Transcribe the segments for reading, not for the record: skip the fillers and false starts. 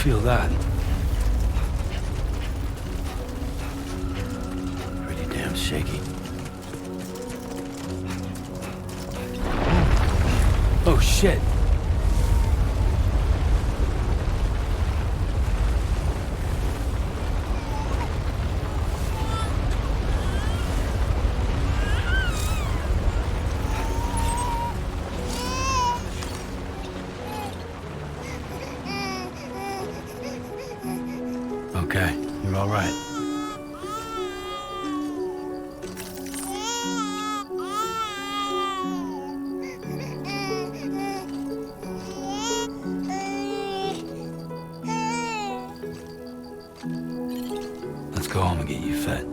feel that. Pretty damn shaky. Oh shit. Okay, you're all right. Let's go home and get you fed.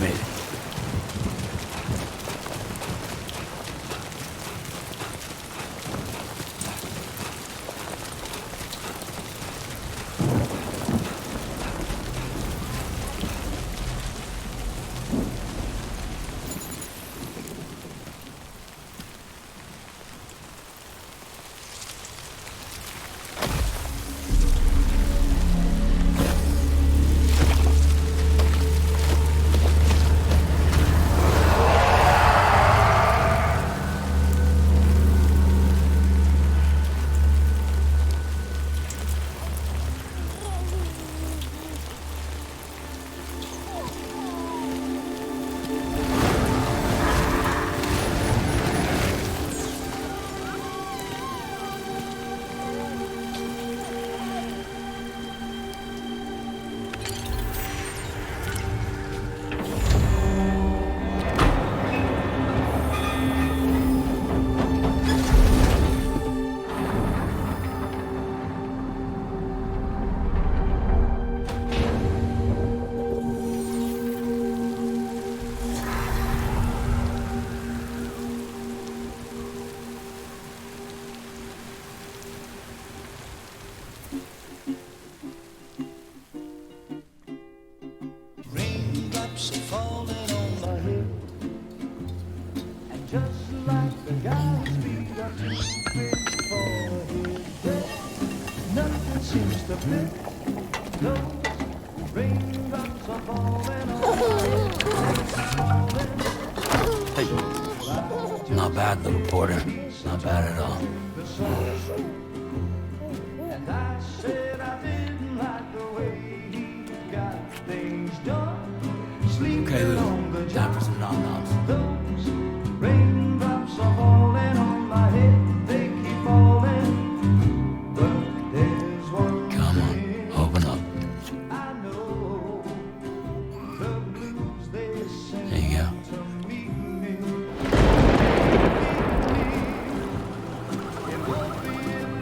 made it. Not bad, little porter. Not bad at all. Okay, Lou. Time for some nom-noms. Raindrops are falling on my head, they keep falling. But there's one Come on, open up. I know, the blues they sing There you go. to meet me. It won't be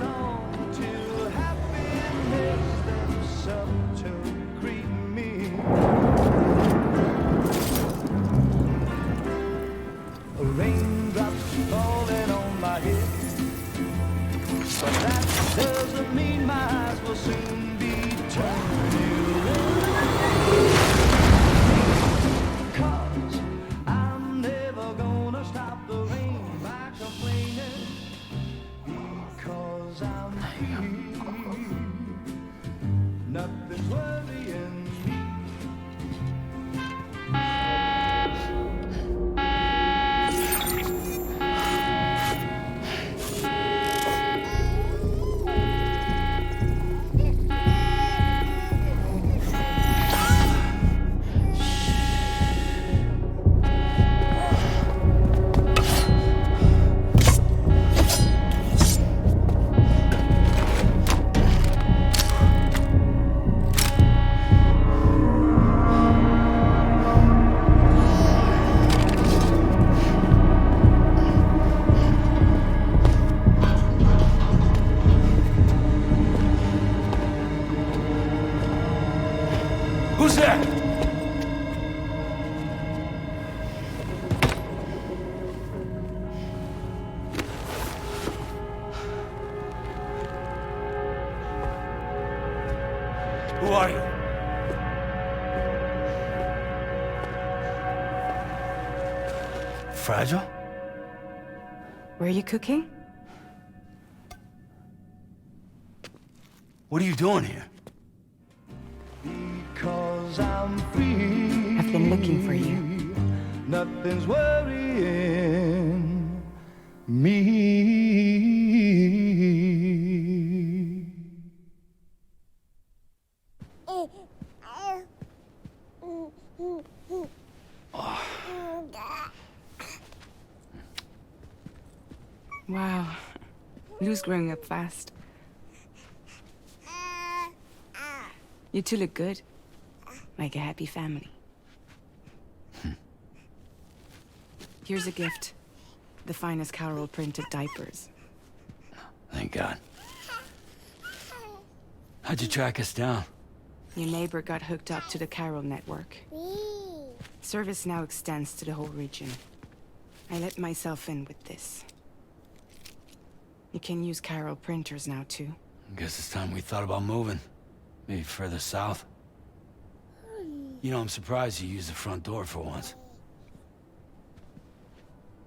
long till happiness themselves to greet me. Raindrops falling on my head, but that doesn't mean my eyes will soon be turning red. 'Cause I'm never gonna stop the rain by complaining, because I'm free. Nothing's worrying me. Who's there? Who are you? Fragile? Were you cooking? What are you doing here? Because I'm free. I've been looking for you. Nothing's worrying me. Wow. Lou's growing up fast. You two look good. Like a happy family. Here's a gift. The finest Carol printed diapers. Thank God. How'd you track us down? Your neighbor got hooked up to the Carol network. Service now extends to the whole region. I let myself in with this. You can use Chiral printers now, too. Guess it's time we thought about moving. Maybe further south. You know, I'm surprised you used the front door for once.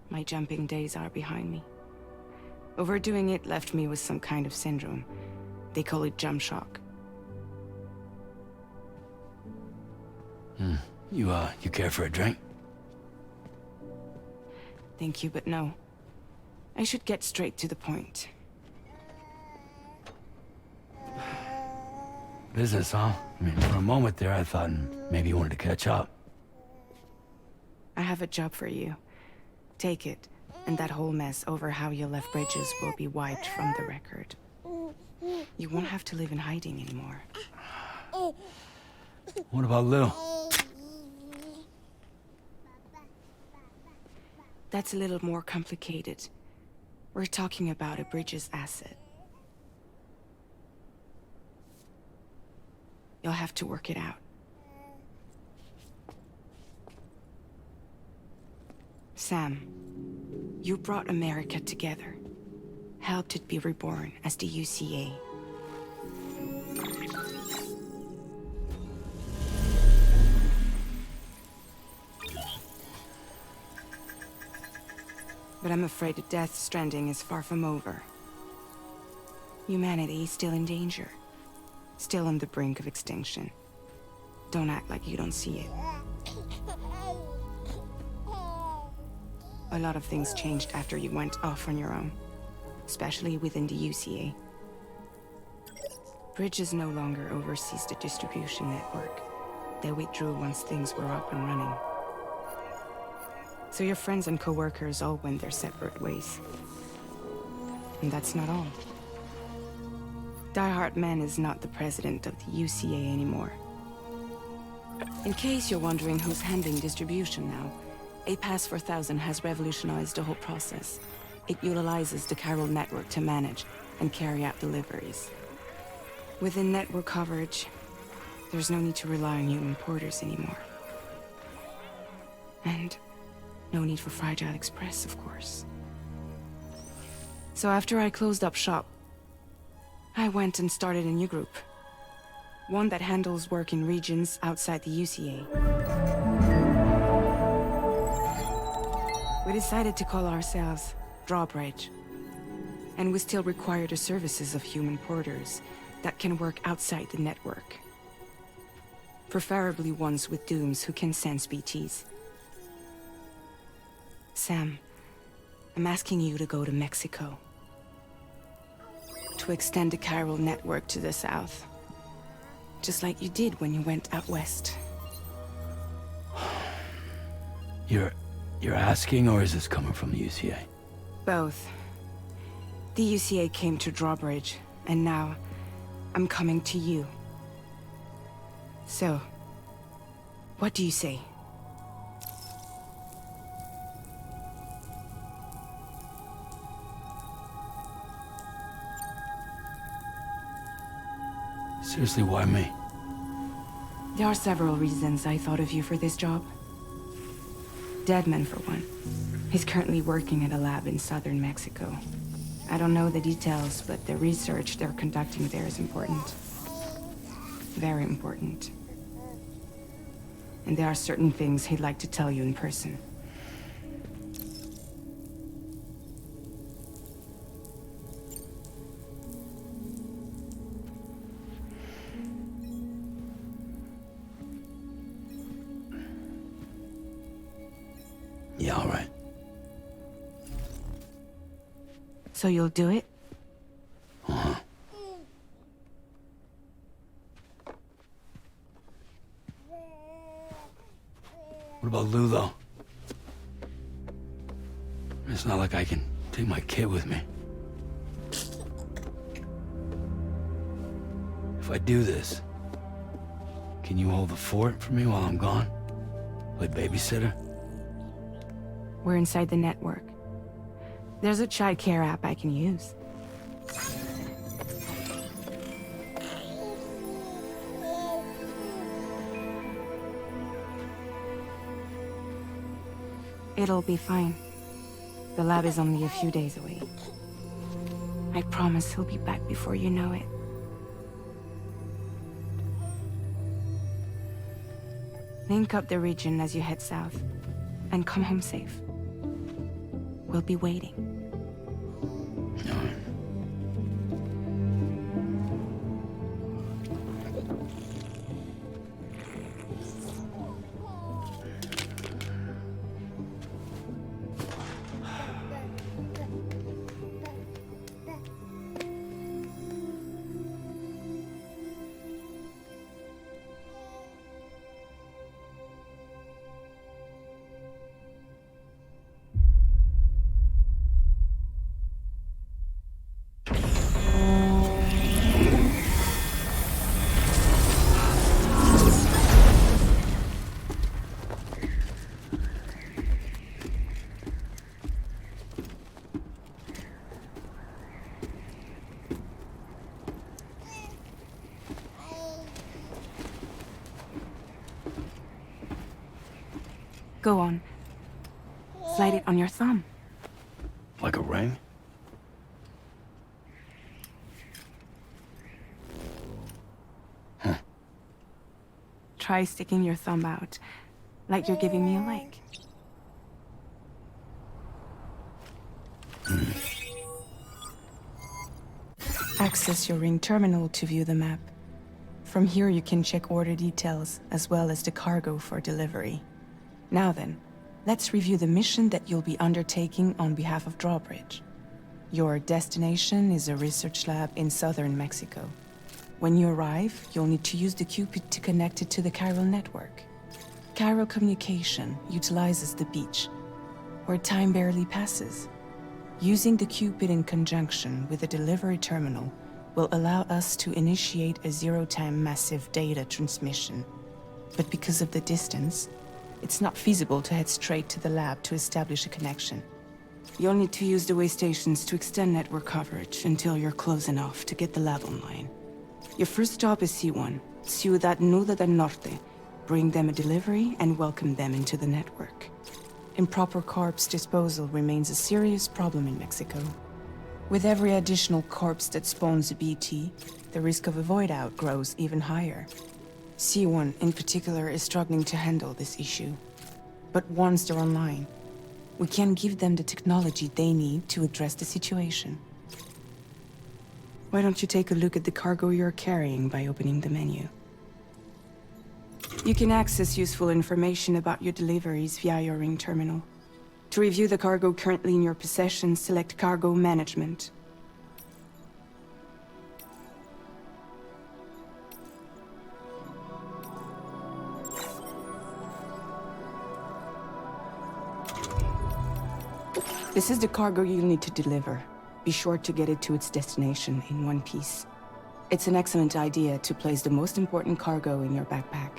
My jumping days are behind me. Overdoing it left me with some kind of syndrome. They call it jump shock. You care for a drink? Thank you, but no. I should get straight to the point. Business, huh? I mean, for a moment there, I thought maybe you wanted to catch up. I have a job for you. Take it, and that whole mess over how you left bridges will be wiped from the record. You won't have to live in hiding anymore. What about Lou? That's a little more complicated. We're talking about a bridges asset. You'll have to work it out. Sam, you brought America together. Helped it be reborn as the UCA. But I'm afraid the death Stranding is far from over. Humanity is still in danger. Still on the brink of extinction. Don't act like you don't see it. A lot of things changed after you went off on your own. Especially within the UCA. Bridges no longer oversees the distribution network. They withdrew once things were up and running. So your friends and co-workers all went their separate ways. And that's not all. Die-Hard Man is not the president of the UCA anymore. In case you're wondering who's handling distribution now, A Pass 4000 has revolutionized the whole process. It utilizes the Chiral network to manage and carry out deliveries. Within network coverage, there's no need to rely on human porters anymore. And no need for Fragile Express, of course. So after I closed up shop, I went and started a new group. One that handles work in regions outside the UCA. We decided to call ourselves Drawbridge. And we still require the services of human porters that can work outside the network. Preferably ones with dooms who can sense BTs. Sam, I'm asking you to go to Mexico. To extend the Chiral network to the south. Just like you did when you went out west. You're asking, or is this coming from the UCA? Both. The UCA came to Drawbridge, and now I'm coming to you. So, what do you say? Seriously, why me? There are several reasons I thought of you for this job. Deadman, for one. He's currently working at a lab in southern Mexico. I don't know the details, but the research they're conducting there is important. Very important. And there are certain things he'd like to tell you in person. Yeah, all right. So you'll do it? Uh-huh. What about Lou, though? It's not like I can take my kid with me. If I do this, can you hold the fort for me while I'm gone? Play babysitter? We're inside the network. There's a child care app I can use. It'll be fine. The lab is only a few days away. I promise he'll be back before you know it. Link up the region as you head south, and come home safe. We'll be waiting. All right. Go on. Slide it on your thumb. Like a ring? Huh. Try sticking your thumb out, like you're giving me a like. Access your ring terminal to view the map. From here you can check order details, as well as the cargo for delivery. Now then, let's review the mission that you'll be undertaking on behalf of Drawbridge. Your destination is a research lab in southern Mexico. When you arrive, you'll need to use the Cupid to connect it to the chiral network. Chiral communication utilizes the beach, where time barely passes. Using the Cupid in conjunction with the delivery terminal will allow us to initiate a zero-time massive data transmission. But because of the distance, it's not feasible to head straight to the lab to establish a connection. You'll need to use the way stations to extend network coverage until you're close enough to get the lab online. Your first stop is C1, Ciudad Nuda del Norte. Bring them a delivery and welcome them into the network. Improper corpse disposal remains a serious problem in Mexico. With every additional corpse that spawns a BT, the risk of a void out grows even higher. C1 in particular is struggling to handle this issue. But once they're online, we can give them the technology they need to address the situation. Why don't you take a look at the cargo you're carrying by opening the menu? You can access useful information about your deliveries via your ring terminal. To review the cargo currently in your possession, select Cargo Management. This is the cargo you'll need to deliver. Be sure to get it to its destination in one piece. It's an excellent idea to place the most important cargo in your backpack.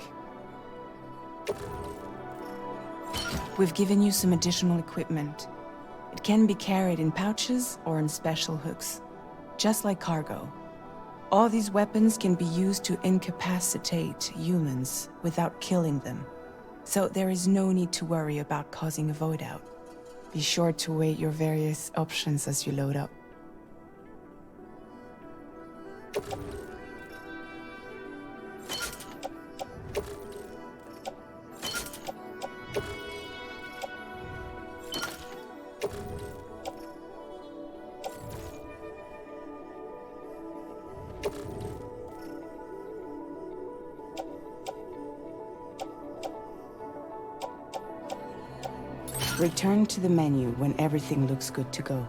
We've given you some additional equipment. It can be carried in pouches or in special hooks, just like cargo. All these weapons can be used to incapacitate humans without killing them. So there is no need to worry about causing a void out. Be sure to weigh your various options as you load up. Return to the menu when everything looks good to go.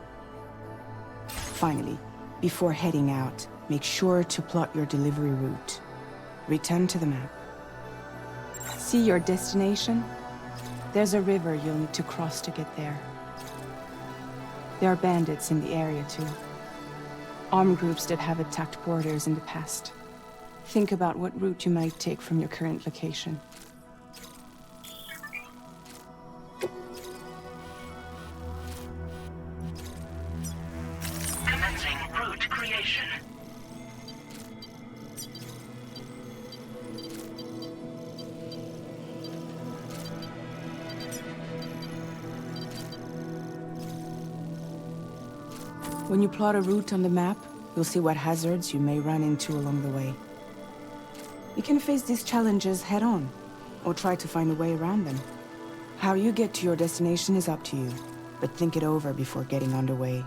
Finally, before heading out, make sure to plot your delivery route. Return to the map. See your destination? There's a river you'll need to cross to get there. There are bandits in the area too. Armed groups that have attacked borders in the past. Think about what route you might take from your current location. Commencing route creation. When you plot a route on the map, you'll see what hazards you may run into along the way. You can face these challenges head-on, or try to find a way around them. How you get to your destination is up to you, but think it over before getting underway.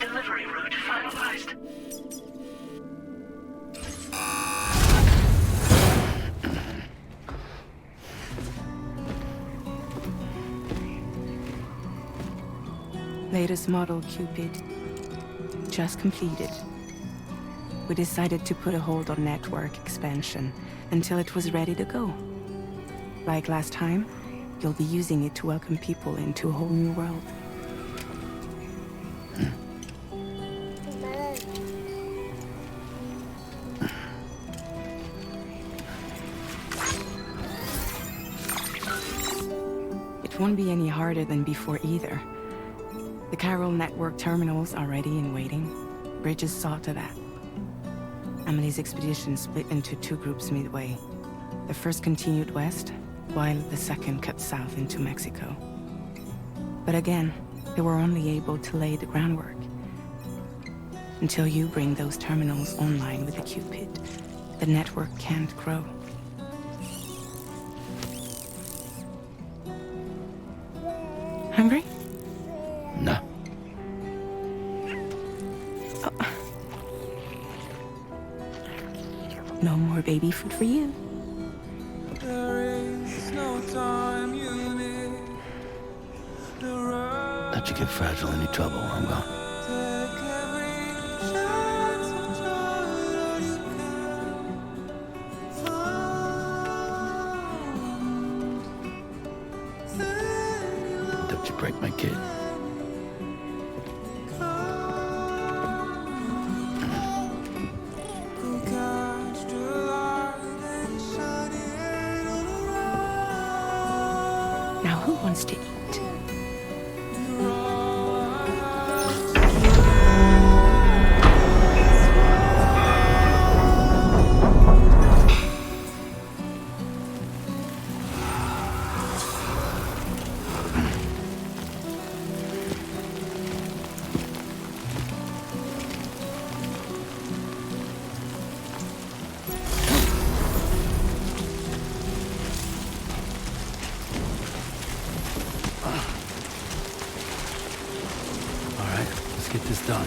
Delivery route finalized. Latest model Cupid. Just completed. We decided to put a hold on network expansion until it was ready to go. Like last time, you'll be using it to welcome people into a whole new world. It won't be any harder than before either. The chiral network terminals are ready and waiting. Bridges saw to that. Emily's expedition split into two groups midway. The first continued west, while the second cut south into Mexico. But again, they were only able to lay the groundwork. Until you bring those terminals online with the Cupid, the network can't grow. Hungry? No. No more baby food for you. Let you get fragile any trouble, I'm gone. Don't you break my kid. Now who wants to eat? Get this done.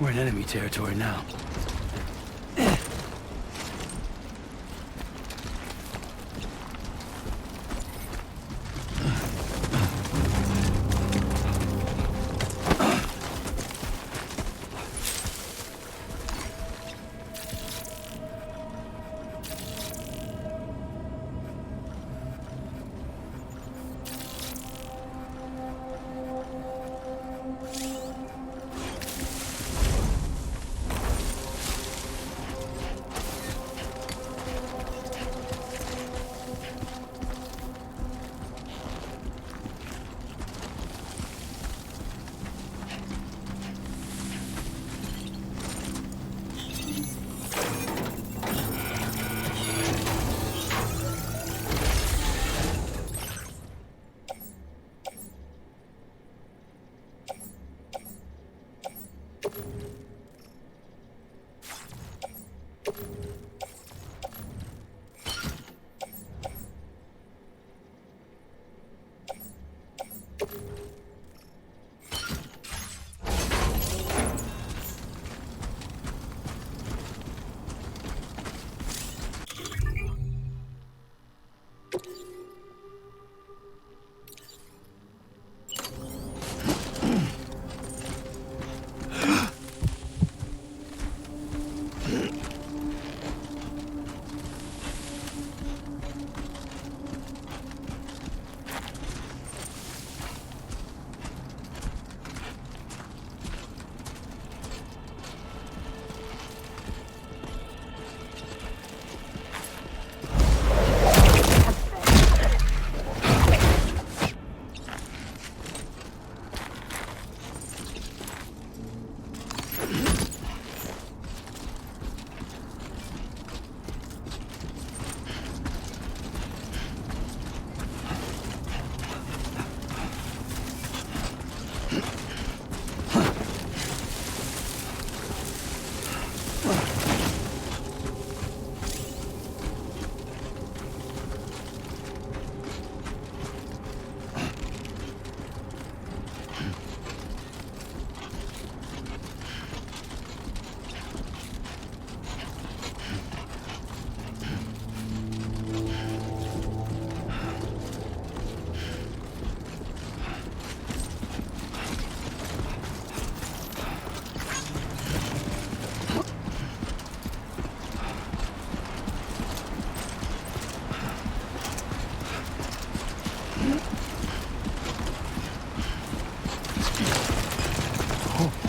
We're in enemy territory now.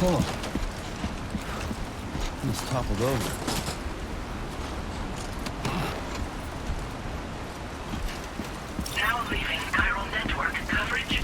Oh. Almost toppled over. Now leaving chiral network coverage.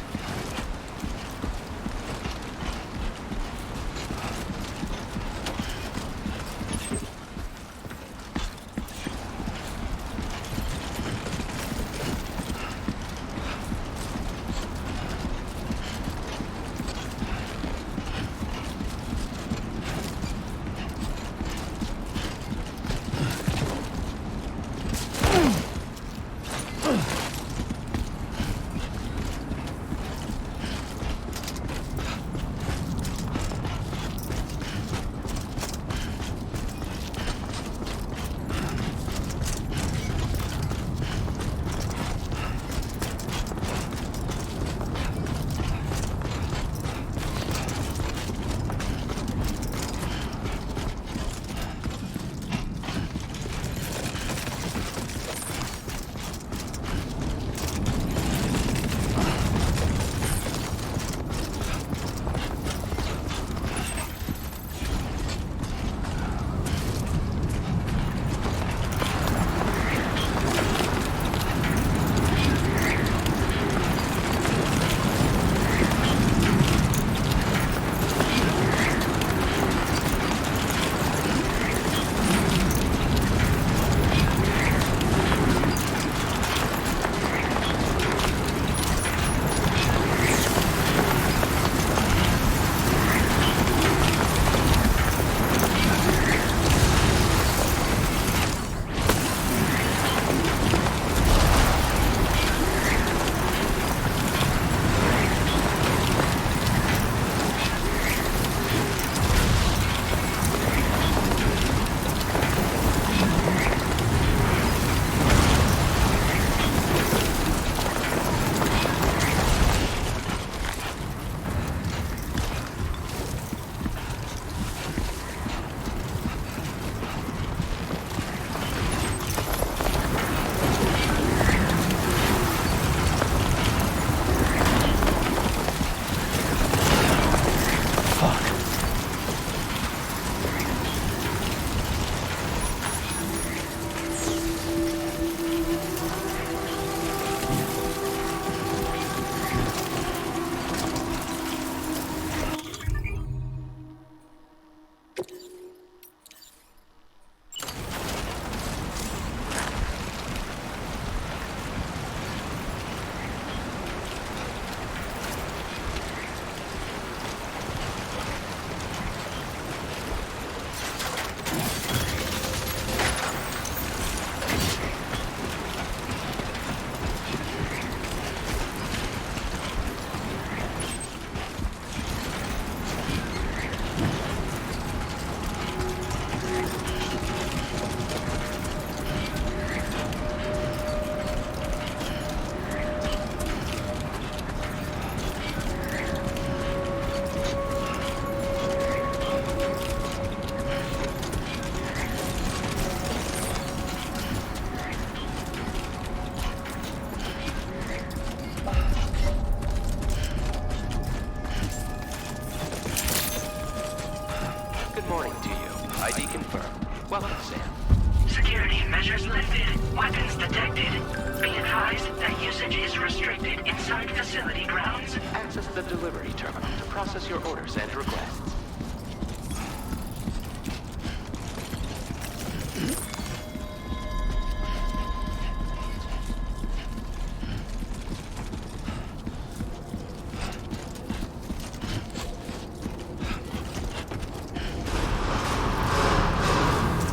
Reported. Weapons detected. Be advised that usage is restricted inside facility grounds. Access the delivery terminal to process your orders and requests.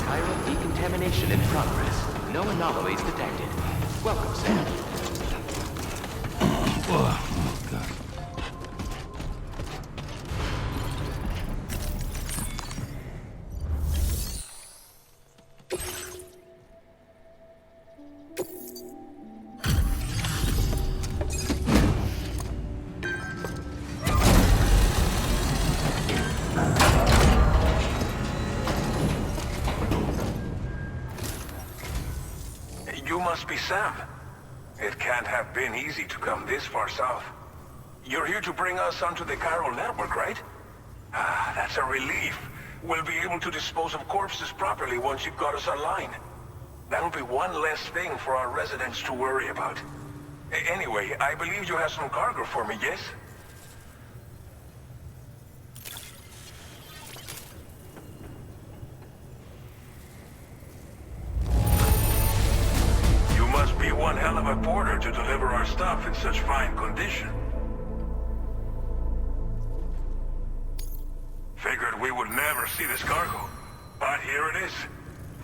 Chiral decontamination in progress. No anomalies detected. Welcome, Sam. Oh, God. You must be Sam. It can't have been easy to come this far south. You're here to bring us onto the chiral network, right? Ah, that's a relief. We'll be able to dispose of corpses properly once you've got us online. That'll be one less thing for our residents to worry about. Anyway, I believe you have some cargo for me, yes? You must be one hell of a porter to deliver our stuff in such fine condition. Figured we would never see this cargo, but here it is.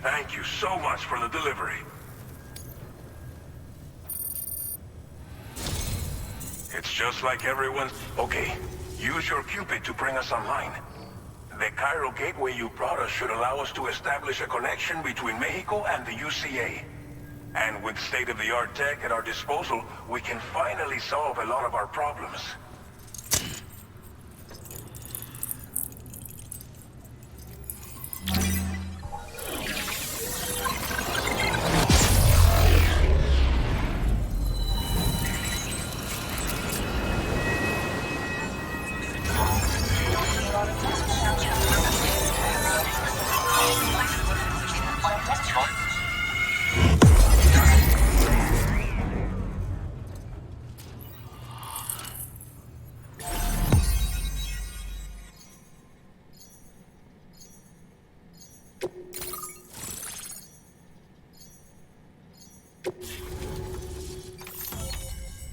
Thank you so much for the delivery. It's just like everyone's... Okay, use your Cupid to bring us online. The chiral gateway you brought us should allow us to establish a connection between Mexico and the UCA. And with state-of-the-art tech at our disposal, we can finally solve a lot of our problems.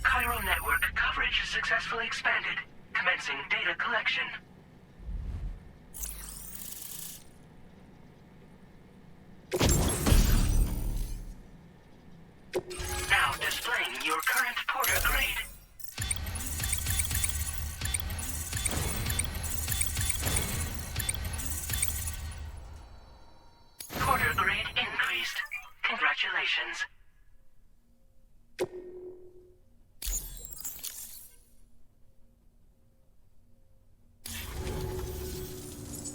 Chiral network coverage successfully expanded. Commencing data collection. Now displaying your current porter grade. Porter grade increased. Congratulations.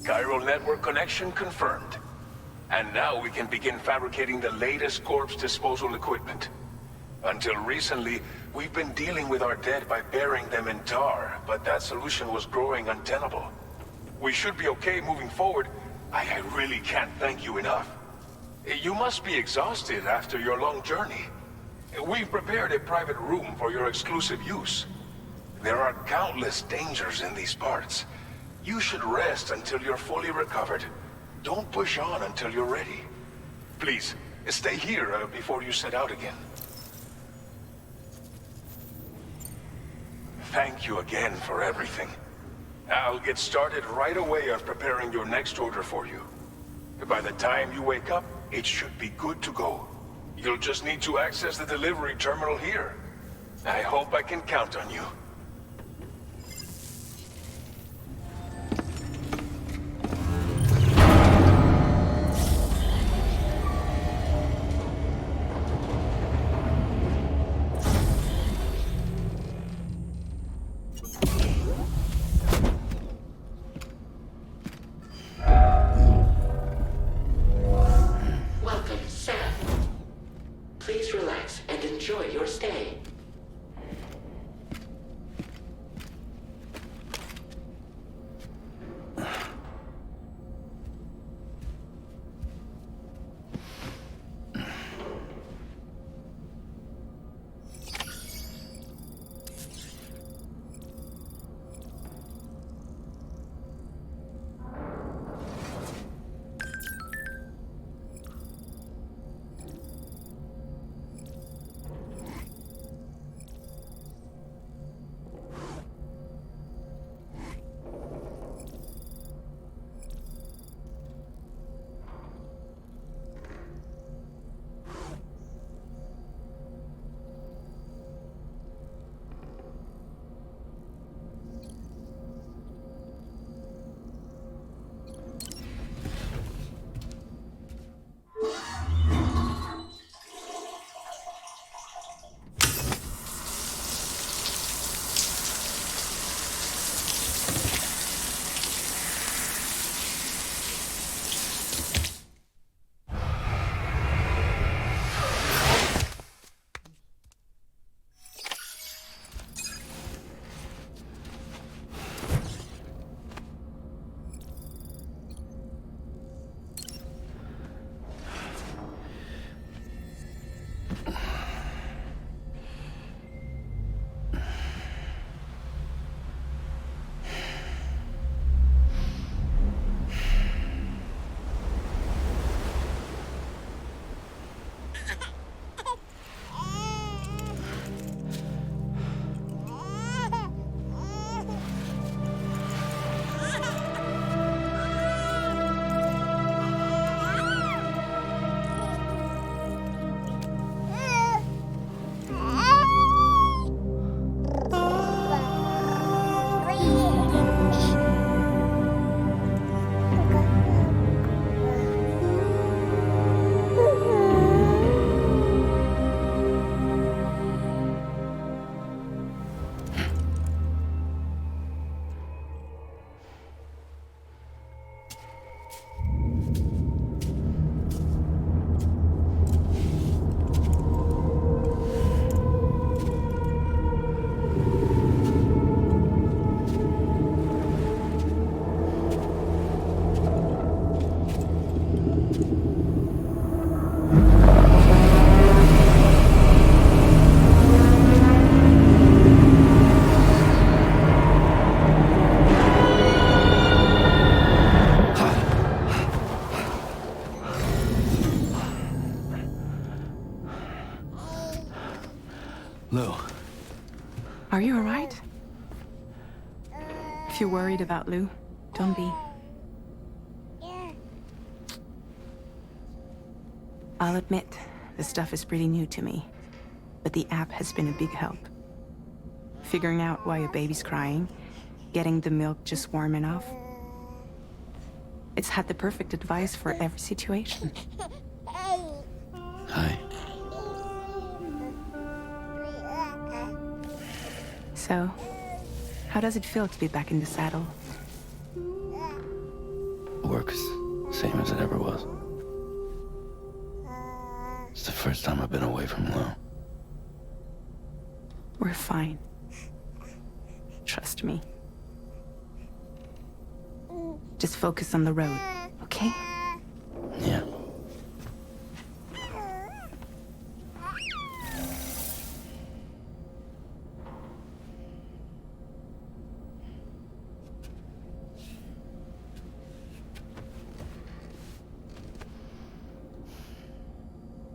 Chiral network connection confirmed. And now we can begin fabricating the latest corpse disposal equipment. Until recently, we've been dealing with our dead by burying them in tar, but that solution was growing untenable. We should be okay moving forward. I really can't thank you enough. You must be exhausted after your long journey. We've prepared a private room for your exclusive use. There are countless dangers in these parts. You should rest until you're fully recovered. Don't push on until you're ready. Please, stay here before you set out again. Thank you again for everything. I'll get started right away on preparing your next order for you. By the time you wake up, it should be good to go. You'll just need to access the delivery terminal here. I hope I can count on you. Welcome, Sam. Please relax and enjoy your stay. Lou. Are you alright? If you're worried about Lou, don't be. I'll admit, this stuff is pretty new to me, but the app has been a big help. Figuring out why a baby's crying, getting the milk just warm enough. It's had the perfect advice for every situation. Hi. So, how does it feel to be back in the saddle? Works same as it ever was. It's the first time I've been away from Lou. We're fine. Trust me. Just focus on the road, okay? Yeah.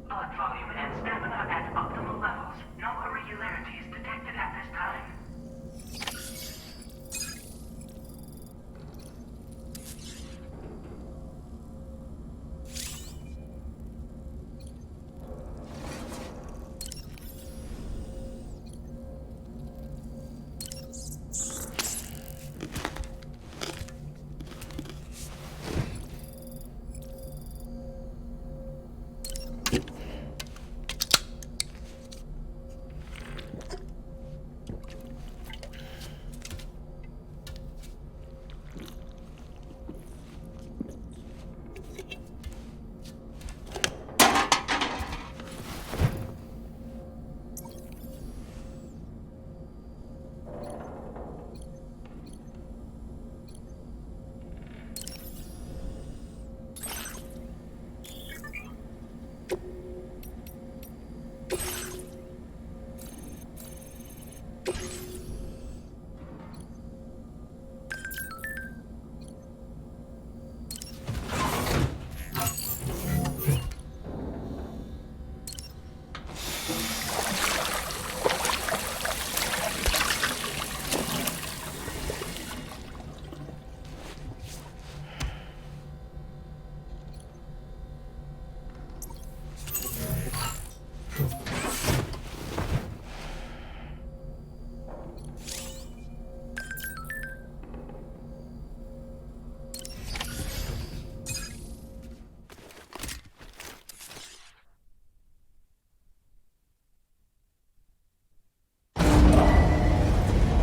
Blood volume and stamina at optimal levels. No irregularities detected at this time.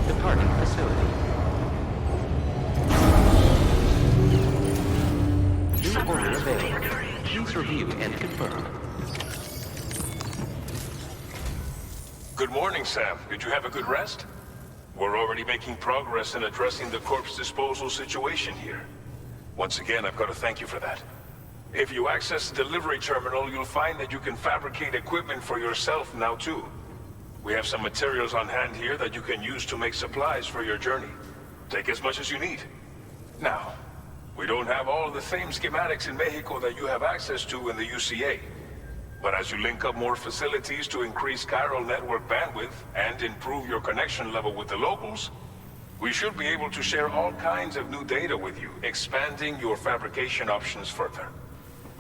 Departing facility. New order available. Please review and confirm. Good morning, Sam. Did you have a good rest? We're already making progress in addressing the corpse disposal situation here. Once again, I've got to thank you for that. If you access the delivery terminal, you'll find that you can fabricate equipment for yourself now too. We have some materials on hand here that you can use to make supplies for your journey. Take as much as you need. Now, we don't have all the same schematics in Mexico that you have access to in the UCA. But as you link up more facilities to increase chiral network bandwidth and improve your connection level with the locals, we should be able to share all kinds of new data with you, expanding your fabrication options further.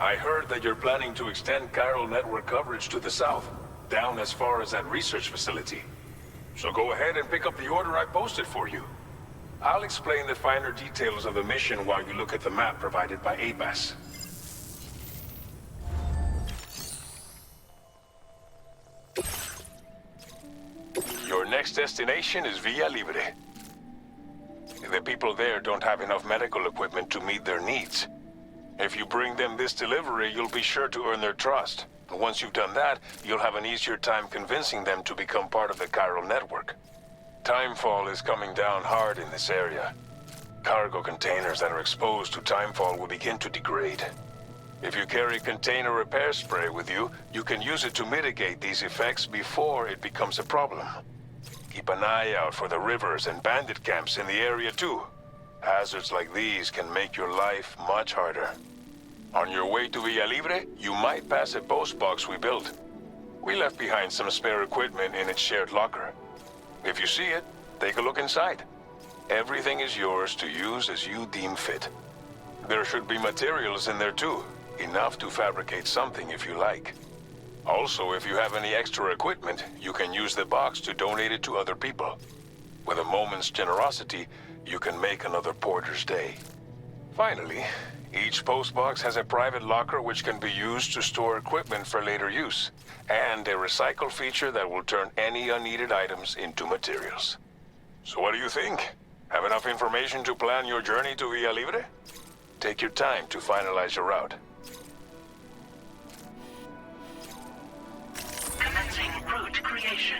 I heard that you're planning to extend chiral network coverage to the south, down as far as that research facility. So go ahead and pick up the order I posted for you. I'll explain the finer details of the mission while you look at the map provided by ABAS. Your next destination is Villa Libre. The people there don't have enough medical equipment to meet their needs. If you bring them this delivery, you'll be sure to earn their trust. And once you've done that, you'll have an easier time convincing them to become part of the chiral network. Timefall is coming down hard in this area. Cargo containers that are exposed to timefall will begin to degrade. If you carry container repair spray with you, you can use it to mitigate these effects before it becomes a problem. Keep an eye out for the rivers and bandit camps in the area too. Hazards like these can make your life much harder. On your way to Villa Libre, you might pass a post box we built. We left behind some spare equipment in its shared locker. If you see it, take a look inside. Everything is yours to use as you deem fit. There should be materials in there too, enough to fabricate something if you like. Also, if you have any extra equipment, you can use the box to donate it to other people. With a moment's generosity, you can make another porter's day. Finally, each postbox has a private locker which can be used to store equipment for later use, and a recycle feature that will turn any unneeded items into materials. So what do you think? Have enough information to plan your journey to Villa Libre? Take your time to finalize your route. Commencing route creation.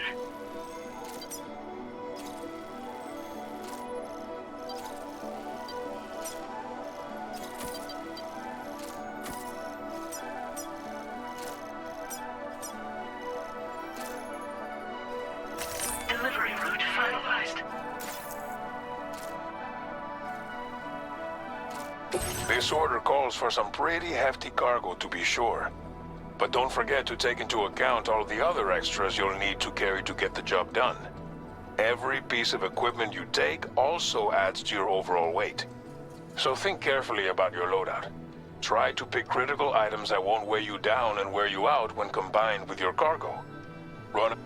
Delivery route finalized. This order calls for some pretty hefty cargo to be sure. But don't forget to take into account all the other extras you'll need to carry to get the job done. Every piece of equipment you take also adds to your overall weight. So think carefully about your loadout. Try to pick critical items that won't weigh you down and wear you out when combined with your cargo. Run.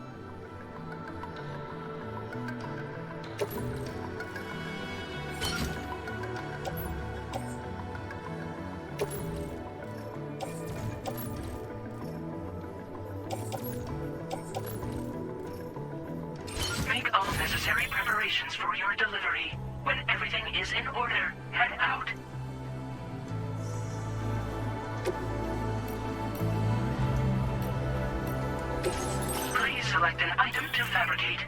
Make all necessary preparations for your delivery. When everything is in order, head out. Please select an item to fabricate.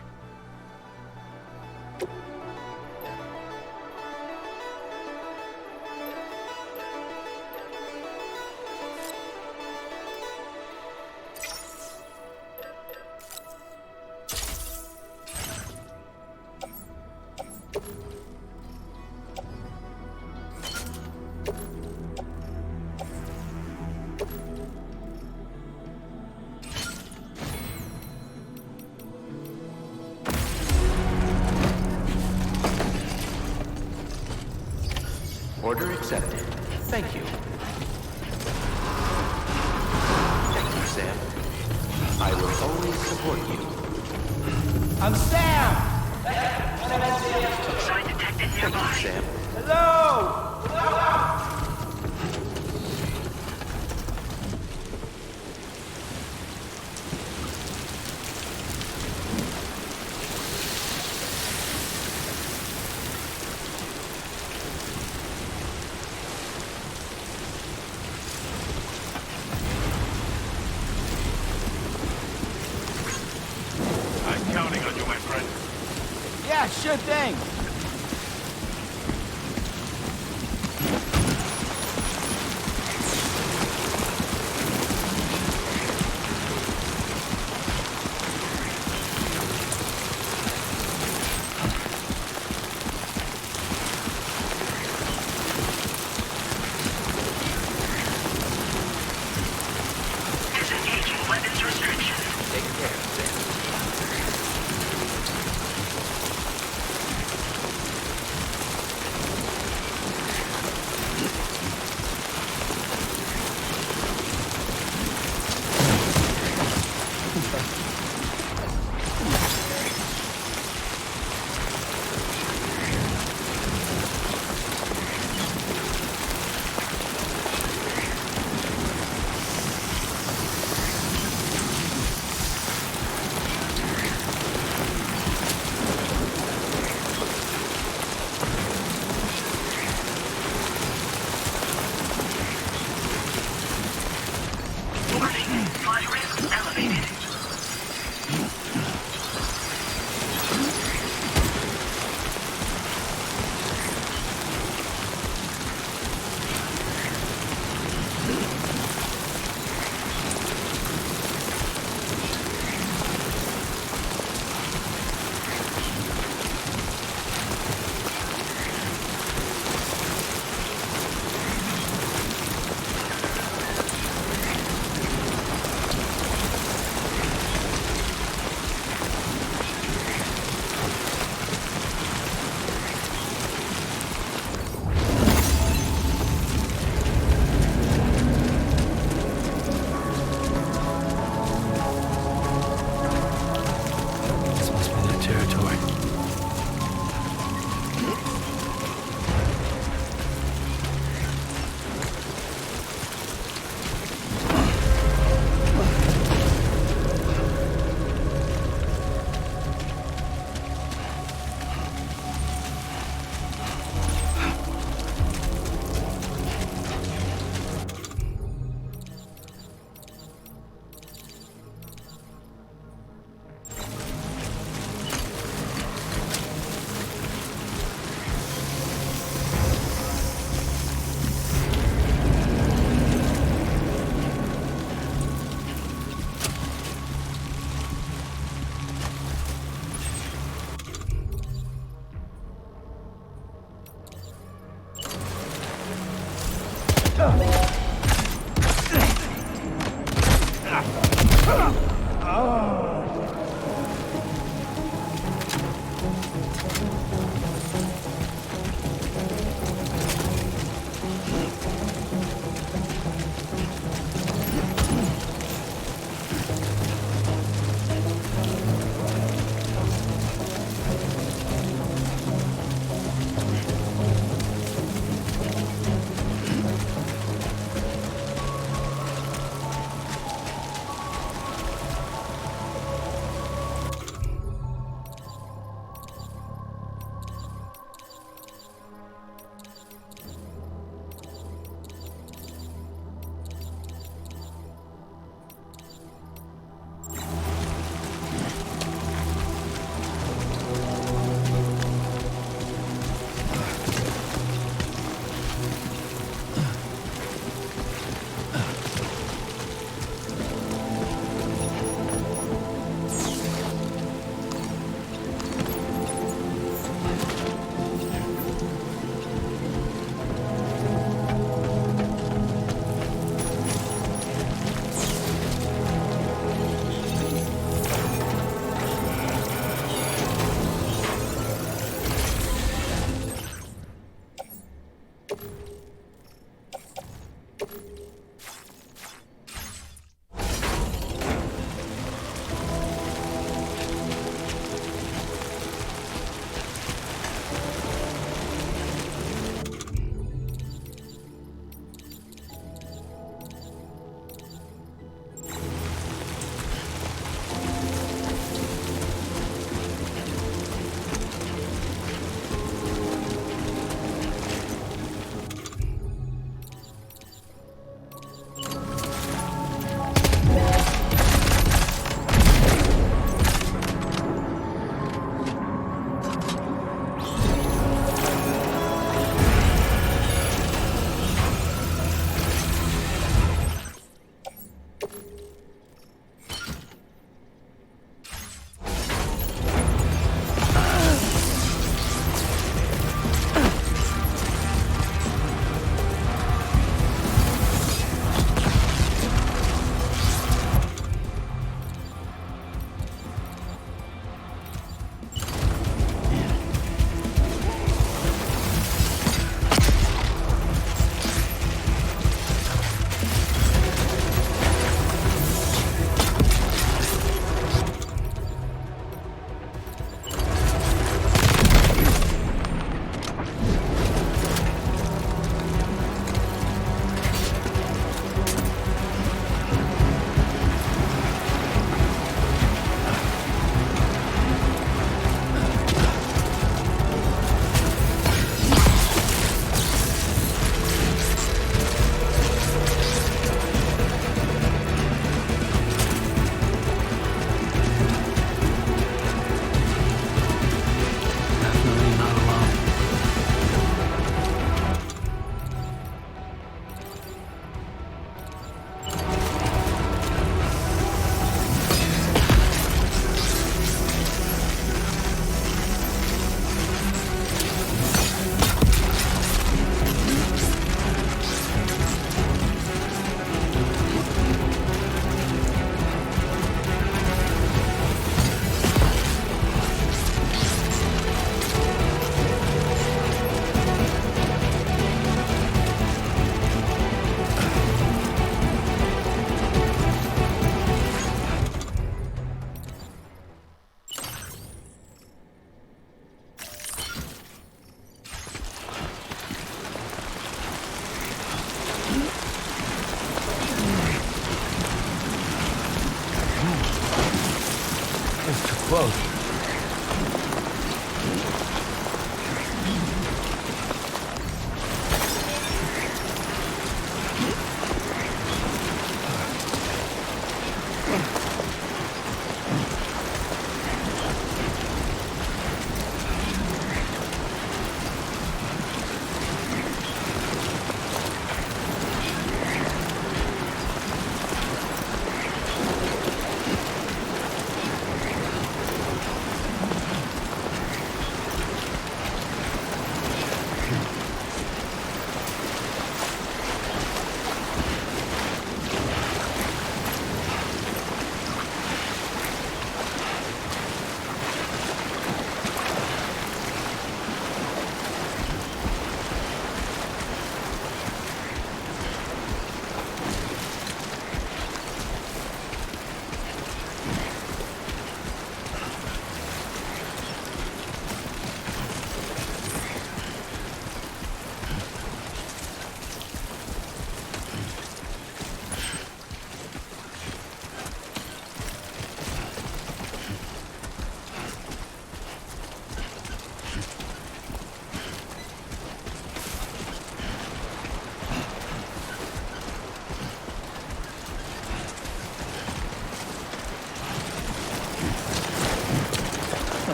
Order accepted. Thank you. Thank you, Sam. I will always support you. I'm Sam! Sign detected Thank nearby. you, Sam. Hello! I'm counting on you, my friend. Yeah, sure thing. Disengaging weapons restrictions. Take care, Sam.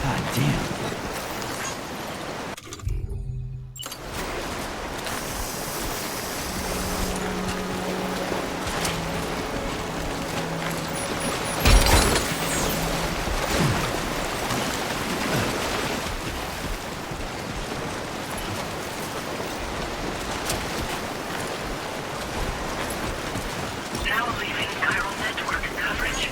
God damn. Now leaving chiral network coverage.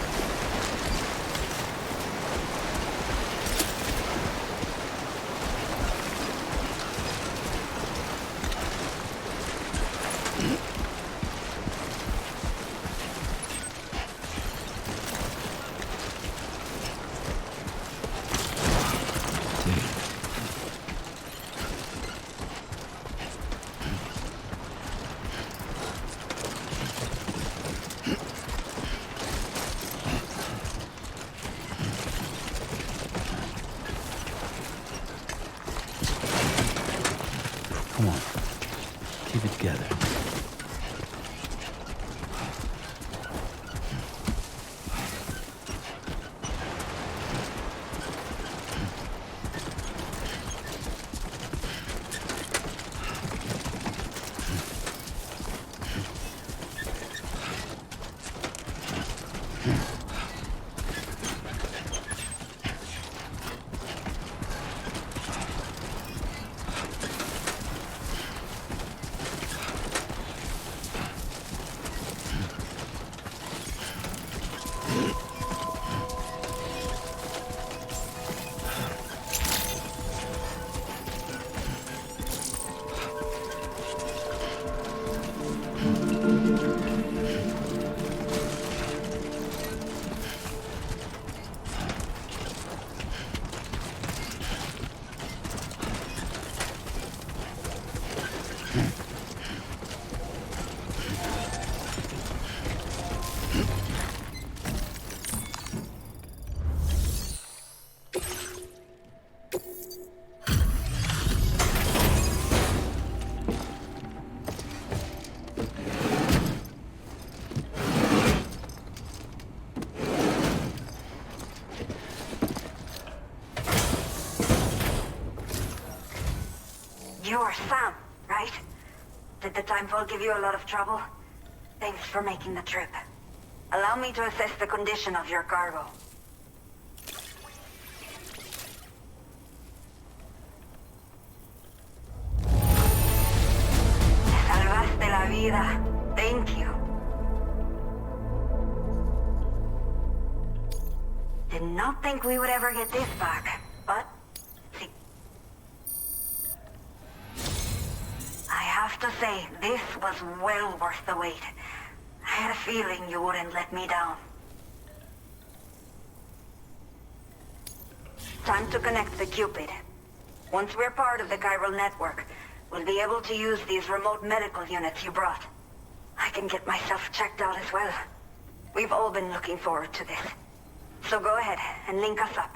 Come on. Keep it together. You're Sam, right? Did the timefall give you a lot of trouble? Thanks for making the trip. Allow me to assess the condition of your cargo. Salvaste la vida. Thank you. Did not think we would ever get this back, but... I have to say, this was well worth the wait. I had a feeling you wouldn't let me down. Time to connect the Cupid. Once we're part of the chiral network, we'll be able to use these remote medical units you brought. I can get myself checked out as well. We've all been looking forward to this. So go ahead and link us up.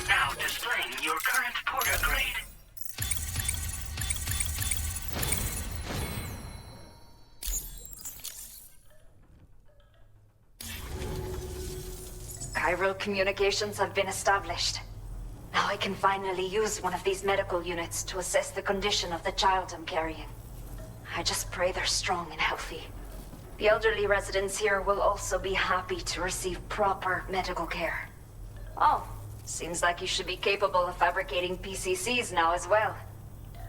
Now displaying your current porter grade. Chiral communications have been established. Now I can finally use one of these medical units to assess the condition of the child I'm carrying. I just pray they're strong and healthy. The elderly residents here will also be happy to receive proper medical care. Oh, seems like you should be capable of fabricating PCCs now as well.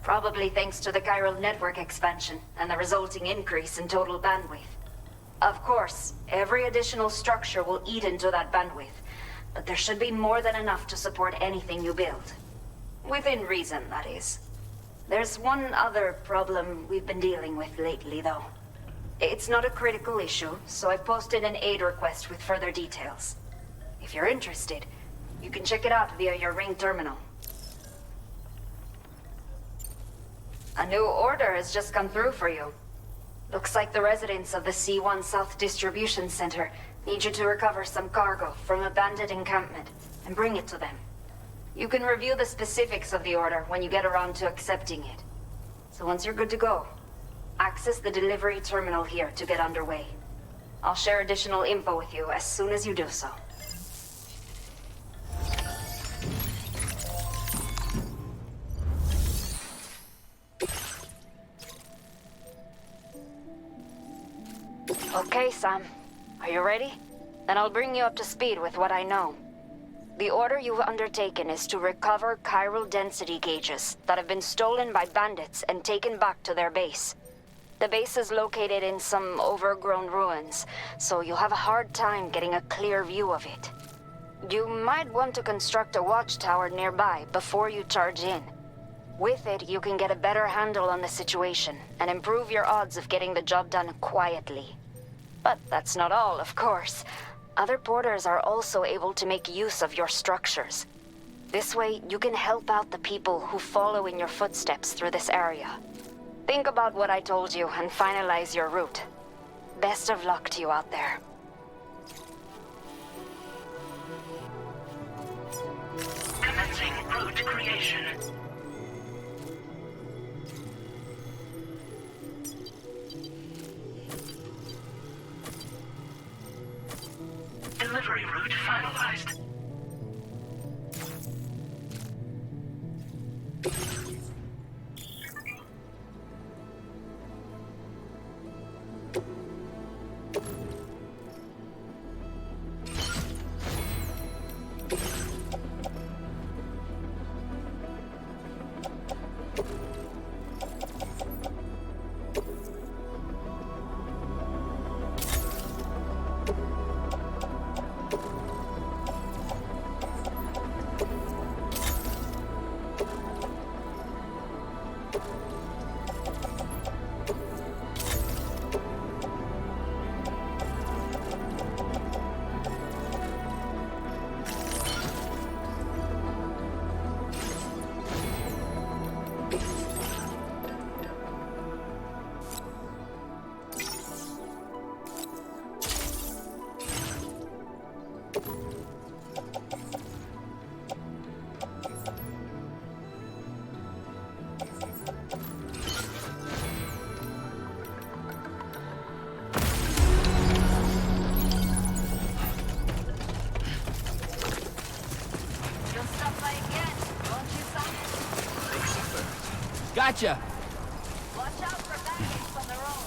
Probably thanks to the chiral network expansion and the resulting increase in total bandwidth. Of course, every additional structure will eat into that bandwidth, but there should be more than enough to support anything you build. Within reason, that is. There's one other problem we've been dealing with lately, though. It's not a critical issue, so I've posted an aid request with further details. If you're interested, you can check it out via your Ring terminal. A new order has just come through for you. Looks like the residents of the C1 South Distribution Center need you to recover some cargo from a bandit encampment and bring it to them. You can review the specifics of the order when you get around to accepting it. So once you're good to go, access the delivery terminal here to get underway. I'll share additional info with you as soon as you do so. Okay, Sam. Are you ready? Then I'll bring you up to speed with what I know. The order you've undertaken is to recover chiral density gauges that have been stolen by bandits and taken back to their base. The base is located in some overgrown ruins, so you'll have a hard time getting a clear view of it. You might want to construct a watchtower nearby before you charge in. With it, you can get a better handle on the situation and improve your odds of getting the job done quietly. But that's not all, of course. Other porters are also able to make use of your structures. This way, you can help out the people who follow in your footsteps through this area. Think about what I told you and finalize your route. Best of luck to you out there. Commencing route creation. Delivery route finalized. Gotcha! Watch out for bandits on the road.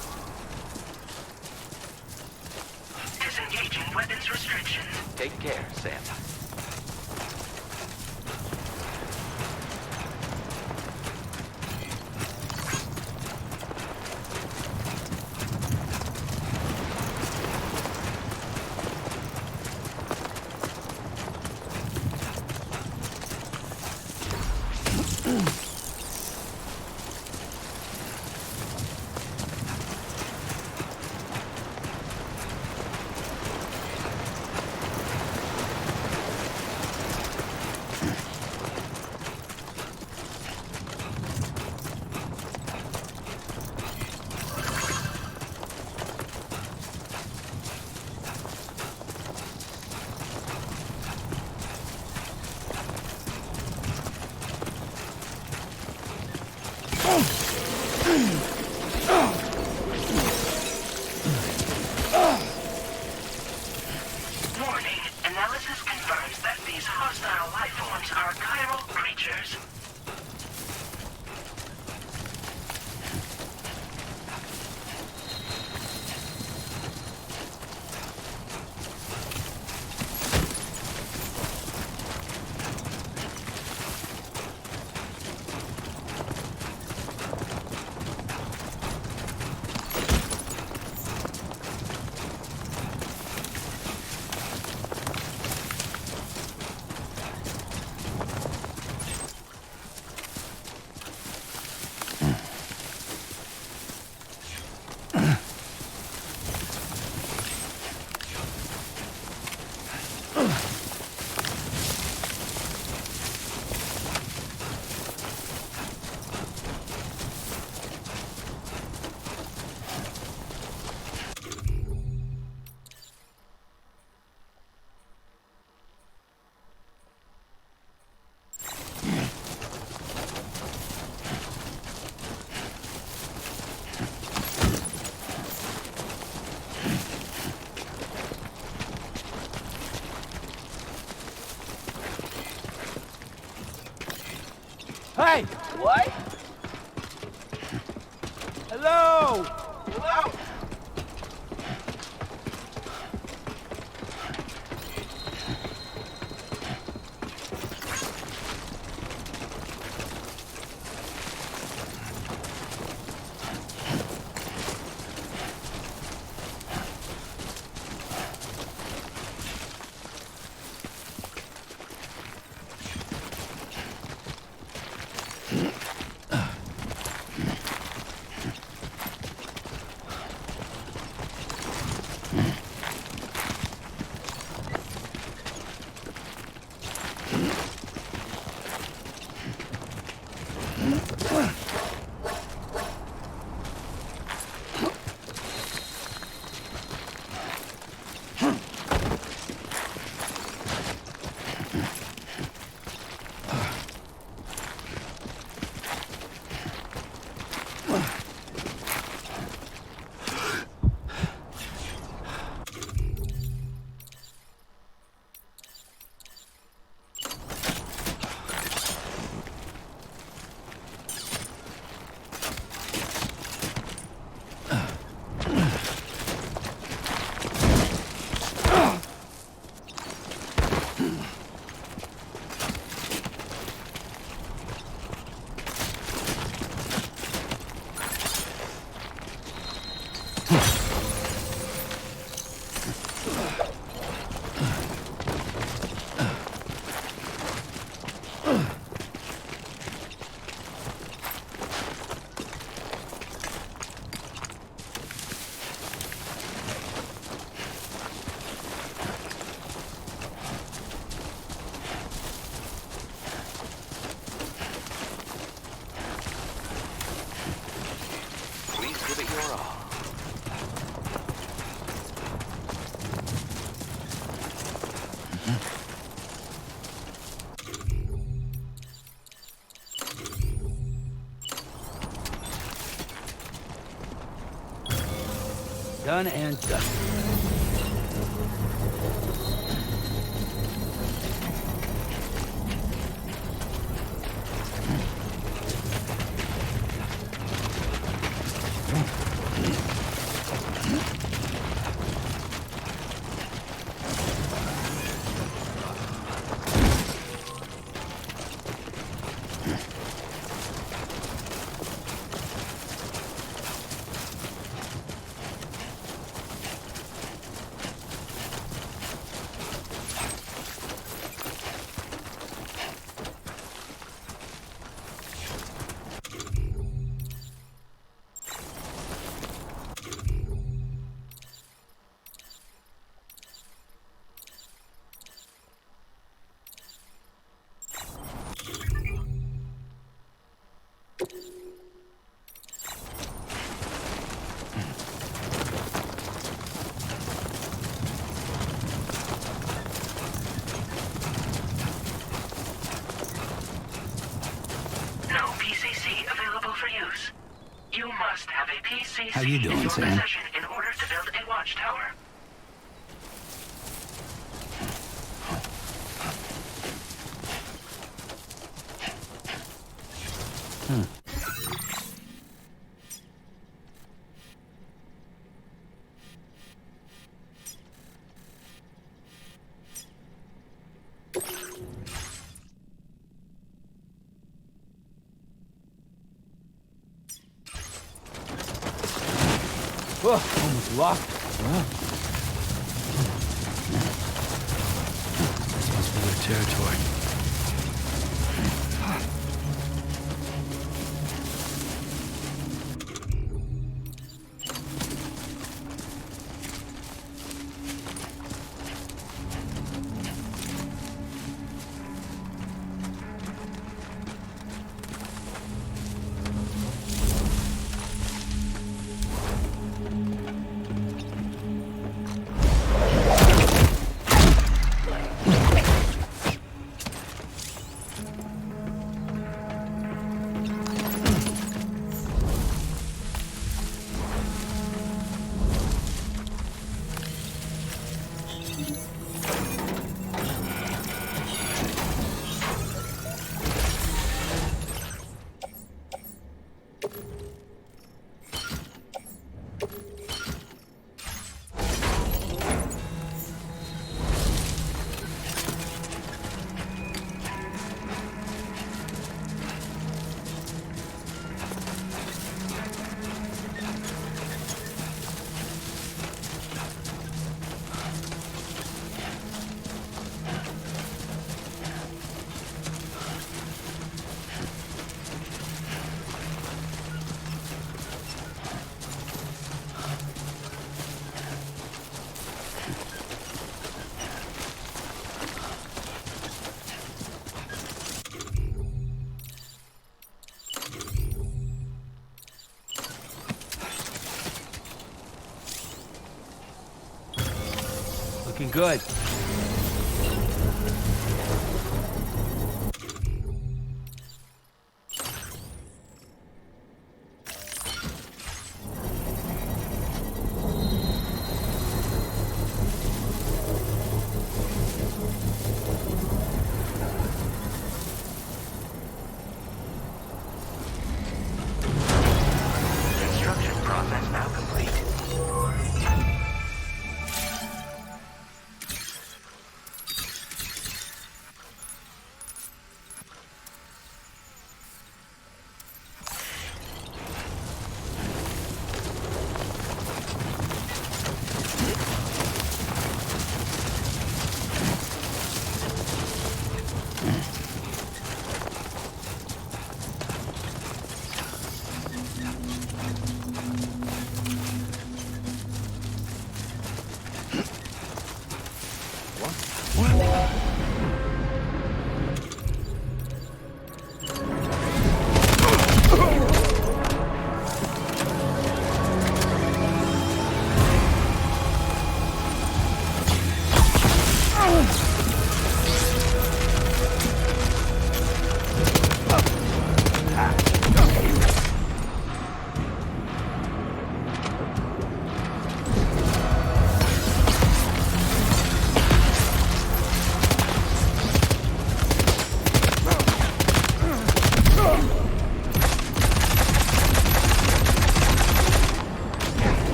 Disengaging weapons restriction. Take care, Sam. Warning. Analysis confirms that these hostile life forms are chiral creatures. Hey! What? Hello? Hello? Done and done. How you doing, Sam? In order to build a watchtower. Whoa, almost locked. This must be their territory. Looking good. Construction process now complete.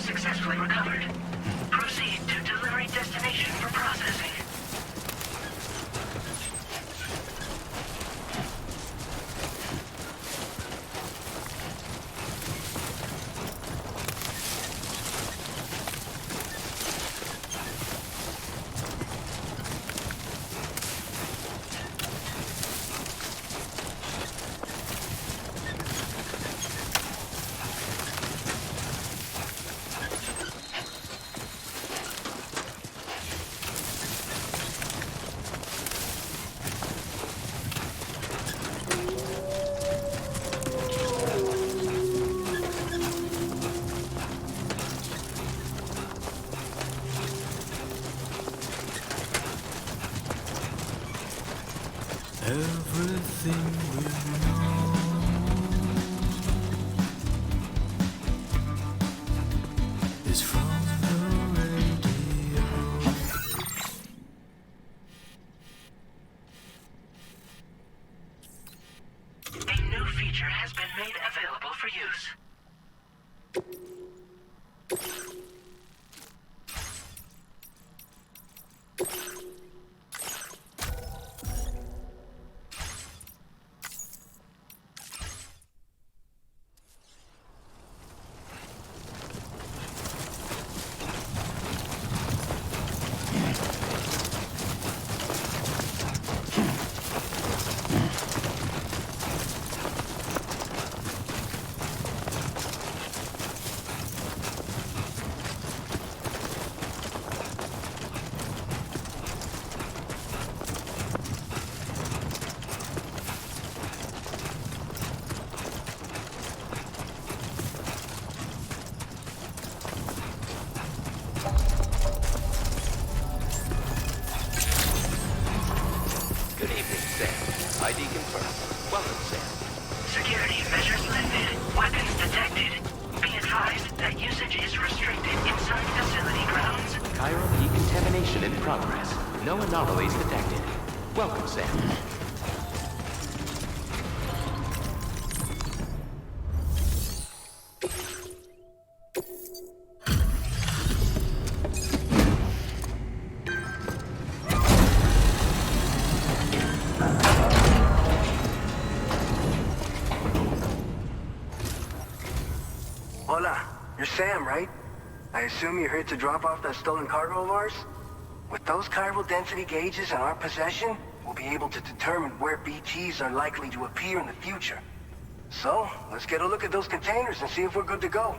successfully recovered. Proceed to delivery destination for processing. Everything we know is from the radio. A new feature has been made available for use. Good evening, Sam. ID confirmed. Welcome, Sam. Security measures lifted. Weapons detected. Be advised that usage is restricted inside facility grounds. Chiral decontamination in progress. No anomalies detected. Welcome, Sam. Hola, you're Sam, right? I assume you're here to drop off that stolen cargo of ours? With those chiral density gauges in our possession, we'll be able to determine where BTs are likely to appear in the future. So, let's get a look at those containers and see if we're good to go.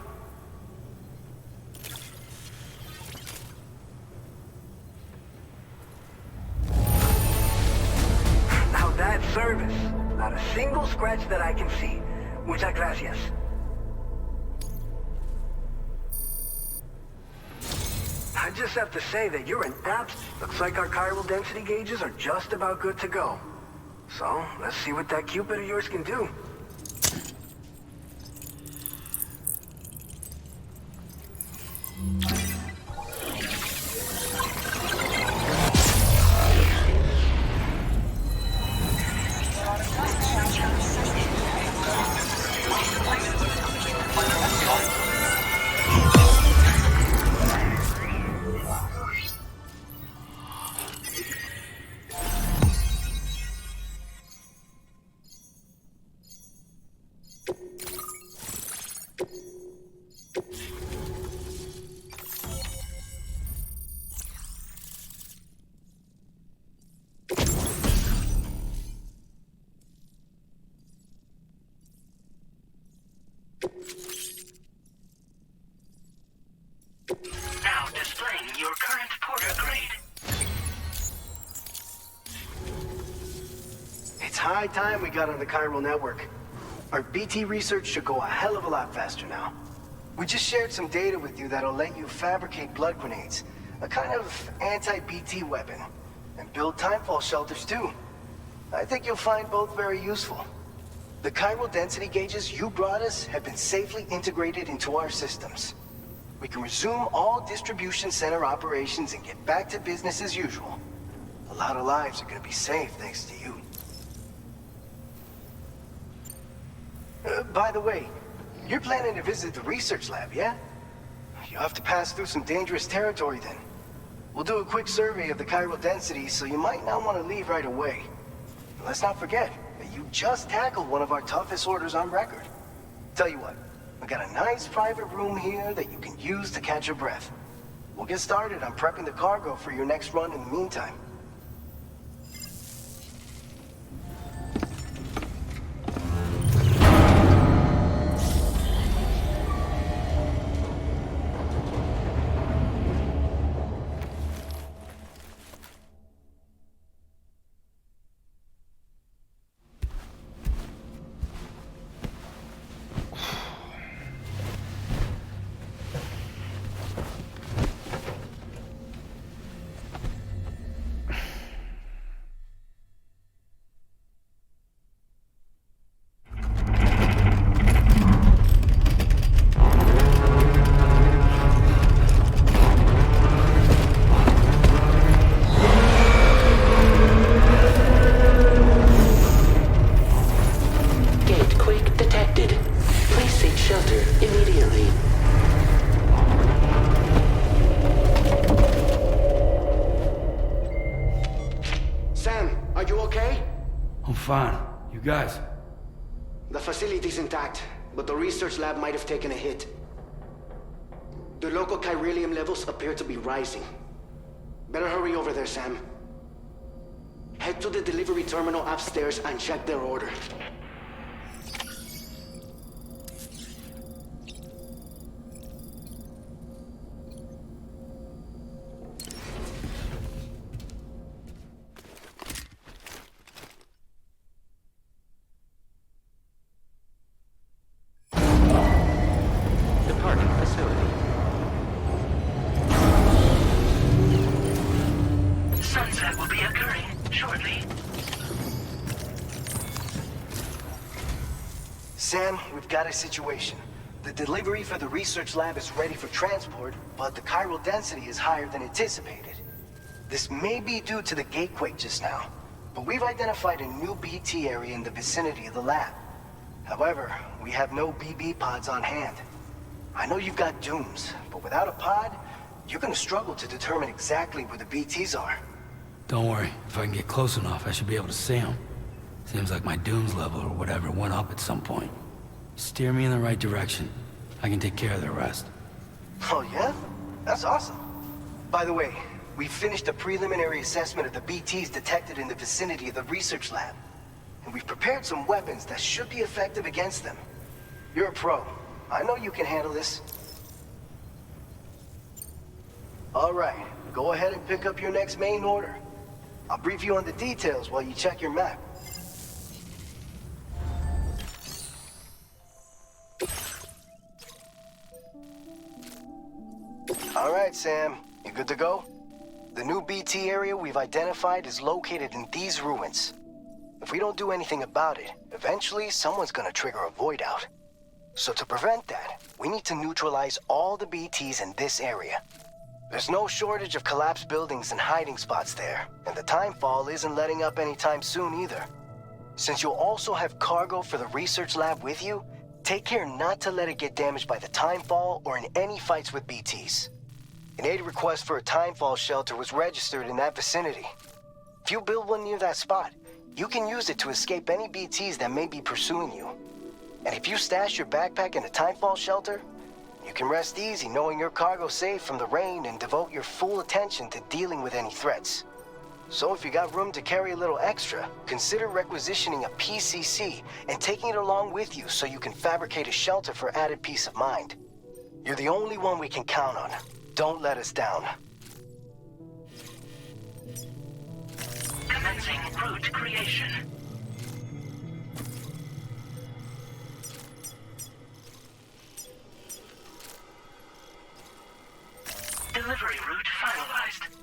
Now that's service. Not a single scratch that I can see. Muchas gracias. I just have to say that you're an apt. Looks like our chiral density gauges are just about good to go. So, let's see what that Cupid of yours can do. Now displaying your current porter grade. It's high time we got on the chiral network. Our BT research should go a hell of a lot faster now. We just shared some data with you that'll let you fabricate blood grenades, a kind of anti-BT weapon, and build timefall shelters too. I think you'll find both very useful. The chiral density gauges you brought us have been safely integrated into our systems. We can resume all distribution center operations and get back to business as usual. A lot of lives are gonna be saved thanks to you. By the way, you're planning to visit the research lab, yeah? You'll have to pass through some dangerous territory then. We'll do a quick survey of the chiral density, so you might not want to leave right away. Let's not forget that you just tackled one of our toughest orders on record. Tell you what, we got a nice private room here that you can use to catch your breath. We'll get started on prepping the cargo for your next run in the meantime. Fine. You guys? The facility's intact, but the research lab might have taken a hit. The local chiralium levels appear to be rising. Better hurry over there, Sam. Head to the delivery terminal upstairs and check their order. Sam, we've got a situation. The delivery for the research lab is ready for transport, but the chiral density is higher than anticipated. This may be due to the gatequake just now, but we've identified a new BT area in the vicinity of the lab. However, we have no BB pods on hand. I know you've got dooms, but without a pod, you're gonna struggle to determine exactly where the BTs are. Don't worry. If I can get close enough, I should be able to see them. Seems like my dooms level or whatever went up at some point. Steer me in the right direction. I can take care of the rest. Oh, yeah? That's awesome. By the way, we finished a preliminary assessment of the BTs detected in the vicinity of the research lab. And we've prepared some weapons that should be effective against them. You're a pro. I know you can handle this. All right, go ahead and pick up your next main order. I'll brief you on the details while you check your map. All right, Sam. You good to go? The new BT area we've identified is located in these ruins. If we don't do anything about it, eventually someone's gonna trigger a void out. So to prevent that, we need to neutralize all the BTs in this area. There's no shortage of collapsed buildings and hiding spots there, and the timefall isn't letting up anytime soon either. Since you'll also have cargo for the research lab with you, take care not to let it get damaged by the timefall or in any fights with BTs. An aid request for a timefall shelter was registered in that vicinity. If you build one near that spot, you can use it to escape any BTs that may be pursuing you. And if you stash your backpack in a timefall shelter, you can rest easy knowing your cargo's safe from the rain and devote your full attention to dealing with any threats. So if you got room to carry a little extra, consider requisitioning a PCC and taking it along with you so you can fabricate a shelter for added peace of mind. You're the only one we can count on. Don't let us down. Commencing route creation. Delivery route finalized.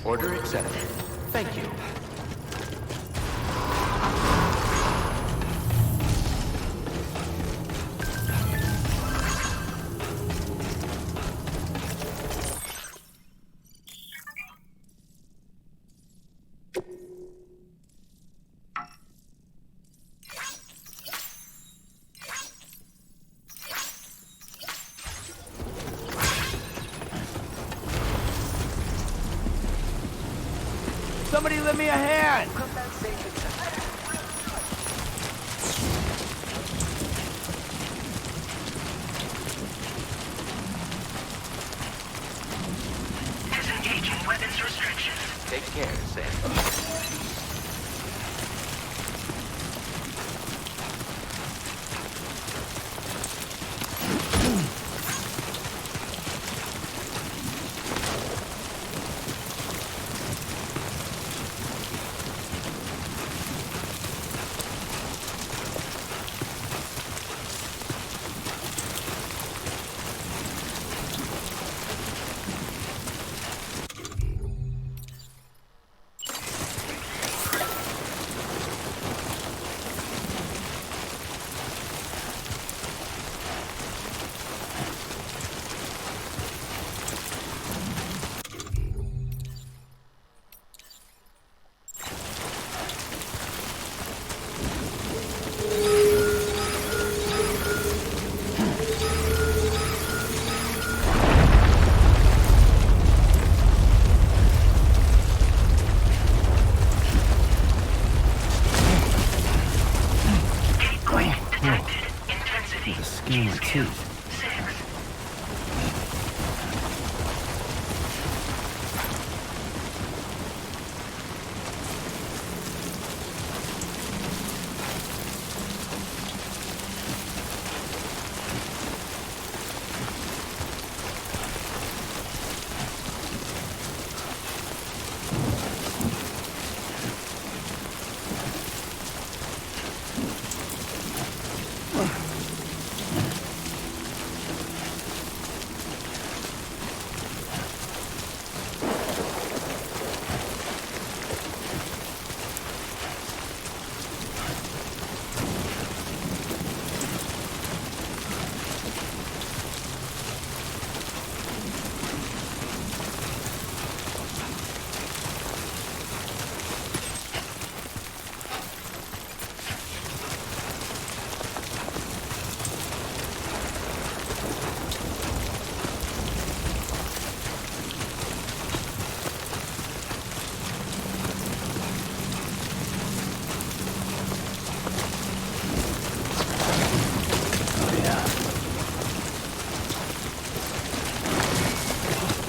Order accepted. Thank you. Somebody lend me a hand! Disengaging weapons restrictions. Take care, Sam.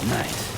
Nice.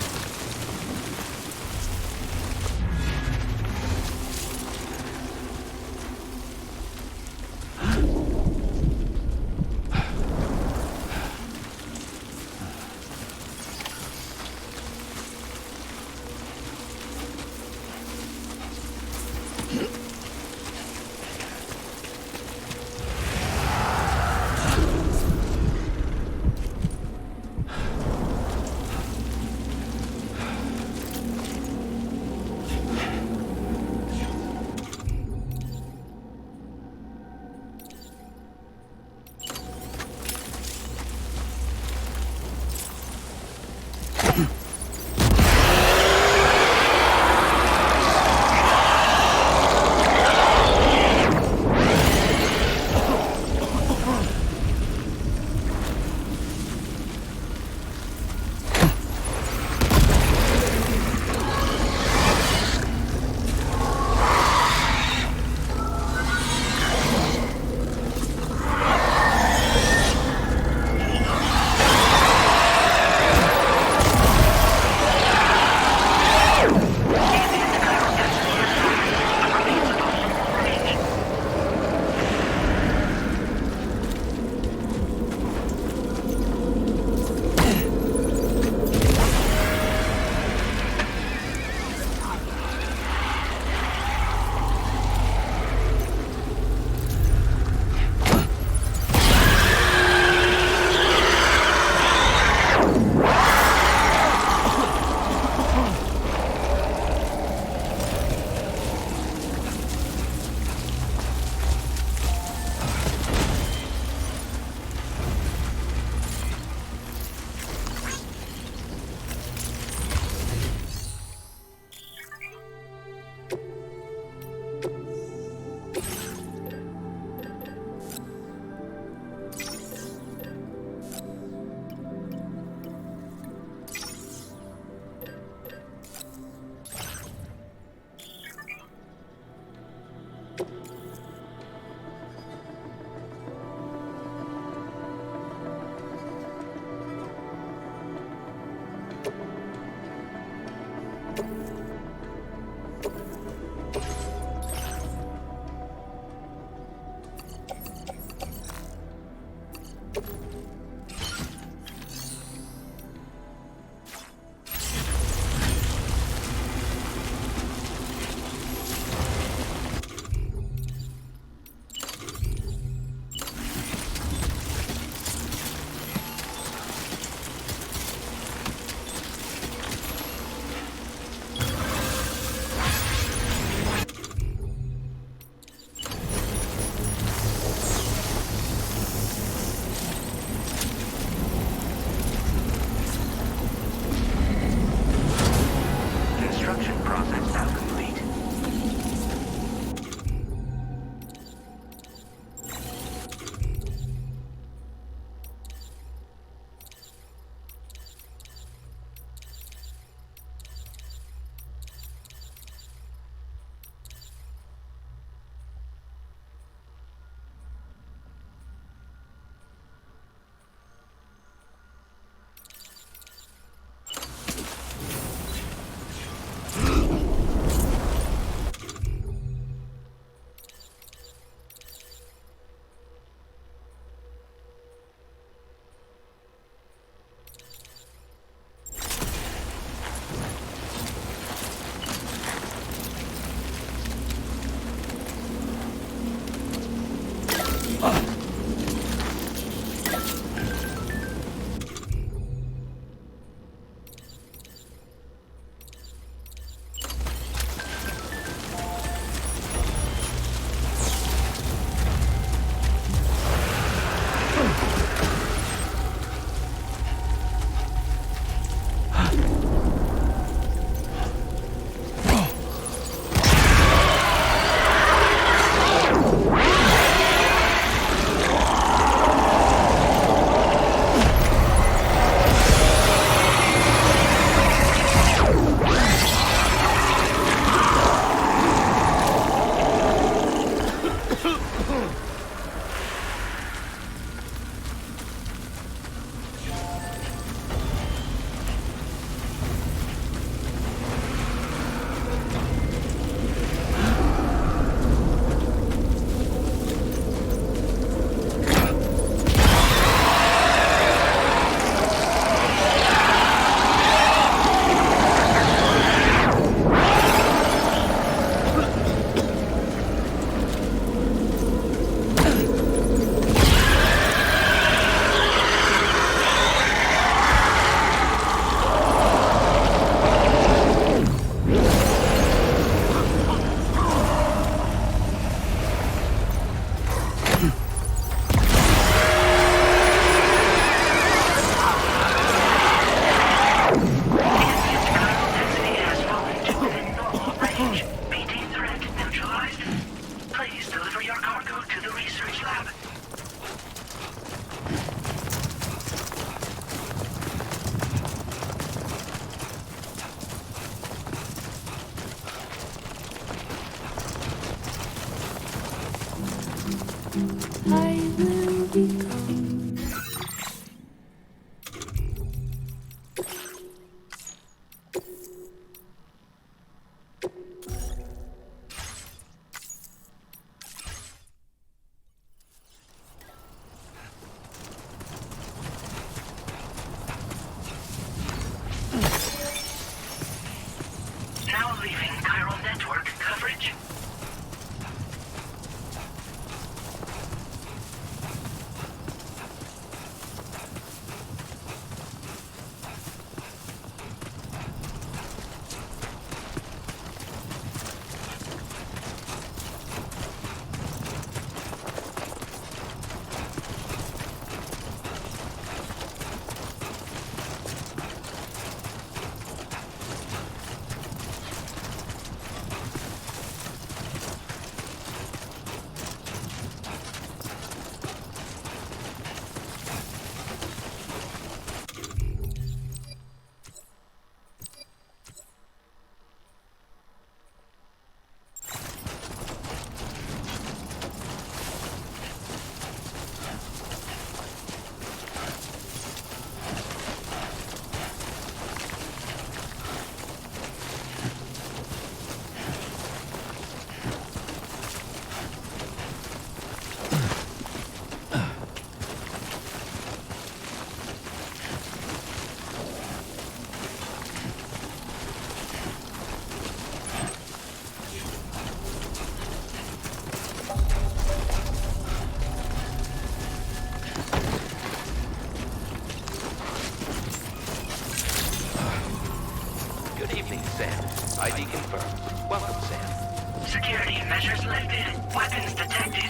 ID confirmed. Welcome, Sam. Security measures lifted. Weapons detected.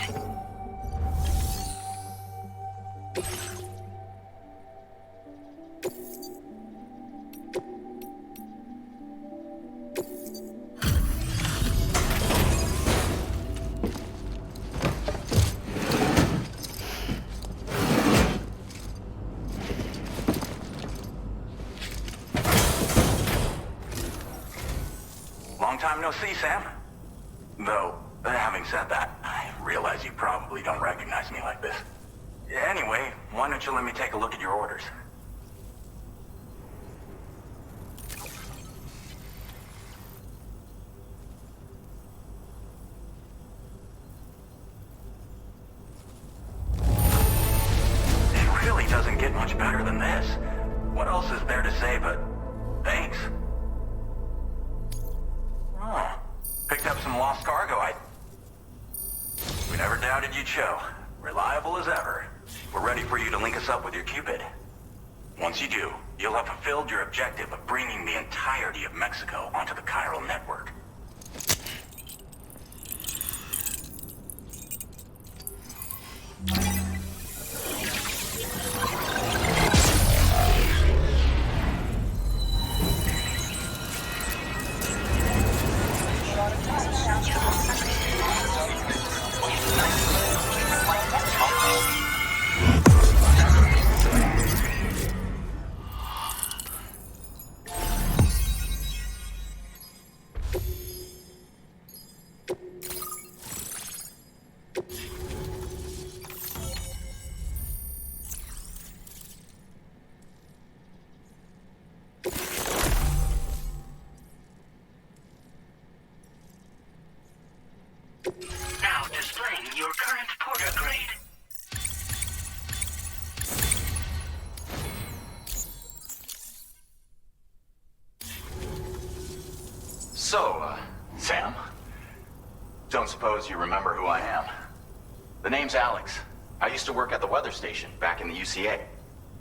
Long time no see, Sam. Though, having said that, I realize you probably don't recognize me like this. Anyway, why don't you let me take a look at your orders? It really doesn't get much better than this. What else is there to say but thanks? Oh, picked up some lost cargo. We never doubted you'd show. Reliable as ever. We're ready for you to link us up with your Cupid. Once you do, you'll have fulfilled your objective of bringing the entirety of Mexico onto the chiral network. Now displaying your current porter grade. So, Sam, don't suppose you remember who I am? The name's Alex. I used to work at the weather station back in the UCA.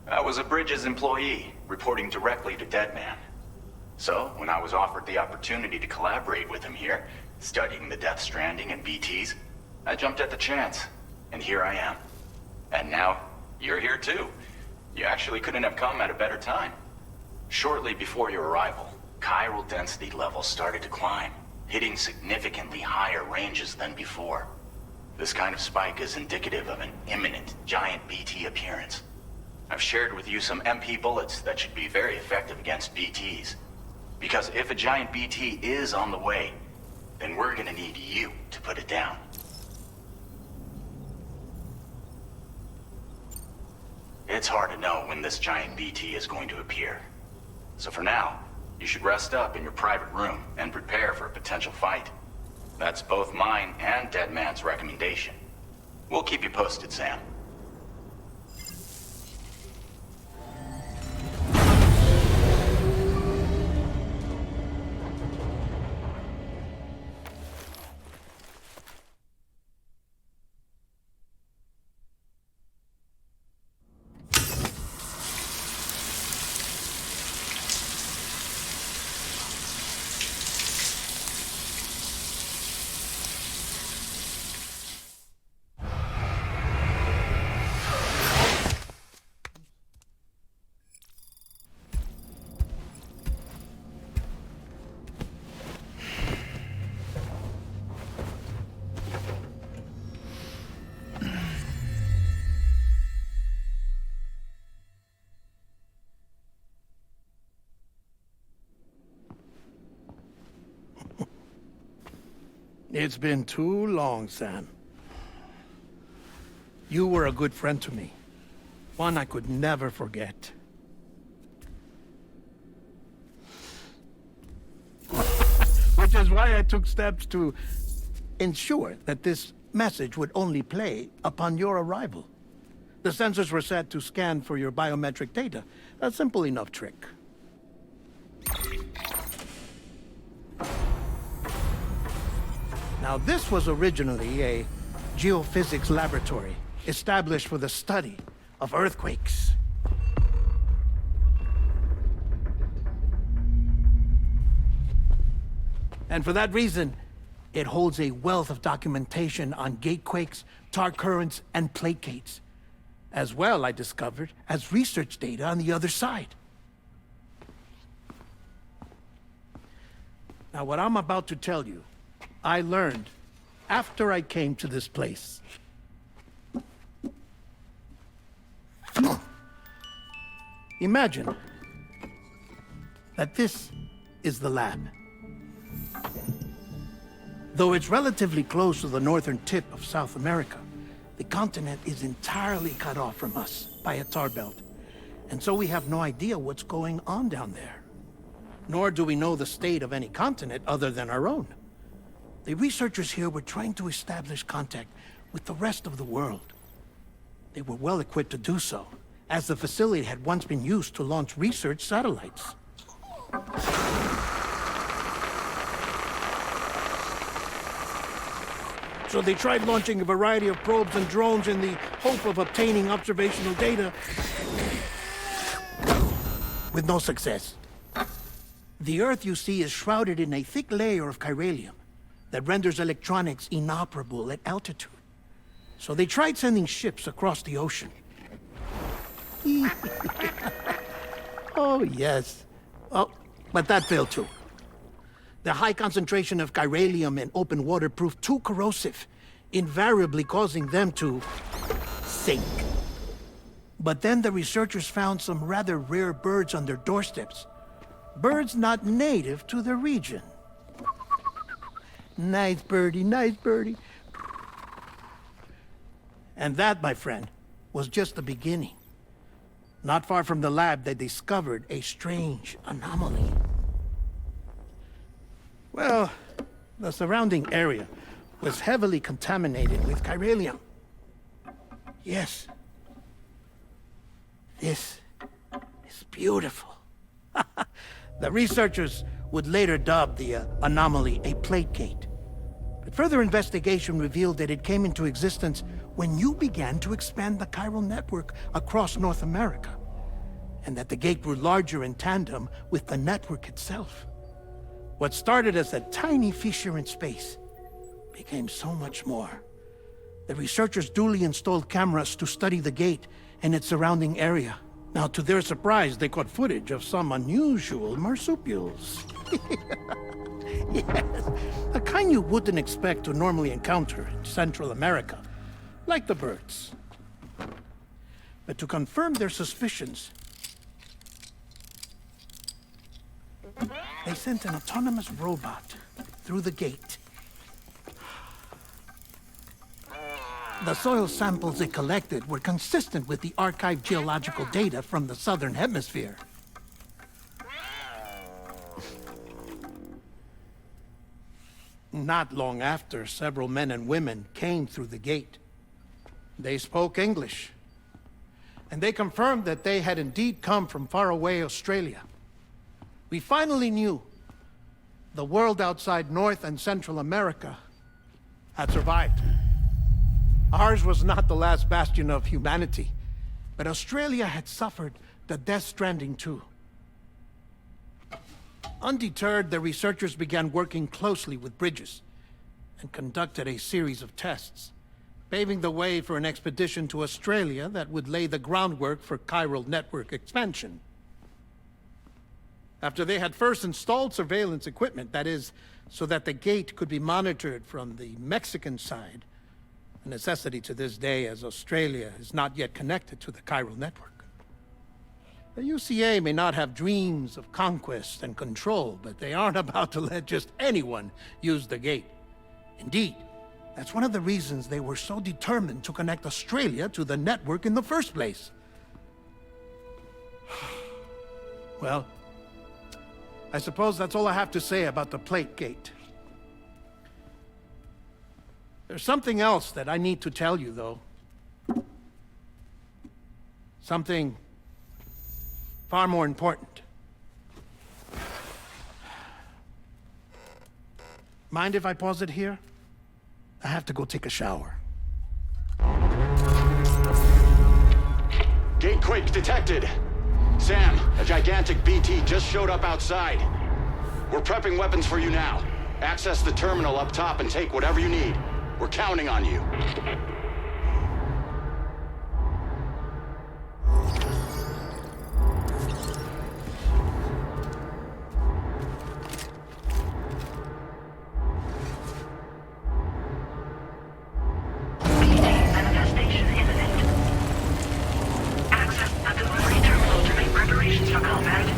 I was a Bridges employee, reporting directly to Deadman. So, when I was offered the opportunity to collaborate with him here, studying the Death Stranding and BTs, I jumped at the chance, and here I am. And now, you're here too. You actually couldn't have come at a better time. Shortly before your arrival, chiral density levels started to climb, hitting significantly higher ranges than before. This kind of spike is indicative of an imminent giant BT appearance. I've shared with you some MP bullets that should be very effective against BTs. Because if a giant BT is on the way, then we're gonna need you to put it down. It's hard to know when this giant BT is going to appear. So for now, you should rest up in your private room and prepare for a potential fight. That's both mine and Deadman's recommendation. We'll keep you posted, Sam. It's been too long, Sam. You were a good friend to me. One I could never forget. Which is why I took steps to ensure that this message would only play upon your arrival. The sensors were set to scan for your biometric data. A simple enough trick. Now, this was originally a geophysics laboratory established for the study of earthquakes. And for that reason, it holds a wealth of documentation on gatequakes, tar currents, and plate gates. As well, I discovered, as research data on the other side. Now, what I'm about to tell you, I learned after I came to this place. Imagine that this is the lab. Though it's relatively close to the northern tip of South America, the continent is entirely cut off from us by a tar belt. And so we have no idea what's going on down there. Nor do we know the state of any continent other than our own. The researchers here were trying to establish contact with the rest of the world. They were well equipped to do so, as the facility had once been used to launch research satellites. So they tried launching a variety of probes and drones in the hope of obtaining observational data, with no success. The Earth, you see, is shrouded in a thick layer of chiralium that renders electronics inoperable at altitude. So they tried sending ships across the ocean. Oh, yes. Oh, but that failed too. The high concentration of chiralium in open water proved too corrosive, invariably causing them to sink. But then the researchers found some rather rare birds on their doorsteps. Birds not native to the region. Nice birdie, nice birdie. And that, my friend, was just the beginning. Not far from the lab, they discovered a strange anomaly. Well, the surrounding area was heavily contaminated with chiralium. Yes. This is beautiful. The researchers would later dub the anomaly a plate gate. But further investigation revealed that it came into existence when you began to expand the chiral network across North America, and that the gate grew larger in tandem with the network itself. What started as a tiny fissure in space became so much more. The researchers duly installed cameras to study the gate and its surrounding area. Now, to their surprise, they caught footage of some unusual marsupials. Yes, a kind you wouldn't expect to normally encounter in Central America, like the birds. But to confirm their suspicions, they sent an autonomous robot through the gate. The soil samples it collected were consistent with the archived geological data from the southern hemisphere. Not long after, several men and women came through the gate. They spoke English, and they confirmed that they had indeed come from faraway Australia. We finally knew the world outside North and Central America had survived. Ours was not the last bastion of humanity, but Australia had suffered the death stranding too. Undeterred, the researchers began working closely with Bridges and conducted a series of tests, paving the way for an expedition to Australia that would lay the groundwork for chiral network expansion. After they had first installed surveillance equipment, that is, so that the gate could be monitored from the Mexican side, a necessity to this day as Australia is not yet connected to the chiral network. The UCA may not have dreams of conquest and control, but they aren't about to let just anyone use the gate. Indeed, that's one of the reasons they were so determined to connect Australia to the network in the first place. Well, I suppose that's all I have to say about the plate gate. There's something else that I need to tell you, though. Something far more important. Mind if I pause it here? I have to go take a shower. Gatequake detected. Sam, a gigantic BT just showed up outside. We're prepping weapons for you now. Access the terminal up top and take whatever you need. We're counting on you. Manifestation imminent. Access the delivery terminal to make preparations for combat.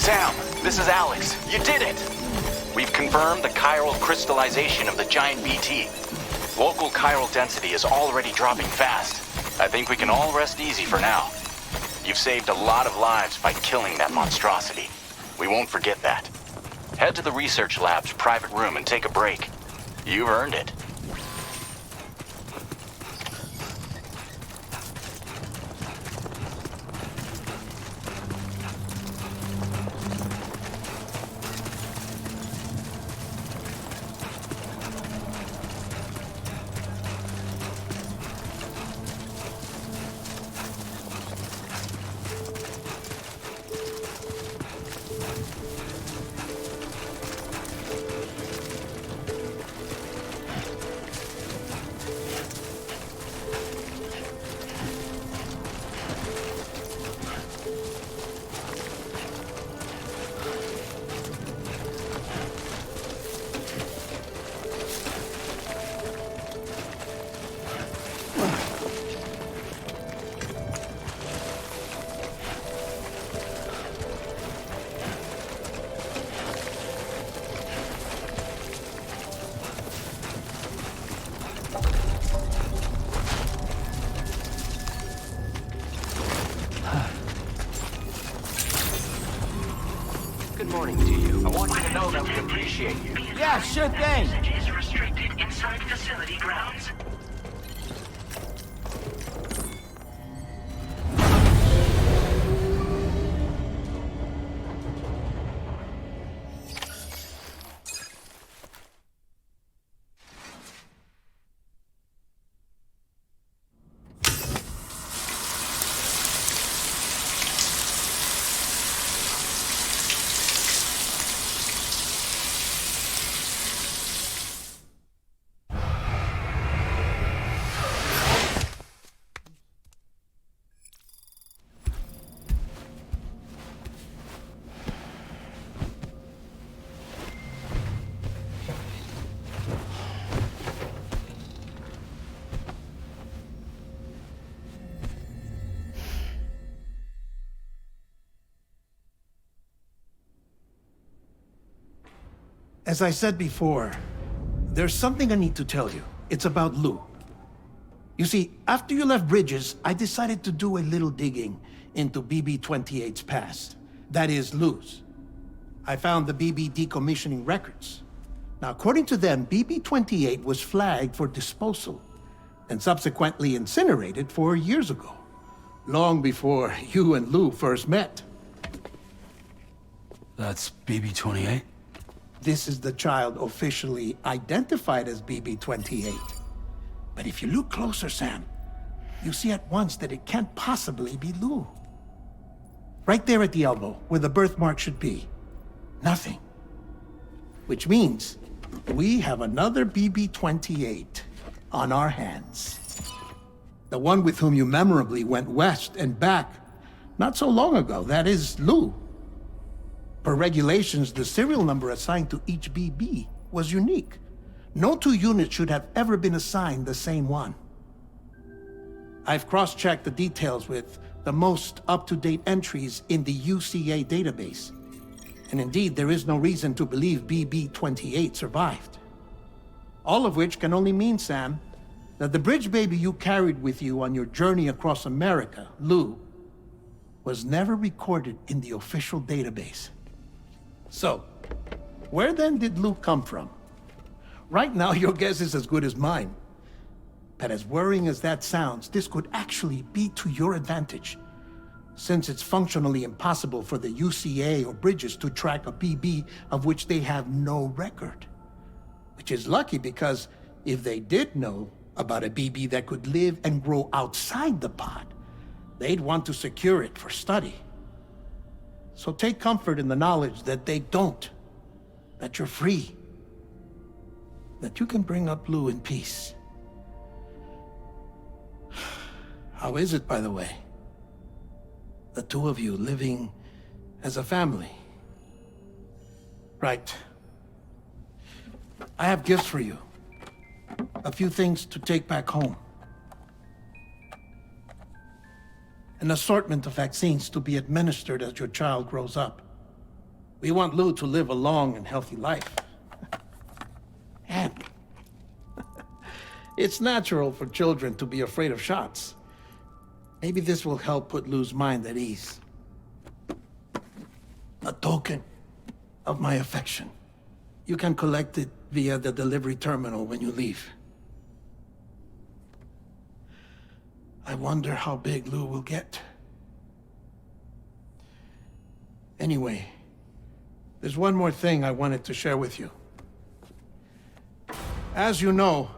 Sam, this is Alex. You did it! We've confirmed the chiral crystallization of the giant BT. Local chiral density is already dropping fast. I think we can all rest easy for now. You've saved a lot of lives by killing that monstrosity. We won't forget that. Head to the research lab's private room and take a break. You've earned it. Good morning to you. I want you to know that we appreciate you. Yeah, sure thing. Usage is restricted inside facility grounds. As I said before, there's something I need to tell you. It's about Lou. You see, after you left Bridges, I decided to do a little digging into BB-28's past. That is, Lou's. I found the BB decommissioning records. Now, according to them, BB-28 was flagged for disposal and subsequently incinerated 4 years ago, long before you and Lou first met. That's BB-28? This is the child officially identified as BB-28. But if you look closer, Sam, you see at once that it can't possibly be Lou. Right there at the elbow, where the birthmark should be. Nothing. Which means we have another BB-28 on our hands. The one with whom you memorably went west and back not so long ago, that is Lou. Per regulations, the serial number assigned to each BB was unique. No two units should have ever been assigned the same one. I've cross-checked the details with the most up-to-date entries in the UCA database. And indeed, there is no reason to believe BB-28 survived. All of which can only mean, Sam, that the bridge baby you carried with you on your journey across America, Lou, was never recorded in the official database. So, where then did Lou come from? Right now, your guess is as good as mine. But as worrying as that sounds, this could actually be to your advantage, since it's functionally impossible for the UCA or Bridges to track a BB of which they have no record. Which is lucky, because if they did know about a BB that could live and grow outside the pod, they'd want to secure it for study. So take comfort in the knowledge that they don't, that you're free, that you can bring up Lou in peace. How is it, by the way? The two of you living as a family? Right. I have gifts for you. A few things to take back home. An assortment of vaccines to be administered as your child grows up. We want Lou to live a long and healthy life. And it's natural for children to be afraid of shots. Maybe this will help put Lou's mind at ease. A token of my affection. You can collect it via the delivery terminal when you leave. I wonder how big Lou will get. Anyway, there's one more thing I wanted to share with you. As you know,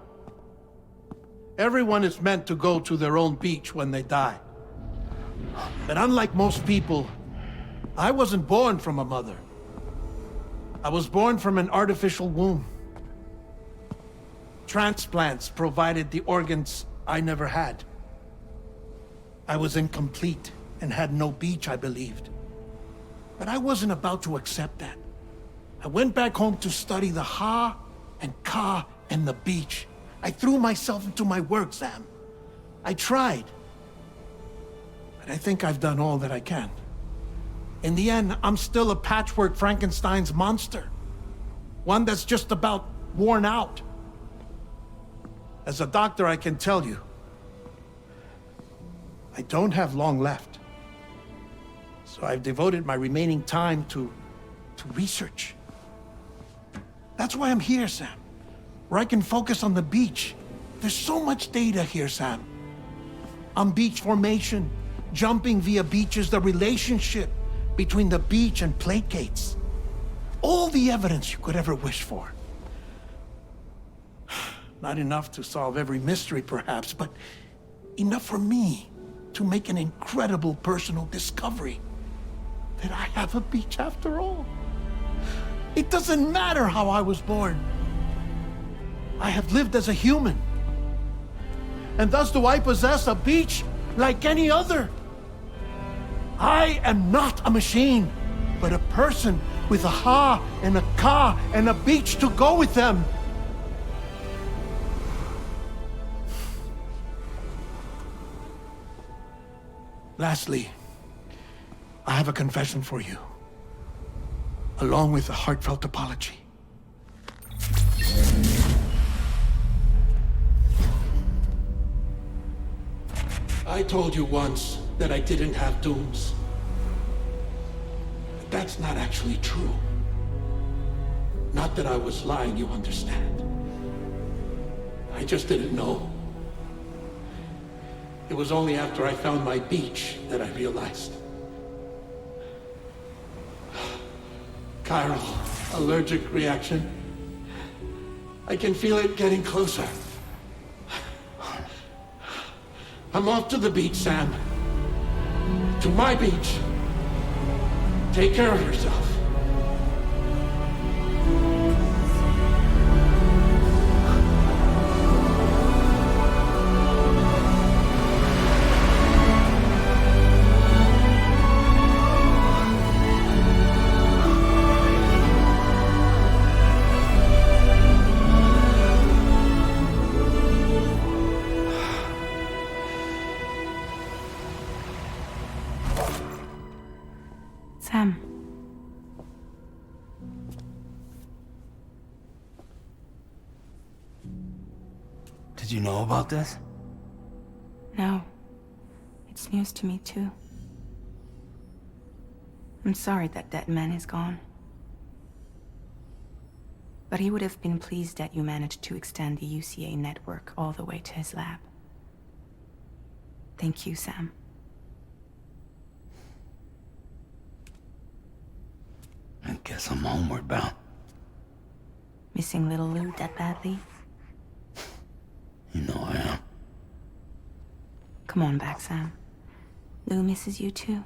everyone is meant to go to their own beach when they die. But unlike most people, I wasn't born from a mother. I was born from an artificial womb. Transplants provided the organs I never had. I was incomplete and had no beach, I believed. But I wasn't about to accept that. I went back home to study the Ha and Ka and the beach. I threw myself into my work, Sam. I tried. But I think I've done all that I can. In the end, I'm still a patchwork Frankenstein's monster. One that's just about worn out. As a doctor, I can tell you, I don't have long left. So I've devoted my remaining time to research. That's why I'm here, Sam. Where I can focus on the beach. There's so much data here, Sam. On beach formation, jumping via beaches, the relationship between the beach and plate gates. All the evidence you could ever wish for. Not enough to solve every mystery, perhaps, but enough for me to make an incredible personal discovery. That I have a beach after all. It doesn't matter how I was born. I have lived as a human. And thus do I possess a beach like any other. I am not a machine, but a person with a Ha and a Ka and a beach to go with them. Lastly, I have a confession for you, along with a heartfelt apology. I told you once that I didn't have dooms. But that's not actually true. Not that I was lying, you understand. I just didn't know. It was only after I found my beach that I realized. Chiral allergic reaction. I can feel it getting closer. I'm off to the beach, Sam. To my beach. Take care of yourself. Sam. Did you know about this? No. It's news to me, too. I'm sorry that that man is gone. But he would have been pleased that you managed to extend the UCA network all the way to his lab. Thank you, Sam. I guess I'm homeward bound. Missing little Lou that badly? You know I am. Come on back, Sam. Lou misses you too.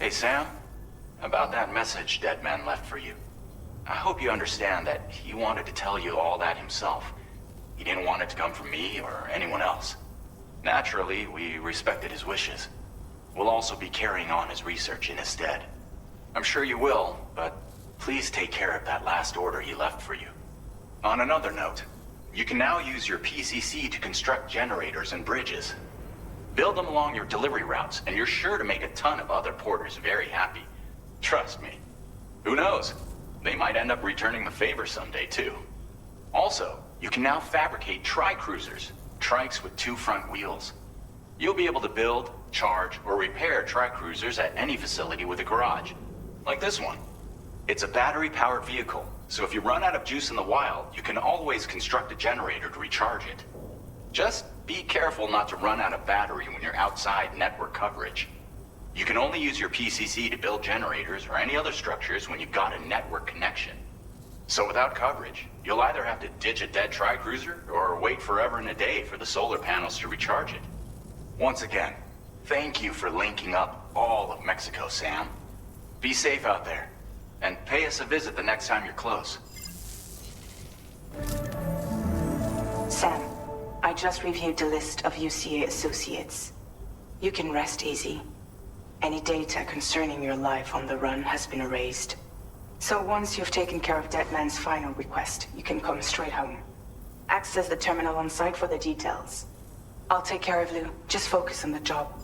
Hey, Sam. About that message Deadman left for you. I hope you understand that he wanted to tell you all that himself. He didn't want it to come from me or anyone else. Naturally, we respected his wishes. We'll also be carrying on his research in his stead. I'm sure you will, but please take care of that last order he left for you. On another note, you can now use your PCC to construct generators and bridges. Build them along your delivery routes, and you're sure to make a ton of other porters very happy. Trust me. Who knows? They might end up returning the favor someday, too. Also, you can now fabricate tri-cruisers, trikes with 2 front wheels. You'll be able to build, charge, or repair tri-cruisers at any facility with a garage. Like this one. It's a battery-powered vehicle, so if you run out of juice in the wild, you can always construct a generator to recharge it. Just be careful not to run out of battery when you're outside network coverage. You can only use your PCC to build generators or any other structures when you've got a network connection. So without coverage, you'll either have to ditch a dead tri-cruiser or wait forever and a day for the solar panels to recharge it. Once again, thank you for linking up all of Mexico, Sam. Be safe out there, and pay us a visit the next time you're close. Sam, I just reviewed the list of UCA associates. You can rest easy. Any data concerning your life on the run has been erased. So once you've taken care of Deadman's final request, you can come straight home. Access the terminal on site for the details. I'll take care of Lou. Just focus on the job.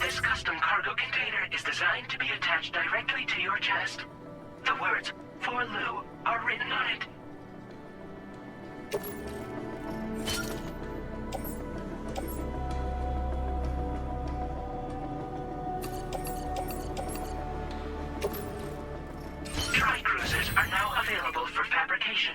This custom cargo container is designed to be attached directly to your chest. The words, "For Lou," are written on it. Tri-cruisers are now available for fabrication.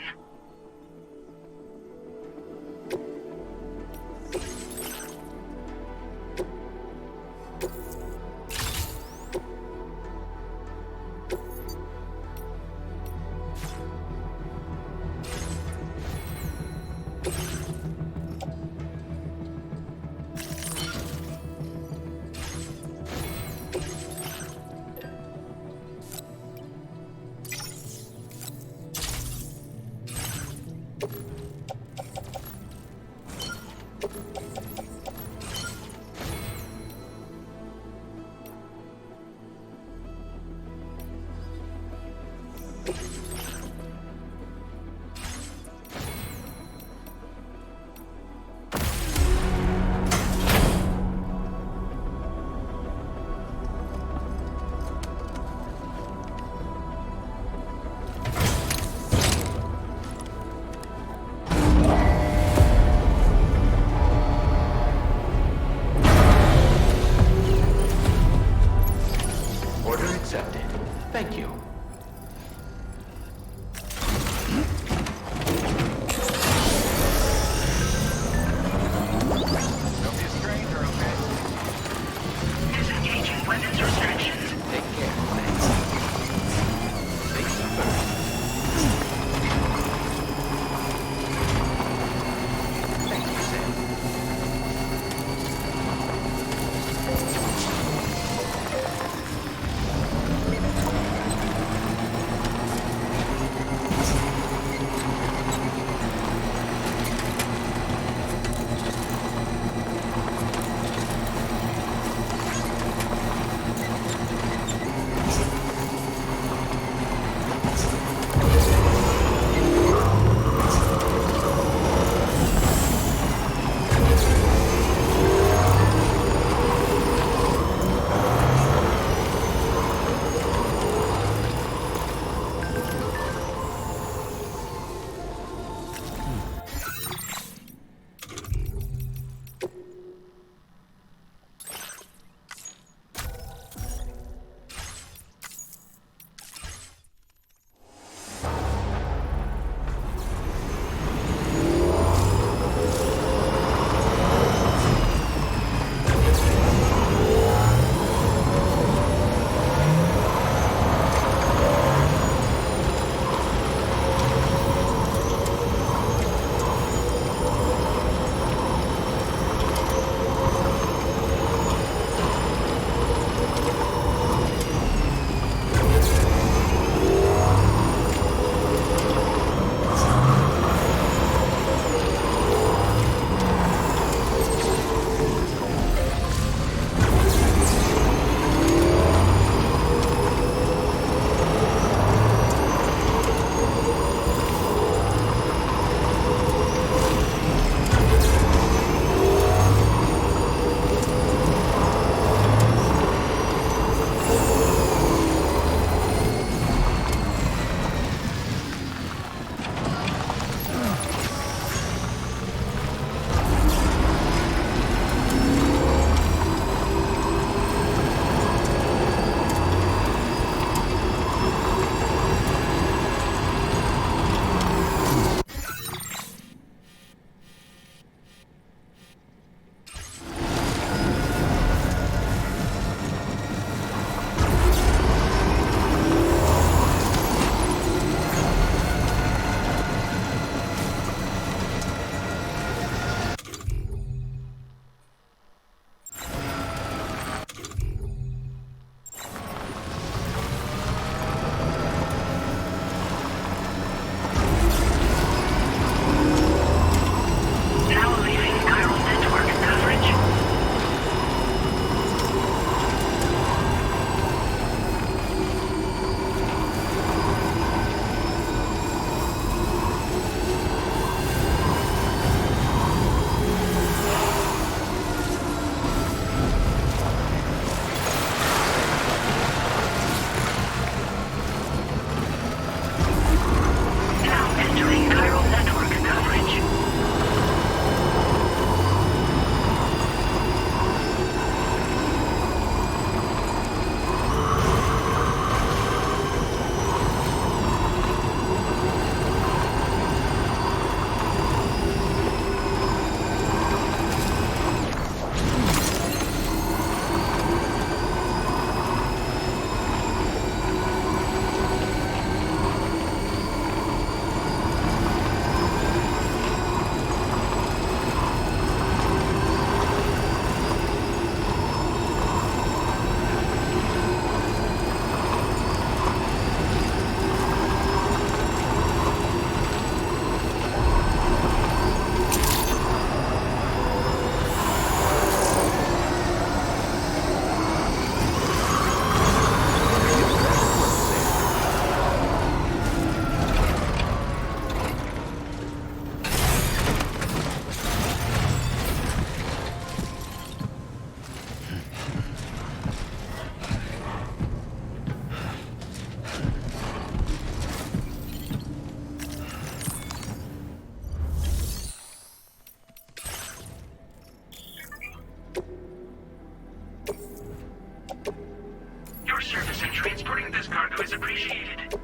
initiated.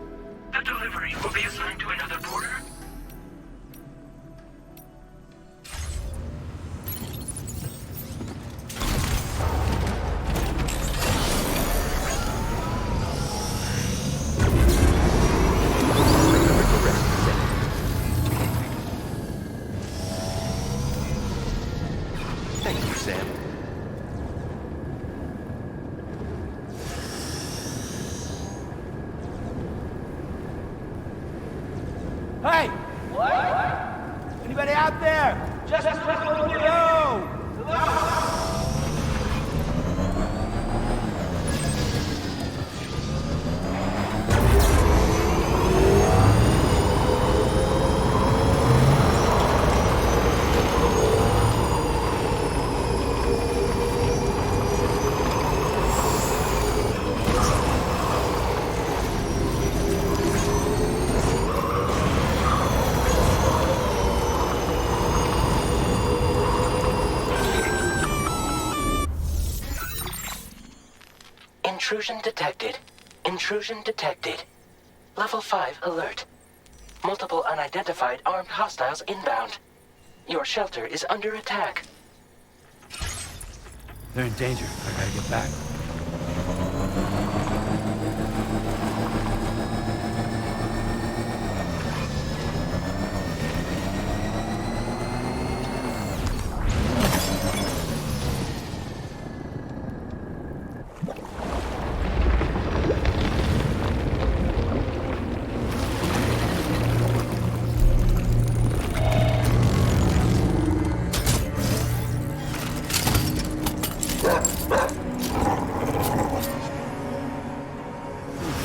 The delivery will be assigned to another border. Thank you, Sam. Hey! What? Anybody out there? Just hello! Intrusion detected. Intrusion detected. Level 5 alert. Multiple unidentified armed hostiles inbound. Your shelter is under attack. They're in danger. I gotta get back.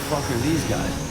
Fuck are these guys?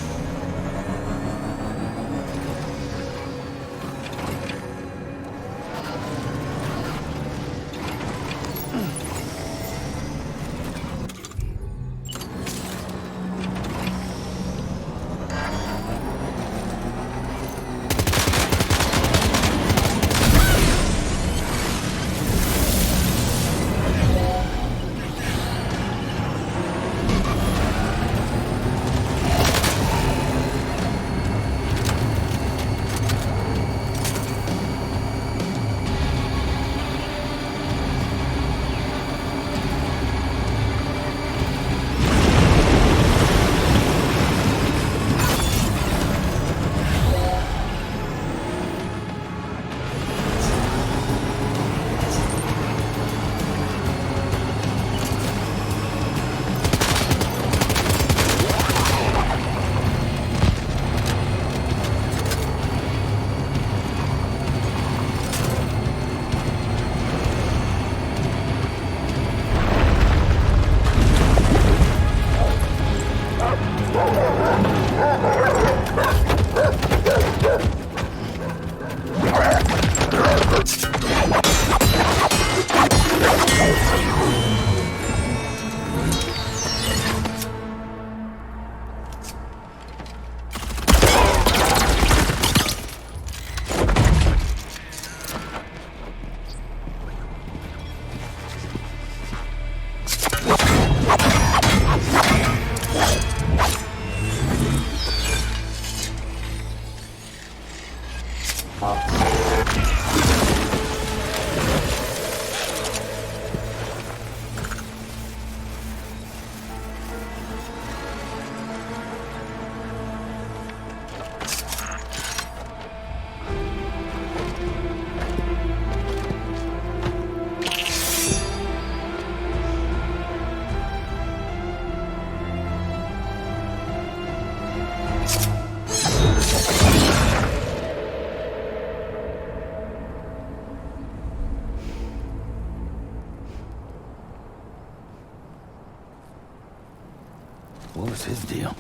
What was his deal?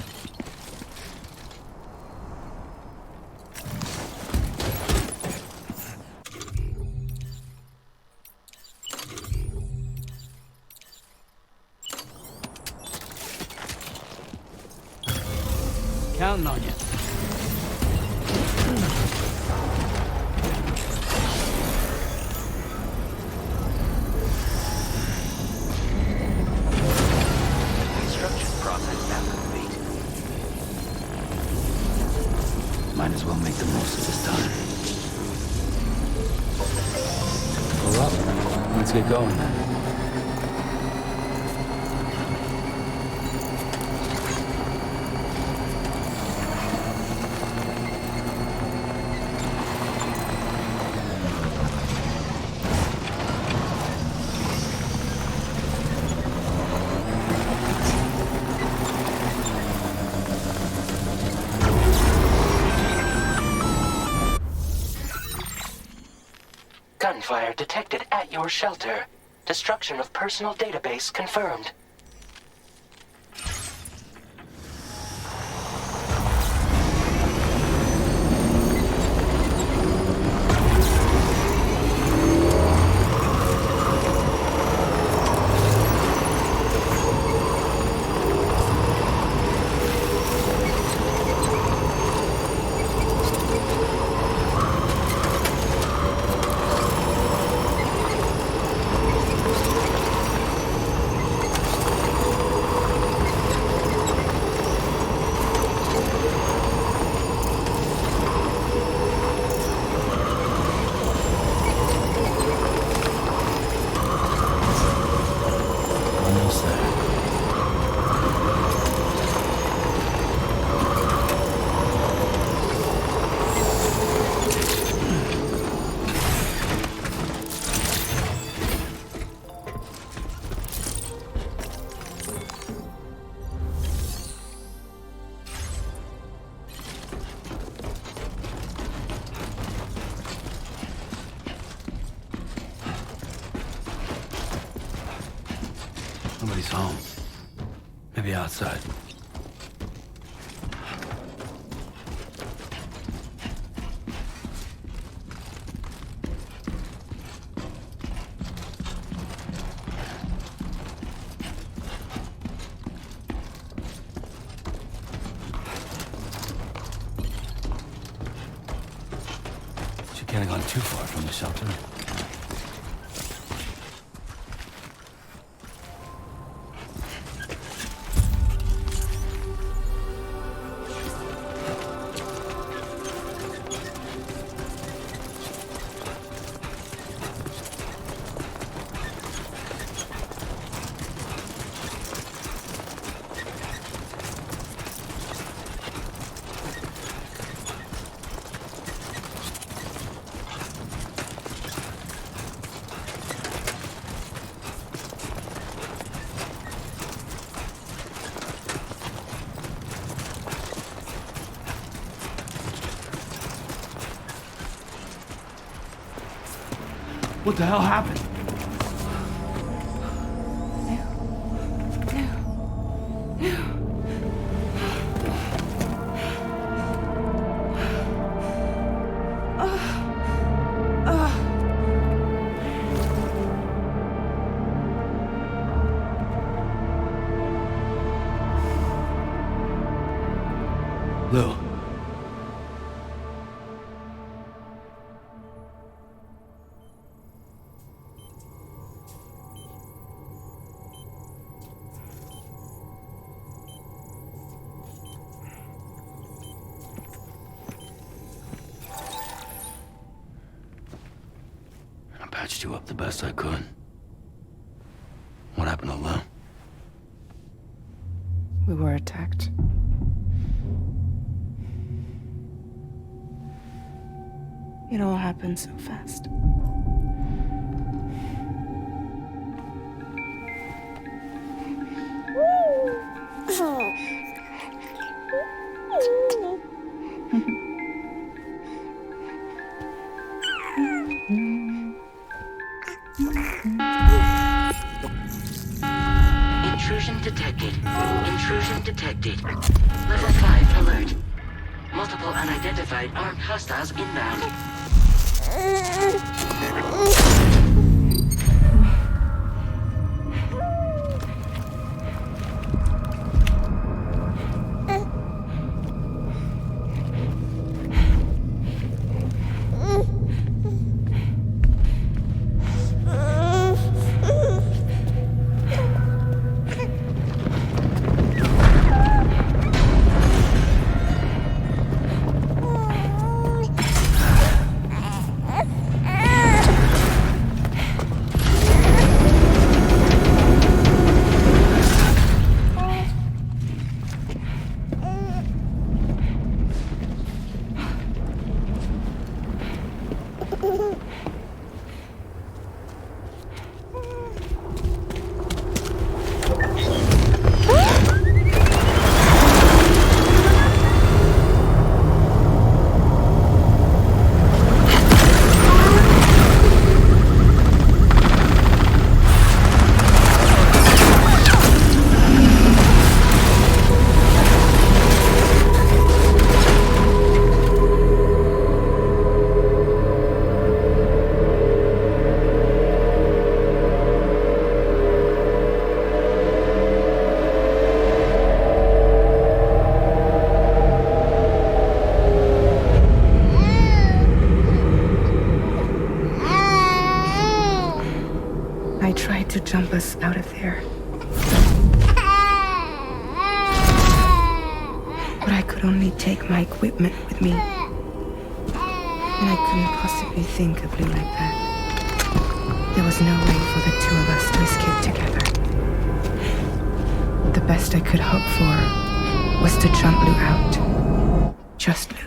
Counting on you. Construction process now complete. I'll make the most of this time. Pull up. Let's get going then. Gunfire detected at your shelter. Destruction of personal database confirmed. Nobody's home. Maybe outside. She can't have gone too far from the shelter. What the hell happened? Lou. I patched you up the best I could. What happened to Lou? We were attacked. It all happened so fast. Intrusion detected. Intrusion detected. Level 5 alert. Multiple unidentified armed hostiles inbound. I tried to jump us out of there. But I could only take my equipment with me. And I couldn't possibly think of Lou like that. There was no way for the two of us to escape together. The best I could hope for was to jump Lou out. Just Lou.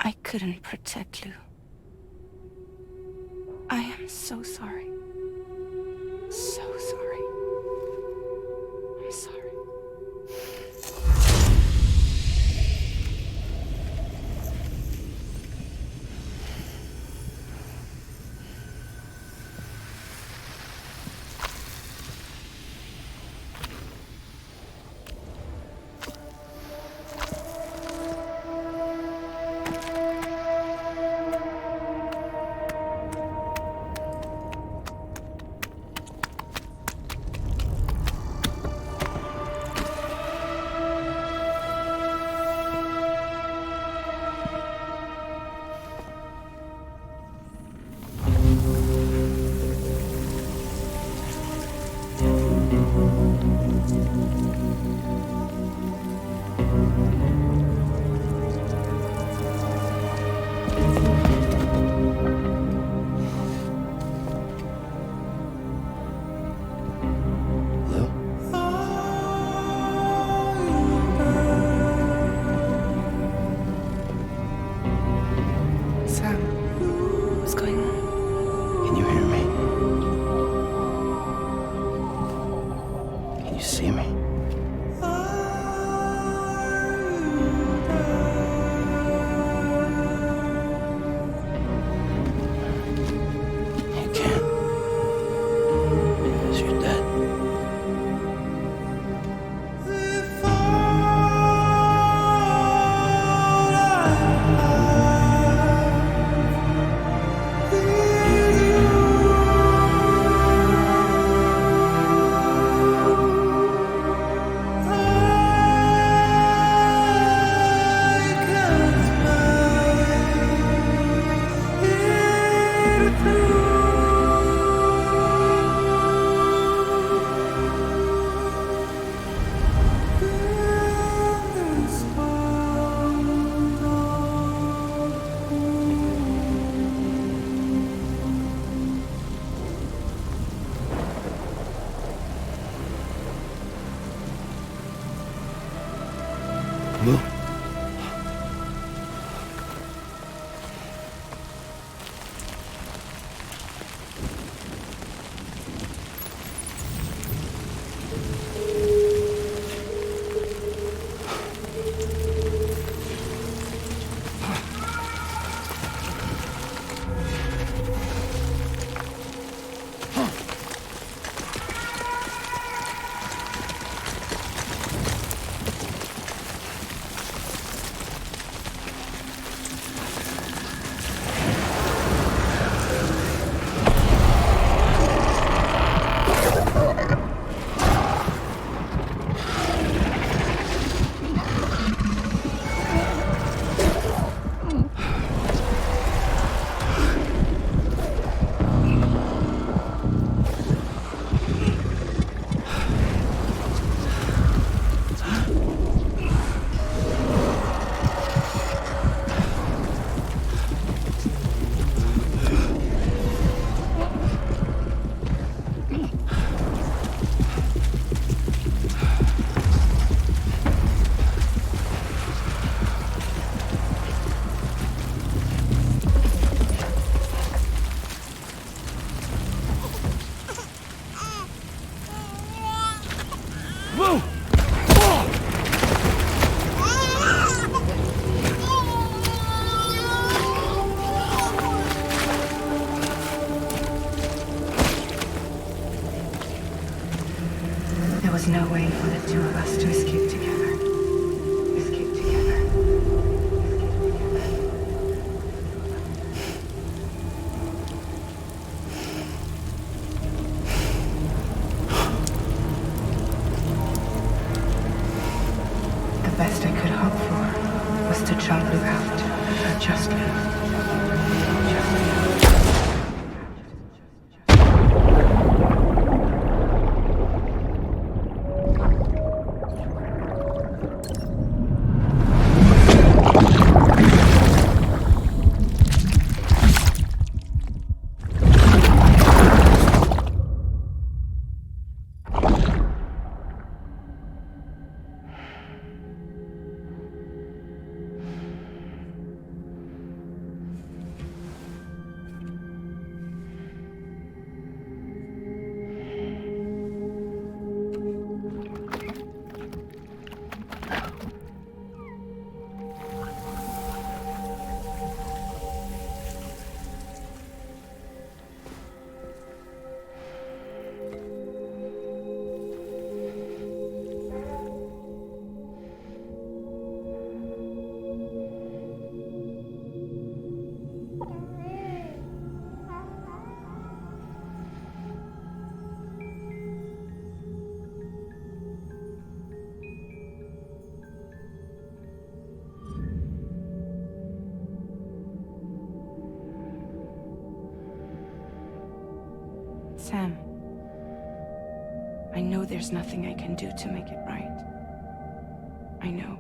I couldn't protect Lou. I am so sorry. So sorry. I'm sorry. There's no way for the two of us to escape together. Escape together. The best I could hope for was to jump you out. Just now. Sam, I know there's nothing I can do to make it right. I know.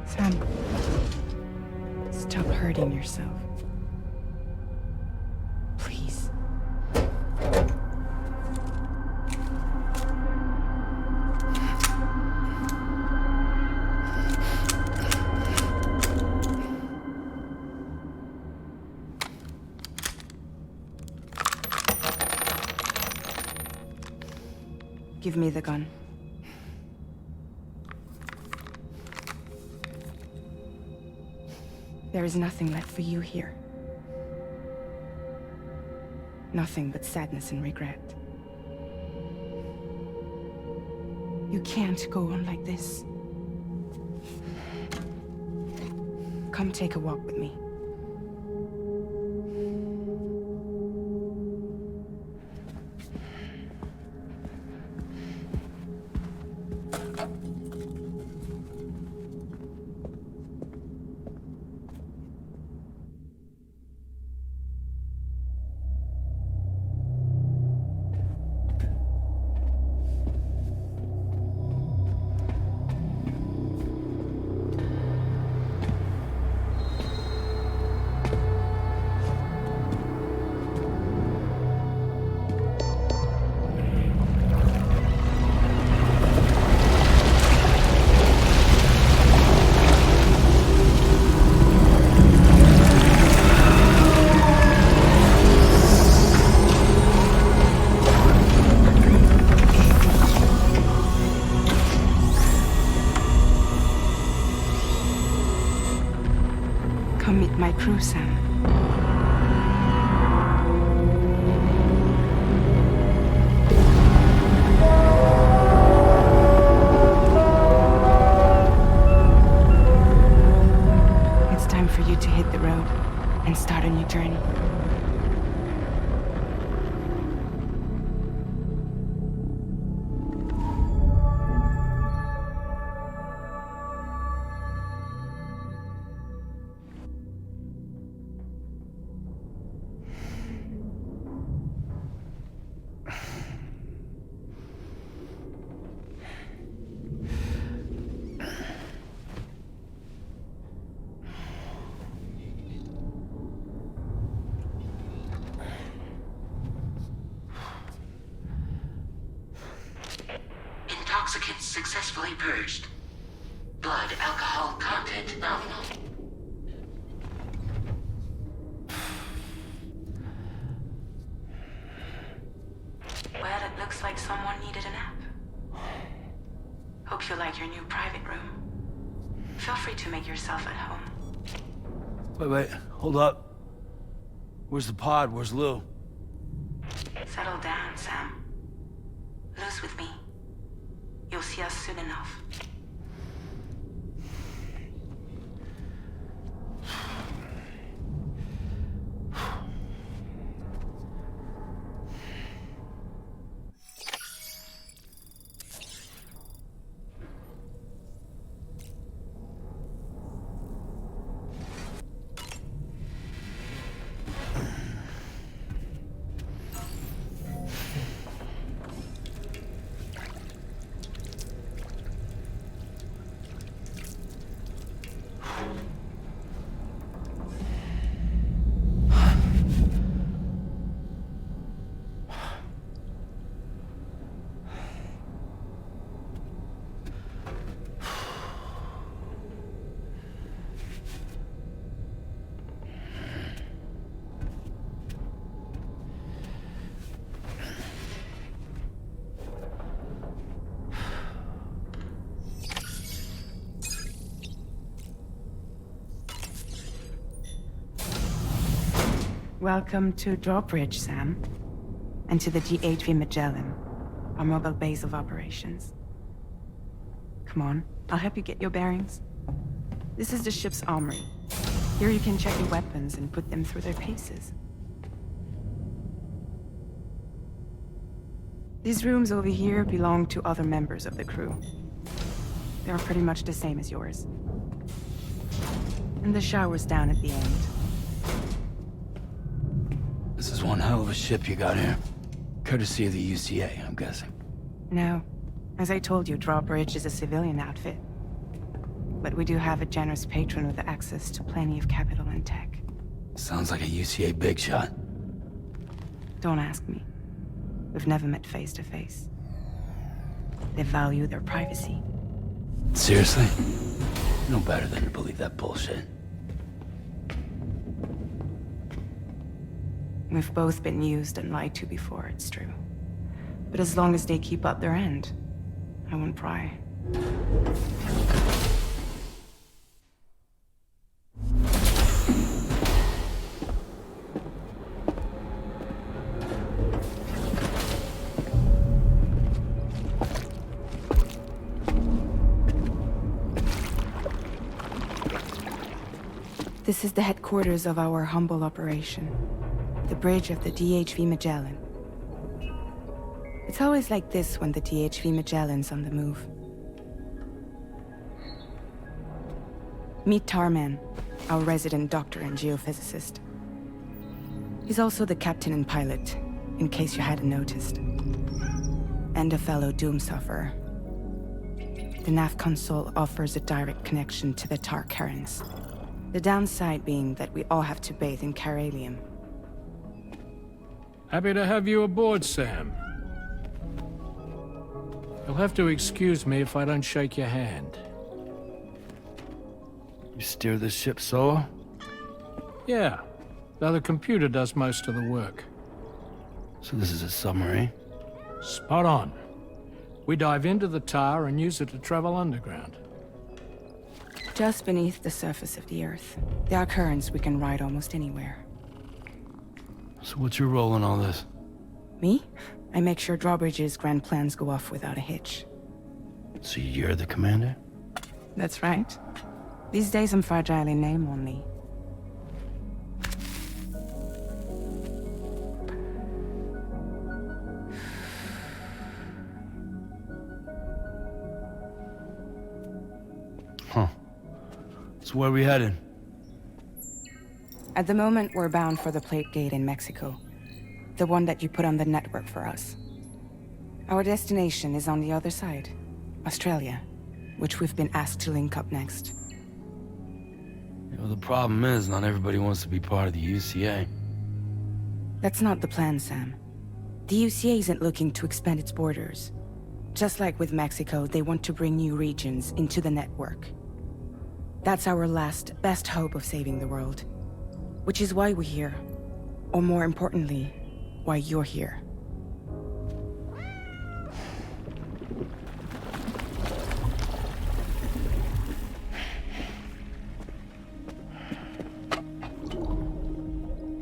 Sam, stop hurting yourself. Please. Give me the gun. There is nothing left for you here. Nothing but sadness and regret. You can't go on like this. Come take a walk with me. Come meet my crew, Sam. It's time for you to hit the road and start a new journey. purged. Blood alcohol content nominal. Well, it looks like someone needed a nap. Hope you like your new private room. Feel free to make yourself at home. Wait, hold up. Where's the pod? Where's Lou? Settle down, Sam. Lou's with me. You'll see us soon enough. Welcome to Drawbridge, Sam. And to the GHV Magellan, our mobile base of operations. Come on, I'll help you get your bearings. This is the ship's armory. Here you can check your weapons and put them through their paces. These rooms over here belong to other members of the crew. They are pretty much the same as yours. And the shower's down at the end. This is one hell of a ship you got here. Courtesy of the UCA, I'm guessing. No. As I told you, Drawbridge is a civilian outfit. But we do have a generous patron with access to plenty of capital and tech. Sounds like a UCA big shot. Don't ask me. We've never met face to face. They value their privacy. Seriously? No better than to believe that bullshit. We've both been used and lied to before, it's true. But as long as they keep up their end, I won't pry. This is the headquarters of our humble operation. The bridge of the DHV Magellan. It's always like this when the DHV Magellan's on the move. Meet Tarman, our resident doctor and geophysicist. He's also the captain and pilot, in case you hadn't noticed. And a fellow doom sufferer. The nav console offers a direct connection to the tar currents. The downside being that we all have to bathe in caralium. Happy to have you aboard, Sam. You'll have to excuse me if I don't shake your hand. You steer this ship solo? Yeah, though the computer does most of the work. So this is a submarine? Spot on. We dive into the tar and use it to travel underground. Just beneath the surface of the Earth, there are currents we can ride almost anywhere. So what's your role in all this? Me? I make sure Drawbridge's grand plans go off without a hitch. So you're the commander? That's right. These days I'm fragile in name only. Huh. So where are we headed? At the moment, we're bound for the plate gate in Mexico. The one that you put on the network for us. Our destination is on the other side, Australia, which we've been asked to link up next. You know, the problem is, not everybody wants to be part of the UCA. That's not the plan, Sam. The UCA isn't looking to expand its borders. Just like with Mexico, they want to bring new regions into the network. That's our last, best hope of saving the world. Which is why we're here. Or more importantly, why you're here.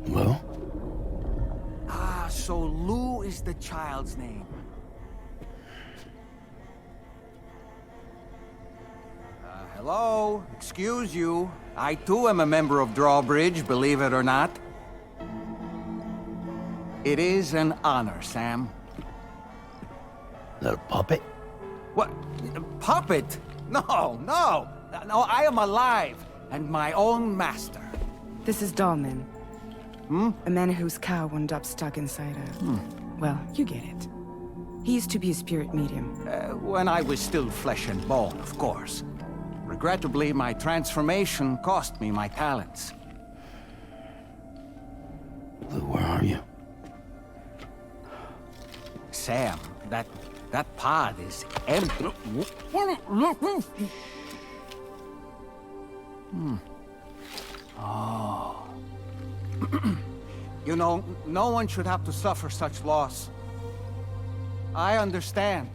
Well? So Lou is the child's name. Hello? Excuse you. I too am a member of Drawbridge, believe it or not. It is an honor, Sam. Is that a puppet? What? A puppet? No, no! No, I am alive, and my own master. This is Dahlman. A man whose cow wound up stuck inside a... Well, you get it. He used to be a spirit medium. When I was still flesh and bone, of course. Regrettably, my transformation cost me my talents. Lou, where are you? Sam, that pod is empty. Oh. You know, no one should have to suffer such loss. I understand.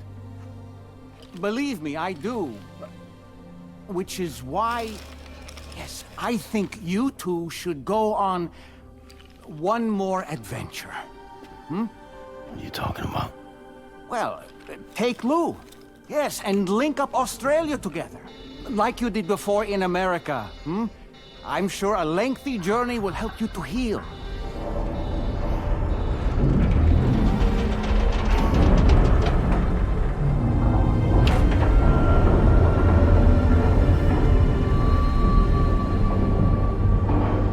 Believe me, I do. Which is why, yes, I think you two should go on one more adventure. What are you talking about? Well, take Lou. Yes, and link up Australia together. Like you did before in America. I'm sure a lengthy journey will help you to heal.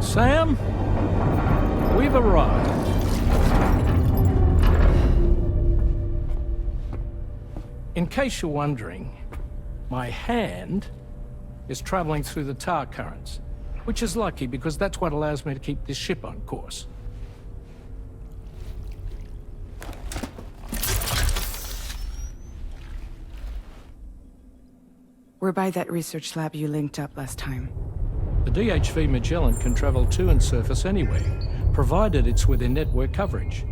Sam, we've arrived. In case you're wondering, my hand is traveling through the tar currents, which is lucky because that's what allows me to keep this ship on course. We're by that research lab you linked up last time. The DHV Magellan can travel to and surface anywhere, provided it's within network coverage.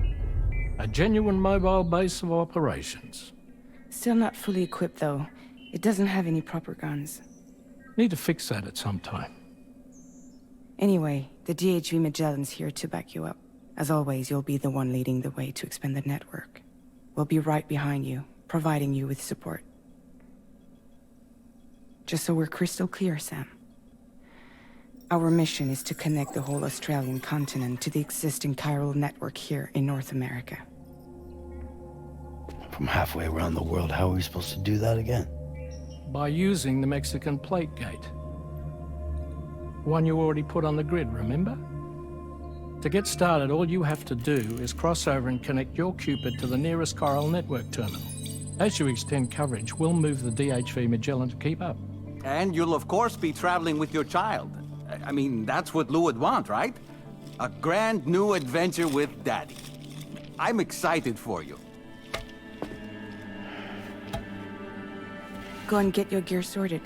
A genuine mobile base of operations. Still not fully equipped, though. It doesn't have any proper guns. Need to fix that at some time. Anyway, the DHV Magellan's here to back you up. As always, you'll be the one leading the way to expand the network. We'll be right behind you, providing you with support. Just so we're crystal clear, Sam. Our mission is to connect the whole Australian continent to the existing chiral network here in North America. From halfway around the world, how are we supposed to do that again? By using the Mexican plate gate. One you already put on the grid, remember? To get started, all you have to do is cross over and connect your Cupid to the nearest chiral network terminal. As you extend coverage, we'll move the DHV Magellan to keep up. And you'll of course be traveling with your child. I mean, that's what Lou would want, right? A grand new adventure with Daddy. I'm excited for you. Go and get your gear sorted.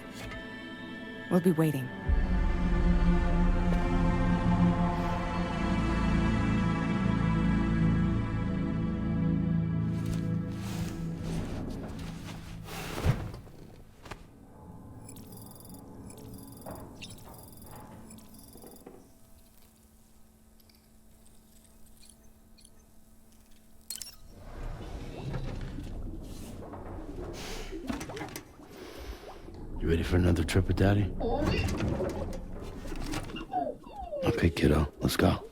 We'll be waiting. You ready for another trip with Daddy? Okay, kiddo, let's go.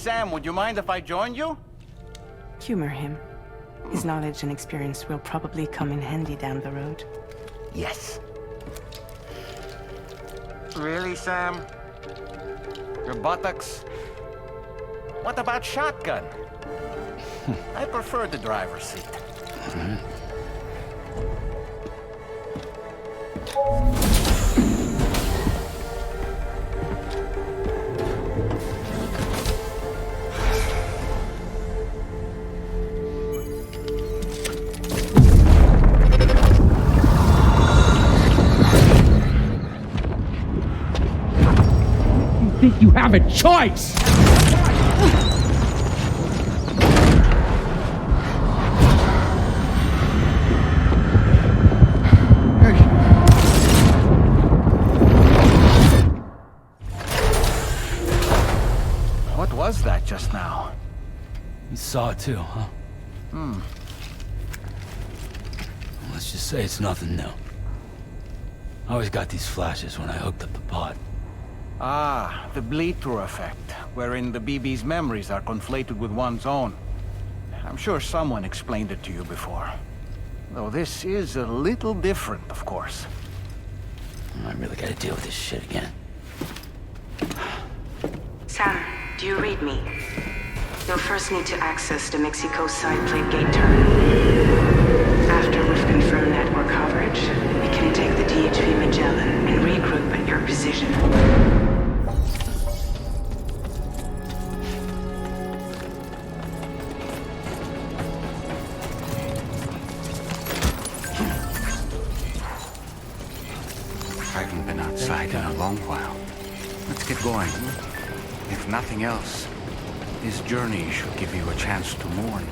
Sam, would you mind if I joined you? Humor him. His knowledge and experience will probably come in handy down the road. Yes. Really, Sam? Your buttocks? What about shotgun? I prefer the driver's seat. Think you have a choice? What was that just now? You saw it too, huh? Let's just say it's nothing new. I always got these flashes when I hooked up the pod. Ah, the bleed-through effect, wherein the BB's memories are conflated with one's own. I'm sure someone explained it to you before. Though this is a little different, of course. I really gotta deal with this shit again. Sam, do you read me? You'll first need to access the Mexico side plate gate terminal. After we've confirmed network coverage, we can take the DHV Magellan and regroup at your position. I haven't been outside in a long while. Let's get going. If nothing else, this journey should give you a chance to mourn.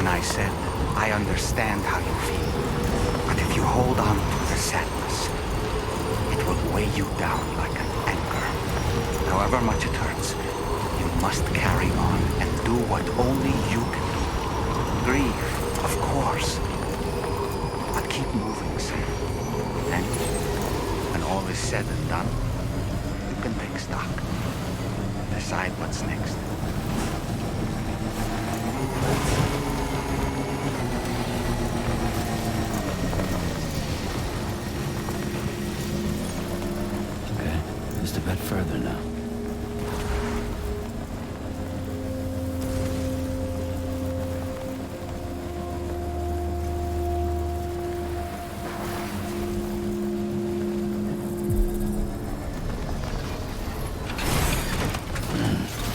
I said, I understand how you feel. But if you hold on to the sadness, it will weigh you down like an anchor. However much it hurts, you must carry on and do what only you can do. Grieve, of course. But keep moving, Sam. And when all is said and done, you can take stock. Decide what's next. Just a bit further now.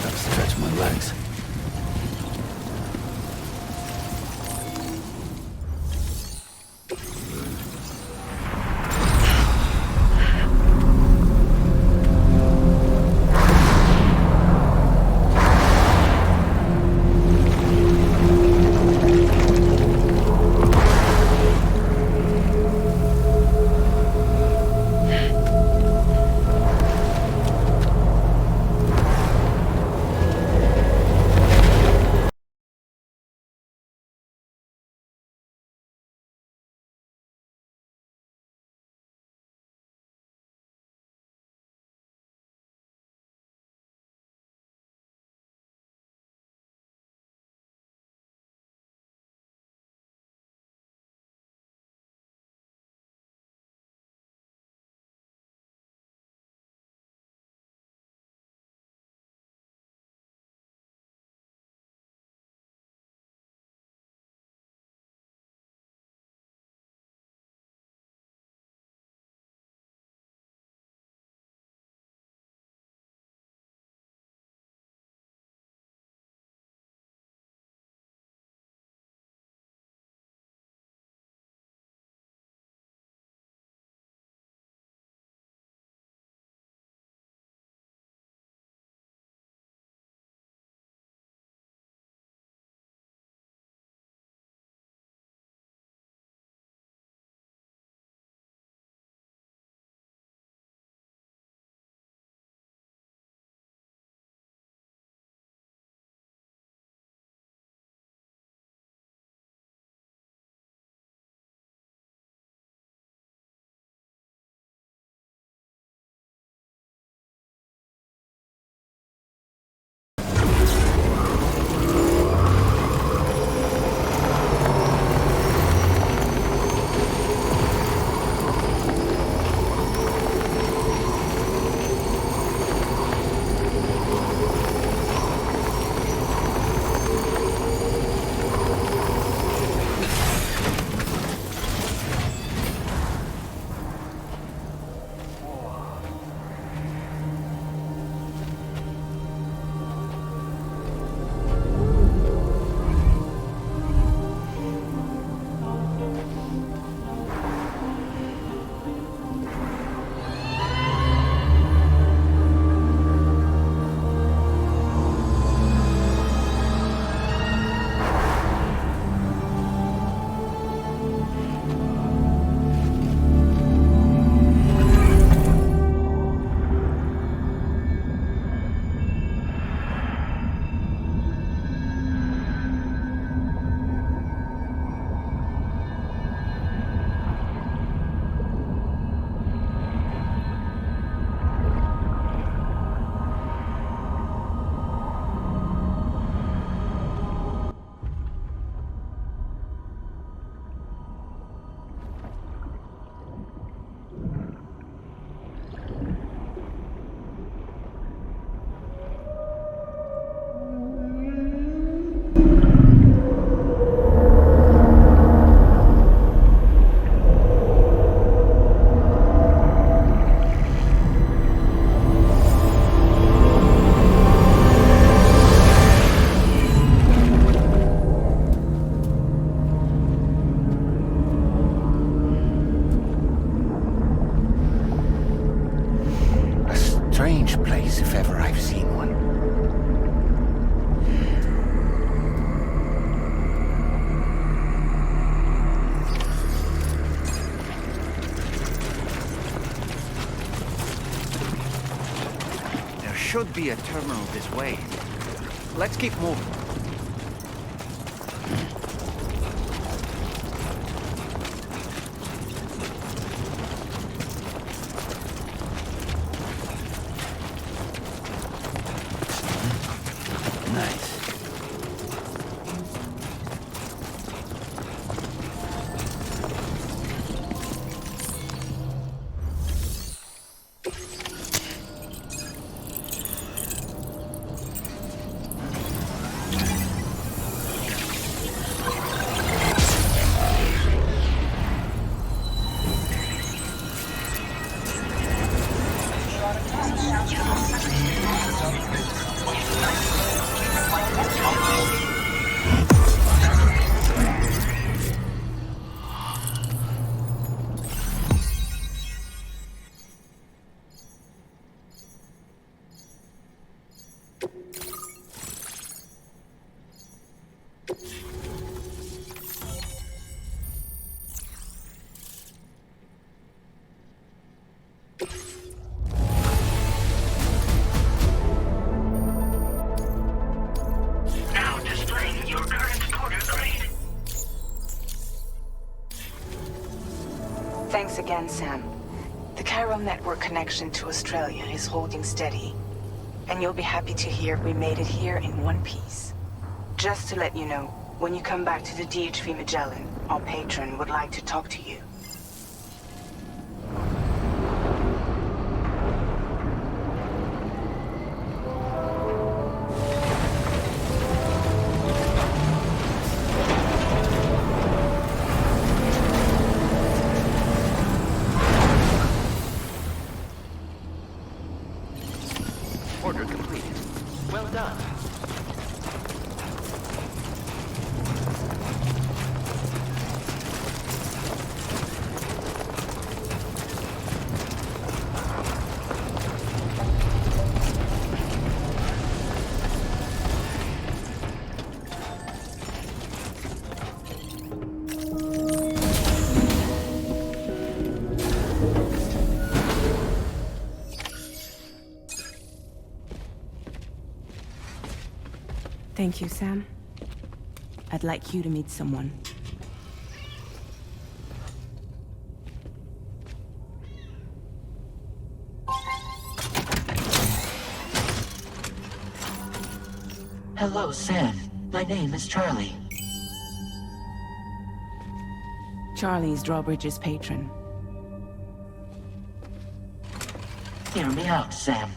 Gotta stretch my legs. should be a terminal this way. Let's keep moving. Nice. Thanks again, Sam. The chiral network connection to Australia is holding steady. And you'll be happy to hear we made it here in one piece. Just to let you know, when you come back to the DHV Magellan, our patron would like to talk to you. Order completed. Well done. Thank you, Sam. I'd like you to meet someone. Hello, Sam. My name is Charlie. Charlie's Drawbridge's patron. Hear me out, Sam.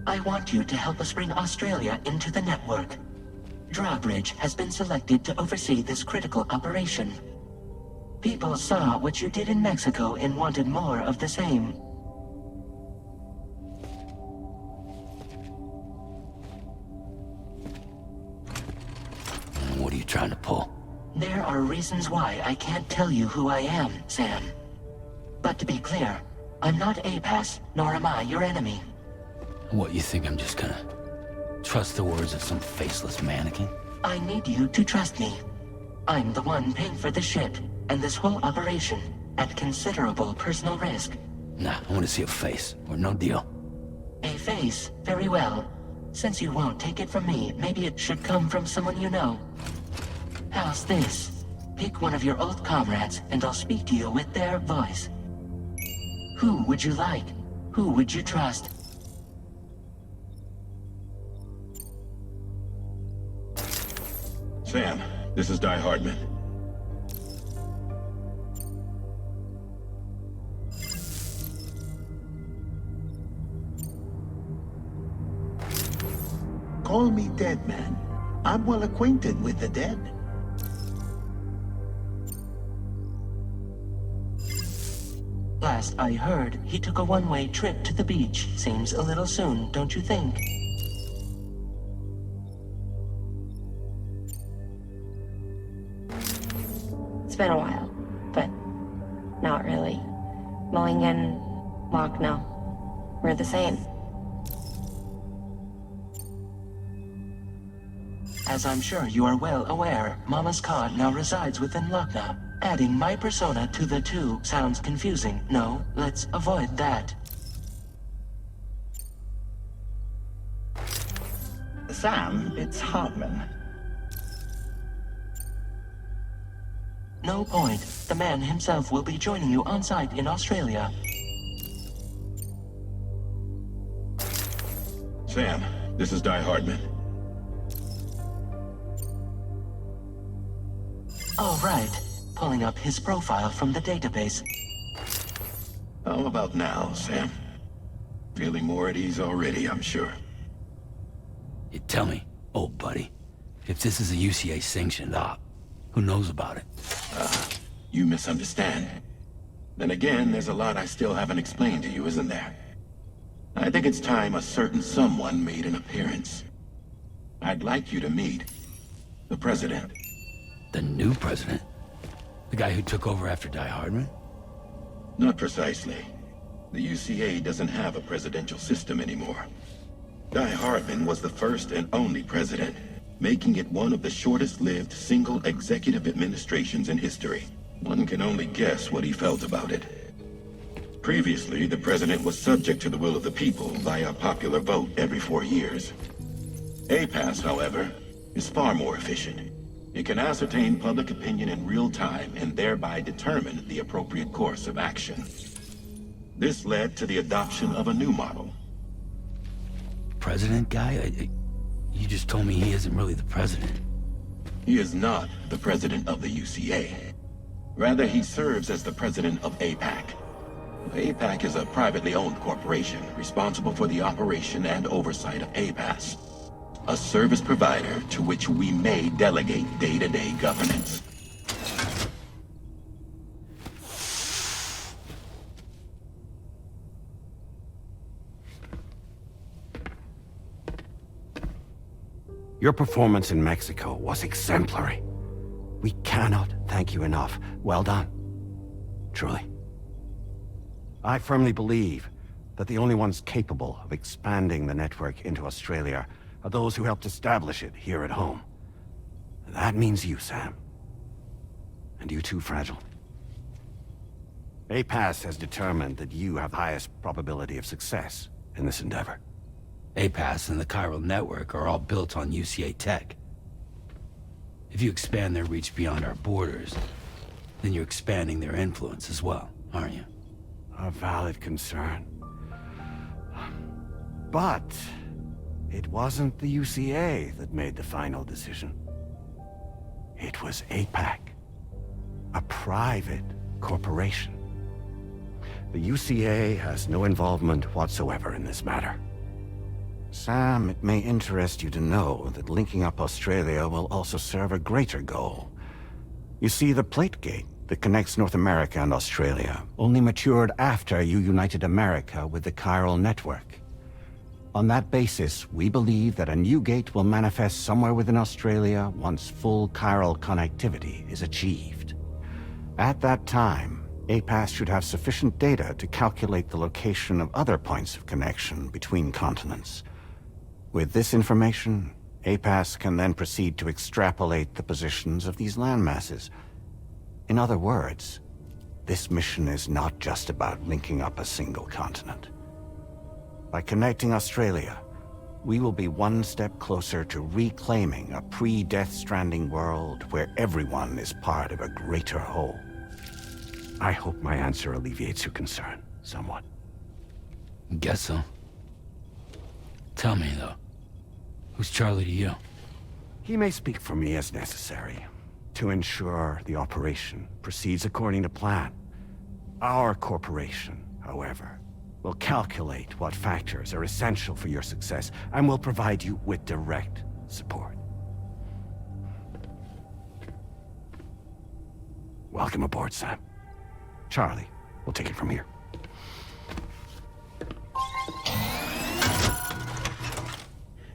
I want you to help us bring Australia into the network. Drawbridge has been selected to oversee this critical operation. People saw what you did in Mexico and wanted more of the same. What are you trying to pull? There are reasons why I can't tell you who I am, Sam. But to be clear, I'm not APAS, nor am I your enemy. What, you think I'm just gonna trust the words of some faceless mannequin? I need you to trust me. I'm the one paying for the ship, and this whole operation, at considerable personal risk. Nah, I want to see a face, or no deal. A face? Very well. Since you won't take it from me, maybe it should come from someone you know. How's this? Pick one of your old comrades, and I'll speak to you with their voice. Who would you like? Who would you trust? Sam, this is Die Hardman. Call me dead, man. I'm well acquainted with the dead. Last I heard, he took a one-way trip to the beach. Seems a little soon, don't you think? It's been a while, but not really. Mulligan, Lochno, we're the same. As I'm sure you are well aware, Mama's Khan now resides within Lochna. Adding my persona to the two sounds confusing. No, let's avoid that. Sam, it's Hardman. No point. The man himself will be joining you on site in Australia. Sam, this is Die Hardman. All right. Pulling up his profile from the database. How about now, Sam? Feeling more at ease already, I'm sure. You tell me, old buddy, if this is a UCA sanctioned op, who knows about it? You misunderstand. Then again, there's a lot I still haven't explained to you, isn't there? I think it's time a certain someone made an appearance. I'd like you to meet the President. The new president? The guy who took over after Die Hardman? Not precisely. The UCA doesn't have a presidential system anymore. Die Hardman was the first and only president, making it one of the shortest-lived single executive administrations in history. One can only guess what he felt about it. Previously, the president was subject to the will of the people via popular vote every 4 years. APAS, however, is far more efficient. It can ascertain public opinion in real time and thereby determine the appropriate course of action. This led to the adoption of a new model. President guy? You just told me he isn't really the president. He is not the president of the UCA. Rather, he serves as the president of APAC. APAC is a privately owned corporation responsible for the operation and oversight of APAS, a service provider to which we may delegate day-to-day governance. Your performance in Mexico was exemplary. We cannot thank you enough. Well done. Truly. I firmly believe that the only ones capable of expanding the network into Australia are those who helped establish it here at home. That means you, Sam. And you too, Fragile. APAS has determined that you have the highest probability of success in this endeavor. APAS and the chiral network are all built on UCA tech. If you expand their reach beyond our borders, then you're expanding their influence as well, aren't you? A valid concern. But it wasn't the UCA that made the final decision. It was APAC, a private corporation. The UCA has no involvement whatsoever in this matter. Sam, it may interest you to know that linking up Australia will also serve a greater goal. You see, the plate gate that connects North America and Australia only matured after you united America with the chiral network. On that basis, we believe that a new gate will manifest somewhere within Australia once full chiral connectivity is achieved. At that time, APAS should have sufficient data to calculate the location of other points of connection between continents. With this information, APAS can then proceed to extrapolate the positions of these landmasses. In other words, this mission is not just about linking up a single continent. By connecting Australia, we will be one step closer to reclaiming a pre-Death Stranding world where everyone is part of a greater whole. I hope my answer alleviates your concern somewhat. Guess so. Tell me, though. Who's Charlie to you? He may speak for me as necessary, to ensure the operation proceeds according to plan. Our corporation, however, will calculate what factors are essential for your success, and will provide you with direct support. Welcome aboard, Sam. Charlie, we'll take it from here.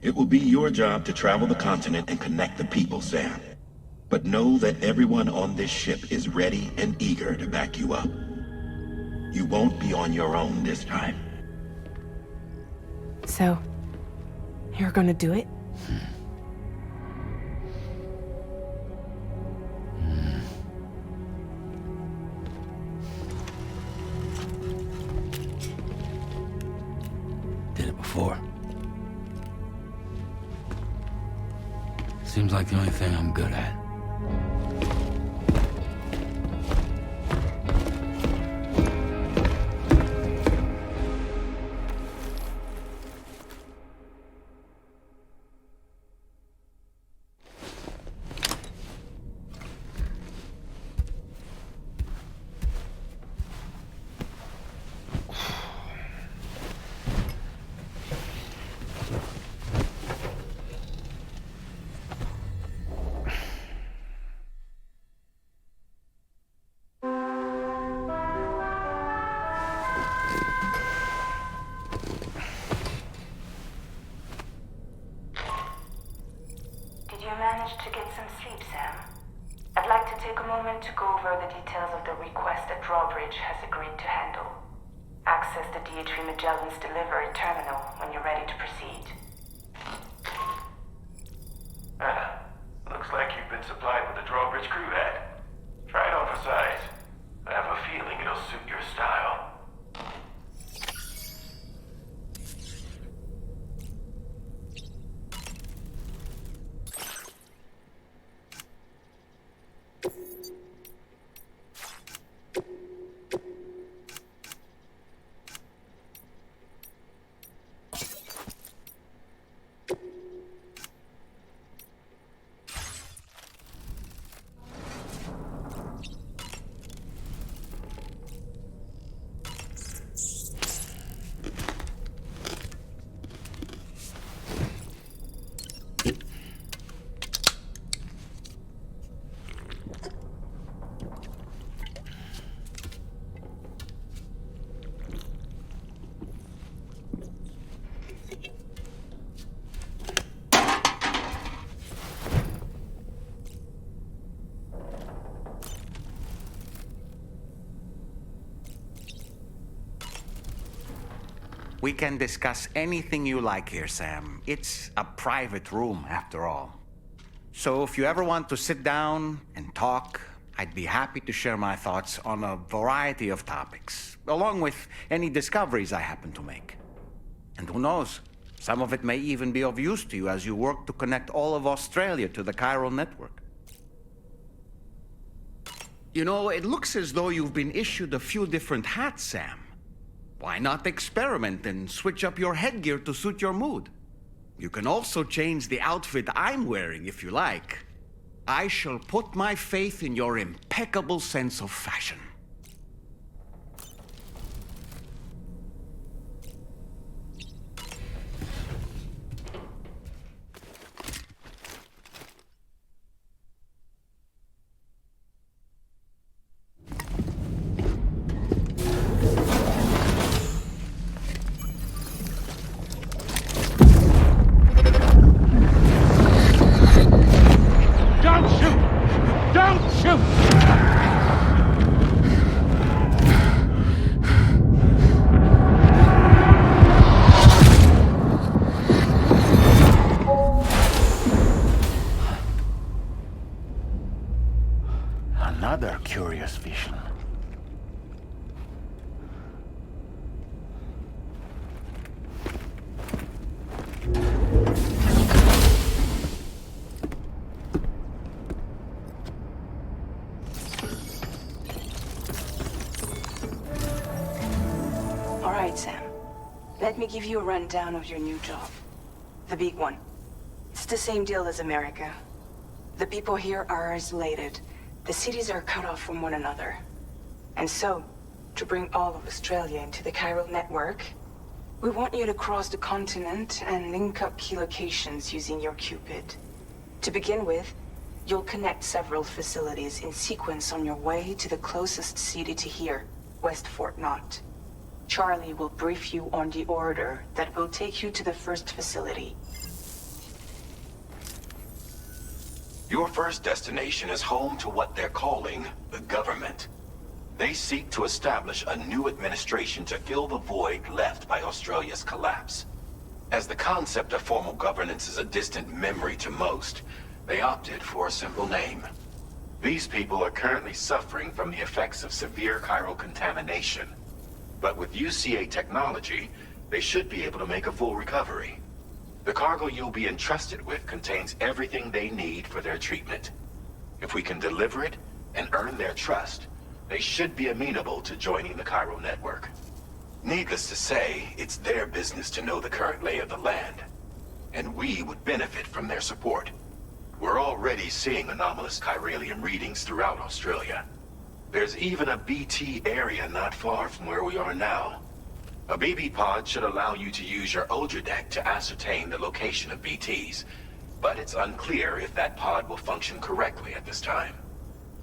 It will be your job to travel the continent and connect the people, Sam. But know that everyone on this ship is ready and eager to back you up. You won't be on your own this time. So, you're gonna do it? Did it before. Seems like the only thing I'm good at. To get some sleep, Sam. I'd like to take a moment to go over the details of the request that Drawbridge has agreed to handle. Access the D3 Magellan's delivery terminal when you're ready to proceed. Looks like you've been supplied with the Drawbridge crew hat. Try it on for size. I have a feeling it'll suit your style. We can discuss anything you like here, Sam. It's a private room, after all. So if you ever want to sit down and talk, I'd be happy to share my thoughts on a variety of topics, along with any discoveries I happen to make. And who knows, some of it may even be of use to you as you work to connect all of Australia to the chiral network. You know, it looks as though you've been issued a few different hats, Sam. Why not experiment and switch up your headgear to suit your mood? You can also change the outfit I'm wearing if you like. I shall put my faith in your impeccable sense of fashion. Another curious vision. All right, Sam. Let me give you a rundown of your new job. The big one. It's the same deal as America. The people here are isolated. The cities are cut off from one another. And so, to bring all of Australia into the chiral network, we want you to cross the continent and link up key locations using your Cupid. To begin with, you'll connect several facilities in sequence on your way to the closest city to here, West Fort Knott. Charlie will brief you on the order that will take you to the first facility. Your first destination is home to what they're calling the government. They seek to establish a new administration to fill the void left by Australia's collapse. As the concept of formal governance is a distant memory to most, they opted for a simple name. These people are currently suffering from the effects of severe chiral contamination. But with UCA technology, they should be able to make a full recovery. The cargo you'll be entrusted with contains everything they need for their treatment. If we can deliver it and earn their trust, they should be amenable to joining the chiral network. Needless to say, it's their business to know the current lay of the land, and we would benefit from their support. We're already seeing anomalous chiralium readings throughout Australia. There's even a BT area not far from where we are now. A BB pod should allow you to use your Ultra deck to ascertain the location of BTs, but it's unclear if that pod will function correctly at this time.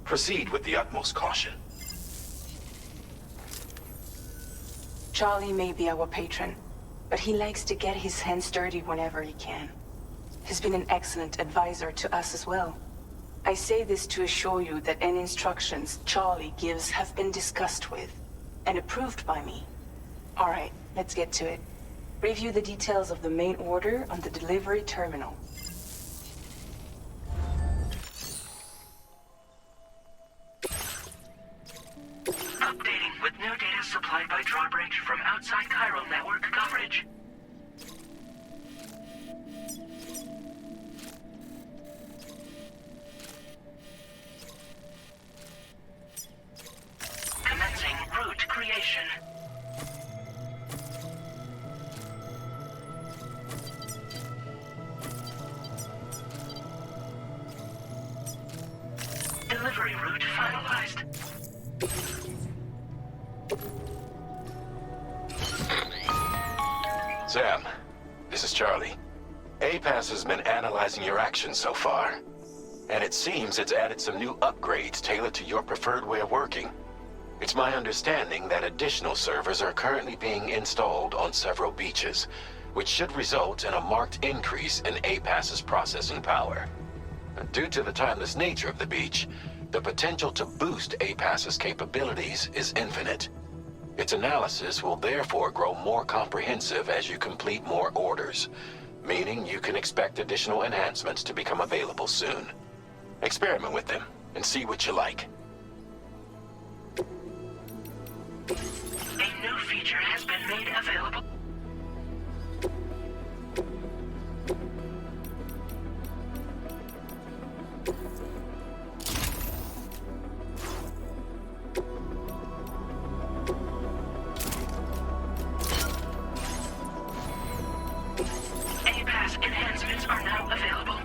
Proceed with the utmost caution. Charlie may be our patron, but he likes to get his hands dirty whenever he can. He's been an excellent advisor to us as well. I say this to assure you that any instructions Charlie gives have been discussed with and approved by me. All right, let's get to it. Review the details of the main order on the delivery terminal. Updating with new data supplied by drawbridge from outside chiral network coverage. Commencing route creation. Delivery route finalized. Sam, this is Charlie. APAS has been analyzing your actions so far, and it seems it's added some new upgrades tailored to your preferred way of working. It's my understanding that additional servers are currently being installed on several beaches, which should result in a marked increase in APAS's processing power. Due to the timeless nature of the beach, the potential to boost APAS's capabilities is infinite. Its analysis will therefore grow more comprehensive as you complete more orders, meaning you can expect additional enhancements to become available soon. Experiment with them and see what you like. A new feature has been made available. APAS enhancements are now available.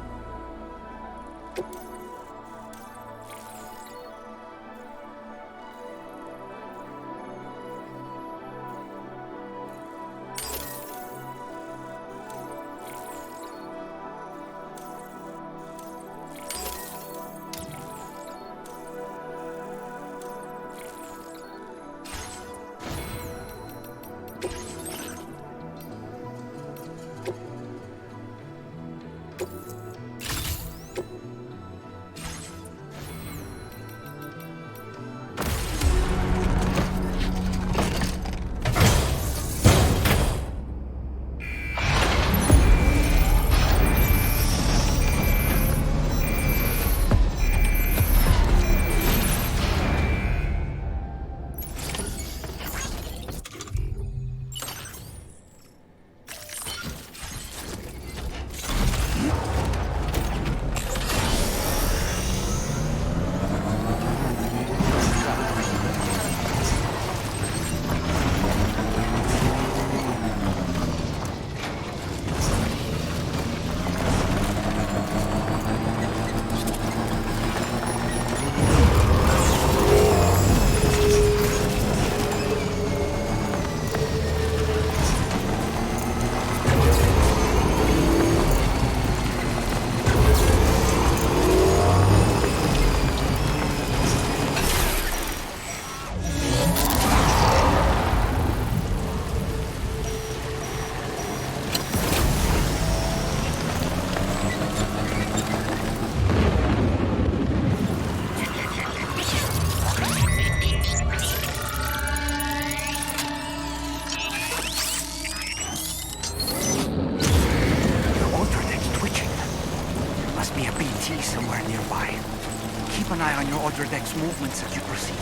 somewhere nearby. Keep an eye on your other deck's movements as you proceed.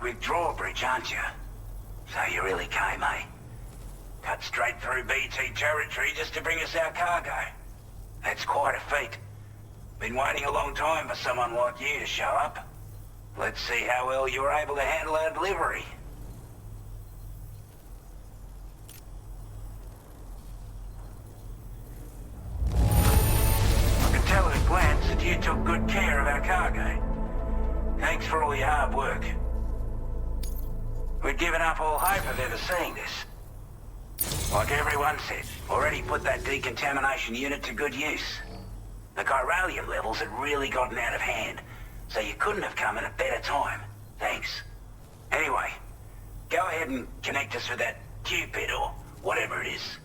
with drawbridge, aren't you? So you really came, eh? Cut straight through BT territory just to bring us our cargo. That's quite a feat. Been waiting a long time for someone like you to show up. Let's see how well you were able to handle our delivery. I can tell at a glance that you took good care of our cargo. Thanks for all your hard work. We'd given up all hope of ever seeing this. Like everyone said, already put that decontamination unit to good use. The chiralium levels had really gotten out of hand, so you couldn't have come at a better time. Thanks. Anyway, go ahead and connect us with that Cupid or whatever it is.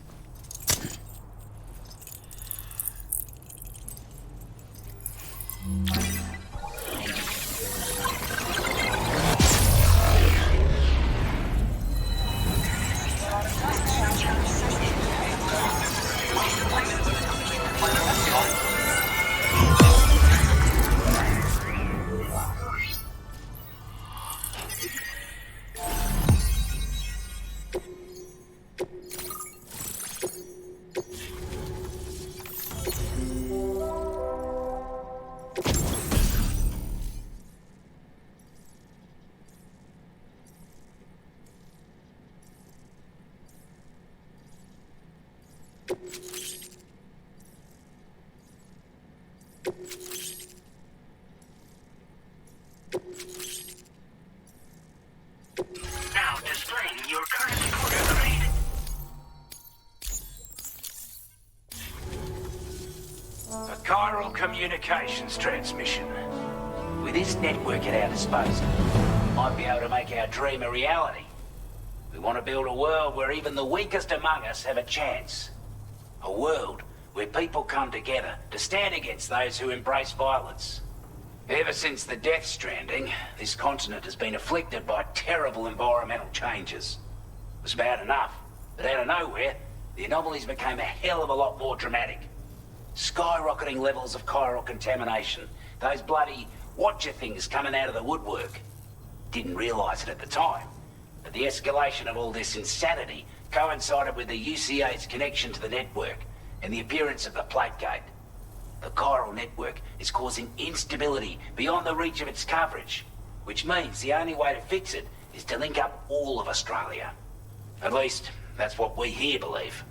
Now displaying your current order grade. A chiral communications transmission. With this network at our disposal, we might be able to make our dream a reality. We want to build a world where even the weakest among us have a chance. A world where people come together to stand against those who embrace violence. Ever since the death stranding, this continent has been afflicted by terrible environmental changes. It was bad enough, but out of nowhere, the anomalies became a hell of a lot more dramatic. Skyrocketing levels of chiral contamination, those bloody watcher things coming out of the woodwork. Didn't realize it at the time, but the escalation of all this insanity coincided with the UCA's connection to the network and the appearance of the plate gate. The chiral network is causing instability beyond the reach of its coverage, which means the only way to fix it is to link up all of Australia. At least, that's what we here believe.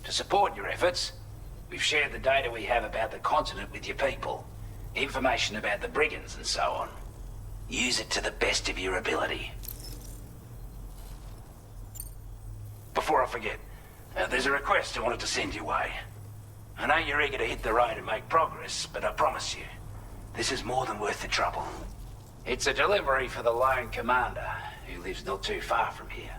To support your efforts, we've shared the data we have about the continent with your people, information about the brigands and so on. Use it to the best of your ability. Before I forget, there's a request I wanted to send your way. I know you're eager to hit the road and make progress, but I promise you, this is more than worth the trouble. It's a delivery for the lone commander, who lives not too far from here.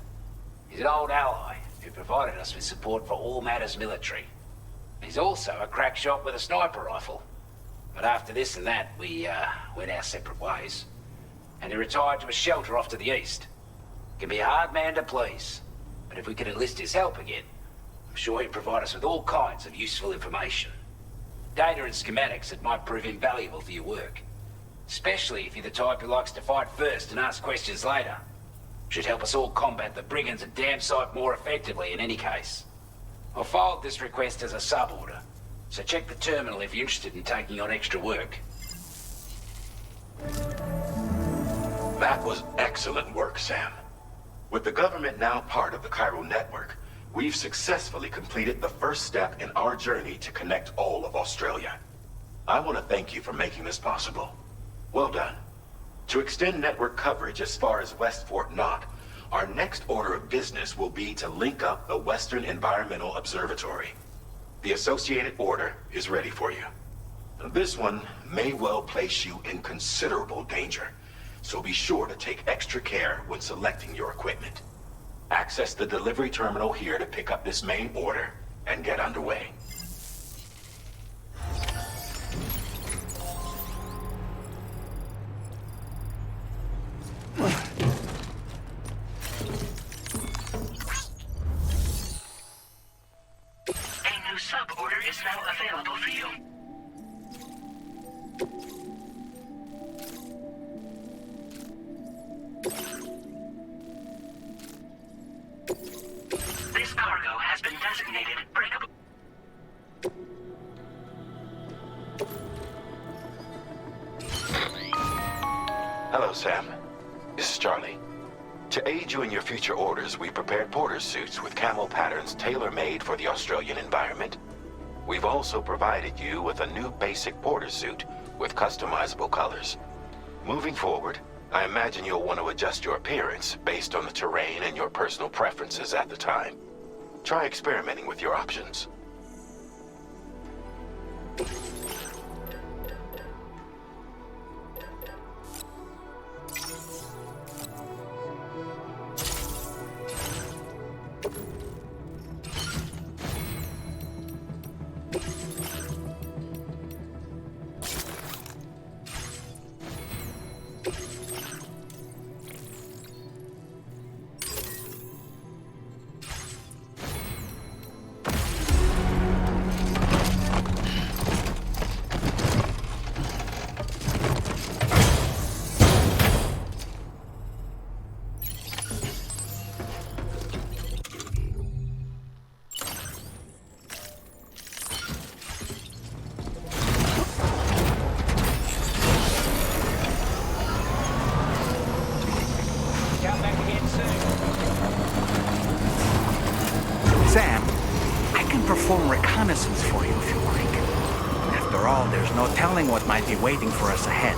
He's an old ally who provided us with support for all matters military. He's also a crack shot with a sniper rifle. But after this and that, we went our separate ways. And he retired to a shelter off to the east. Can be a hard man to please, but if we could enlist his help again, I'm sure he'd provide us with all kinds of useful information. Data and schematics that might prove invaluable for your work. Especially if you're the type who likes to fight first and ask questions later. Should help us all combat the brigands at damn sight more effectively in any case. I've filed this request as a sub-order, so check the terminal if you're interested in taking on extra work. That was excellent work, Sam. With the government now part of the chiral network, we've successfully completed the first step in our journey to connect all of Australia. I want to thank you for making this possible. Well done. To extend network coverage as far as West Fort Knott, our next order of business will be to link up the Western Environmental Observatory. The associated order is ready for you. This one may well place you in considerable danger, so be sure to take extra care when selecting your equipment. Access the delivery terminal here to pick up this main order and get underway. A new sub-order is now available for you. Hello, Sam. This is Charlie. To aid you in your future orders, we prepared porter suits with camel patterns tailor-made for the Australian environment. We've also provided you with a new basic porter suit with customizable colors. Moving forward, I imagine you'll want to adjust your appearance based on the terrain and your personal preferences at the time. Try experimenting with your options. Sam, I can perform reconnaissance for you if you like. After all, there's no telling what might be waiting for us ahead.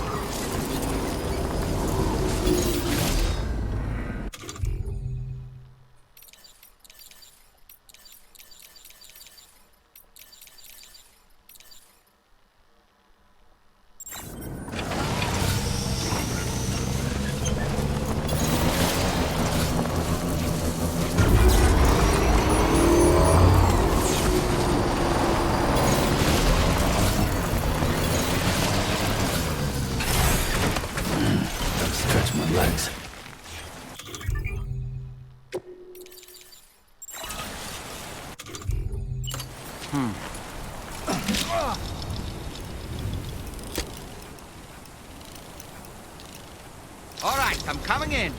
All right, I'm coming in.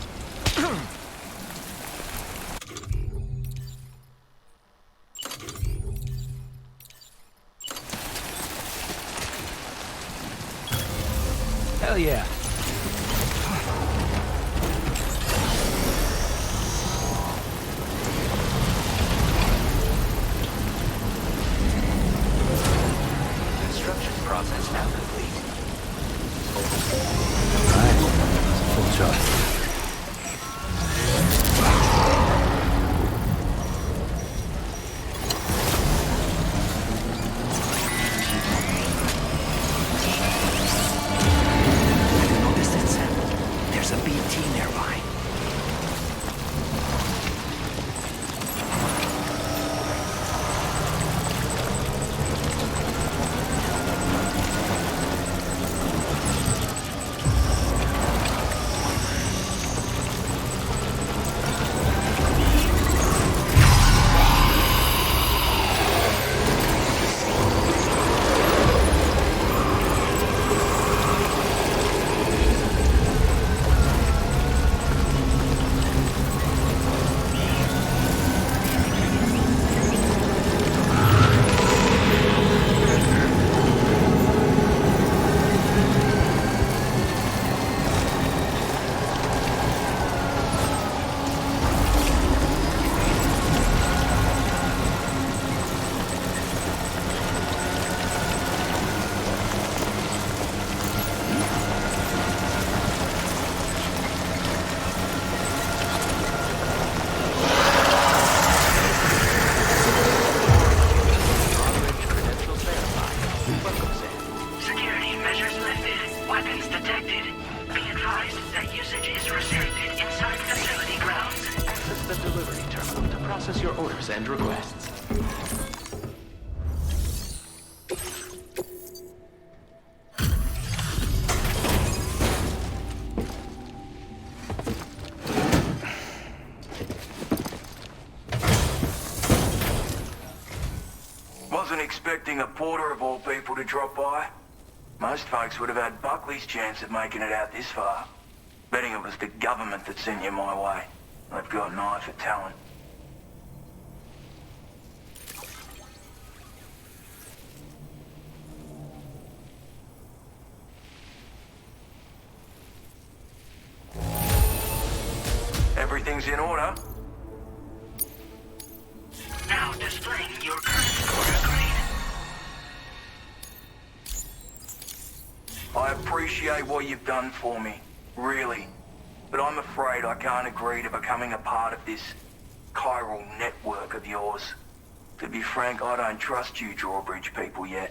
Hell yeah. Construction process now complete. Full charge. There's a BT nearby. Security measures lifted. Weapons detected. Be advised that usage is restricted inside facility grounds. Access the delivery terminal to process your orders and requests. Wasn't expecting a porter of all people to drop by. Most folks would have had Buckley's chance of making it out this far. Betting it was the government that sent you my way. They've got an eye for talent. everything's in order. Now displaying your current score grade. I appreciate what you've done for me, really. But I'm afraid I can't agree to becoming a part of this chiral network of yours. To be frank, I don't trust you drawbridge people yet.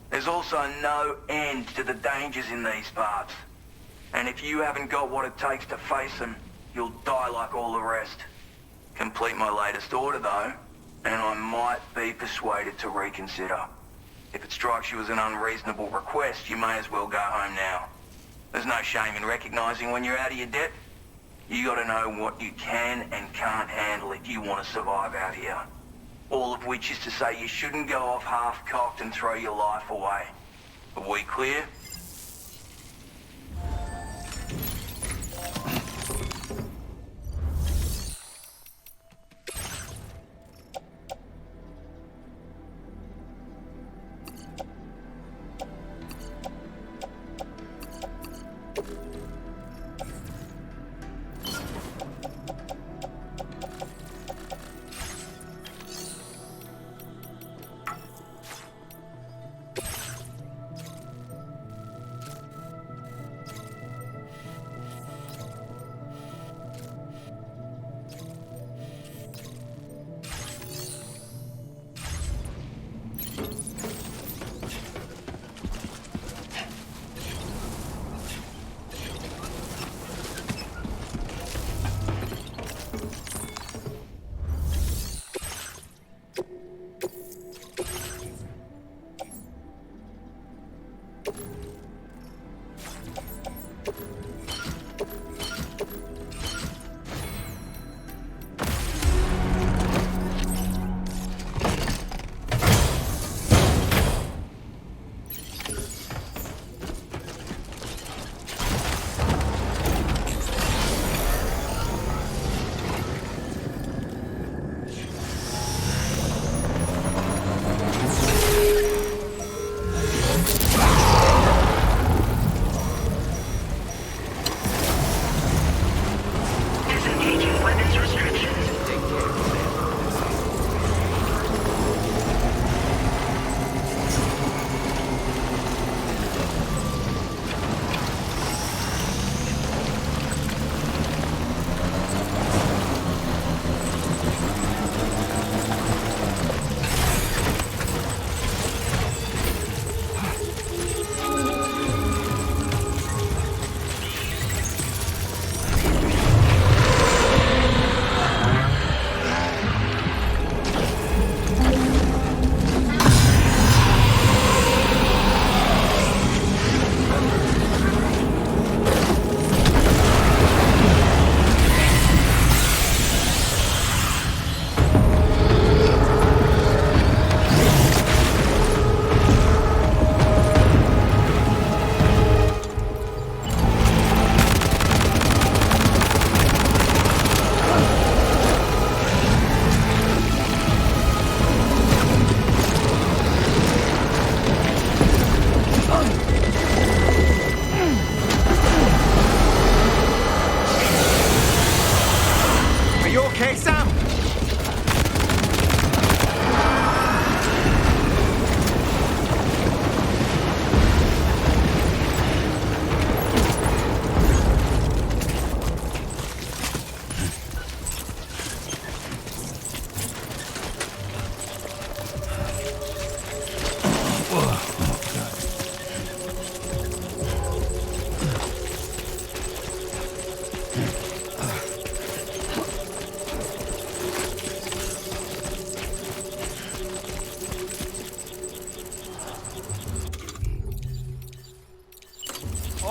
There's also no end to the dangers in these parts. And if you haven't got what it takes to face them, you'll die like all the rest. Complete my latest order though, and I might be persuaded to reconsider. If it strikes you as an unreasonable request, you may as well go home now. There's no shame in recognizing when you're out of your depth. You gotta know what you can and can't handle if you want to survive out here. All of which is to say you shouldn't go off half-cocked and throw your life away. Are we clear?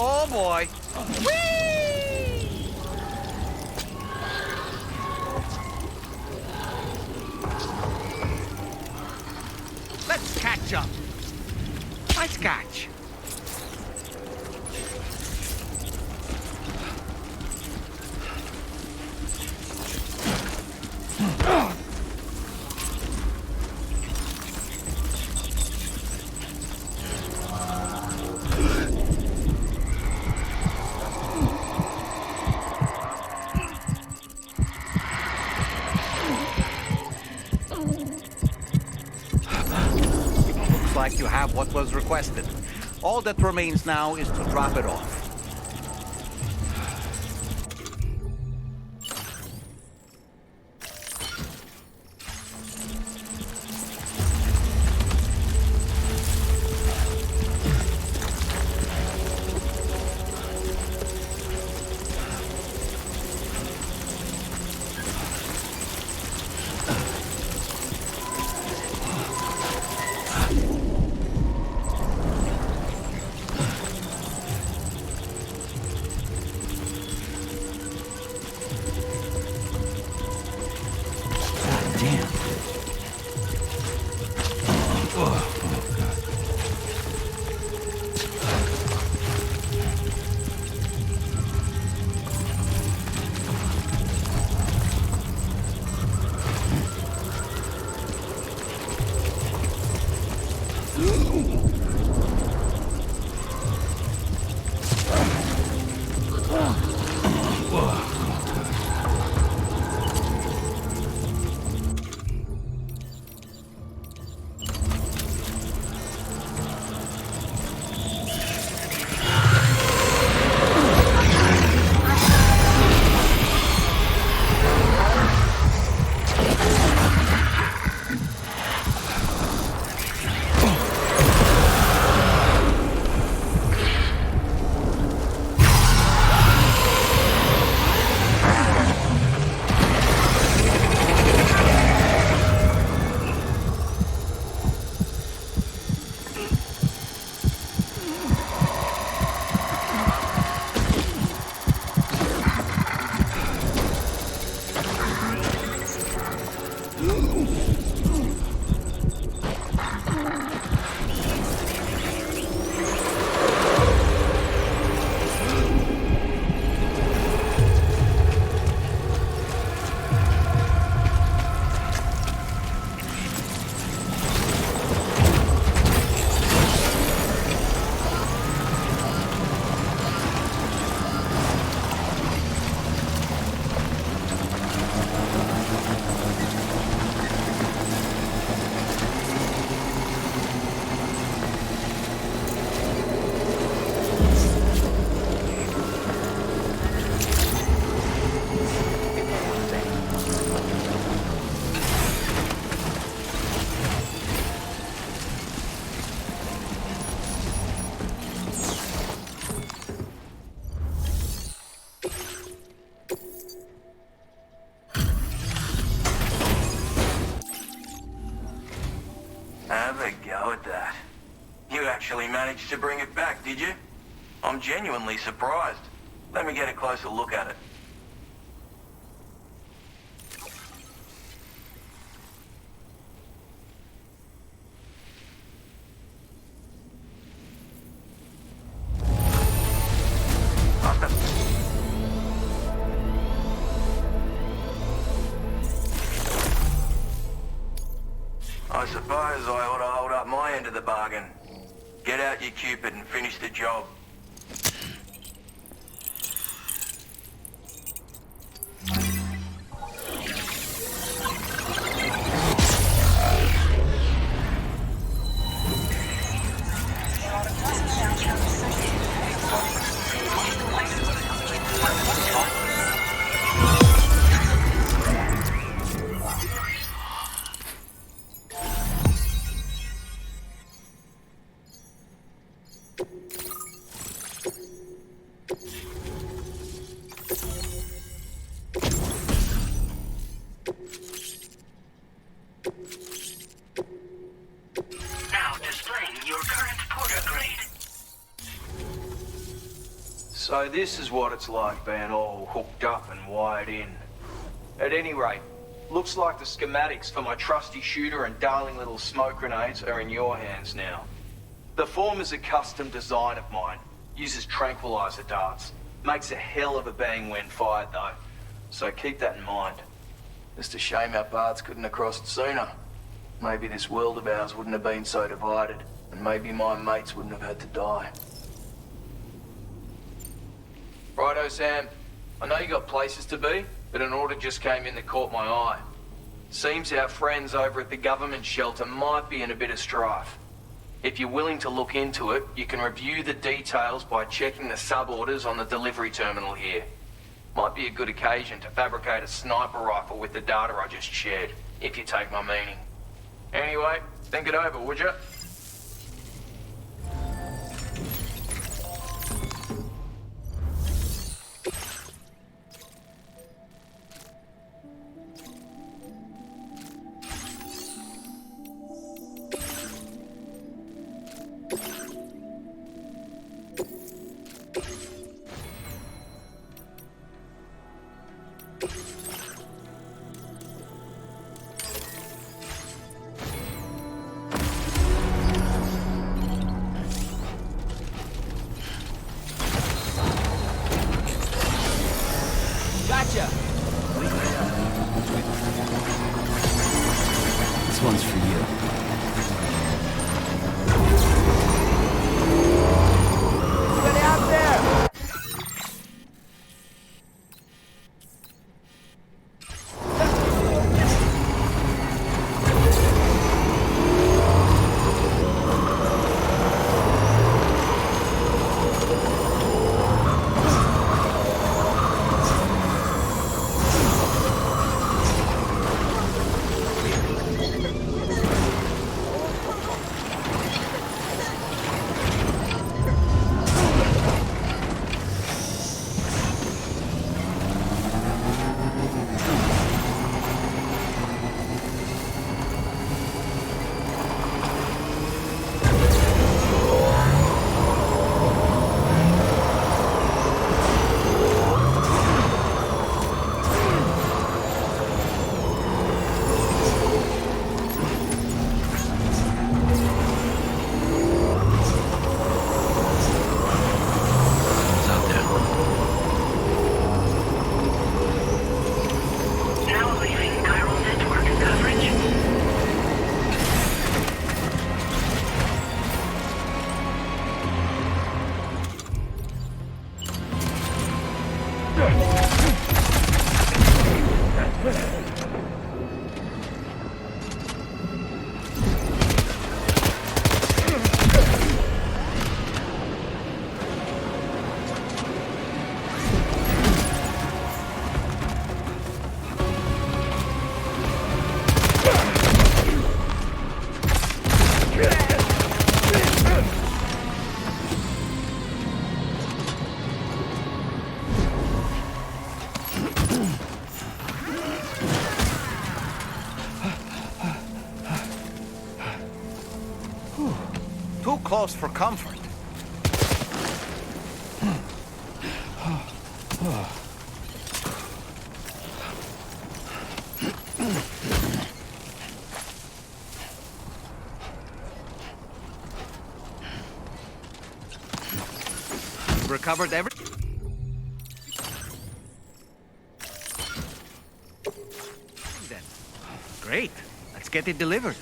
Oh boy. Whee! Let's catch up. Nice catch. have what was requested. All that remains now is to drop it off. To bring it back, did you? I'm genuinely surprised. Let me get a closer look at it. I suppose I ought to hold up my end of the bargain. Get out your Cupid and finish the job. So this is what it's like being all hooked up and wired in. At any rate, looks like the schematics for my trusty shooter and darling little smoke grenades are in your hands now. The form is a custom design of mine. Uses tranquilizer darts. Makes a hell of a bang when fired though. So keep that in mind. Just a shame our paths couldn't have crossed sooner. Maybe this world of ours wouldn't have been so divided, and maybe my mates wouldn't have had to die. Righto, Sam. I know you got places to be, but an order just came in that caught my eye. Seems our friends over at the government shelter might be in a bit of strife. If you're willing to look into it, you can review the details by checking the sub-orders on the delivery terminal here. Might be a good occasion to fabricate a sniper rifle with the data I just shared, if you take my meaning. Anyway, think it over, would you? Gotcha! This one's for you. Get out there! Too close for comfort. Recovered every... Then. Great. Let's get it delivered.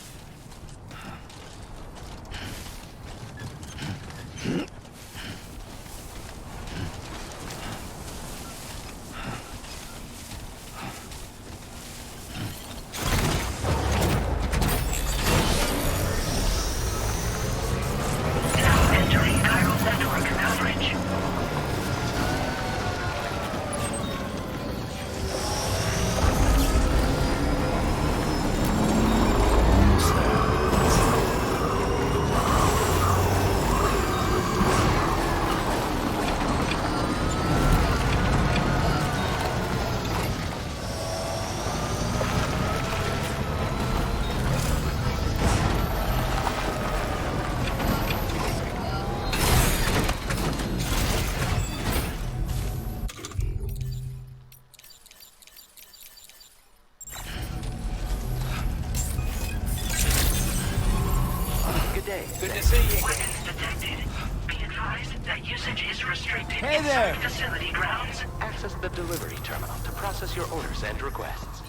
Good to see you. Weapons detected. Be advised that usage is restricted Hey inside there. facility grounds. Access the delivery terminal to process your orders and requests.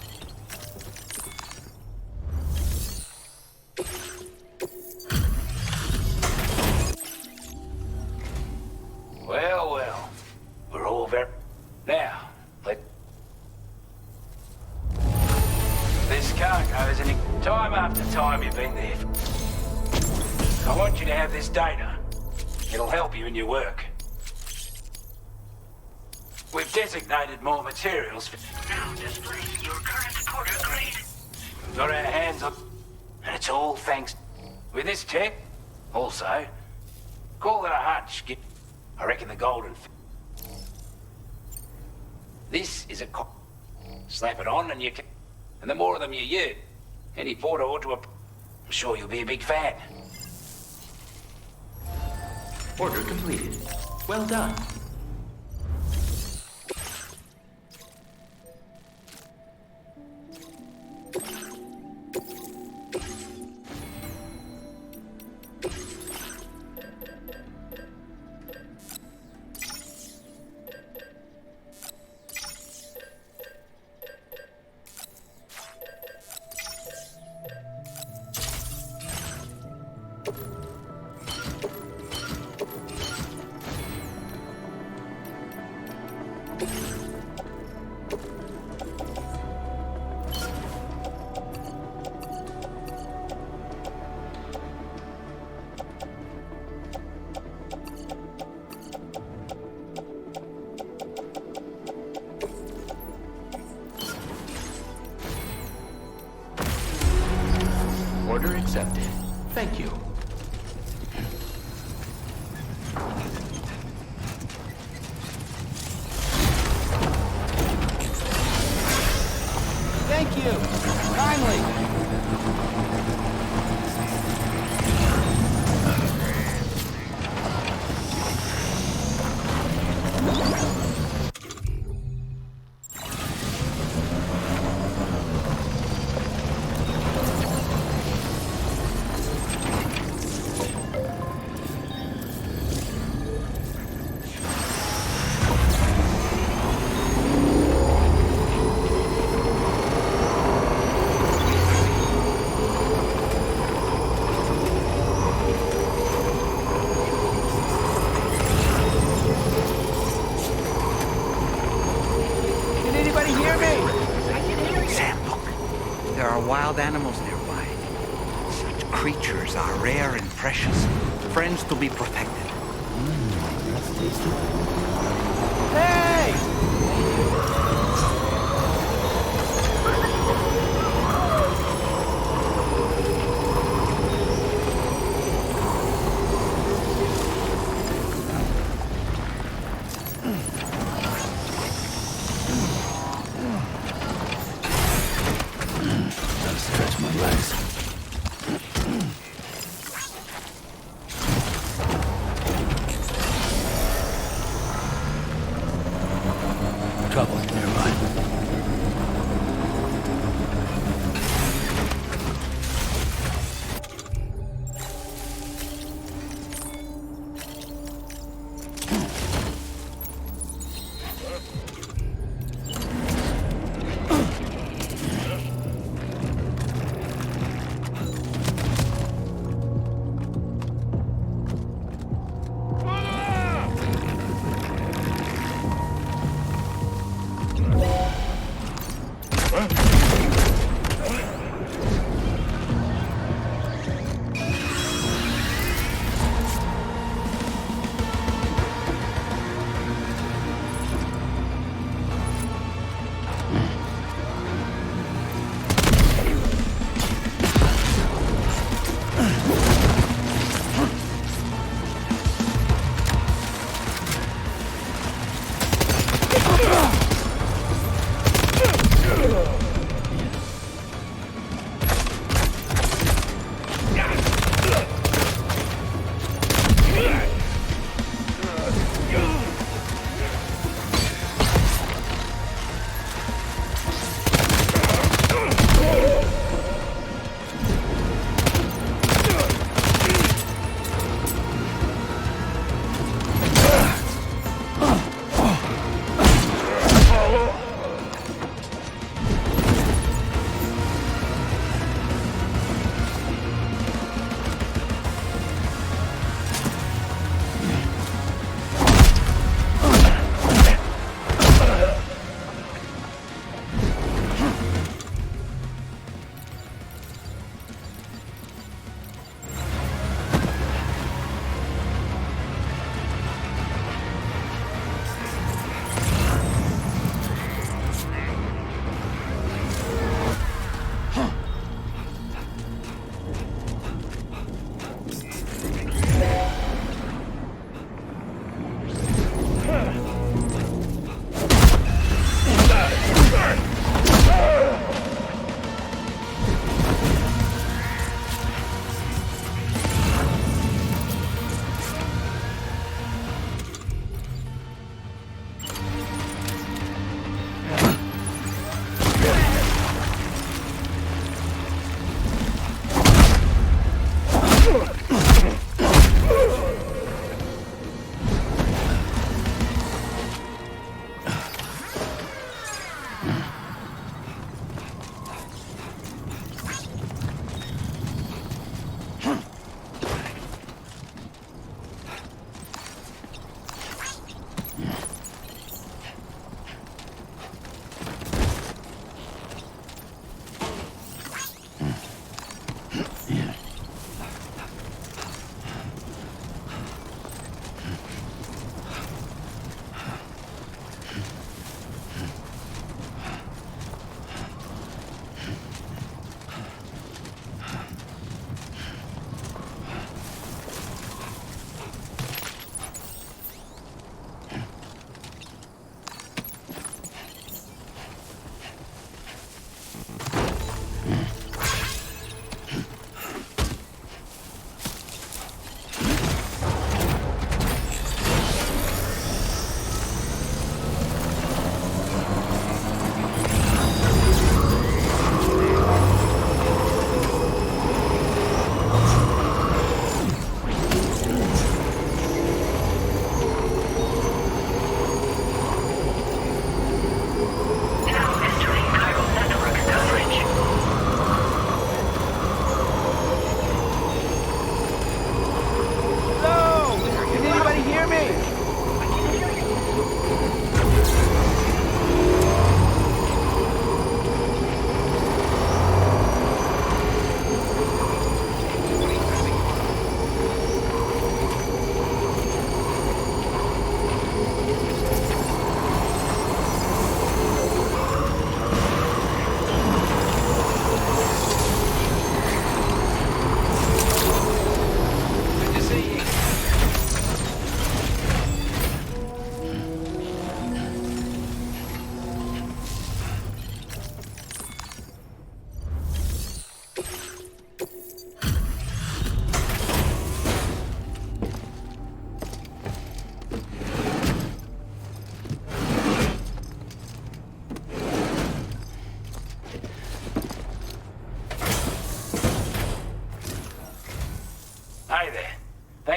Well, well. We're all very... Now, this cargo is an... Time after time you've been there. I want you to have this data. It'll help you in your work. We've designated more materials for... Now display your current porter grade. We've got our hands up, and it's all thanks... With this tech, also, call it a hunch. I reckon the golden... This is a... Slap it on and you can... And the more of them you use, any porter ought to... I'm sure you'll be a big fan. Order completed. Well done. Order accepted. Thank you. Thank you. Kindly. Animals nearby. Such creatures are rare and precious. Friends to be protected. That's tasty. Hey! Stretch my legs. Trouble nearby.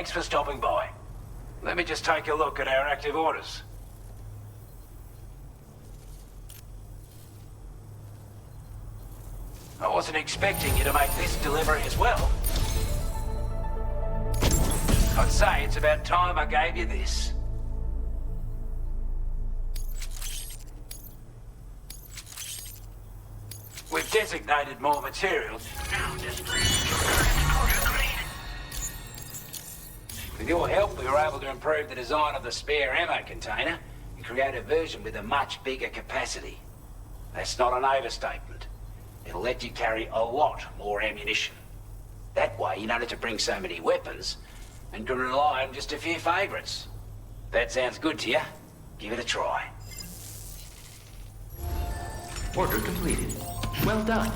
Thanks for stopping by. Let me just take a look at our active orders. I wasn't expecting you to make this delivery as well. I'd say it's about time I gave you this. We've designated more materials. With your help, we were able to improve the design of the spare ammo container and create a version with a much bigger capacity. That's not an overstatement. It'll let you carry a lot more ammunition. That way, you don't have to bring so many weapons and can rely on just a few favorites. That sounds good to you? Give it a try. Order completed. Well done.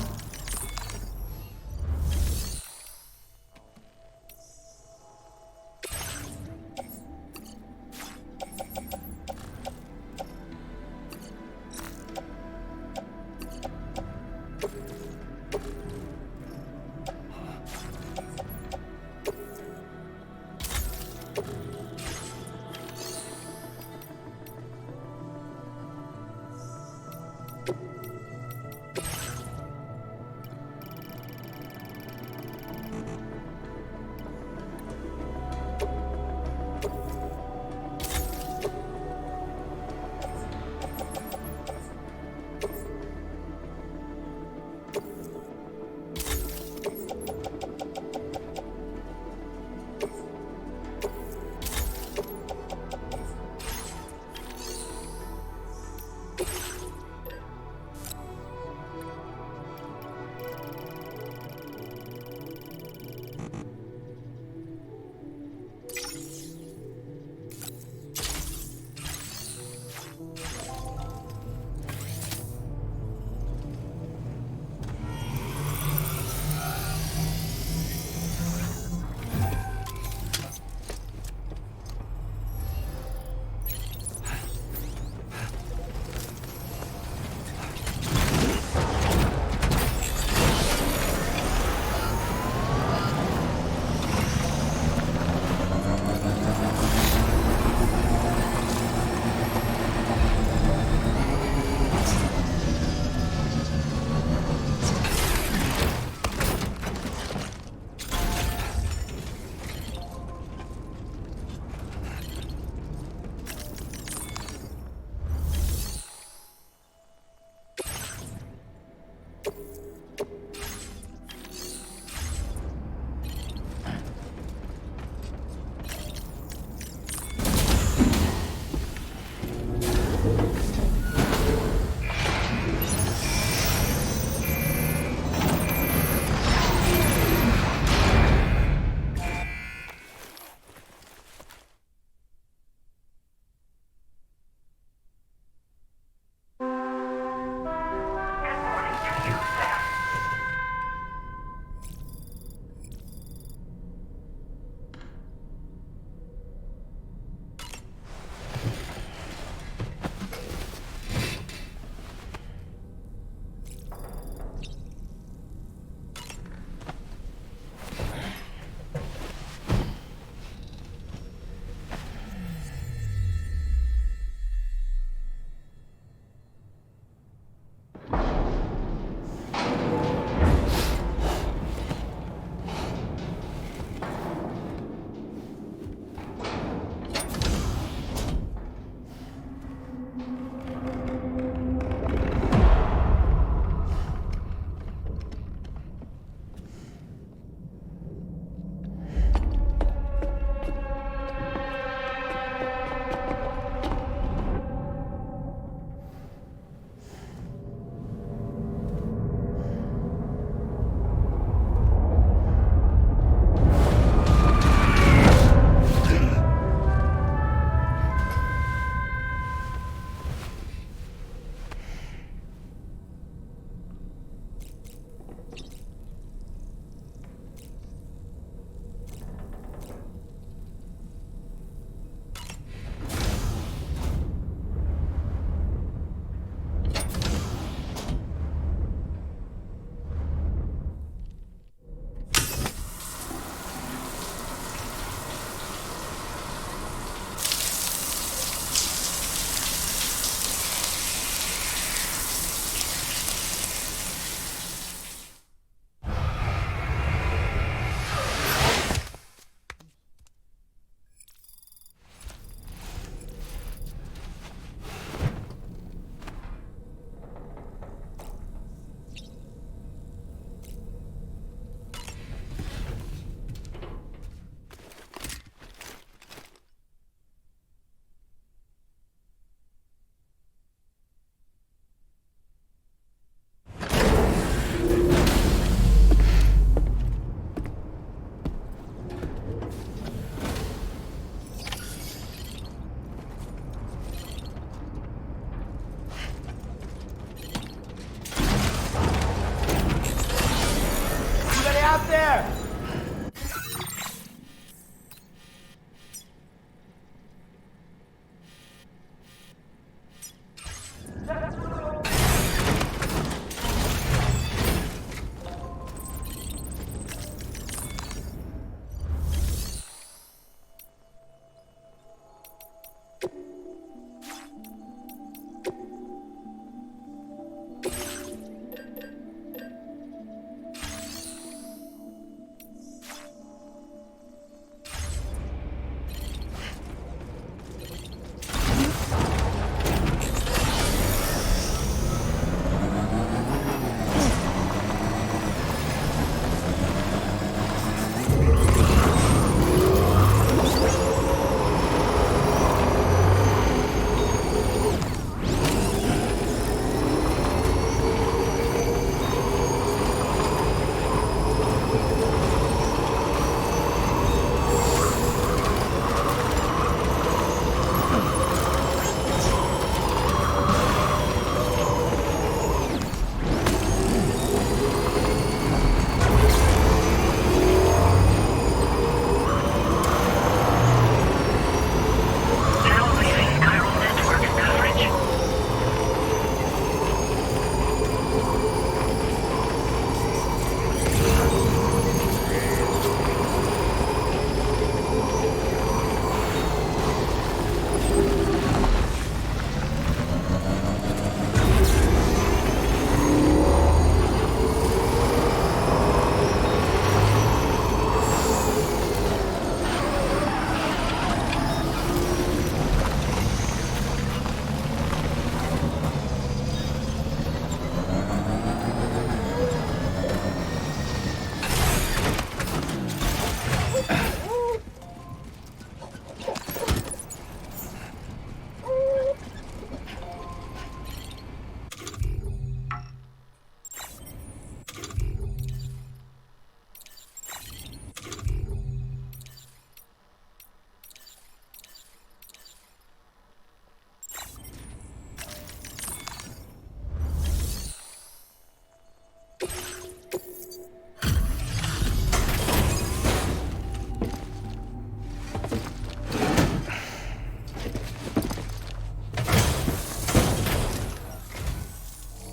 there!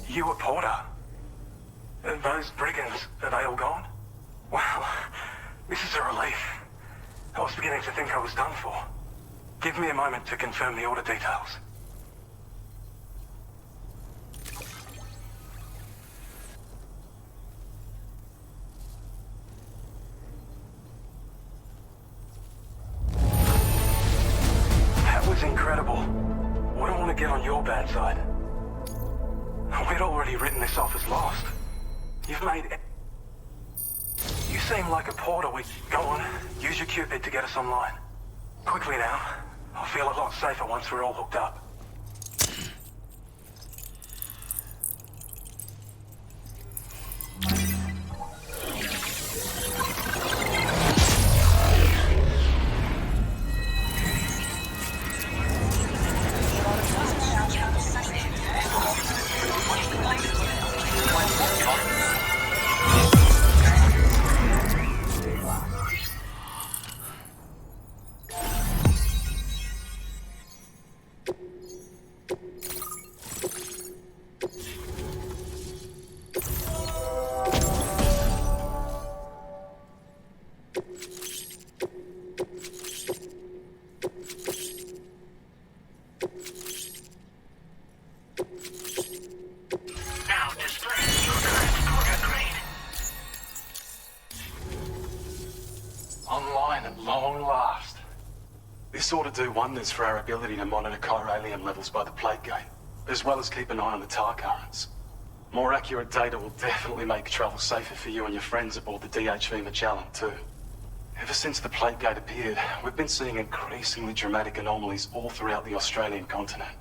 You a porter? Those brigands, are they all gone? Well, this is a relief. I was beginning to think I was done for. Give me a moment to confirm the order details. That was incredible. Wouldn't want to get on your bad side. We'd already written this off as lost. You've made it. You seem like a porter. Go on, use your Cupid to get us online. Quickly now. I'll feel a lot safer once we're all hooked up. This ought to do wonders for our ability to monitor chiralium levels by the plate gate, as well as keep an eye on the tar currents. More accurate data will definitely make travel safer for you and your friends aboard the DHV Magellan, too. Ever since the plate gate appeared, we've been seeing increasingly dramatic anomalies all throughout the Australian continent.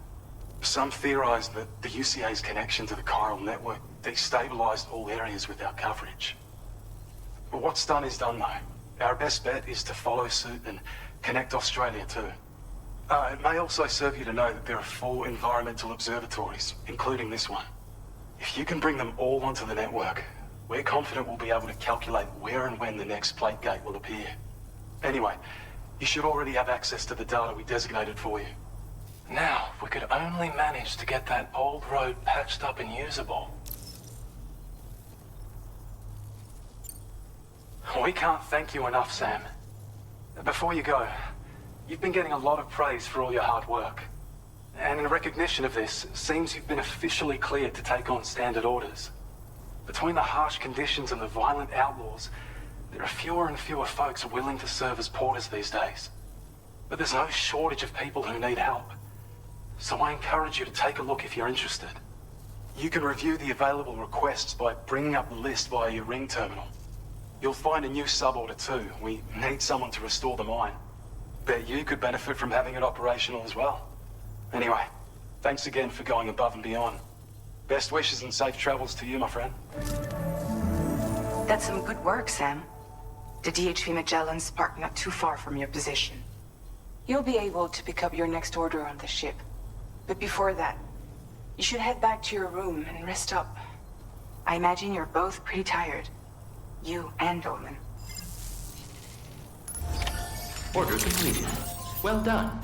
Some theorize that the UCA's connection to the chiral network destabilized all areas with our coverage. But what's done is done, though. Our best bet is to follow suit and connect Australia too. It may also serve you to know that there are 4 environmental observatories, including this one. If you can bring them all onto the network, we're confident we'll be able to calculate where and when the next plate gate will appear. Anyway, you should already have access to the data we designated for you. Now, if we could only manage to get that old road patched up and usable. We can't thank you enough, Sam. Before you go, you've been getting a lot of praise for all your hard work. And in recognition of this, it seems you've been officially cleared to take on standard orders. Between the harsh conditions and the violent outlaws, there are fewer and fewer folks willing to serve as porters these days. But there's no shortage of people who need help. So I encourage you to take a look if you're interested. You can review the available requests by bringing up the list via your ring terminal. You'll find a new sub-order too. We need someone to restore the mine. Bet you could benefit from having it operational as well. Anyway, thanks again for going above and beyond. Best wishes and safe travels to you, my friend. That's some good work, Sam. The DHV Magellan's parked not too far from your position. You'll be able to pick up your next order on the ship. But before that, you should head back to your room and rest up. I imagine you're both pretty tired. You and Dolman. Order completed. Well done.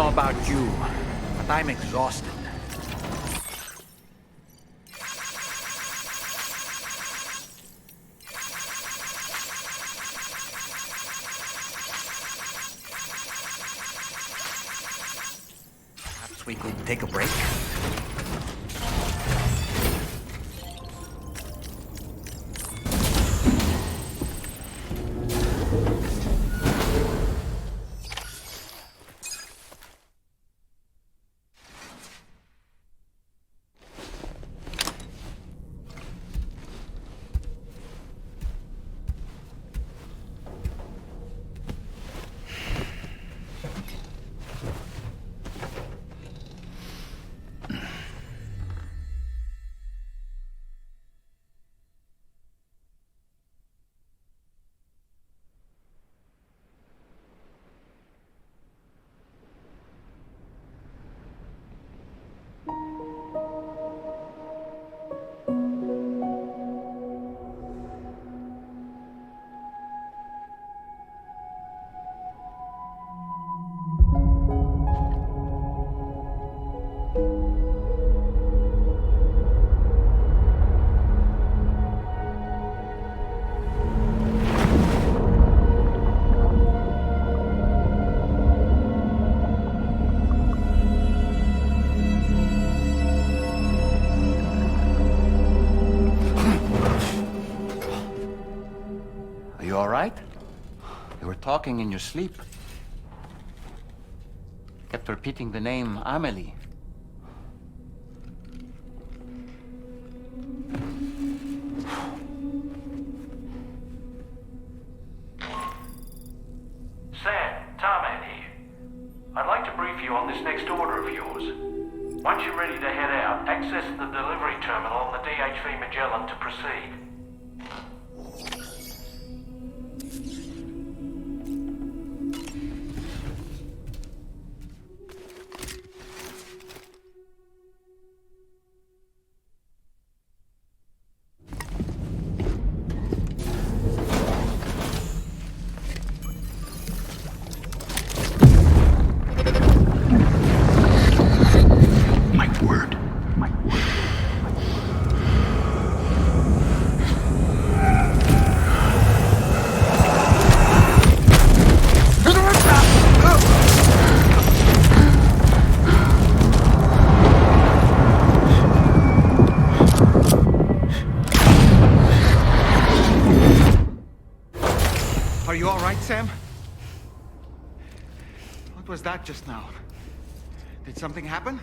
About you, but I'm exhausted. Perhaps we could take a break? Talking in your sleep. Kept repeating the name Amelie. Sam, Tarman here. I'd like to brief you on this next order of yours. Once you're ready to head out, access the delivery terminal on the DHV Magellan to proceed. Are you all right, Sam? What was that just now? Did something happen?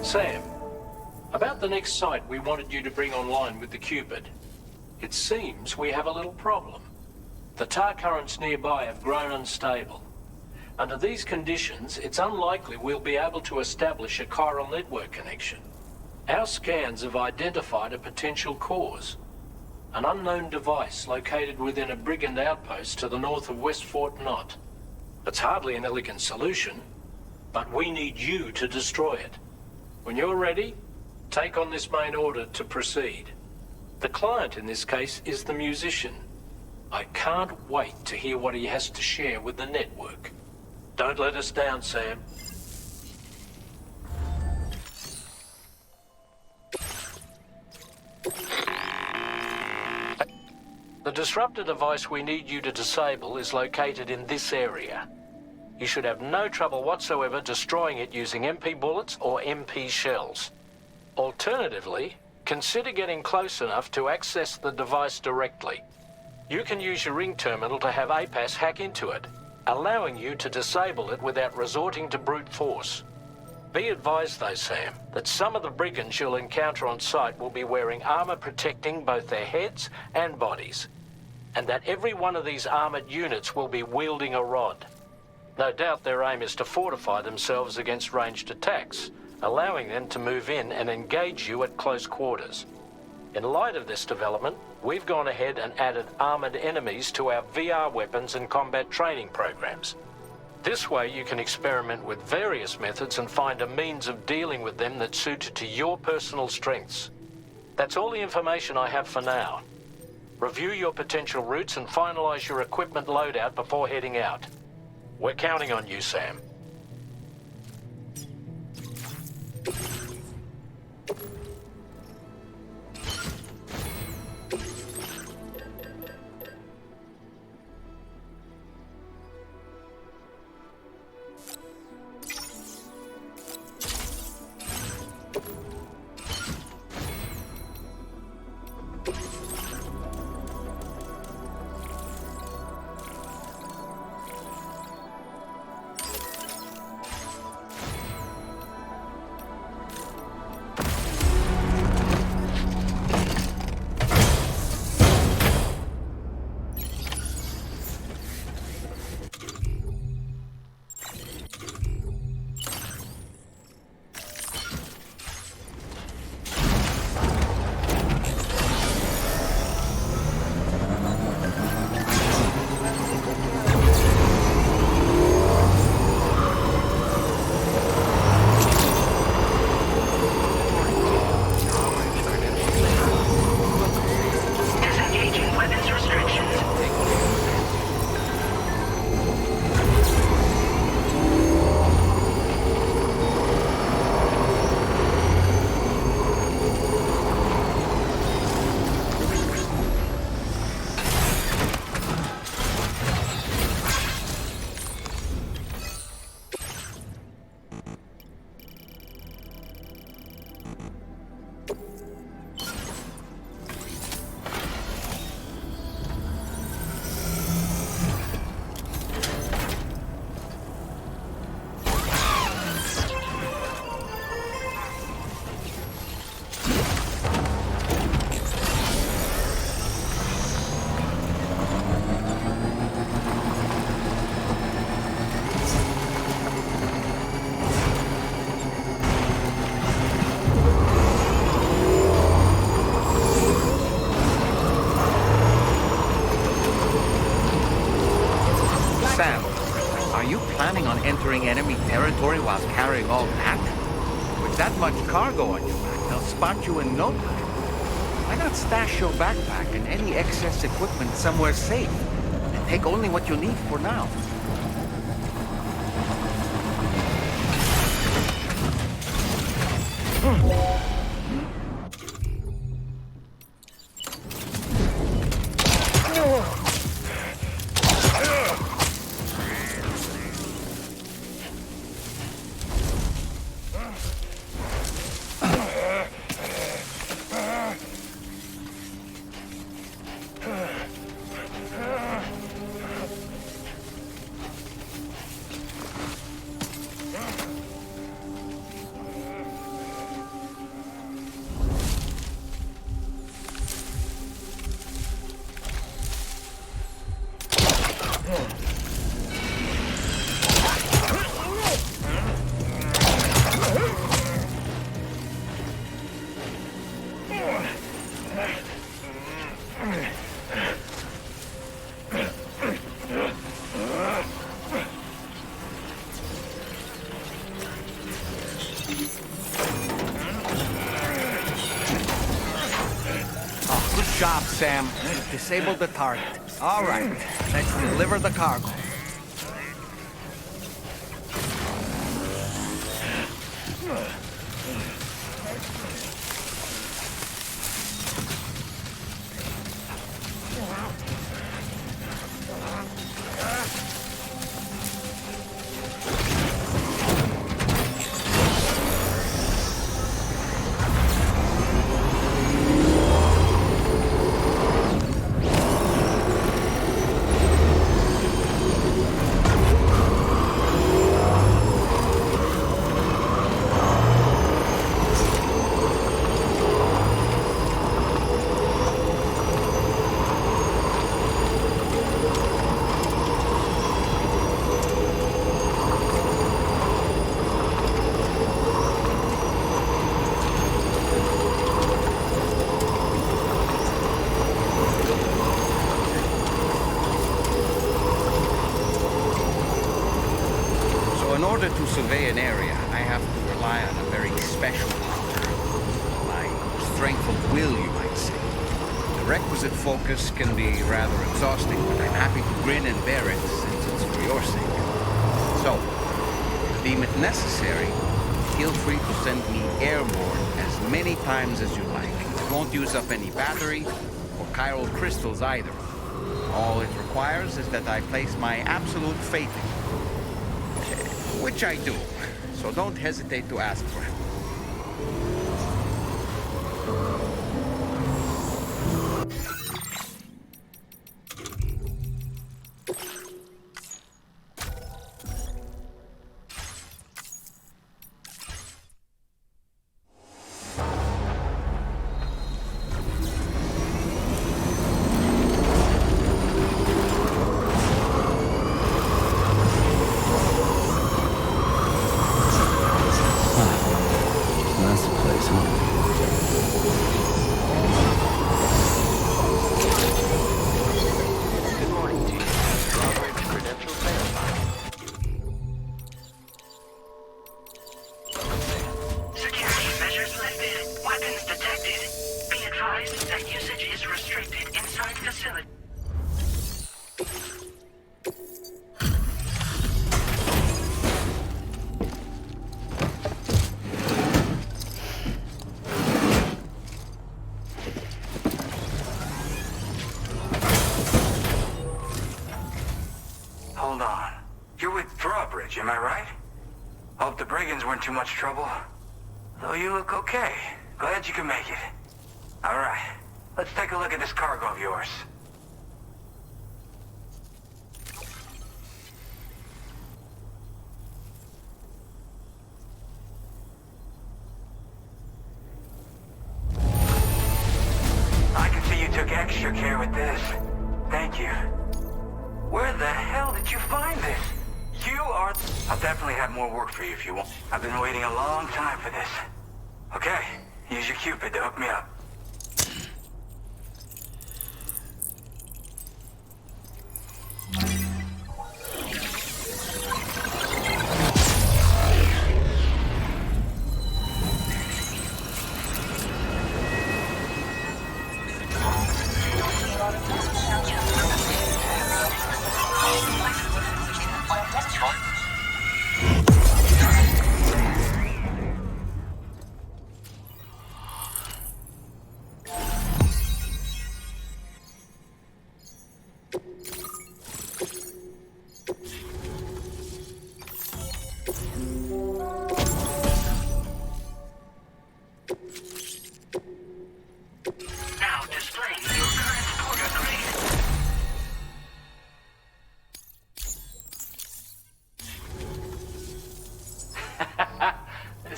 Sam, about the next site we wanted you to bring online with the Cupid. It seems we have a little problem. The tar currents nearby have grown unstable. Under these conditions, it's unlikely we'll be able to establish a chiral network connection. Our scans have identified a potential cause. An unknown device located within a brigand outpost to the north of West Fort Knot. It's hardly an elegant solution, but we need you to destroy it. When you're ready, take on this main order to proceed. The client in this case is the musician. I can't wait to hear what he has to share with the network. Don't let us down, Sam. The disruptor device we need you to disable is located in this area. You should have no trouble whatsoever destroying it using MP bullets or MP shells. Alternatively, consider getting close enough to access the device directly. You can use your ring terminal to have APAS hack into it, allowing you to disable it without resorting to brute force. Be advised though, Sam, that some of the brigands you'll encounter on site will be wearing armor protecting both their heads and bodies, and that every one of these armored units will be wielding a rod. No doubt their aim is to fortify themselves against ranged attacks, allowing them to move in and engage you at close quarters. In light of this development, we've gone ahead and added armored enemies to our VR weapons and combat training programs. This way you can experiment with various methods and find a means of dealing with them that's suited to your personal strengths. That's all the information I have for now. Review your potential routes and finalize your equipment loadout before heading out. We're counting on you, Sam. entering enemy territory while carrying all that? With that much cargo on your back, they'll spot you in no time. Why not stash your backpack and any excess equipment somewhere safe? And take only what you need for now. Good job, Sam. Disabled the target. All right, let's deliver the cargo. In order to survey an area, I have to rely on a very special power. My strength of will, you might say. The requisite focus can be rather exhausting, but I'm happy to grin and bear it since it's for your sake. So, deem it necessary, feel free to send me airborne as many times as you like. It won't use up any battery or chiral crystals either. All it requires is that I place my absolute faith in you. Which I do, so don't hesitate to ask for help. Am I right? Hope the brigands weren't too much trouble. Though you look okay. Glad you can make it. All right, let's take a look at this cargo of yours. I can see you took extra care with this. Thank you. Where the hell did you find this? You are... I'll definitely have more work for you if you want. I've been waiting a long time for this. Okay, use your Cupid to hook me up.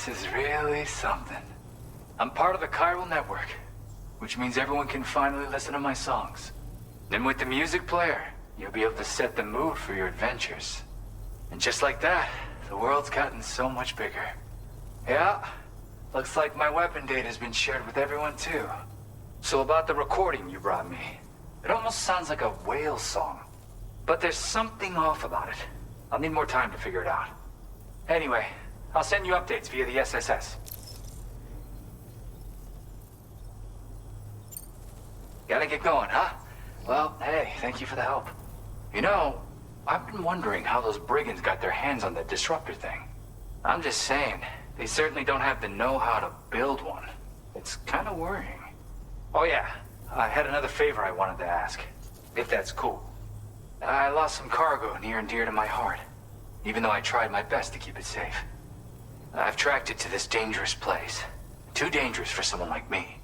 This is really something. I'm part of the chiral network, which means everyone can finally listen to my songs. Then with the music player, you'll be able to set the mood for your adventures. And just like that, the world's gotten so much bigger. Yeah, looks like my weapon data has been shared with everyone too. So about the recording you brought me, it almost sounds like a whale song. But there's something off about it. I'll need more time to figure it out. Anyway, I'll send you updates via the SSS. Gotta get going, huh? Well, hey, thank you for the help. You know, I've been wondering how those brigands got their hands on the disruptor thing. I'm just saying, they certainly don't have the know-how to build one. It's kind of worrying. Oh yeah, I had another favor I wanted to ask, if that's cool. I lost some cargo near and dear to my heart, even though I tried my best to keep it safe. I've tracked it to this dangerous place. Too dangerous for someone like me.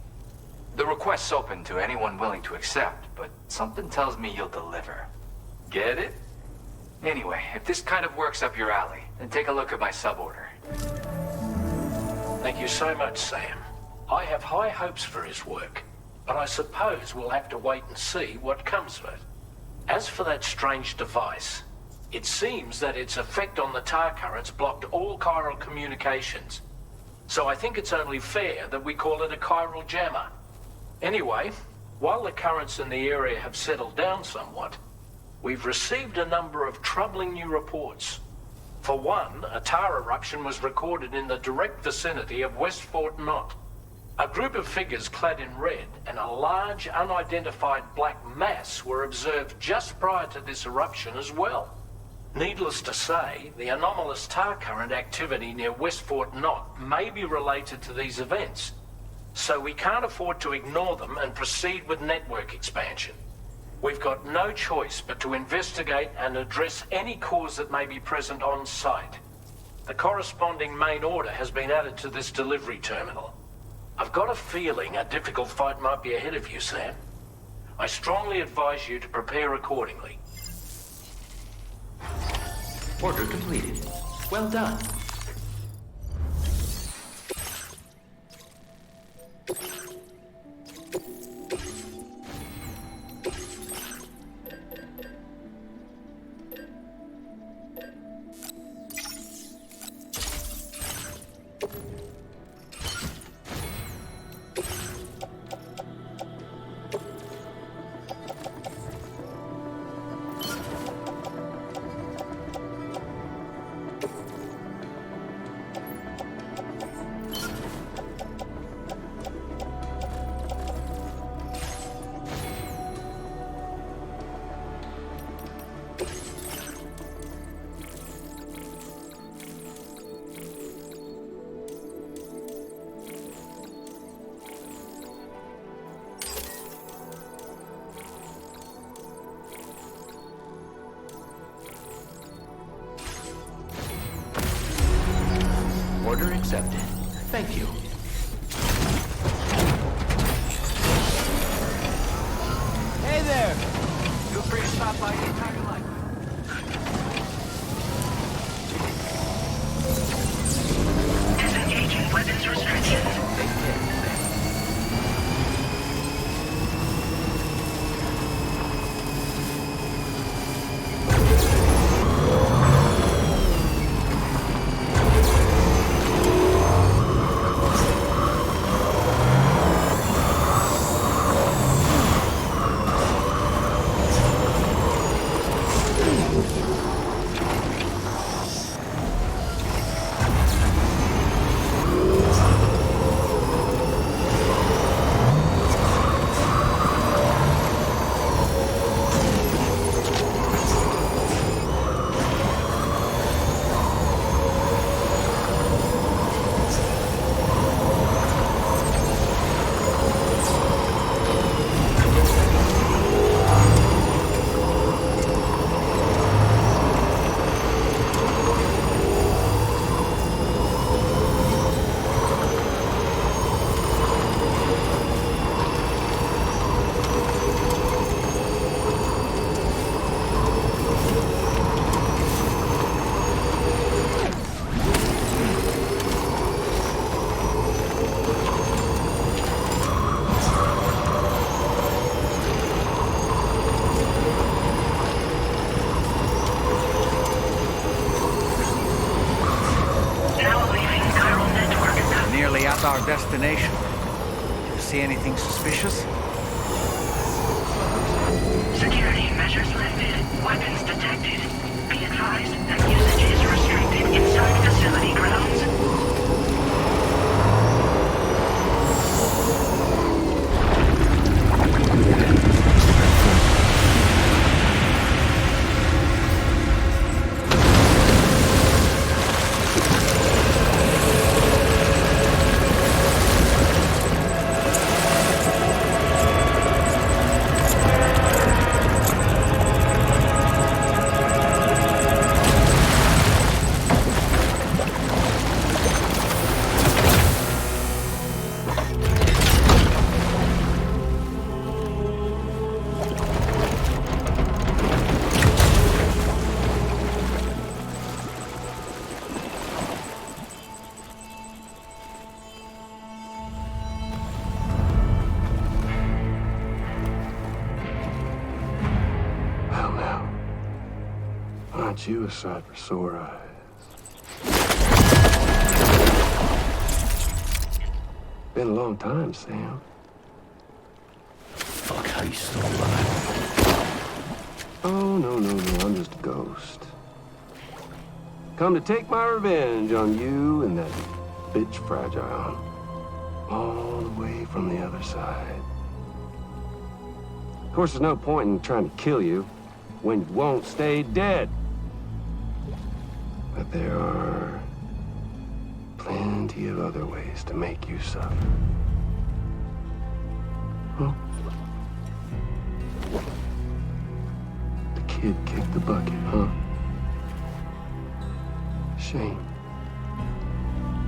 The request's open to anyone willing to accept, but something tells me you'll deliver. Get it? Anyway, if this kind of works up your alley, then take a look at my suborder. Thank you so much, Sam. I have high hopes for his work, but I suppose we'll have to wait and see what comes of it. As for that strange device, it seems that its effect on the tar currents blocked all chiral communications. So I think it's only fair that we call it a chiral jammer. Anyway, while the currents in the area have settled down somewhat, we've received a number of troubling new reports. For one, a tar eruption was recorded in the direct vicinity of West Fort Knot. A group of figures clad in red and a large unidentified black mass were observed just prior to this eruption as well. Needless to say, the anomalous tar current activity near West Fort Knot may be related to these events, so we can't afford to ignore them and proceed with network expansion. We've got no choice but to investigate and address any cause that may be present on site. The corresponding main order has been added to this delivery terminal. I've got a feeling a difficult fight might be ahead of you, Sam. I strongly advise you to prepare accordingly. Order completed. Well done. Order accepted. Thank you. Hey there! Feel free to stop by anytime you like. Disengaging weapons restrictions. That's our destination. Do you see anything suspicious? Security measures lifted. Weapons detected. Be advised that usage is restricted inside facility grounds. Aren't you a sight for sore eyes? Been a long time, Sam. Fuck, how you still alive? Oh, no, I'm just a ghost. Come to take my revenge on you and that bitch Fragile. All the way from the other side. Of course, there's no point in trying to kill you when you won't stay dead. But there are plenty of other ways to make you suffer. Huh? The kid kicked the bucket, huh? Shame.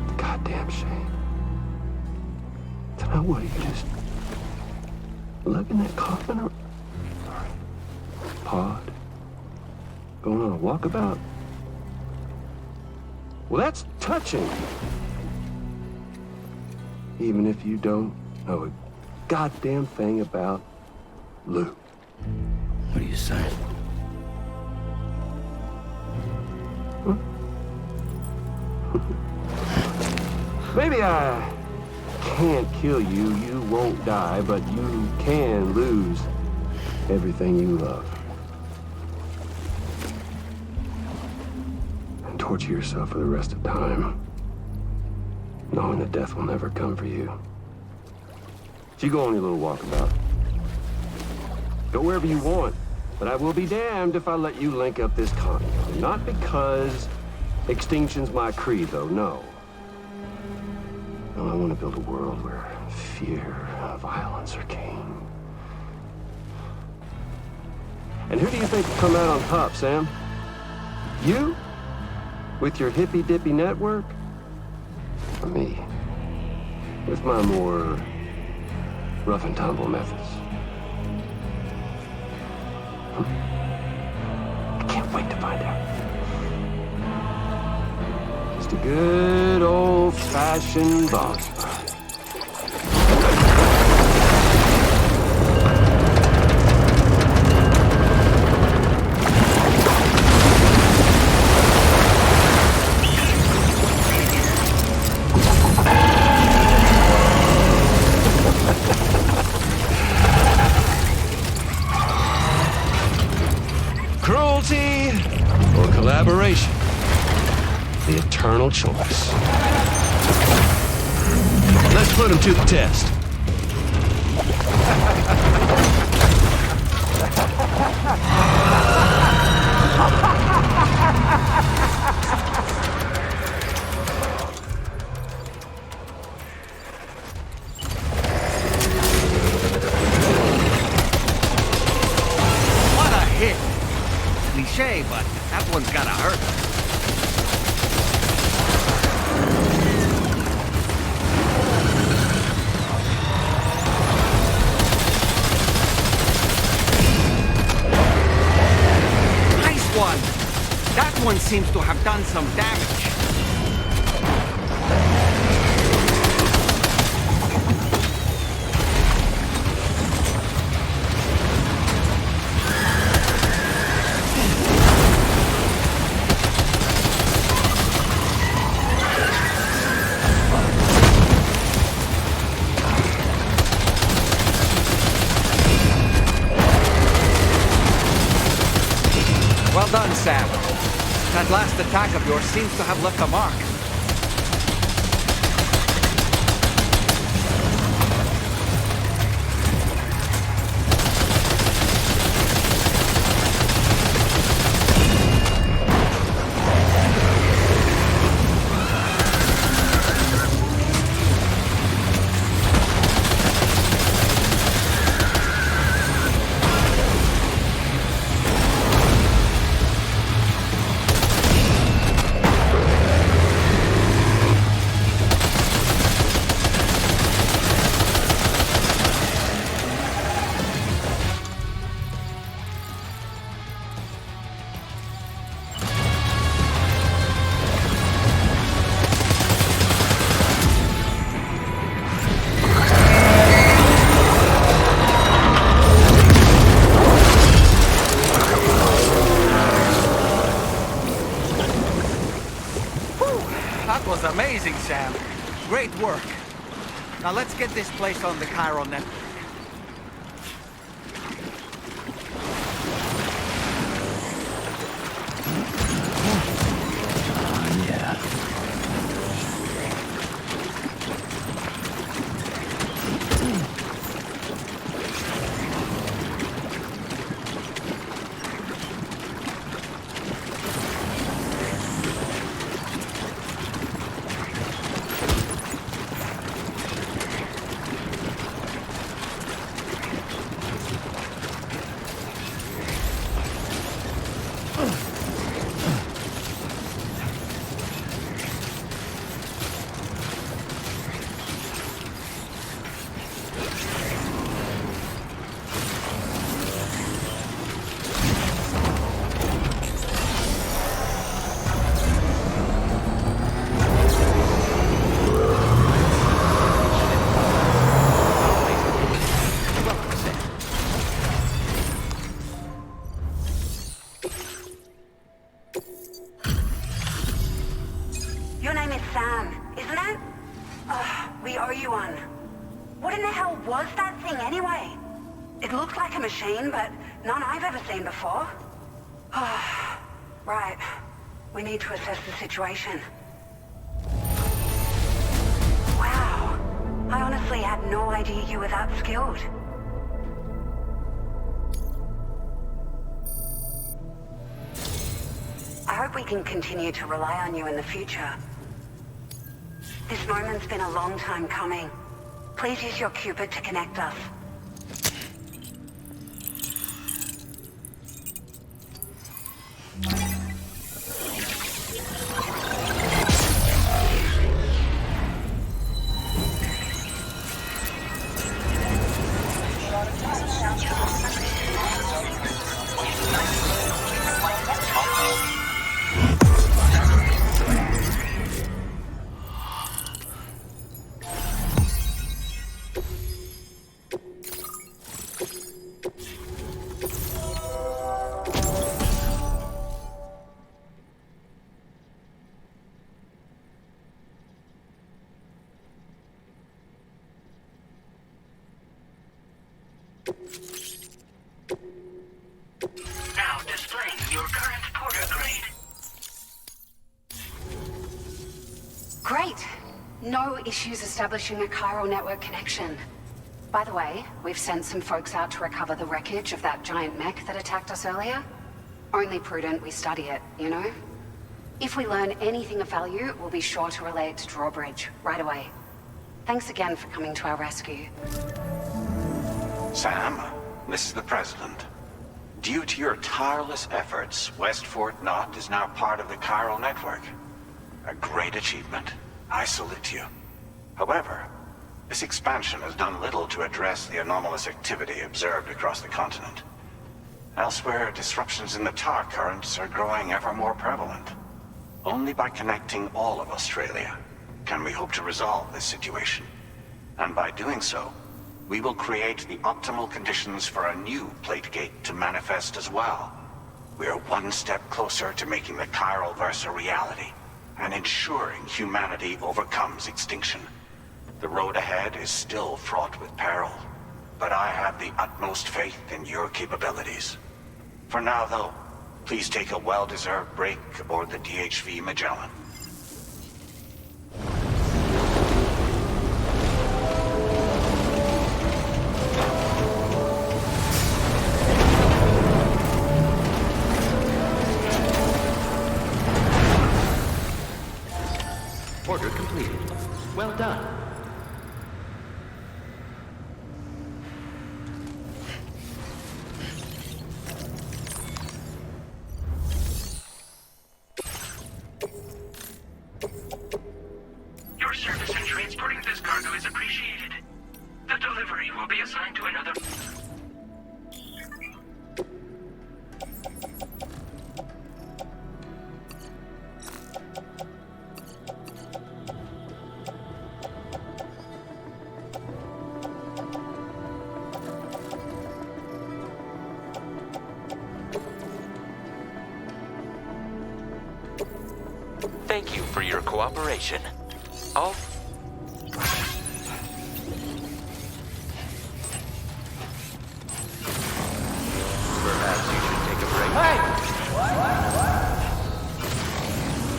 The goddamn shame. Now what, are you just lugging that coffin or pod? Going on a walkabout? Well, that's touching. Even if you don't know a goddamn thing about Luke. What are you saying? Huh? Maybe I can't kill you, you won't die, but you can lose everything you love. And torture yourself for the rest of time, knowing that death will never come for you. So you go on your little walkabout. Go wherever you want, but I will be damned if I let you link up this continent. Not because extinction's my creed, though, no. No, I want to build a world where fear and violence are king. And who do you think will come out on top, Sam? You? With your hippy-dippy network? Or me? With my more rough and tumble methods? I can't wait to find out. Just a good old-fashioned boss fight. Cruelty or collaboration? The eternal choice. Let's put him to the test. What a hit! Cliche, but that one's gotta hurt. That one seems to have done some damage. Sam. That last attack of yours seems to have left a mark. Amazing, Sam. Great work. Now let's get this place on the chiral network. But none I've ever seen before. Right. We need to assess the situation. Wow. I honestly had no idea you were that skilled. I hope we can continue to rely on you in the future. This moment's been a long time coming. Please use your Cupid to connect us. Now displaying your current porter grade. Great. No issues establishing a chiral network connection. By the way, we've sent some folks out to recover the wreckage of that giant mech that attacked us earlier. Only prudent we study it, you know? If we learn anything of value, we'll be sure to relay it to Drawbridge right away. Thanks again for coming to our rescue. Sam, this is the President. Due to your tireless efforts, West Fort Knot is now part of the chiral network. A great achievement. I salute you. However, this expansion has done little to address the anomalous activity observed across the continent. Elsewhere, disruptions in the tar currents are growing ever more prevalent. Only by connecting all of Australia can we hope to resolve this situation. And by doing so, we will create the optimal conditions for a new Plategate to manifest as well. We are one step closer to making the chiral verse a reality, and ensuring humanity overcomes extinction. The road ahead is still fraught with peril, but I have the utmost faith in your capabilities. For now, though, Please take a well-deserved break aboard the DHV Magellan. Order completed. Well done. Your service in transporting this cargo is appreciated. The delivery will be assigned to another... Thank you for your cooperation. Oh. Perhaps you should take a break. Hey!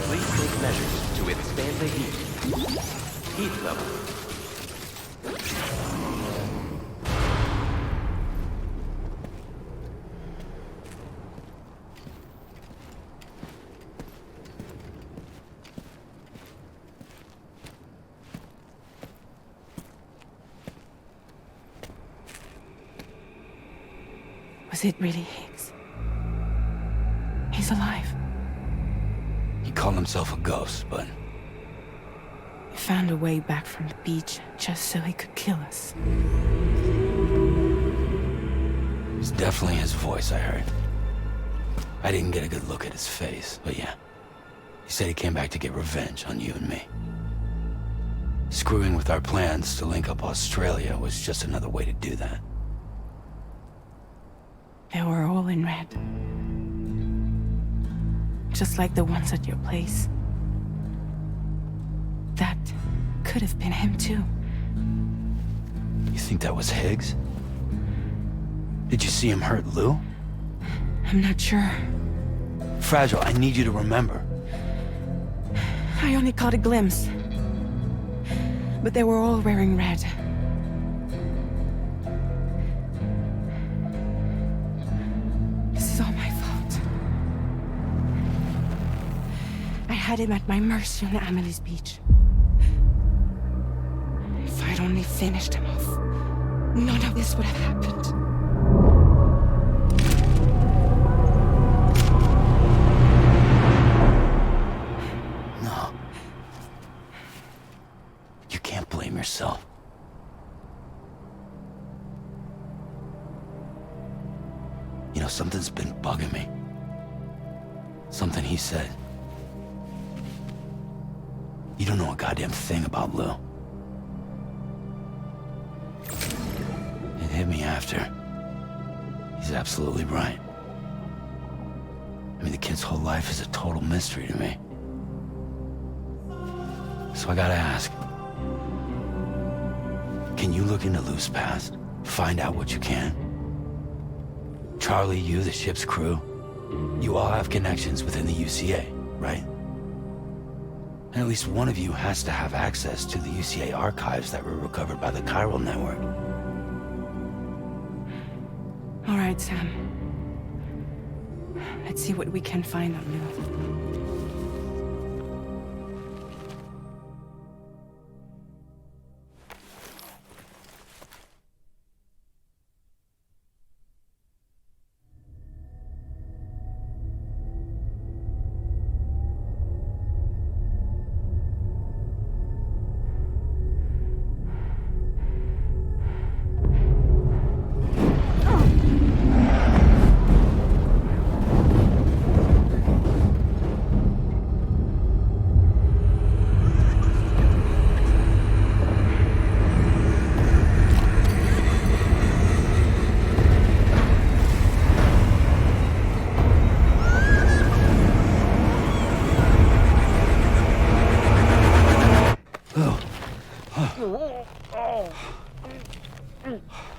Please take measures to withstand the heat. Heat level. Was it really Higgs? He's alive. He called himself a ghost, but... He found a way back from the beach just so he could kill us. It's definitely his voice I heard. I didn't get a good look at his face, but yeah. He said he came back to get revenge on you and me. Screwing with our plans to link up Australia was just another way to do that. They were all in red. Just like the ones at your place. That could have been him too. You think that was Higgs? Did you see him hurt Lou? I'm not sure. Fragile, I need you to remember. I only caught a glimpse. But they were all wearing red. This is all my fault. I had him at my mercy on Amelie's beach. If I'd only finished him off, none of this would have happened. No. You can't blame yourself. You know, something's been bugging me. Something he said. You don't know a goddamn thing about Lou. It hit me after. He's absolutely right. I mean, the kid's whole life is a total mystery to me. So I gotta ask. Can you look into Lou's past? Find out what you can? Charlie, you, the ship's crew, you all have connections within the UCA, right? And at least one of you has to have access to the UCA archives that were recovered by the chiral network. All right, Sam. Let's see what we can find on Lou.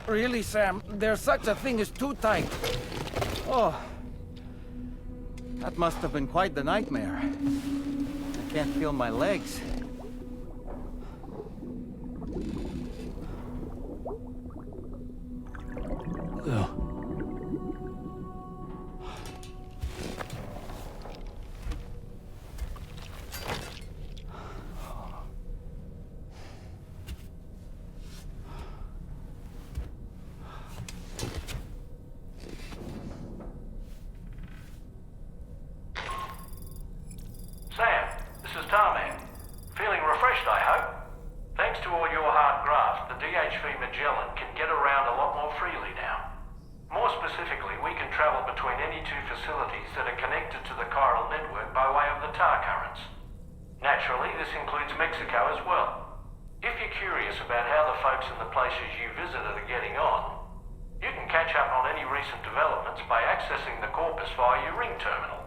Really, Sam? There's such a thing as too tight. Oh. That must have been quite the nightmare. I can't feel my legs. Ugh. Sam, this is Tarman. Feeling refreshed, I hope? Thanks to all your hard graft, the DHV Magellan can get around a lot more freely now. More specifically, we can travel between any two facilities that are connected to the chiral network by way of the tar currents. Naturally, this includes Mexico as well. If you're curious about how the folks in the places you visited are getting on, you can catch up on any recent developments by accessing the corpus via your ring terminal.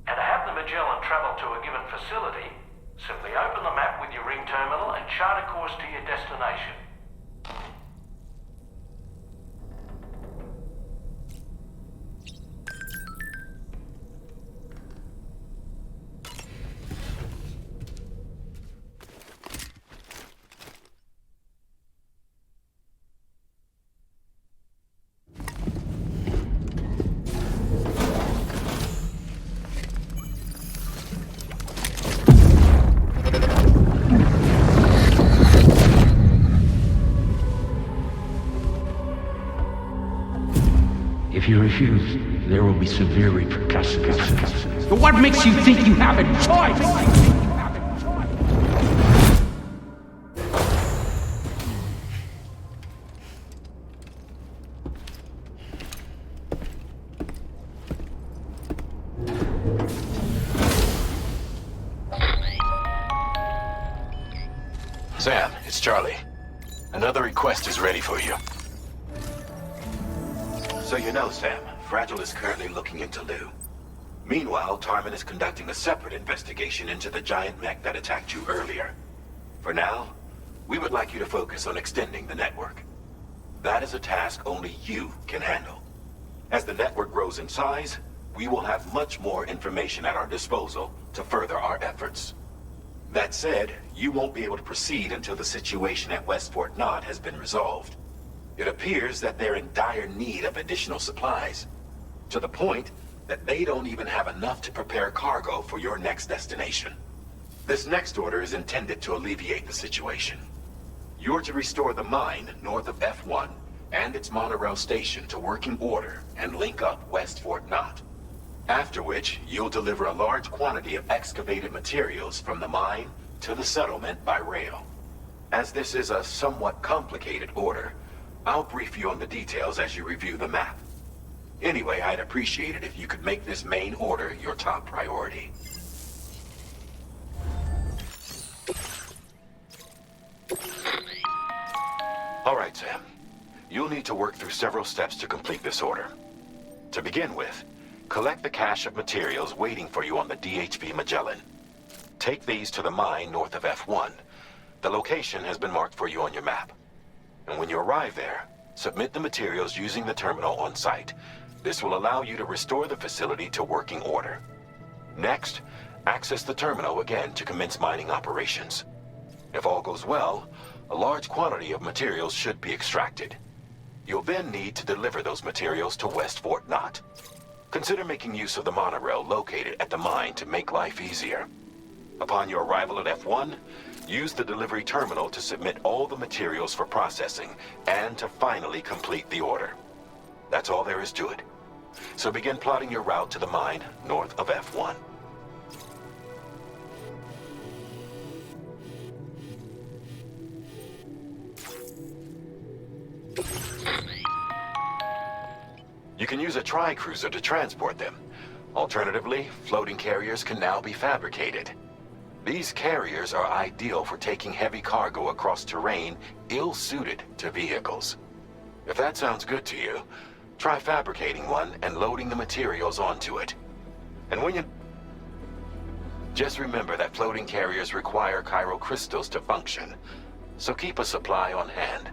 And to have the Magellan travel to a given facility, simply open the map with your ring terminal and chart a course to your destination. If you refuse, there will be severe repercussions. But what makes you think you have a choice? Sam, it's Charlie. Another request is ready for you. So you know, Sam, Fragile is currently looking into Lou. Meanwhile, Tarman is conducting a separate investigation into the giant mech that attacked you earlier. For now, we would like you to focus on extending the network. That is a task only you can handle. As the network grows in size, we will have much more information at our disposal to further our efforts. That said, you won't be able to proceed until the situation at West Fort Knott has been resolved. It appears that they're in dire need of additional supplies, to the point that they don't even have enough to prepare cargo for your next destination. This next order is intended to alleviate the situation. You're to restore the mine north of F1 and its monorail station to working order and link up West Fort Knott. After which, you'll deliver a large quantity of excavated materials from the mine to the settlement by rail. As this is a somewhat complicated order, I'll brief you on the details as you review the map. Anyway, I'd appreciate it if you could make this main order your top priority. All right, Sam. You'll need to work through several steps to complete this order. To begin with, collect the cache of materials waiting for you on the DHV Magellan. Take these to the mine north of F1. The location has been marked for you on your map. And when you arrive there, submit the materials using the terminal on site. This will allow you to restore the facility to working order. Next, access the terminal again to commence mining operations. If all goes well, a large quantity of materials should be extracted. You'll then need to deliver those materials to West Fort Knott. Consider making use of the monorail located at the mine to make life easier. Upon your arrival at F1, use the delivery terminal to submit all the materials for processing and to finally complete the order. That's all there is to it. So begin plotting your route to the mine north of F1. You can use a tri-cruiser to transport them. Alternatively, floating carriers can now be fabricated. These carriers are ideal for taking heavy cargo across terrain ill-suited to vehicles. If that sounds good to you, try fabricating one and loading the materials onto it. And when you... Just remember that floating carriers require chiral crystals to function, so keep a supply on hand.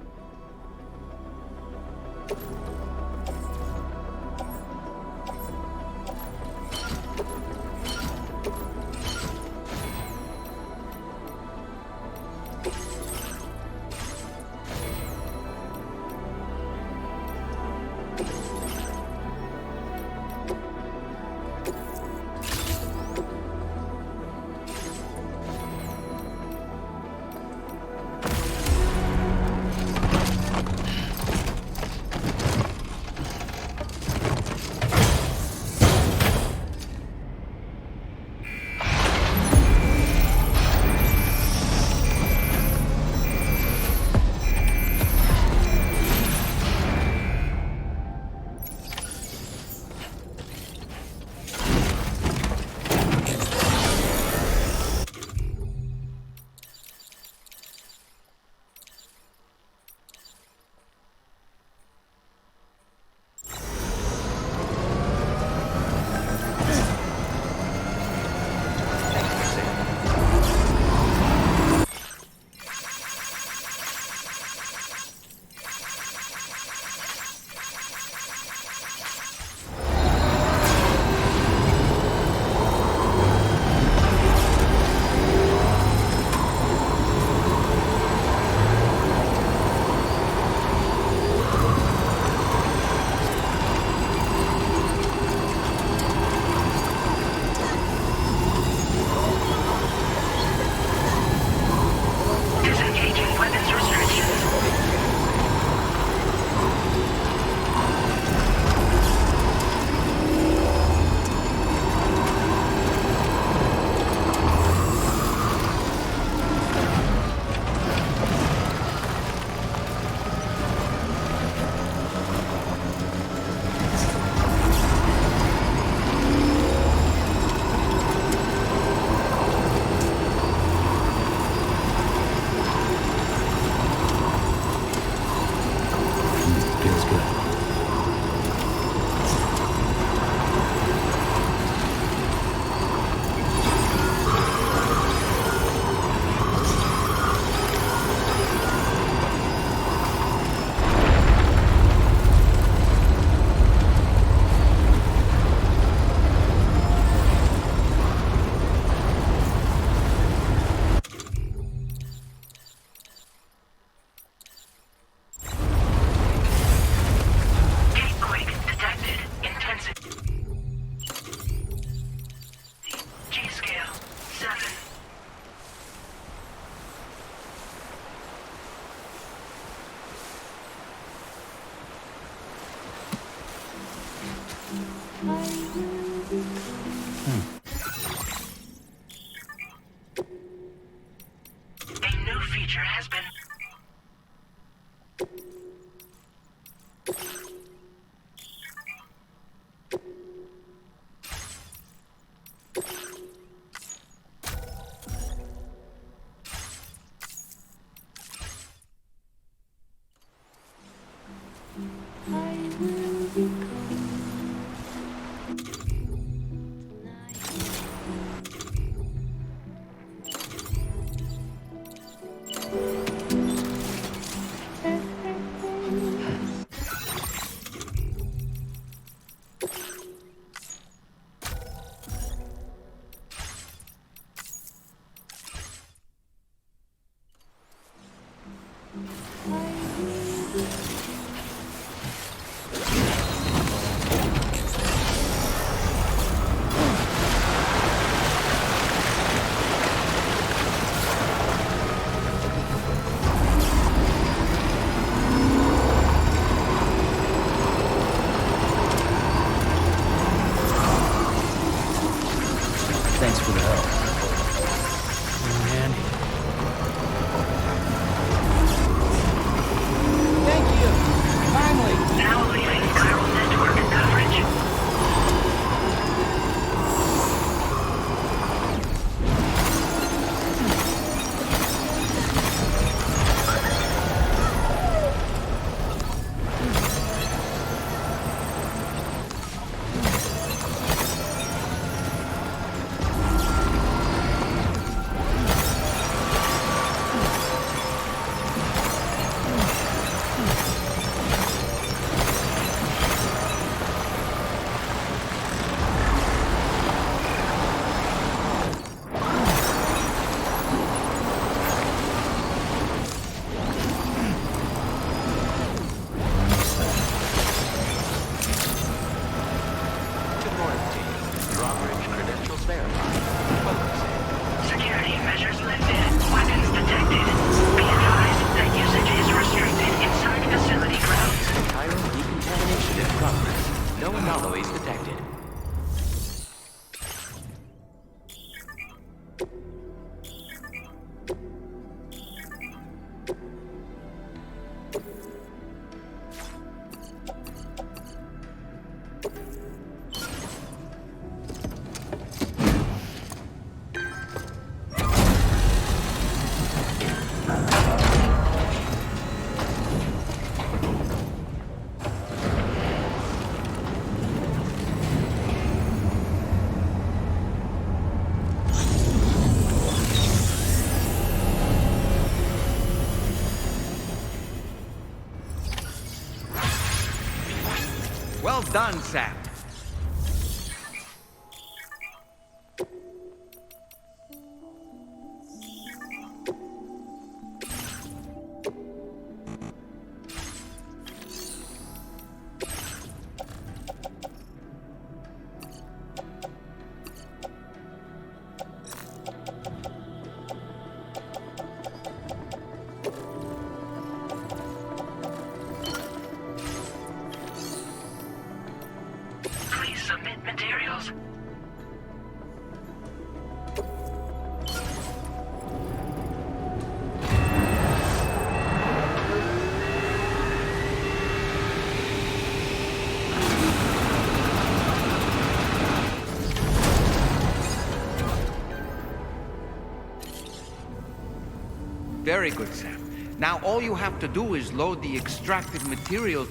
sure has been. Thanks for the help. Handy. Thank you! Finally! Now leaving chiral network coverage. Security measures lifted. Weapons detected. Be advised that usage is restricted inside facility grounds. Chiral decontamination in progress. No anomalies detected. Well done, Sam. Submit materials. Very good, Sam. Now all you have to do is load the extracted material.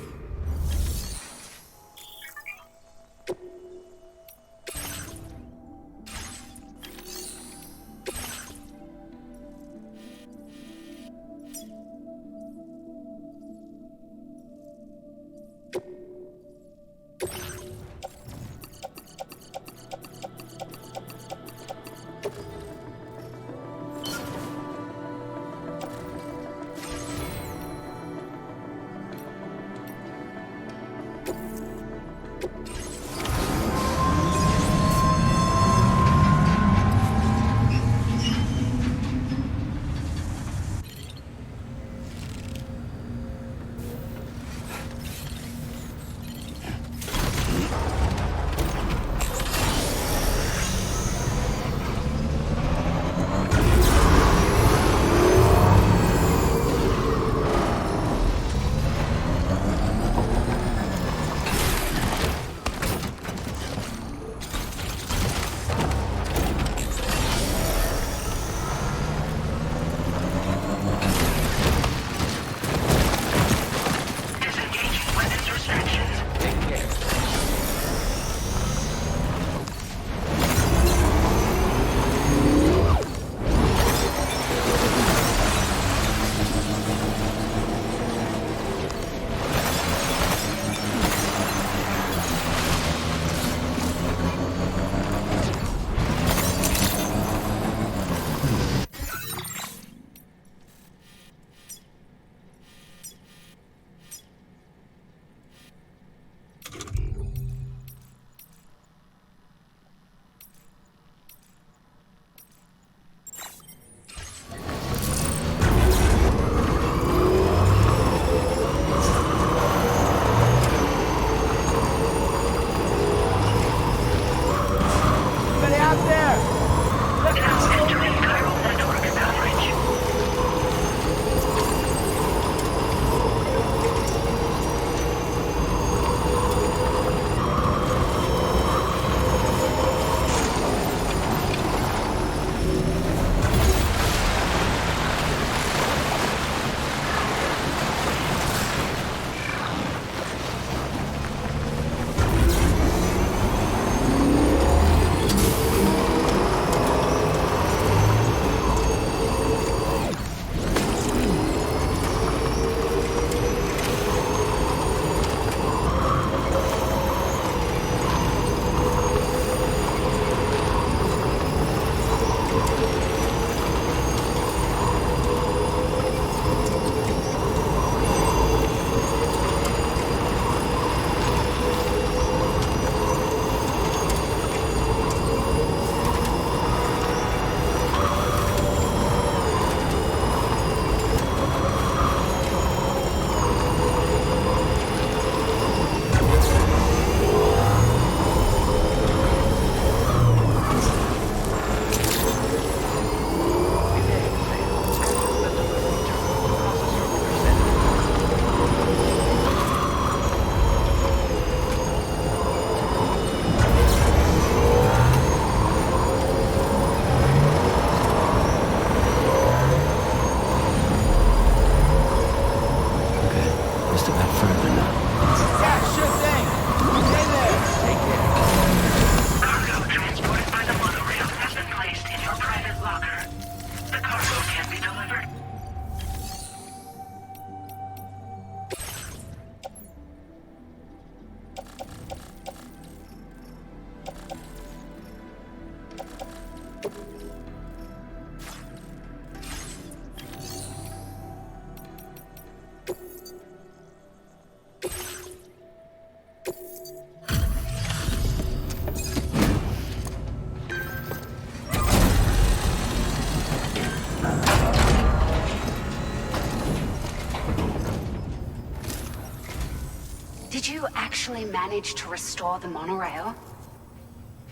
you actually managed to restore the monorail?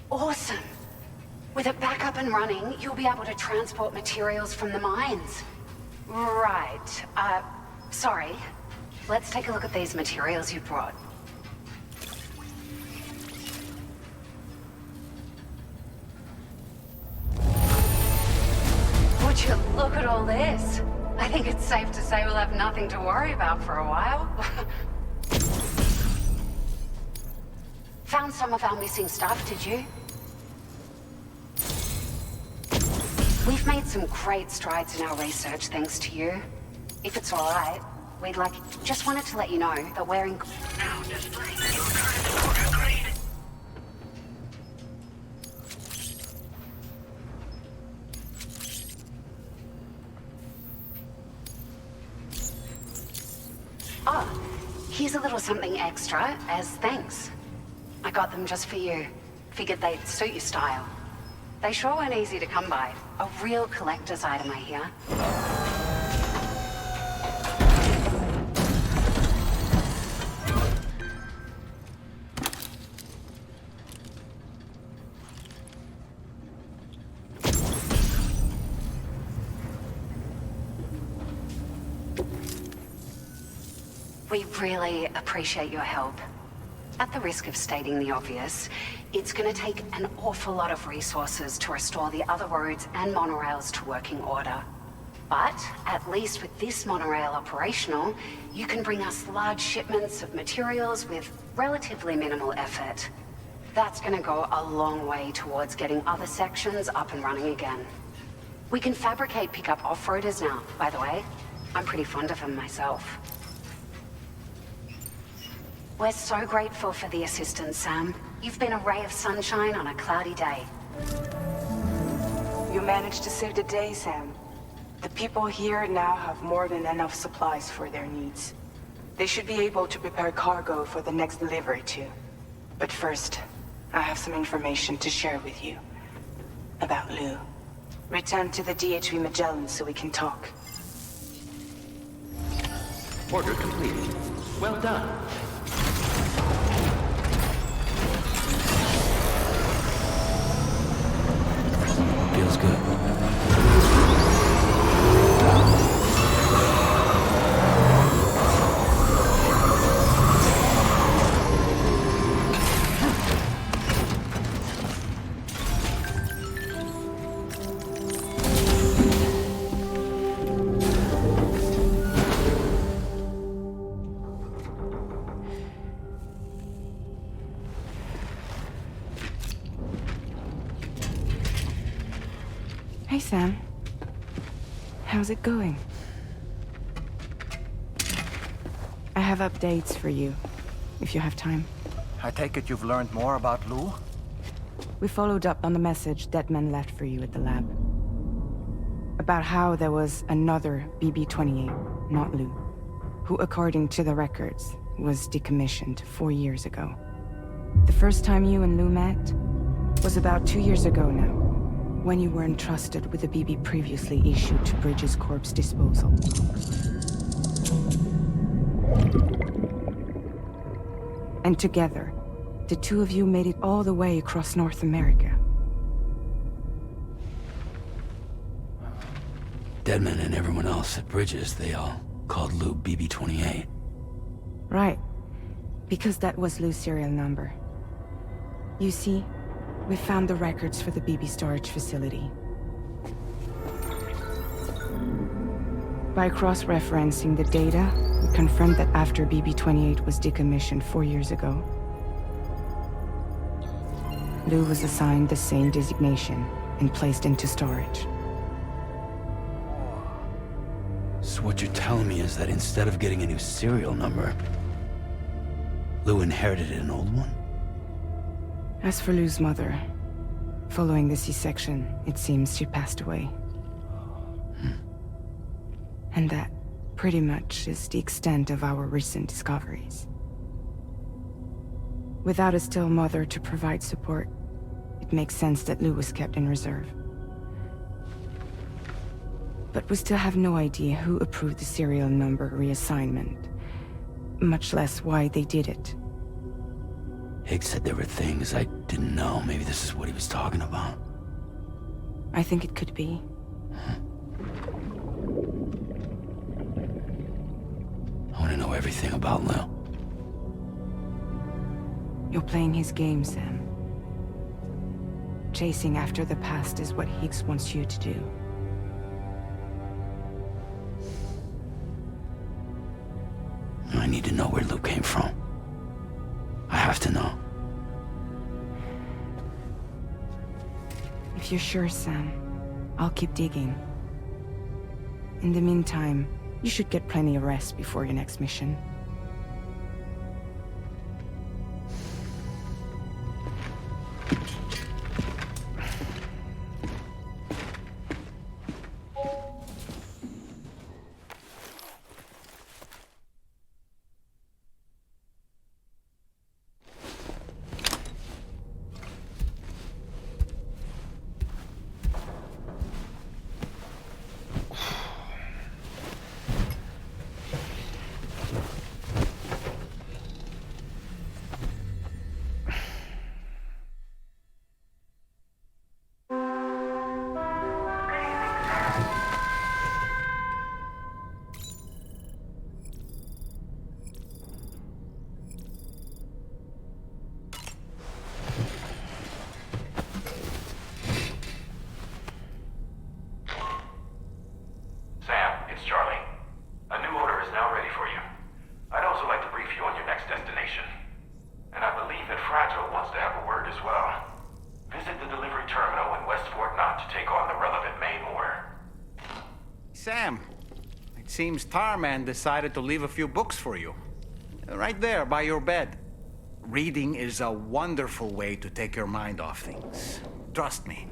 Awesome. With it back up and running, you'll be able to transport materials from the mines. Right. Sorry. Let's take a look at these materials you brought. Would you look at all this? I think it's safe to say we'll have nothing to worry about for a while. Found some of our missing stuff, did you? We've made some great strides in our research thanks to you. If it's all right, we'd just wanted to let you know that we're in... Now displaying your current order grade. Oh, here's a little something extra as thanks. I got them just for you. Figured they'd suit your style. They sure weren't easy to come by. A real collector's item, I hear. We really appreciate your help. At the risk of stating the obvious, it's going to take an awful lot of resources to restore the other roads and monorails to working order. But, at least with this monorail operational, you can bring us large shipments of materials with relatively minimal effort. That's going to go a long way towards getting other sections up and running again. We can fabricate pickup off-roaders now, by the way. I'm pretty fond of them myself. We're so grateful for the assistance, Sam. You've been a ray of sunshine on a cloudy day. You managed to save the day, Sam. The people here now have more than enough supplies for their needs. They should be able to prepare cargo for the next delivery too. But first, I have some information to share with you. About Lou. Return to the DHV Magellan so we can talk. Order completed. Well done. Feels good. Hey, Sam. How's it going? I have updates for you, if you have time. I take it you've learned more about Lou? We followed up on the message Deadman left for you at the lab. About how there was another BB-28, not Lou, who, according to the records, was decommissioned 4 years ago. The first time you and Lou met was about 2 years ago now, when you were entrusted with the BB previously issued to Bridges Corp's disposal. And together, the two of you made it all the way across North America. Deadman and everyone else at Bridges, they all called Lou BB-28. Right. Because that was Lou's serial number. You see, we found the records for the BB storage facility. By cross-referencing the data, we confirmed that after BB-28 was decommissioned 4 years ago, Lou was assigned the same designation and placed into storage. So what you're telling me is that instead of getting a new serial number, Lou inherited an old one? As for Lou's mother, following the C-section, it seems she passed away. And that, pretty much, is the extent of our recent discoveries. Without a still mother to provide support, it makes sense that Lou was kept in reserve. But we still have no idea who approved the serial number reassignment, much less why they did it. Higgs said there were things I didn't know. Maybe this is what he was talking about. I think it could be. I want to know everything about Lil. You're playing his game, Sam. Chasing after the past is what Higgs wants you to do. I need to know where Luke came from. I have to know. If you're sure, Sam, I'll keep digging. In the meantime, you should get plenty of rest before your next mission. Sam, it seems Tarman decided to leave a few books for you. Right there, by your bed. Reading is a wonderful way to take your mind off things. Trust me.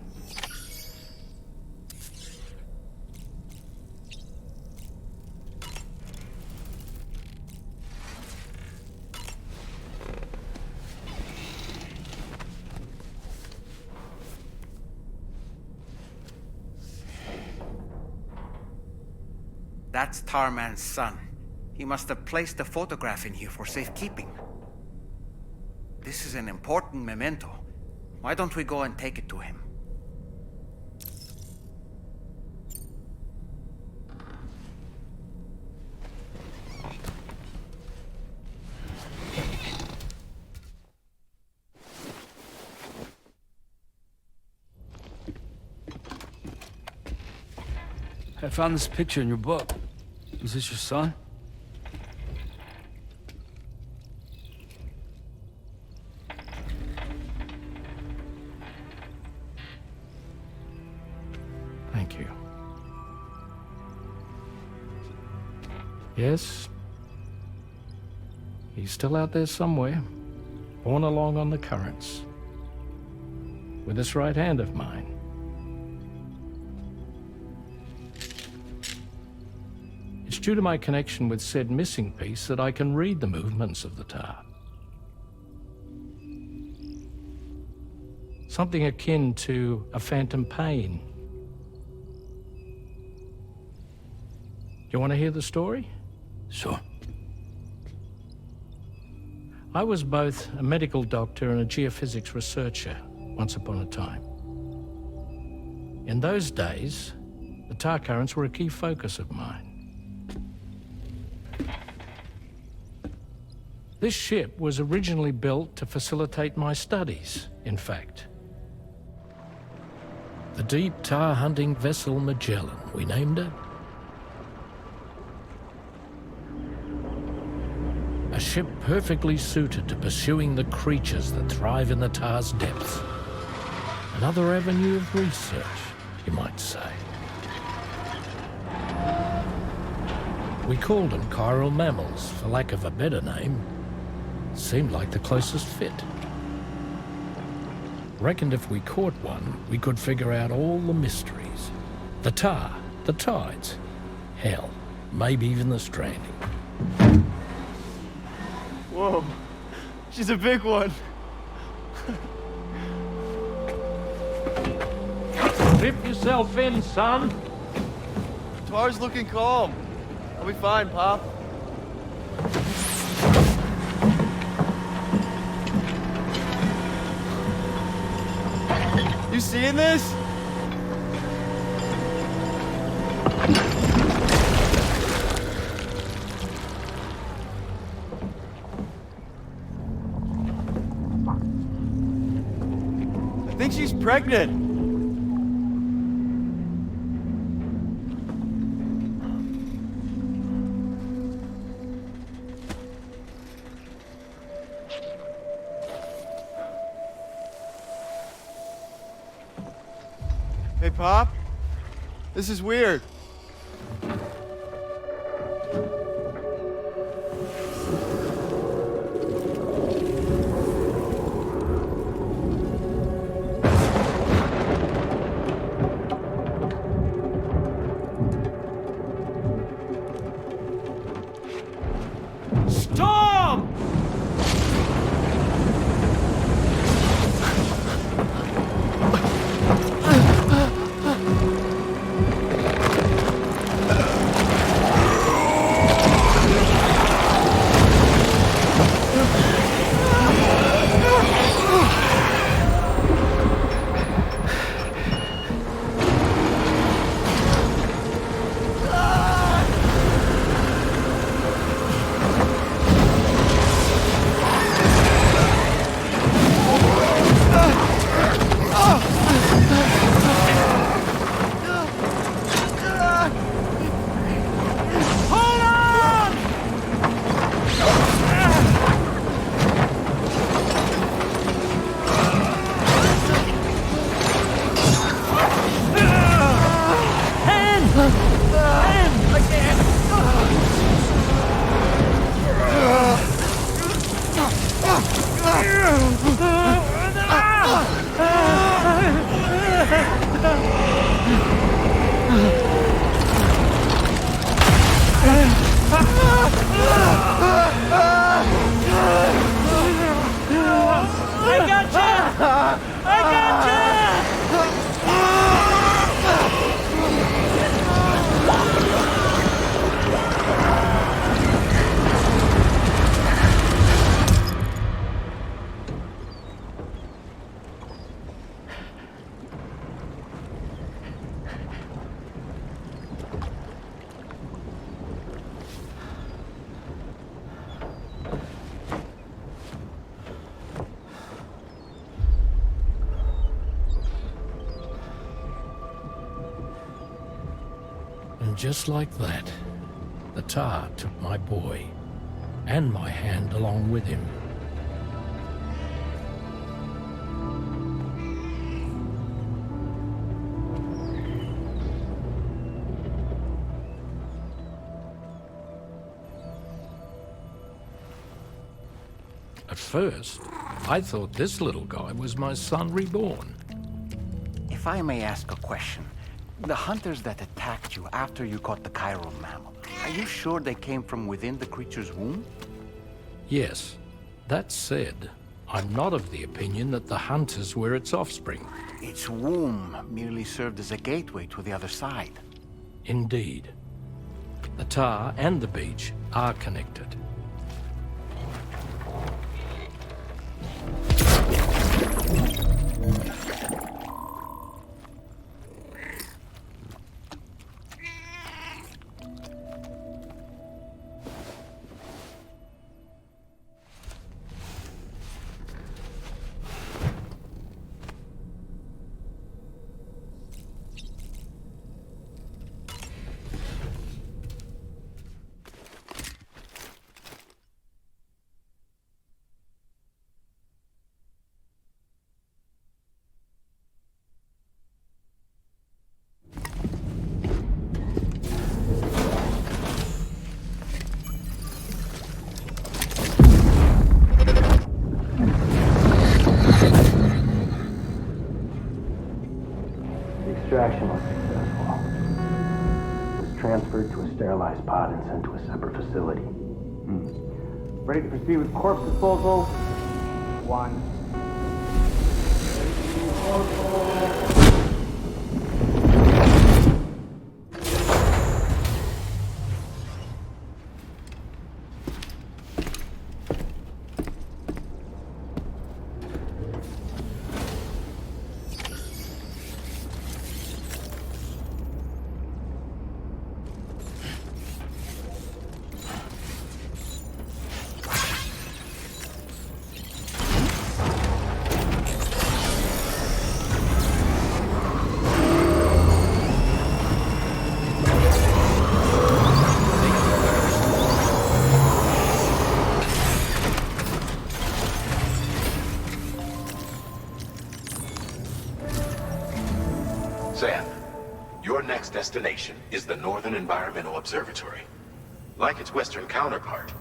That's Tarman's son. He must have placed a photograph in here for safekeeping. This is an important memento. Why don't we go and take it to him? I found this picture in your book. Is this your son? Thank you. Yes. He's still out there somewhere, borne along on the currents, with this right hand of mine. It's due to my connection with said missing piece that I can read the movements of the tar. Something akin to a phantom pain. You want to hear the story? Sure. I was both a medical doctor and a geophysics researcher once upon a time. In those days, the tar currents were a key focus of mine. This ship was originally built to facilitate my studies, in fact. The deep tar hunting vessel Magellan, we named it. A ship perfectly suited to pursuing the creatures that thrive in the tar's depths. Another avenue of research, you might say. We called them chiral mammals, for lack of a better name. Seemed like the closest fit. Reckoned if we caught one, we could figure out all the mysteries. The tar, the tides, hell, maybe even the stranding. Whoa, she's a big one. Dip yourself in, son. Tar's looking calm. I'll be fine, Pop. You seeing this? I think she's pregnant. Hey, Pop? This is weird. Stop! And just like that, the tar took my boy, and my hand along with him. At first, I thought this little guy was my son reborn. If I may ask a question, the hunters that attacked you after you caught the chiral mammal, are you sure they came from within the creature's womb? Yes. That said, I'm not of the opinion that the hunters were its offspring. Its womb merely served as a gateway to the other side. Indeed. The tar and the beach are connected. Extraction was successful. It was transferred to a sterilized pod and sent to a separate facility. Ready to proceed with corpse disposal? 1. destination is the Northern Environmental Observatory. Like its Western counterpart,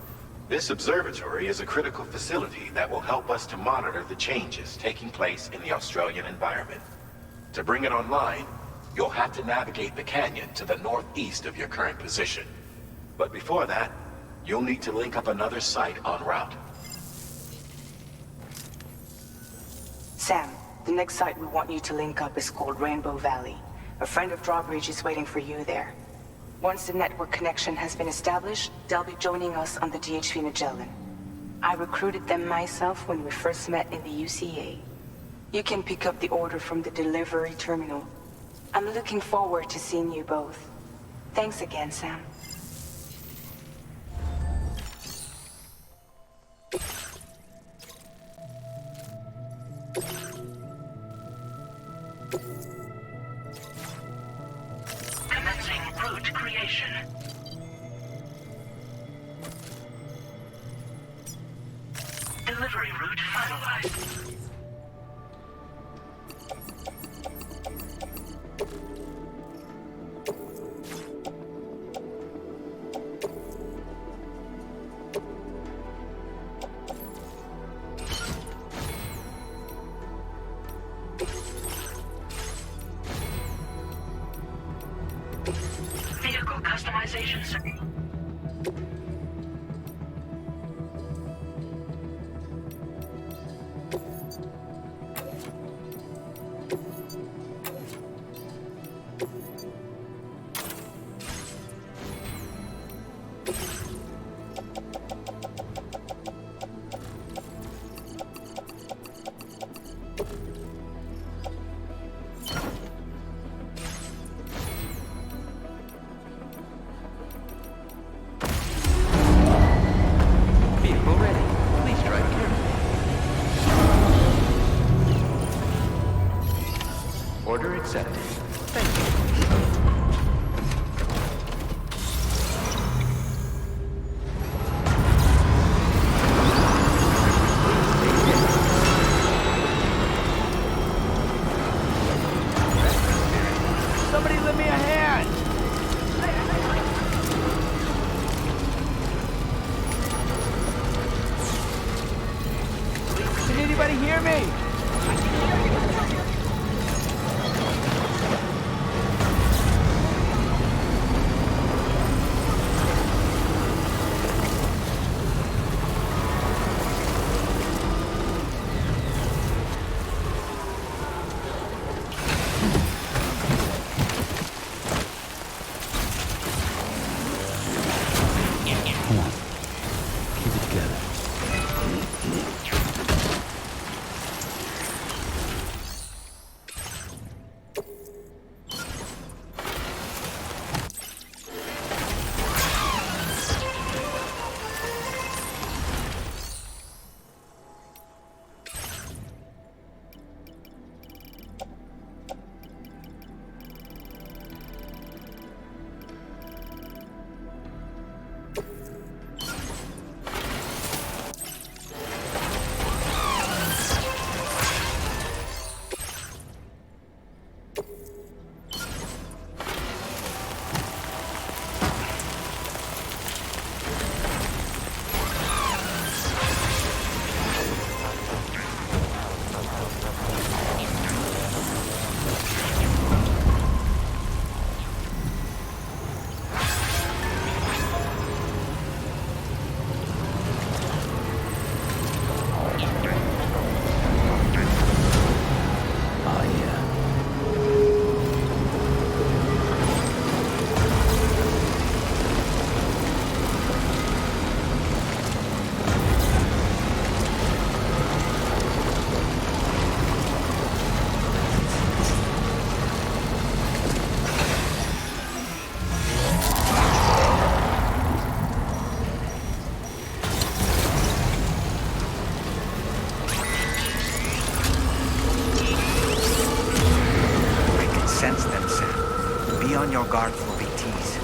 this observatory is a critical facility that will help us to monitor the changes taking place in the Australian environment. To bring it online, you'll have to navigate the canyon to the northeast of your current position. But before that, you'll need to link up another site en route. Sam, the next site we want you to link up is called Rainbow Valley. A friend of Drawbridge is waiting for you there. Once the network connection has been established, they'll be joining us on the DHV Magellan. I recruited them myself when we first met in the UCA. You can pick up the order from the delivery terminal. I'm looking forward to seeing you both. Thanks again, Sam. Commencing route creation. Delivery route finalized. Vehicle customization circuit. Vehicle ready. Please drive carefully. Order accepted. Thank you. Somebody lend me a hand! Can anybody hear me? Come on. Keep it together. Sense them, Sam. Be on your guard for BTs.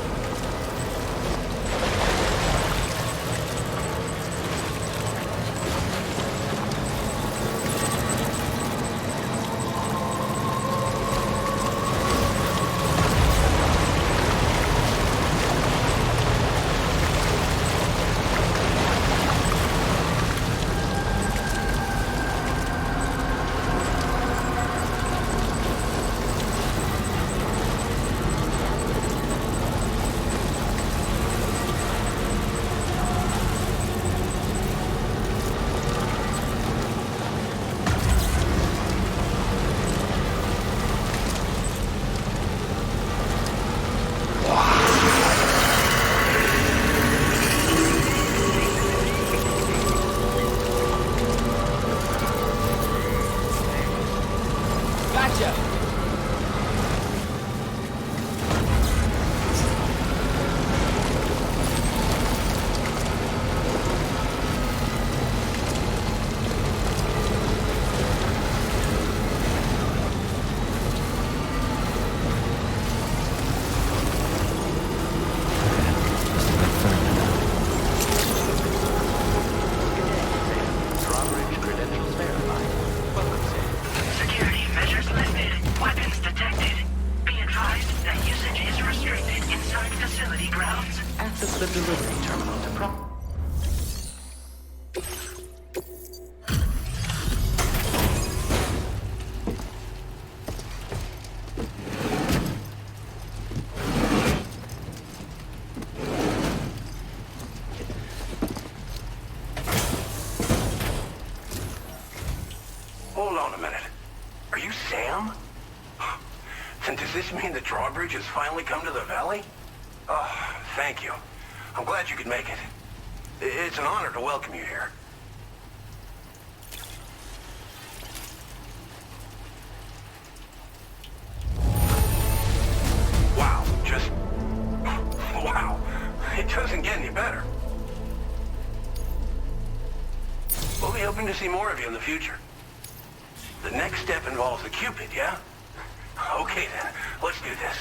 facility grounds. Access the delivery terminal to Hold on a minute. Are you Sam? And does this mean the drawbridge has finally come to the valley? Oh, thank you. I'm glad you could make it. It's an honor to welcome you here. Wow, just... wow. It doesn't get any better. We'll be hoping to see more of you in the future. The next step involves the Cupid, yeah? Okay then, let's do this.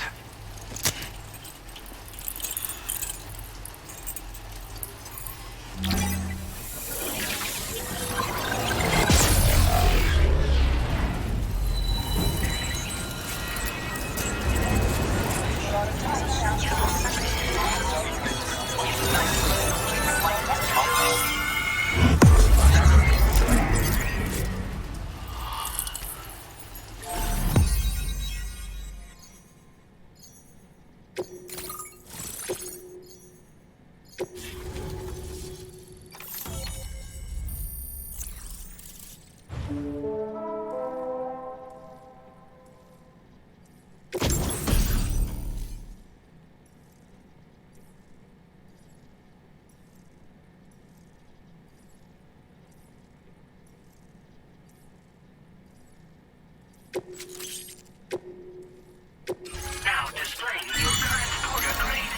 Now displaying your current order grade.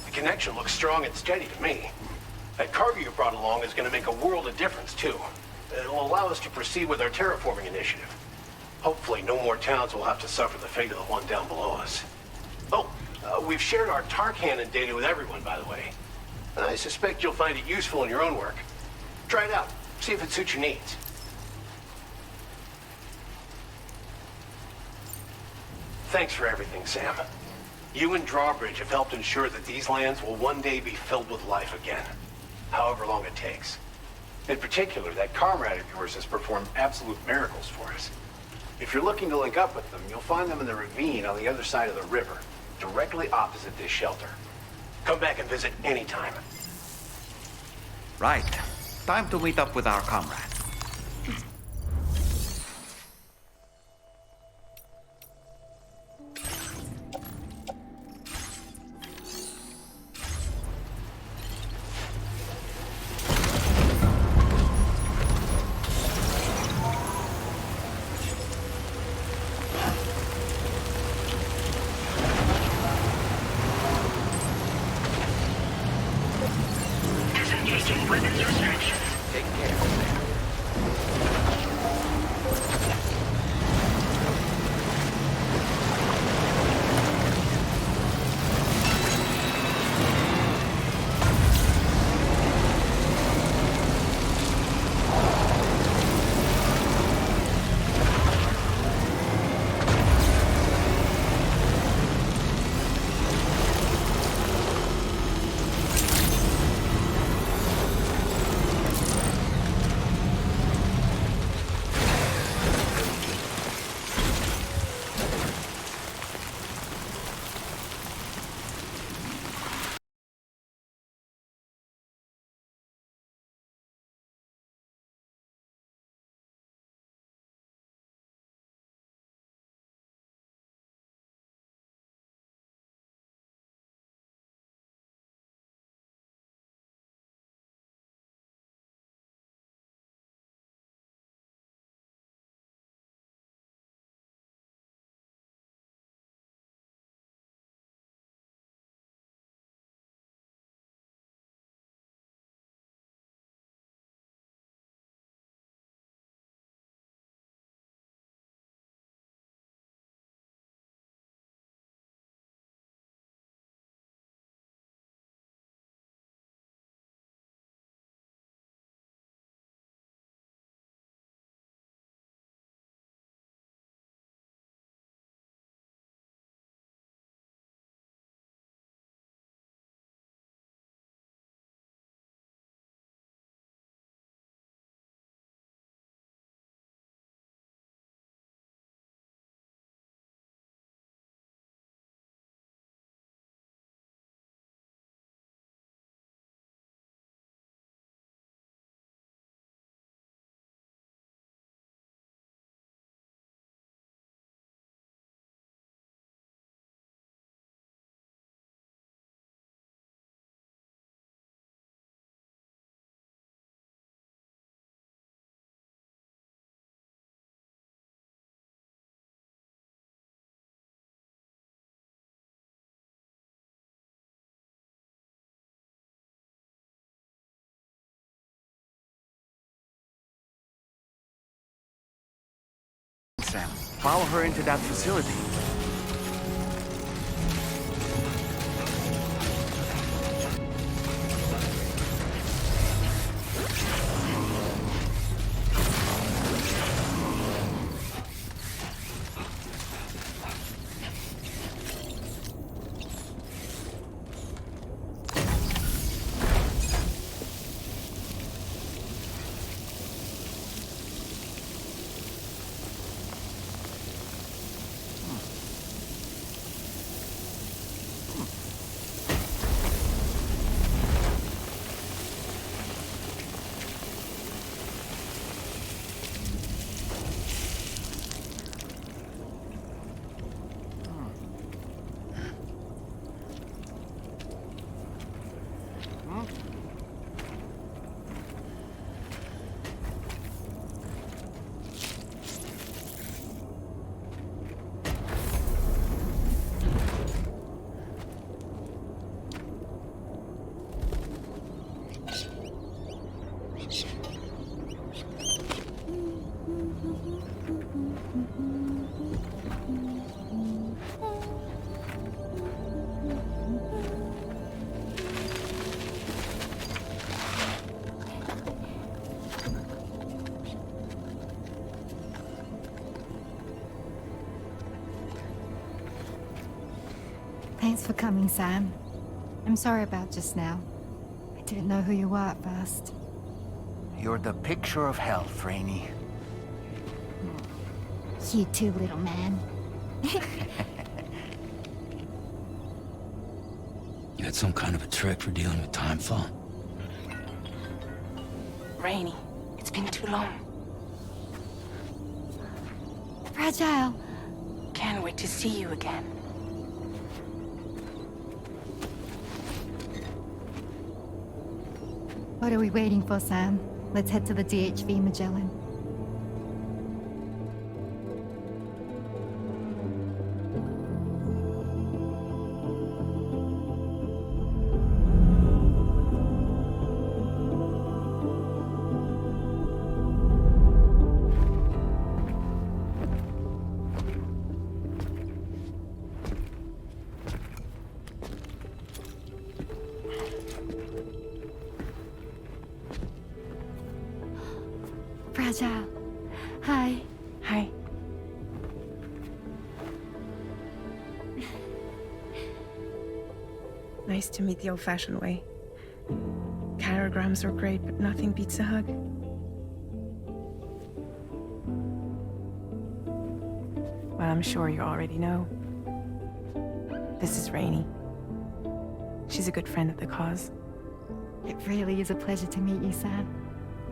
The connection looks strong and steady to me. That cargo you brought along is going to make a world of difference, too. It'll allow us to proceed with our terraforming initiative. Hopefully, no more towns will have to suffer the fate of the one down below us. Oh, we've shared our tar cannon data with everyone, by the way. And I suspect you'll find it useful in your own work. Try it out. See if it suits your needs. Thanks for everything, Sam. You and Drawbridge have helped ensure that these lands will one day be filled with life again, however long it takes. In particular, that comrade of yours has performed absolute miracles for us. If you're looking to link up with them, you'll find them in the ravine on the other side of the river, directly opposite this shelter. Come back and visit anytime. Right. Time to meet up with our comrade. Disengaging weapons restrictions. take care. Sam. Follow her into that facility. Thanks for coming, Sam. I'm sorry about just now. I didn't know who you were at first. You're the picture of health, Rainey. You too, little man. You got some kind of a trick for dealing with time fall? Rainey, it's been too long. Fragile. Can't wait to see you again. What are we waiting for, Sam? Let's head to the DHV Magellan. Fragile. Hi. Hi. Nice to meet the old-fashioned way. Carograms are great, but nothing beats a hug. Well, I'm sure you already know. This is Rainey. She's a good friend of the cause. It really is a pleasure to meet you, Sam.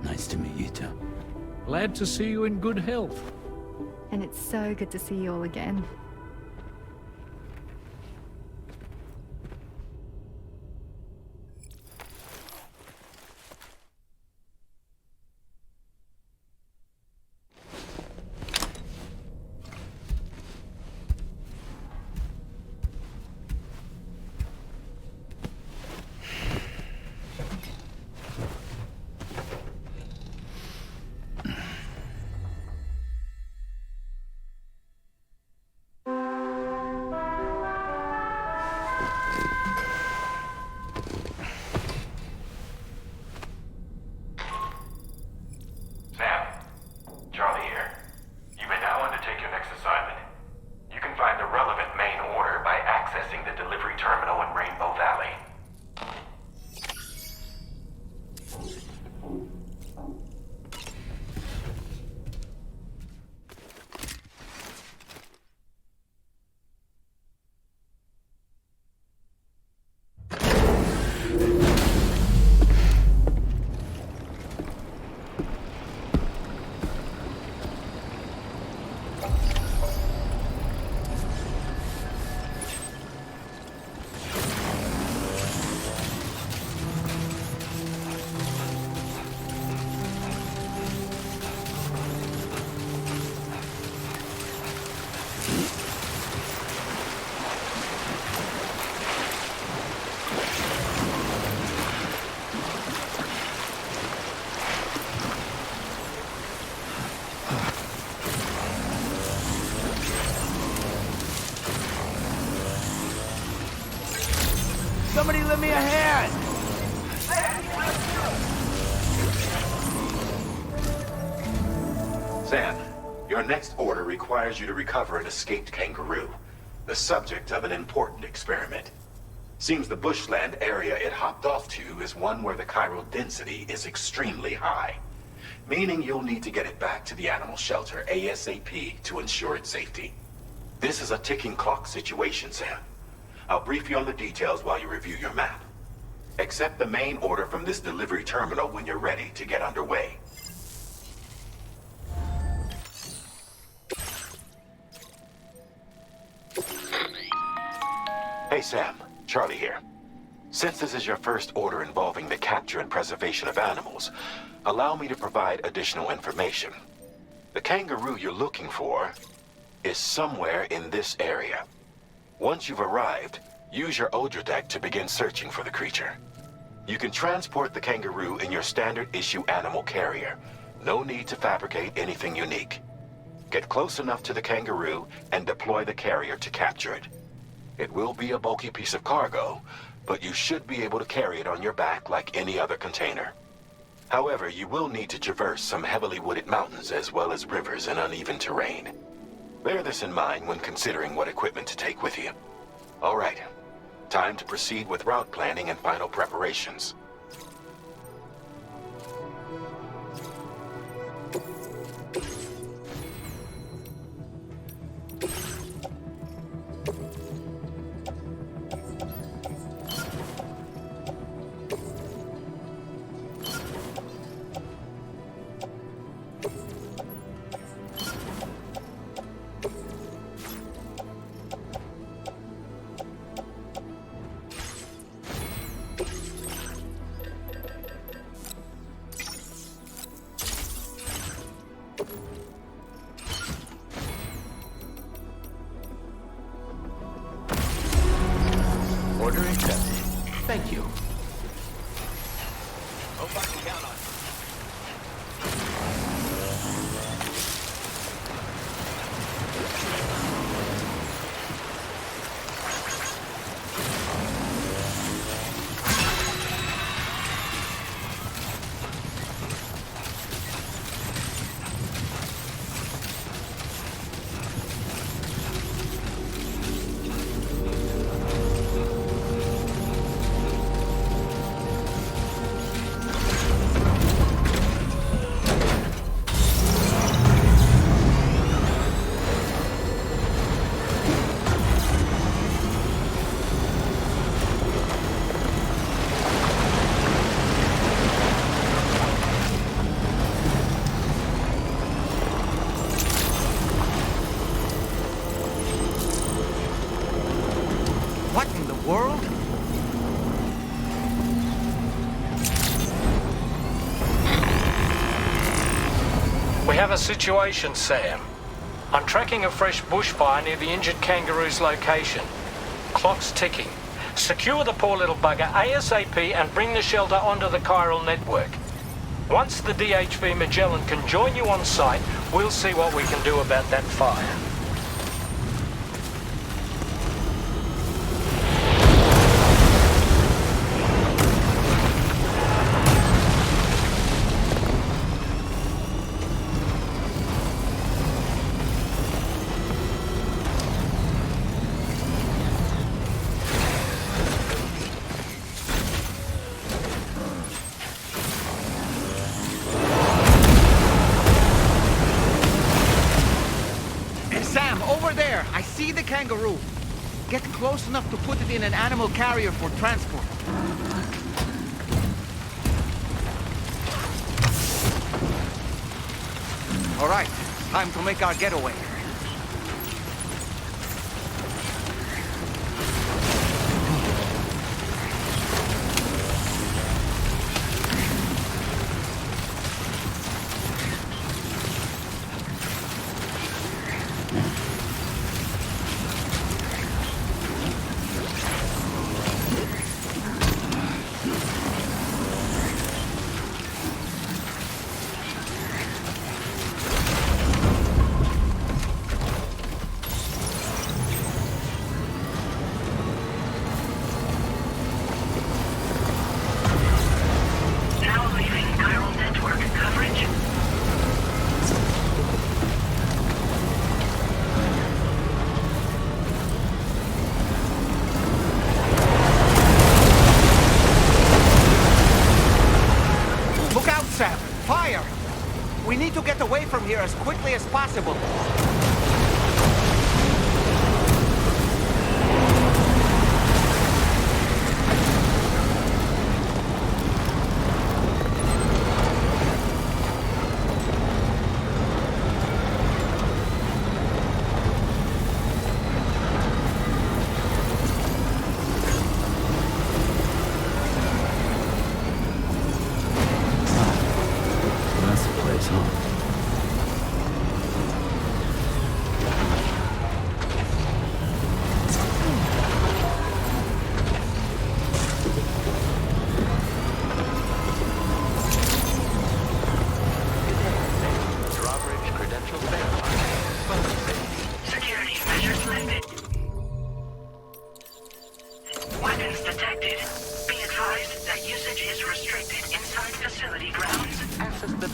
Nice to meet you too. Glad to see you in good health. And it's so good to see you all again. Somebody lend me a hand! Sam, your next order requires you to recover an escaped kangaroo, the subject of an important experiment. Seems the bushland area it hopped off to is one where the chiral density is extremely high, meaning you'll need to get it back to the animal shelter ASAP to ensure its safety. This is a ticking clock situation, Sam. I'll brief you on the details while you review your map. Accept the main order from this delivery terminal when you're ready to get underway. Hey Sam, Charlie here. Since this is your first order involving the capture and preservation of animals, allow me to provide additional information. The kangaroo you're looking for is somewhere in this area. Once you've arrived, use your Odradek to begin searching for the creature. You can transport the kangaroo in your standard issue animal carrier. No need to fabricate anything unique. Get close enough to the kangaroo and deploy the carrier to capture it. It will be a bulky piece of cargo, but you should be able to carry it on your back like any other container. However, you will need to traverse some heavily wooded mountains as well as rivers and uneven terrain. Bear this in mind when considering what equipment to take with you. All right, time to proceed with route planning and final preparations. Order accepted. Thank you. Hope I can count on you. What in the world? We have a situation, Sam. I'm tracking a fresh bushfire near the injured kangaroo's location. Clock's ticking. Secure the poor little bugger ASAP and bring the shelter onto the chiral network. Once the DHV Magellan can join you on site, we'll see what we can do about that fire. Sam, over there! I see the kangaroo! Get close enough to put it in an animal carrier for transport. All right, time to make our getaway.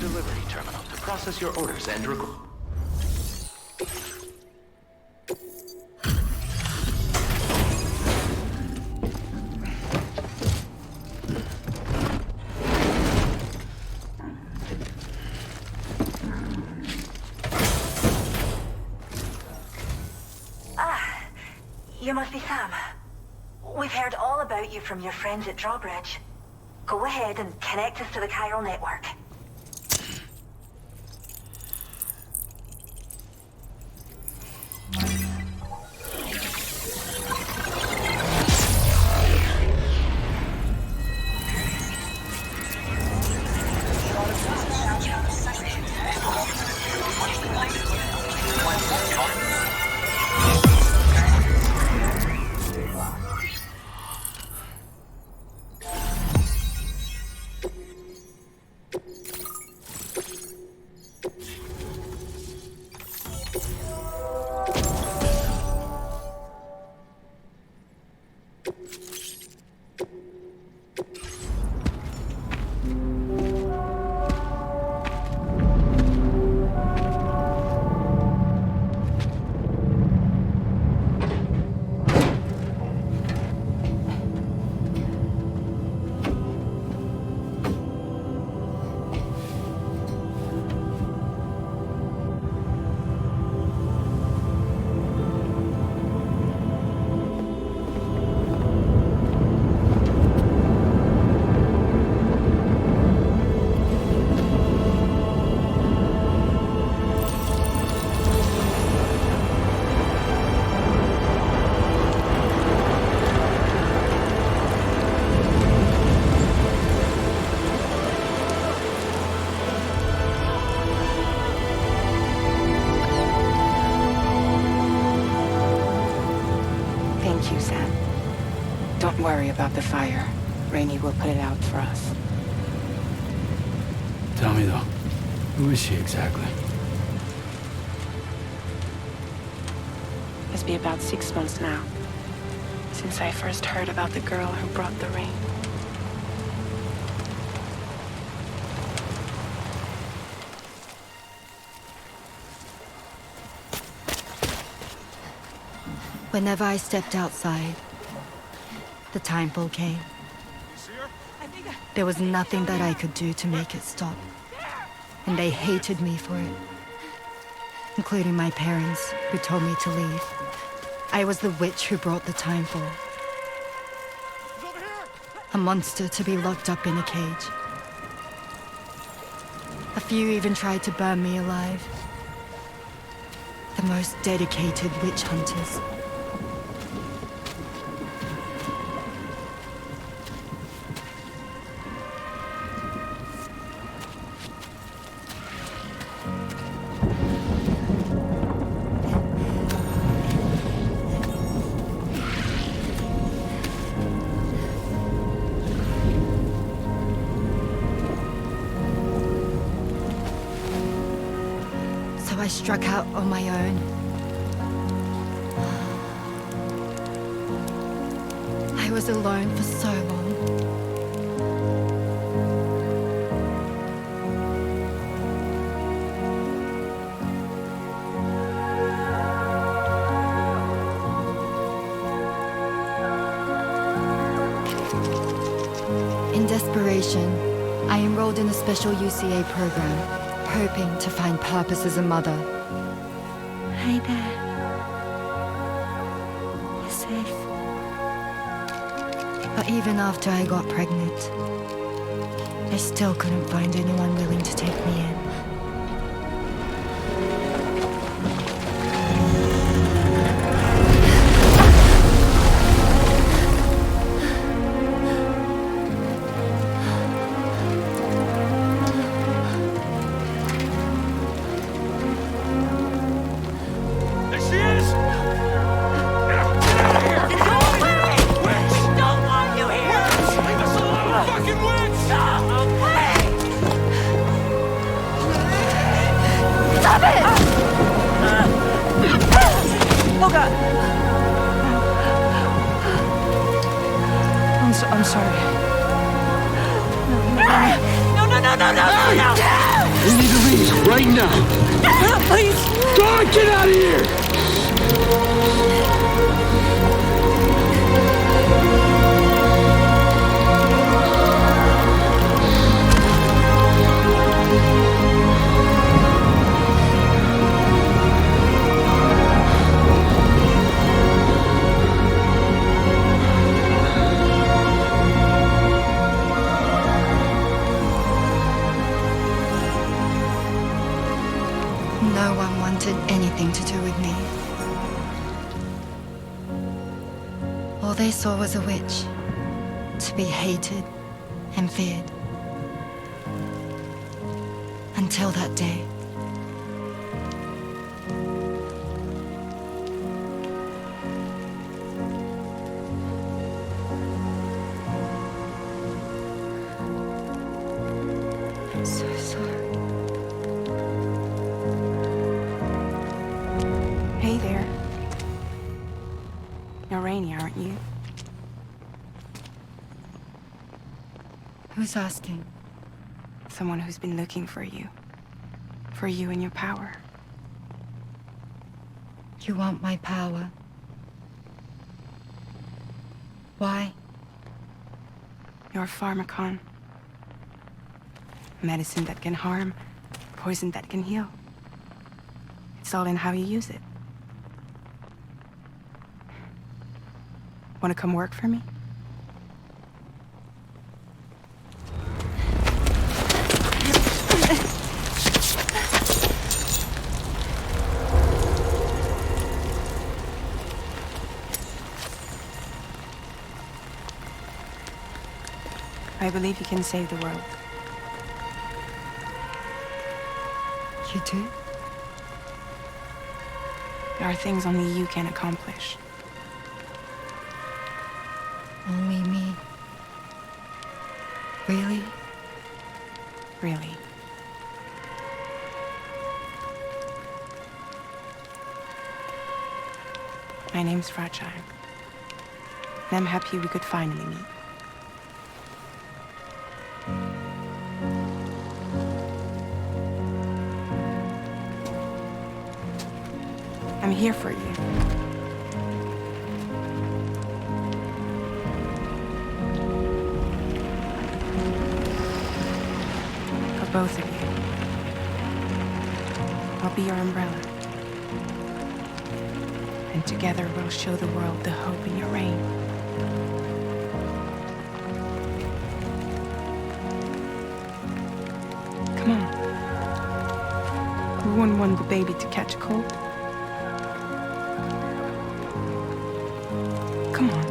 delivery terminal to process your orders and You must be Sam. We've heard all about you from your friends at Drawbridge. Go ahead and connect us to the chiral network. Don't worry about the fire. Rainey will put it out for us. Tell me though, who is she exactly? It's been about 6 months now, since I first heard about the girl who brought the rain. Whenever I stepped outside, the time pull came. There was nothing that I could do to make it stop. And they hated me for it. Including my parents, who told me to leave. I was the witch who brought the time fall. A monster to be locked up in a cage. A few even tried to burn me alive. The most dedicated witch hunters. I struck out on my own. I was alone for so long. In desperation, I enrolled in a special UCA program. Hoping to find purpose as a mother. Hi there. You're safe. But even after I got pregnant, I still couldn't find anyone willing to take me in. I'm sorry. No, We need to leave right now. Please. God, get out of here! No one wanted anything to do with me. All they saw was a witch, to be hated and feared. Until that day. I'm so sorry. Hey there. You're Rainy, aren't you? Who's asking? Someone who's been looking for you. For you and your power. You want my power? Why? You're a pharmacon. Medicine that can harm, poison that can heal. It's all in how you use it. Want to come work for me? I believe you can save the world. You do? There are things only you can accomplish. Only me. Really? Really. My name's Fragile. And I'm happy we could finally meet. I'm here for you. For both of you. I'll be your umbrella. And together we'll show the world the hope in your reign. Come on. Who wouldn't want the baby to catch a cold? Come on.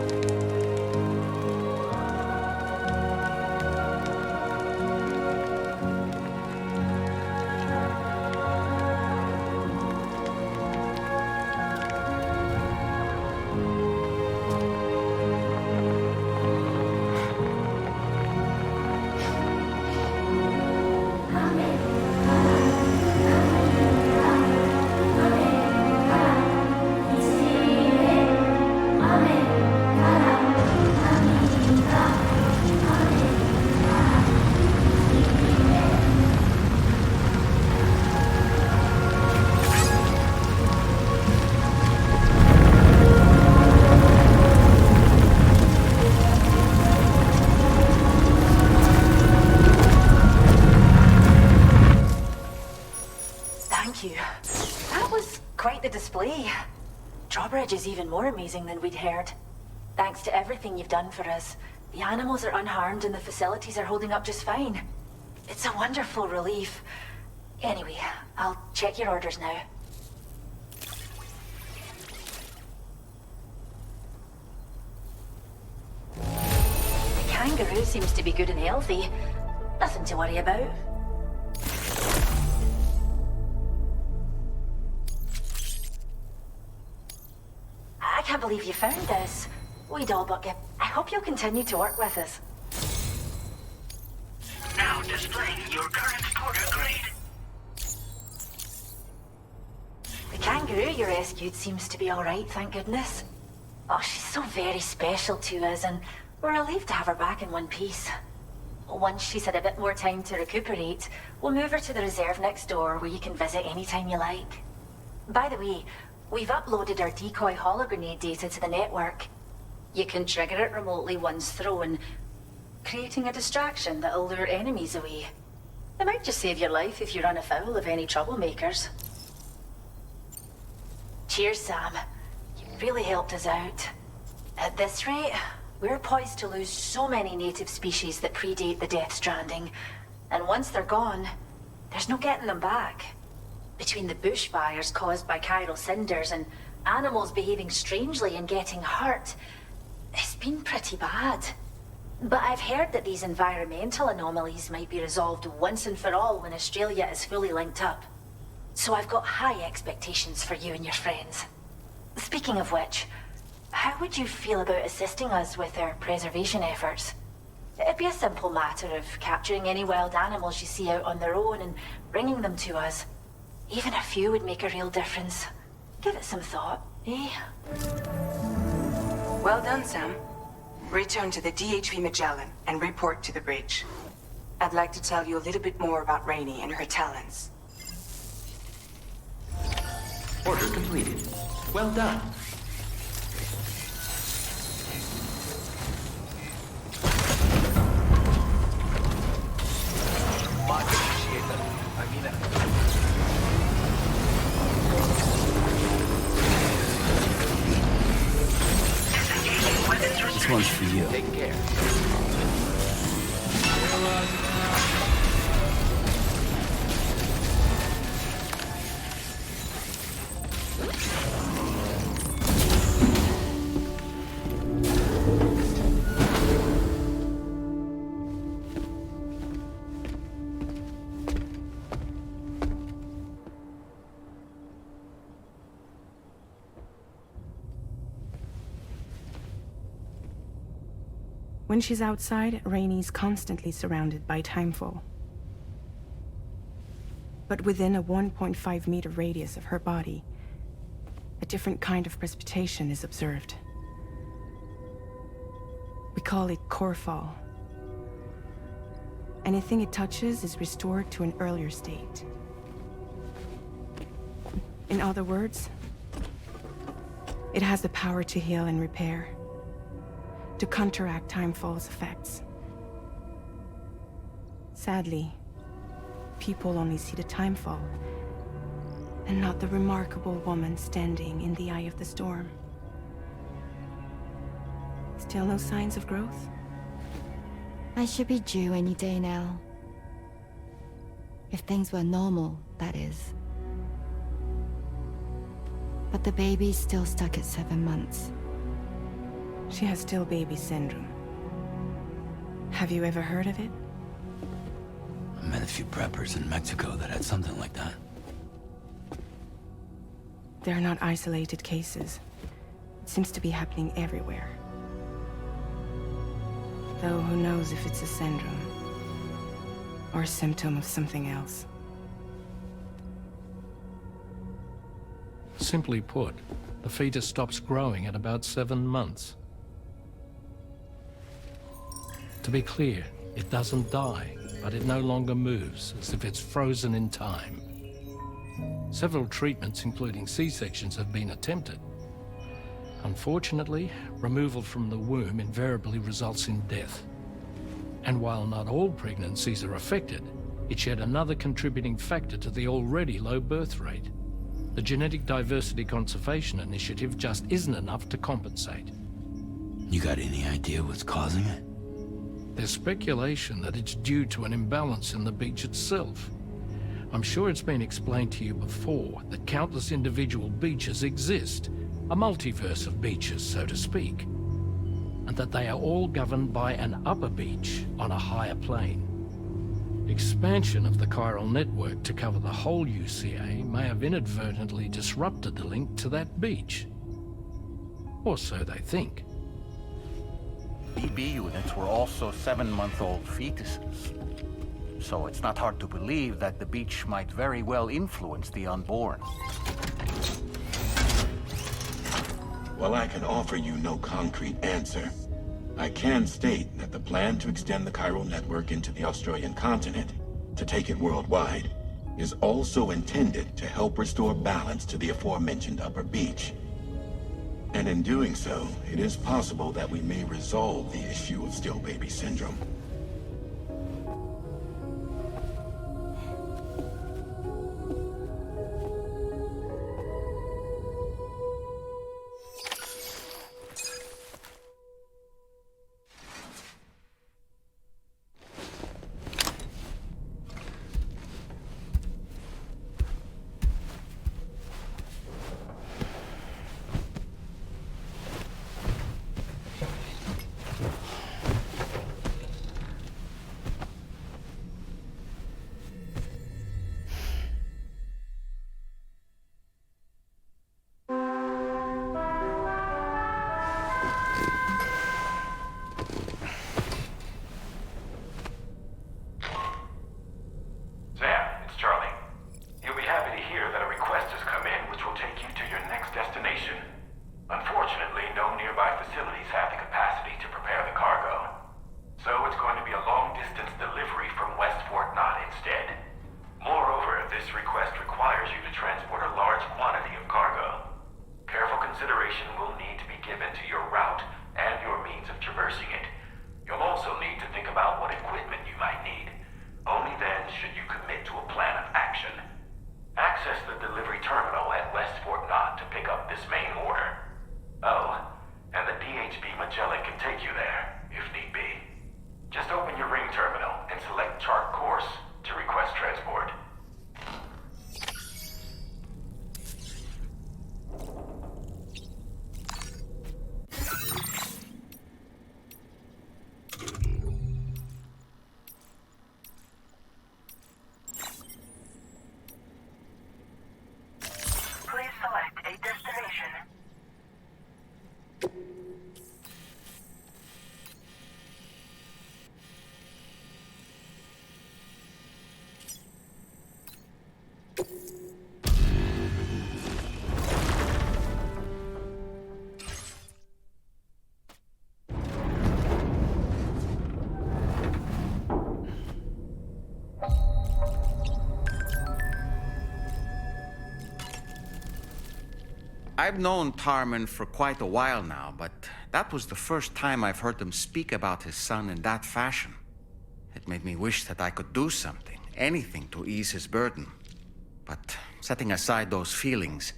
Drawbridge is even more amazing than we'd heard. Thanks to everything you've done for us, the animals are unharmed and the facilities are holding up just fine. It's a wonderful relief. Anyway, I'll check your orders now. The kangaroo seems to be good and healthy. Nothing to worry about. I can't believe you found this. We'd all but get... I hope you'll continue to work with us. Now displaying your current porter grade. The kangaroo you rescued seems to be alright, thank goodness. Oh, she's so very special to us, and we're relieved to have her back in one piece. Once she's had a bit more time to recuperate, we'll move her to the reserve next door where you can visit anytime you like. By the way, we've uploaded our decoy hologrenade data to the network. You can trigger it remotely once thrown, creating a distraction that'll lure enemies away. It might just save your life if you run afoul of any troublemakers. Cheers, Sam. You really helped us out. At this rate, we're poised to lose so many native species that predate the Death Stranding. And once they're gone, there's no getting them back. Between the bushfires caused by chiral cinders and animals behaving strangely and getting hurt, it's been pretty bad. But I've heard that these environmental anomalies might be resolved once and for all when Australia is fully linked up. So I've got high expectations for you and your friends. Speaking of which, how would you feel about assisting us with our preservation efforts? It'd be a simple matter of capturing any wild animals you see out on their own and bringing them to us. Even a few would make a real difference. Give it some thought, eh? Well done, Sam. Return to the DHV Magellan and report to the bridge. I'd like to tell you a little bit more about Rainey and her talents. Order completed. Well done. Much appreciated. I mean it. This one's for you. Take care. When she's outside, Rainey's constantly surrounded by timefall. But within a 1.5 meter radius of her body, a different kind of precipitation is observed. We call it core fall. Anything it touches is restored to an earlier state. In other words, it has the power to heal and repair, to counteract timefall's effects. Sadly, people only see the timefall, and not the remarkable woman standing in the eye of the storm. Still no signs of growth? I should be due any day now. If things were normal, that is. But the baby's still stuck at 7 months. She has still baby syndrome. Have you ever heard of it? I met a few preppers in Mexico that had something like that. They're not isolated cases. It seems to be happening everywhere. Though who knows if it's a syndrome or a symptom of something else. Simply put, the fetus stops growing at about 7 months. To be clear, it doesn't die, but it no longer moves, as if it's frozen in time. Several treatments, including C-sections, have been attempted. Unfortunately, removal from the womb invariably results in death. And while not all pregnancies are affected, it's yet another contributing factor to the already low birth rate. The Genetic Diversity Conservation Initiative just isn't enough to compensate. You got any idea what's causing it? There's speculation that it's due to an imbalance in the beach itself. I'm sure it's been explained to you before that countless individual beaches exist, a multiverse of beaches, so to speak, and that they are all governed by an upper beach on a higher plane. Expansion of the chiral network to cover the whole UCA may have inadvertently disrupted the link to that beach. Or so they think. BB units were also 7-month-old fetuses. So it's not hard to believe that the beach might very well influence the unborn. While I can offer you no concrete answer, I can state that the plan to extend the chiral network into the Australian continent, to take it worldwide, is also intended to help restore balance to the aforementioned upper beach. And in doing so, it is possible that we may resolve the issue of still baby syndrome. I've known Tarman for quite a while now, but that was the first time I've heard him speak about his son in that fashion. It made me wish that I could do something, anything to ease his burden. But setting aside those feelings,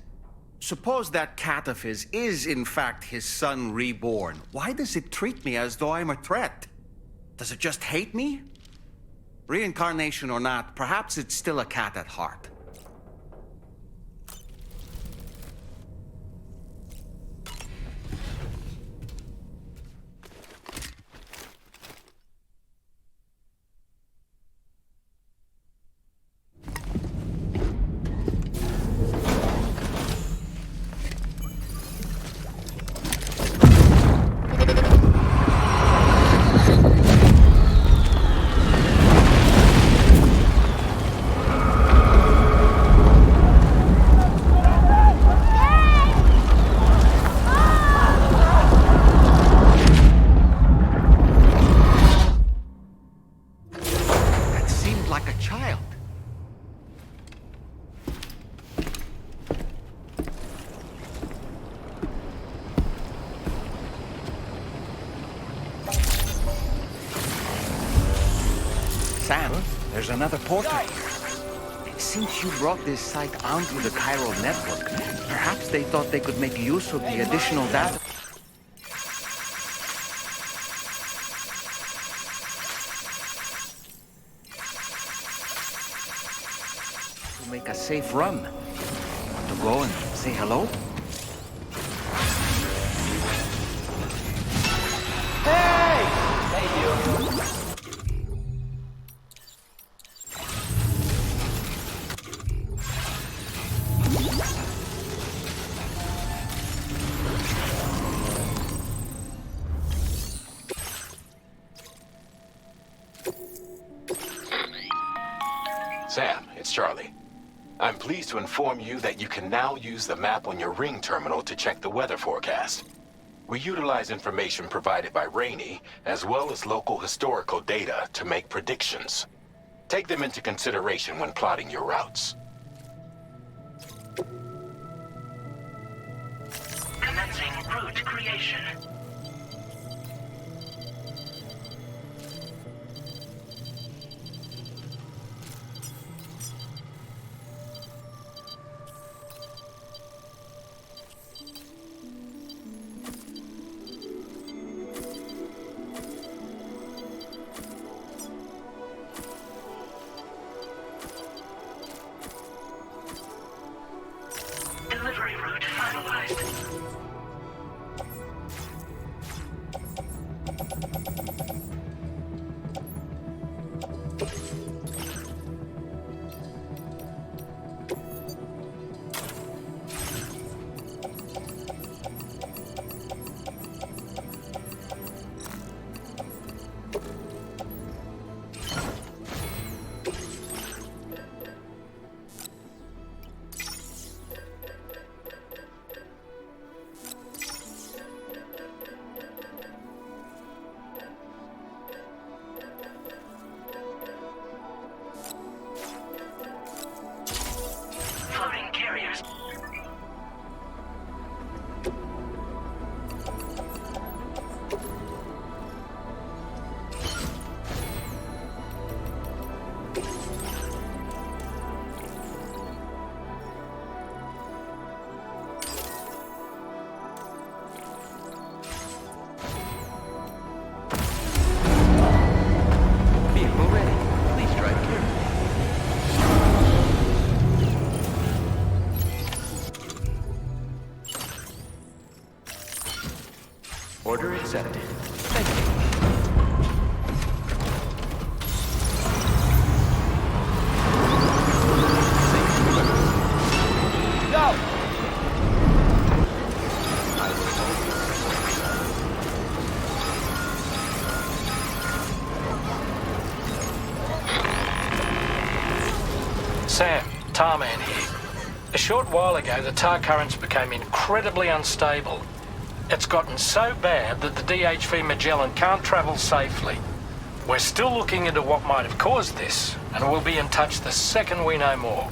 suppose that cat of his is in fact his son reborn. Why does it treat me as though I'm a threat? Does it just hate me? Reincarnation or not, perhaps it's still a cat at heart. There's another portal here. Since you brought this site onto the chiral network, perhaps they thought they could make use of the additional data. To make a safe run. Want to go and say hello? Hey! Thank you. Sam, it's Charlie. I'm pleased to inform you that you can now use the map on your ring terminal to check the weather forecast. We utilize information provided by Rainey, as well as local historical data, to make predictions. Take them into consideration when plotting your routes. Commencing route creation. Delivery route finalized. Floating carriers. Vehicle ready. Please drive carefully. Order accepted. Thank you. Go! Sam, Tarman here. A short while ago, the tar currents became incredibly unstable. It's gotten so bad that the DHV Magellan can't travel safely. We're still looking into what might have caused this, and we'll be in touch the second we know more.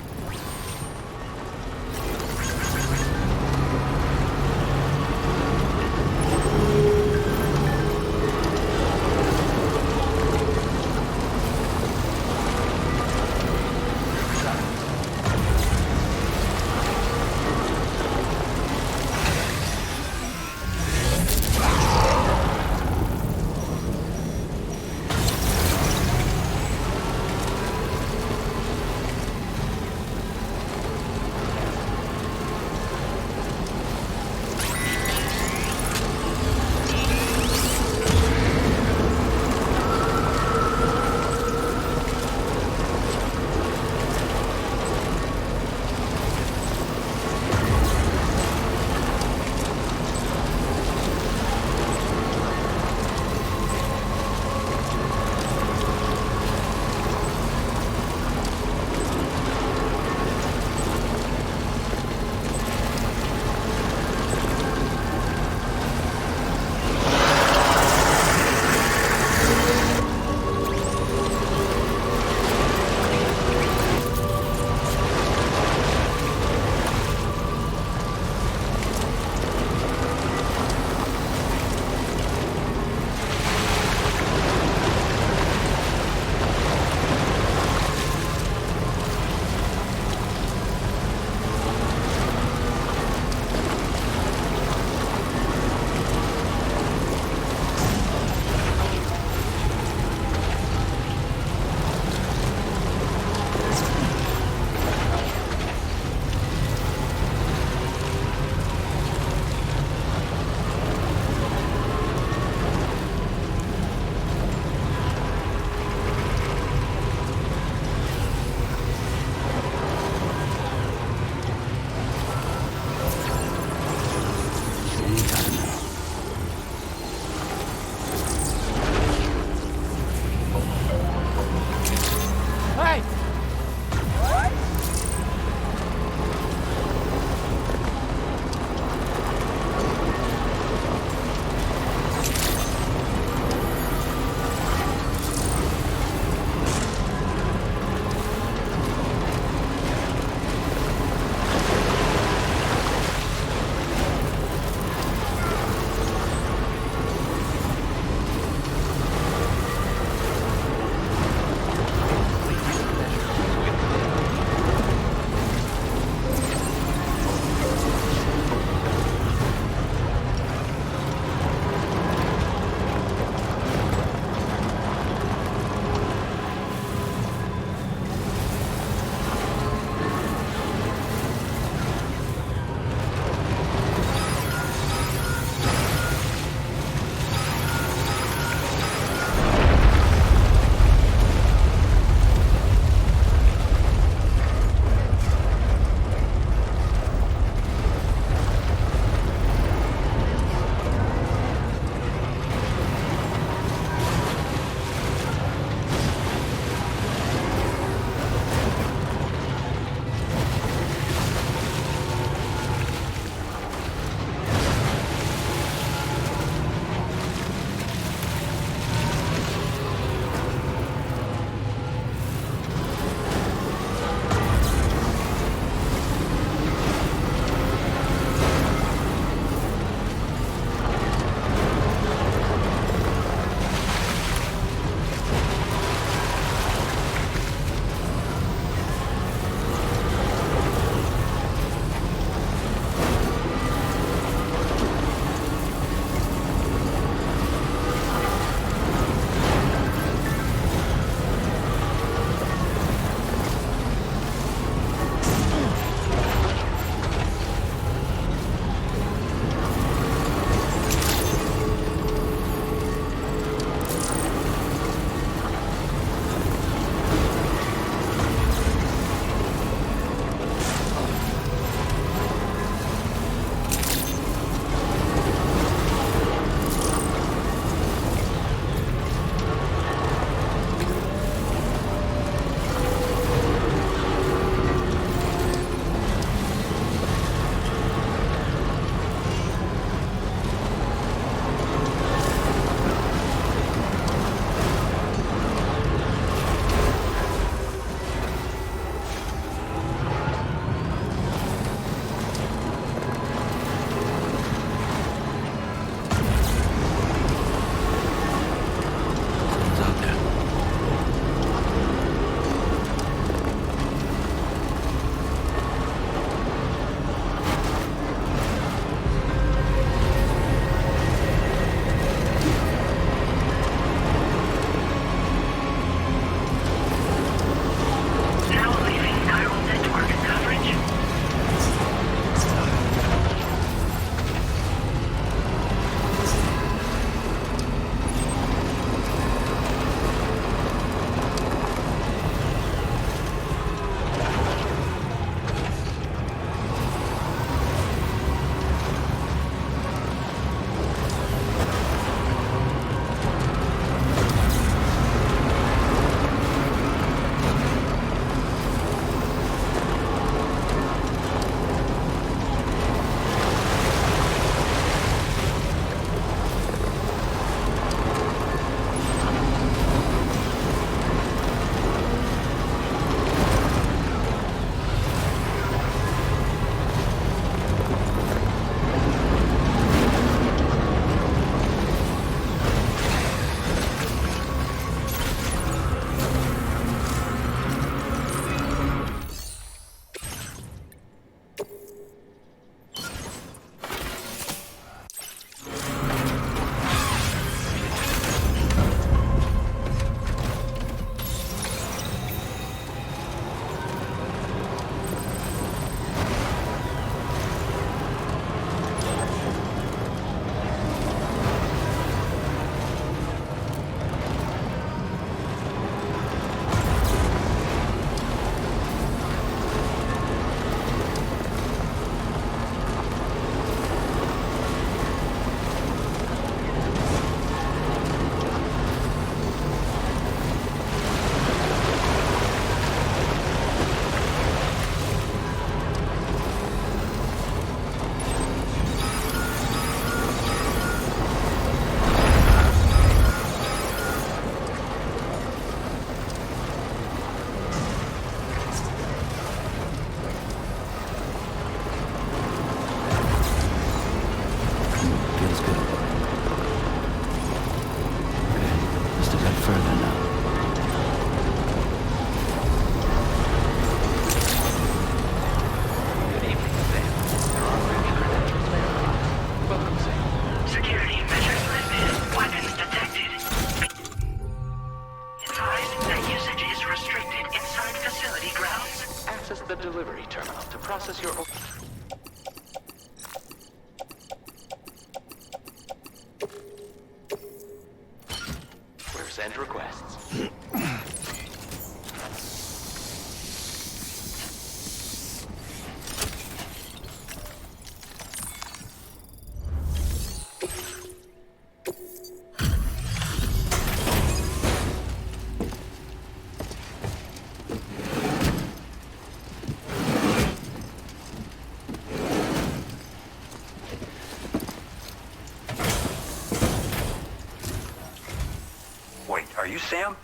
Sam?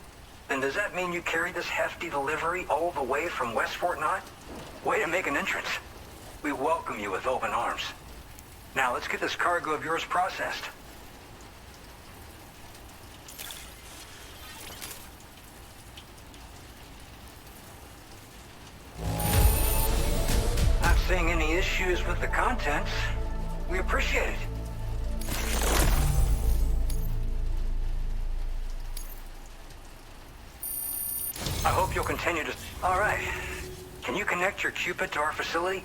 Then does that mean you carried this hefty delivery all the way from West Fort Knott? Way to make an entrance. We welcome you with open arms. Now let's get this cargo of yours processed. Not seeing any issues with the contents. We appreciate it. I hope you'll continue to... All right. Can you connect your Cupid to our facility?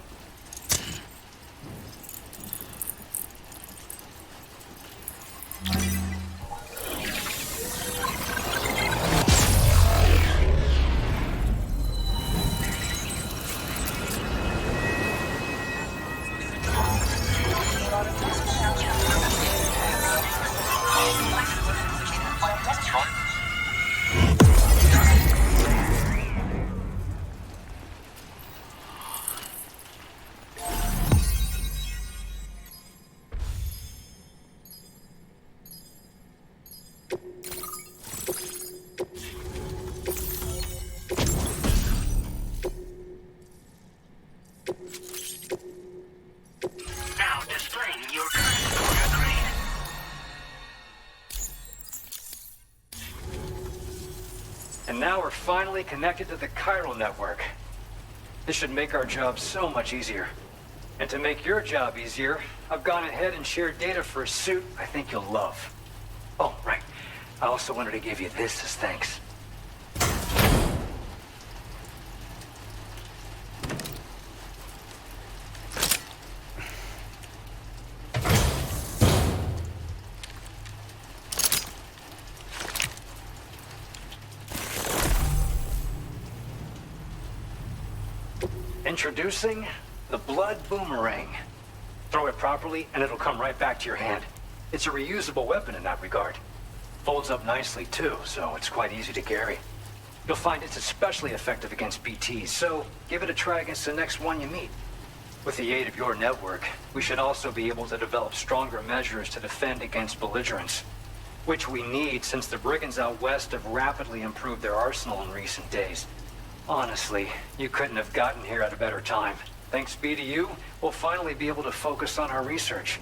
And now we're finally connected to the chiral network. This should make our job so much easier. And to make your job easier, I've gone ahead and shared data for a suit I think you'll love. Oh, right. I also wanted to give you this as thanks. Introducing the Blood Boomerang. Throw it properly and it'll come right back to your hand. It's a reusable weapon in that regard. Folds up nicely too, so it's quite easy to carry. You'll find it's especially effective against BTs, so give it a try against the next one you meet. With the aid of your network, we should also be able to develop stronger measures to defend against belligerents, which we need since the brigands out west have rapidly improved their arsenal in recent days. Honestly, you couldn't have gotten here at a better time. Thanks be to you, we'll finally be able to focus on our research.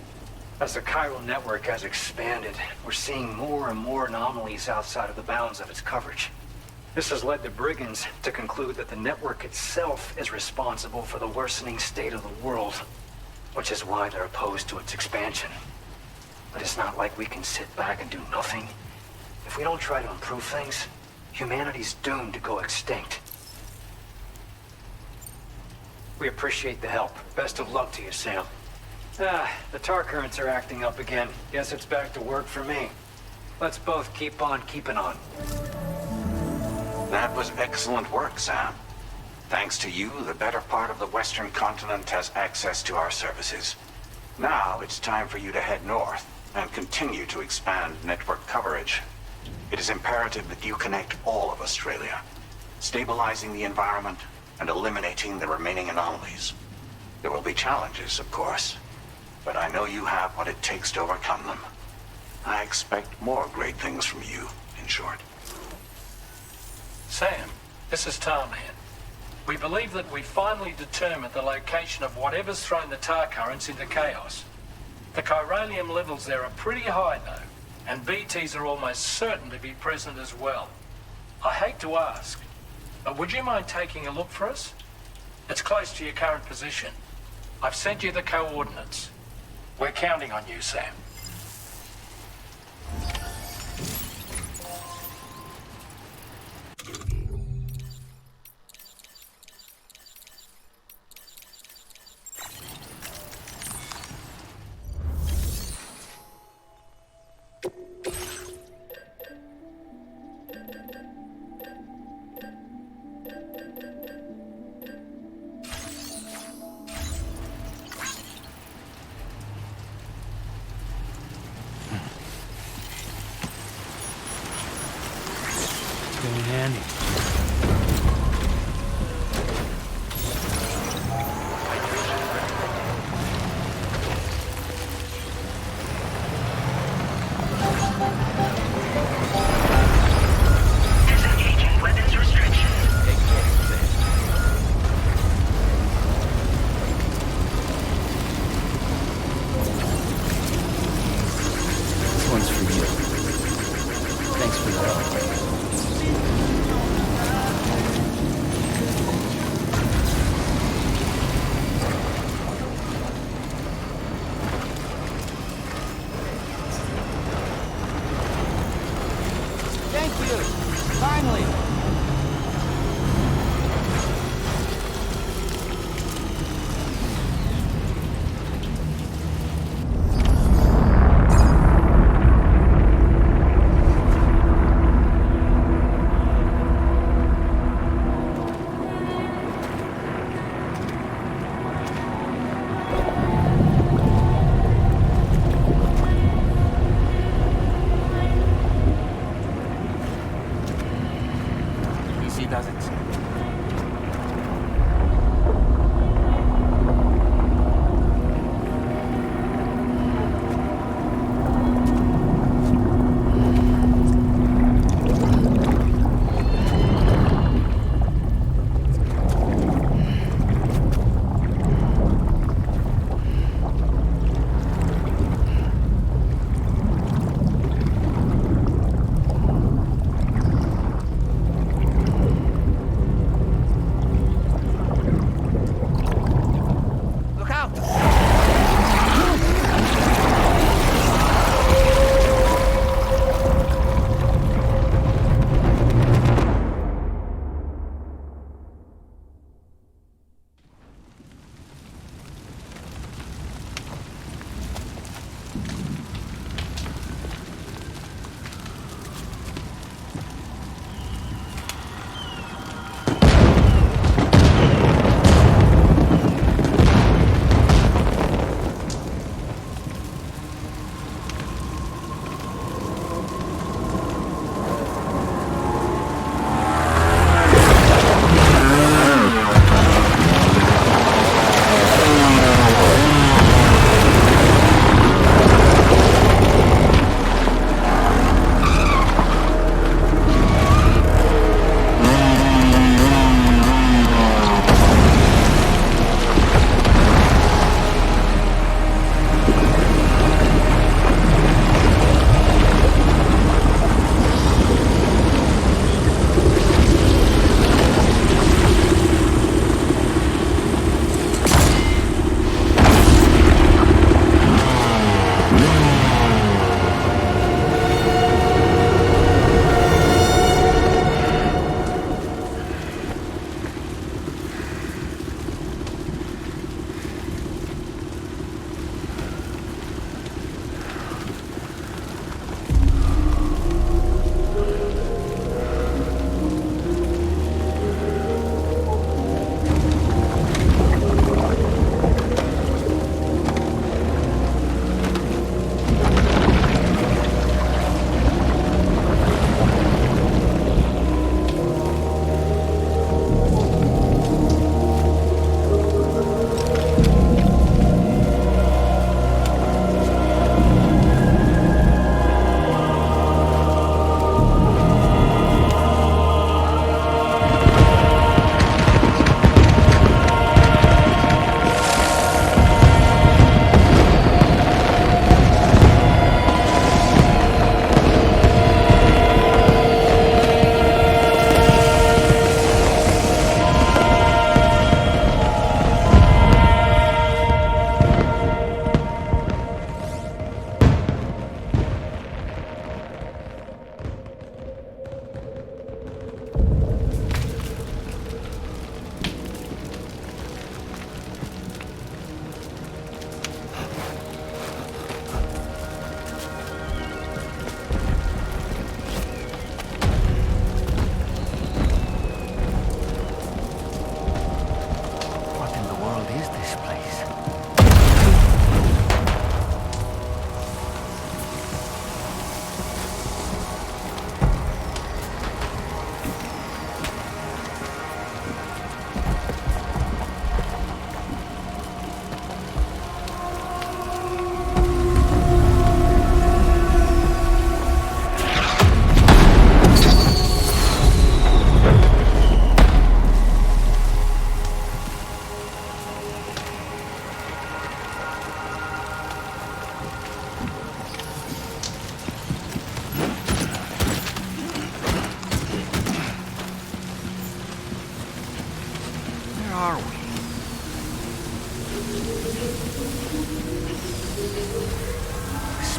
As the chiral network has expanded, we're seeing more and more anomalies outside of the bounds of its coverage. This has led the brigands to conclude that the network itself is responsible for the worsening state of the world, which is why they're opposed to its expansion. But it's not like we can sit back and do nothing. If we don't try to improve things, humanity's doomed to go extinct. We appreciate the help. Best of luck to you, Sam. The tar currents are acting up again. Guess it's back to work for me. Let's both keep on keeping on. That was excellent work, Sam. Thanks to you, the better part of the Western continent has access to our services. Now it's time for you to head north and continue to expand network coverage. It is imperative that you connect all of Australia, stabilizing the environment and eliminating the remaining anomalies. There will be challenges, of course, but I know you have what it takes to overcome them. I expect more great things from you, in short. Sam, this is Tarman. We believe that we finally determined the location of whatever's thrown the tar currents into chaos. The chiralium levels there are pretty high, though, and BTs are almost certain to be present as well. I hate to ask, but would you mind taking a look for us? It's close to your current position. I've sent you the coordinates. We're counting on you, Sam.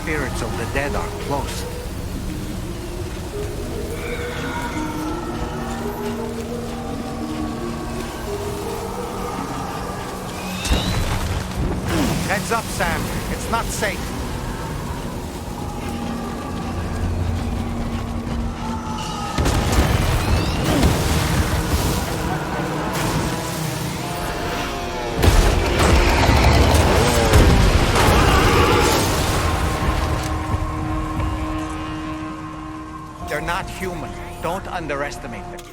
spirits of the dead are close. Heads up, Sam. It's not safe. They're not human. Don't underestimate them.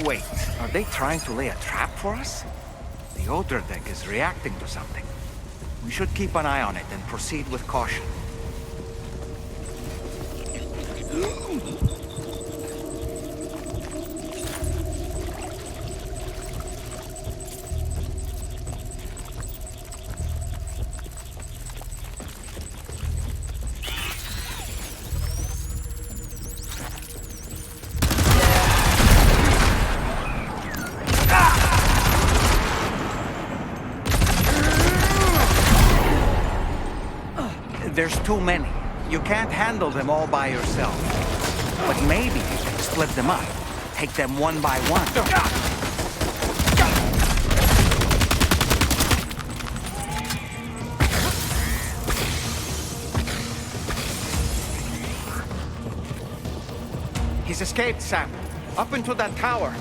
Wait, are they trying to lay a trap for us? The outer deck is reacting to something. We should keep an eye on it and proceed with caution. There's too many. You can't handle them all by yourself. But maybe you can split them up. Take them one by one. He's escaped, Sam. Up into that tower.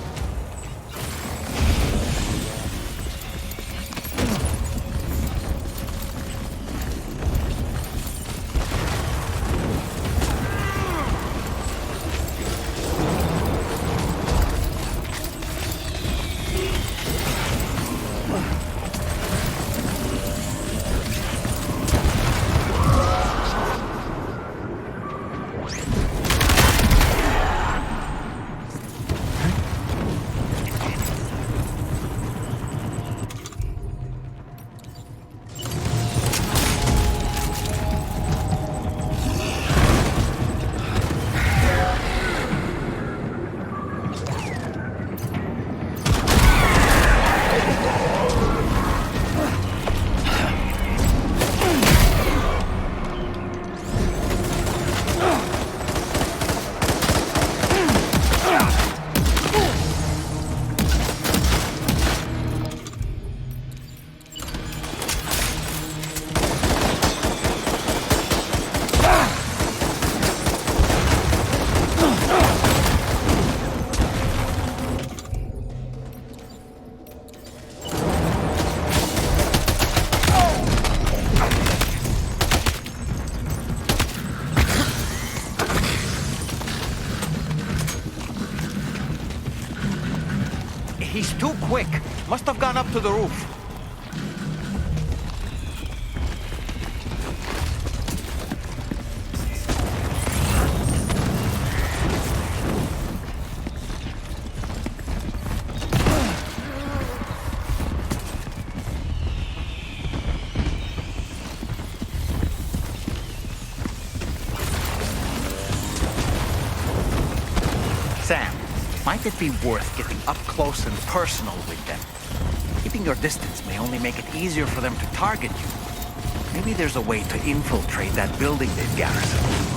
He's too quick. Must have gone up to the roof. Sam, might it be worth getting up close and personal with them? Keeping your distance may only make it easier for them to target you. Maybe there's a way to infiltrate that building they've garrisoned.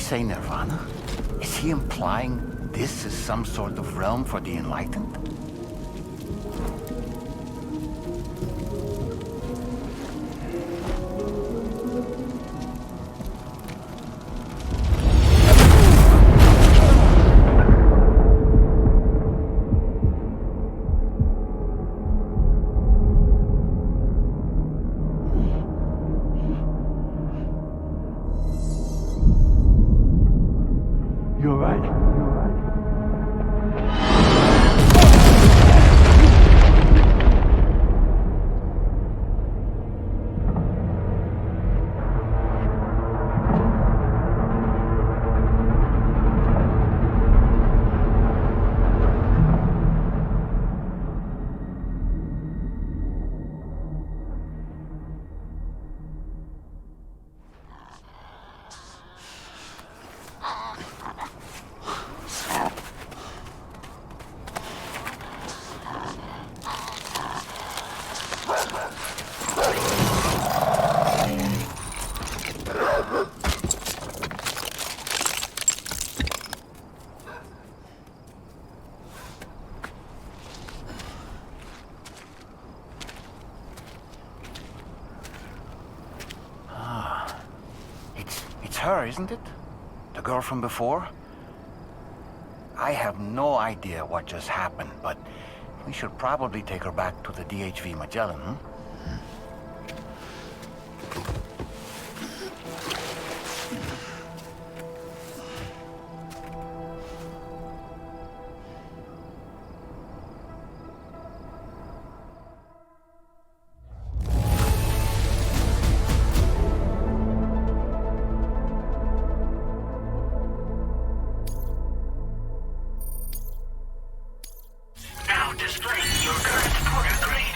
say nirvana? Is he implying this is some sort of realm for the enlightened? You're right. It's her, isn't it? The girl from before? I have no idea what just happened, but we should probably take her back to the DHV Magellan, hmm? Now display your current porter grade.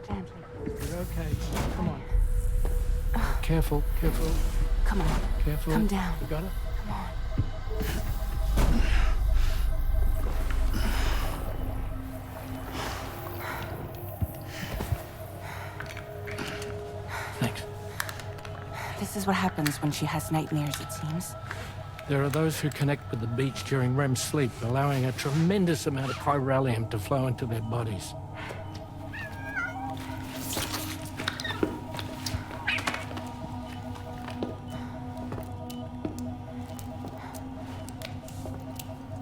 You're okay. Come on. Careful, careful. Come on. Careful. Come down. You got it? Come on. Thanks. This is what happens when she has nightmares, it seems. There are those who connect with the beach during REM sleep, allowing a tremendous amount of chiralium to flow into their bodies.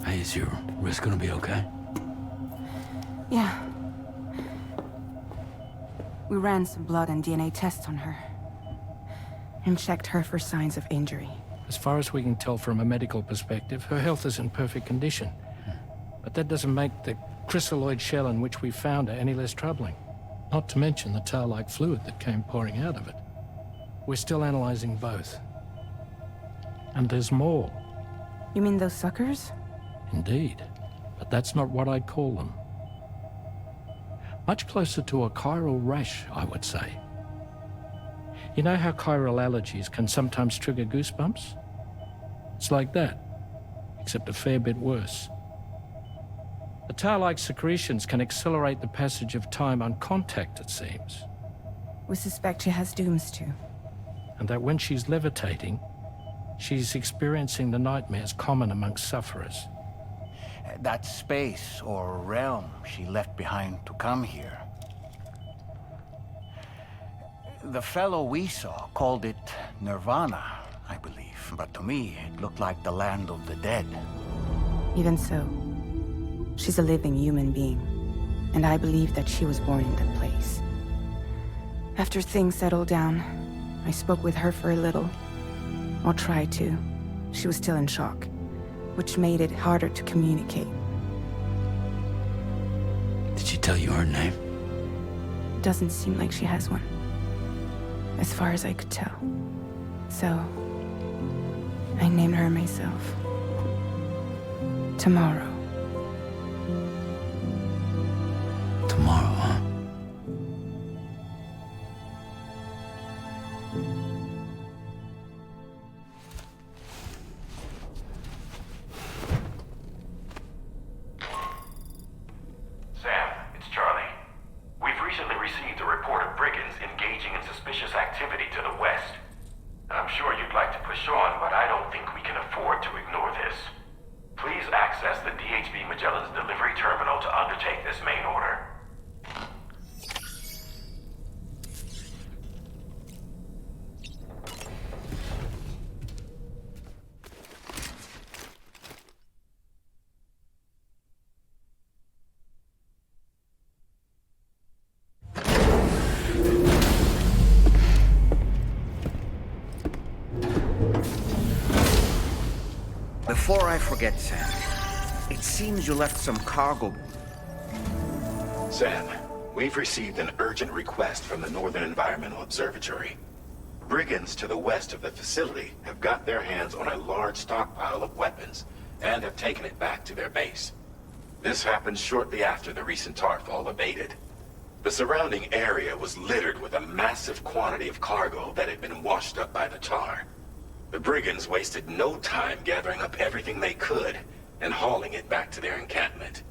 Hey, is your wrist gonna be okay? Yeah. We ran some blood and DNA tests on her. And checked her for signs of injury. As far as we can tell from a medical perspective, her health is in perfect condition. But that doesn't make the chrysaloid shell in which we found her any less troubling. Not to mention the tar-like fluid that came pouring out of it. We're still analyzing both. And there's more. You mean those suckers? Indeed. But that's not what I'd call them. Much closer to a chiral rash, I would say. You know how chiral allergies can sometimes trigger goosebumps? It's like that, except a fair bit worse. The tar-like secretions can accelerate the passage of time on contact, it seems. We suspect she has dooms too. And that when she's levitating, she's experiencing the nightmares common amongst sufferers. That space or realm she left behind to come here. The fellow we saw called it Nirvana, I believe. But to me, it looked like the land of the dead. Even so, she's a living human being. And I believe that she was born in that place. After things settled down, I spoke with her for a little. Or tried to. She was still in shock, which made it harder to communicate. Did she tell you her name? Doesn't seem like she has one. As far as I could tell. So, I named her myself. Tomorrow. Tomorrow, huh? Sam, it's Charlie. We've recently received a report of brigands engaging in suspicious activity to the west. I'm sure you'd like to push on, but I don't think we can afford to ignore this. Please access the DHB Magellan's delivery terminal to undertake this main order. Before I forget, Sam, it seems you left some cargo. Sam, we've received an urgent request from the Northern Environmental Observatory. Brigands to the west of the facility have got their hands on a large stockpile of weapons and have taken it back to their base. This happened shortly after the recent tarfall abated. The surrounding area was littered with a massive quantity of cargo that had been washed up by the tar. The brigands wasted no time gathering up everything they could and hauling it back to their encampment.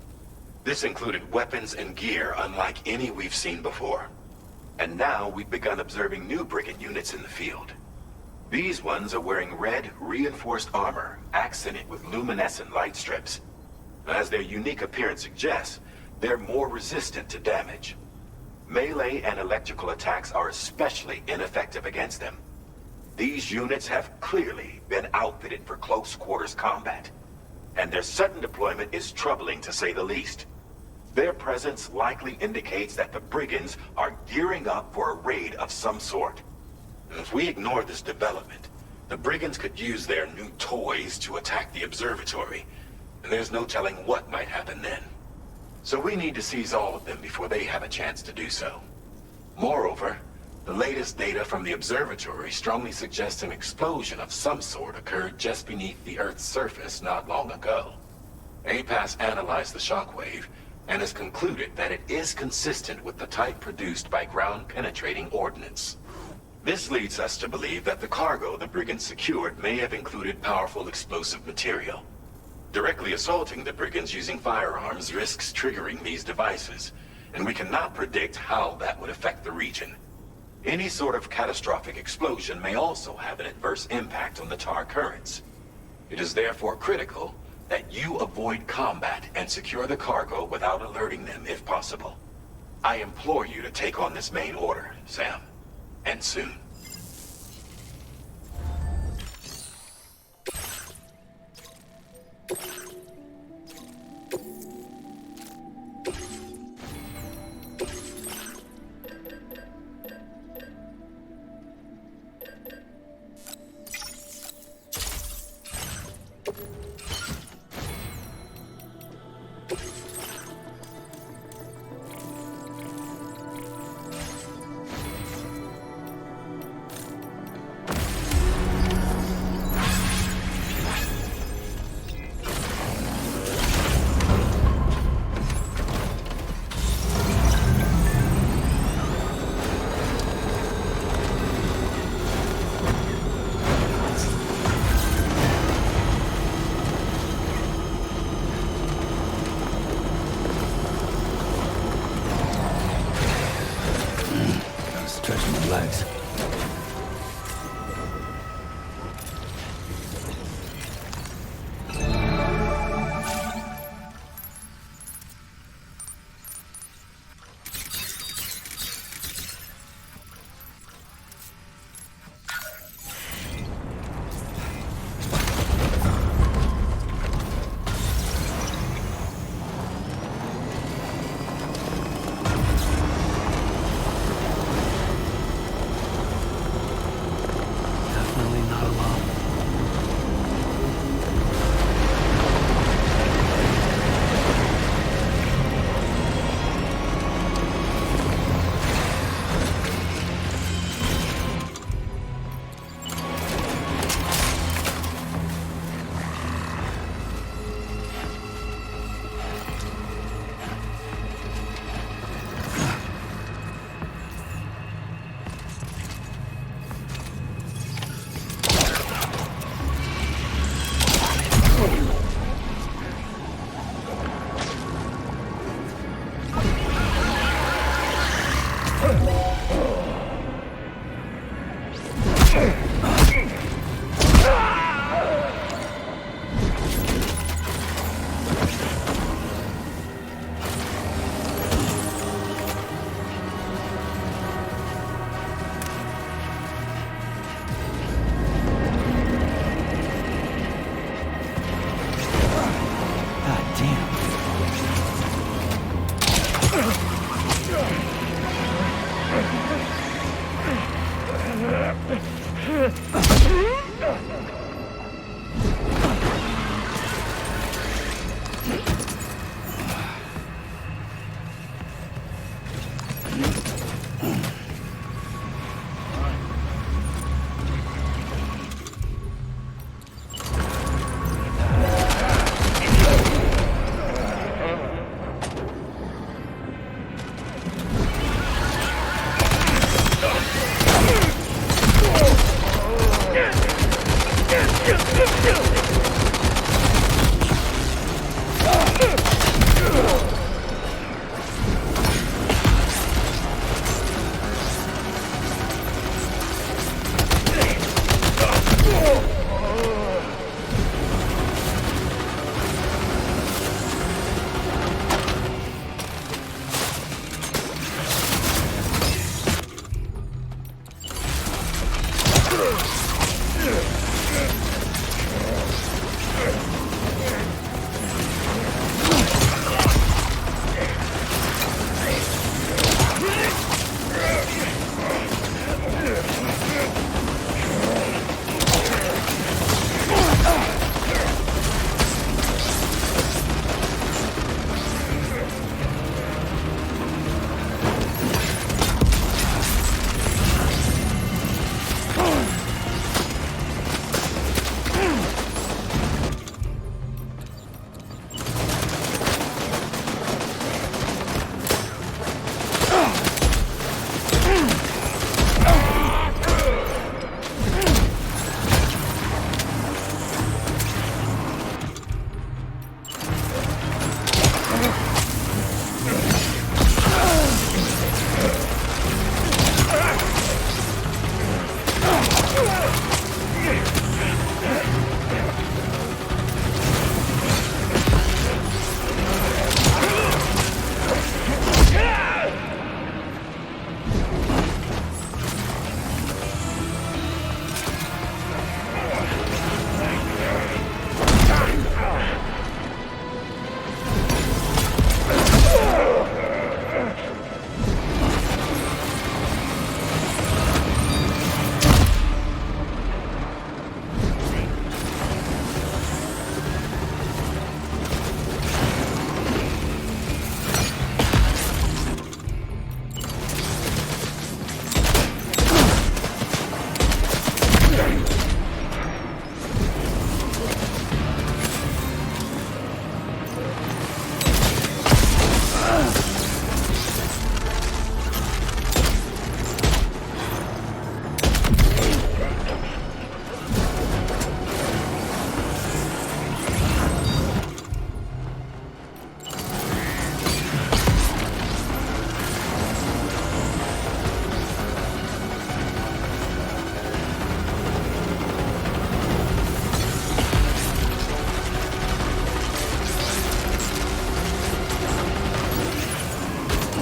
This included weapons and gear unlike any we've seen before. And now we've begun observing new brigand units in the field. These ones are wearing red, reinforced armor, accented with luminescent light strips. As their unique appearance suggests, they're more resistant to damage. Melee and electrical attacks are especially ineffective against them. These units have clearly been outfitted for close quarters combat, and their sudden deployment is troubling to say the least. Their presence likely indicates that the brigands are gearing up for a raid of some sort. And if we ignore this development, the brigands could use their new toys to attack the observatory, and there's no telling what might happen then. So we need to seize all of them before they have a chance to do so. Moreover, the latest data from the observatory strongly suggests an explosion of some sort occurred just beneath the Earth's surface not long ago. APAS analyzed the shockwave, and has concluded that it is consistent with the type produced by ground-penetrating ordnance. This leads us to believe that the cargo the brigands secured may have included powerful explosive material. Directly assaulting the brigands using firearms risks triggering these devices, and we cannot predict how that would affect the region. Any sort of catastrophic explosion may also have an adverse impact on the tar currents. It is therefore critical that you avoid combat and secure the cargo without alerting them if possible. I implore you to take on this main order, Sam. And soon.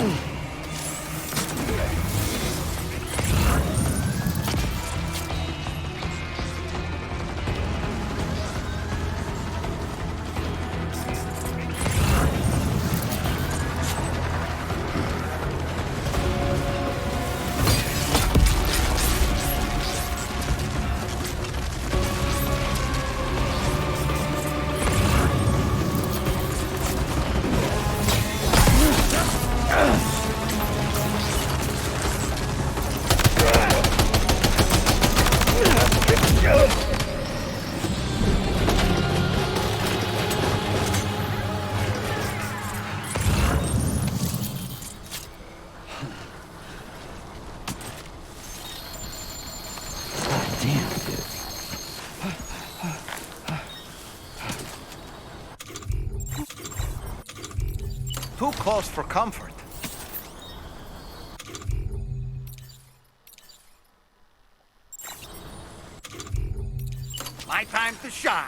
Too close for comfort. My time to shine.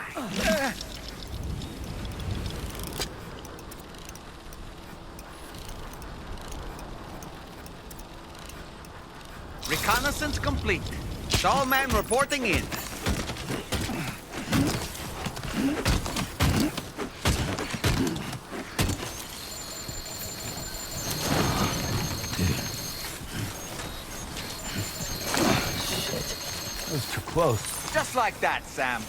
Reconnaissance complete. Stallman reporting in. Too close. Just like that, Sam.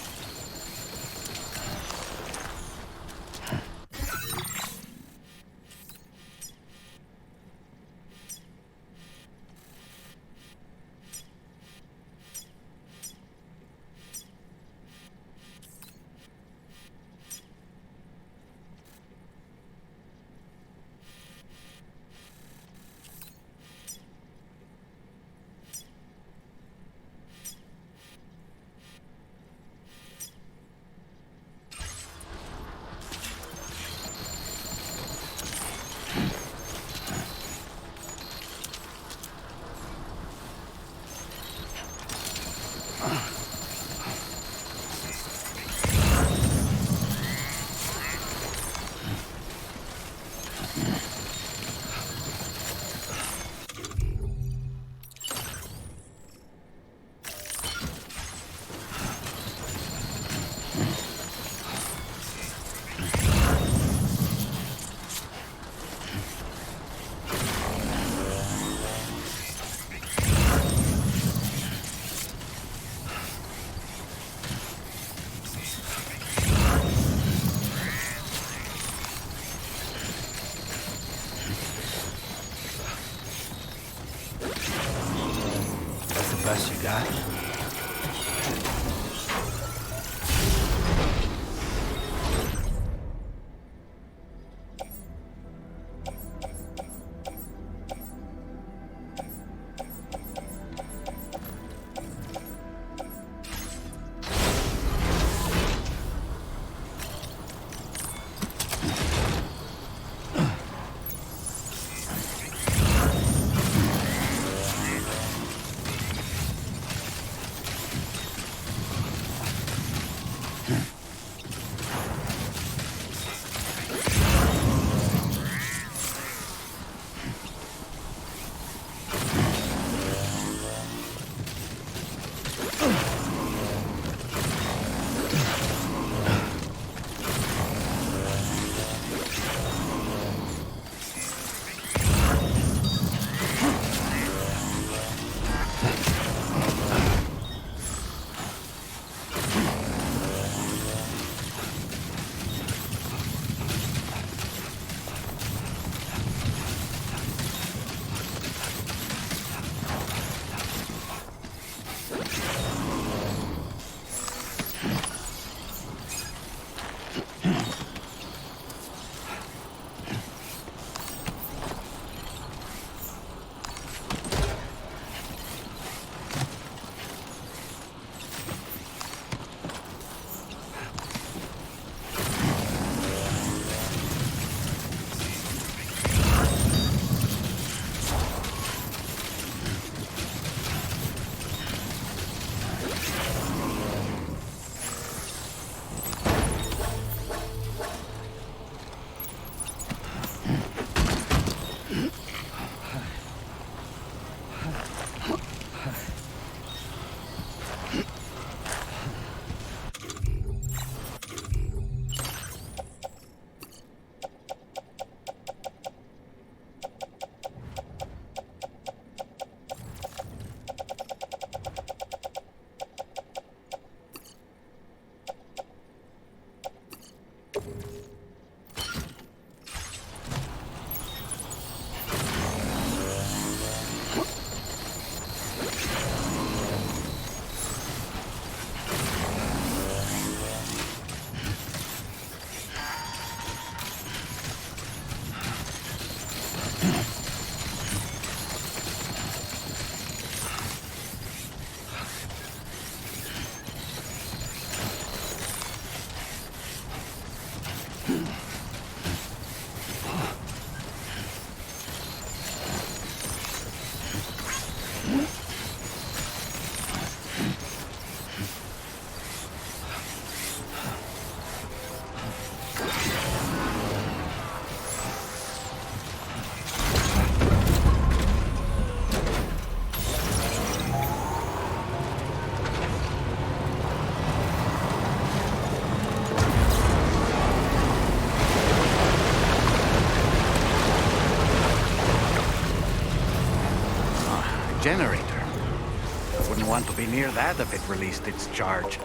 Best you got? generator. I wouldn't want to be near that if it released its charge.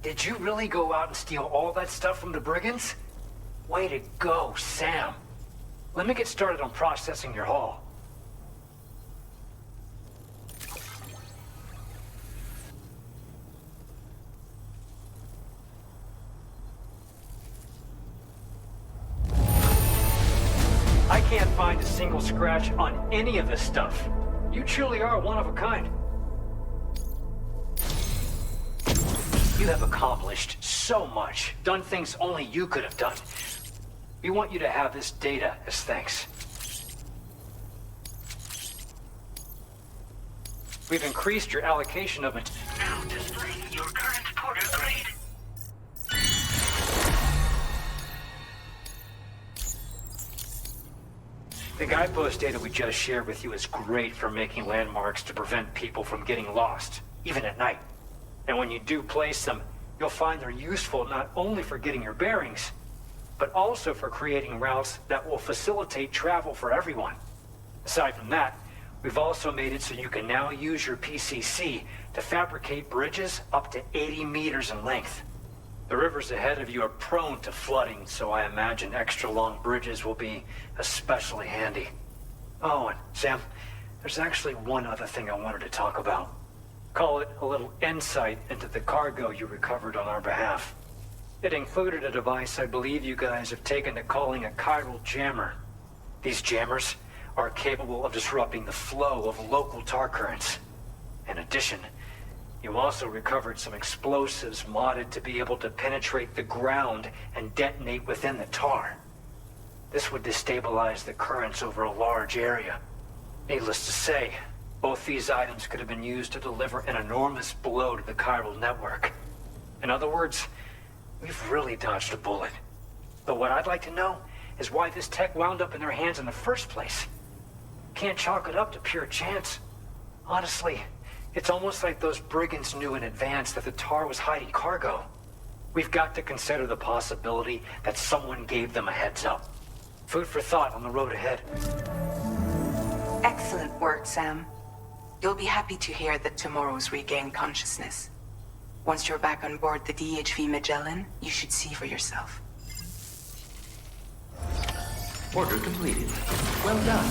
Did you really go out and steal all that stuff from the brigands? Way to go, Sam. Let me get started on processing your haul. I can't find a single scratch on any of this stuff. You truly are one of a kind. You have accomplished so much, done things only you could have done. We want you to have this data as thanks. We've increased your allocation of it. Now displaying your current porter grade. The guidepost data we just shared with you is great for making landmarks to prevent people from getting lost, even at night. And when you do place them, you'll find they're useful not only for getting your bearings, but also for creating routes that will facilitate travel for everyone. Aside from that, we've also made it so you can now use your PCC to fabricate bridges up to 80 meters in length. The rivers ahead of you are prone to flooding, so I imagine extra long bridges will be especially handy. Oh, and Sam, there's actually one other thing I wanted to talk about. Call it a little insight into the cargo you recovered on our behalf. It included a device I believe you guys have taken to calling a chiral jammer. These jammers are capable of disrupting the flow of local tar currents. In addition, you also recovered some explosives modded to be able to penetrate the ground and detonate within the tar. This would destabilize the currents over a large area. Needless to say, both these items could have been used to deliver an enormous blow to the chiral network. In other words, we've really dodged a bullet. But what I'd like to know is why this tech wound up in their hands in the first place. Can't chalk it up to pure chance. Honestly, it's almost like those brigands knew in advance that the tar was hiding cargo. We've got to consider the possibility that someone gave them a heads up. Food for thought on the road ahead. Excellent work, Sam. You'll be happy to hear that tomorrow's regained consciousness. Once you're back on board the DHV Magellan, you should see for yourself. Order completed. Well done.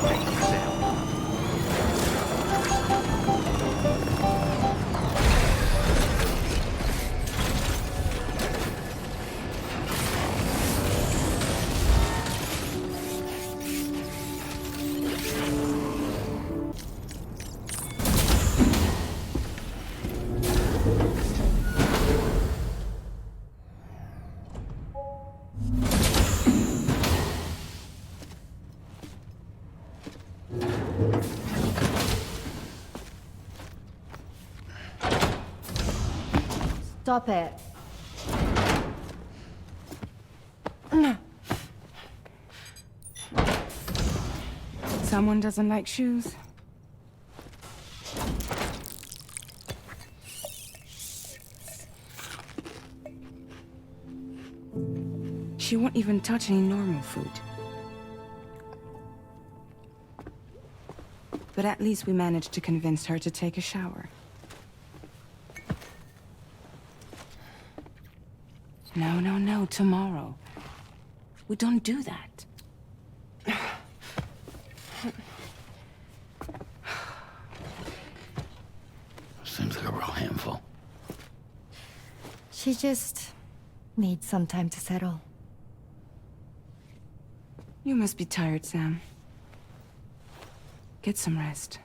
Thank you, Sam. Stop it. Someone doesn't like shoes? She won't even touch any normal food. But at least we managed to convince her to take a shower. No, tomorrow. We don't do that. Seems like a real handful. She just needs some time to settle. You must be tired, Sam. Get some rest.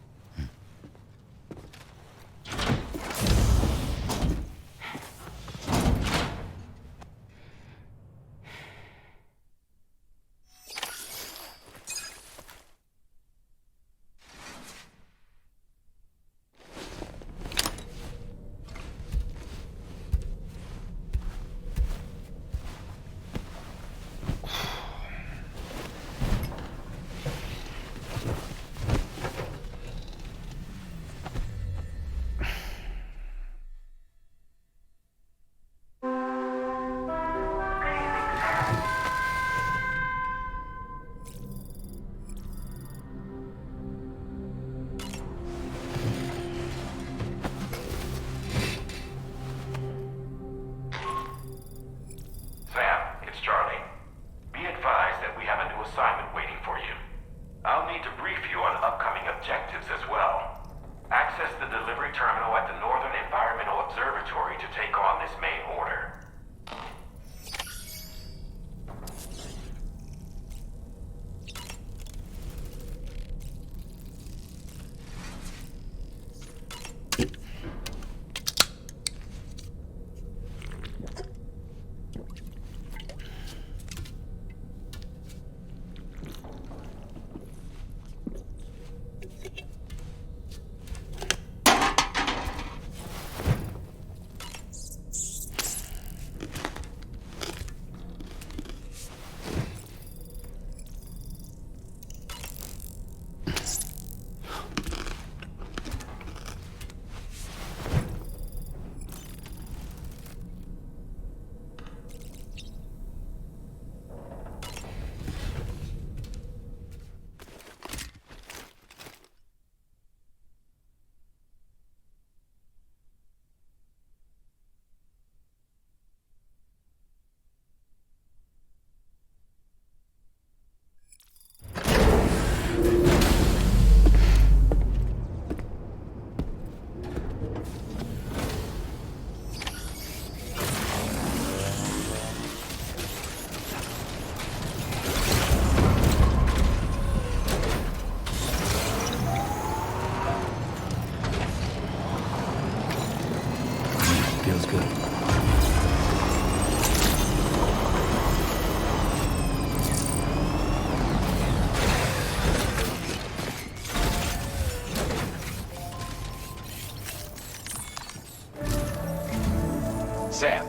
Sam,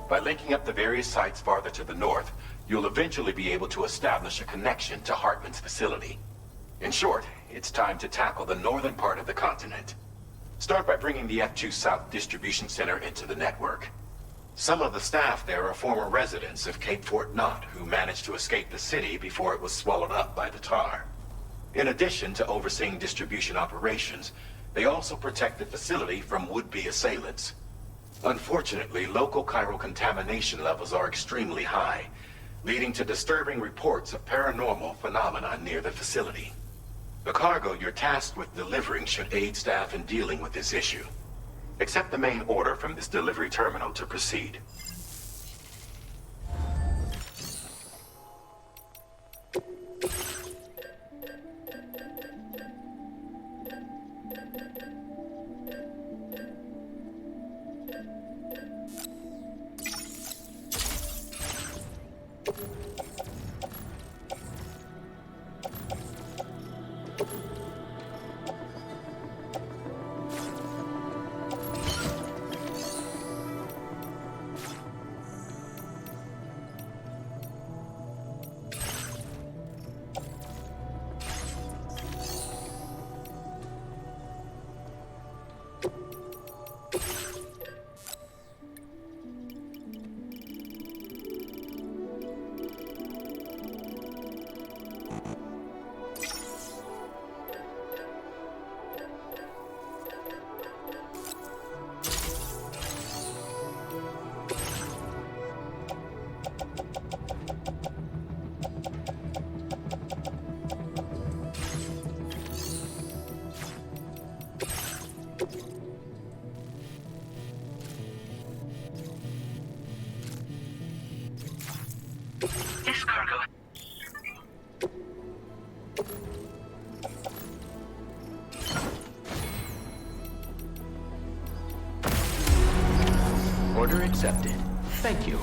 by linking up the various sites farther to the north, you'll eventually be able to establish a connection to Hartman's facility. In short, it's time to tackle the northern part of the continent. Start by bringing the F2 South Distribution Center into the network. Some of the staff there are former residents of Cape Fort Knot who managed to escape the city before it was swallowed up by the tar. In addition to overseeing distribution operations, they also protect the facility from would-be assailants. Unfortunately, local chiral contamination levels are extremely high, leading to disturbing reports of paranormal phenomena near the facility. The cargo you're tasked with delivering should aid staff in dealing with this issue. Accept the main order from this delivery terminal to proceed. This cargo. Order accepted. Thank you.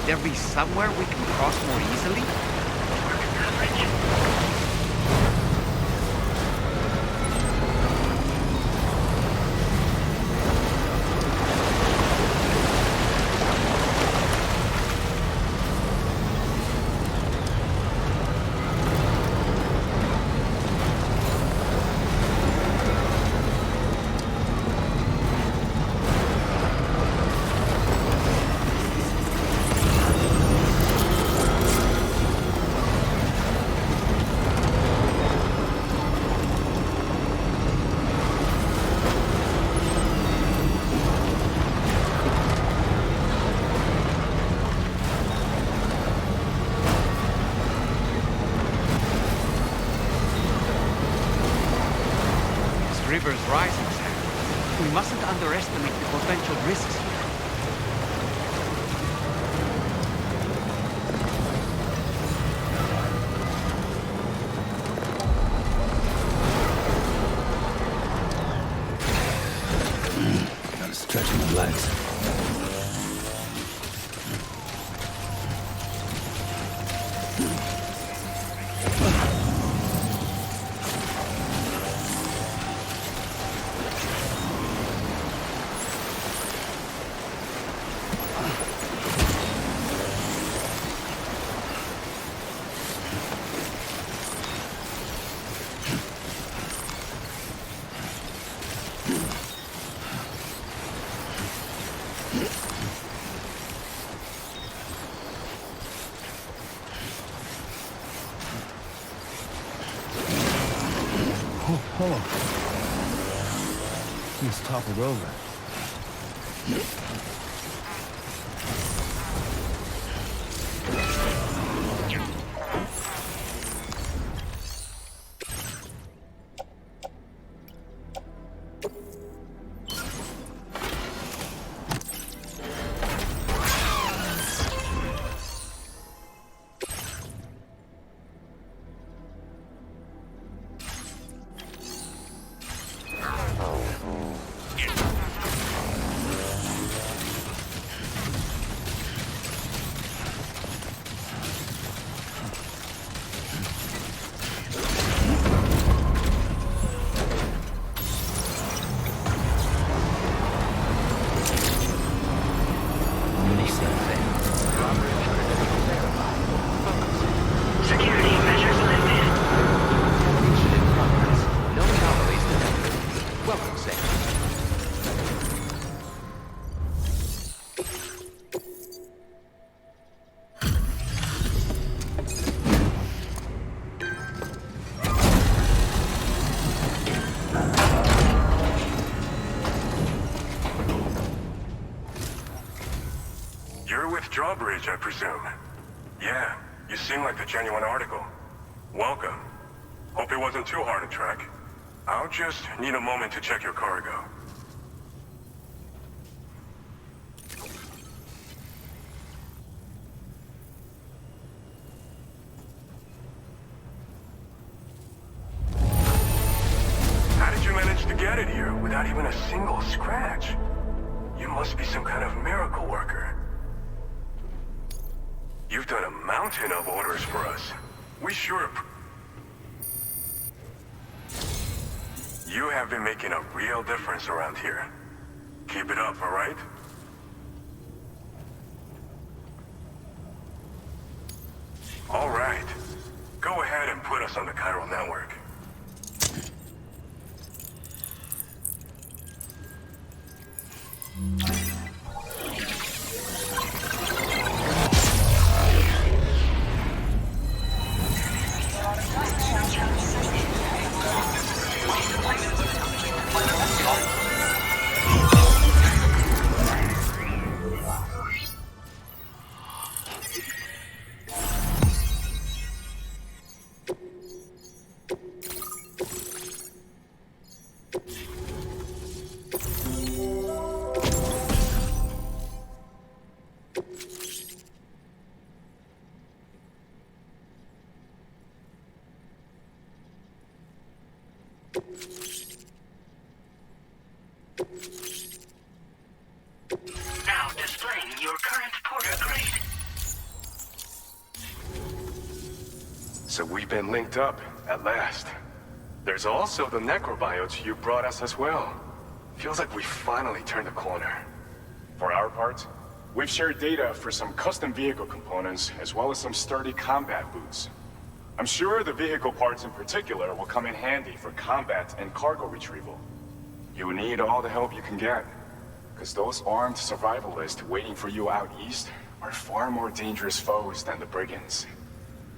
there be somewhere we can cross more easily? river's rising, Sam. We mustn't underestimate the potential risks here. Gotta stretch my legs. Hold on. He's toppled over. Drawbridge, I presume. Yeah, you seem like the genuine article. Welcome. Hope it wasn't too hard to track. I'll just need a moment to check your cargo. How did you manage to get it here without even a single scratch? You must be some kind of miracle worker. You've done a mountain of orders for us. We sure... You have been making a real difference around here. Keep it up, all right? All right. Go ahead and put us on the chiral network. Now displaying your current porter grade. So we've been linked up, at last. There's also the necrobiotes you brought us as well. Feels like we finally turned the corner. For our part, we've shared data for some custom vehicle components, as well as some sturdy combat boots. I'm sure the vehicle parts in particular will come in handy for combat and cargo retrieval. You need all the help you can get, because those armed survivalists waiting for you out east are far more dangerous foes than the brigands.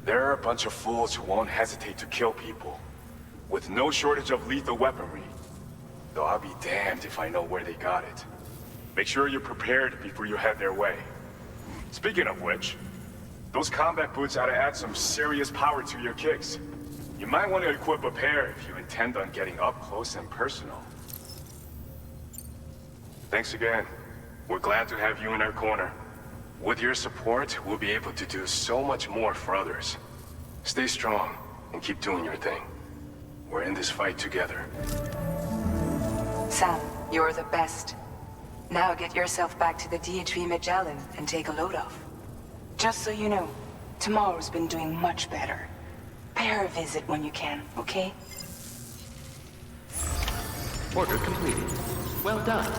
They're a bunch of fools who won't hesitate to kill people, with no shortage of lethal weaponry. Though I'll be damned if I know where they got it. Make sure you're prepared before you head their way. Speaking of which, those combat boots ought to add some serious power to your kicks. You might want to equip a pair if you intend on getting up close and personal. Thanks again. We're glad to have you in our corner. With your support, we'll be able to do so much more for others. Stay strong and keep doing your thing. We're in this fight together. Sam, you're the best. Now get yourself back to the DHV Magellan and take a load off. Just so you know, tomorrow's been doing much better. Pay her a visit when you can, okay? Order completed. Well done.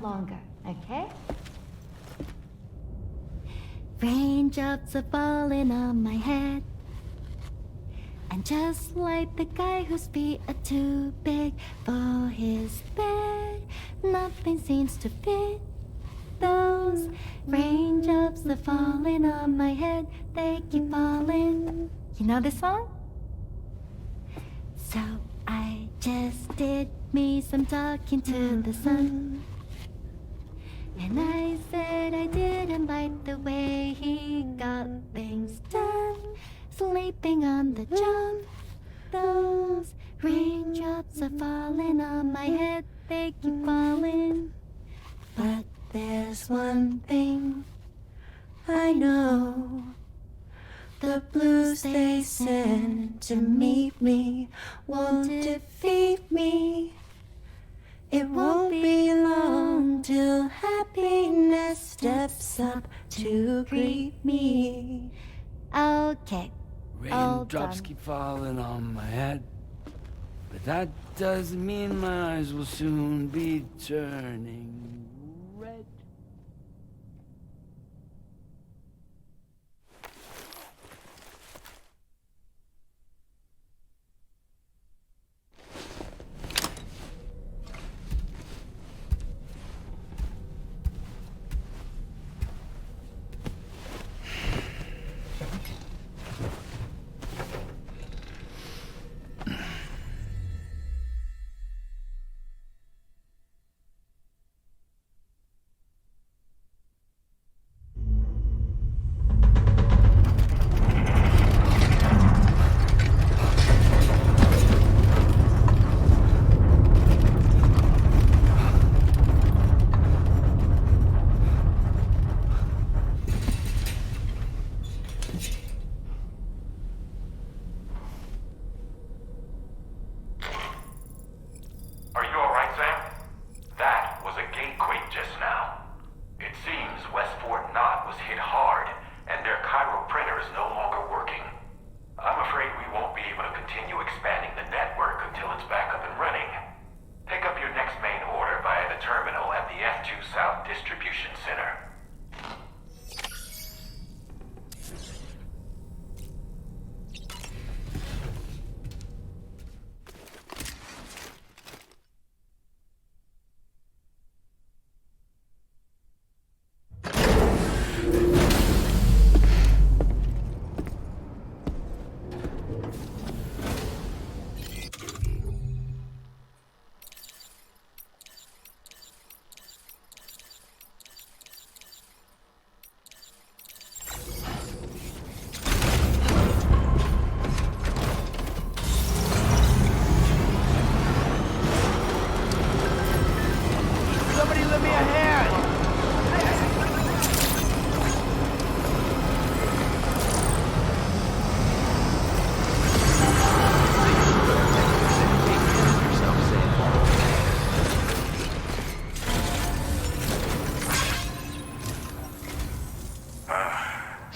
Longer, okay? Raindrops are falling on my head. And just like the guy whose feet are too big for his bed, nothing seems to fit. Those raindrops are falling on my head, they keep falling. You know this song? So I just did me some talking to the sun. And I said I didn't like the way he got things done. Sleeping on the job. Those raindrops are falling on my head, they keep falling. But there's one thing I know. The blues they send to meet me won't defeat me. It won't be long till happiness steps up to greet me. Okay. Raindrops keep falling on my head, but that doesn't mean my eyes will soon be turning red.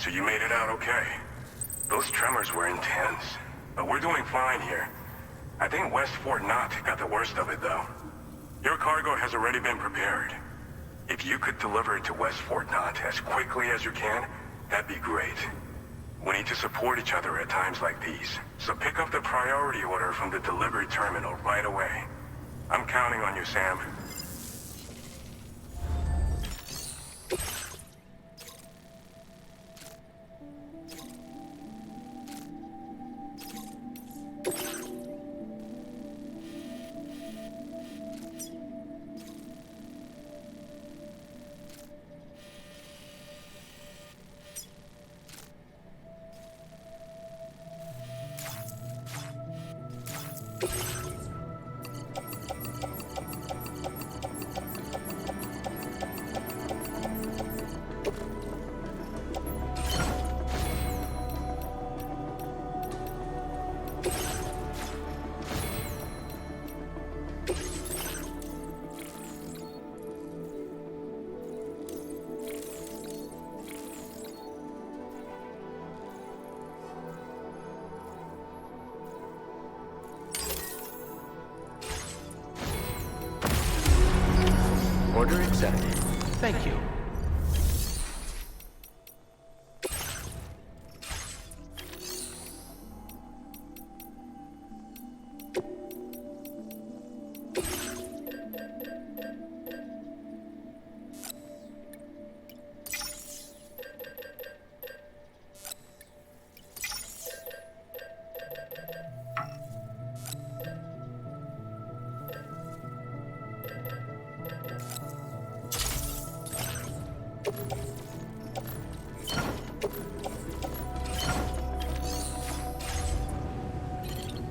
So you made it out okay. Those tremors were intense, but we're doing fine here. I think West Fort Knott got the worst of it, though. Your cargo has already been prepared. If you could deliver it to West Fort Knott as quickly as you can, that'd be great. We need to support each other at times like these, so pick up the priority order from the delivery terminal right away. I'm counting on you, Sam. Order accepted. Thank you.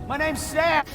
My name's Sam.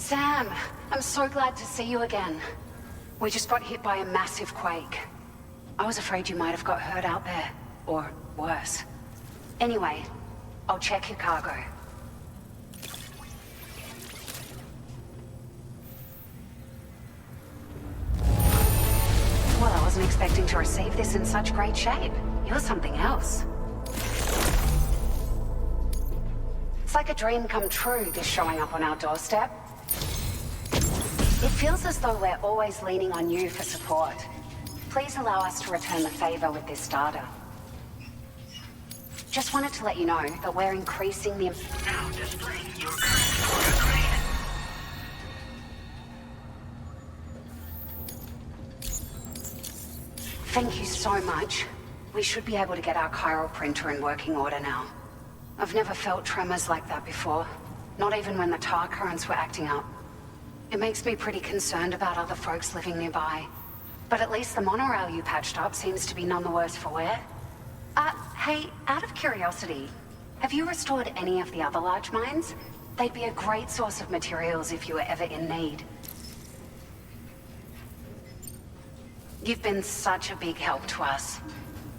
Sam, I'm so glad to see you again. We just got hit by a massive quake. I was afraid you might have got hurt out there, or worse. Anyway, I'll check your cargo. Well, I wasn't expecting to receive this in such great shape. You're something else. It's like a dream come true, this showing up on our doorstep. It feels as though we're always leaning on you for support. Please allow us to return the favor with this data. Just wanted to let you know that we're increasing the... Now displaying your current order grade. Thank you so much. We should be able to get our chiral printer in working order now. I've never felt tremors like that before. Not even when the tar currents were acting up. It makes me pretty concerned about other folks living nearby. But at least the monorail you patched up seems to be none the worse for wear. Hey, out of curiosity, have you restored any of the other large mines? They'd be a great source of materials if you were ever in need. You've been such a big help to us.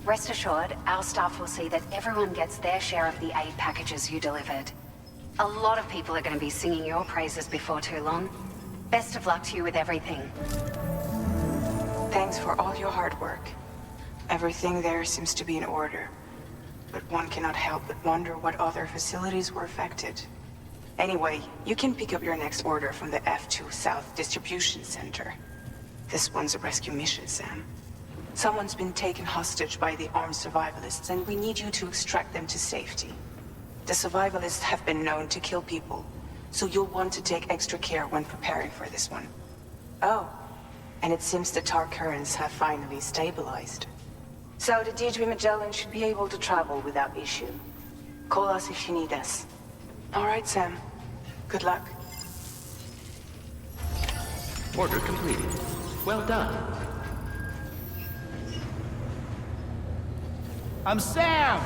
Rest assured, our staff will see that everyone gets their share of the aid packages you delivered. A lot of people are going to be singing your praises before too long. Best of luck to you with everything. Thanks for all your hard work. Everything there seems to be in order. But one cannot help but wonder what other facilities were affected. Anyway, you can pick up your next order from the F2 South Distribution Center. This one's a rescue mission, Sam. Someone's been taken hostage by the armed survivalists, and we need you to extract them to safety. The survivalists have been known to kill people, so you'll want to take extra care when preparing for this one. Oh, and it seems the tar currents have finally stabilized. So the D3 Magellan should be able to travel without issue. Call us if you need us. All right, Sam. Good luck. Order completed. Well done. I'm Sam!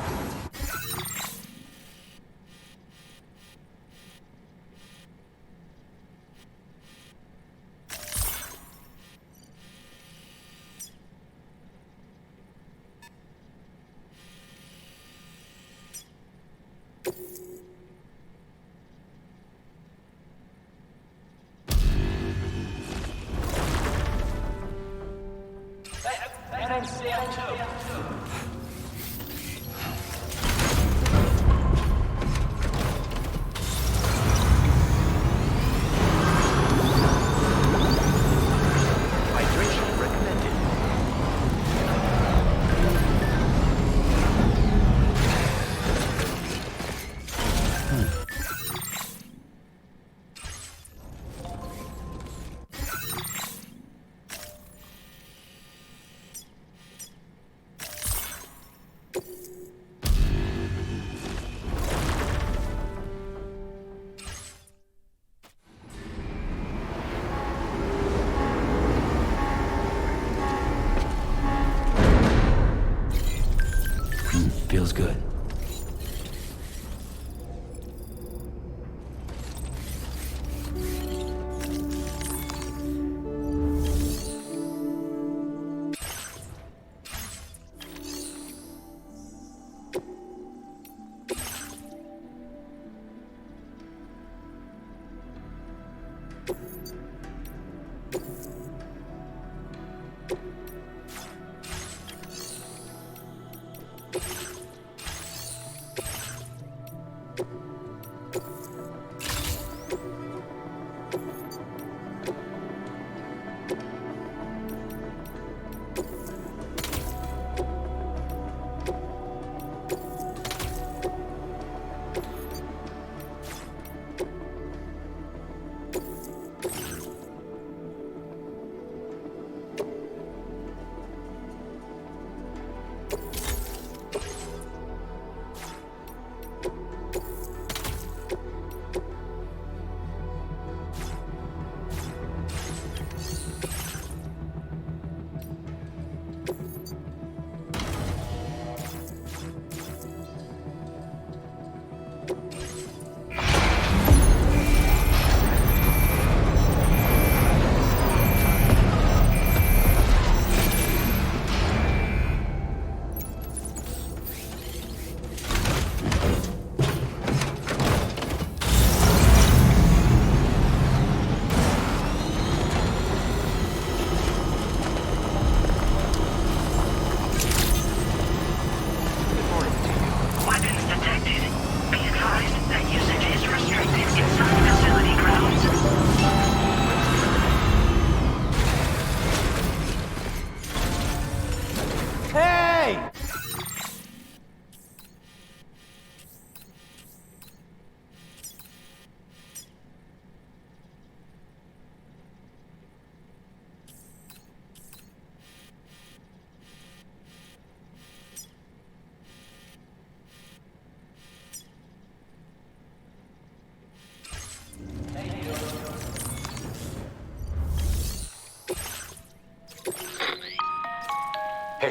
Feels good.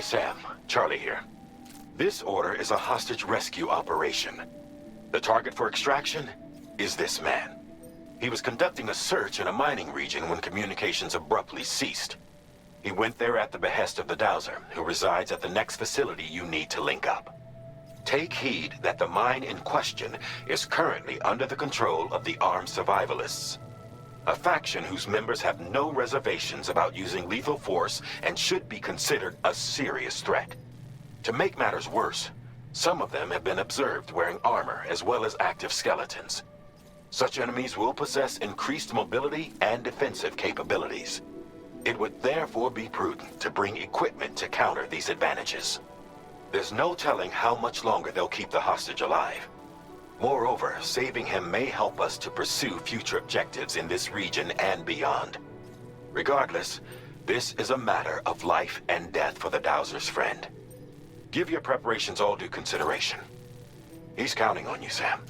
Hey Sam, Charlie here. This order is a hostage rescue operation. The target for extraction is this man. He was conducting a search in a mining region when communications abruptly ceased. He went there at the behest of the Dowser, who resides at the next facility you need to link up. Take heed that the mine in question is currently under the control of the armed survivalists, a faction whose members have no reservations about using lethal force and should be considered a serious threat. To make matters worse, some of them have been observed wearing armor as well as active skeletons. Such enemies will possess increased mobility and defensive capabilities. It would therefore be prudent to bring equipment to counter these advantages. There's no telling how much longer they'll keep the hostage alive. Moreover, saving him may help us to pursue future objectives in this region and beyond. Regardless, this is a matter of life and death for the Dowser's friend. Give your preparations all due consideration. He's counting on you, Sam.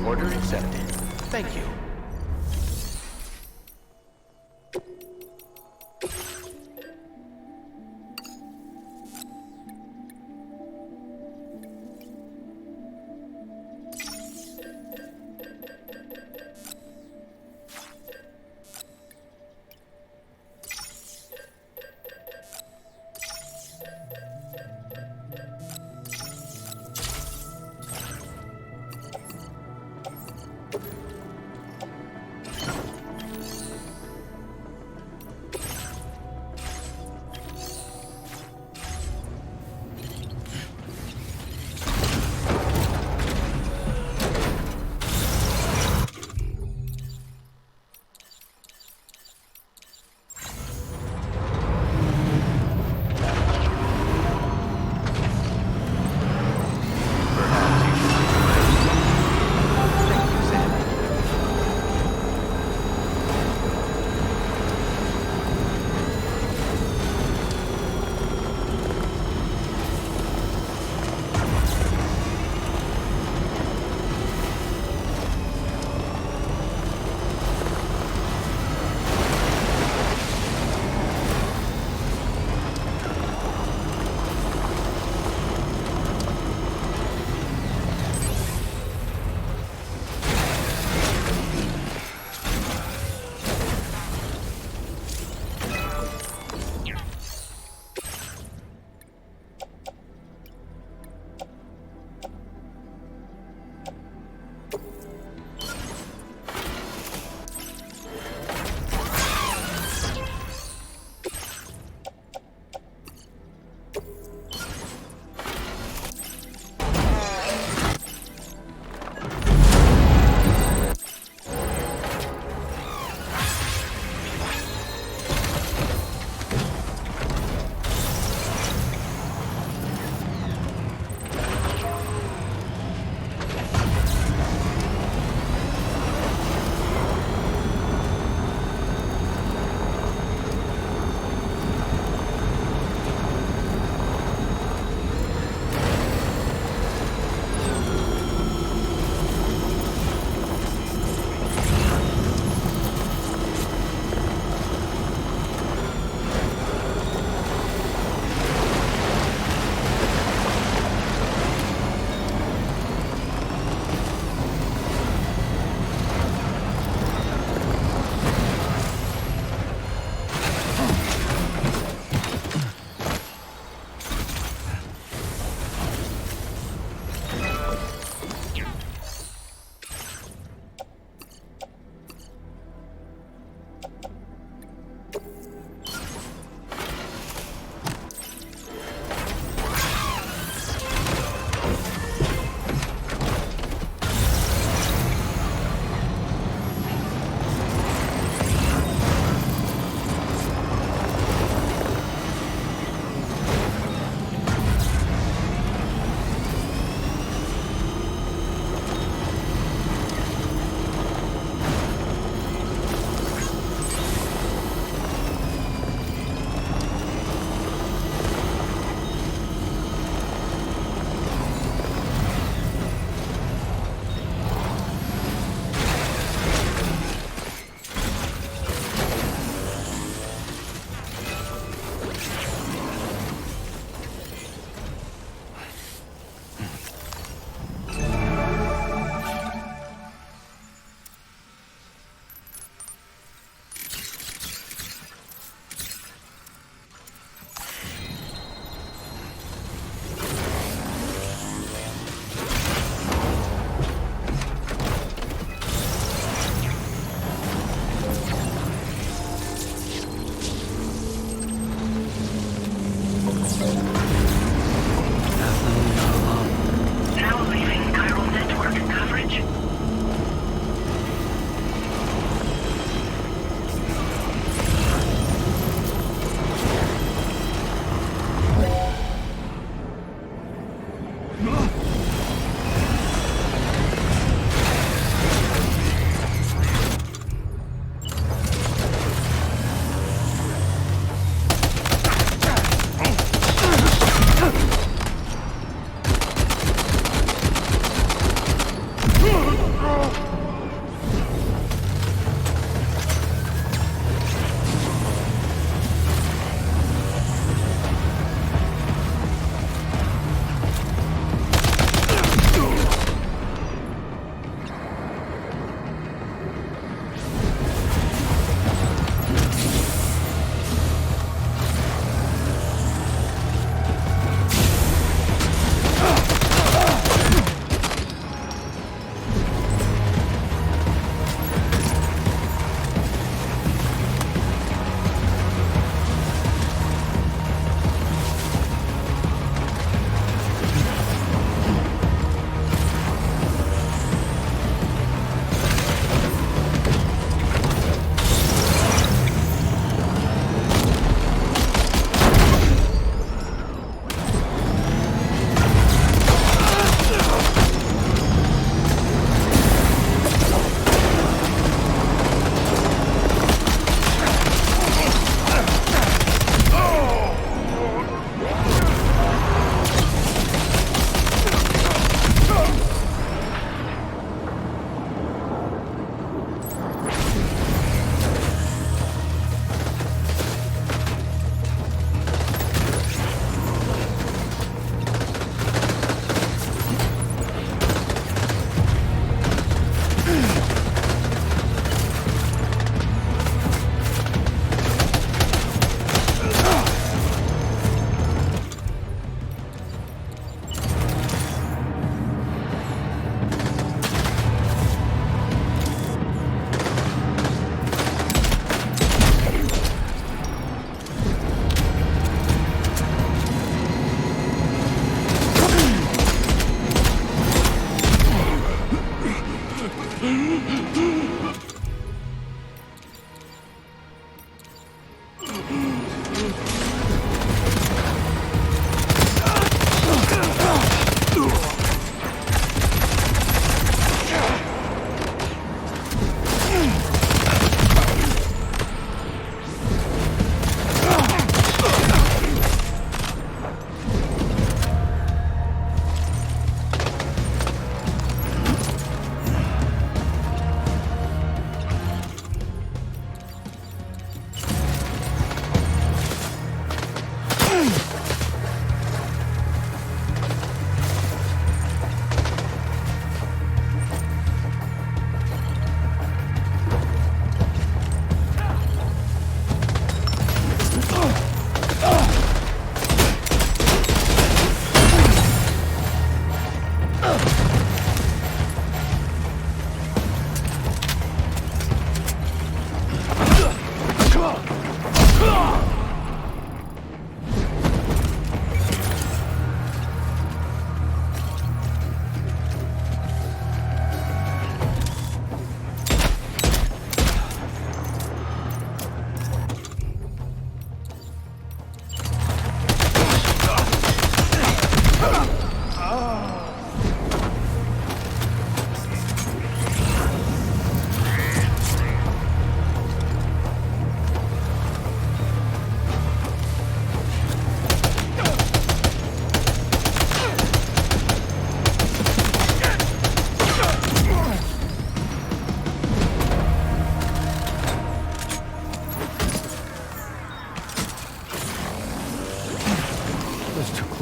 Order accepted. Thank you. Now leaving chiral network coverage.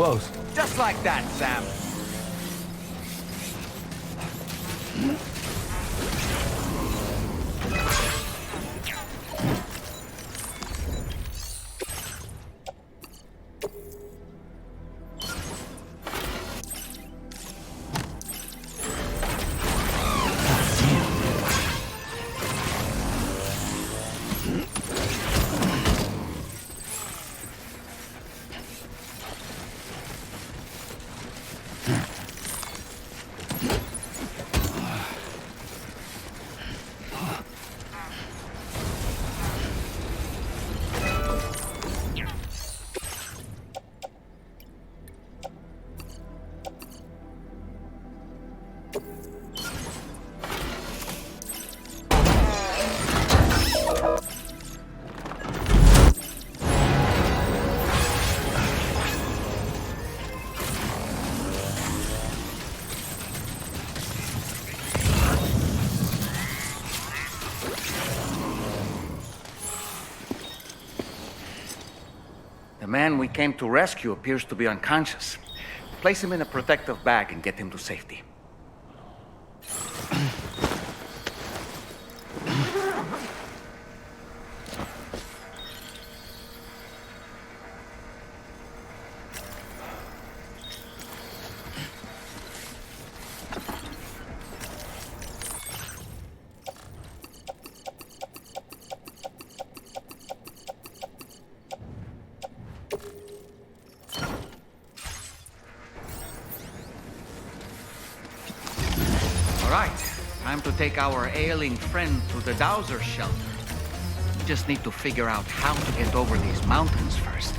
Close. Just like that, Sam. man we came to rescue appears to be unconscious. Place him in a protective bag and get him to safety. Time to take our ailing friend to the Dowser shelter. We just need to figure out how to get over these mountains first.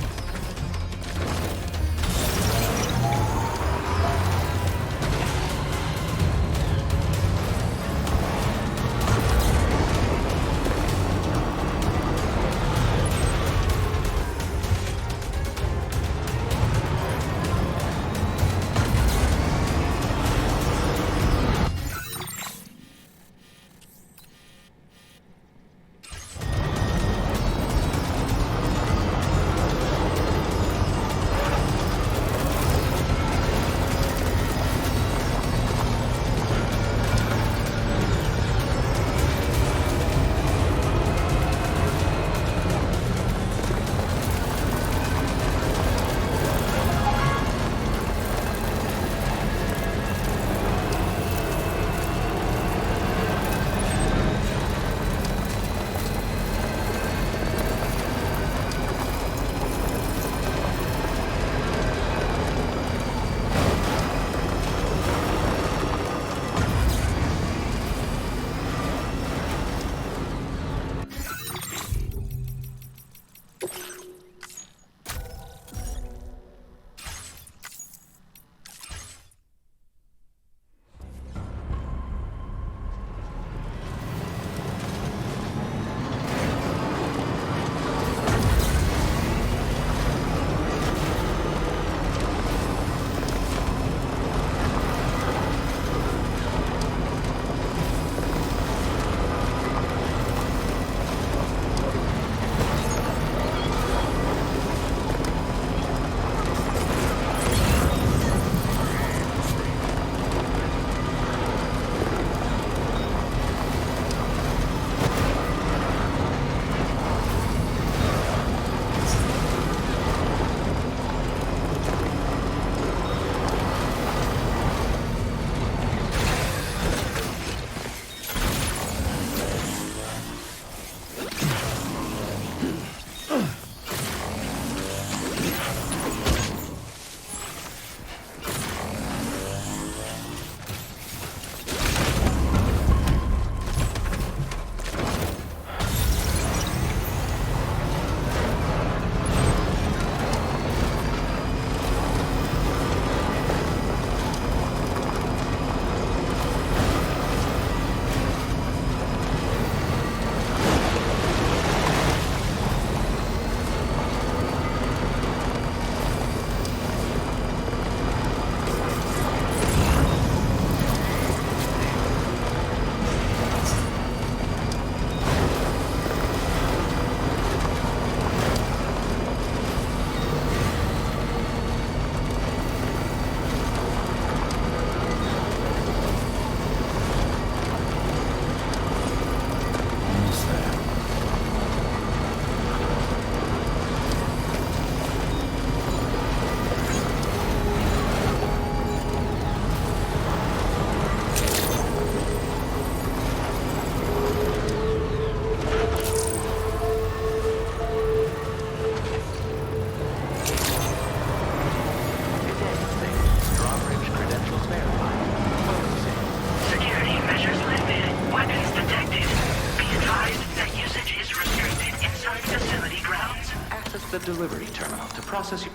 the delivery terminal to process your...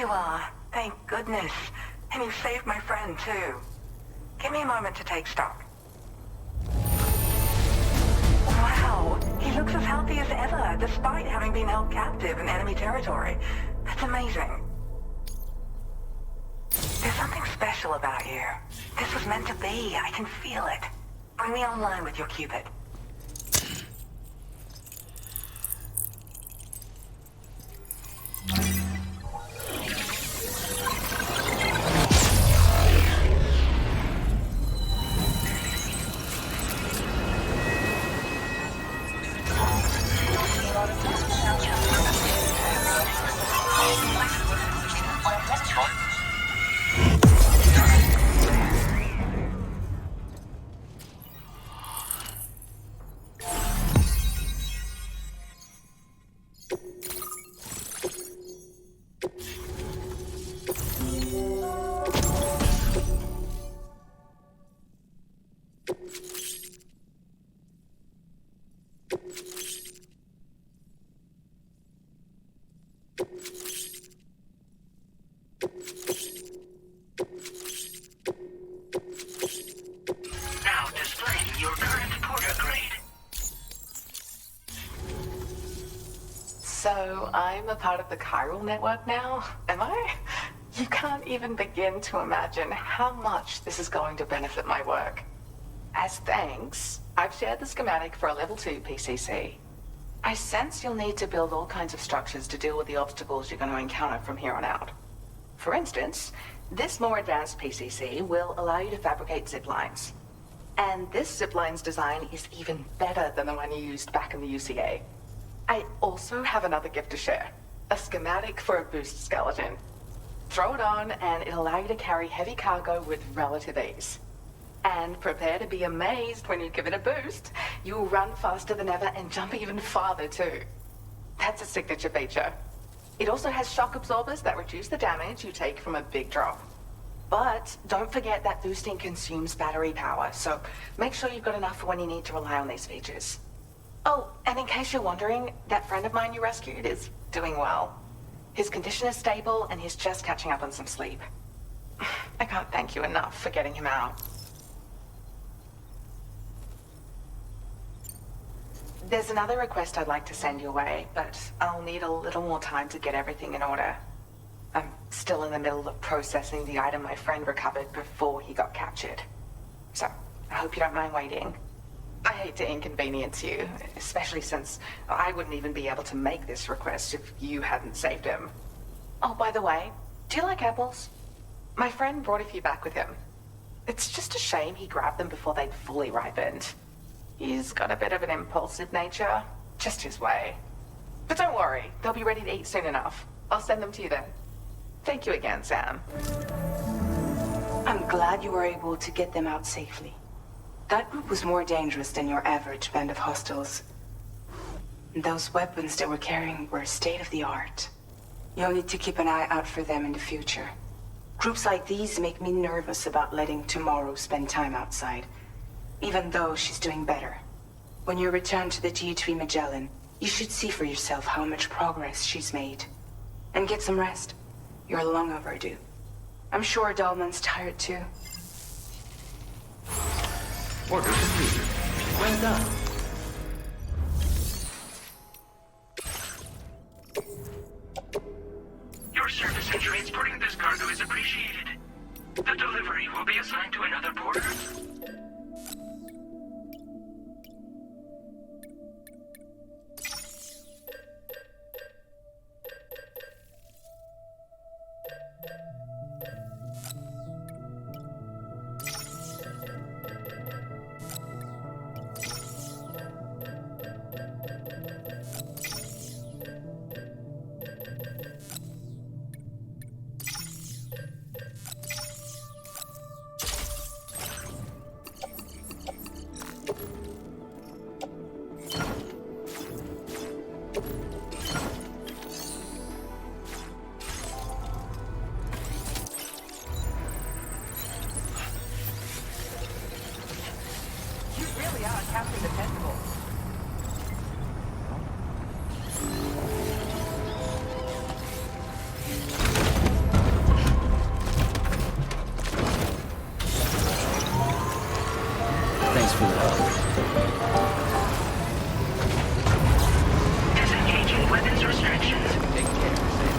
you are. Thank goodness. And you saved my friend, too. Give me a moment to take stock. Wow, he looks as healthy as ever, despite having been held captive in enemy territory. That's amazing. There's something special about you. This was meant to be. I can feel it. Bring me online with your Cupid. So, I'm a part of the chiral network now, am I? You can't even begin to imagine how much this is going to benefit my work. As thanks, I've shared the schematic for a level 2 PCC. I sense you'll need to build all kinds of structures to deal with the obstacles you're going to encounter from here on out. For instance, this more advanced PCC will allow you to fabricate zip lines. And this zip line's design is even better than the one you used back in the UCA. I also have another gift to share. A schematic for a boost skeleton. Throw it on and it'll allow you to carry heavy cargo with relative ease. And prepare to be amazed when you give it a boost. You'll run faster than ever and jump even farther too. That's a signature feature. It also has shock absorbers that reduce the damage you take from a big drop. But don't forget that boosting consumes battery power, so make sure you've got enough for when you need to rely on these features. Oh, and in case you're wondering, that friend of mine you rescued is doing well. His condition is stable and he's just catching up on some sleep. I can't thank you enough for getting him out. There's another request I'd like to send your way, but I'll need a little more time to get everything in order. I'm still in the middle of processing the item my friend recovered before he got captured. So, I hope you don't mind waiting. I hate to inconvenience you, especially since I wouldn't even be able to make this request if you hadn't saved him. Oh, by the way, do you like apples? My friend brought a few back with him. It's just a shame he grabbed them before they'd fully ripened. He's got a bit of an impulsive nature, just his way. But don't worry, they'll be ready to eat soon enough. I'll send them to you then. Thank you again, Sam. I'm glad you were able to get them out safely. That group was more dangerous than your average band of hostiles. Those weapons they were carrying were state-of-the-art. You'll need to keep an eye out for them in the future. Groups like these make me nervous about letting Tomorrow spend time outside, even though she's doing better. When you return to the G3 Magellan, you should see for yourself how much progress she's made. And get some rest. You're long overdue. I'm sure Dahlman's tired too. Order completed. Well done. Your service in transporting this cargo is appreciated. The delivery will be assigned to another porter. for that. Disengaging weapons restrictions. Take care, Sam.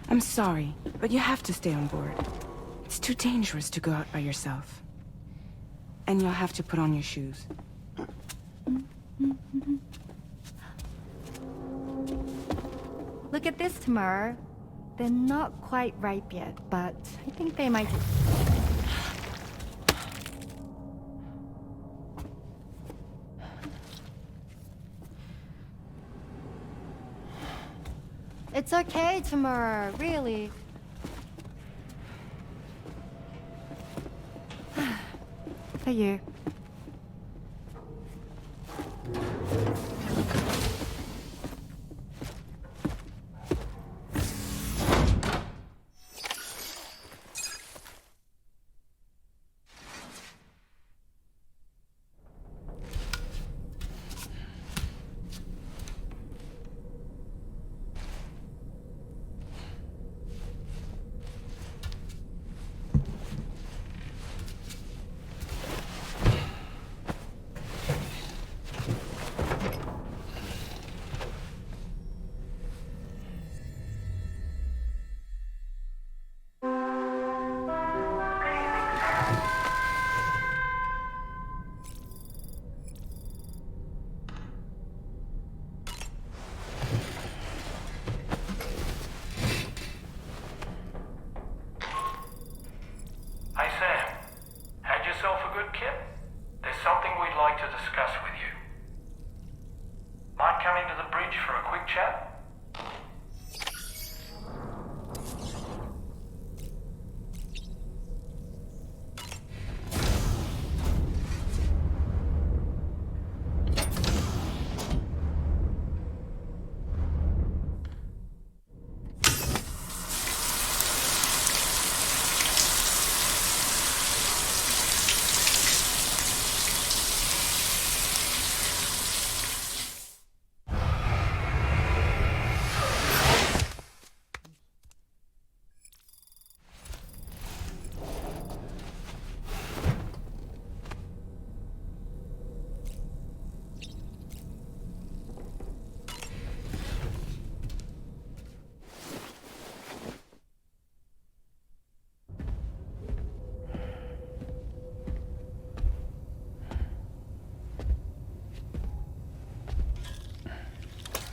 I'm sorry, but you have to stay on board. It's too dangerous to go out by yourself. And you'll have to put on your shoes. Look at this, Tamara. They're not quite ripe yet, but I think they might... It's okay, Tamara, really. For you.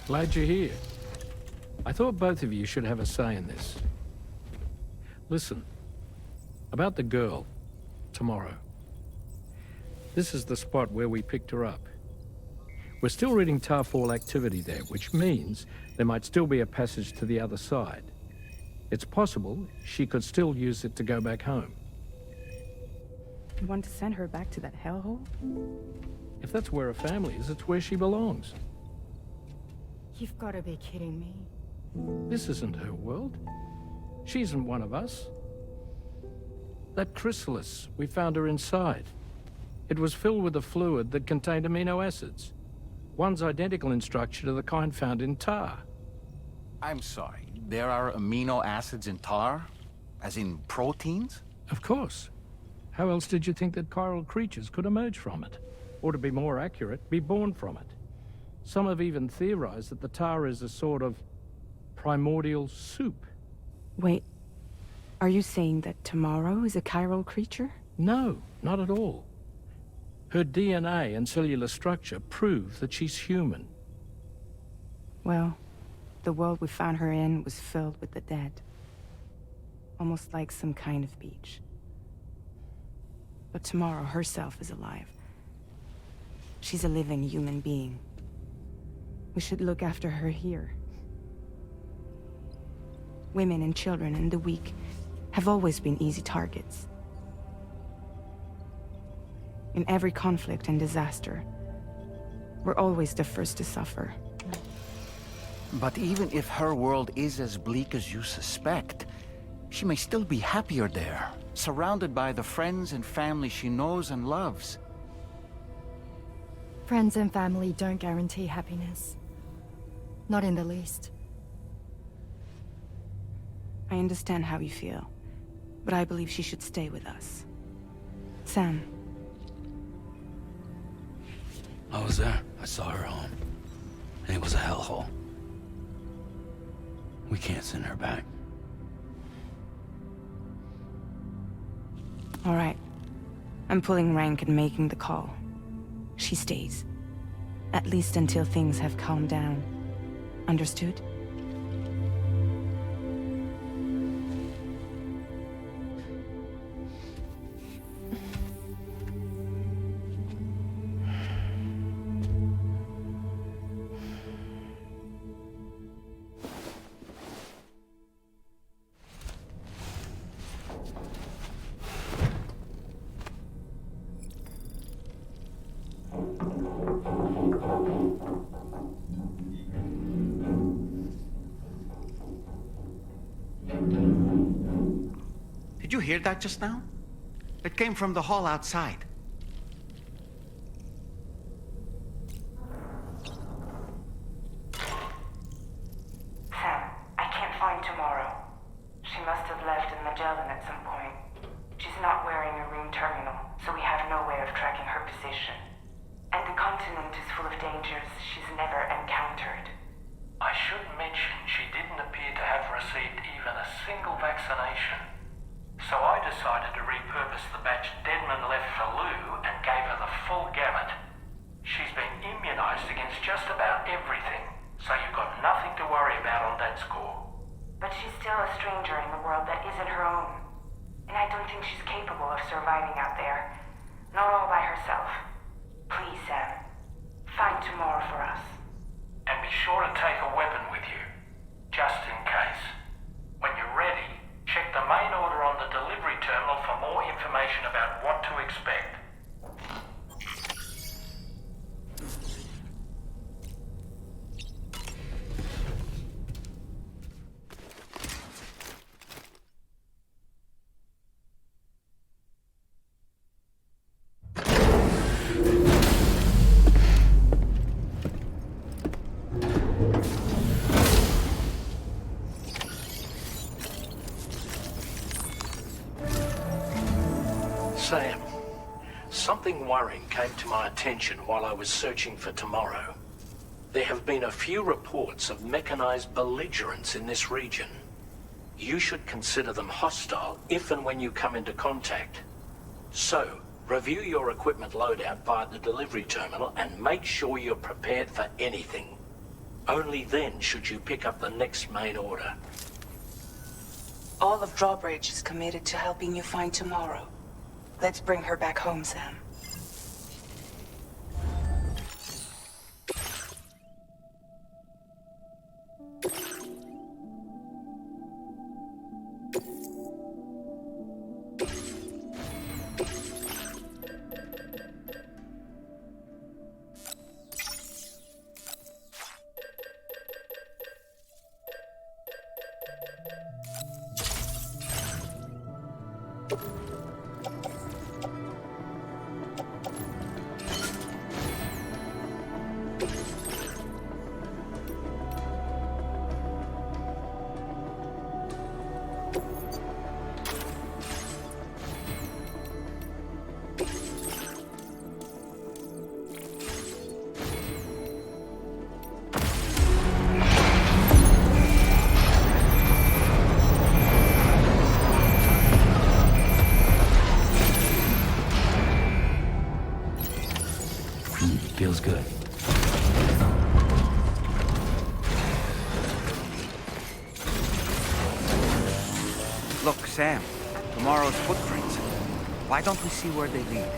Glad you're here. I thought both of you should have a say in this. Listen, about the girl, tomorrow. This is the spot where we picked her up. We're still reading Tarfall activity there, which means there might still be a passage to the other side. It's possible she could still use it to go back home. You want to send her back to that hellhole? If that's where her family is, it's where she belongs. You've got to be kidding me. This isn't her world. She isn't one of us. That chrysalis, we found her inside. It was filled with a fluid that contained amino acids. One's identical in structure to the kind found in tar. I'm sorry, there are amino acids in tar? As in proteins? Of course. How else did you think that chiral creatures could emerge from it? Or to be more accurate, be born from it? Some have even theorized that the tar is a sort of primordial soup. Wait, are you saying that tomorrow is a chiral creature? No, not at all. Her DNA and cellular structure prove that she's human. Well, the world we found her in was filled with the dead. Almost like some kind of beach. But Tomorrow herself is alive. She's a living human being. We should look after her here. Women and children and the weak have always been easy targets. In every conflict and disaster, we're always the first to suffer. But even if her world is as bleak as you suspect, she may still be happier there, surrounded by the friends and family she knows and loves. Friends and family don't guarantee happiness. Not in the least. I understand how you feel, but I believe she should stay with us. Sam. I was there. I saw her home. And it was a hellhole. We can't send her back. All right. I'm pulling rank and making the call. She stays. At least until things have calmed down. Understood? Did you hear that just now? It came from the hall outside. Sam, I can't find Tomorrow. She must have left in Magellan at some point. She's not wearing a room terminal, so we have no way of tracking her position. And the continent is full of dangers she's never encountered. I should mention she didn't appear to have received even a single vaccination. So I decided to repurpose the batch Deadman left for Lou and gave her the full gamut. She's been immunized against just about everything, so you've got nothing to worry about on that score. But she's still a stranger in the world that isn't her own. And I don't think she's capable of surviving out there. Not all by herself. Please, Sam. Find Tomorrow for us. And be sure to take a weapon with you, just in case. When you're ready, check the main order on the delivery terminal for more information about what to expect. Sam, something worrying came to my attention while I was searching for Tomorrow. There have been a few reports of mechanized belligerents in this region. You should consider them hostile if and when you come into contact. So, review your equipment loadout via the delivery terminal and make sure you're prepared for anything. Only then should you pick up the next main order. All of Drawbridge is committed to helping you find Tomorrow. Let's bring her back home, Sam. Feels good. Look, Sam, tomorrow's footprints. Why don't we see where they lead?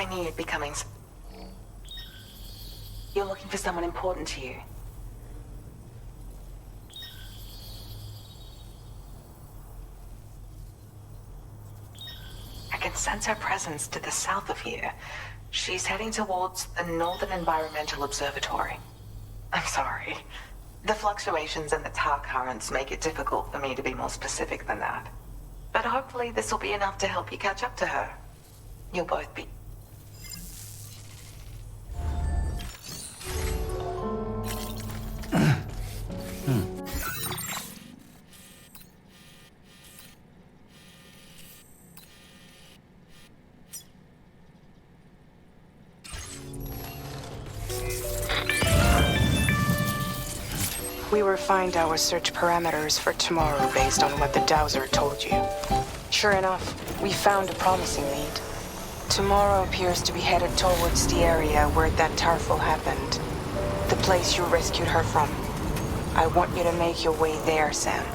I knew you'd be coming. You're looking for someone important to you. I can sense her presence to the south of here. She's heading towards the Northern Environmental Observatory. I'm sorry. The fluctuations in the tar currents make it difficult for me to be more specific than that. But hopefully this will be enough to help you catch up to her. You'll both be... We refined our search parameters for tomorrow based on what the dowser told you. Sure enough, we found a promising lead. Tomorrow appears to be headed towards the area where that tarful happened. The place you rescued her from. I want you to make your way there, Sam.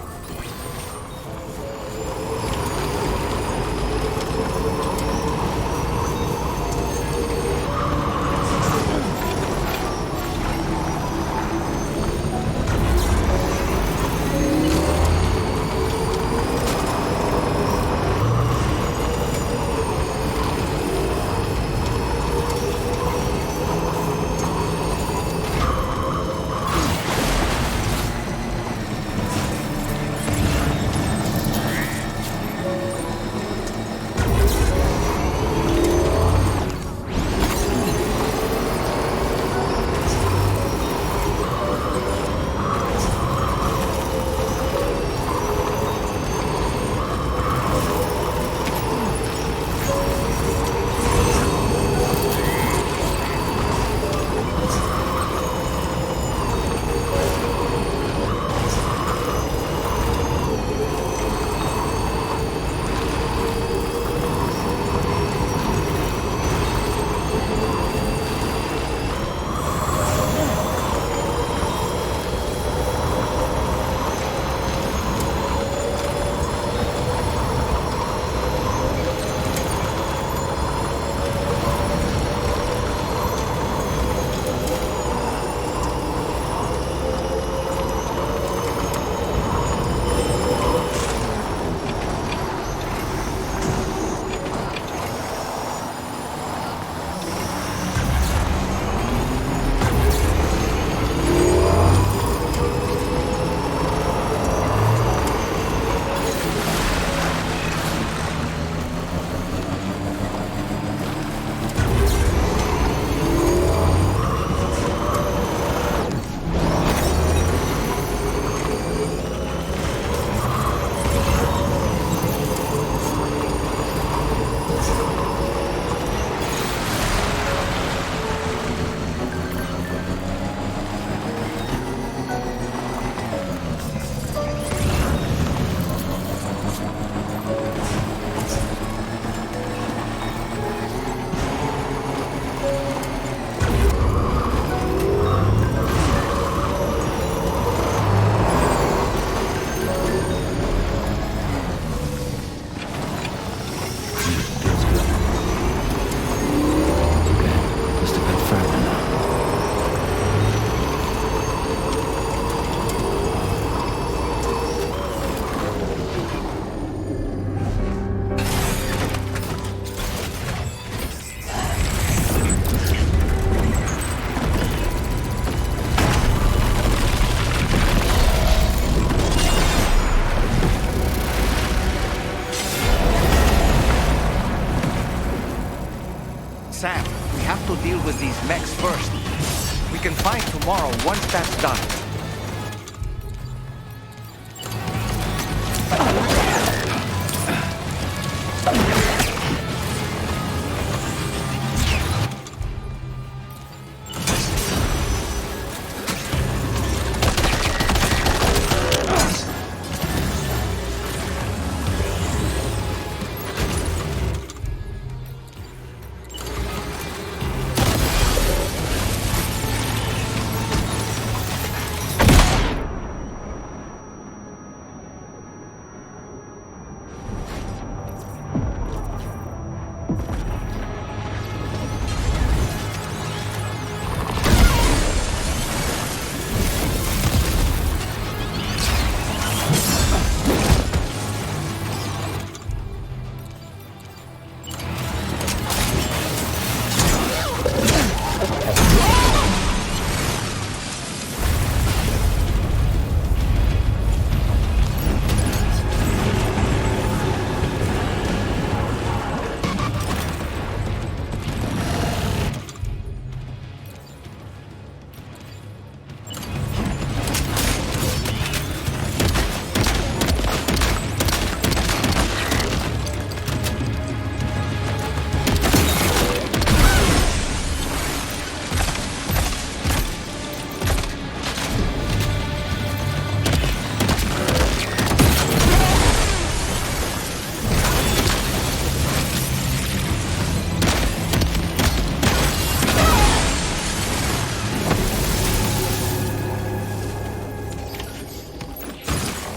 have to deal with these mechs first. We can fight tomorrow once that's done.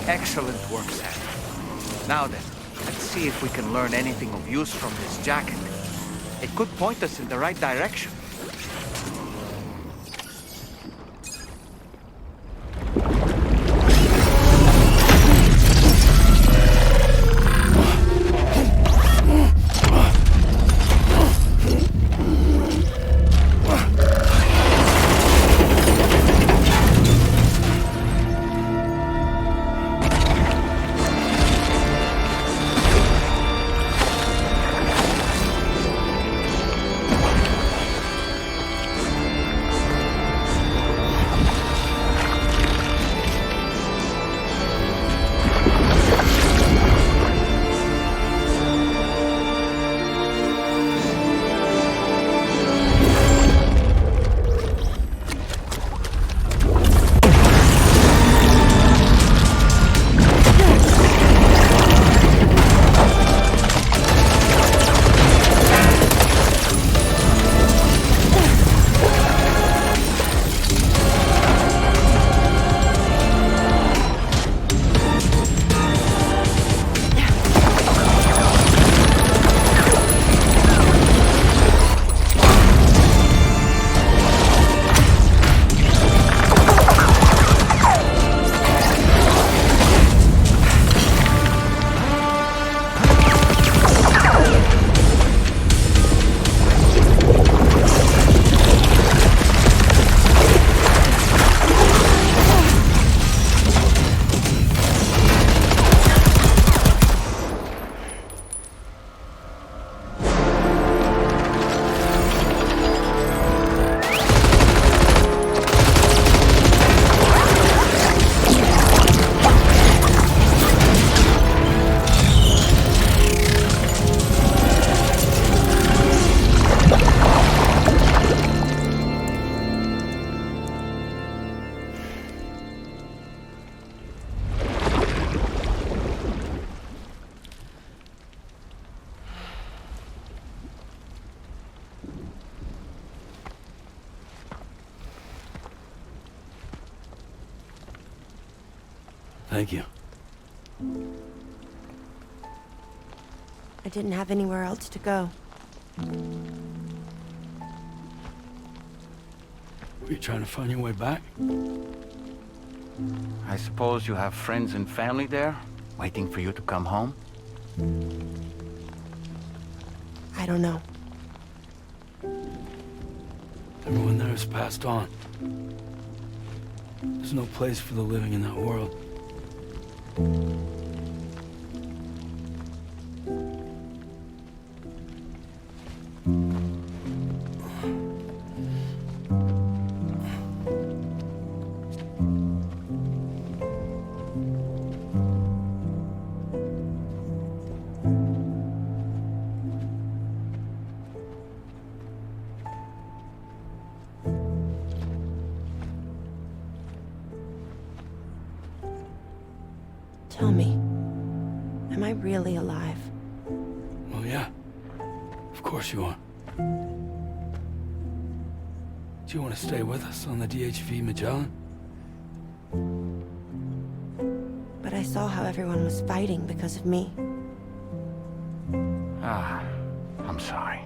Excellent work, Sam. Now then, let's see if we can learn anything of use from this jacket. It could point us in the right direction. Thank you. I didn't have anywhere else to go. Were you trying to find your way back? I suppose you have friends and family there, waiting for you to come home? I don't know. Everyone there has passed on. There's no place for the living in that world. really alive. Well, yeah. Of course you are. Do you want to stay with us on the DHV Magellan? But I saw how everyone was fighting because of me. I'm sorry.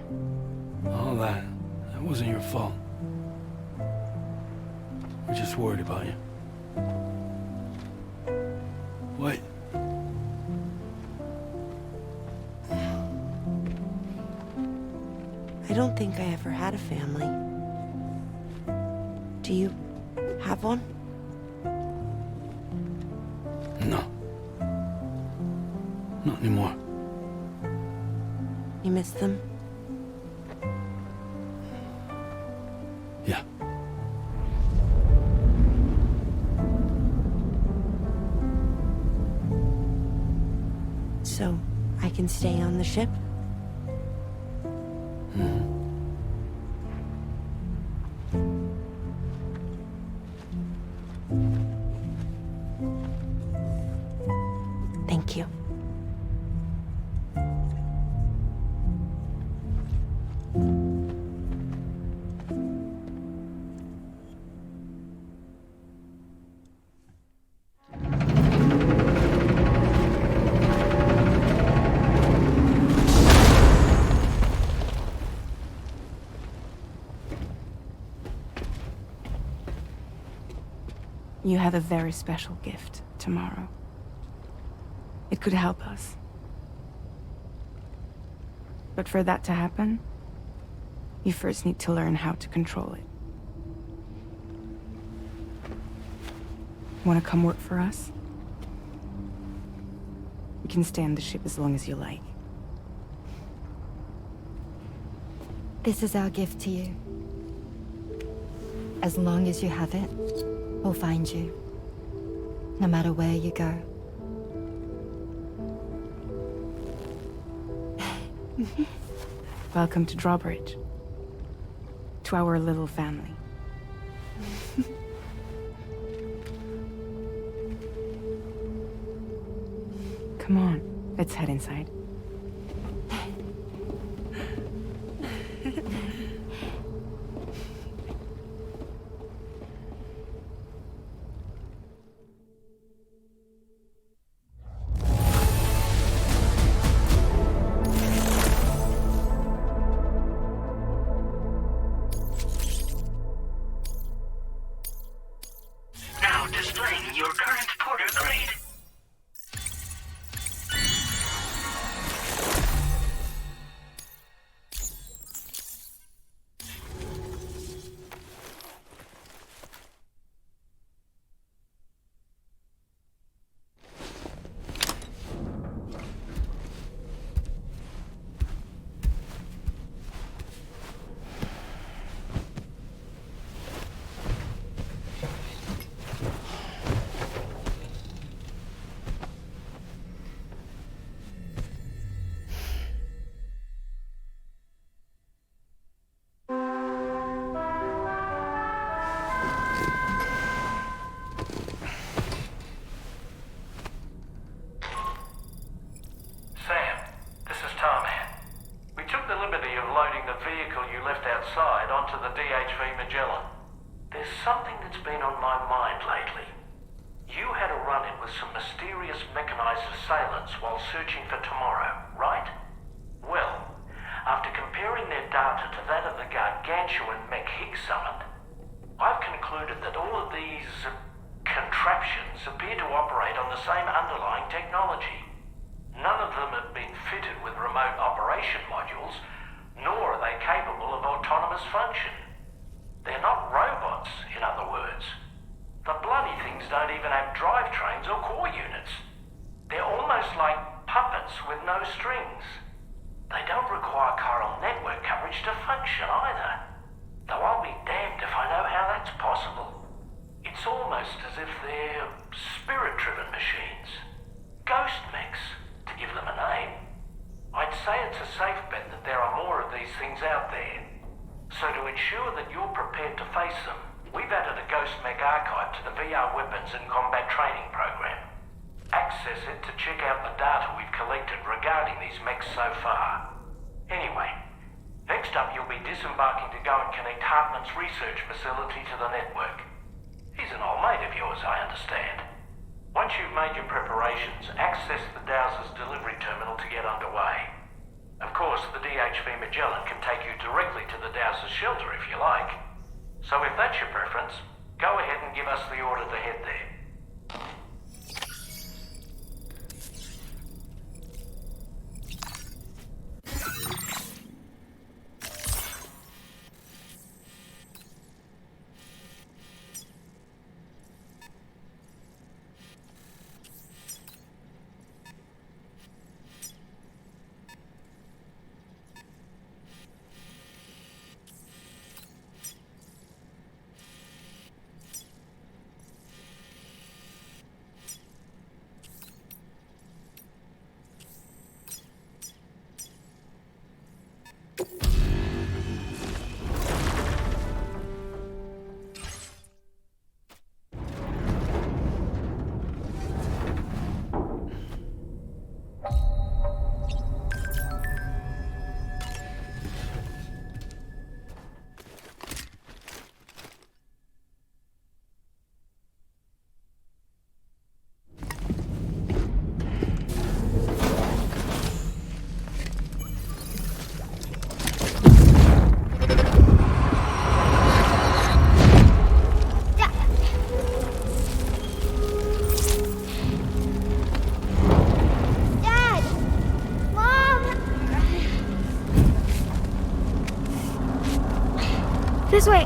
All that wasn't your fault. We're just worried about you. What? I don't think I ever had a family. Do you have one? No. Not anymore. You miss them? Yeah. So, I can stay on the ship? Thank you. You have a very special gift tomorrow. It could help us. But for that to happen, you first need to learn how to control it. Want to come work for us? You can stay on the ship as long as you like. This is our gift to you. As long as you have it, we'll find you. No matter where you go. Welcome to Drawbridge. To our little family. Come on, let's head inside. Now displaying your current porter grade. outside onto the DHV Magellan. There's something that's been on my mind lately. You had a run-in with some mysterious mechanized assailants while searching for tomorrow, right? Well, after comparing their data to that of the gargantuan mech Higgs summoned, I've concluded that all of these contraptions appear to operate on the same underlying technology. None of them have been fitted with remote operation modules, nor are they capable of autonomous function. They're not robots, in other words. The bloody things don't even have drivetrains or core units. They're almost like puppets with no strings. They don't require chiral network coverage to function either. Though I'll be damned if I know how that's possible. It's almost as if they're spirit-driven machines. Ghost mechs, to give them a name. I'd say it's a safe bet that there are more of these things out there. So to ensure that you're prepared to face them, we've added a Ghost Mech archive to the VR weapons and combat training program. Access access it to check out the data we've collected regarding these mechs so far. Anyway, next up you'll be disembarking to go and connect Hartman's research facility to the network. He's an old mate of yours, I understand. Once you've made your preparations, access the Dowser's delivery terminal to get underway. Of course, the DHV Magellan can take you directly to the Dowser's shelter if you like. So if that's your preference, go ahead and give us the order to head there. This way!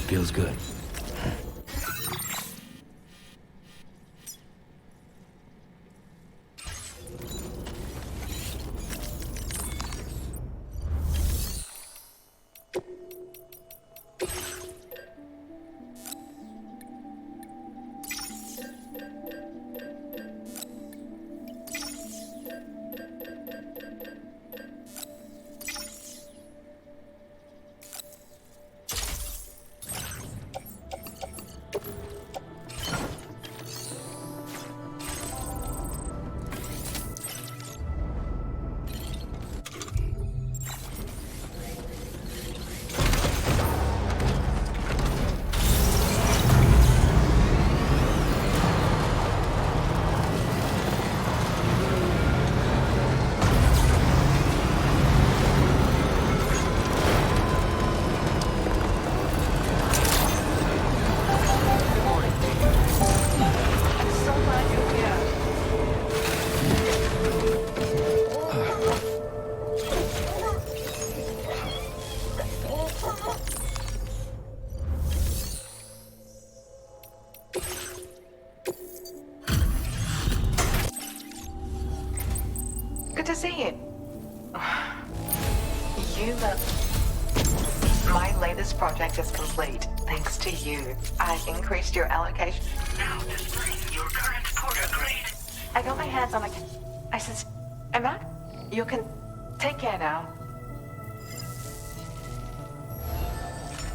Feels good. Good to see you. My latest project is complete, thanks to you. I increased your allocation. Now displaying your current porter grade. I got my hands on a... I said, Embark, you can take care now.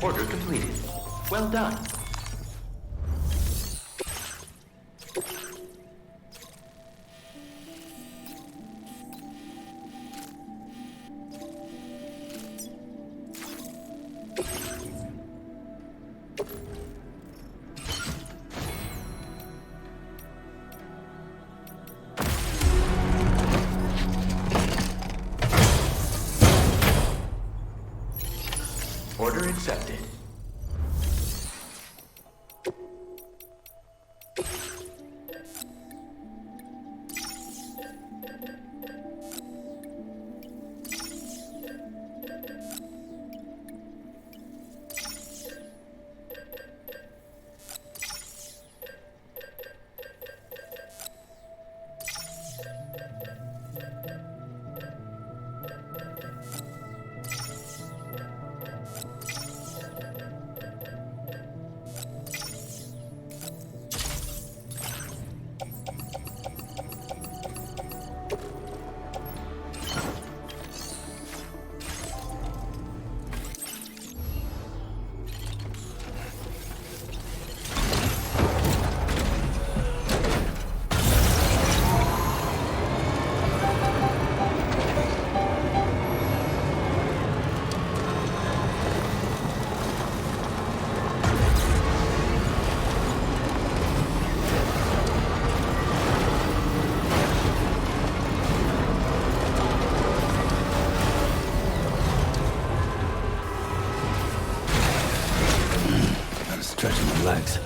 Order completed. Well done. Order accepted. Stretching my legs.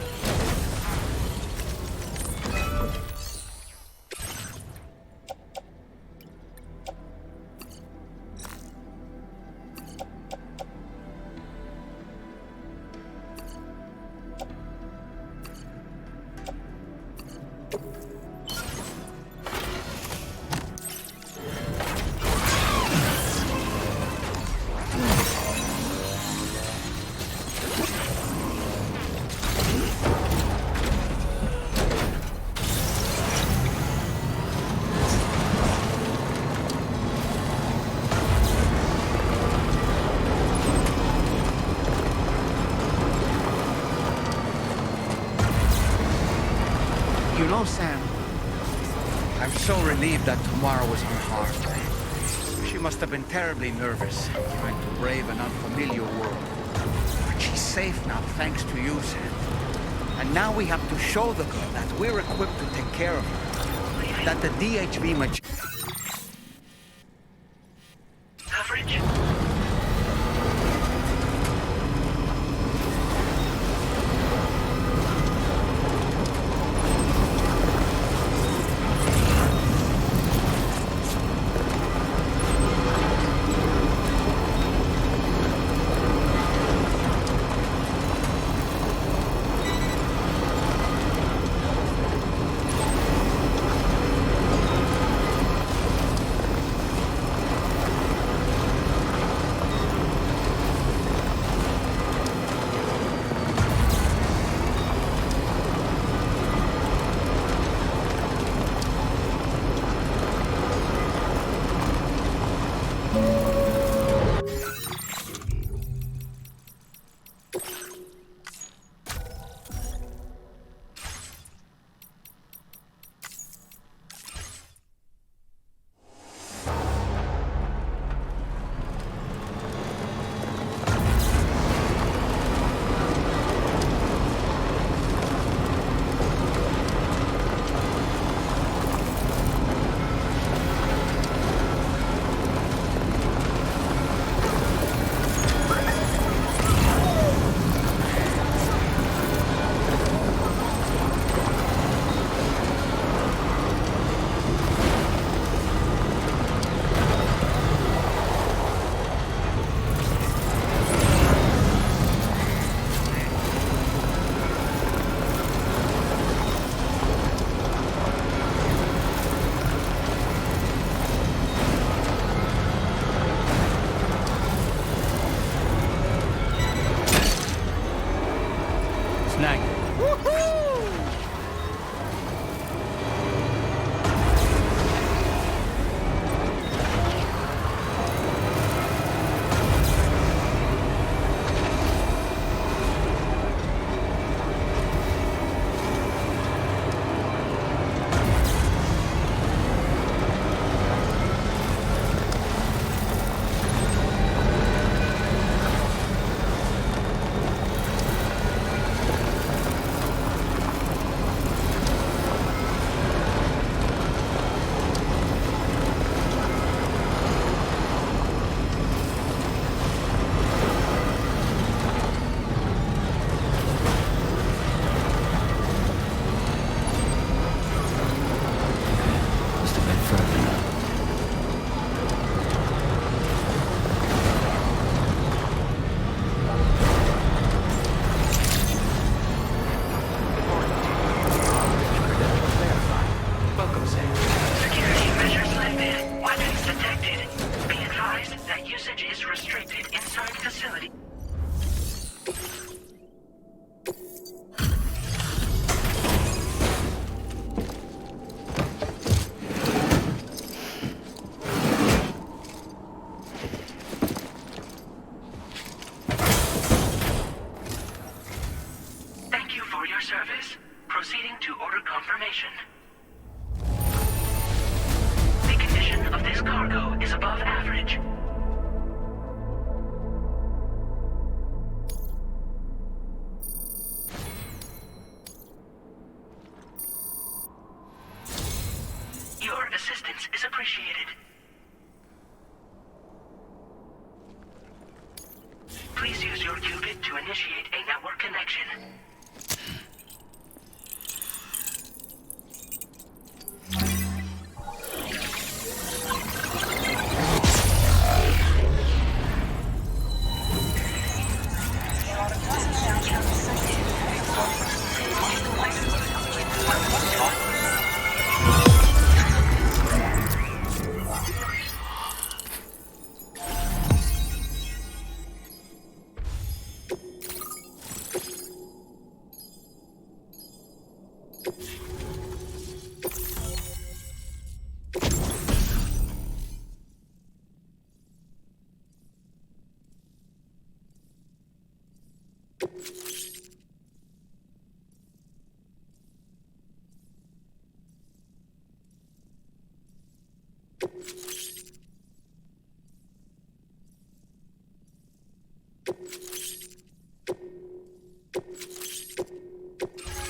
You know, Sam, I'm so relieved that tomorrow was her heart. She must have been terribly nervous, trying to brave an unfamiliar world. But she's safe now, thanks to you, Sam. And now we have to show the girl that we're equipped to take care of her. That the DHV mach... Coverage? appreciated. Please use your qubit to initiate a network connection.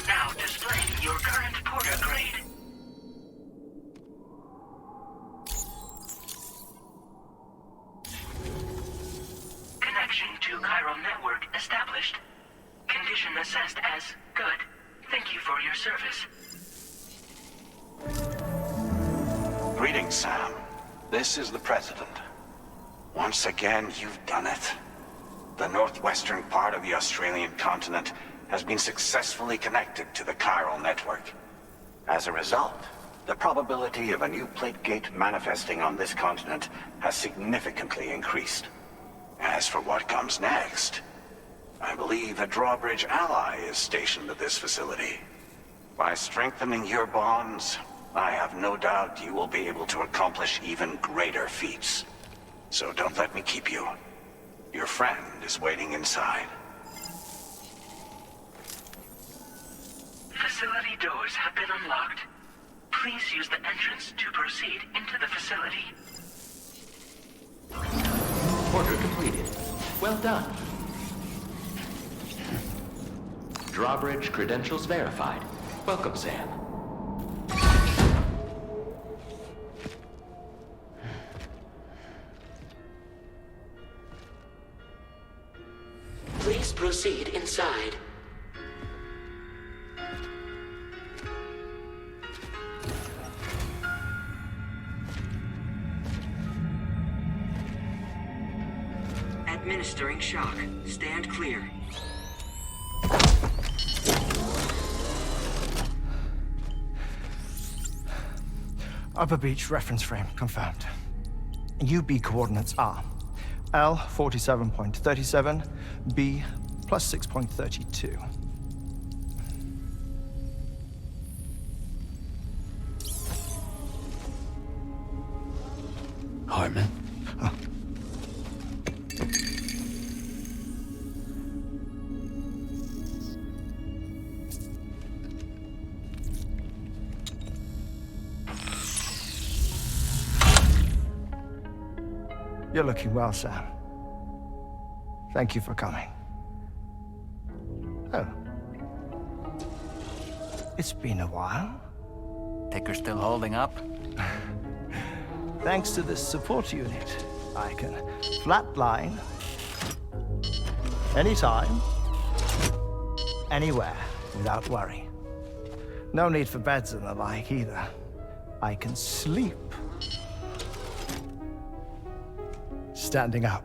Now displaying your current porter grade. Connection to chiral network established. Condition assessed as good. Thank you for your service. Greetings, Sam. This is the President. Once again, you've done it. The northwestern part of the Australian continent has been successfully connected to the chiral network. As a result, the probability of a new plate gate manifesting on this continent has significantly increased. As for what comes next, I believe a drawbridge ally is stationed at this facility. By strengthening your bonds, I have no doubt you will be able to accomplish even greater feats. So don't let me keep you. Your friend is waiting inside. Facility doors have been unlocked. Please use the entrance to proceed into the facility. Order completed. Well done. Drawbridge credentials verified. Welcome, Sam. Please proceed inside. Administering shock. Stand clear. Upper Beach reference frame confirmed. UB coordinates are L 47.37, B plus 6.32. Hartman? You're looking well, Sam. Thank you for coming. Oh. It's been a while. Ticker still holding up? Thanks to this support unit, I can flatline anytime, anywhere, without worry. No need for beds and the like either. I can sleep standing up.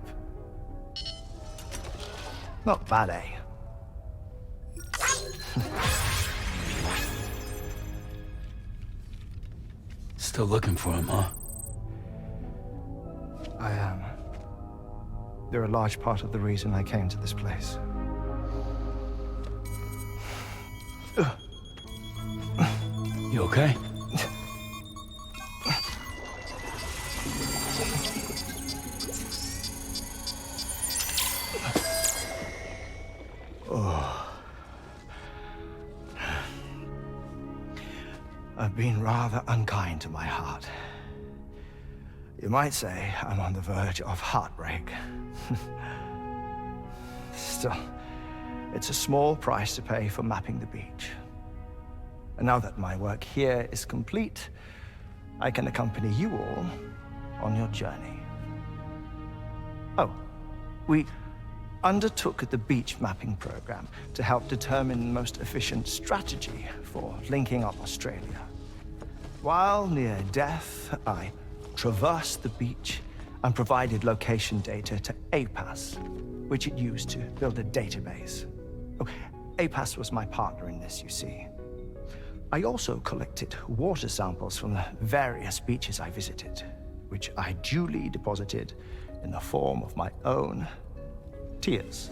Not bad, eh? Still looking for him, huh? I am. They're a large part of the reason I came to this place. You okay? I've been rather unkind to my heart. You might say I'm on the verge of heartbreak. Still, it's a small price to pay for mapping the beach. And now that my work here is complete, I can accompany you all on your journey. Oh, we undertook the beach mapping program to help determine the most efficient strategy for linking up Australia. While near death, I traversed the beach and provided location data to APAS, which it used to build a database. Oh, APAS was my partner in this, you see. I also collected water samples from the various beaches I visited, which I duly deposited in the form of my own tears.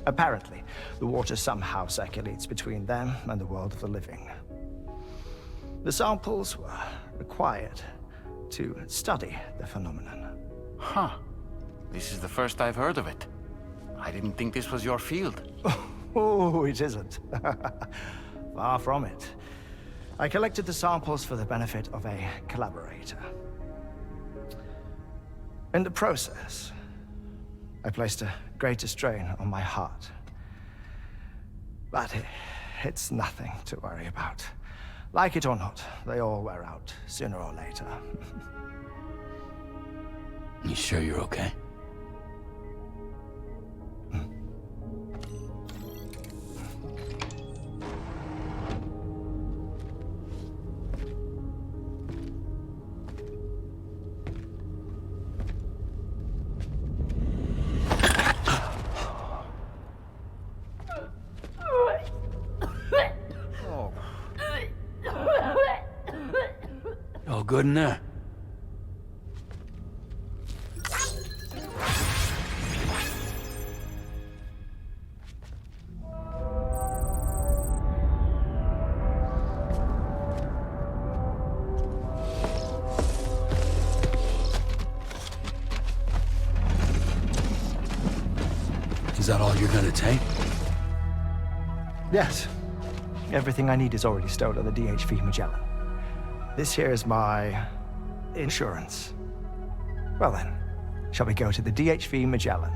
Apparently, the water somehow circulates between them and the world of the living. The samples were required to study the phenomenon. Huh. This is the first I've heard of it. I didn't think this was your field. Oh, it isn't. Far from it. I collected the samples for the benefit of a collaborator. In the process, I placed a greater strain on my heart. But it's nothing to worry about. Like it or not, they all wear out sooner or later. You sure you're okay? All good in there? Is that all you're gonna take? Yes. Everything I need is already stowed on the DHV Magellan. This here is my insurance. Well then, shall we go to the DHV Magellan?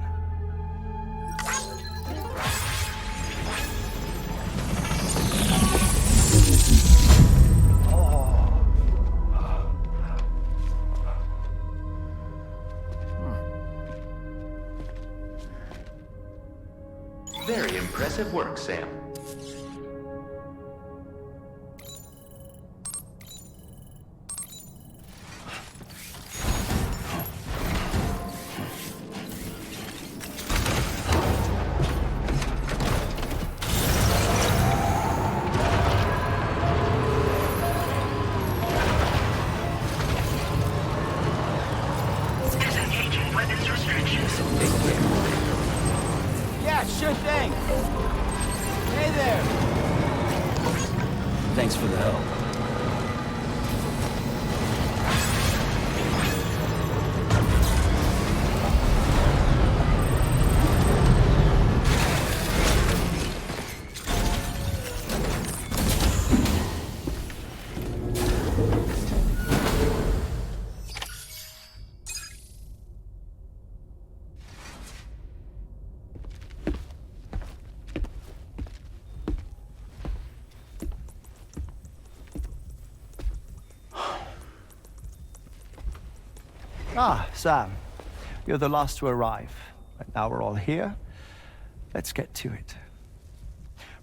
Very impressive work, Sam. Disengaging weapons restrictions. Yeah, sure thing. Hey there. Thanks for the help. Ah, Sam. You're the last to arrive. But now we're all here. Let's get to it.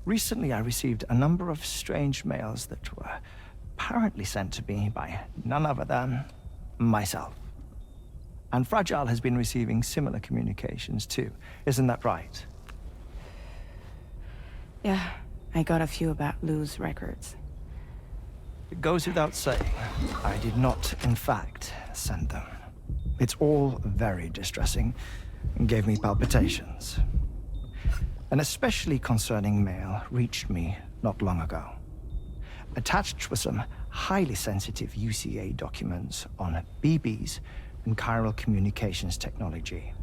Recently, I received a number of strange mails that were apparently sent to me by none other than myself. And Fragile has been receiving similar communications too. Isn't that right? Yeah, I got a few about Lou's records. It goes without saying, I did not, in fact, send them. It's all very distressing and gave me palpitations. An especially concerning mail reached me not long ago. Attached were some highly sensitive UCA documents on BBs and chiral communications technology,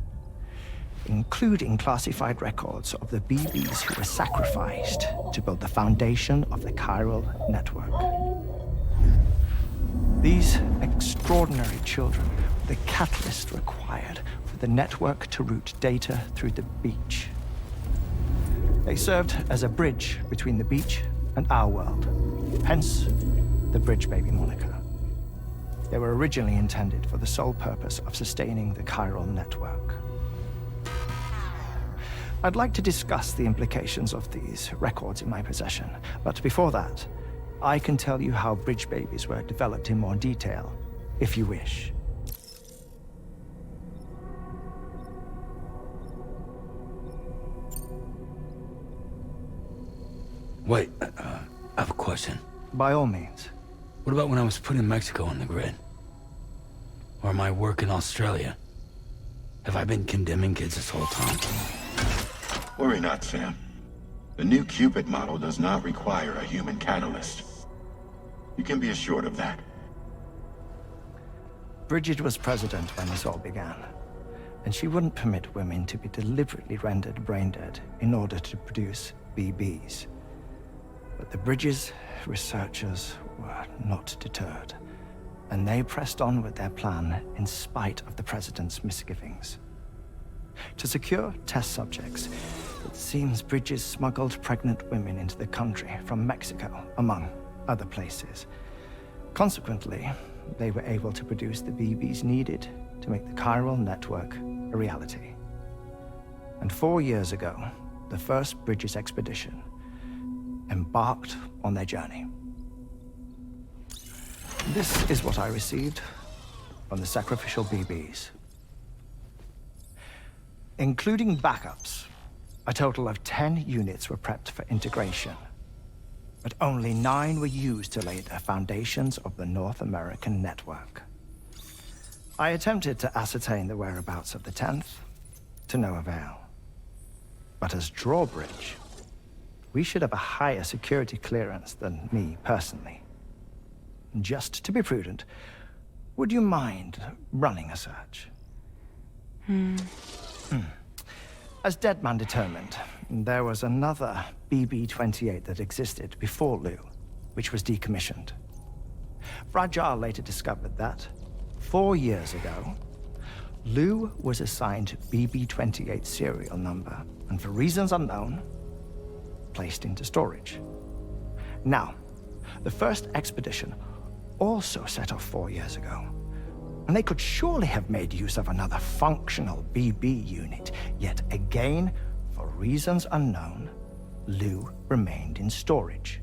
including classified records of the BBs who were sacrificed to build the foundation of the chiral network. These extraordinary children were the catalyst required for the network to route data through the beach. They served as a bridge between the beach and our world. Hence, the Bridge Baby moniker. They were originally intended for the sole purpose of sustaining the chiral network. I'd like to discuss the implications of these records in my possession, but before that, I can tell you how Bridge Babies were developed in more detail, if you wish. Wait, I have a question. By all means. What about when I was putting Mexico on the grid? Or my work in Australia? Have I been condemning kids this whole time? Worry not, Sam. The new Cupid model does not require a human catalyst. You can be assured of that. Bridget was president when this all began, and she wouldn't permit women to be deliberately rendered brain dead in order to produce BBs. But the Bridges researchers were not deterred, and they pressed on with their plan in spite of the president's misgivings. To secure test subjects, it seems Bridges smuggled pregnant women into the country from Mexico, among other places. Consequently, they were able to produce the BBs needed to make the chiral network a reality. And 4 years ago, the first Bridges expedition embarked on their journey. This is what I received from the sacrificial BBs. Including backups, a total of 10 units were prepped for integration, but only 9 were used to lay the foundations of the North American network. I attempted to ascertain the whereabouts of the 10th, to no avail. But as drawbridge, we should have a higher security clearance than me personally. Just to be prudent, would you mind running a search? As Deadman determined, there was another BB-28 that existed before Lou, which was decommissioned. Fragile later discovered that, 4 years ago, Lou was assigned BB-28 serial number, and for reasons unknown, placed into storage. Now, the first expedition also set off 4 years ago, and they could surely have made use of another functional BB unit, yet again, for reasons unknown, Lou remained in storage.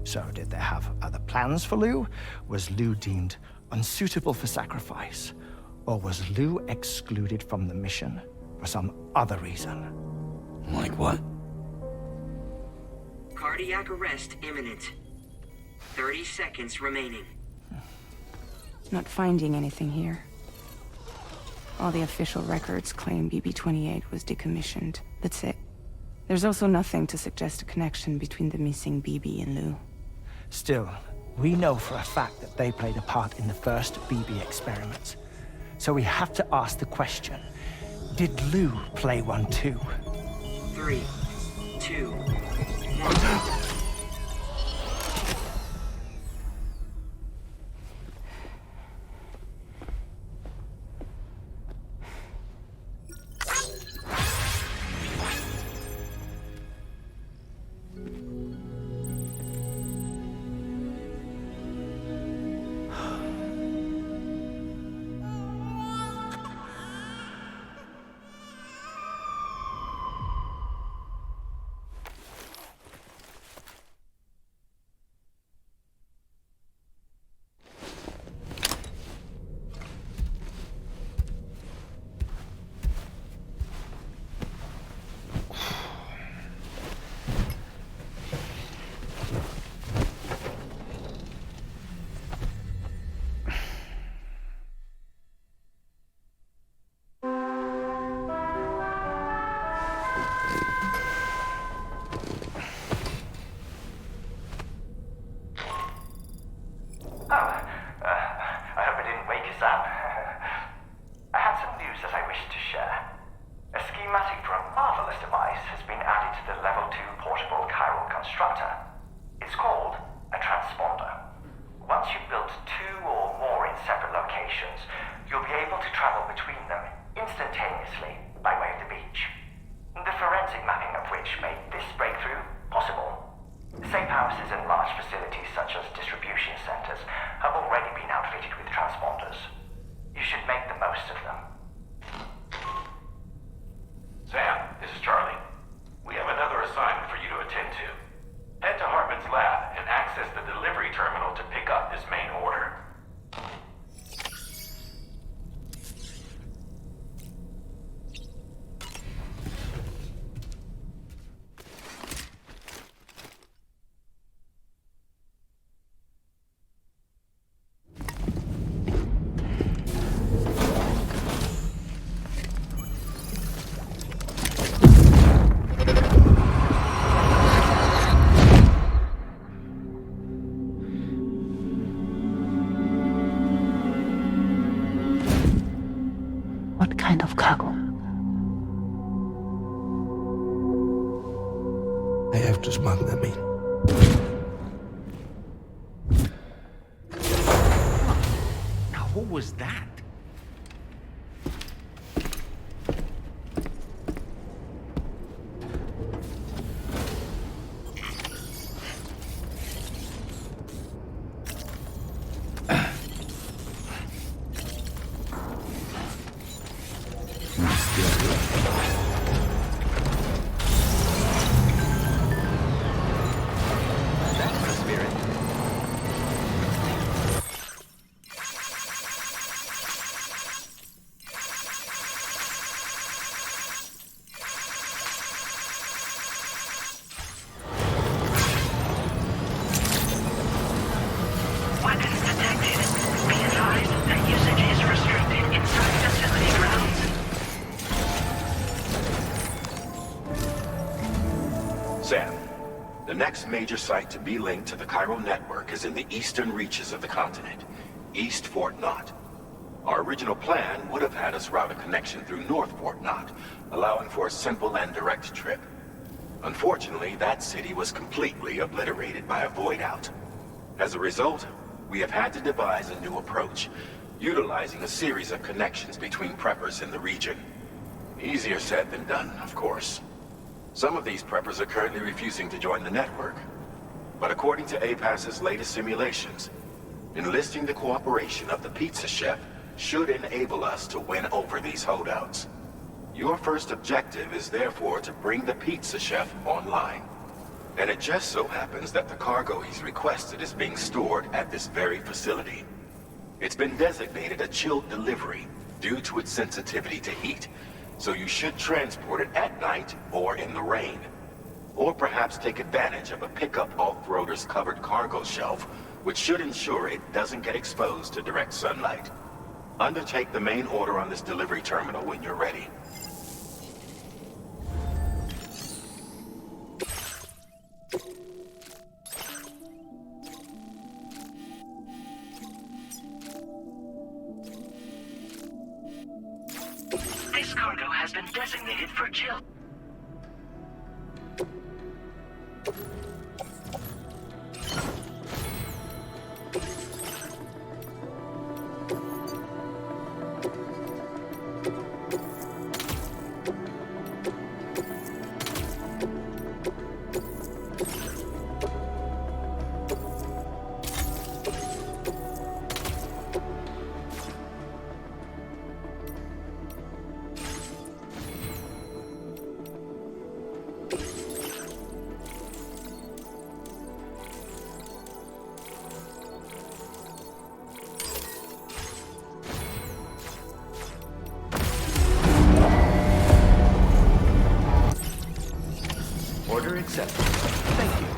So did they have other plans for Lou? Was Lou deemed unsuitable for sacrifice? Or was Lou excluded from the mission for some other reason? Like what? Cardiac arrest imminent. 30 seconds remaining. Not finding anything here. All the official records claim BB-28 was decommissioned. That's it. There's also nothing to suggest a connection between the missing BB and Lou. Still, we know for a fact that they played a part in the first BB experiments. So we have to ask the question, did Lou play one too? 3, 2, 1. kind of cargo. I have to smuggle them in. Now, who was that? Major site to be linked to the chiral network is in the eastern reaches of the continent, East Fort Knot. Our original plan would have had us route a connection through North Fort Knot, allowing for a simple and direct trip. Unfortunately, that city was completely obliterated by a void out. As a result, we have had to devise a new approach, utilizing a series of connections between preppers in the region. Easier said than done, of course. Some of these preppers are currently refusing to join the network. But according to APAS's latest simulations, enlisting the cooperation of the pizza chef should enable us to win over these holdouts. Your first objective is therefore to bring the pizza chef online. And it just so happens that the cargo he's requested is being stored at this very facility. It's been designated a chilled delivery due to its sensitivity to heat, so you should transport it at night or in the rain. Or perhaps take advantage of a pickup off-roader's covered cargo shelf, which should ensure it doesn't get exposed to direct sunlight. Undertake the main order on this delivery terminal when you're ready. This cargo has been designated for chill. Order accepted. Thank you.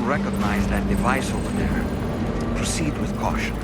Recognize that device over there. Proceed with caution.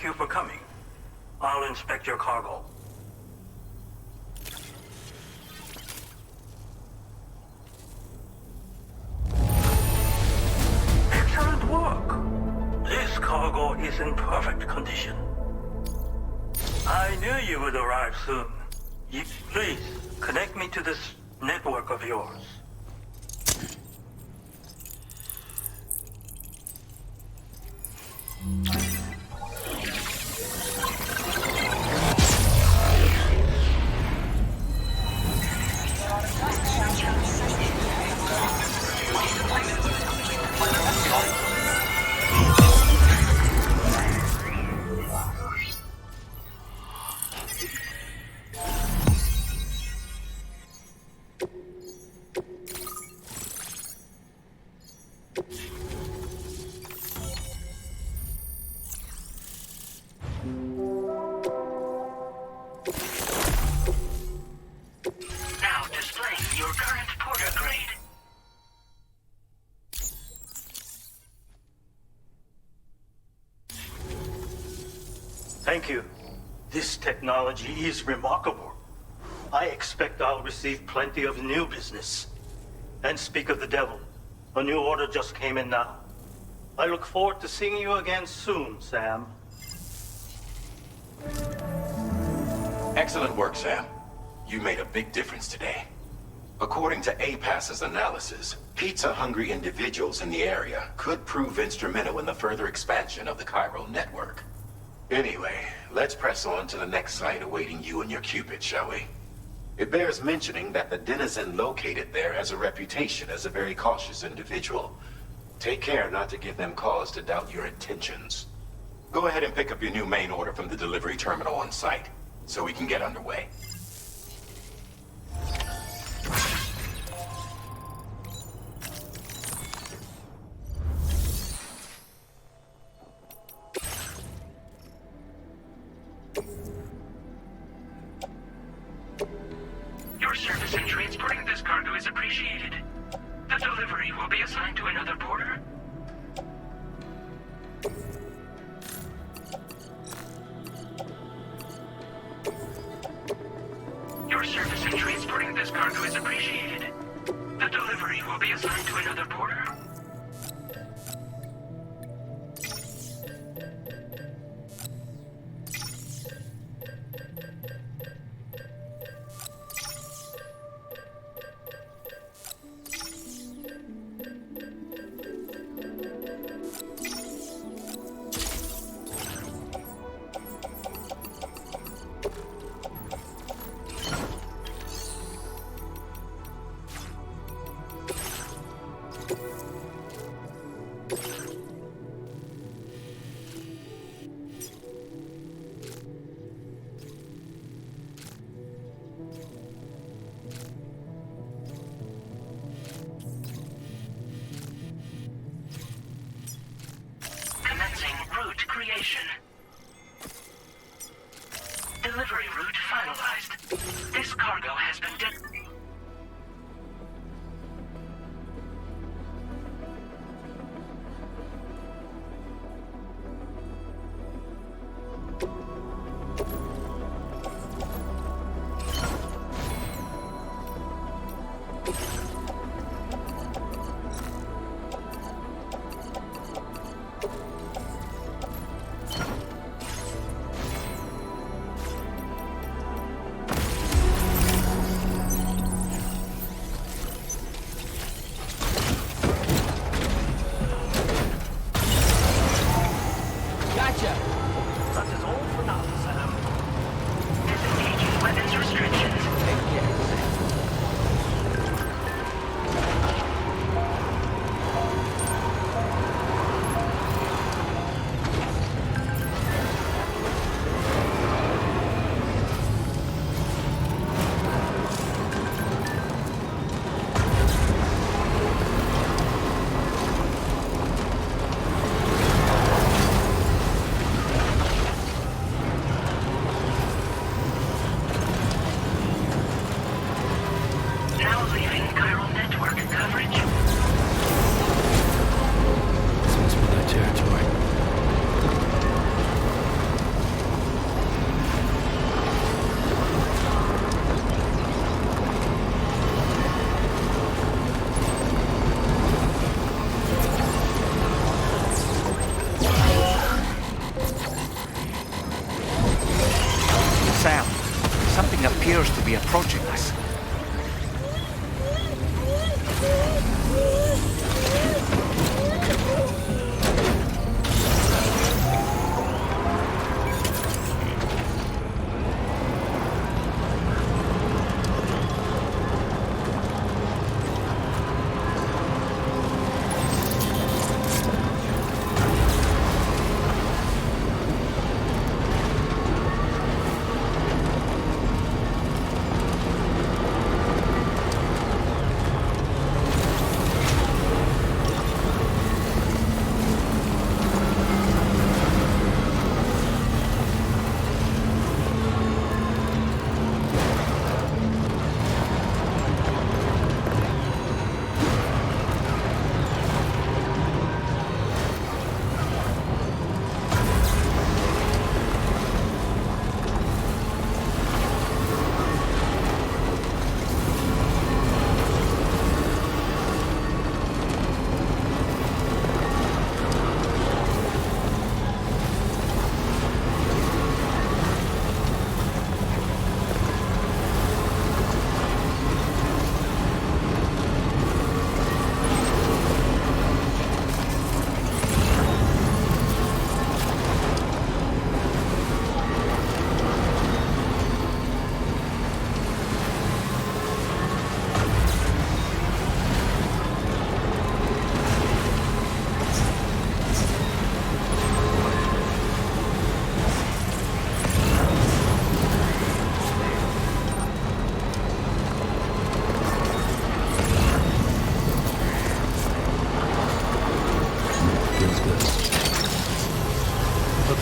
Thank you for coming. I'll inspect your cargo. Excellent work. This cargo is in perfect condition. I knew you would arrive soon. Please, connect me to this network of yours. Thank you. This technology is remarkable. I expect I'll receive plenty of new business. And speak of the devil, a new order just came in now. I look forward to seeing you again soon, Sam. Excellent work, Sam. You made a big difference today. According to APAS's analysis, pizza-hungry individuals in the area could prove instrumental in the further expansion of the chiral network. Anyway, let's press on to the next site awaiting you and your Cupid, shall we? It bears mentioning that the denizen located there has a reputation as a very cautious individual. Take care not to give them cause to doubt your intentions. Go ahead and pick up your new main order from the delivery terminal on site, so we can get underway. Your service in transporting this cargo is appreciated. The delivery will be assigned to another porter. Your service in transporting this cargo is appreciated. The delivery will be assigned to another porter. appears to be approaching us.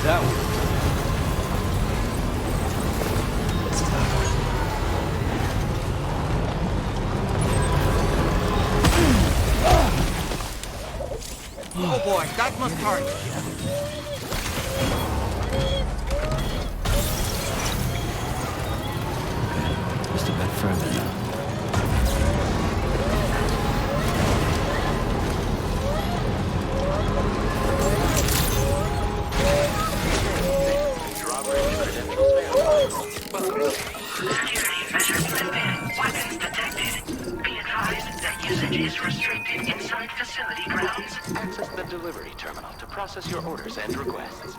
That one. Oh boy, that must hurt. Just a bit further now. Access the delivery terminal to process your orders and requests.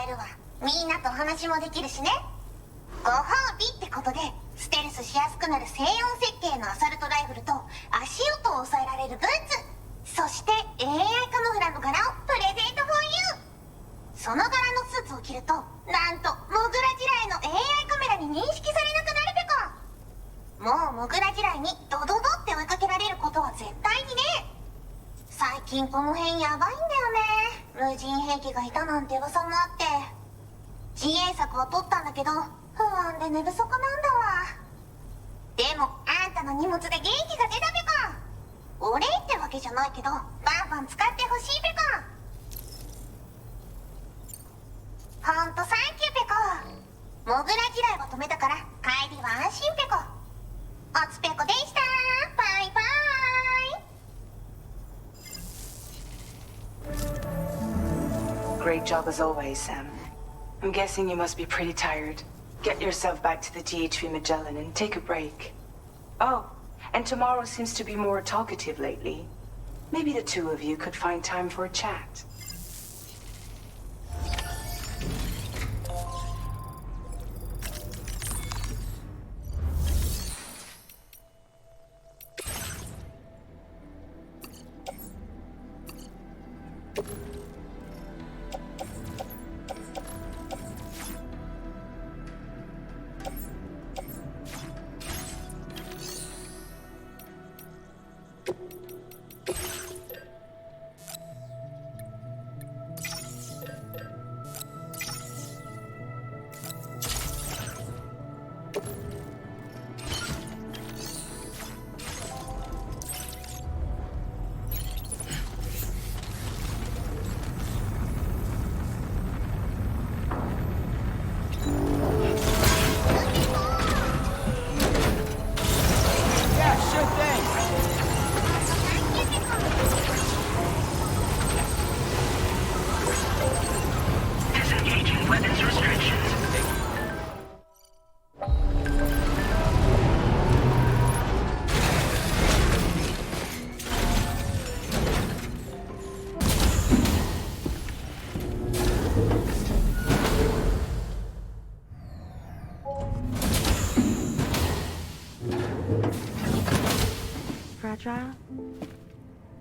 えるわ。みんなと話もできるしね。ご褒美ってことで、ステルスしやすくなる静音設計のアサルトライフルと足音を抑えられるブーツ、そして AI カモフラの柄をプレゼント for you。 その柄のスーツを着ると、なんとモグラ地雷の AI カメラに認識されなくなるペコ。もうモグラ地雷にドドドって追いかけられることは絶対にね。最近この辺やばいんだよね。無人兵器がいたなんて噂もあって、自衛策は取ったんだけど不安で寝不足なんだわ。でもあんたの荷物で元気が出たペコ。お礼ってわけじゃないけどバンバン使ってほしいペコ。ほんとサンキューペコ。モグラ地雷を止めたから帰りは安心ペコ。おつペコでした。バイバイ。 Great job as always, Sam. I'm guessing you must be pretty tired. Get yourself back to the DHV Magellan and take a break. Oh, and tomorrow seems to be more talkative lately. Maybe the two of you could find time for a chat.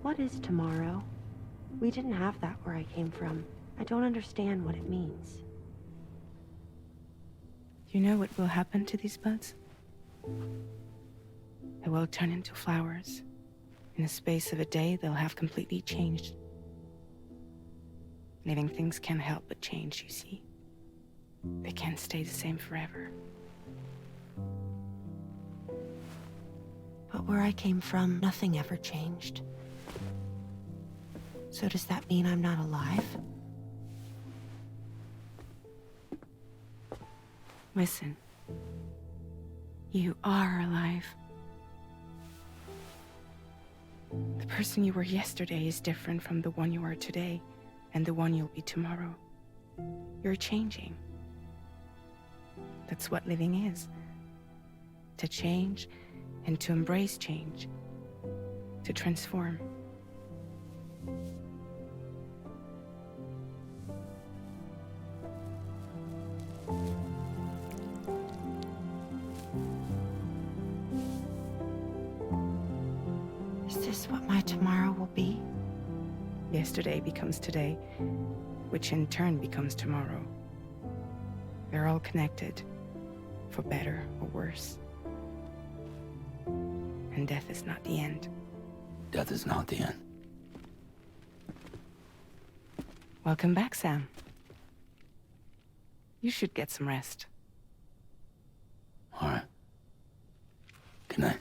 What is tomorrow? We didn't have that where I came from. I don't understand what it means. You know what will happen to these buds? They will turn into flowers. In the space of a day, they'll have completely changed. Living things can't help but change, you see. They can't stay the same forever. But where I came from, nothing ever changed. So does that mean I'm not alive? Listen. You are alive. The person you were yesterday is different from the one you are today, and the one you'll be tomorrow. You're changing. That's what living is. To change, and to embrace change. To transform. Is this what my tomorrow will be? Yesterday becomes today, which in turn becomes tomorrow. They're all connected, for better or worse. And death is not the end. Death is not the end. Welcome back, Sam. You should get some rest. All right. Good night.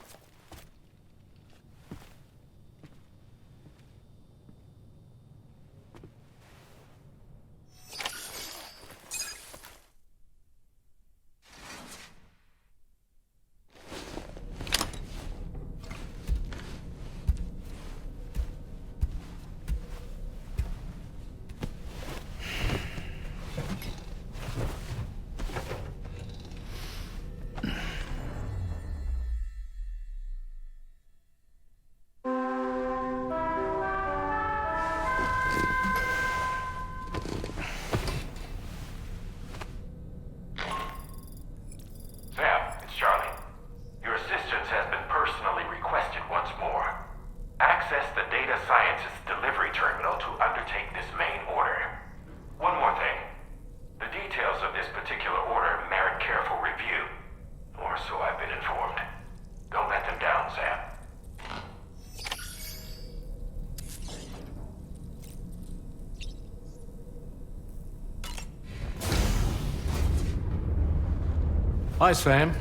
Hi, Sam.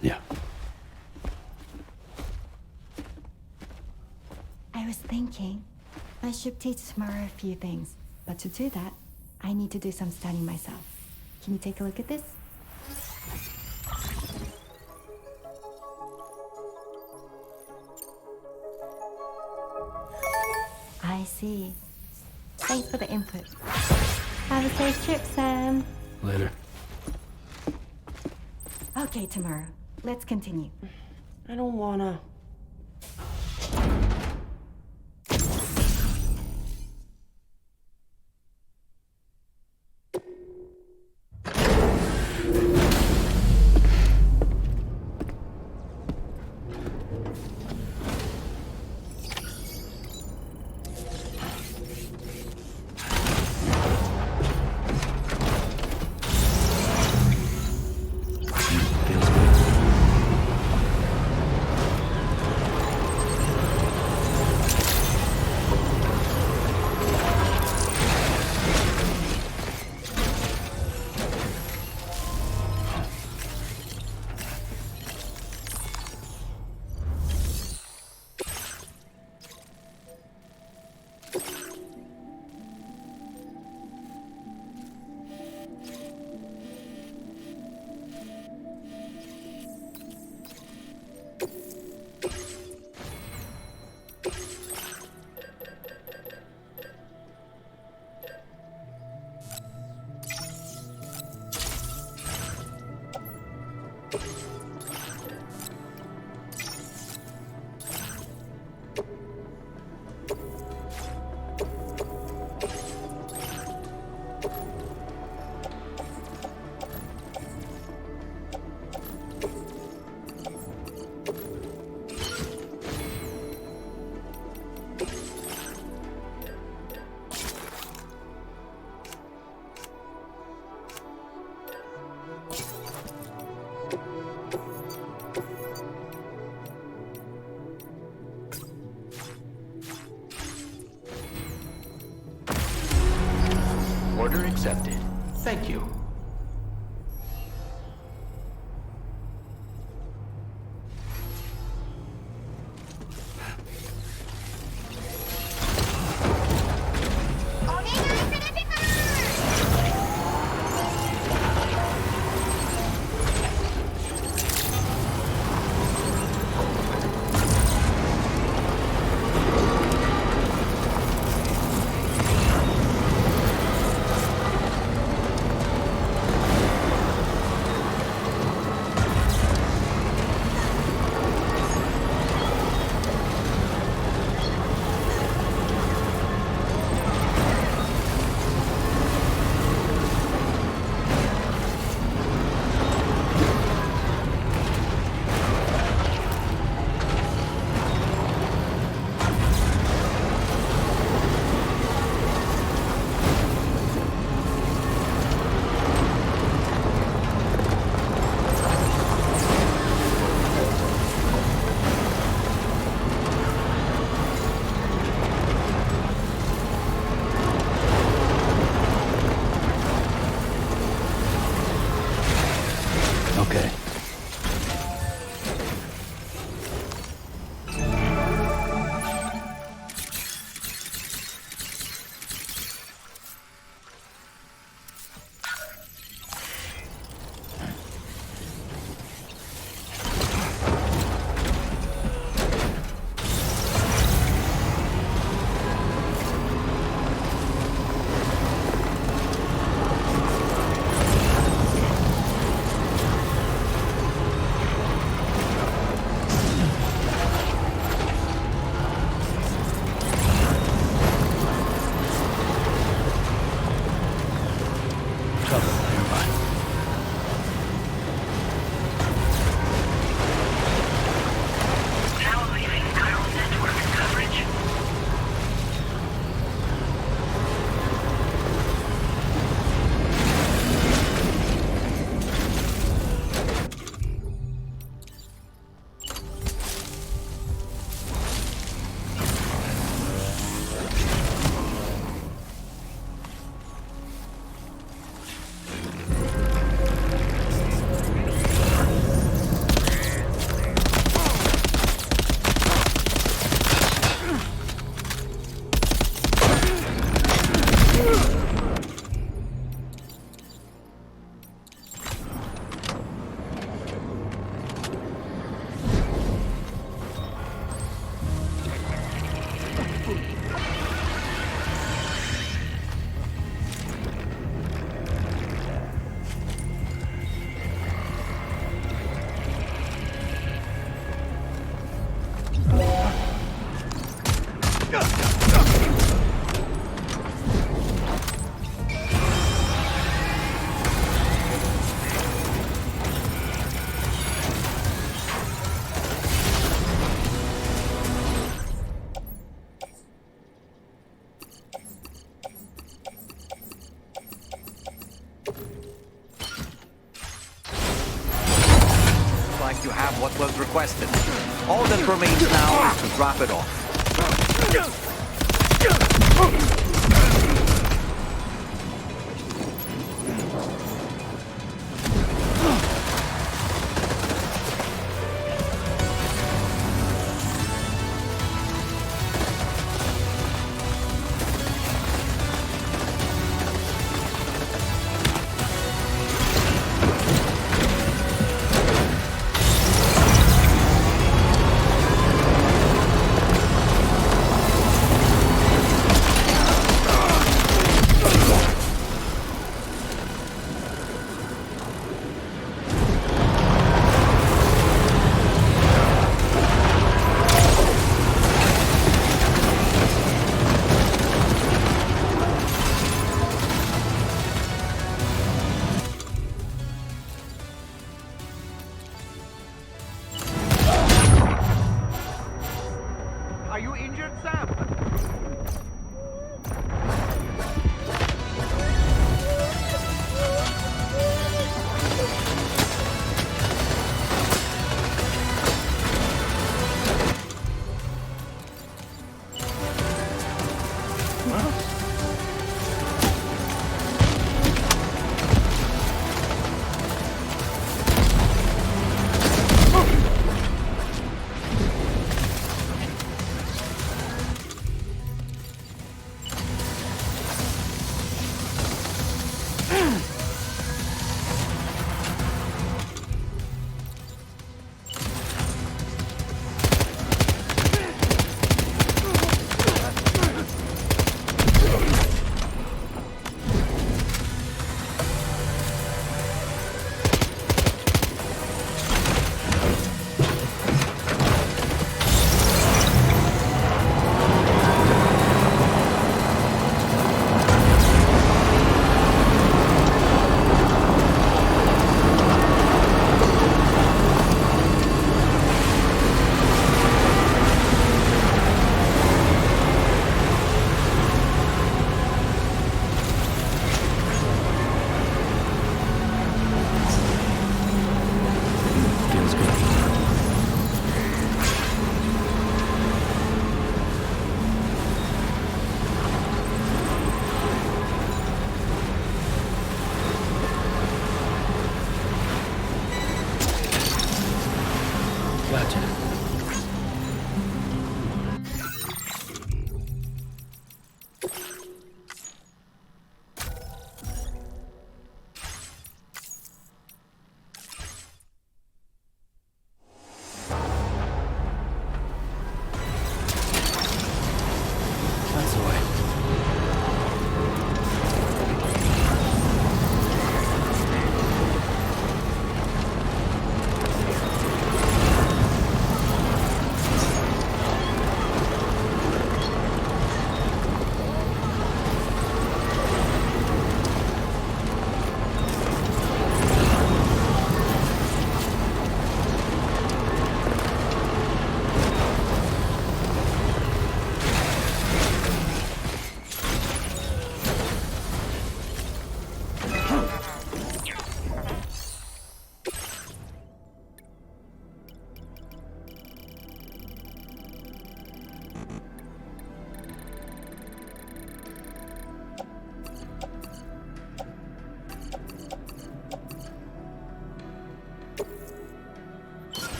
Yeah. I was thinking I should teach tomorrow a few things, but to do that, I need to do some studying myself. Can you take a look at this? I see. Thanks for the input. Have a safe trip, Sam. Later. Okay, tomorrow. Let's continue. I don't wanna. Order accepted. Thank you. you have what was requested. All that remains now is to drop it off.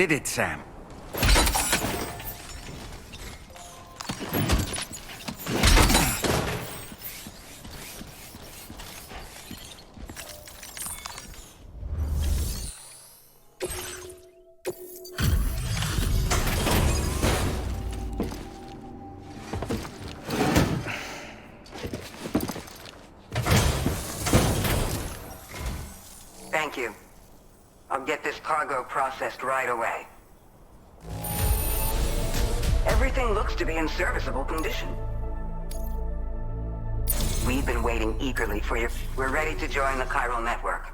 did it, Sam. Thank you. I'll get this cargo processed right away. Everything looks to be in serviceable condition. We've been waiting eagerly for you. We're ready to join the chiral network.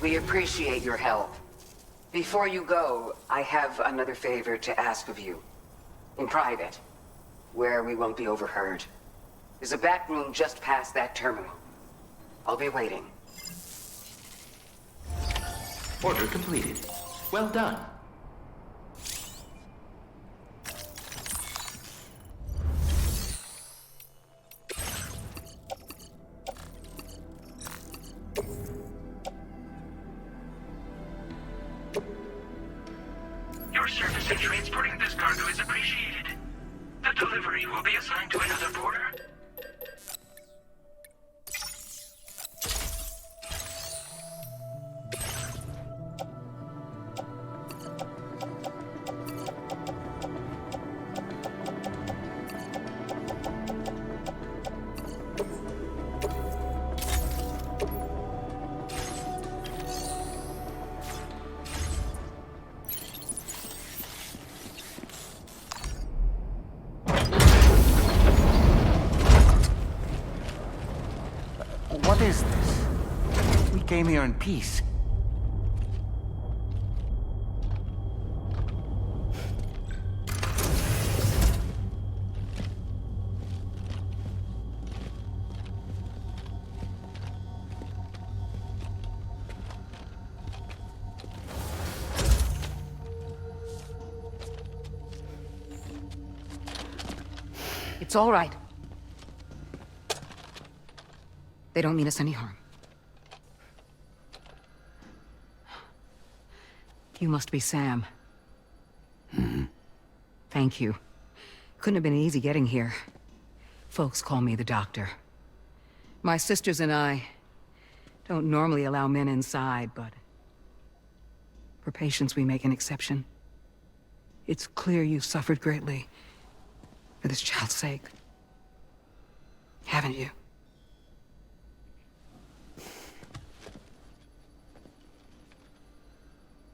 We appreciate your help. Before you go, I have another favor to ask of you. In private, where we won't be overheard. There's a back room just past that terminal. I'll be waiting. Order completed. Well done. Your service in transporting this cargo is appreciated. The delivery will be assigned to another porter. What is this? We came here in peace. It's all right. They don't mean us any harm. You must be Sam. Thank you. Couldn't have been easy getting here. Folks call me the doctor. My sisters and I don't normally allow men inside, but for patients we make an exception. It's clear you suffered greatly for this child's sake. Haven't you?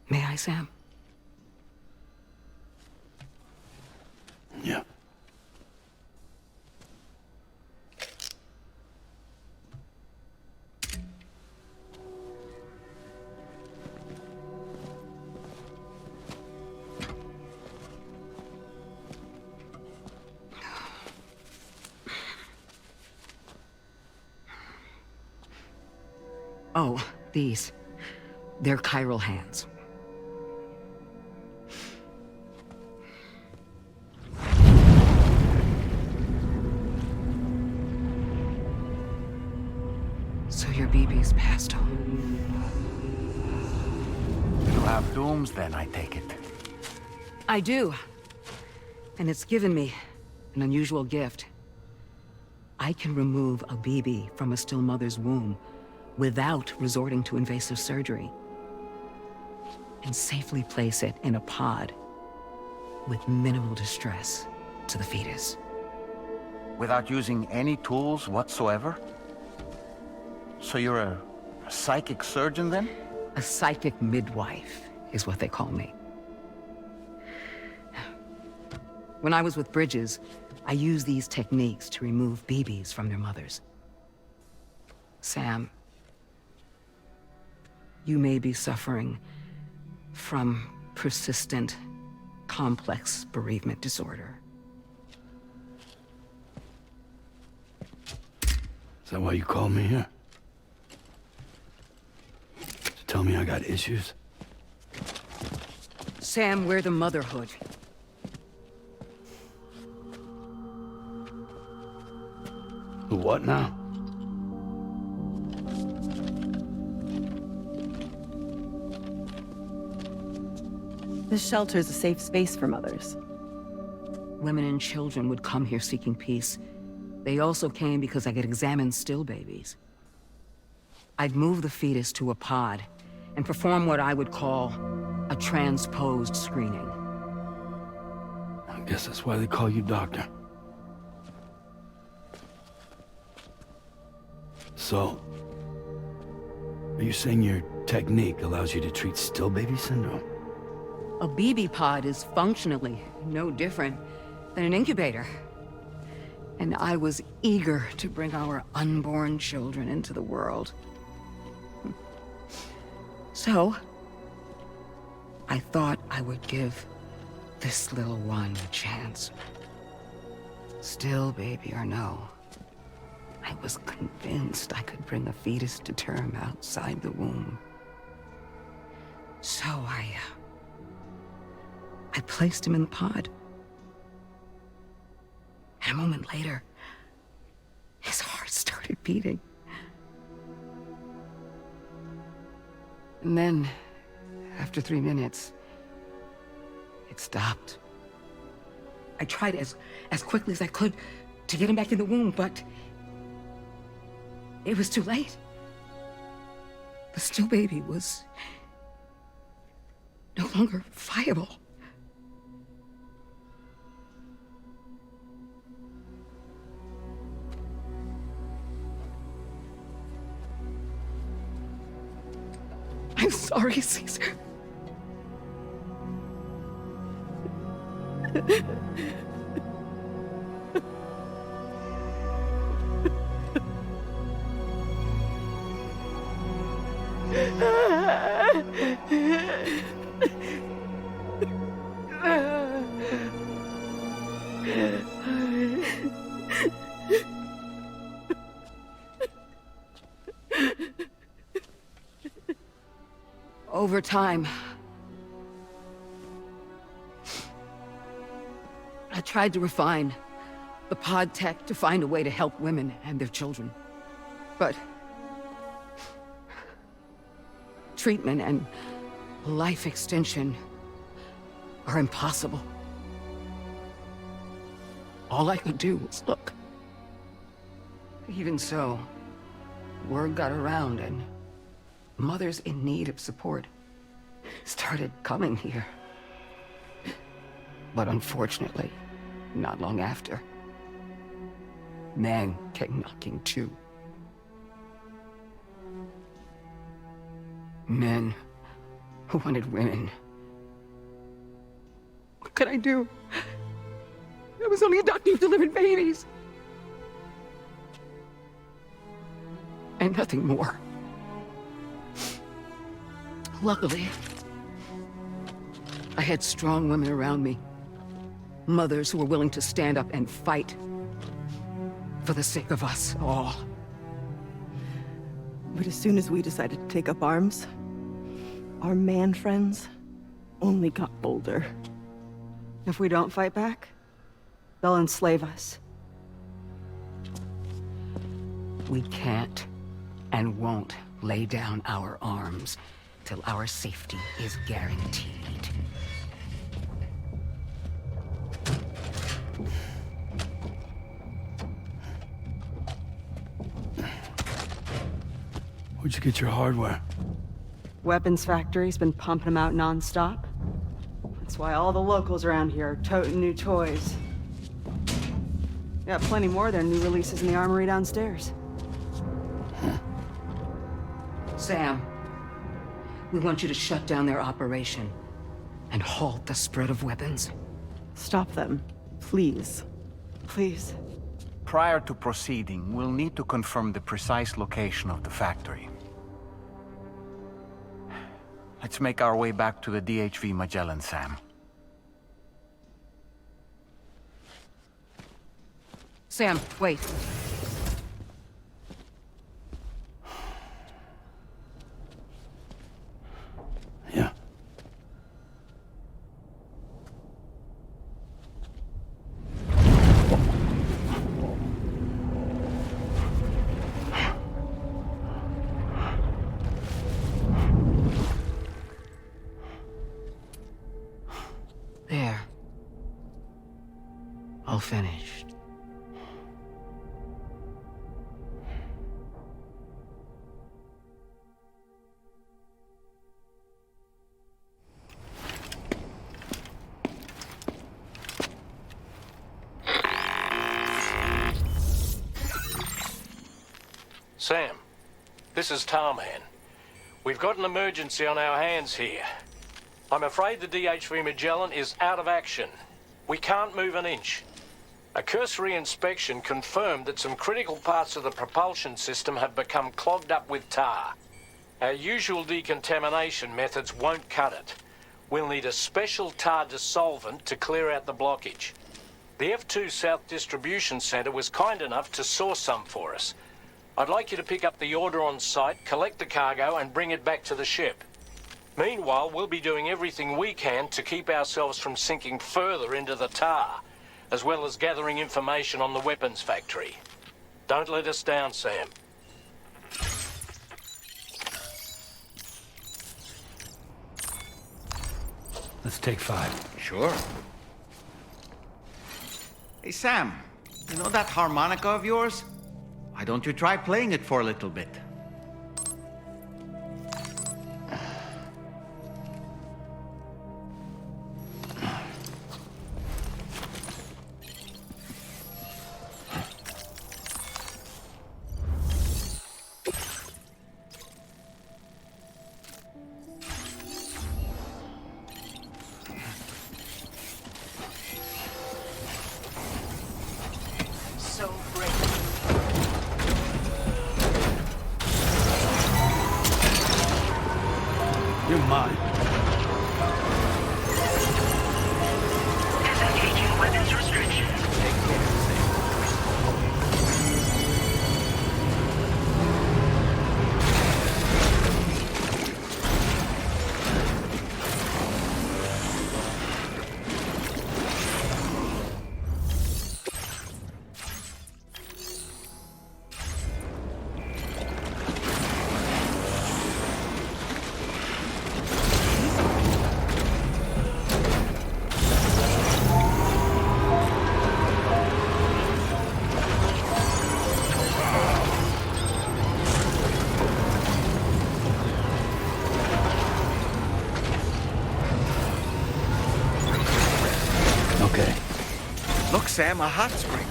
May I, Sam? Yeah. Oh, these. They're chiral hands. So your BB's passed on. You have dooms then, I take it. I do. And it's given me an unusual gift. I can remove a BB from a still mother's womb without resorting to invasive surgery, and safely place it in a pod with minimal distress to the fetus. Without using any tools whatsoever? So you're a psychic surgeon then? A psychic midwife is what they call me. When I was with Bridges, I used these techniques to remove babies from their mothers. Sam, you may be suffering from persistent, complex bereavement disorder. Is that why you called me here? To tell me I got issues? Sam, we're the motherhood. The what now? This shelter is a safe space for mothers. Women and children would come here seeking peace. They also came because I could examine still babies. I'd move the fetus to a pod and perform what I would call a transposed screening. I guess that's why they call you doctor. So, are you saying your technique allows you to treat still baby syndrome? A BB pod is functionally no different than an incubator. And I was eager to bring our unborn children into the world. So, I thought I would give this little one a chance. Still baby or no, I was convinced I could bring a fetus to term outside the womb. So I placed him in the pod. And a moment later, his heart started beating. And then, after 3 minutes, it stopped. I tried as quickly as I could to get him back in the womb, but it was too late. The still baby was no longer viable. I'm sorry, Caesar. Over time, I tried to refine the pod tech to find a way to help women and their children. But treatment and life extension are impossible. All I could do was look. Even so, word got around and mothers in need of support started coming here. But unfortunately, not long after, men came knocking too. Men who wanted women. What could I do? I was only a doctor who delivered babies. And nothing more. Luckily, I had strong women around me. Mothers who were willing to stand up and fight for the sake of us all. But as soon as we decided to take up arms, our man friends only got bolder. If we don't fight back, they'll enslave us. We can't and won't lay down our arms till our safety is guaranteed. Where'd you get your hardware? Weapons factory's been pumping them out non-stop. That's why all the locals around here are toting new toys. Got plenty more of their new releases in the armory downstairs. Sam, we want you to shut down their operation and halt the spread of weapons. Stop them. Please. Please. Prior to proceeding, we'll need to confirm the precise location of the factory. Let's make our way back to the DHV Magellan, Sam. Sam, wait. Yeah. There. All finished. Sam, this is Tarman. We've got an emergency on our hands here. I'm afraid the DHV Magellan is out of action. We can't move an inch. A cursory inspection confirmed that some critical parts of the propulsion system have become clogged up with tar. Our usual decontamination methods won't cut it. We'll need a special tar dissolvent to clear out the blockage. The F2 South Distribution Center was kind enough to source some for us. I'd like you to pick up the order on site, collect the cargo, and bring it back to the ship. Meanwhile, we'll be doing everything we can to keep ourselves from sinking further into the tar, as well as gathering information on the weapons factory. Don't let us down, Sam. Let's take 5. Sure. Hey, Sam, you know that harmonica of yours? Why don't you try playing it for a little bit? So great. You're mine. Disengaging weapons restrictions. Look, Sam, a hot spring.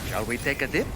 Shall we take a dip?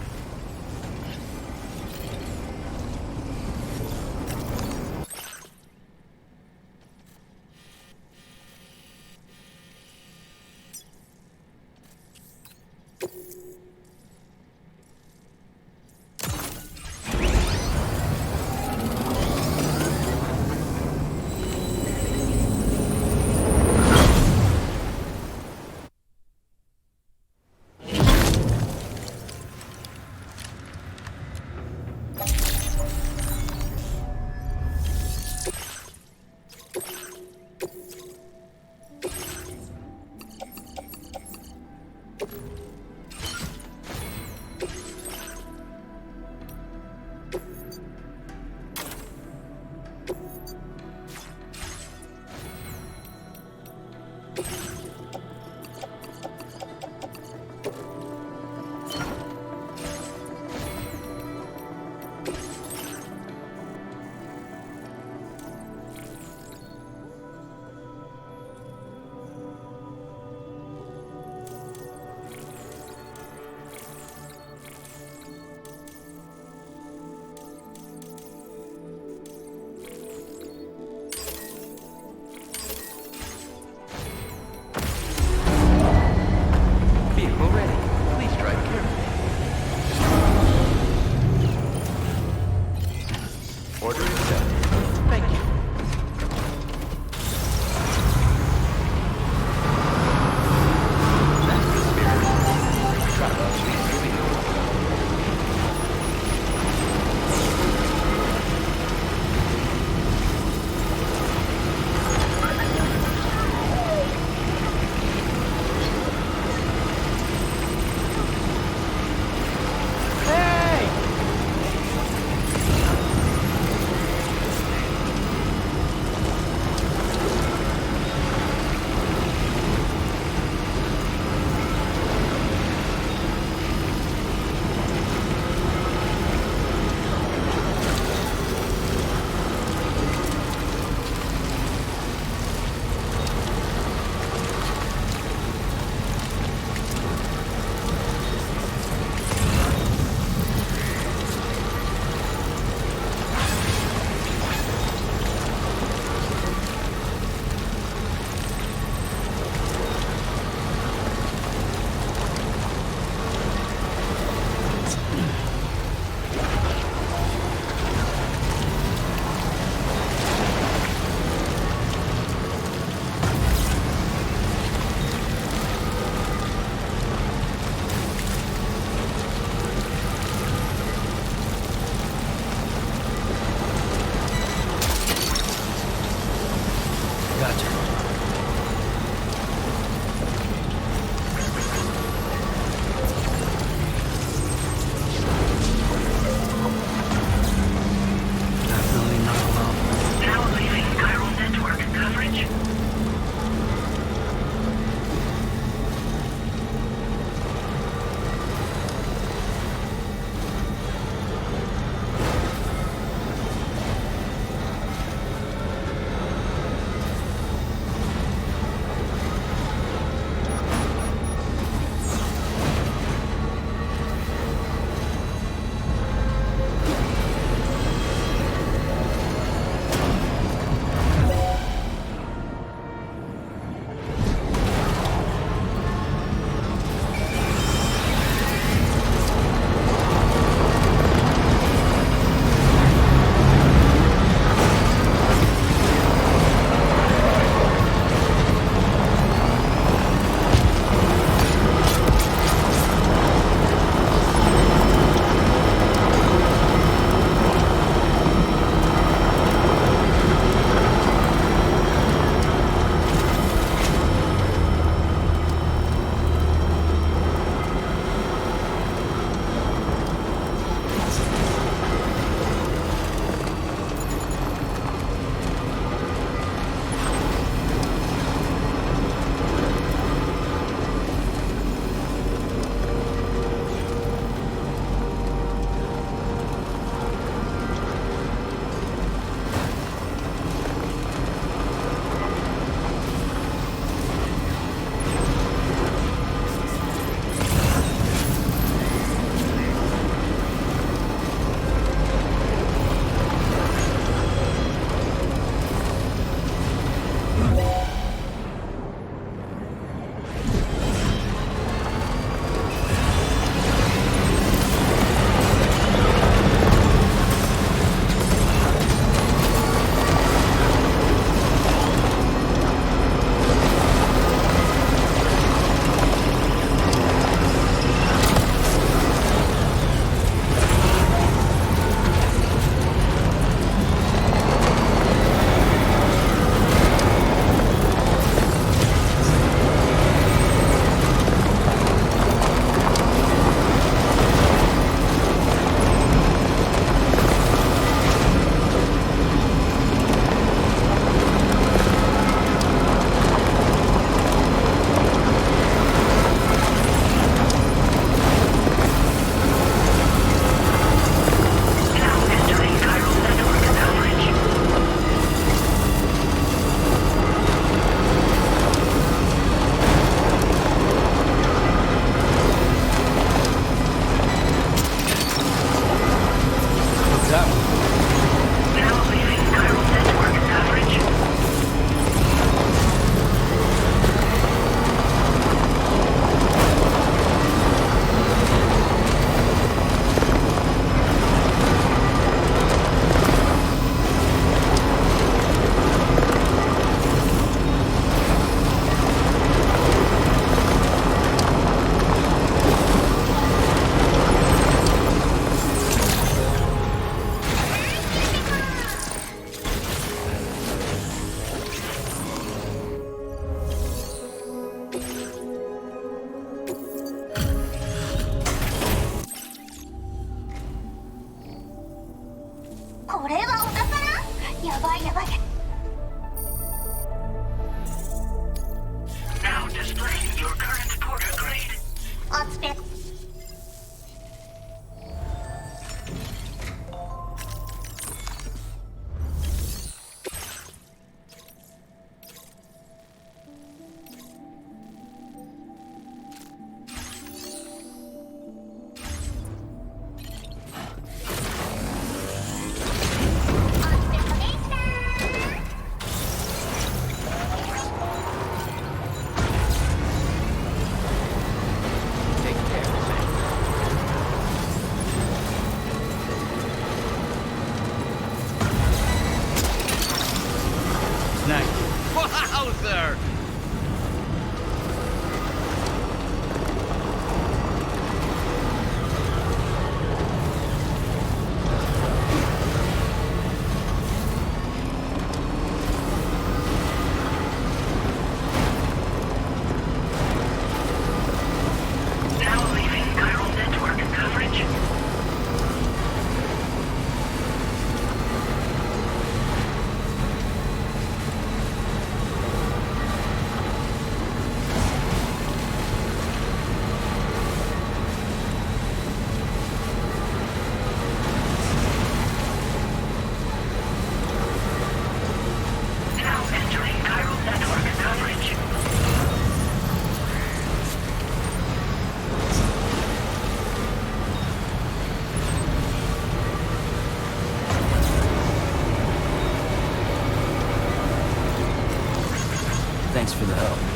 the help.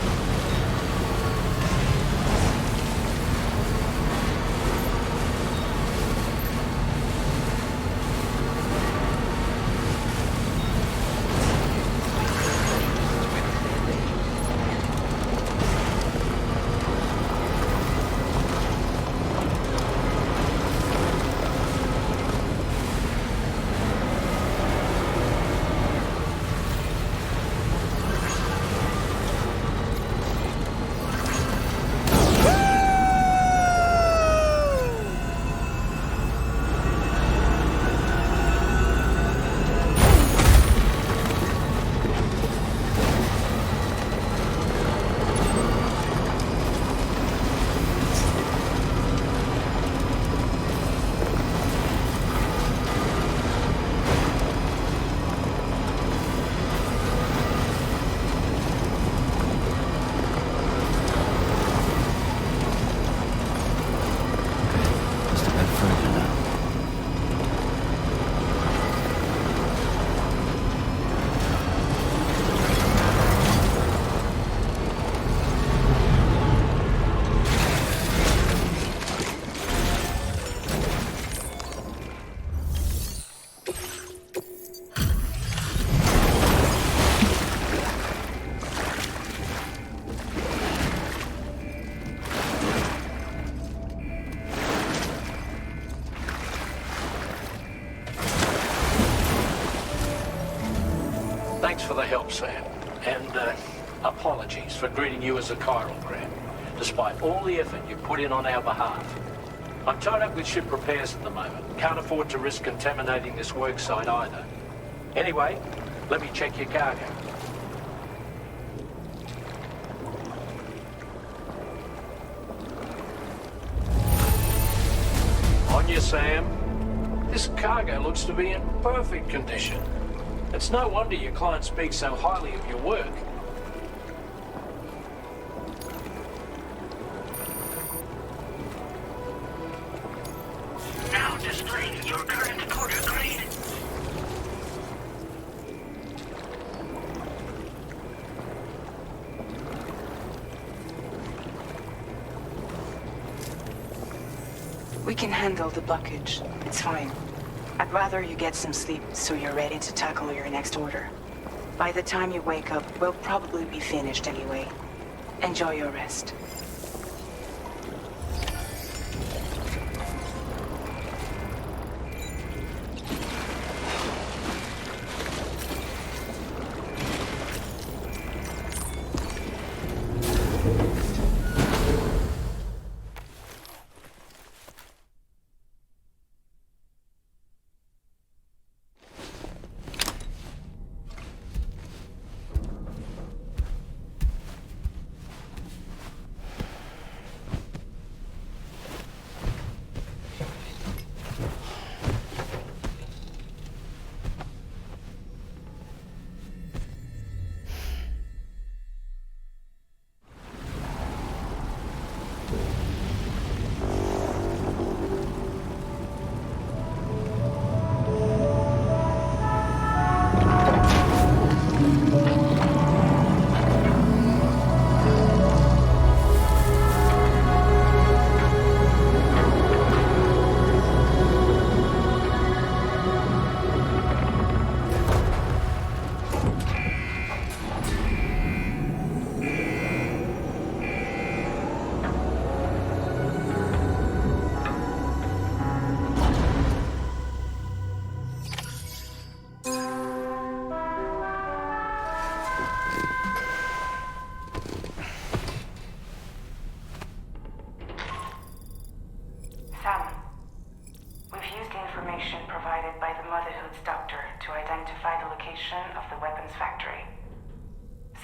Thanks for the help, Sam. And apologies for greeting you as a chiral grab, despite all the effort you put in on our behalf. I'm tied up with ship repairs at the moment. Can't afford to risk contaminating this work site either. Anyway, let me check your cargo. On you, Sam. This cargo looks to be in perfect condition. It's no wonder your client speaks so highly of your work. Now displaying your current order grade. We can handle the blockage. It's fine. I'd rather you get some sleep so you're ready to tackle your next order. By the time you wake up, we'll probably be finished anyway. Enjoy your rest.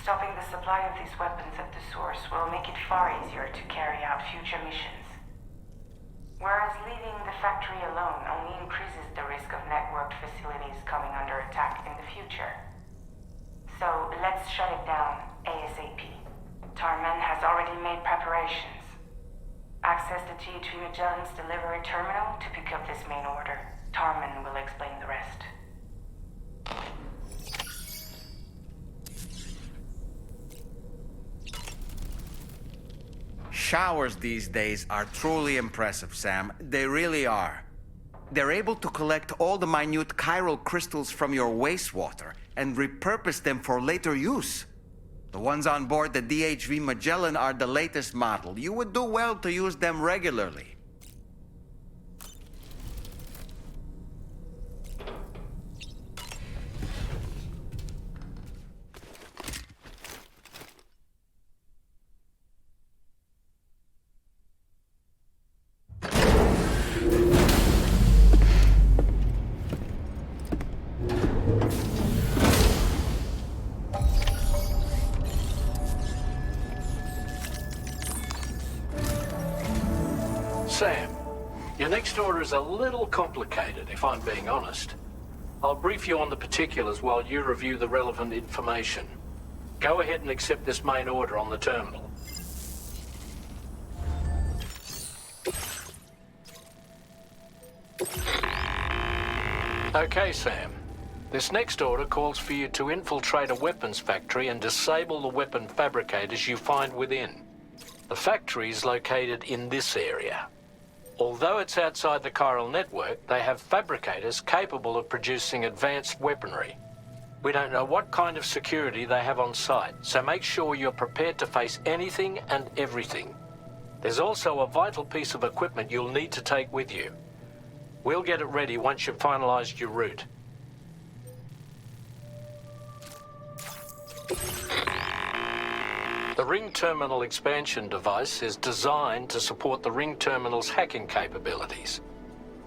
Stopping the supply of these weapons at the source will make it far easier to carry out future missions. Whereas leaving the factory alone only increases the risk of networked facilities coming under attack in the future. So let's shut it down ASAP. Tarman has already made preparations. Access the T3 Magellan's delivery terminal to pick up this main order. Tarman will explain the rest. showers these days are truly impressive, Sam. They really are. They're able to collect all the minute chiral crystals from your wastewater and repurpose them for later use. The ones on board the DHV Magellan are the latest model. You would do well to use them regularly. Sam, your next order is a little complicated, if I'm being honest. I'll brief you on the particulars while you review the relevant information. Go ahead and accept this main order on the terminal. Okay, Sam. This next order calls for you to infiltrate a weapons factory and disable the weapon fabricators you find within. The factory is located in this area. Although it's outside the chiral network, they have fabricators capable of producing advanced weaponry. We don't know what kind of security they have on site, so make sure you're prepared to face anything and everything. There's also a vital piece of equipment you'll need to take with you. We'll get it ready once you've finalized your route. The ring terminal expansion device is designed to support the ring terminal's hacking capabilities.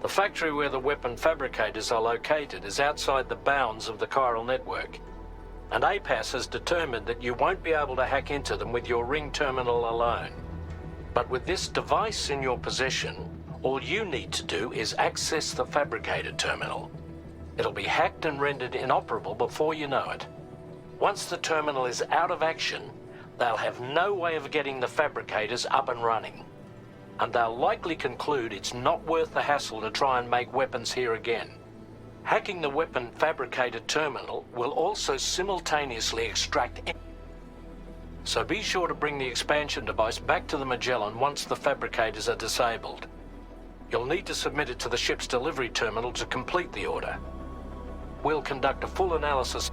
The factory where the weapon fabricators are located is outside the bounds of the chiral network, and APAS has determined that you won't be able to hack into them with your ring terminal alone. But with this device in your possession, all you need to do is access the fabricator terminal. It'll be hacked and rendered inoperable before you know it. Once the terminal is out of action, they'll have no way of getting the fabricators up and running. And they'll likely conclude it's not worth the hassle to try and make weapons here again. Hacking the weapon fabricator terminal will also simultaneously extract. So be sure to bring the expansion device back to the Magellan once the fabricators are disabled. You'll need to submit it to the ship's delivery terminal to complete the order. We'll conduct a full analysis.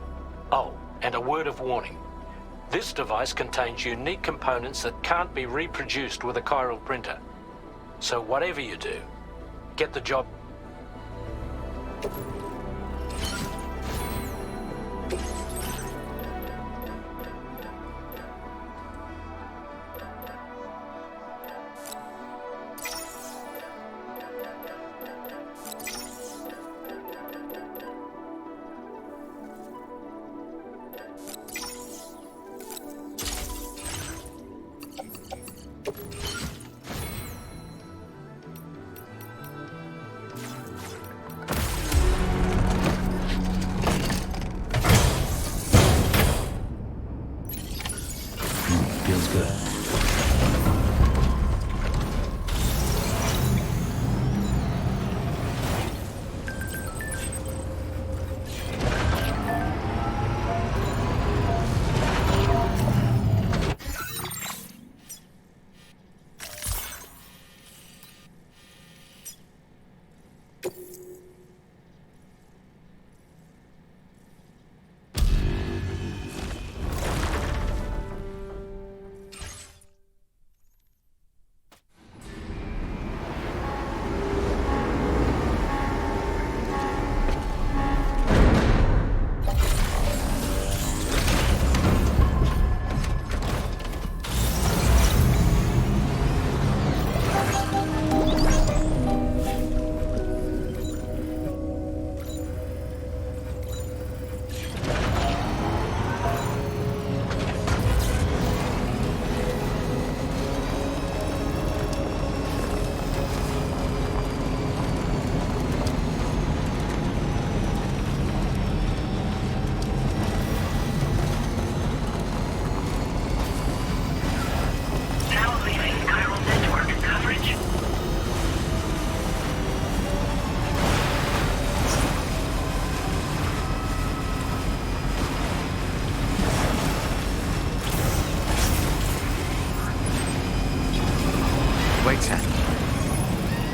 Oh, and a word of warning. This device contains unique components that can't be reproduced with a chiral printer. So whatever you do, get the job. Feels good. right, Sam.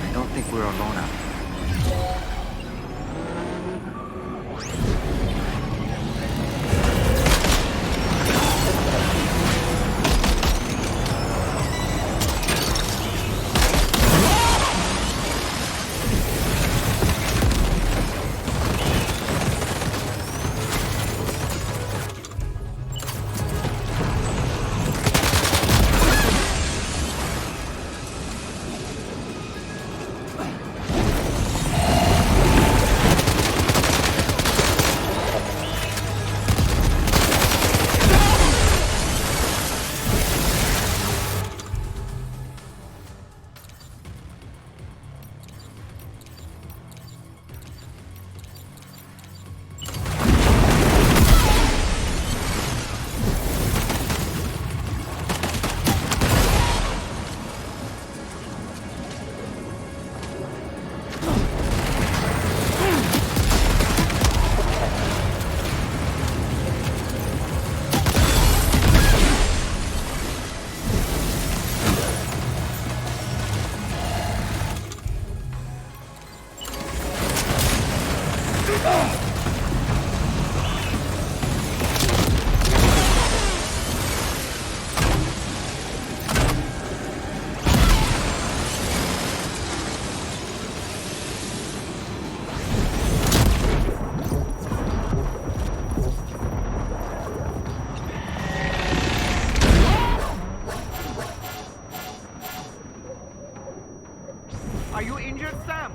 I don't think we're alone out here. Are you injured, Sam?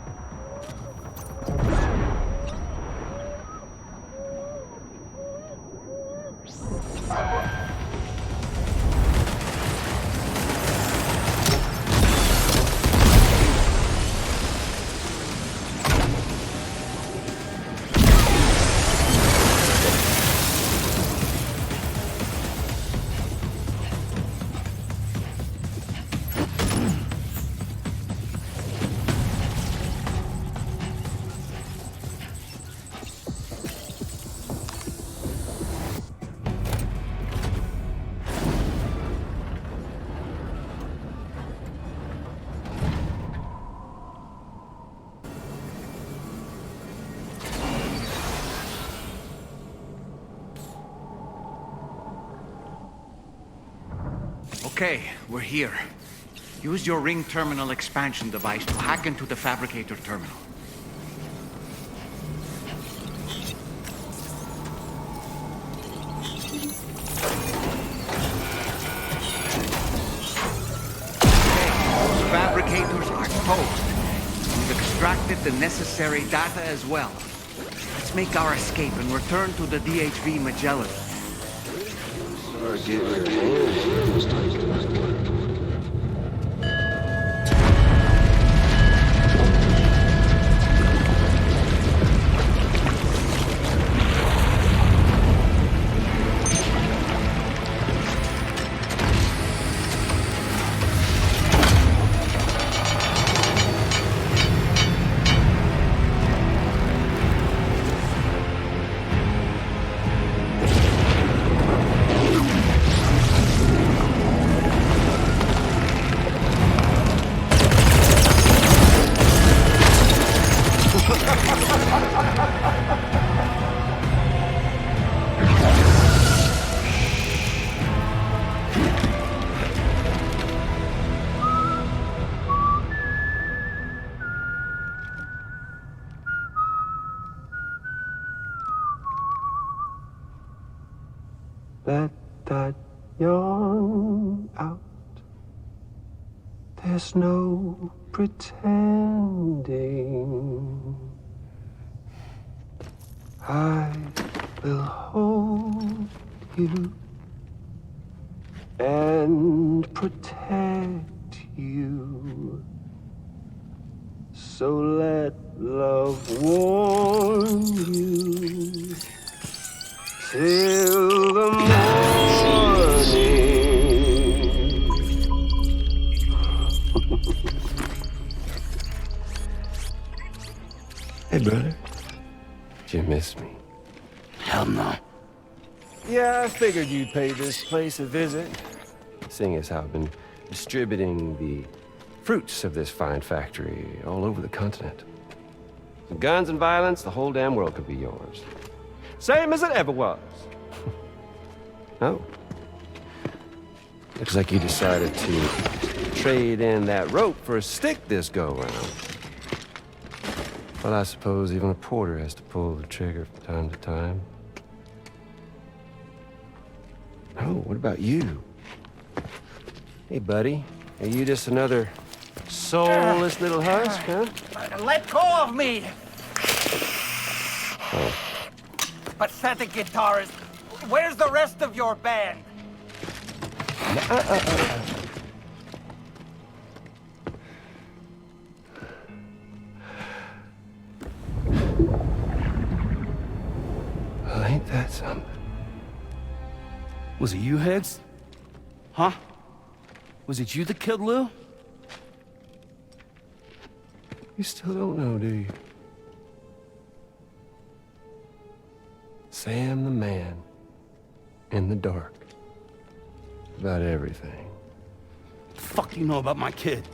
Okay, we're here. Use your ring terminal expansion device to hack into the fabricator terminal. Okay, those fabricators are exposed. We've extracted the necessary data as well. Let's make our escape and return to the DHV Magellan. Let that yawn out. There's no pretending. I will hold you and protect you. So let love warm you till the morning. Hey, brother. Did you miss me? Hell no. Yeah, I figured you'd pay this place a visit, seeing as how I've been distributing the fruits of this fine factory all over the continent. Some guns and violence, the whole damn world could be yours. Same as it ever was. Oh. Looks like you decided to trade in that rope for a stick this go-round. Well, I suppose even a porter has to pull the trigger from time to time. Oh, what about you? Hey, buddy. Are you just another soulless little husk, huh? Let go of me! Oh. Pathetic guitarist. Where's the rest of your band? Well, ain't that something? Was it you, Higgs? Huh? Was it you that killed Lou? You still don't know, do you? Sam the man. In the dark. About everything. The fuck you know about my kid?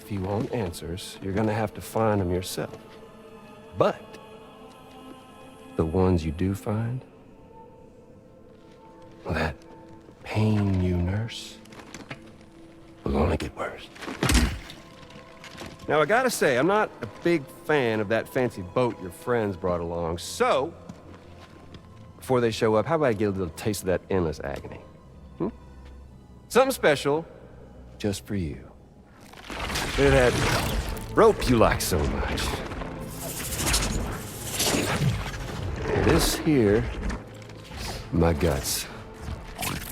If you want answers, you're gonna have to find them yourself. But the ones you do find, well, that pain you nurse will only get worse. Now, I gotta say, I'm not a big fan of that fancy boat your friends brought along, so before they show up, how about I get a little taste of that endless agony? Something special just for you. Look at that rope you like so much. This here, my guts.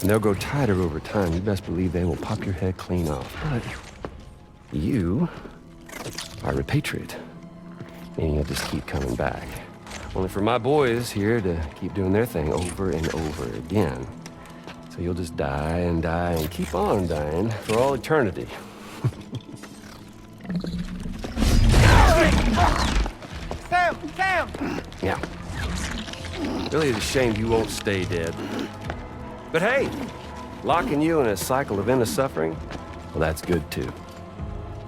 And they'll grow tighter over time. You best believe they will pop your head clean off. But you are a patriot, meaning you'll just keep coming back. Only for my boys here to keep doing their thing over and over again. So you'll just die and die and keep on dying for all eternity. Sam! Yeah. Really is a shame you won't stay dead. But hey, locking you in a cycle of endless suffering, well, that's good too.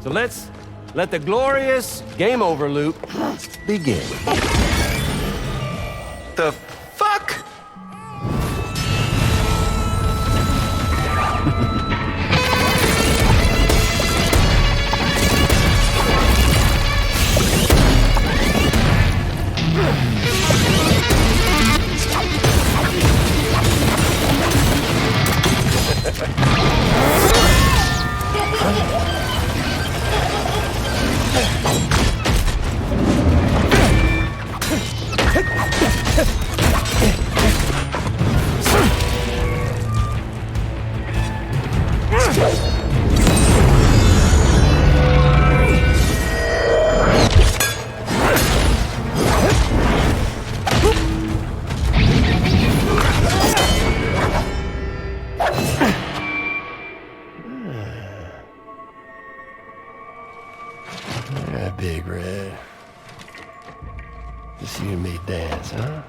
So let's let the glorious game over loop begin. The fuck? Yeah, Big Red. Just you and me dance, huh?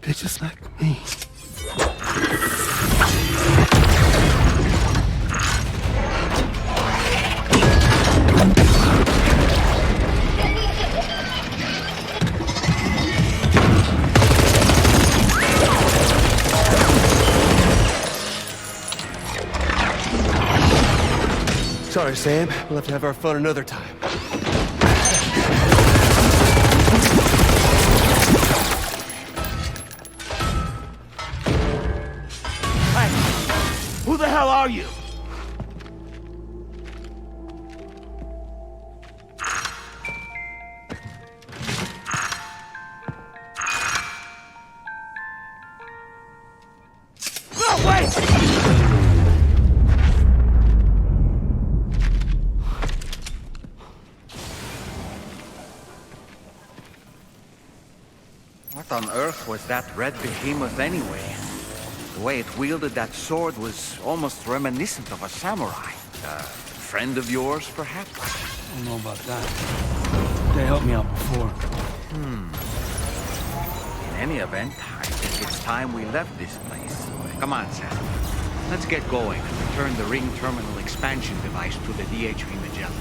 Bitches like me. Sorry, Sam. We'll have to have our fun another time. are you? No, wait! What on earth was that red behemoth anyway? The way it wielded that sword was almost reminiscent of a samurai. A friend of yours, perhaps? I don't know about that. They helped me out before. In any event, I think it's time we left this place. Come on, Sam. Let's get going and return the ring terminal expansion device to the DHV Magellan.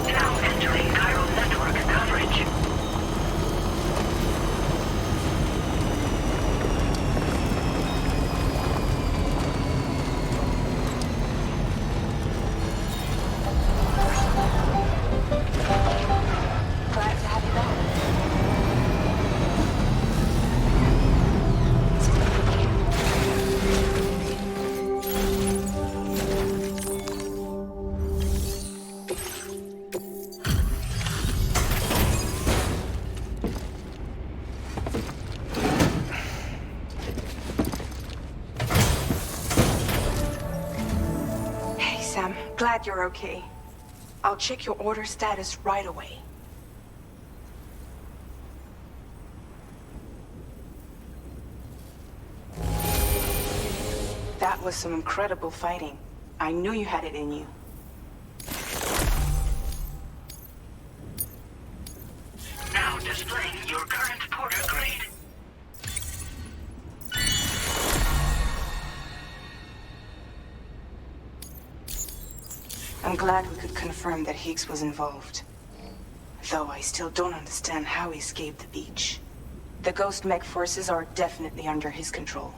Now entering chiral network coverage. Glad to have you back. Hey, Sam. Glad you're okay. I'll check your order status right away. That was some incredible fighting. I knew you had it in you. Now displaying your current porter grade. I'm glad we could confirm that Higgs was involved. Though I still don't understand how he escaped the beach. The Ghost mech forces are definitely under his control.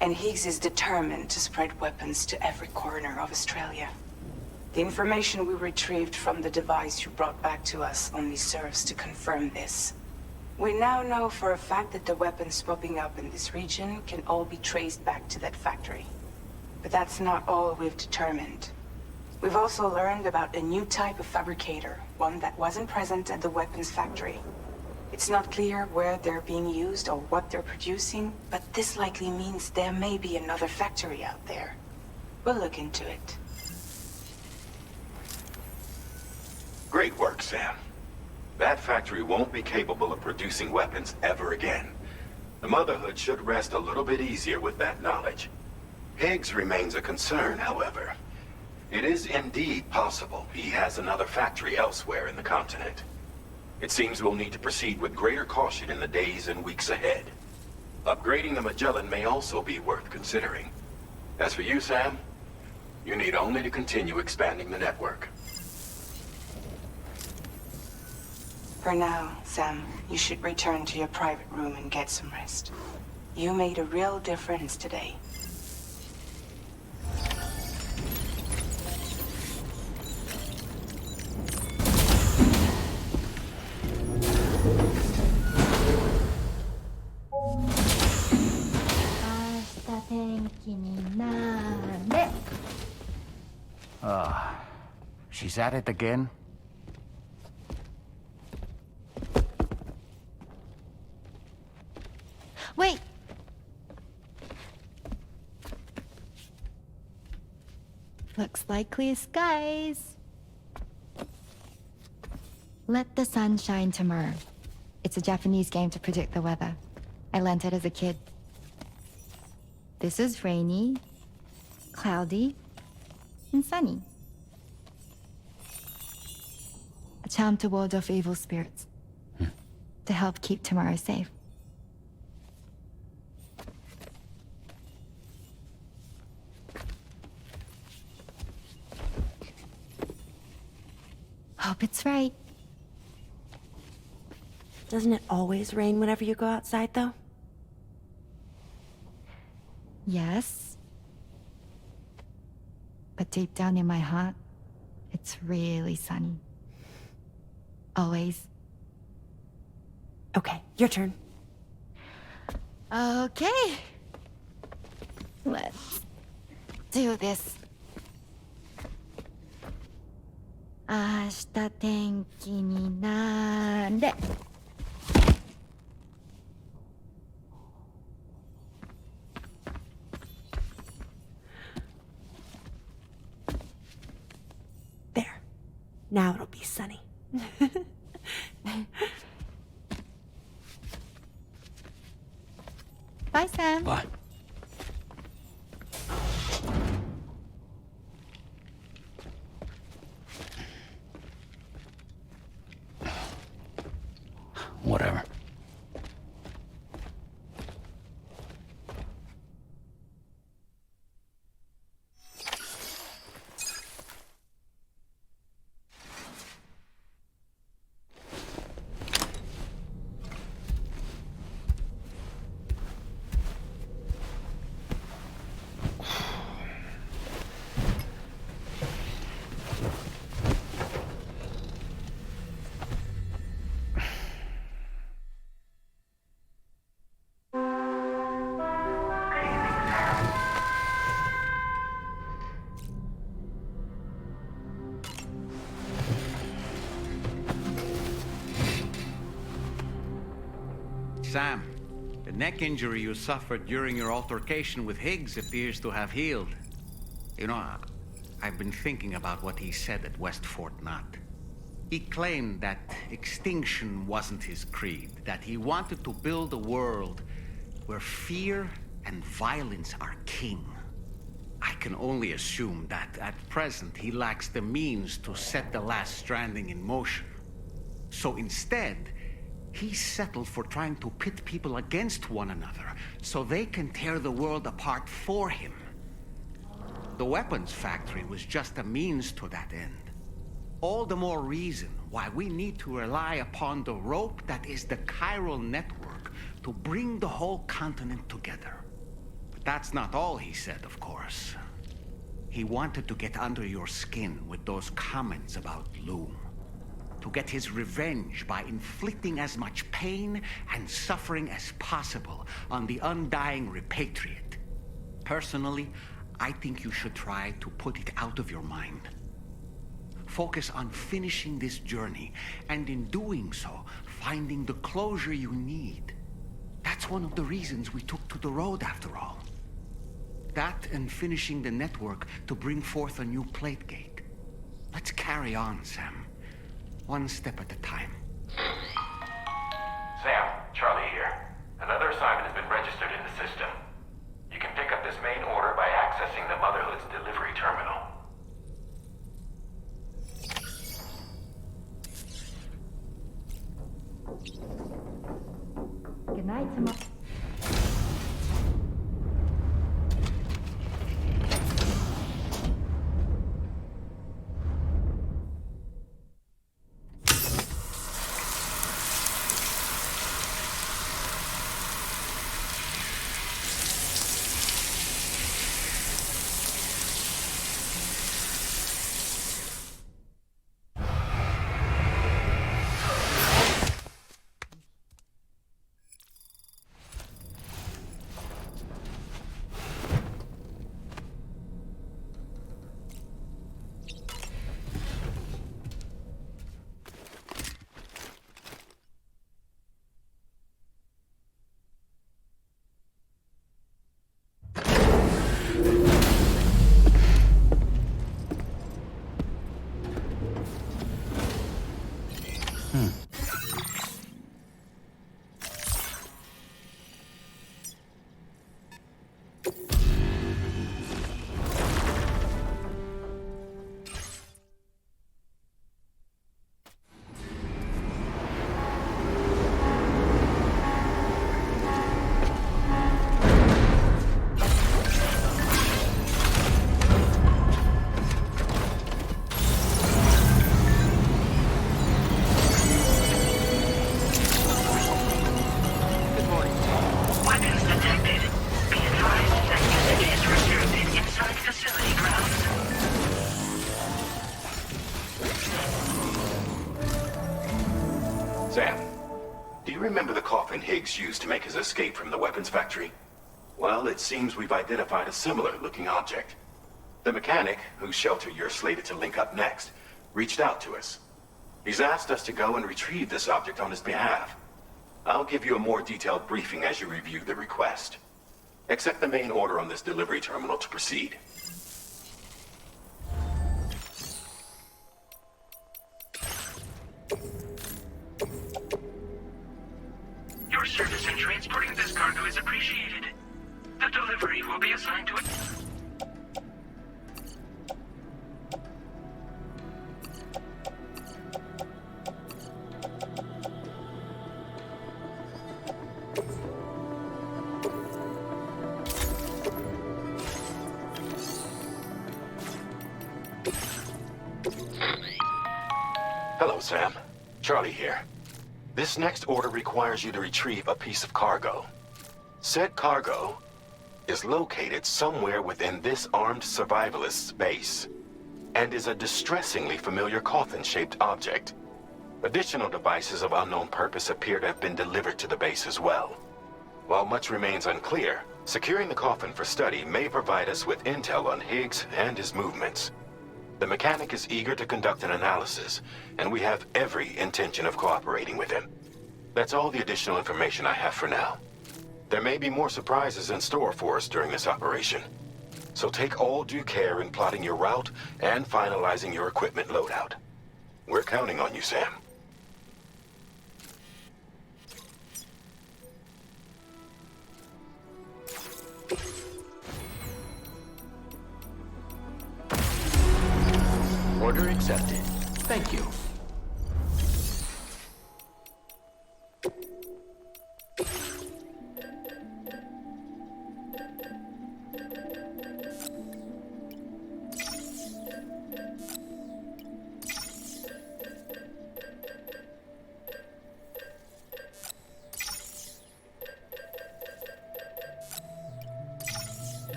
And Higgs is determined to spread weapons to every corner of Australia. The information we retrieved from the device you brought back to us only serves to confirm this. We now know for a fact that the weapons popping up in this region can all be traced back to that factory. But that's not all we've determined. We've also learned about a new type of fabricator, one that wasn't present at the weapons factory. It's not clear where they're being used or what they're producing, but this likely means there may be another factory out there. We'll look into it. Great work, Sam. That factory won't be capable of producing weapons ever again. The Motherhood should rest a little bit easier with that knowledge. Higgs remains a concern, however. It is indeed possible he has another factory elsewhere in the continent. It seems we'll need to proceed with greater caution in the days and weeks ahead. Upgrading the Magellan may also be worth considering. As for you, Sam, you need only to continue expanding the network. For now, Sam, you should return to your private room and get some rest. You made a real difference today. She's at it again? Wait! Looks like clear skies. Let the sun shine tomorrow. It's a Japanese game to predict the weather. I learned it as a kid. This is rainy, cloudy, and sunny. A charm to ward off evil spirits. To help keep tomorrow safe. Hope it's right. Doesn't it always rain whenever you go outside, though? Yes. But deep down in my heart, it's really sunny. Always. Okay, your turn. Okay. Let's do this. 明日天気になれ。There. Now it'll be sunny. Bye, Sam. Bye. Whatever. Sam, the neck injury you suffered during your altercation with Higgs appears to have healed. You know, I've been thinking about what he said at West Fort Knot. He claimed that extinction wasn't his creed, that he wanted to build a world where fear and violence are king. I can only assume that at present he lacks the means to set the last Stranding in motion. So instead, he settled for trying to pit people against one another so they can tear the world apart for him. The weapons factory was just a means to that end. All the more reason why we need to rely upon the rope that is the chiral network to bring the whole continent together. But that's not all he said, of course. He wanted to get under your skin with those comments about Loom. To get his revenge by inflicting as much pain and suffering as possible on the undying repatriate. Personally, I think you should try to put it out of your mind. Focus on finishing this journey, and in doing so, finding the closure you need. That's one of the reasons we took to the road, after all. That and finishing the network to bring forth a new plate gate. Let's carry on, Sam. One step at a time. Sam, Charlie here. Another assignment has been registered in the system. You can pick up this main order by accessing the Motherhood's delivery terminal. Good night, tomorrow. Sam, do you remember the coffin Higgs used to make his escape from the weapons factory? Well, it seems we've identified a similar-looking object. The mechanic, whose shelter you're slated to link up next, reached out to us. He's asked us to go and retrieve this object on his behalf. I'll give you a more detailed briefing as you review the request. Accept the main order on this delivery terminal to proceed. Your service in transporting this cargo is appreciated. The delivery will be assigned to it. Hello, Sam. Charlie here. This next order requires you to retrieve a piece of cargo. Said cargo is located somewhere within this armed survivalist's base, and is a distressingly familiar coffin-shaped object. Additional devices of unknown purpose appear to have been delivered to the base as well. While much remains unclear, securing the coffin for study may provide us with intel on Higgs and his movements. The mechanic is eager to conduct an analysis, and we have every intention of cooperating with him. That's all the additional information I have for now. There may be more surprises in store for us during this operation, so take all due care in plotting your route and finalizing your equipment loadout. We're counting on you, Sam. Order accepted. Thank you.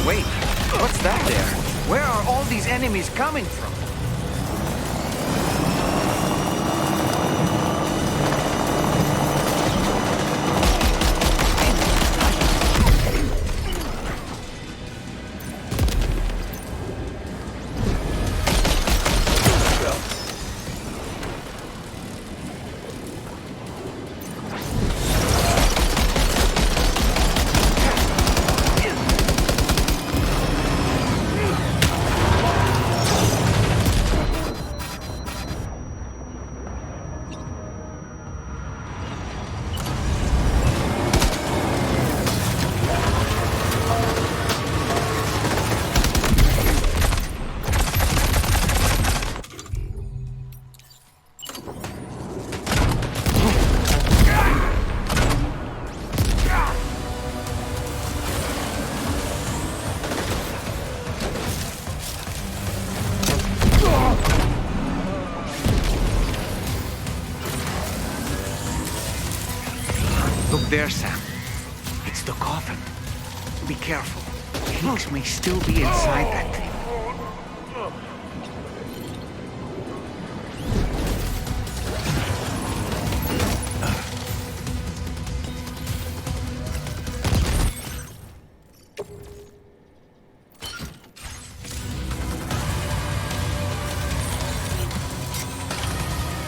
Wait, what's that there? Where are all these enemies coming from? Look there, Sam. It's the coffin. Be careful. Higgs may still be inside that thing.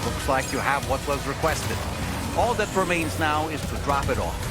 Looks like you have what was requested. All that remains now is to drop it off.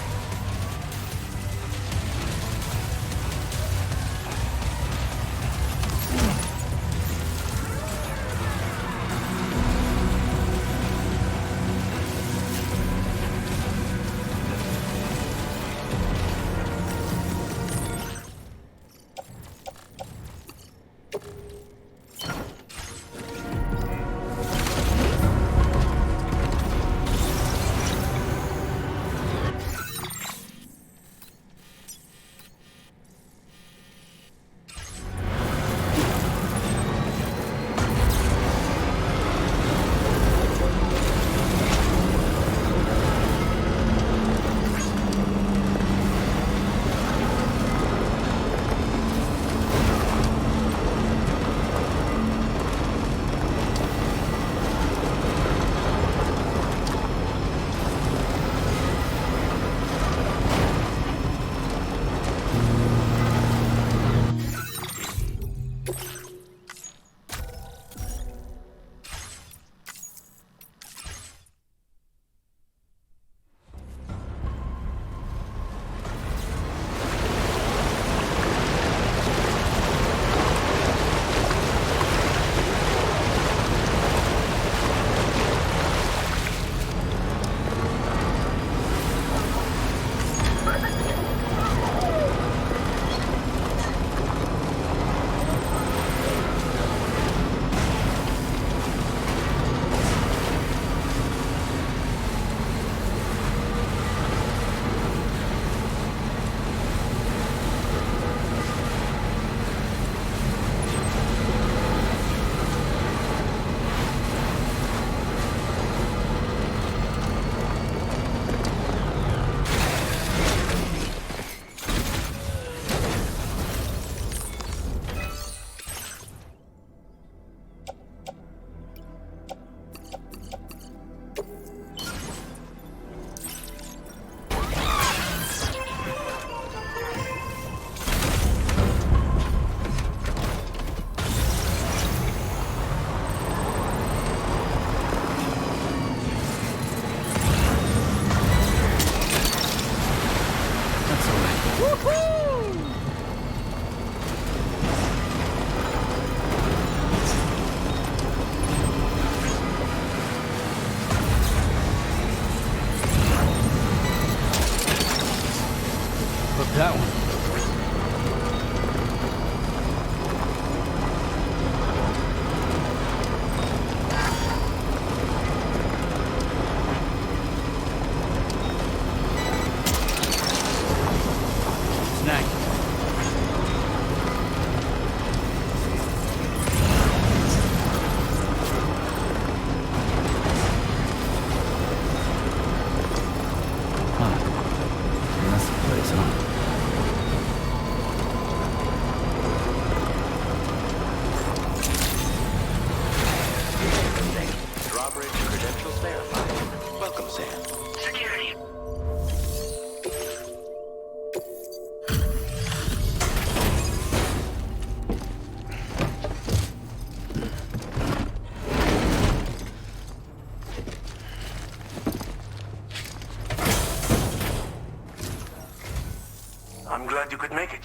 could make it.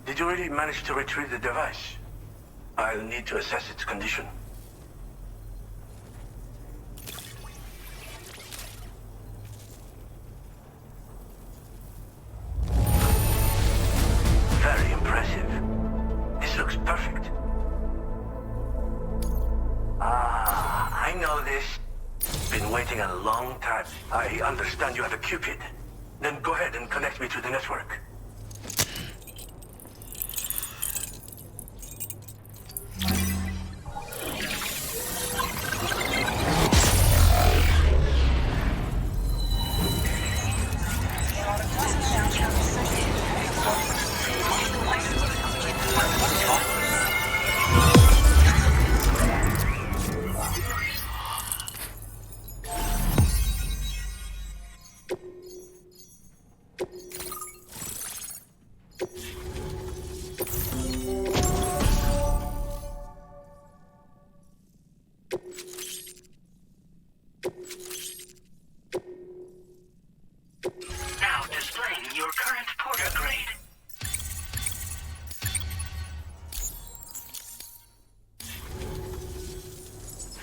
Did you really manage to retrieve the device? I'll need to assess its condition. Very impressive. This looks perfect. I know this. Been waiting a long time. I understand you have a Cupid. Then go ahead and connect me to the network.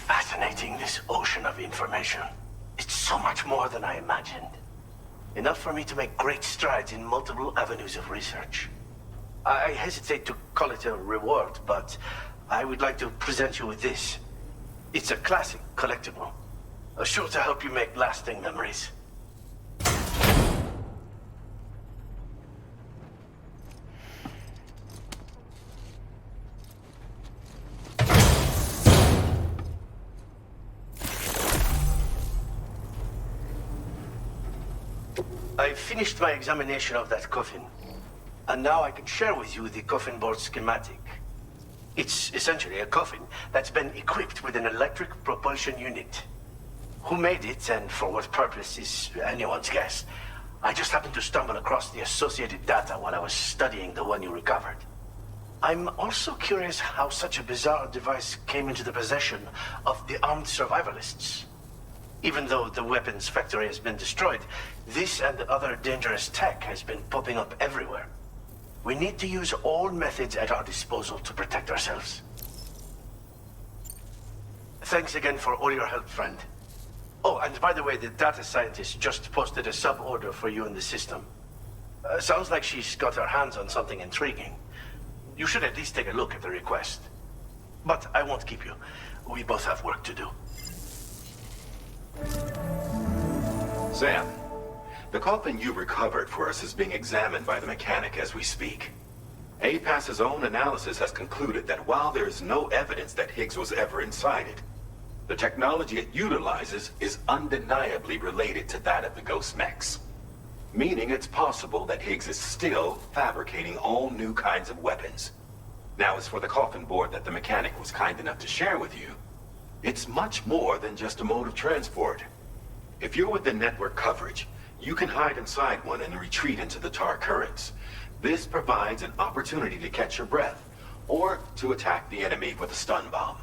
Fascinating, this ocean of information. It's so much more than I imagined. Enough for me to make great strides in multiple avenues of research. I hesitate to call it a reward, but I would like to present you with this. It's a classic collectible, sure to help you make lasting memories. I finished my examination of that coffin, and now I can share with you the coffin board schematic. It's essentially a coffin that's been equipped with an electric propulsion unit. Who made it and for what purpose is anyone's guess. I just happened to stumble across the associated data while I was studying the one you recovered. I'm also curious how such a bizarre device came into the possession of the armed survivalists. Even though the weapons factory has been destroyed, this and other dangerous tech has been popping up everywhere. We need to use all methods at our disposal to protect ourselves. Thanks again for all your help, friend. Oh, and by the way, the data scientist just posted a sub-order for you in the system. Sounds like she's got her hands on something intriguing. You should at least take a look at the request. But I won't keep you. We both have work to do. Sam, the coffin you recovered for us is being examined by the mechanic as we speak. APAS's own analysis has concluded that while there is no evidence that Higgs was ever inside it, the technology it utilizes is undeniably related to that of the Ghost mechs. Meaning it's possible that Higgs is still fabricating all new kinds of weapons. Now, as for the coffin board that the mechanic was kind enough to share with you, it's much more than just a mode of transport. If you're within network coverage, you can hide inside one and retreat into the tar currents. This provides an opportunity to catch your breath, or to attack the enemy with a stun bomb.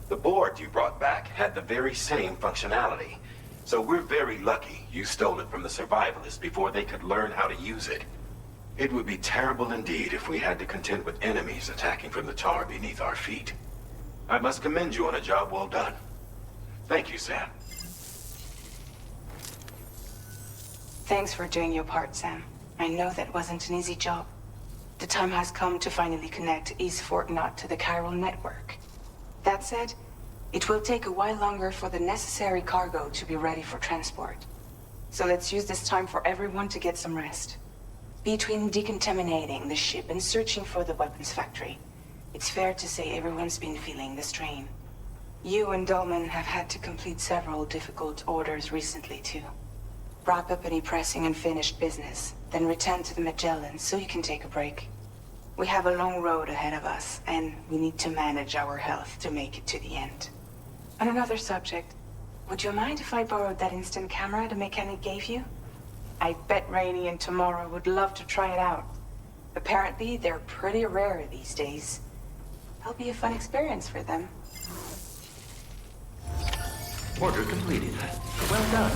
The board you brought back had the very same functionality, so we're very lucky you stole it from the survivalists before they could learn how to use it. It would be terrible indeed if we had to contend with enemies attacking from the tar beneath our feet. I must commend you on a job well done. Thank you, Sam. Thanks for doing your part, Sam. I know that wasn't an easy job. The time has come to finally connect East Fort Knot to the chiral network. That said, it will take a while longer for the necessary cargo to be ready for transport. So let's use this time for everyone to get some rest. Between decontaminating the ship and searching for the weapons factory, it's fair to say everyone's been feeling the strain. You and Dolman have had to complete several difficult orders recently, too. Wrap up any pressing and finished business, then return to the Magellan so you can take a break. We have a long road ahead of us, and we need to manage our health to make it to the end. On another subject, would you mind if I borrowed that instant camera the mechanic gave you? I bet Rainey and Tomorrow would love to try it out. Apparently, they're pretty rare these days. That'll be a fun experience for them. Order completed. Well done.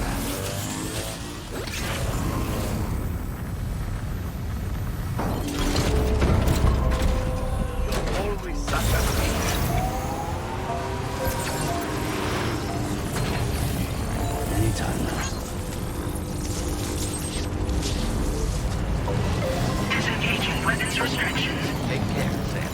instructions. Take care, Sam.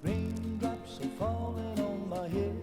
Raindrops are falling on my head.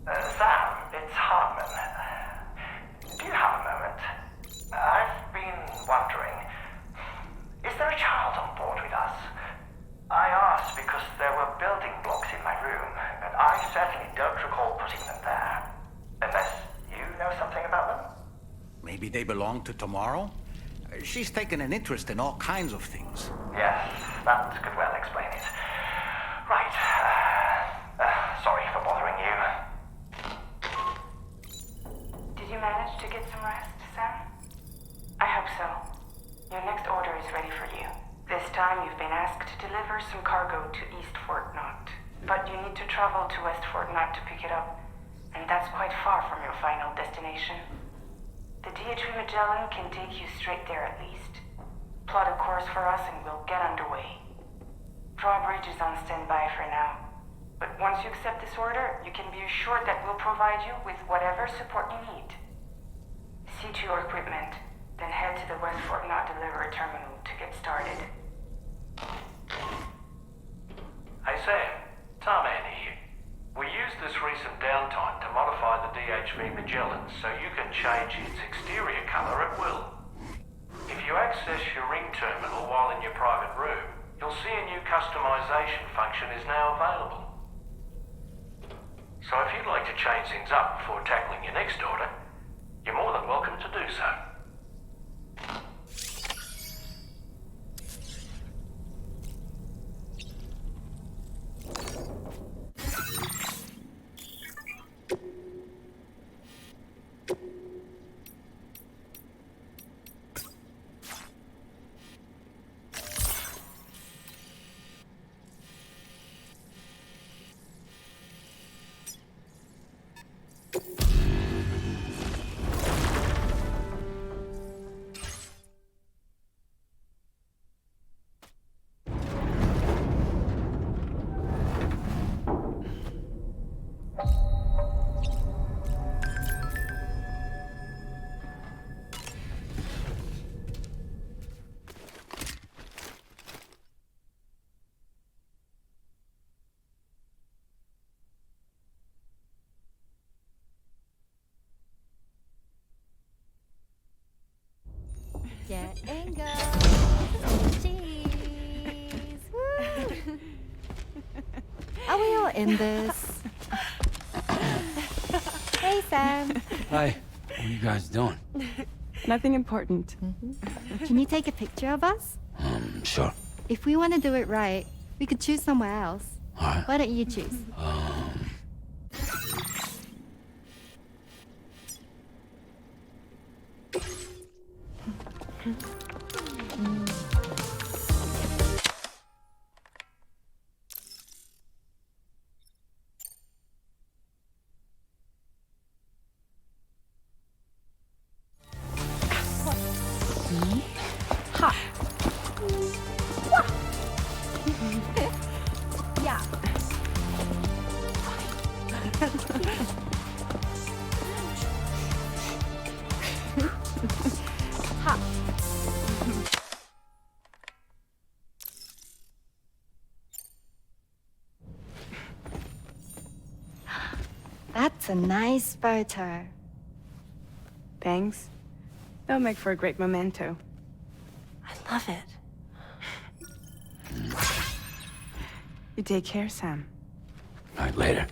Sam, it's Hartman. Do you have a moment? I've been wondering, is there a child on board with us? I asked because there were building blocks in my room, and I certainly don't recall putting them there. Unless you know something about them? Maybe they belong to Tomorrow? She's taken an interest in all kinds of things. Yes, that could well explain it. Right. Sorry for bothering you. Did you manage to get some rest, Sam? I hope so. Your next order is ready for you. This time you've been asked to deliver some cargo to East Fort Knot. But you need to travel to West Fort Knot to pick it up. And that's quite far from your final destination. The DHV Magellan can take you straight there at least. Plot a course for us and we'll get underway. Drawbridge is on standby for now. But once you accept this order, you can be assured that we'll provide you with whatever support you need. See to your equipment, then head to the West Fort Knot delivery terminal to get started. Hey Sam, Tarman here. We used this recent downtime to modify the DHV Magellan so you can change its exterior color at will. If you access your ring terminal while in your private room, you'll see a new customization function is now available. So if you'd like to change things up before tackling your next order, you're more than welcome to do so. Getting go. Cheese. Woo. Are we all in this? Hey, Sam. Hi. What are you guys doing? Nothing important. Can you take a picture of us? Sure. If we want to do it right, we could choose somewhere else. All right. Why don't you choose? Yeah. Ha. That's a nice photo. Thanks. That'll make for a great memento. I love it. You take care, Sam. All right, later.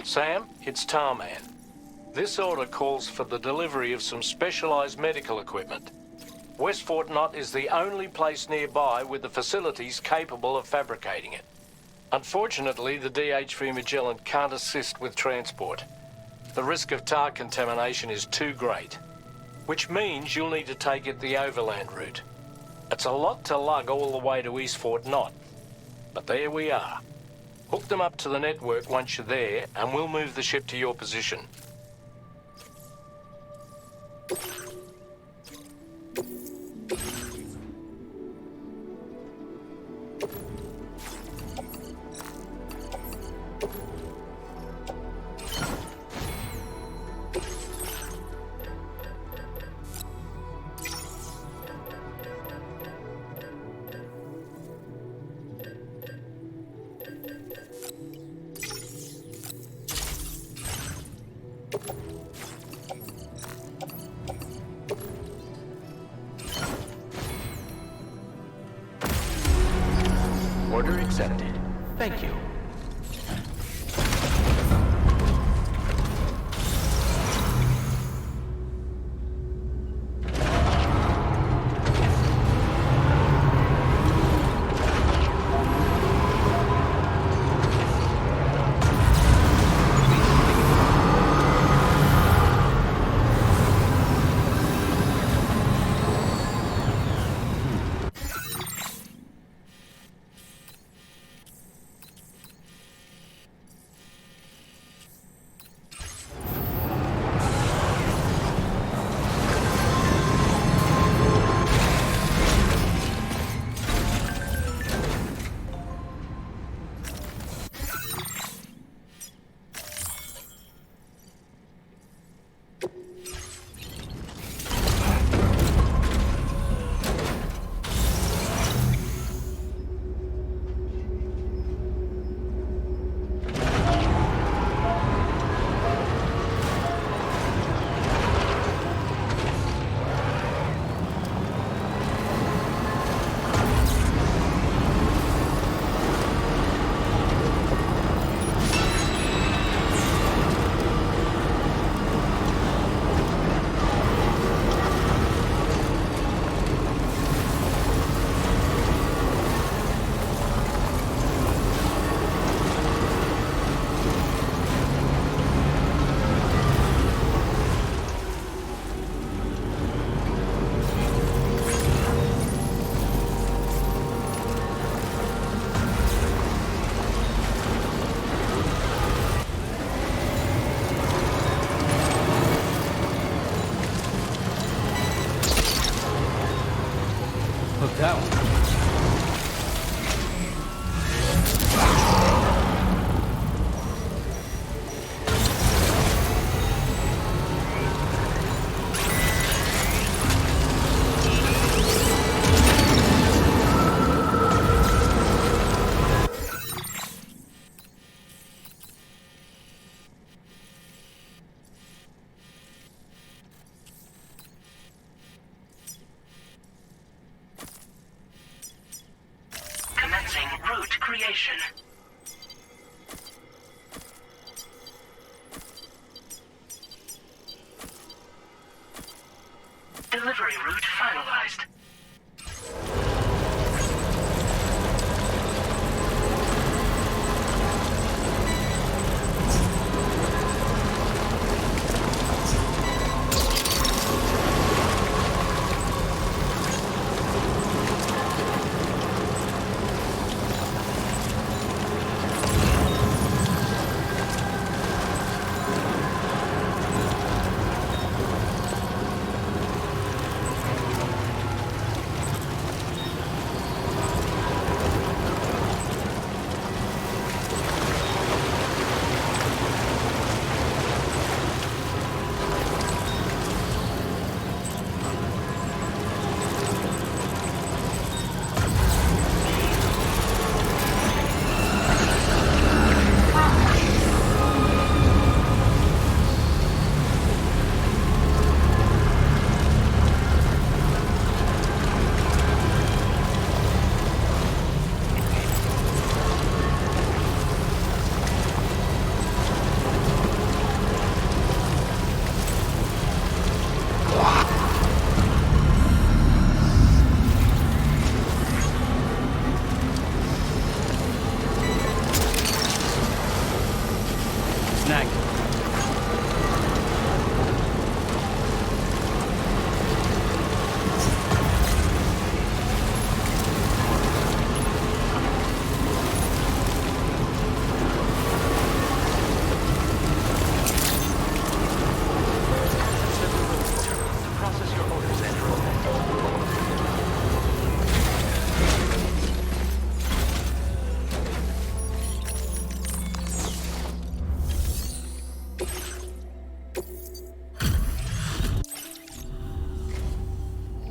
Sam, it's Tarman. This order calls for the delivery of some specialized medical equipment. West Fort Knott is the only place nearby with the facilities capable of fabricating it. Unfortunately, the DHV Magellan can't assist with transport. The risk of tar contamination is too great, which means you'll need to take it the overland route. It's a lot to lug all the way to East Fort Knott, but there we are. Hook them up to the network once you're there, and we'll move the ship to your position. Order accepted. Thank you. destination. Delivery route finalized.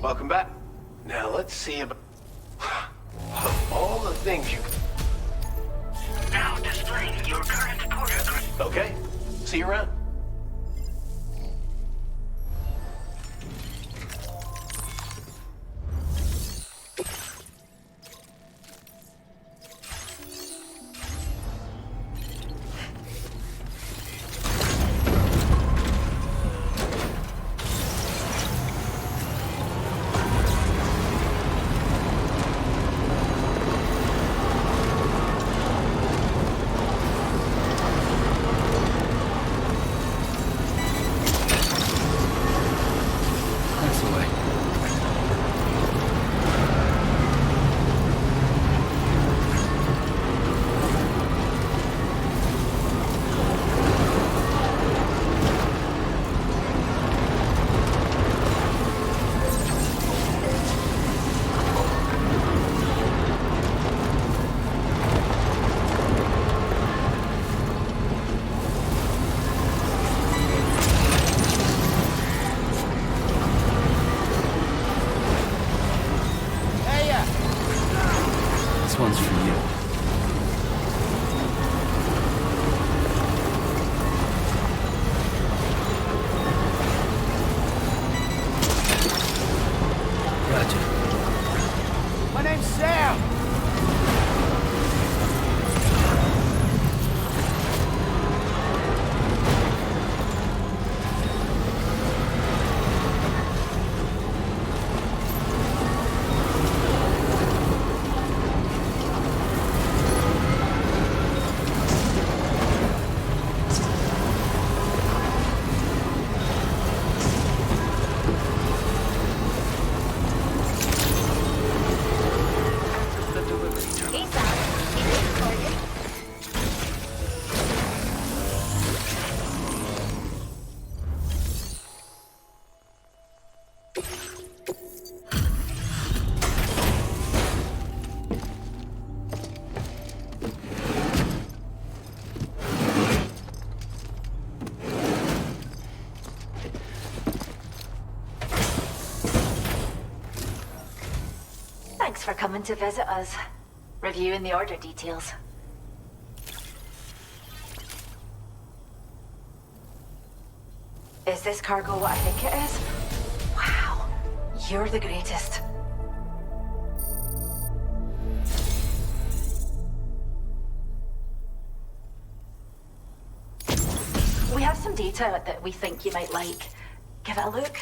Welcome back. Now let's see about all the things you... Now displaying your current portal. Okay, see you around. One's for you. Gotcha. My name's Sam. Thanks for coming to visit us. Reviewing the order details. Is this cargo what I think it is? Wow. You're the greatest. some data that we think you might like. Give it a look.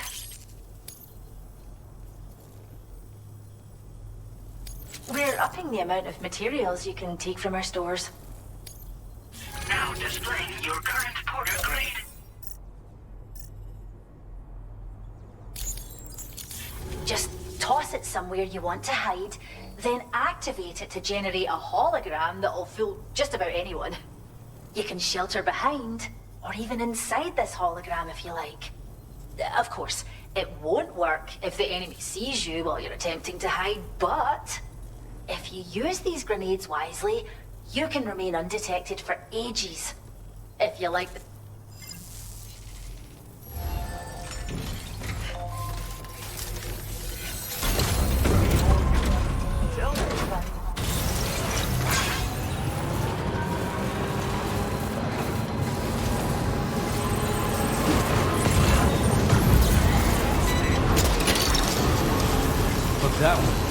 We're upping the amount of materials you can take from our stores. Now displaying your current porter grade. Just toss it somewhere you want to hide, then activate it to generate a hologram that'll fool just about anyone. You can shelter behind, or even inside this hologram if you like. Of course, it won't work if the enemy sees you while you're attempting to hide, but if you use these grenades wisely, you can remain undetected for ages. If you like the... Look that one.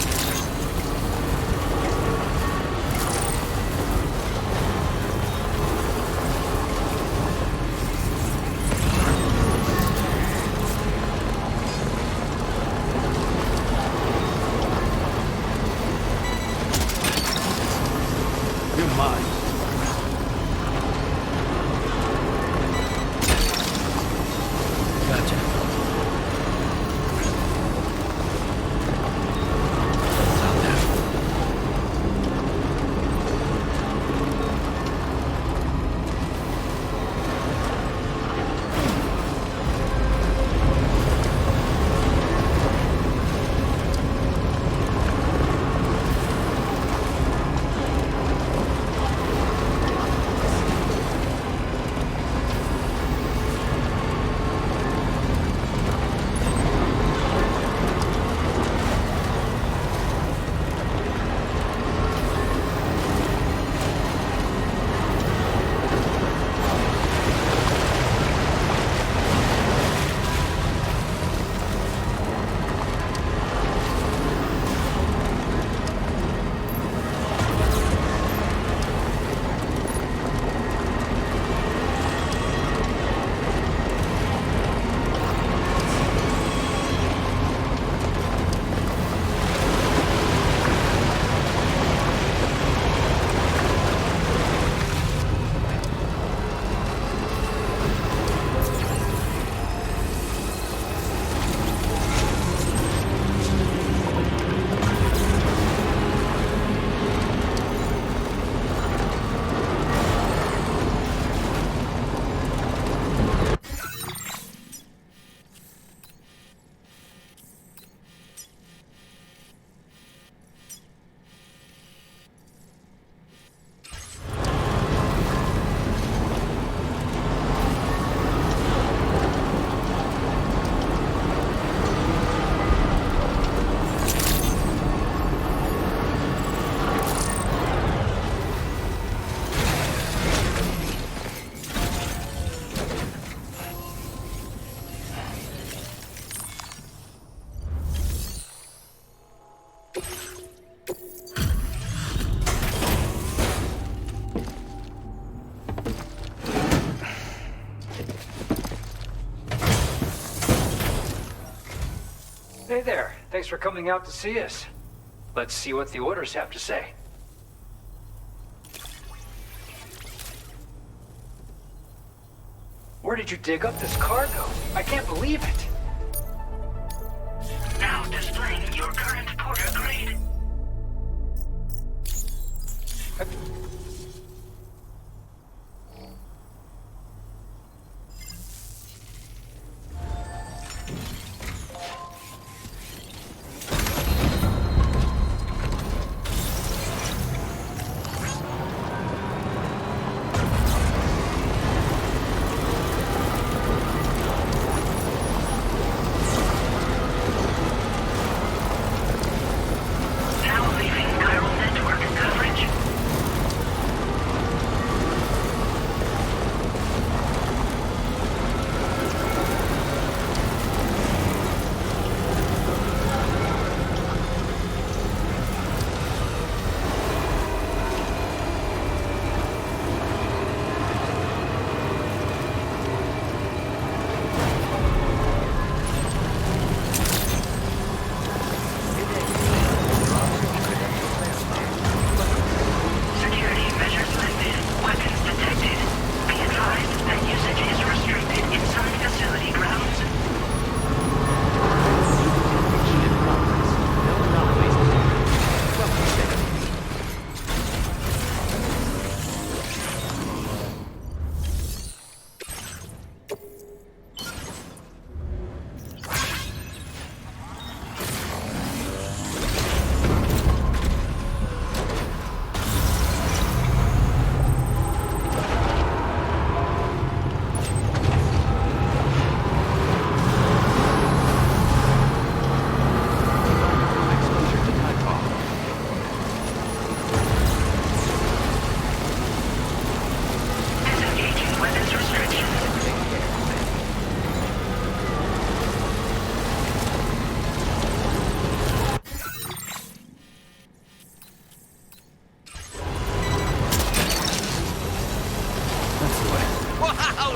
Hey there. Thanks for coming out to see us. Let's see what the orders have to say. Where did you dig up this cargo? I can't believe it. Now displaying your current porter grade.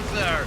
closer!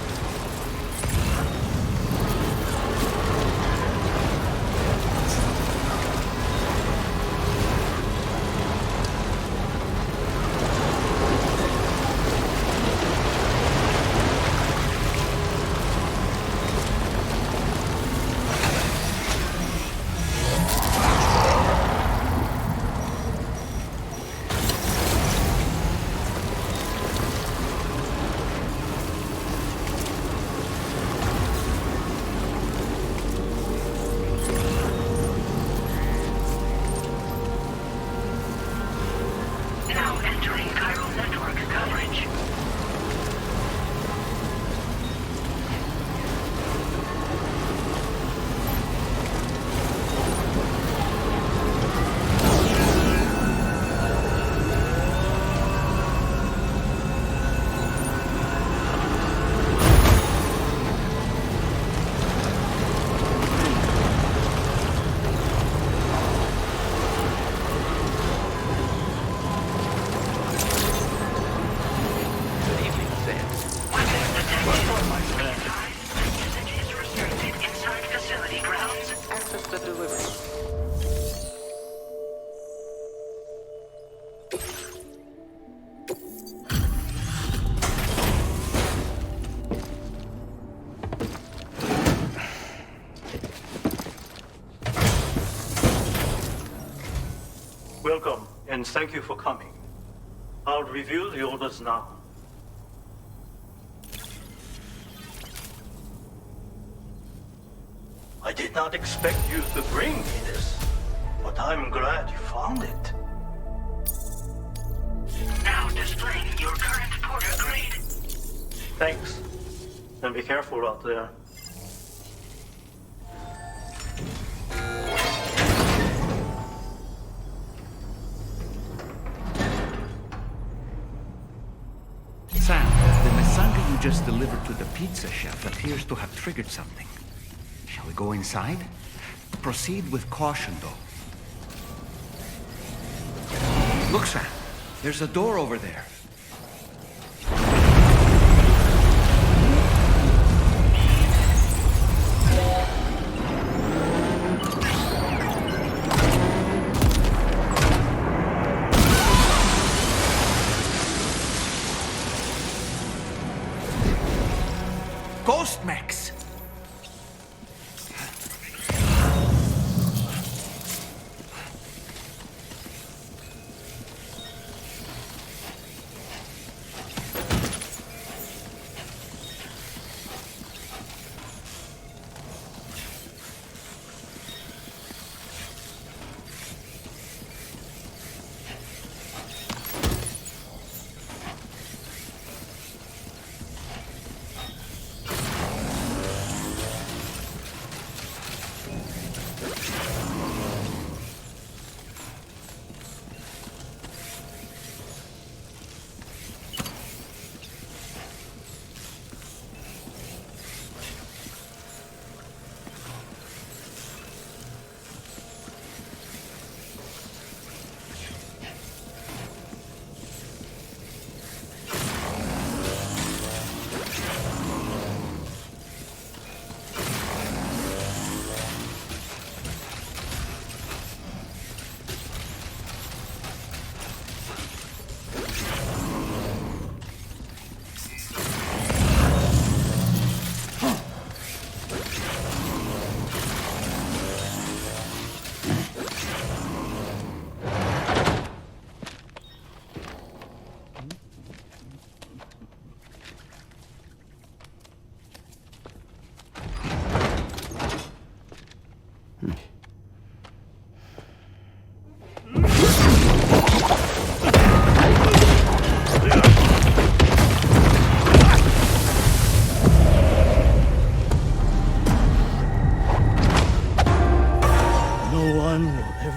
Now entering chiral network coverage. Good evening, Sam. Usage is restricted inside facility grounds. Access the delivery. Welcome, and thank you for coming. I'll reveal the orders now. I did not expect you to bring me this, but I'm glad you found it. Now displaying your current Porter grade. Thanks, and be careful out there. Sam, the mesanga you just delivered to the pizza chef appears to have triggered something. Shall we go inside? Proceed with caution, though. Look, Sam. There's a door over there. Ghost mechs!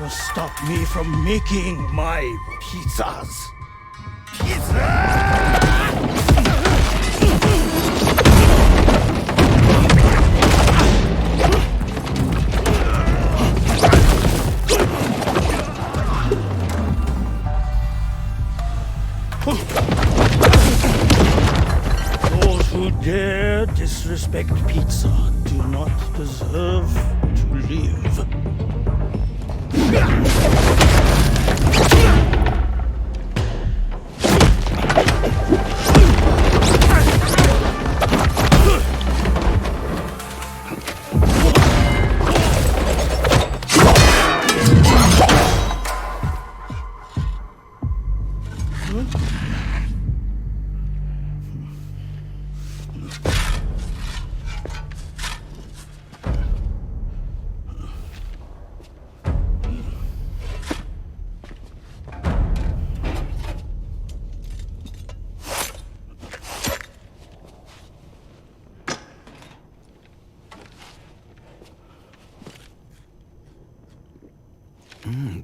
Stop me from making my pizzas. Those who dare disrespect pizza do not deserve to live.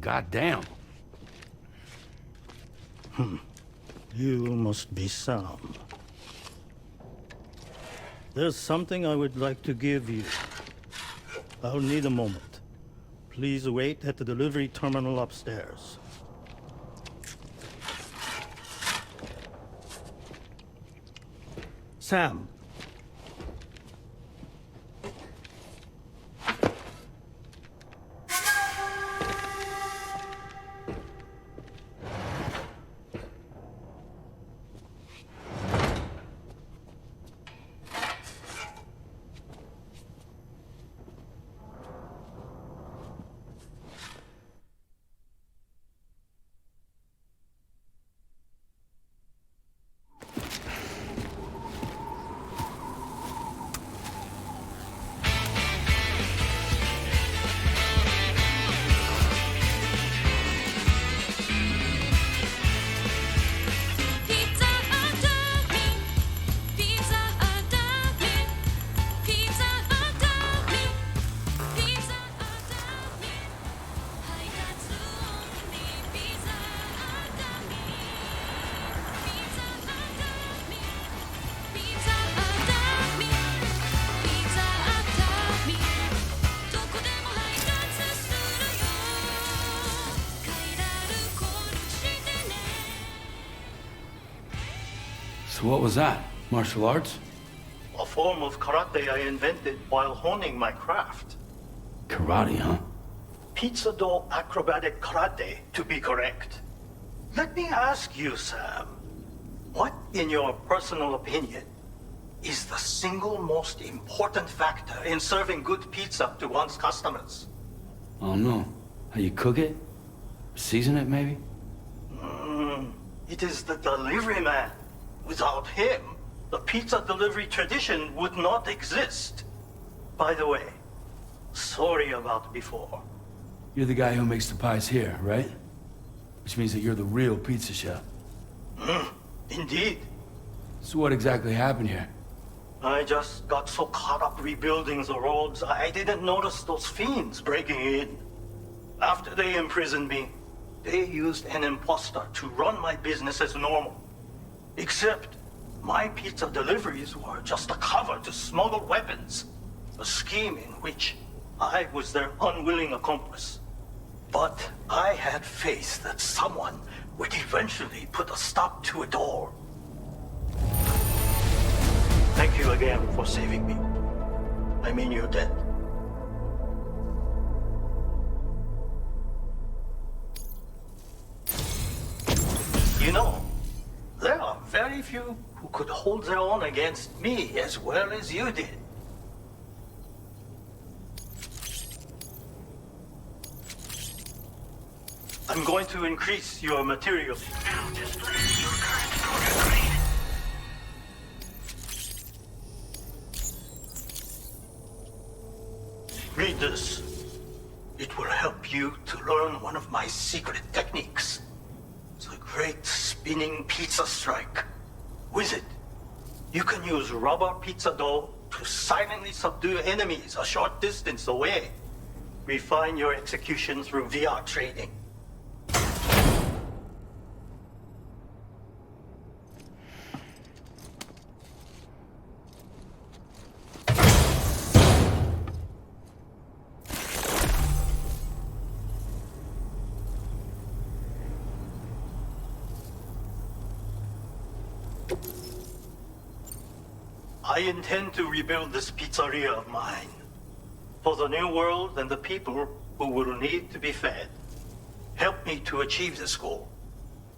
Goddamn. You must be Sam. There's something I would like to give you. I'll need a moment. Please wait at the delivery terminal upstairs. Sam. So what was that? Martial arts? A form of karate I invented while honing my craft. Karate, huh? Pizza dough acrobatic karate, to be correct. Let me ask you, Sam. What, in your personal opinion, is the single most important factor in serving good pizza to one's customers? I don't know. How you cook it? Season it, maybe? It is the delivery man. Without him, the pizza delivery tradition would not exist. By the way, sorry about before. You're the guy who makes the pies here, right? Which means that you're the real pizza chef. Indeed. So what exactly happened here? I just got so caught up rebuilding the roads, I didn't notice those fiends breaking in. After they imprisoned me, they used an imposter to run my business as normal. Except, my pizza deliveries were just a cover to smuggle weapons. A scheme in which I was their unwilling accomplice. But I had faith that someone would eventually put a stop to it all. Thank you again for saving me. I mean your debt. You know, there are very few who could hold their own against me as well as you did. I'm going to increase your material. Now display your current order grade. Read this. It will help you to learn one of my secret techniques. The great spinning pizza strike. With it, you can use rubber pizza dough to silently subdue enemies a short distance away. Refine your execution through VR training. I intend to rebuild this pizzeria of mine for the new world and the people who will need to be fed. Help me to achieve this goal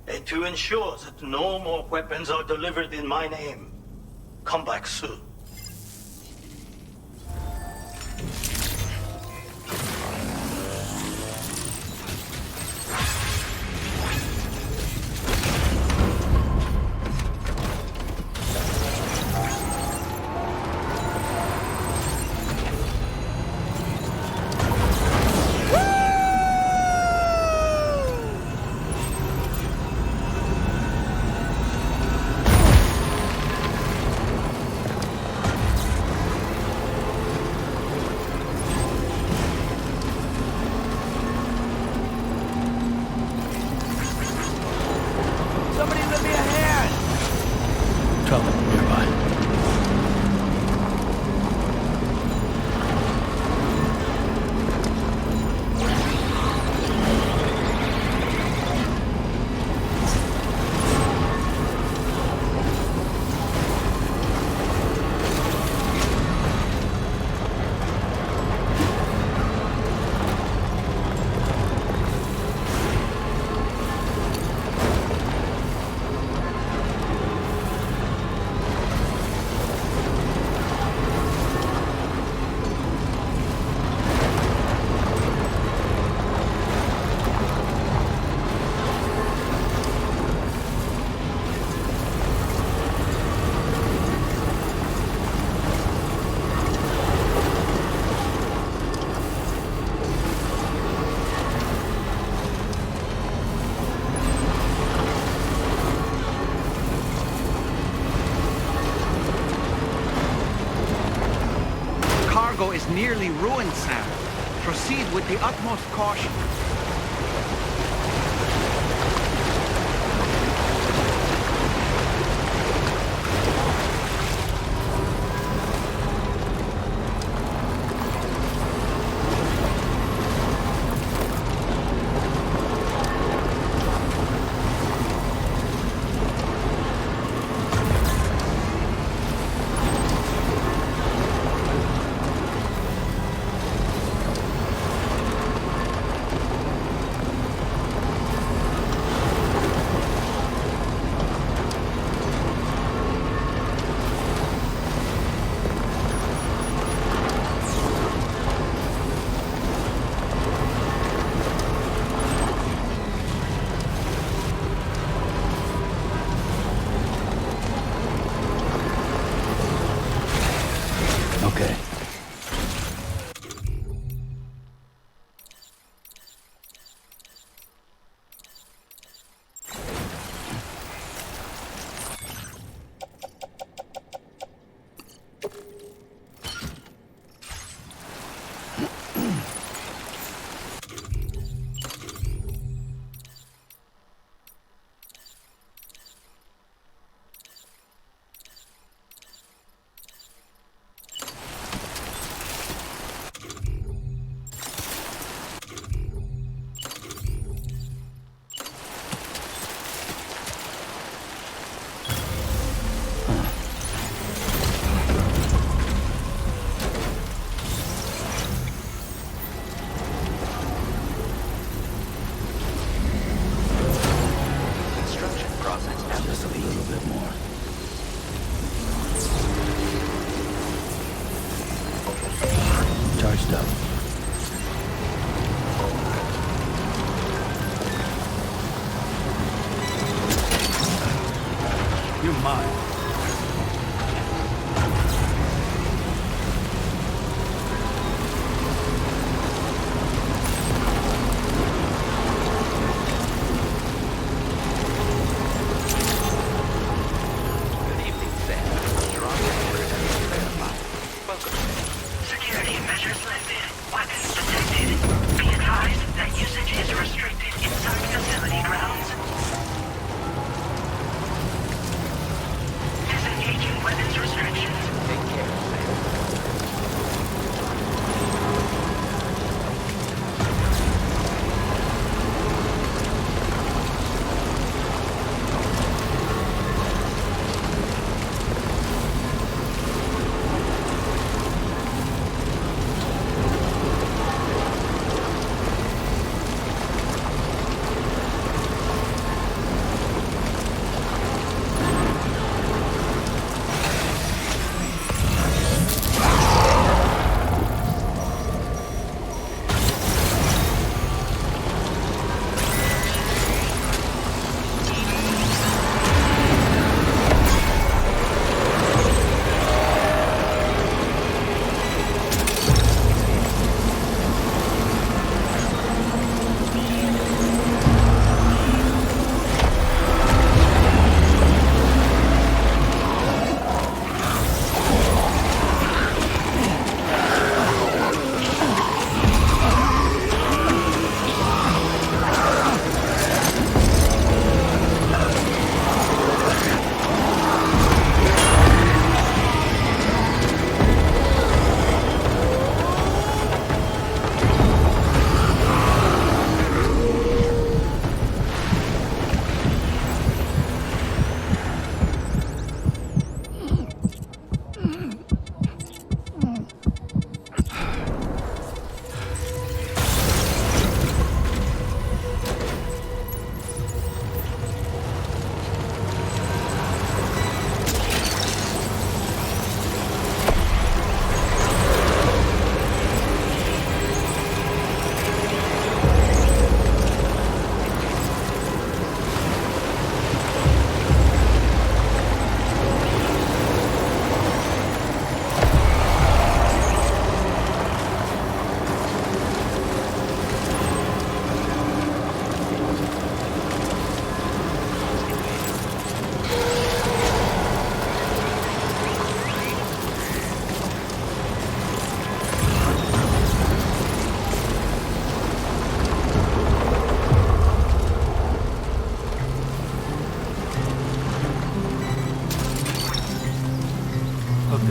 and to ensure that no more weapons are delivered in my name. Come back soon. Is nearly ruined, Sam. Proceed with the utmost caution.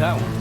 that one.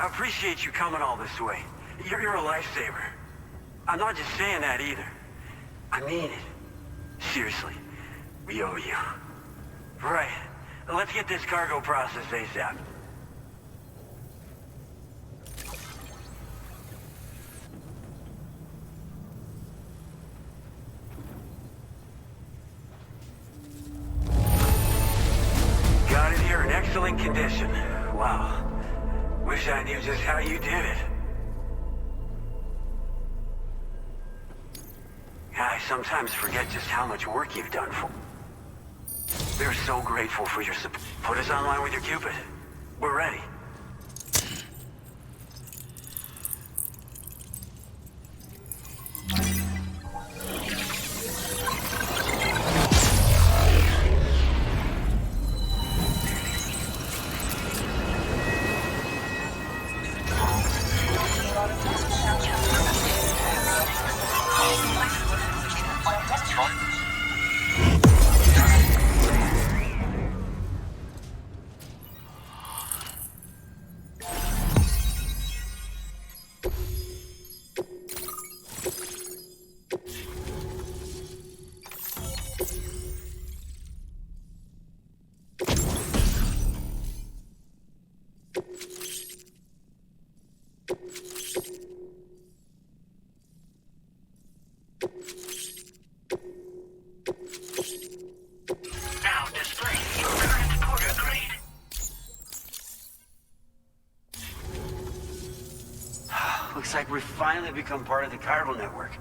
Appreciate you coming all this way. You're a lifesaver. I'm not just saying that either. I mean it. Seriously. We owe you. Right. Let's get this cargo processed ASAP. Got it here in excellent condition. Wow. Wish I knew just how you did it. I sometimes forget just how much work you've done for. We're so grateful for your support. Put us online with your Cupid. We're ready. Looks like we've finally become part of the chiral network.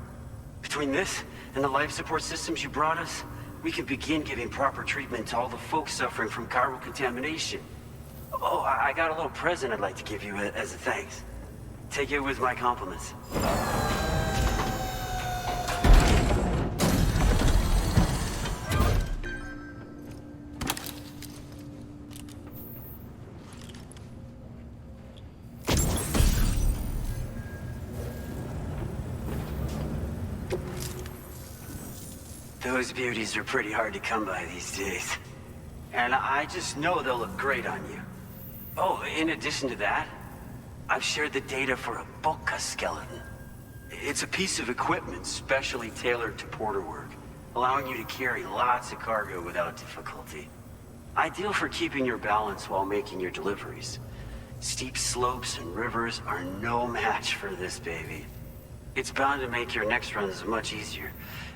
Between this and the life support systems you brought us, we can begin giving proper treatment to all the folks suffering from chiral contamination. Oh, I got a little present I'd like to give you as a thanks. Take it with my compliments. Those beauties are pretty hard to come by these days. And I just know they'll look great on you. Oh, in addition to that, I've shared the data for a Boca skeleton. It's a piece of equipment specially tailored to porter work, allowing you to carry lots of cargo without difficulty. Ideal for keeping your balance while making your deliveries. Steep slopes and rivers are no match for this baby. It's bound to make your next runs much easier.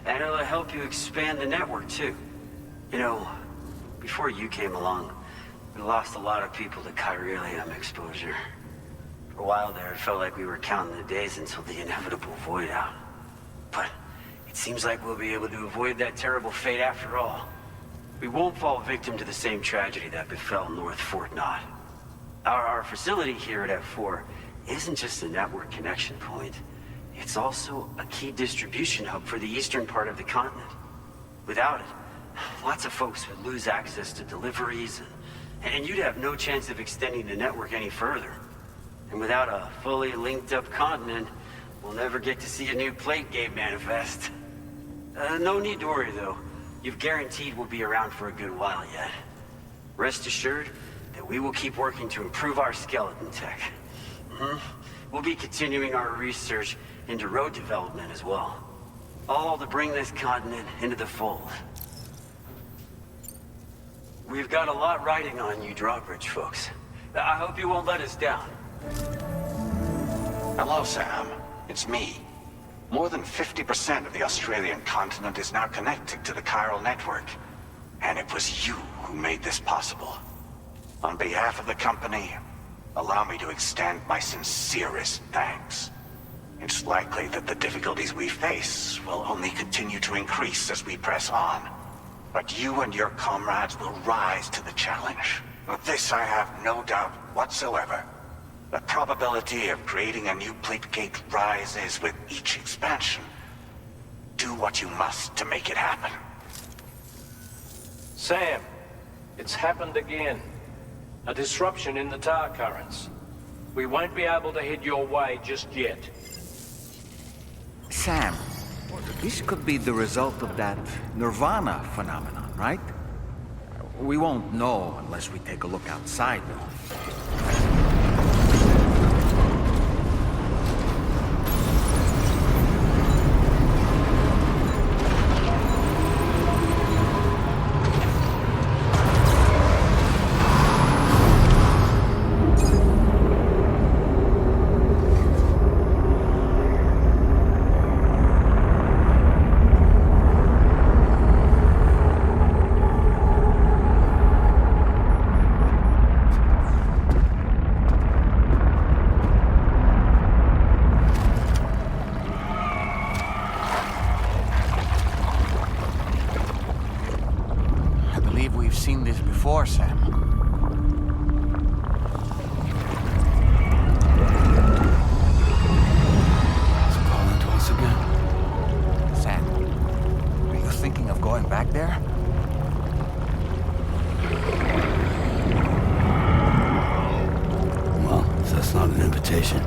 And it'll help you expand the network, too. You know, before you came along, we lost a lot of people to chiralium exposure. For a while there, it felt like we were counting the days until the inevitable void out. But it seems like we'll be able to avoid that terrible fate after all. we won't fall victim to the same tragedy that befell North Fort Knott. Our facility here at F4 isn't just a network connection point. It's also a key distribution hub for the eastern part of the continent. Without it, lots of folks would lose access to deliveries, and you'd have no chance of extending the network any further. And without a fully linked up continent, we'll never get to see a new plate gate manifest. No need to worry though. You've guaranteed we'll be around for a good while yet. Rest assured that we will keep working to improve our skeleton tech. We'll be continuing our research into road development as well. All to bring this continent into the fold. We've got a lot riding on you drawbridge folks. I hope you won't let us down. Hello, Sam. It's me. More than 50% of the Australian continent is now connected to the chiral network. And it was you who made this possible. On behalf of the company, allow me to extend my sincerest thanks. It's likely that the difficulties we face will only continue to increase as we press on. But you and your comrades will rise to the challenge. Of this I have no doubt whatsoever. The probability of creating a new plate gate rises with each expansion. Do what you must to make it happen. Sam, it's happened again. A disruption in the tar currents. We won't be able to head your way just yet. Sam, this could be the result of that Nirvana phenomenon, right? We won't know unless we take a look outside, though. Sam. It's calling to us again. Sam, are you thinking of going back there? Well, if that's not an invitation.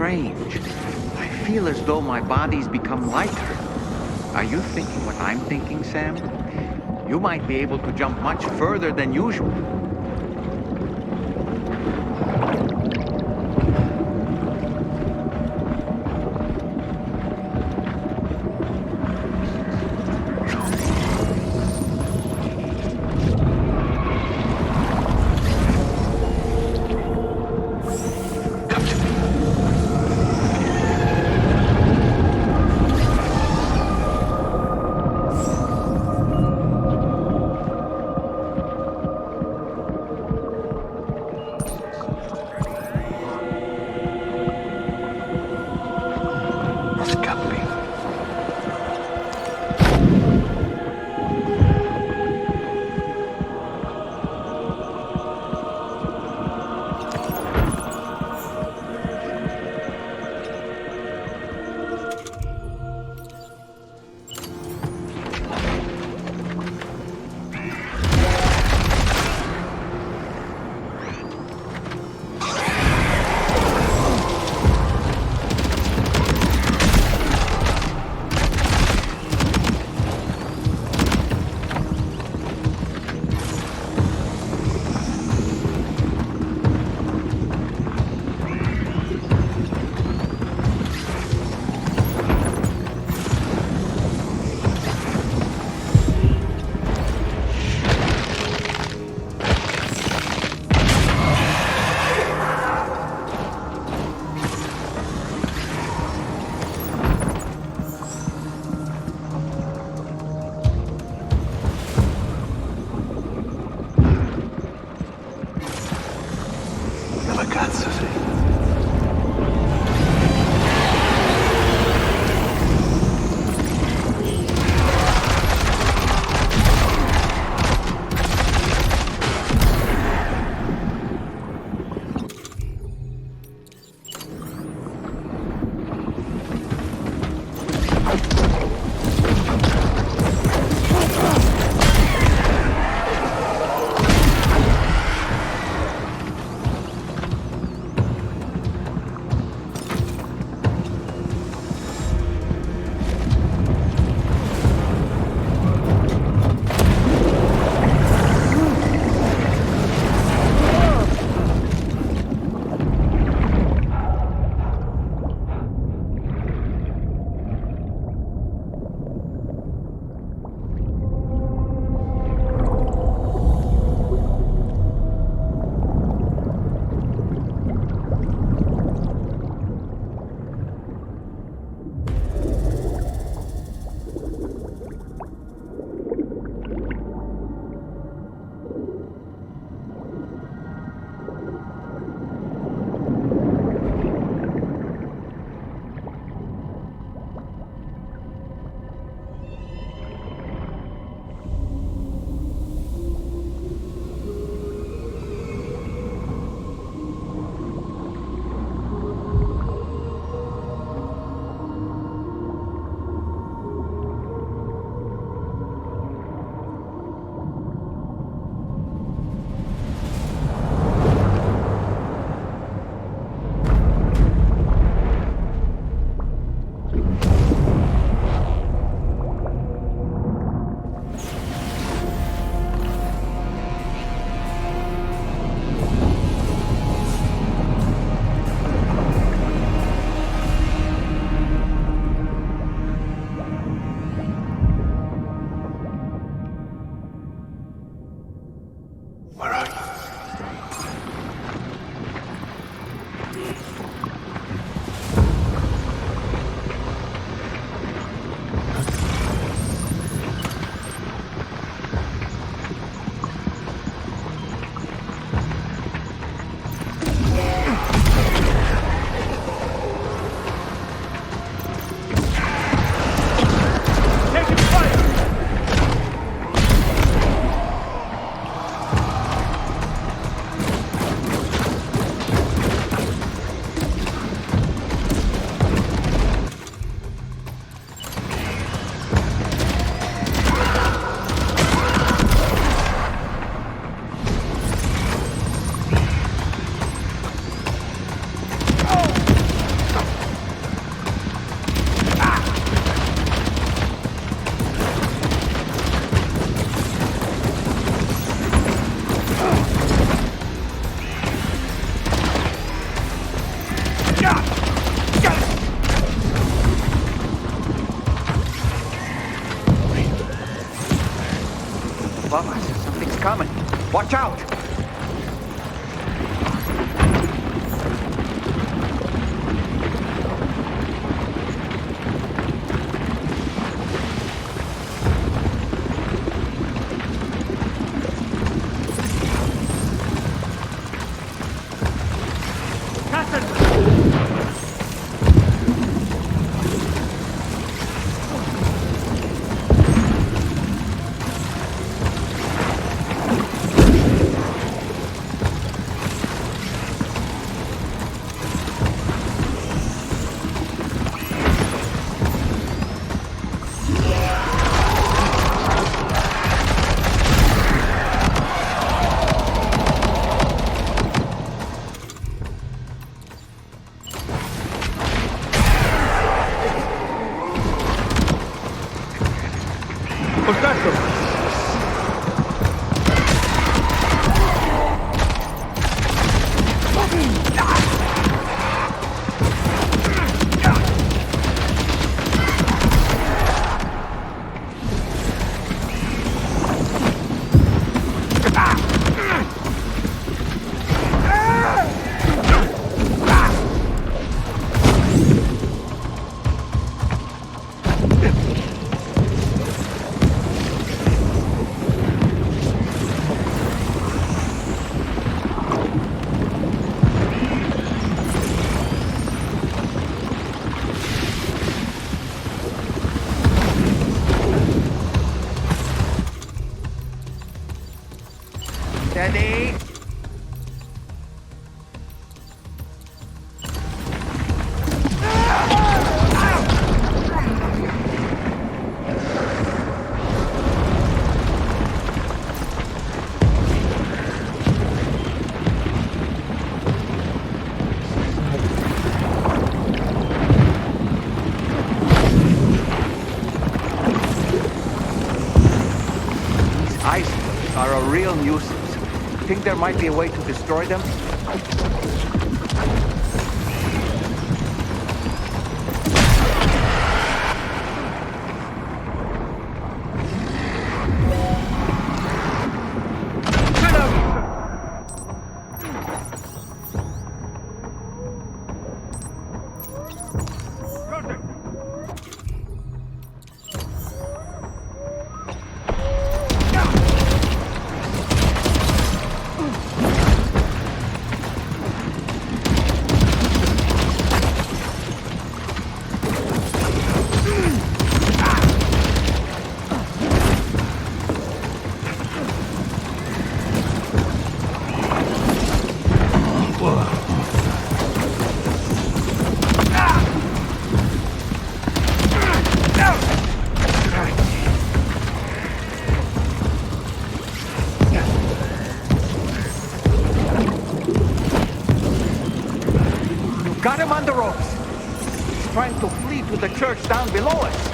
strange. I feel as though my body's become lighter. Are you thinking what I'm thinking, Sam? You might be able to jump much further than usual. above us. Something's coming. Watch out! Steady. These isotopes are a real nuisance. Think there might be a way to destroy them? Got him on the ropes. He's trying to flee to the church down below us.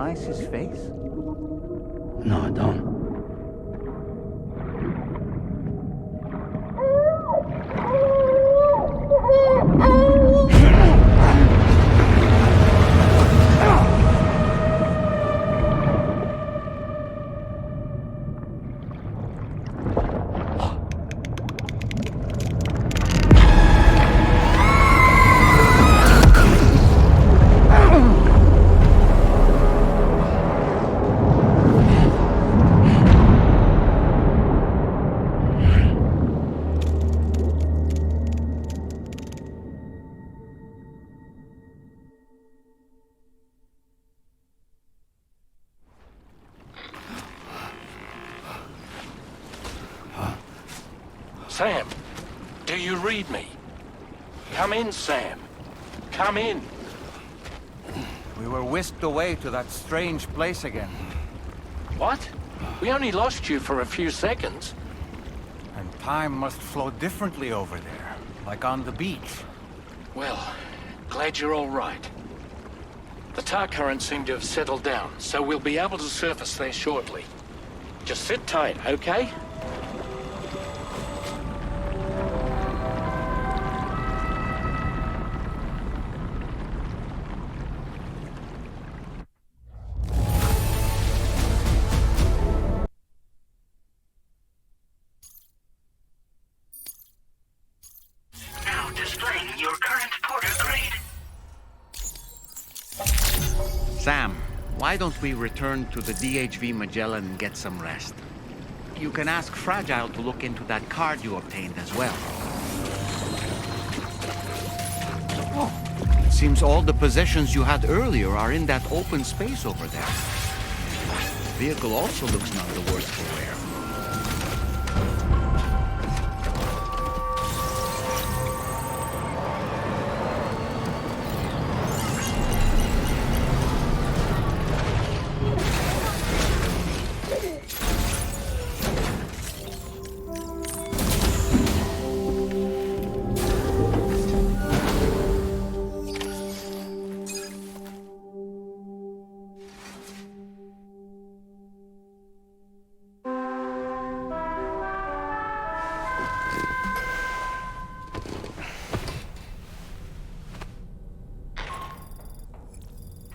recognize his face? No, I don't. Sam, do you read me? Come in, Sam. Come in. We were whisked away to that strange place again. What? We only lost you for a few seconds. And time must flow differently over there, like on the beach. Well, glad you're all right. The tar currents seem to have settled down, so we'll be able to surface there shortly. Just sit tight, okay? Sam, why don't we return to the DHV Magellan and get some rest? You can ask Fragile to look into that card you obtained as well. Oh, it seems all the possessions you had earlier are in that open space over there. The vehicle also looks none the worse for wear.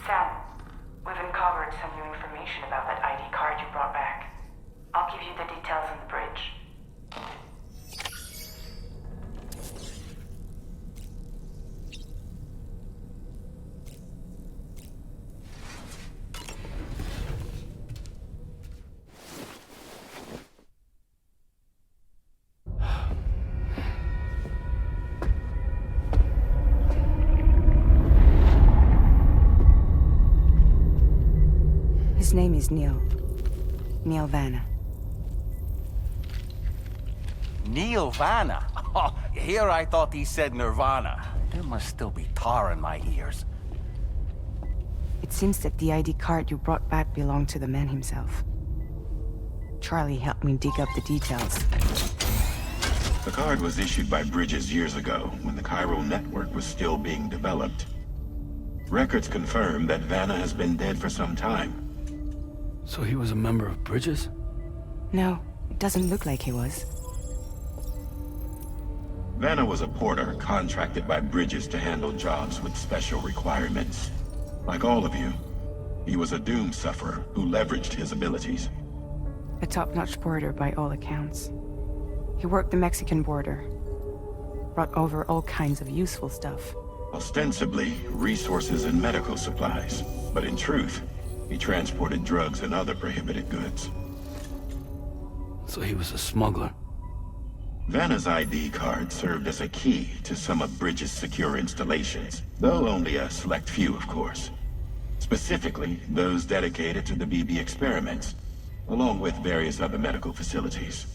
Sam, we've uncovered some new information about that ID card you brought back. I'll give you the details on the bridge. His name is Neil. Neil Vanna. Neil Vanna? Oh, here I thought he said Nirvana. There must still be tar in my ears. It seems that the ID card you brought back belonged to the man himself. Charlie helped me dig up the details. The card was issued by Bridges years ago, when the chiral network was still being developed. Records confirm that Vanna has been dead for some time. So he was a member of Bridges? No, it doesn't look like he was. Vanna was a porter contracted by Bridges to handle jobs with special requirements. Like all of you, he was a doom sufferer who leveraged his abilities. A top-notch porter by all accounts. He worked the Mexican border. Brought over all kinds of useful stuff. Ostensibly, resources and medical supplies. But in truth, he transported drugs and other prohibited goods. So he was a smuggler. Vanna's ID card served as a key to some of Bridges' secure installations, though only a select few, of course. Specifically, those dedicated to the BB experiments, along with various other medical facilities.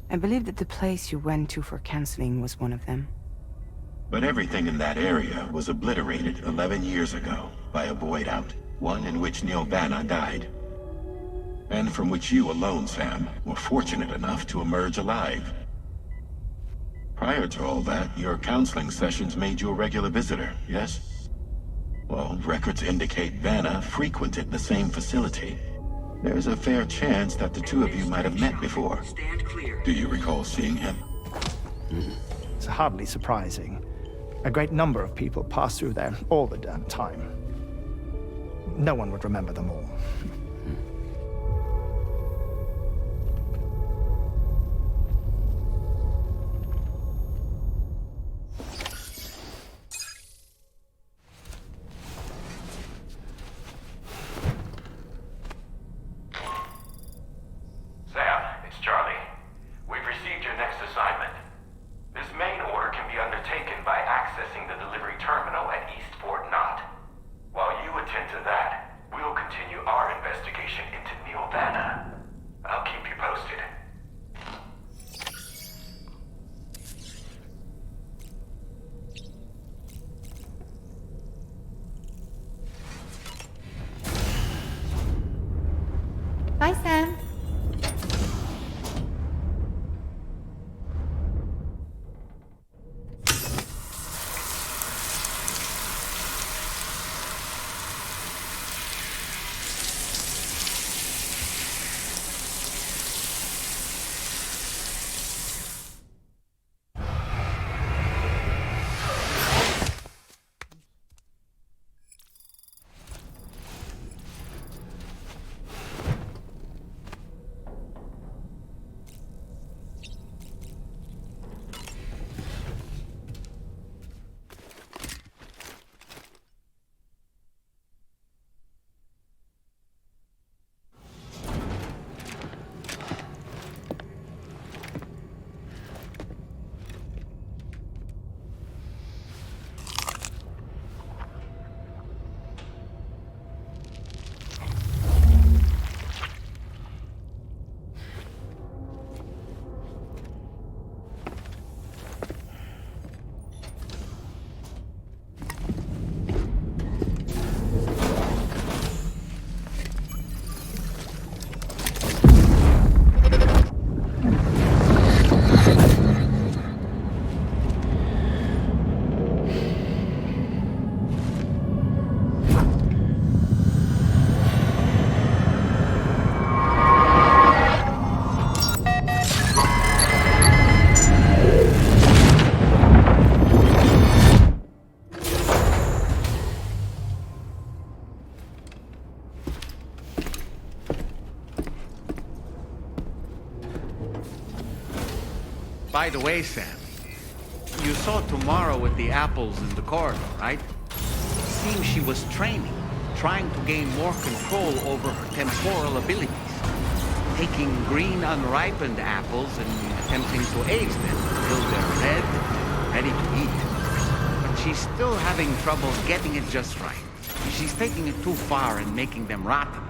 I believe that the place you went to for counseling was one of them. But everything in that area was obliterated 11 years ago by a void out, one in which Neil Vanna died. And from which you alone, Sam, were fortunate enough to emerge alive. Prior to all that, your counseling sessions made you a regular visitor, yes? Well, records indicate Vanna frequented the same facility. There's a fair chance that the two of you might have met before. Do you recall seeing him? It's hardly surprising. A great number of people pass through there all the damn time. No one would remember them all. Sam, it's Charlie. We've received your next assignment. This main order can be undertaken by accessing the delivery terminal at Eastport Knot. While you attend to that, we'll continue our investigation into Neil Vanna. I'll keep you posted. Bye, Sam. By the way, Sam, you saw Tomorrow with the apples in the corridor, right? Seems she was training, trying to gain more control over her temporal abilities. Taking green unripened apples and attempting to age them until they're red, ready to eat. But she's still having trouble getting it just right. She's taking it too far and making them rotten.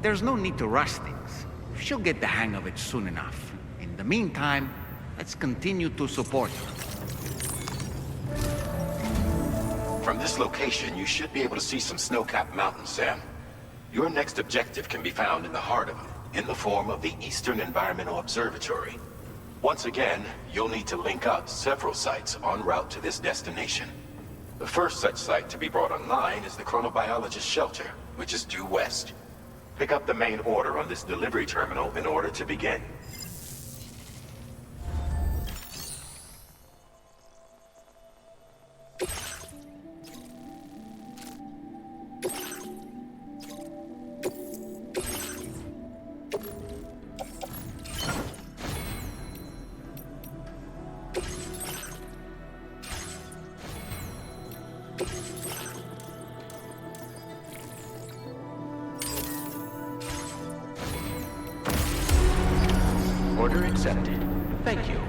There's no need to rush things. She'll get the hang of it soon enough. In the meantime, let's continue to support her. From this location, you should be able to see some snow-capped mountains, Sam. Your next objective can be found in the heart of them, in the form of the Eastern Environmental Observatory. Once again, you'll need to link up several sites en route to this destination. The first such site to be brought online is the Chronobiologist Shelter, which is due west. Pick up the main order on this delivery terminal in order to begin. Order accepted. Thank you.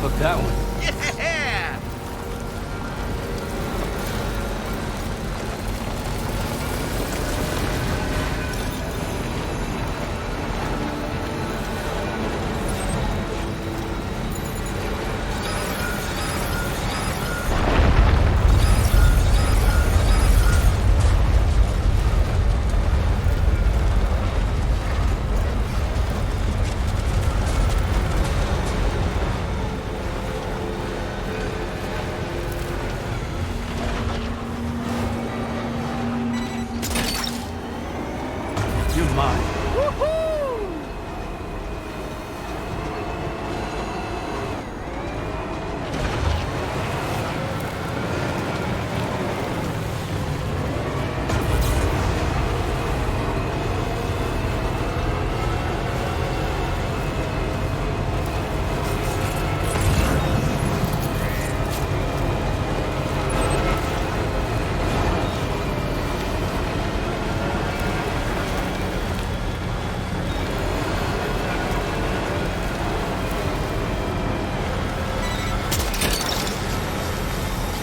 Hook that one. Yeah! You're mine.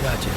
Gotcha.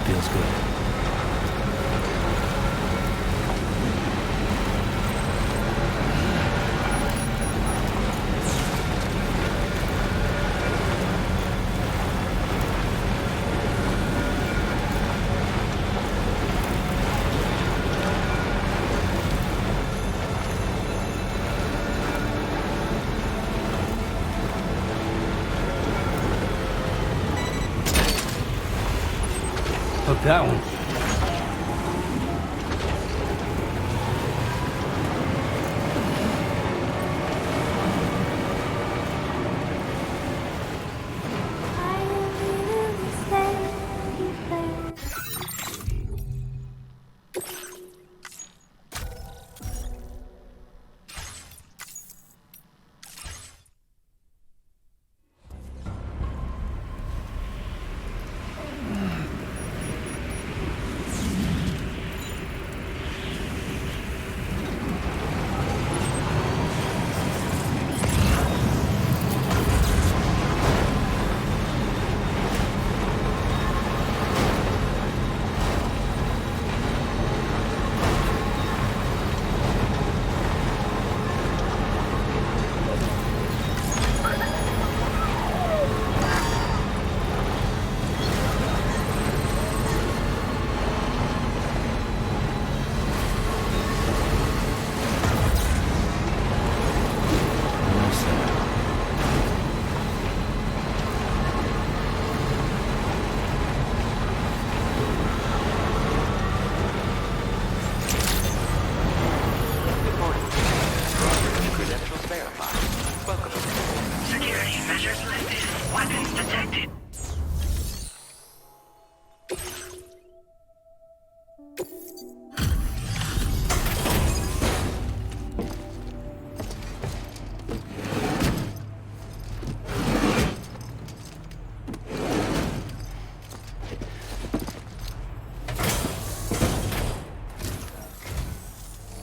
Feels good. Hook that one.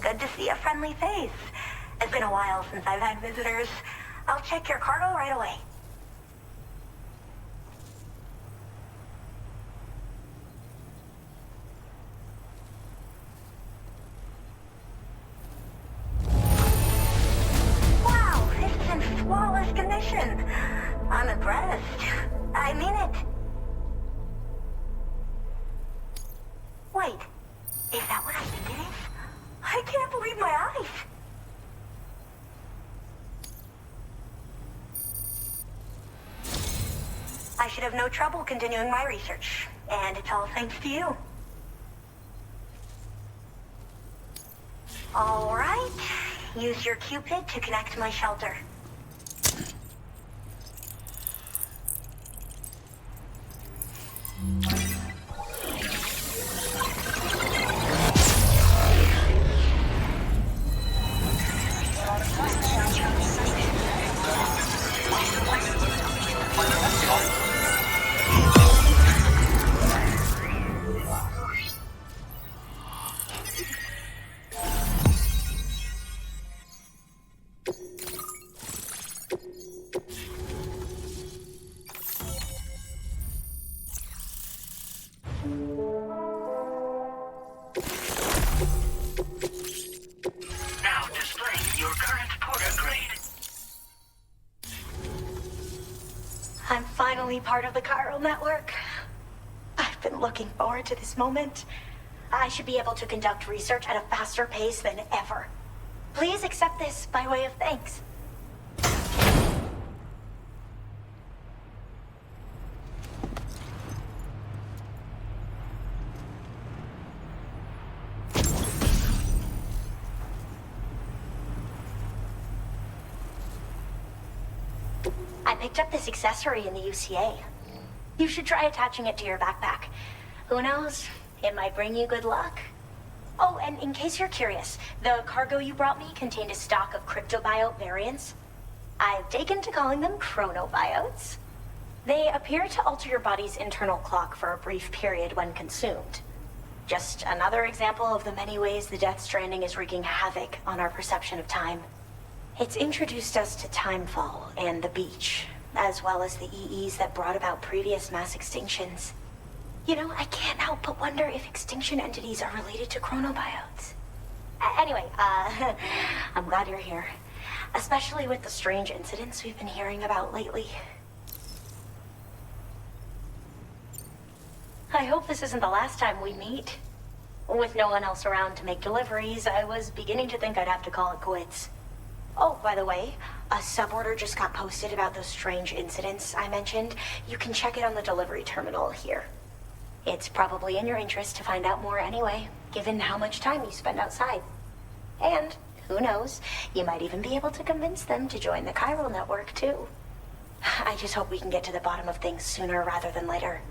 Good to see a friendly face. It's been a while since I've had visitors. I'll check your cargo right away. Wow, it's in flawless condition. I'm impressed. I mean it. Wait, is that what I think it is? I can't believe my eyes. I should have no trouble continuing my research, and it's all thanks to you. All right, Use your Cupid to connect my shelter. Part of the chiral network. I've been looking forward to this moment. I should be able to conduct research at a faster pace than ever. Please accept this by way of thanks. I picked up this accessory in the UCA. You should try attaching it to your backpack. Who knows? It might bring you good luck. Oh, and in case you're curious, the cargo you brought me contained a stock of cryptobiote variants. I've taken to calling them chronobiotes. They appear to alter your body's internal clock for a brief period when consumed. Just another example of the many ways the Death Stranding is wreaking havoc on our perception of time. It's introduced us to timefall and the beach, as well as the EEs that brought about previous mass extinctions. You know, I can't help but wonder if extinction entities are related to chronobiotes. Anyway, I'm glad you're here. Especially with the strange incidents we've been hearing about lately. I hope this isn't the last time we meet. With no one else around to make deliveries, I was beginning to think I'd have to call it quits. Oh, by the way, a suborder just got posted about those strange incidents I mentioned. You can check it on the delivery terminal here. It's probably in your interest to find out more anyway, given how much time you spend outside. And, who knows, you might even be able to convince them to join the chiral network, too. I just hope we can get to the bottom of things sooner rather than later.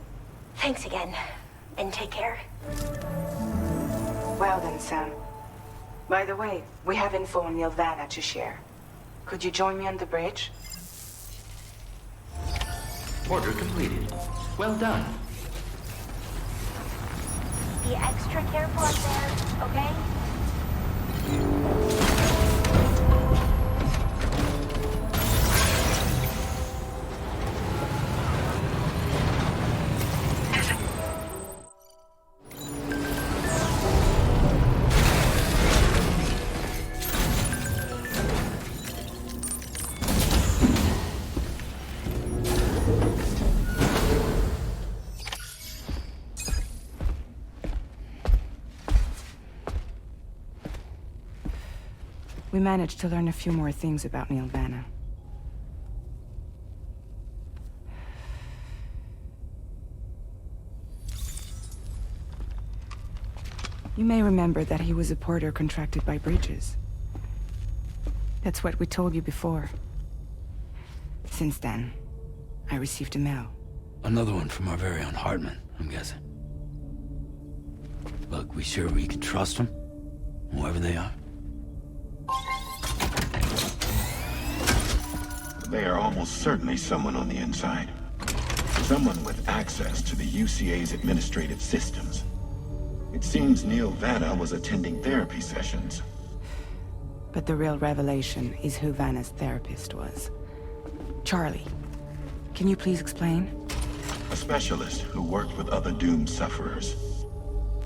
Thanks again, and take care. Well then, Sam. By the way, we have info on Nilvana to share. Could you join me on the bridge? Order completed. Well done. Be extra careful up there, okay? We managed to learn a few more things about Nilvana. You may remember that he was a porter contracted by Bridges. That's what we told you before. Since then, I received a mail. Another one from our very own Hartman, I'm guessing. Look, we sure we can trust them? Whoever they are? They are almost certainly someone on the inside. Someone with access to the UCA's administrative systems. It seems Neil Vanna was attending therapy sessions. But the real revelation is who Vanna's therapist was. Charlie, can you please explain? A specialist who worked with other doomed sufferers,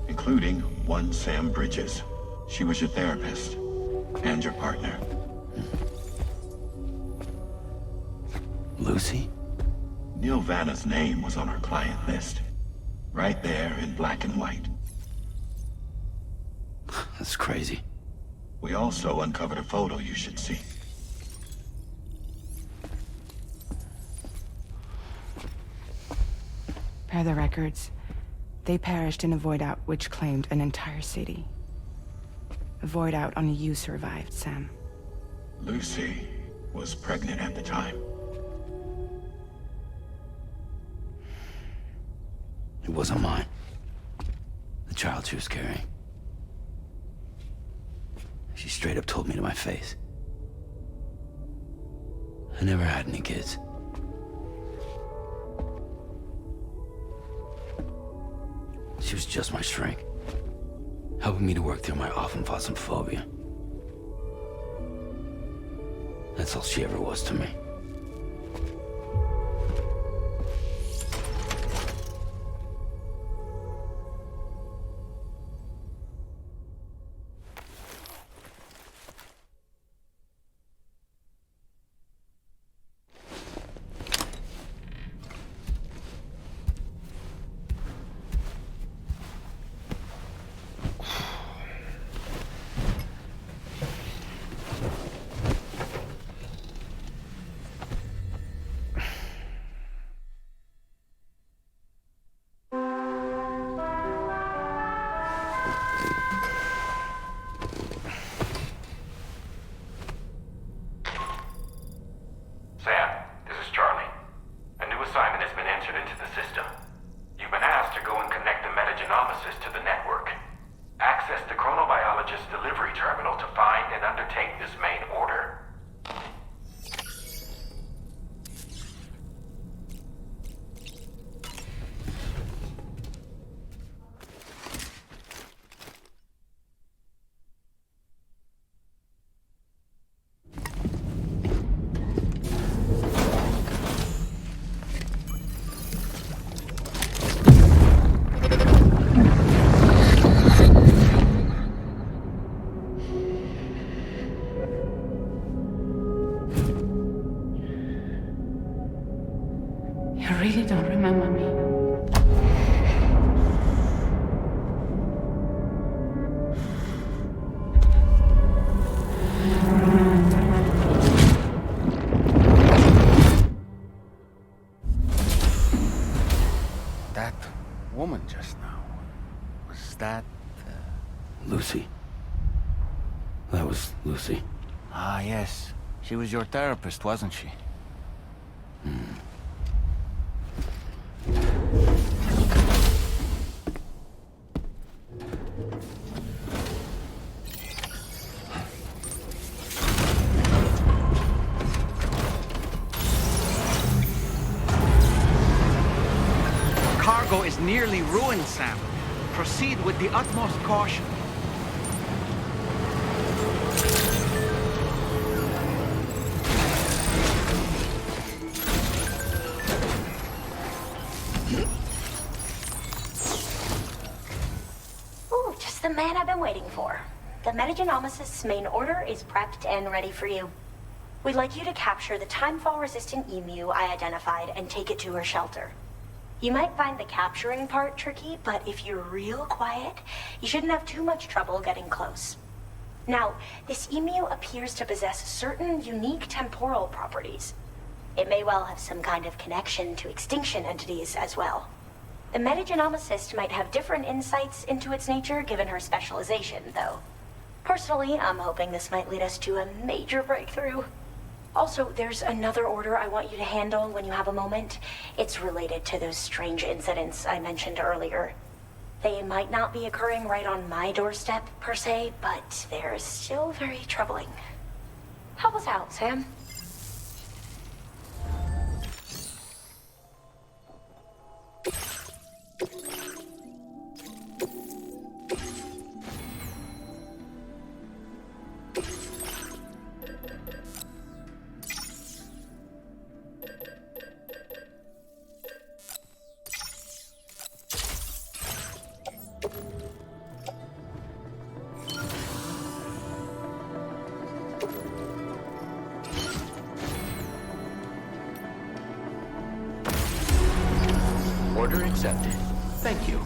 including one Sam Bridges. She was your therapist and your partner. Lucy? Neil Vanna's name was on her client list. Right there in black and white. That's crazy. We also uncovered a photo you should see. Per the records, they perished in a void out which claimed an entire city. A void out only you survived, Sam. Lucy was pregnant at the time. It wasn't mine. The child she was carrying. She straight up told me to my face. I never had any kids. She was just my shrink, helping me to work through my phobia. That's all she ever was to me. really don't remember me. That woman just now, was that... Lucy. That was Lucy. Ah, yes. She was your therapist, wasn't she? Cargo is nearly ruined, Sam. Proceed with the utmost caution. Ooh, just the man I've been waiting for. The Metagenomicist's main order is prepped and ready for you. We'd like you to capture the timefall-resistant emu I identified and take it to her shelter. You might find the capturing part tricky, but if you're real quiet, you shouldn't have too much trouble getting close. Now, this emu appears to possess certain unique temporal properties. It may well have some kind of connection to extinction entities as well. The Metagenomicist might have different insights into its nature given her specialization, though. Personally, I'm hoping this might lead us to a major breakthrough. Also, there's another order I want you to handle when you have a moment. It's related to those strange incidents I mentioned earlier. They might not be occurring right on my doorstep, per se, but they're still very troubling. Help us out, Sam. Order accepted. Thank you.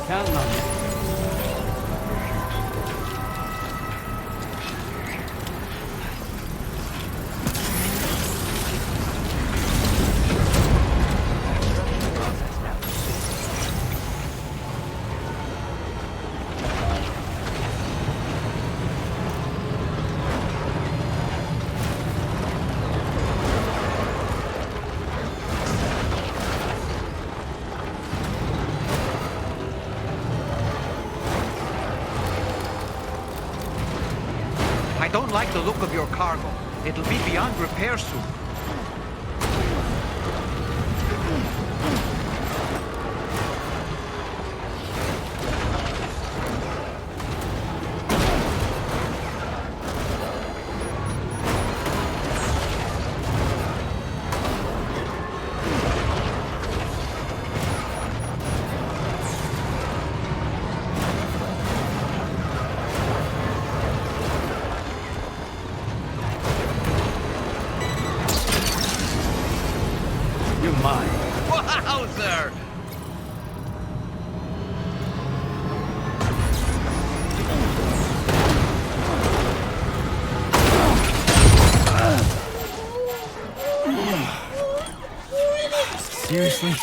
Counting on you. I don't like the look of your cargo. It'll be beyond repair soon. Wowzer! Seriously?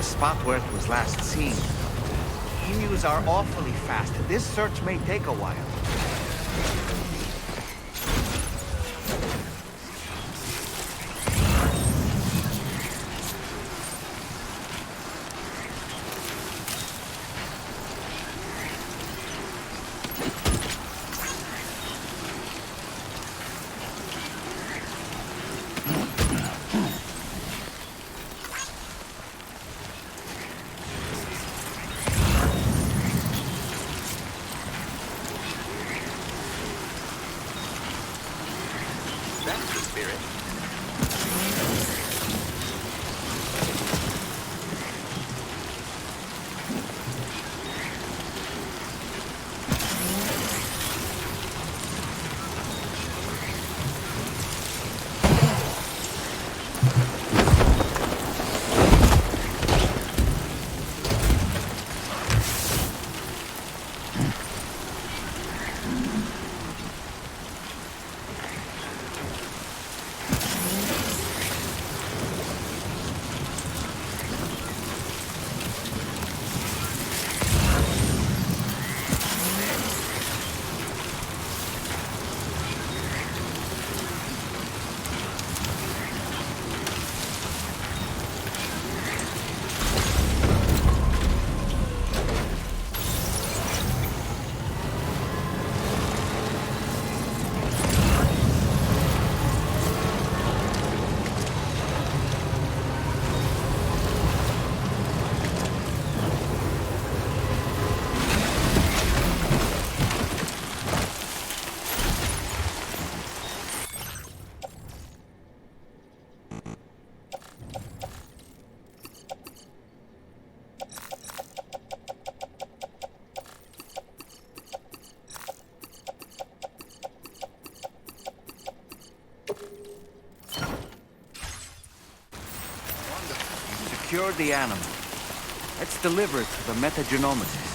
Spot where it was last seen. Emus are awfully fast. This search may take a while. cured the animal. Let's deliver it to the metagenomicist.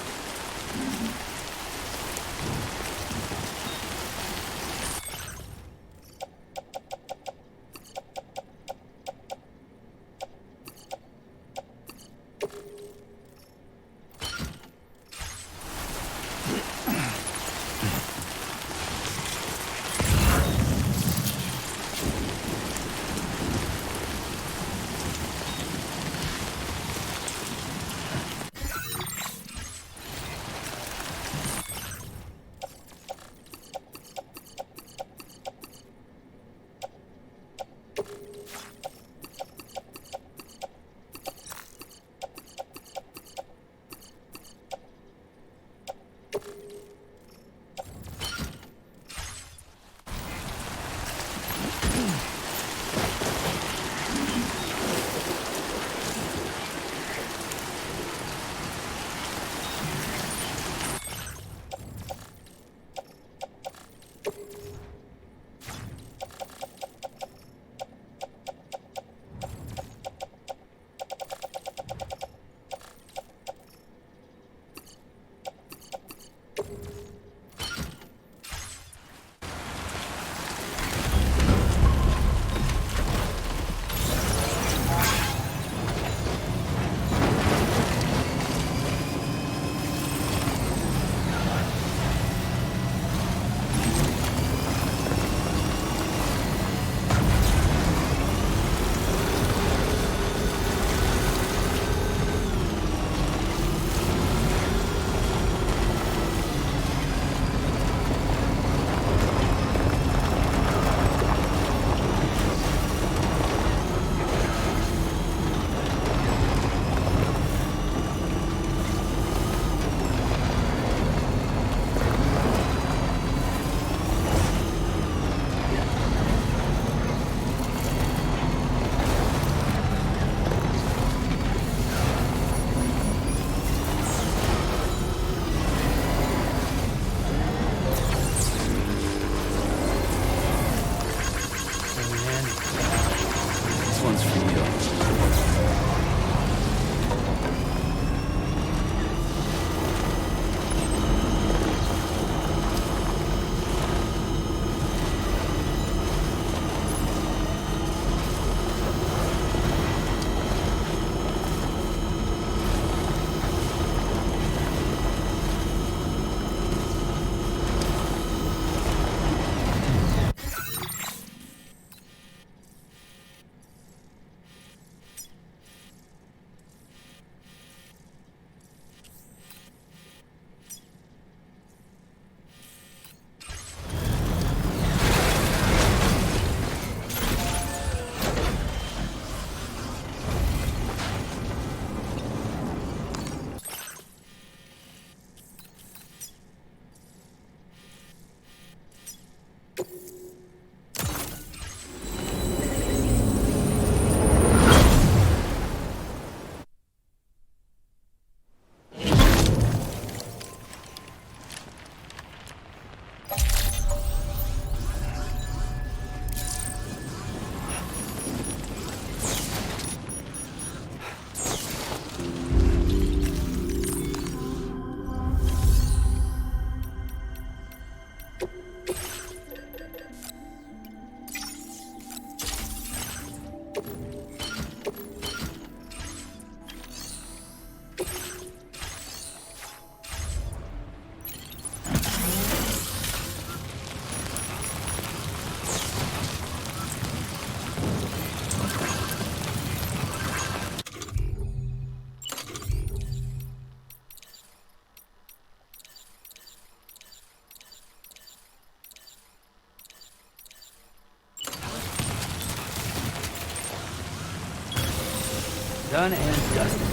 Done and dusted.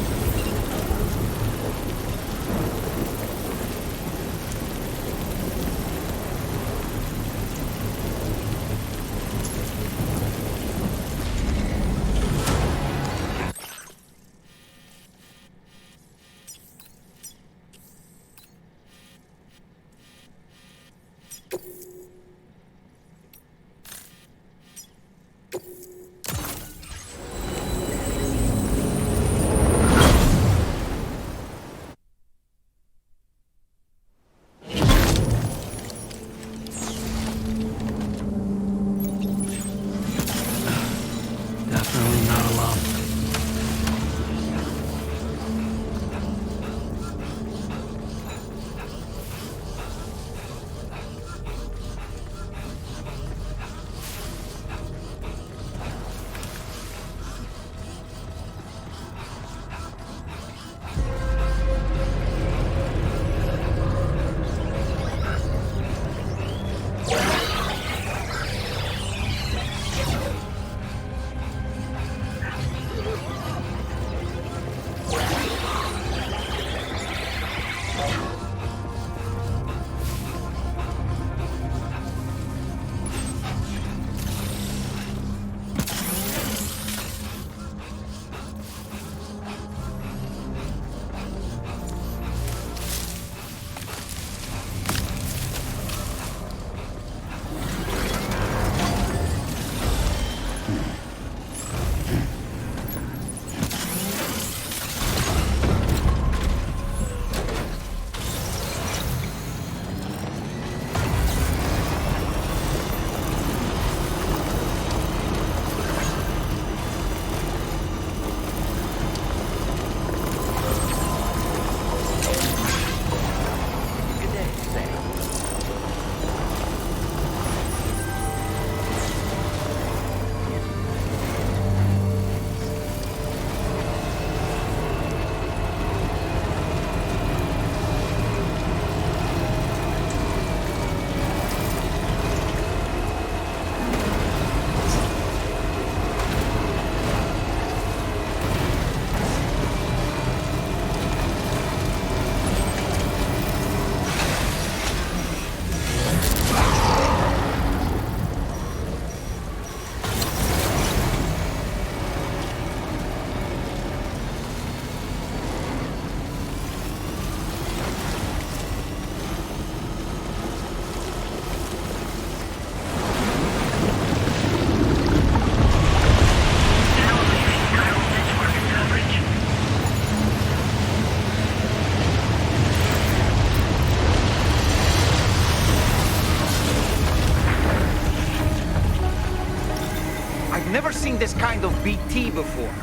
seen this kind of BT before.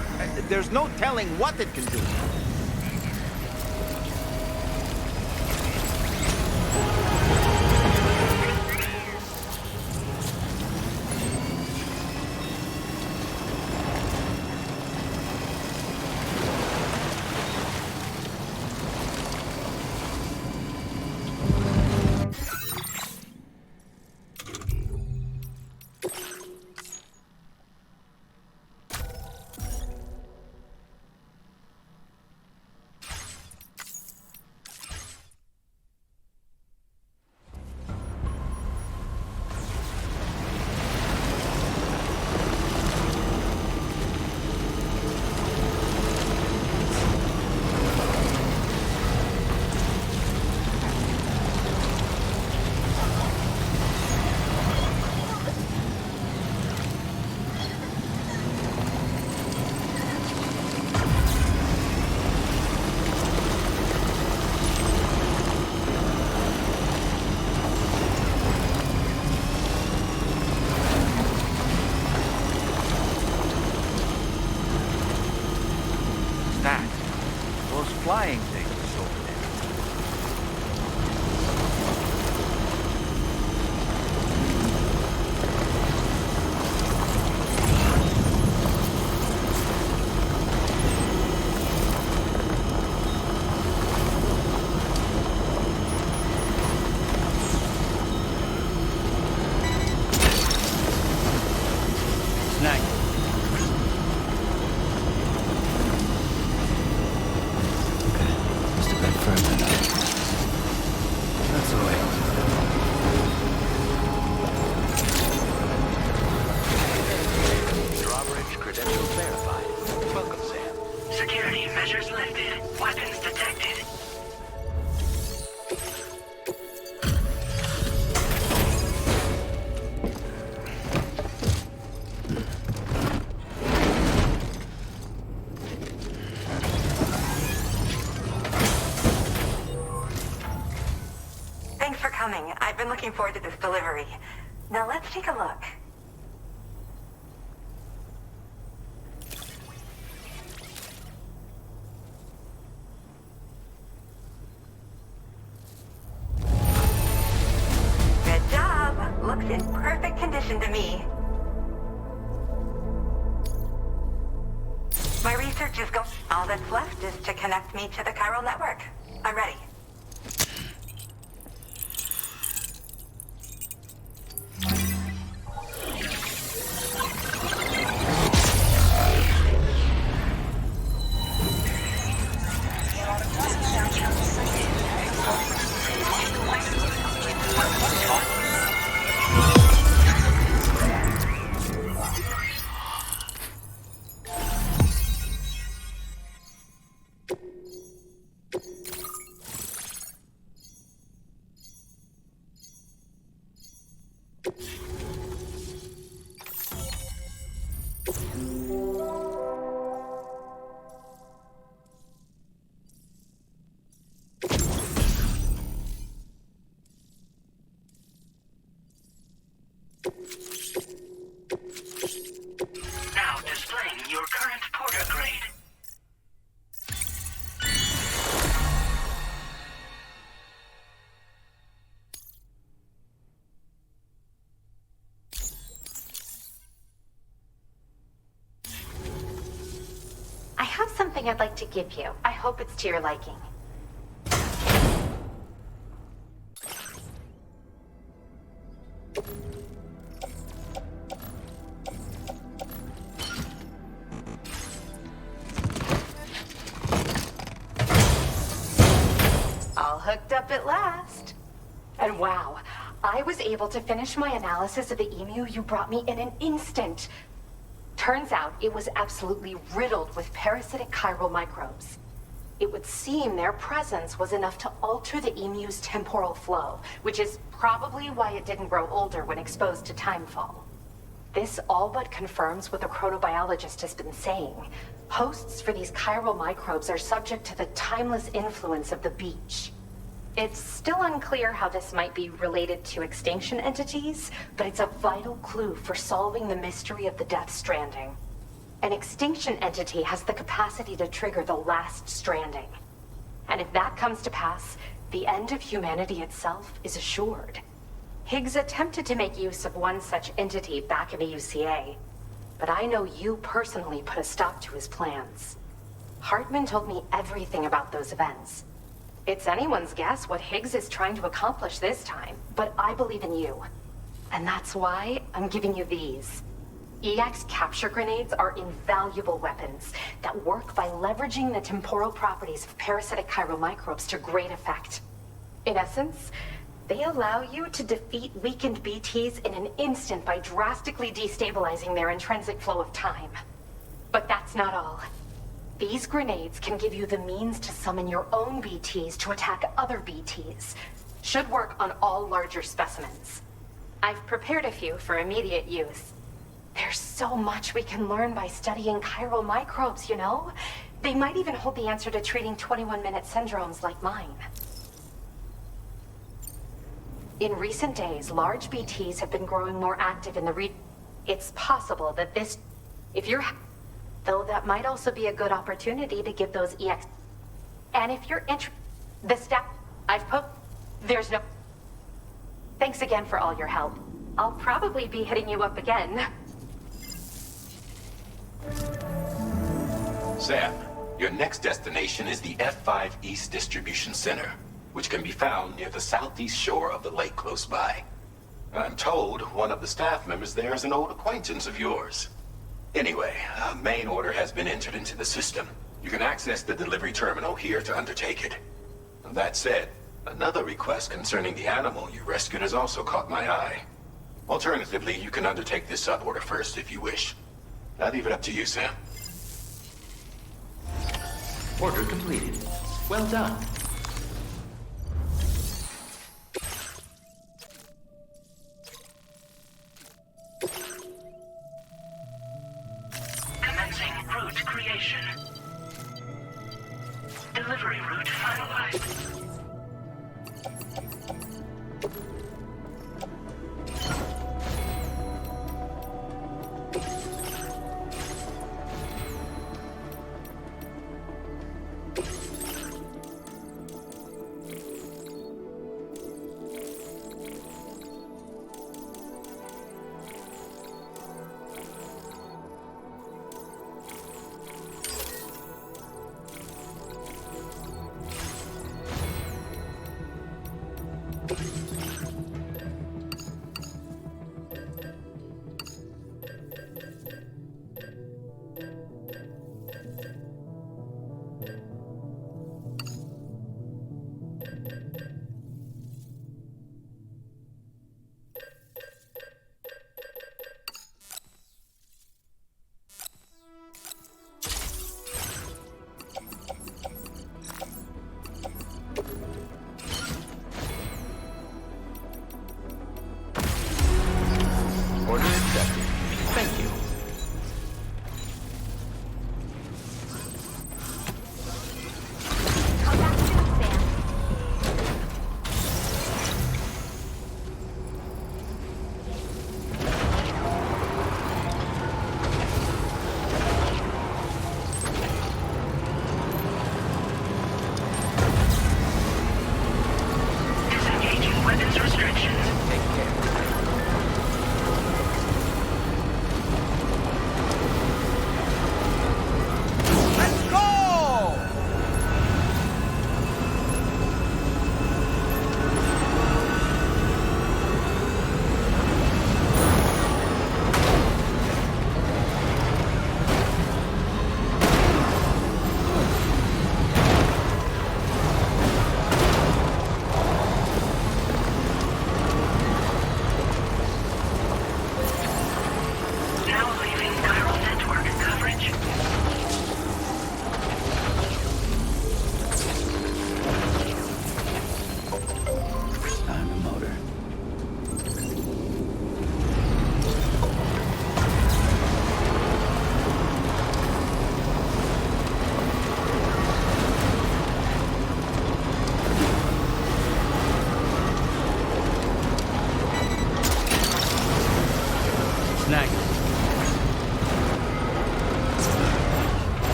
There's no telling what it can do. Flying things over there. Snack. I've been looking forward to this delivery. Now let's take a look. Good job. Looks in perfect condition to me. My research is going. All that's left is to connect me to the chiral network. I'm ready. Now displaying your current porter grade. I have something I'd like to give you. I hope it's to your liking. All hooked up at last. And wow, I was able to finish my analysis of the emu you brought me in an instant. Turns out it was absolutely riddled with parasitic chiral microbes. It would seem their presence was enough to alter the emu's temporal flow, which is probably why it didn't grow older when exposed to timefall. This all but confirms what the chronobiologist has been saying. Hosts for these chiral microbes are subject to the timeless influence of the beach. It's still unclear how this might be related to extinction entities, but it's a vital clue for solving the mystery of the Death Stranding. An extinction entity has the capacity to trigger the last stranding. And if that comes to pass, the end of humanity itself is assured. Higgs attempted to make use of one such entity back in the UCA, but I know you personally put a stop to his plans. Hartman told me everything about those events. It's anyone's guess what Higgs is trying to accomplish this time, but I believe in you. And that's why I'm giving you these. EX capture grenades are invaluable weapons that work by leveraging the temporal properties of parasitic chiromicrobes to great effect. In essence, they allow you to defeat weakened BTs in an instant by drastically destabilizing their intrinsic flow of time. But that's not all. These grenades can give you the means to summon your own BTs to attack other BTs. Should work on all larger specimens. I've prepared a few for immediate use. There's so much we can learn by studying chiral microbes, you know? They might even hold the answer to treating 21-minute syndromes like mine. In recent days, large BTs have been growing more active in the It's possible that this... If you're... Though that might also be a good opportunity to give those EX... And if you're the step I've put... There's no... Thanks again for all your help. I'll probably be hitting you up again. Sam, your next destination is the F5 East Distribution Center, which can be found near the southeast shore of the lake close by. I'm told one of the staff members there is an old acquaintance of yours. Anyway, a main order has been entered into the system. You can access the delivery terminal here to undertake it. That said, another request concerning the animal you rescued has also caught my eye. Alternatively, you can undertake this sub-order first if you wish. I'll leave it up to you, Sam. Order completed. Well done. Commencing route creation. Delivery route finalized.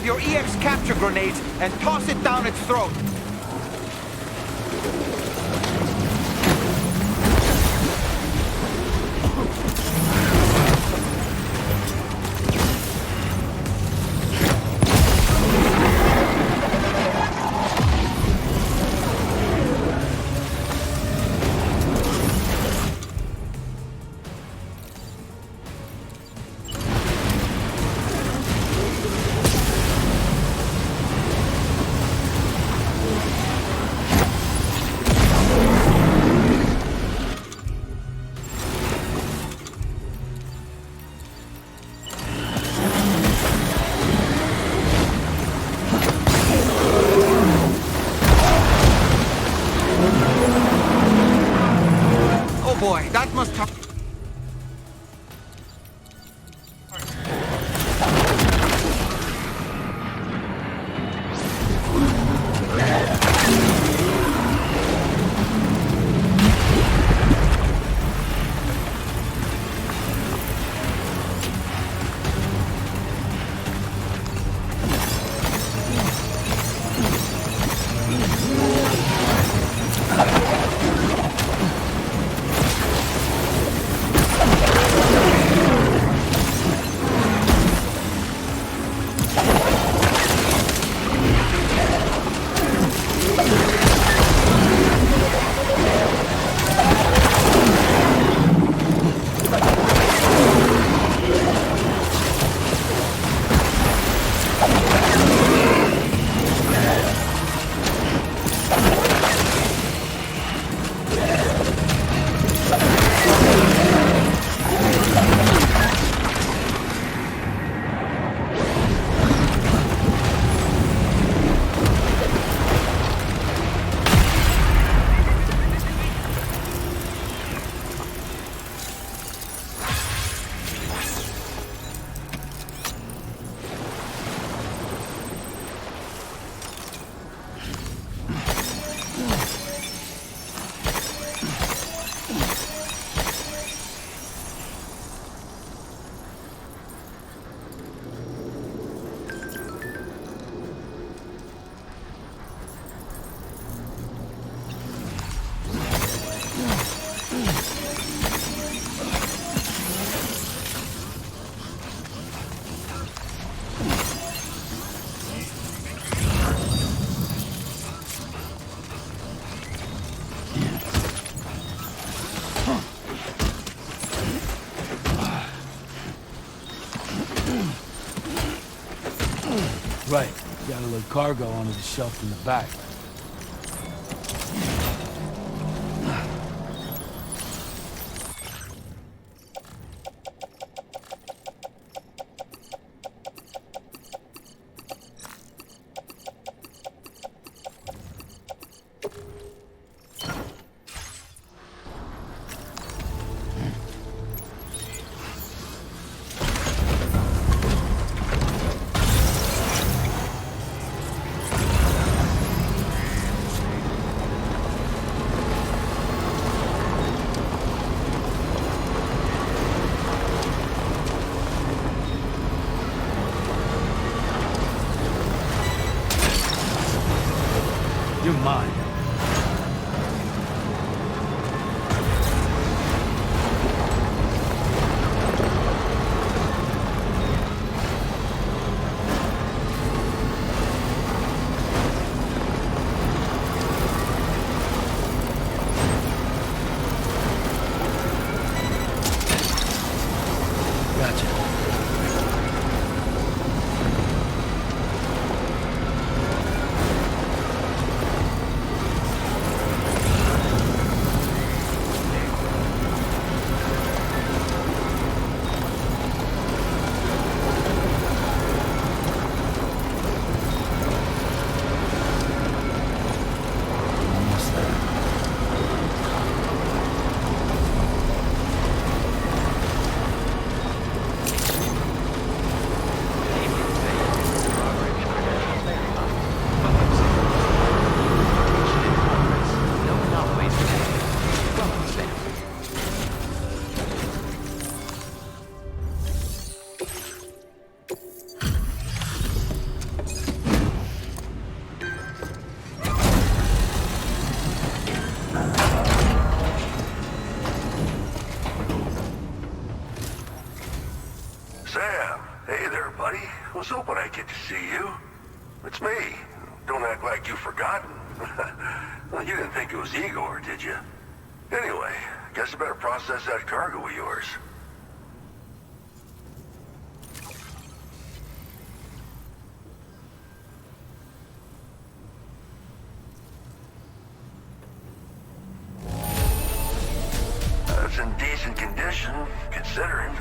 of your EX capture grenades and toss it down its throat. Boy, that must have... Right. Gotta load cargo onto the shelf in the back. You're mine. see you. It's me. Don't act like you've forgotten. Well, you didn't think it was Igor, did you? Anyway, guess I better process that cargo of yours. That's in decent condition, considering.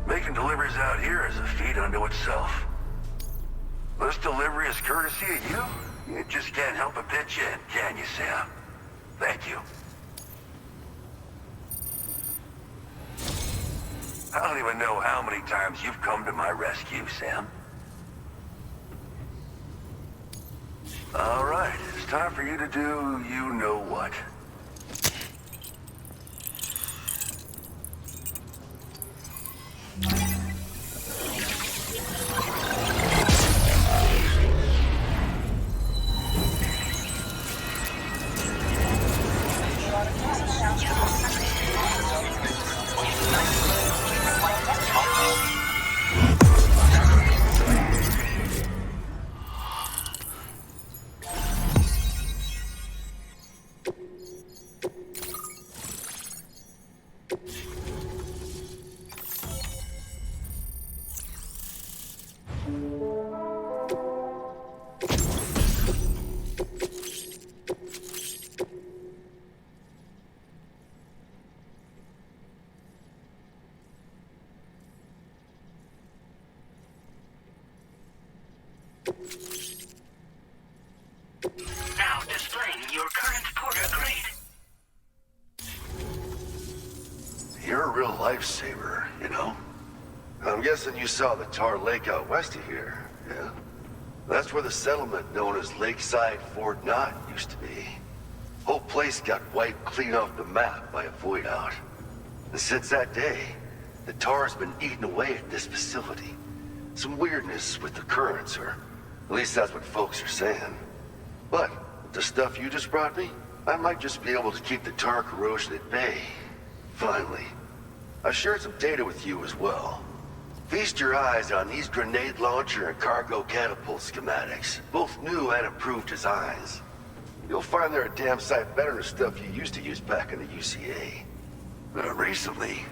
Making deliveries out here is a feat unto itself. This delivery is courtesy of you? You just can't help but pitch in, can you, Sam? Thank you. I don't even know how many times you've come to my rescue, Sam. All right, it's time for you to do you-know-what. Now displaying your current porter grade. You're a real lifesaver, you know? I'm guessing you saw the tar lake out west of here, yeah? That's where the settlement known as Lakeside Fort Knott used to be. Whole place got wiped clean off the map by a void out. And since that day, the tar's been eating away at this facility. Some weirdness with the currents, or at least that's what folks are saying. But with the stuff you just brought me, I might just be able to keep the tar corrosion at bay. Finally. I've shared some data with you as well. Feast your eyes on these grenade launcher and cargo catapult schematics, both new and improved designs. You'll find they're a damn sight better than stuff you used to use back in the UCA. Recently,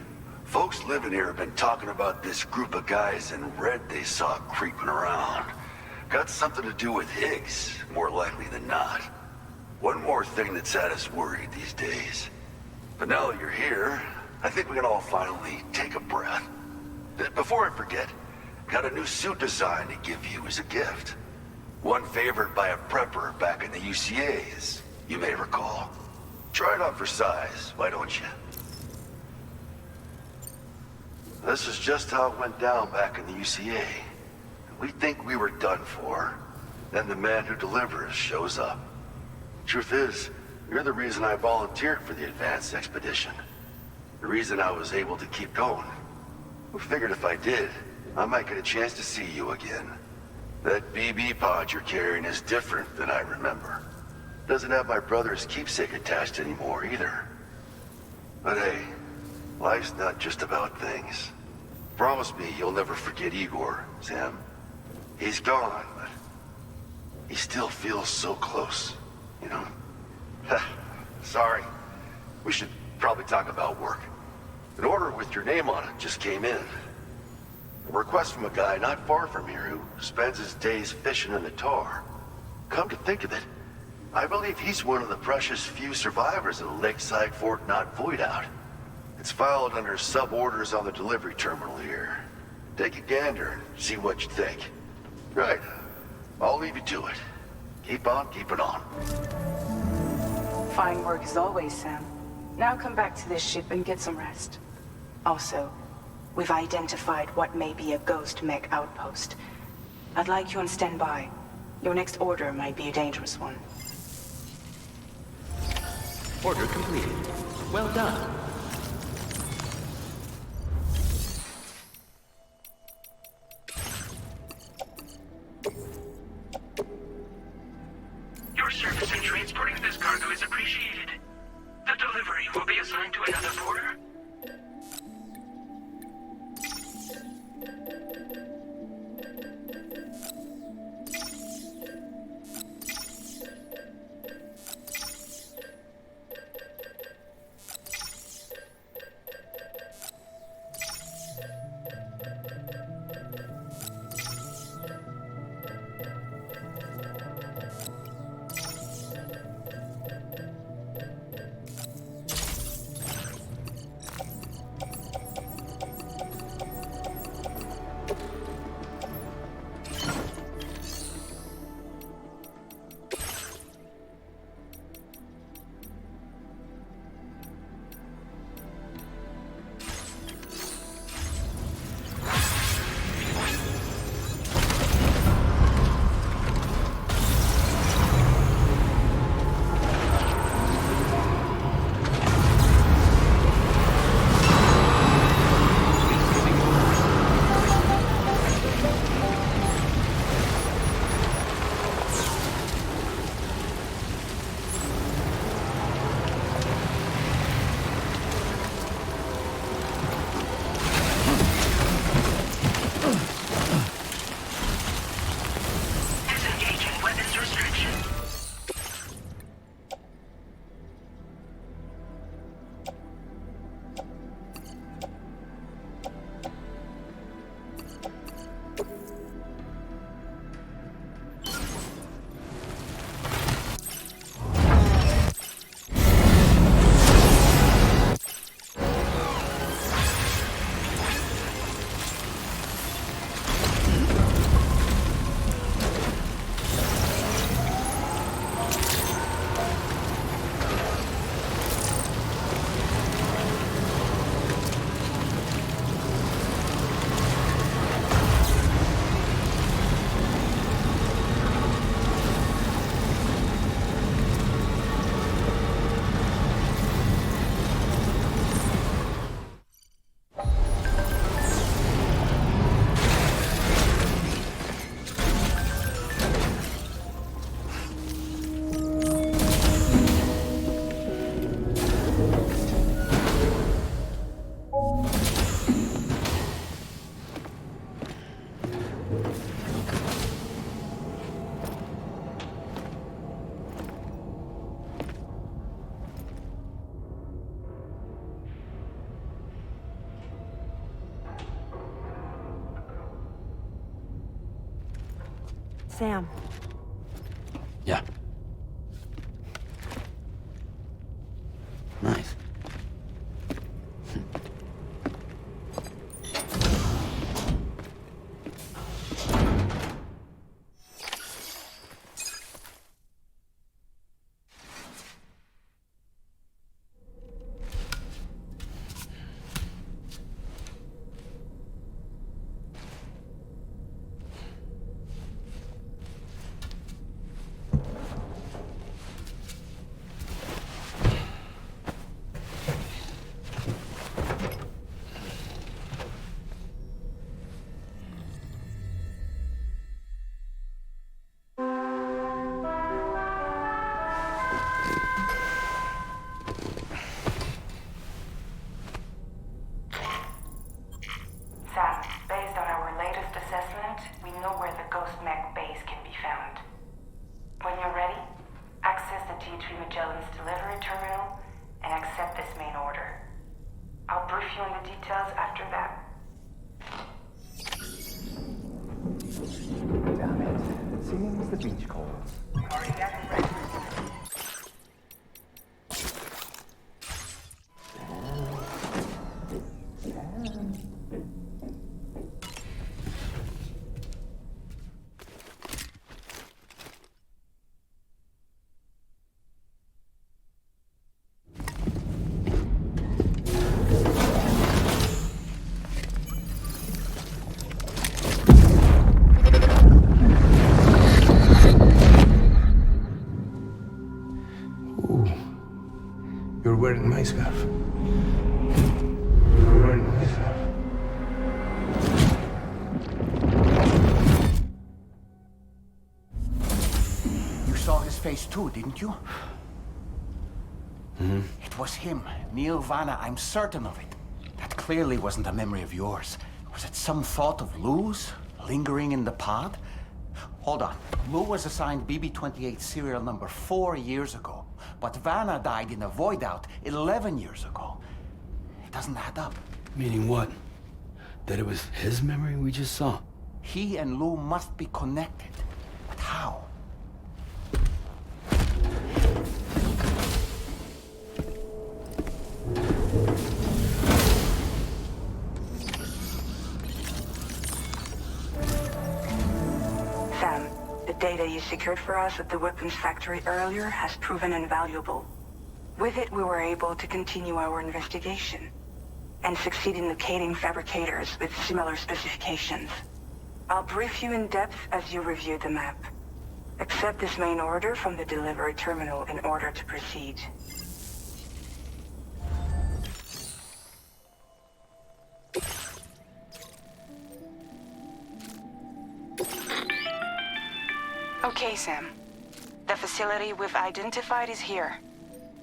folks living here have been talking about this group of guys in red they saw creeping around. Got something to do with Higgs, more likely than not. One more thing that's had us worried these days. But now that you're here, I think we can all finally take a breath. Before I forget, got a new suit design to give you as a gift. One favored by a prepper back in the UCAs, you may recall. Try it on for size, why don't you? This is just how it went down back in the UCA. We think we were done for. Then the man who delivers shows up. Truth is, you're the reason I volunteered for the advanced expedition. The reason I was able to keep going. I figured if I did, I might get a chance to see you again. That BB pod you're carrying is different than I remember. Doesn't have my brother's keepsake attached anymore either. But hey, life's not just about things. Promise me you'll never forget Igor, Sam. He's gone, but he still feels so close, you know? Sorry. We should probably talk about work. An order with your name on it just came in. A request from a guy not far from here who spends his days fishing in the tar. Come to think of it, I believe he's one of the precious few survivors of the Lakeside Fort Knott void out. It's filed under sub-orders on the delivery terminal here. Take a gander and see what you think. Right. I'll leave you to it. Keep on keeping on. Fine work as always, Sam. Now come back to this ship and get some rest. Also, we've identified what may be a ghost mech outpost. I'd like you on standby. Your next order might be a dangerous one. Order completed. Well done. Your service in transporting this cargo is appreciated. The delivery will be assigned to another porter. Sam. Yeah. Nice. Sam, based on our latest assessment, we know where the Ghost Mech base can be found. When you're ready, access the T3 Magellan's delivery terminal and accept this main order. I'll brief you on the details after that. Damn it. Seems the beach calls. You're wearing my scarf. You're wearing my scarf. You saw his face too, didn't you? Mm-hmm. It was him, Neil Vanna, I'm certain of it. That clearly wasn't a memory of yours. Was it some thought of Lou's, lingering in the pod? Hold on. Lou was assigned BB-28 serial number 4 years ago. But Vanna died in a void out 11 years ago. It doesn't add up. Meaning what? That it was his memory we just saw? He and Lou must be connected. But how? Sam, the data you secured for us at the weapons factory earlier has proven invaluable. With it, we were able to continue our investigation and succeed in locating fabricators with similar specifications. I'll brief you in depth as you review the map. Accept this main order from the delivery terminal in order to proceed. Okay, Sam. The facility we've identified is here.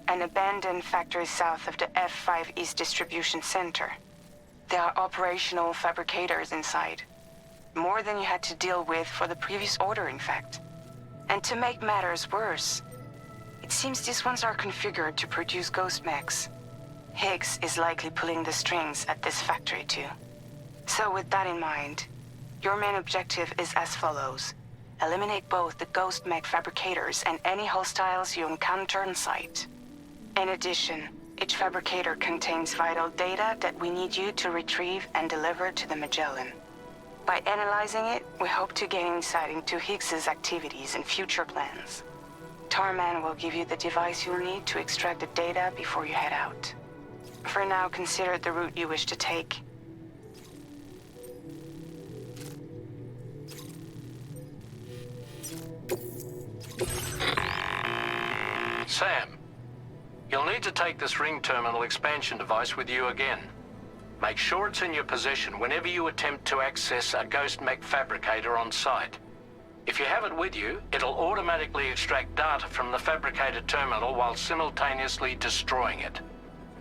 An abandoned factory south of the F5 East Distribution Center. There are operational fabricators inside. More than you had to deal with for the previous order, in fact. And to make matters worse, it seems these ones are configured to produce ghost mechs. Higgs is likely pulling the strings at this factory too. So with that in mind, your main objective is as follows. Eliminate both the ghost mech fabricators and any hostiles you encounter on site. In addition, each fabricator contains vital data that we need you to retrieve and deliver to the Magellan. By analyzing it, we hope to gain insight into Higgs's activities and future plans. Tarman will give you the device you'll need to extract the data before you head out. For now, consider the route you wish to take. Sam, you'll need to take this ring terminal expansion device with you again. Make sure it's in your possession whenever you attempt to access a ghost mech fabricator on site. If you have it with you, it'll automatically extract data from the fabricated terminal while simultaneously destroying it.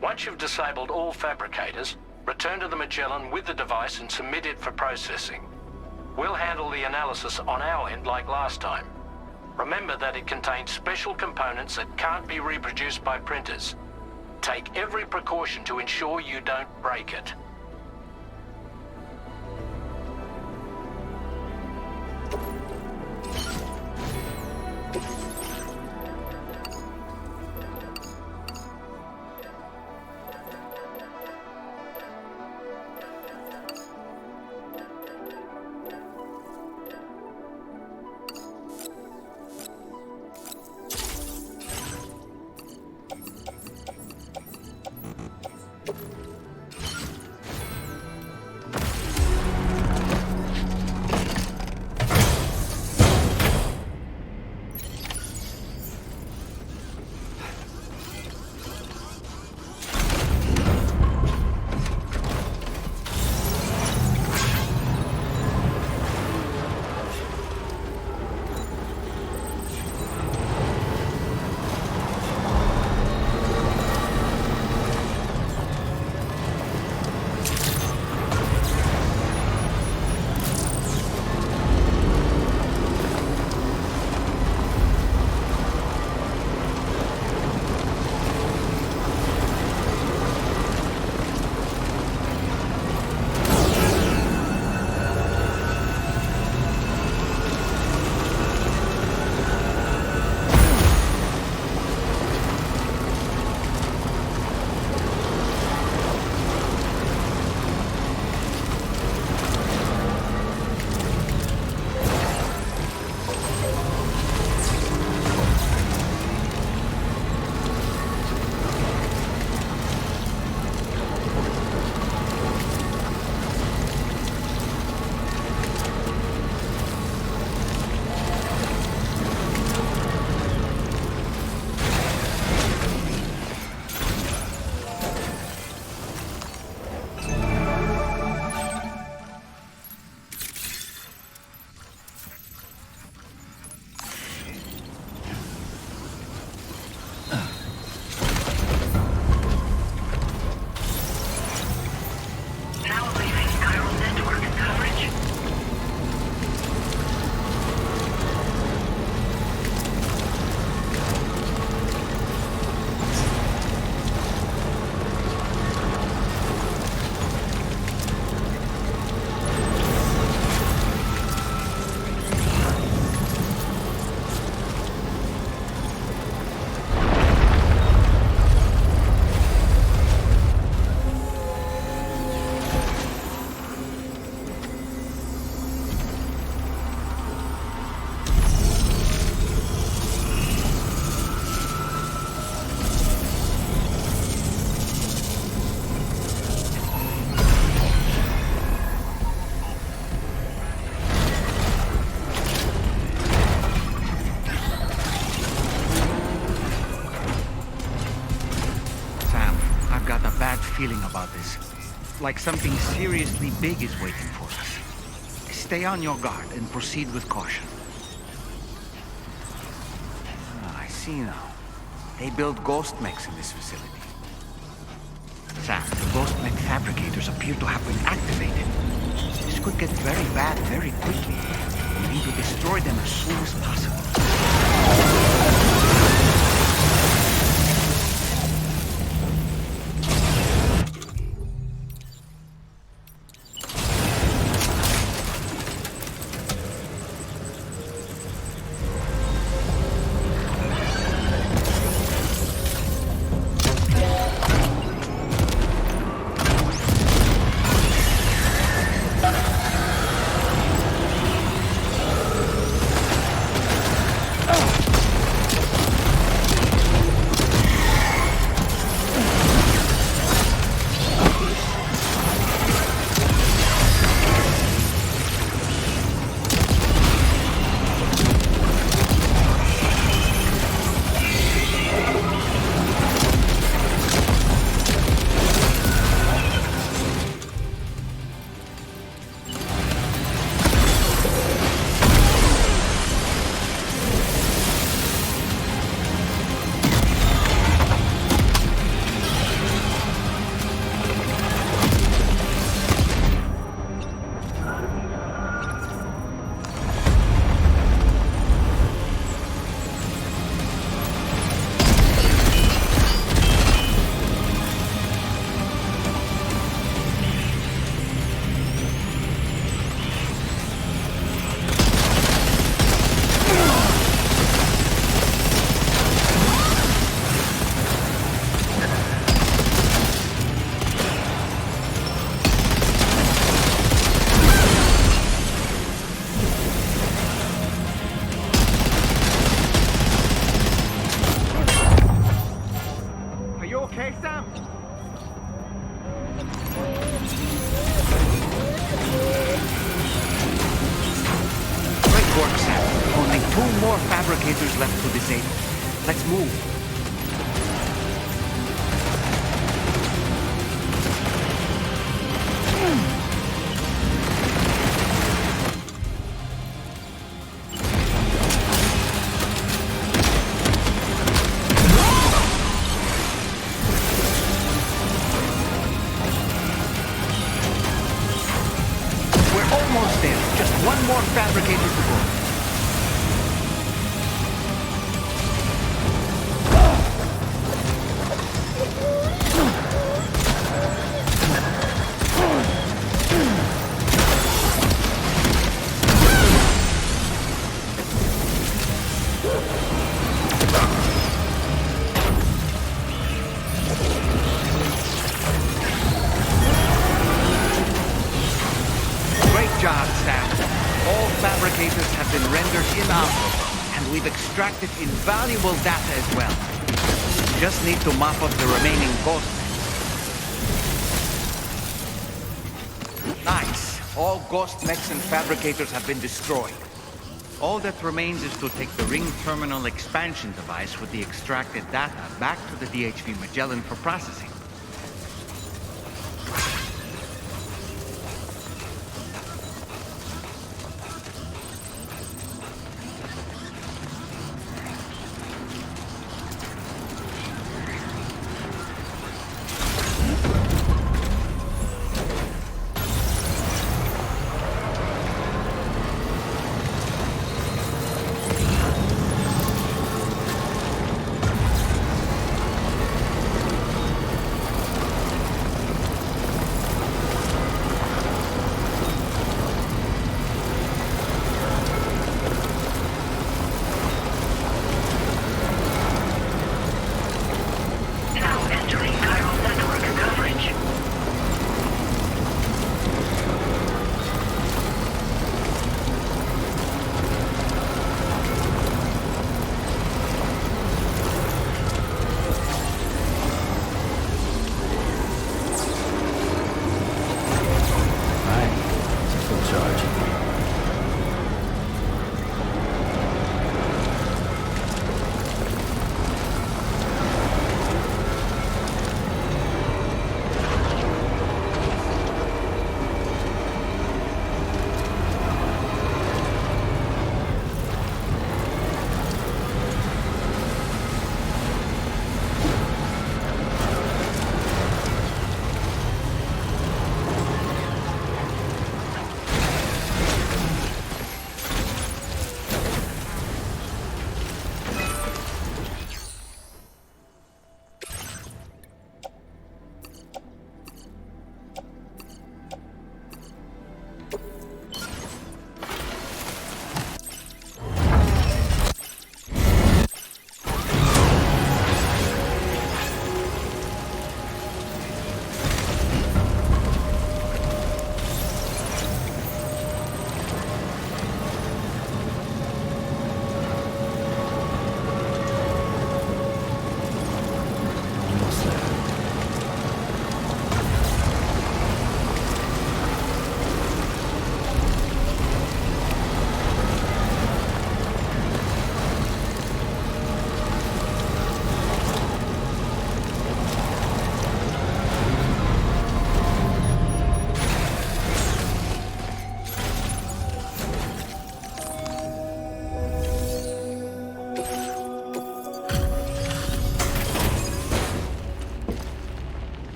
Once you've disabled all fabricators, return to the Magellan with the device and submit it for processing. We'll handle the analysis on our end like last time. Remember that it contains special components that can't be reproduced by printers. Take every precaution to ensure you don't break it. feeling about this. Like something seriously big is waiting for us. Stay on your guard and proceed with caution. I see now. They build ghost mechs in this facility. Sam, the ghost mech fabricators appear to have been activated. This could get very bad very quickly. We need to destroy them as soon as possible. Left to disable. Let's move. We're almost there. Just one more fabricator to go. Extracted invaluable data as well. Just need to mop up the remaining ghost mechs. Nice. All ghost mechs and fabricators have been destroyed. All that remains is to take the ring terminal expansion device with the extracted data back to the DHV Magellan for processing.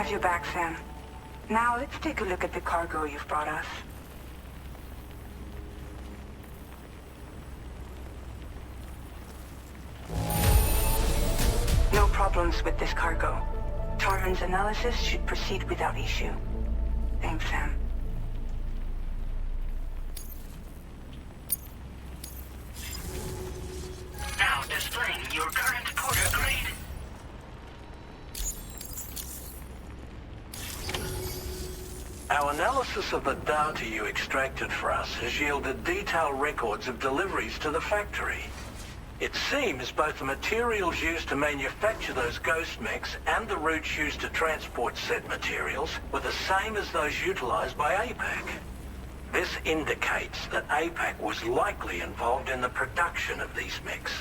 have your back, Sam. Now let's take a look at the cargo you've brought us. No problems with this cargo. Tarman's analysis should proceed without issue. Thanks, Sam. Now displaying your current porter grade. Our analysis of the data you extracted for us has yielded detailed records of deliveries to the factory. It seems both the materials used to manufacture those ghost mechs and the routes used to transport said materials were the same as those utilized by APAC. This indicates that APAC was likely involved in the production of these mechs.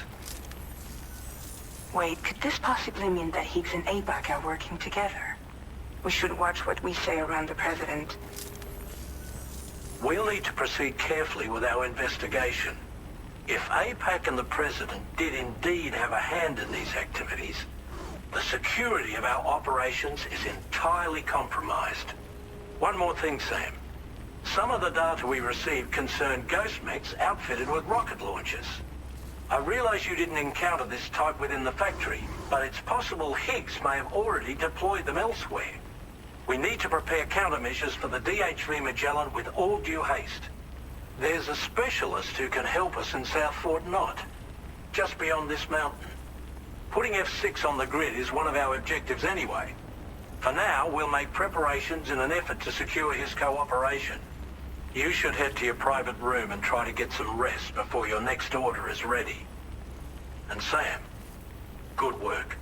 Wait, could this possibly mean that Higgs and APAC are working together? We should watch what we say around the President. We'll need to proceed carefully with our investigation. If APAC and the President did indeed have a hand in these activities, the security of our operations is entirely compromised. One more thing, Sam. Some of the data we received concerned ghost mechs outfitted with rocket launchers. I realize you didn't encounter this type within the factory, but it's possible Higgs may have already deployed them elsewhere. We need to prepare countermeasures for the DHV Magellan with all due haste. There's a specialist who can help us in South Fort Knott, just beyond this mountain. Putting F6 on the grid is one of our objectives anyway. For now, we'll make preparations in an effort to secure his cooperation. You should head to your private room and try to get some rest before your next order is ready. And Sam, good work.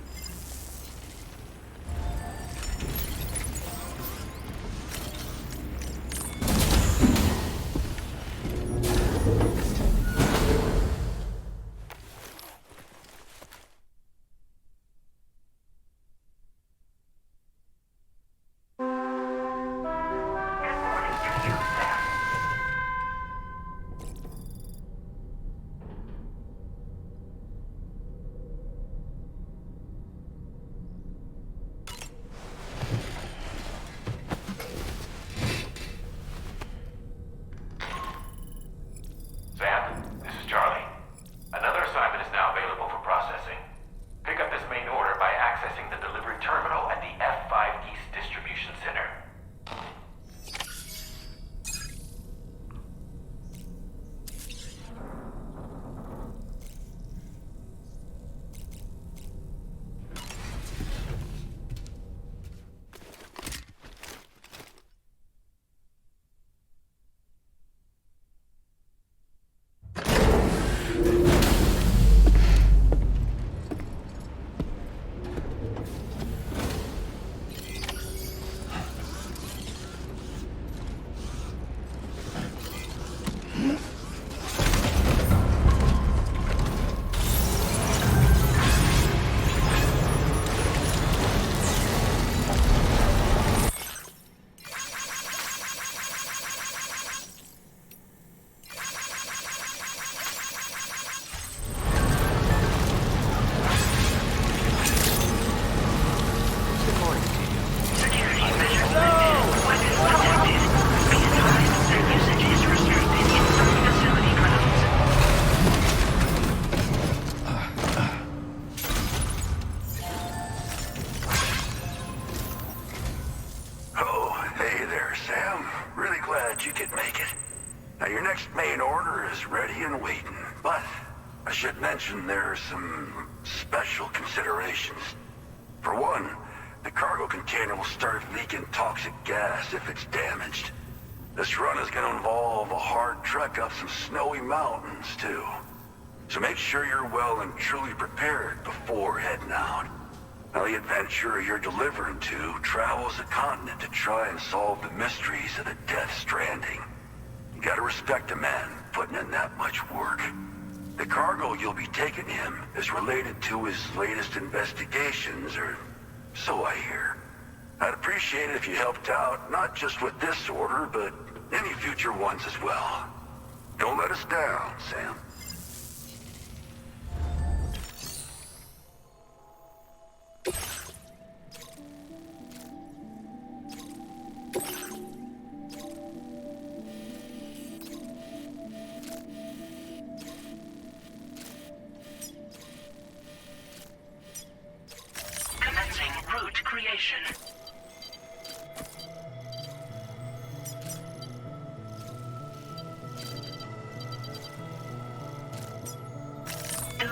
There are some special considerations. For one, the cargo container will start leaking toxic gas if it's damaged. This run is going to involve a hard trek up some snowy mountains, too. So make sure you're well and truly prepared before heading out. Now, the adventurer you're delivering to travels the continent to try and solve the mysteries of the Death Stranding. You gotta respect a man putting in that much work. The cargo you'll be taking him is related to his latest investigations, or so I hear. I'd appreciate it if you helped out, not just with this order, but any future ones as well. Don't let us down, Sam.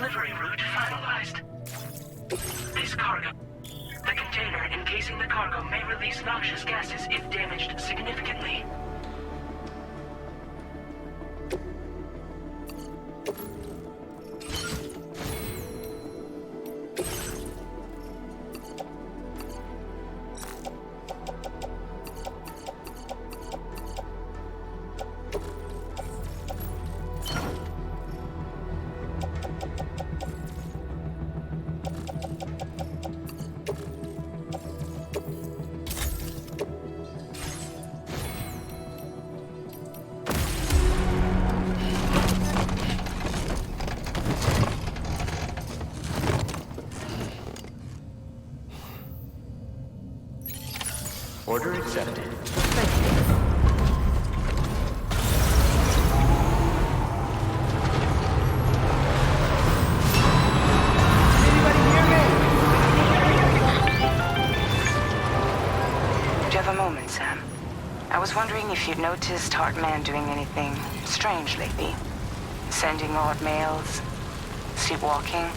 Delivery route finalized. This cargo... The container encasing the cargo may release noxious gases if damaged significantly. Order accepted. Do you have a moment, Sam? I was wondering if you'd noticed Hartman doing anything strange lately. Sending odd mails, sleepwalking.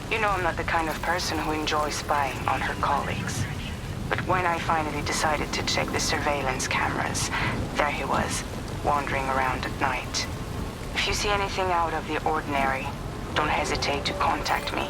You know I'm not the kind of person who enjoys spying on her colleagues. But when I finally decided to check the surveillance cameras, there he was, wandering around at night. If you see anything out of the ordinary, don't hesitate to contact me.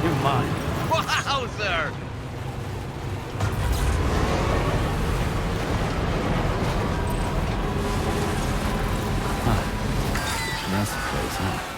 You're mine. Wowzer! That's the place, huh?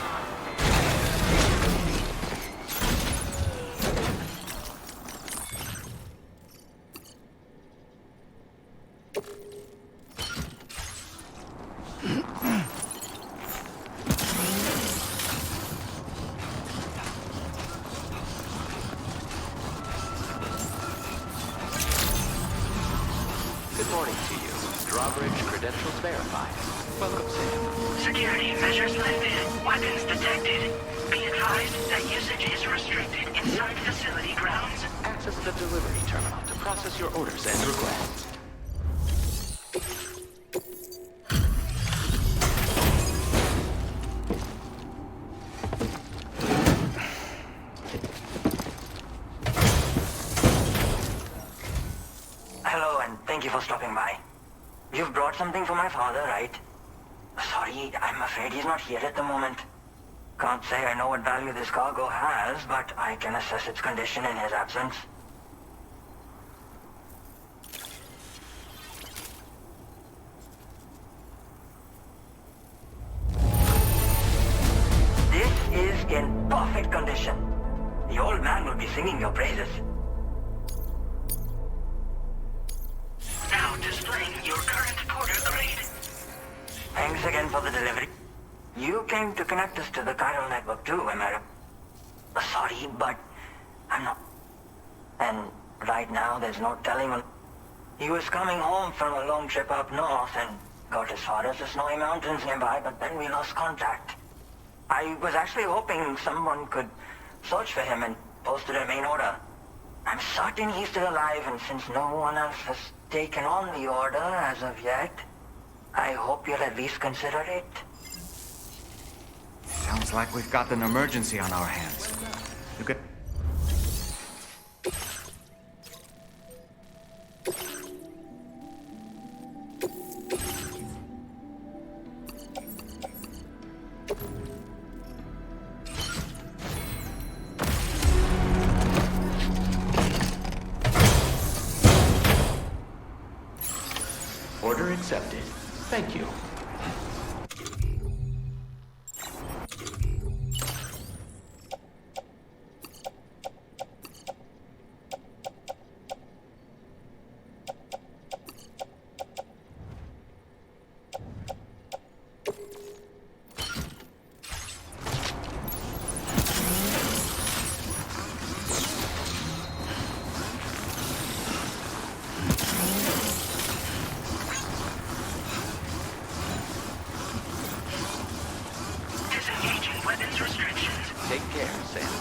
Good morning to you. Drawbridge credentials verified. Welcome, Sam. Security measures lifted. Weapons detected. Be advised that usage is restricted inside facility grounds. Access the delivery terminal to process your orders and requests. Hello, and thank you for stopping by. You've brought something for my father, right? Sorry, I'm afraid he's not here at the moment. Can't say I know what value this cargo has, but I can assess its condition in his absence. This is in perfect condition. The old man will be singing your praises. Now displaying your current porter grade. Thanks again for the delivery. You came to connect us to the chiral network too, am I right? Sorry, but I'm not... And right now there's no telling when... He was coming home from a long trip up north and got as far as the snowy mountains nearby, but then we lost contact. I was actually hoping someone could search for him and post a main order. I'm certain he's still alive, and since no one else has taken on the order as of yet, I hope you'll at least consider it. Sounds like we've got an emergency on our hands. You could... Order accepted. Thank you. Take care, Sam.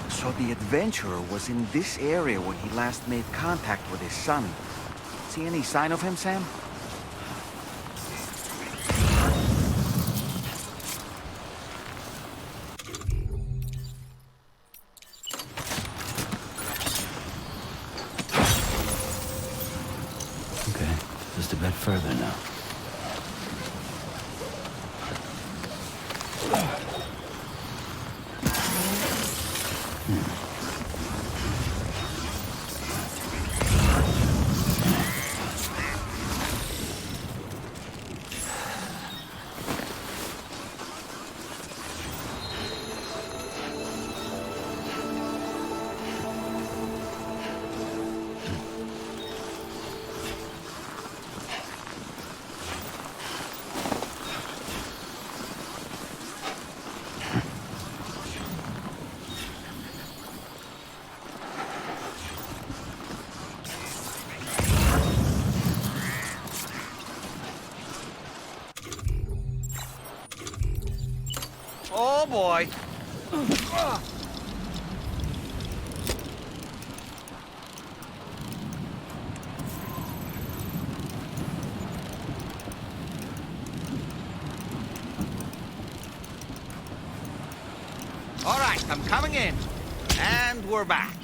So the adventurer was in this area when he last made contact with his son. See any sign of him, Sam? Okay, just a bit further now. Oh boy! All right, I'm coming in. And we're back.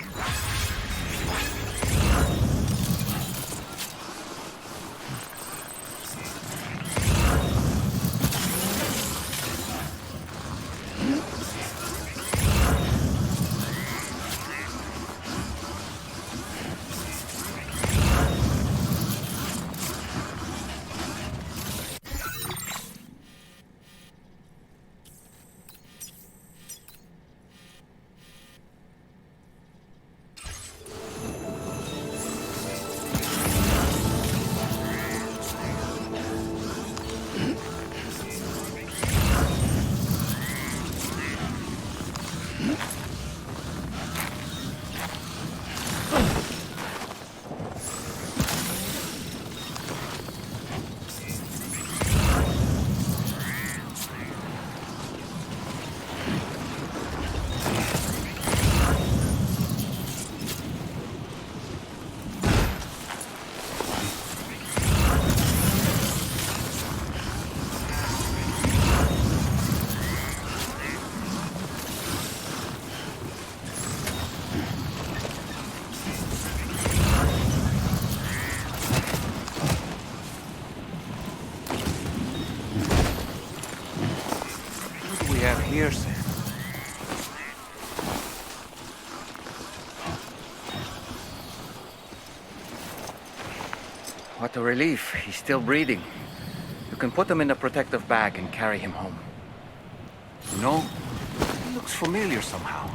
Here, Sam. What a relief. He's still breathing. You can put him in a protective bag and carry him home. You know, he looks familiar somehow.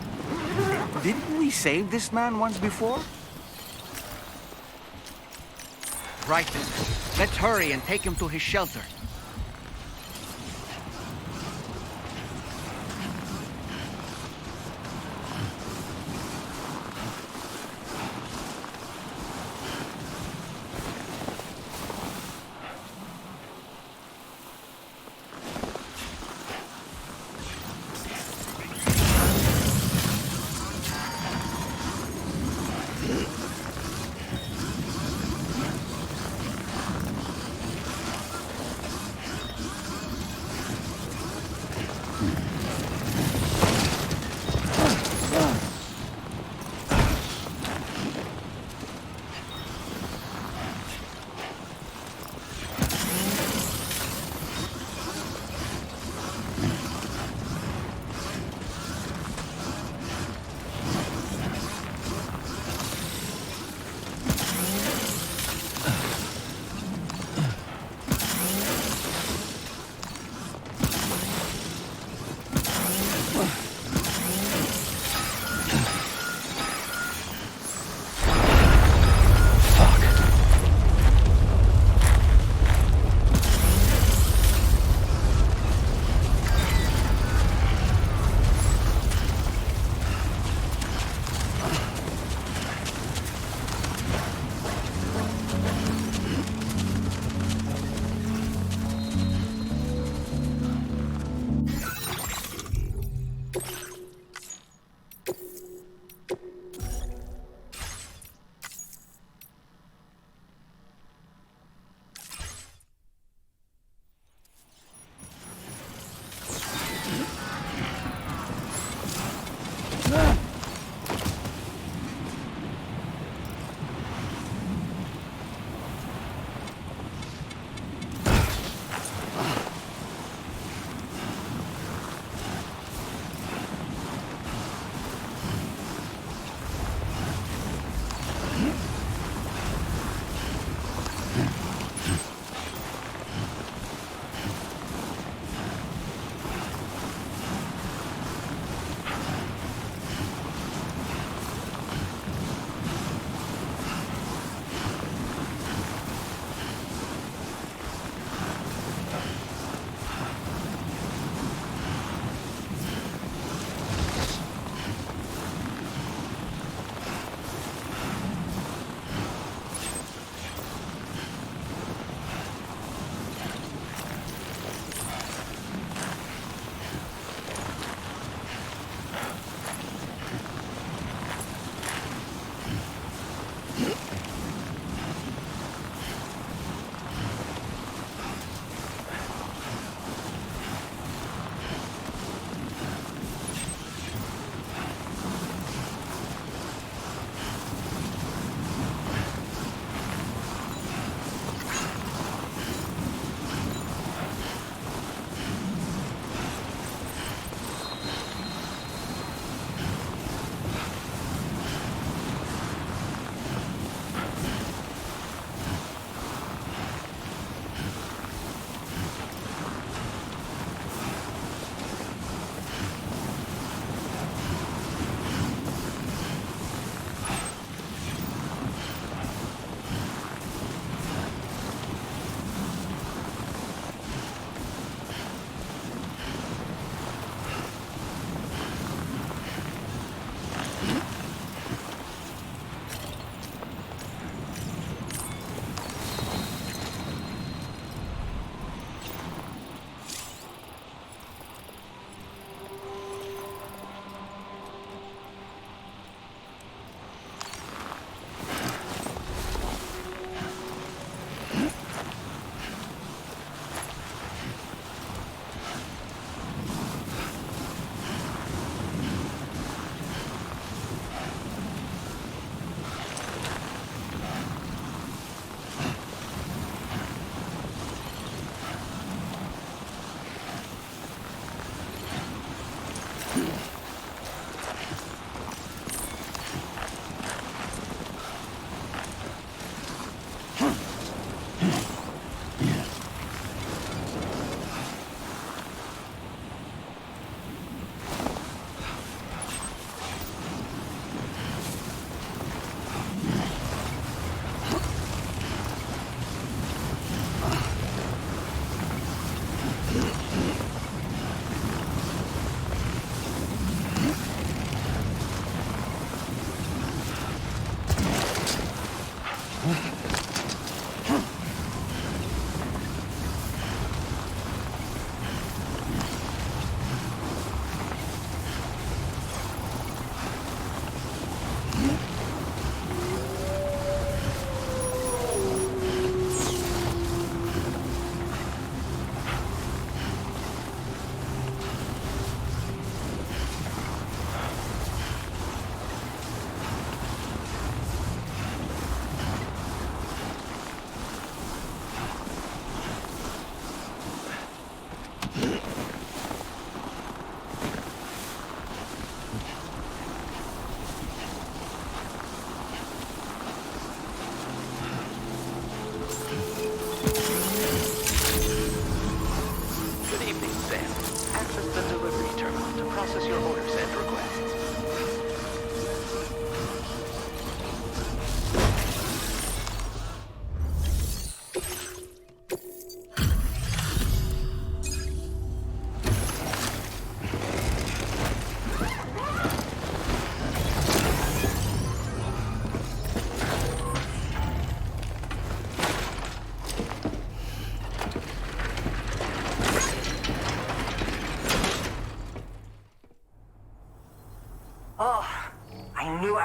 Didn't we save this man once before? Right then. Let's hurry and take him to his shelter.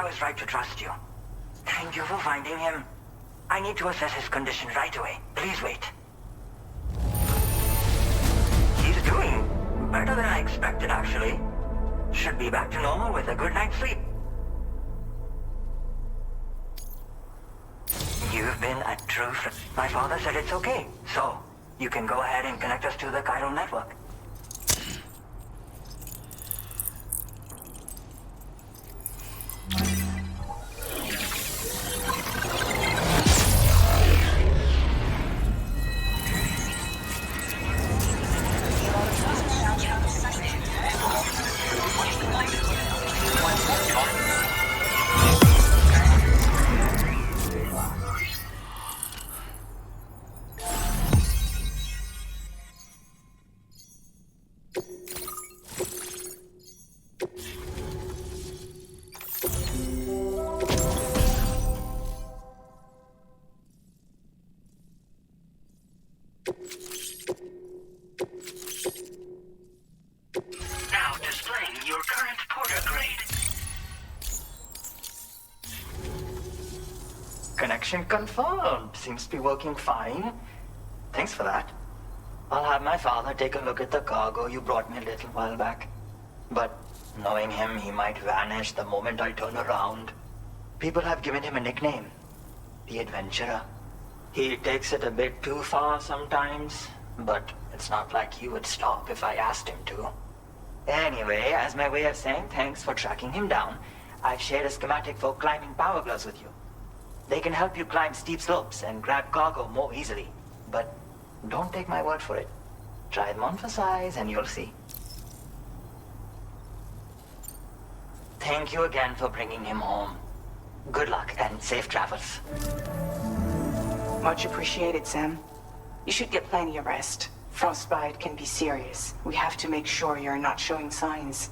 I was right to trust you. Thank you for finding him. I need to assess his condition right away. Please wait. He's doing better than I expected, actually. Should be back to normal with a good night's sleep. You've been a true friend. My father said it's okay, so you can go ahead and connect us to the chiral network. Now displaying your current porter grade. Connection confirmed. Seems to be working fine. Thanks for that. I'll have my father take a look at the cargo you brought me a little while back. But knowing him, he might vanish the moment I turn around. People have given him a nickname. The Adventurer. He takes it a bit too far sometimes, but it's not like he would stop if I asked him to. Anyway, as my way of saying thanks for tracking him down, I've shared a schematic for climbing power gloves with you. They can help you climb steep slopes and grab cargo more easily. But don't take my word for it. Try them on for size and you'll see. Thank you again for bringing him home. Good luck and safe travels. Much appreciated, Sam. You should get plenty of rest. Frostbite can be serious. We have to make sure you're not showing signs.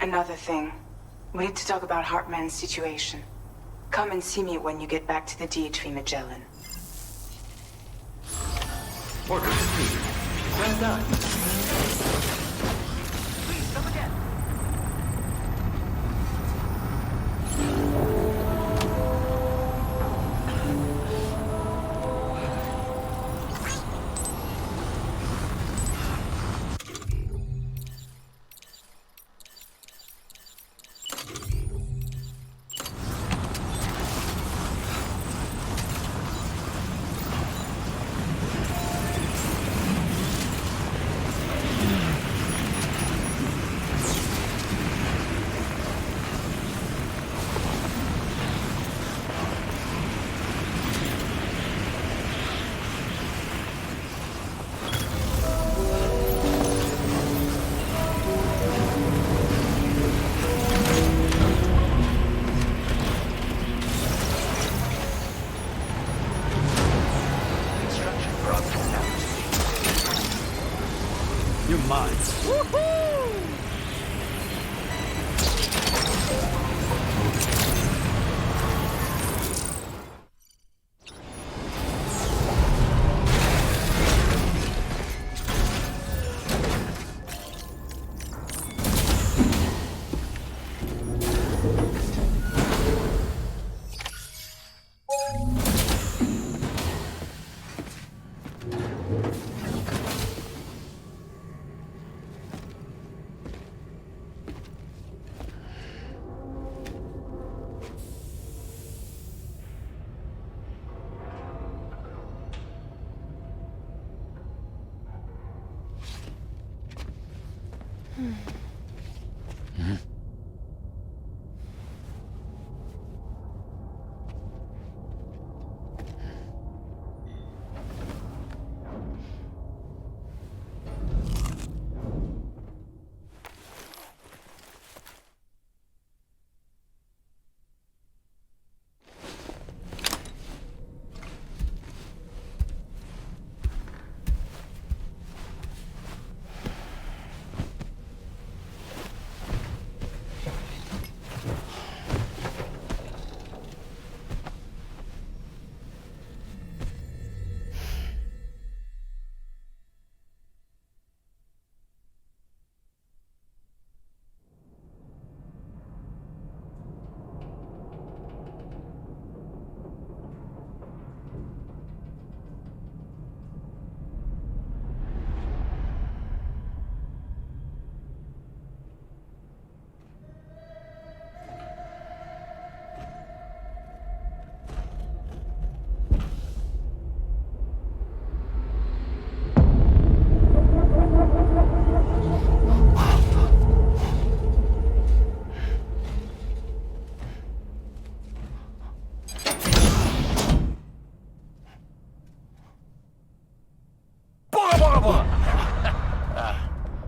Another thing, we need to talk about Hartman's situation. Come and see me when you get back to the DHV Magellan. Order received. Well done. Please, come again.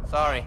Sorry.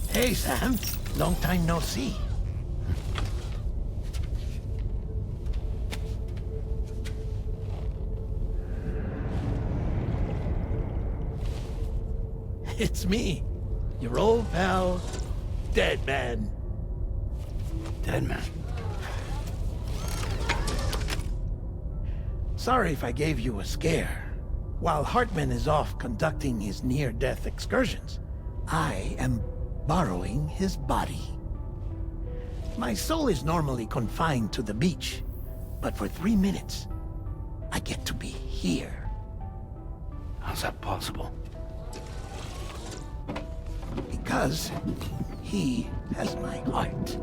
Hey, Sam. Long time no see. It's me, your old pal, Dead Man. Dead Man? Sorry if I gave you a scare. While Hartman is off conducting his near-death excursions, I am borrowing his body. My soul is normally confined to the beach, but for 3 minutes, I get to be here. How's that possible? Because he has my heart.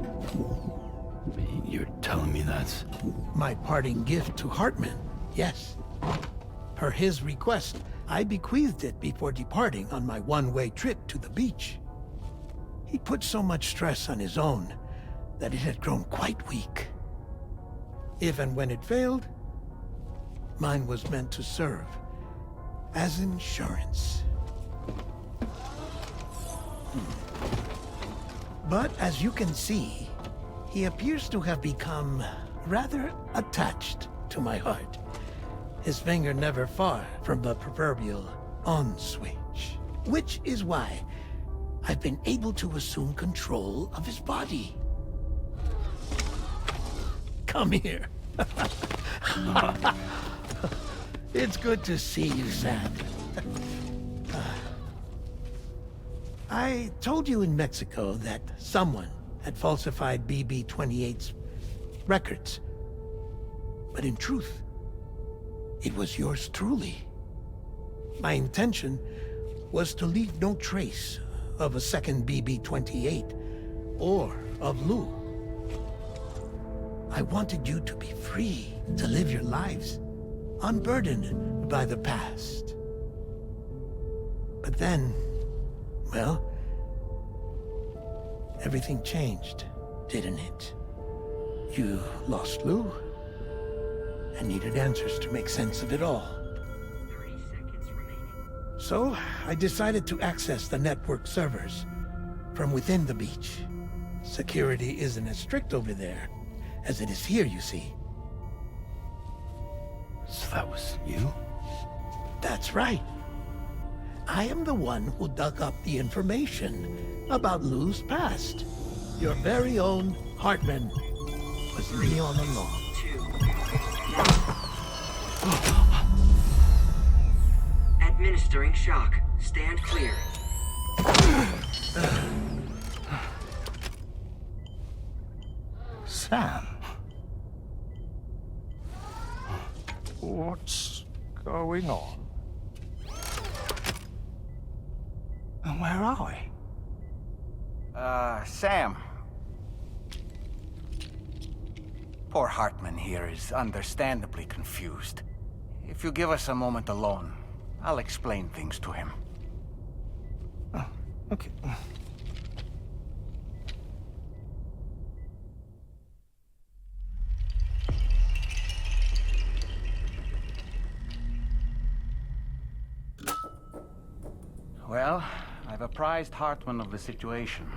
You're telling me that's... My parting gift to Hartman, yes. Per his request, I bequeathed it before departing on my one-way trip to the beach. He put so much stress on his own that it had grown quite weak. If and when it failed, mine was meant to serve as insurance. But as you can see, he appears to have become rather attached to my heart. His finger never far from the proverbial on switch, which is why I've been able to assume control of his body. Come here. It's good to see you, Sam. I told you in Mexico that someone had falsified BB-28's records. But in truth, it was yours truly. My intention was to leave no trace of a second BB-28 or of Lou. I wanted you to be free to live your lives, unburdened by the past. But then, well, everything changed, didn't it? You lost Lou, and needed answers to make sense of it all. So, I decided to access the network servers from within the beach. Security isn't as strict over there as it is here, you see. So that was you? That's right. I am the one who dug up the information about Lou's past. Your very own Hartman was me all along. Administering shock. Stand clear. Sam. What's going on? And where are we? Sam. Poor Hartman here is understandably confused. If you give us a moment alone, I'll explain things to him. Oh, okay. Well, I've apprised Hartman of the situation.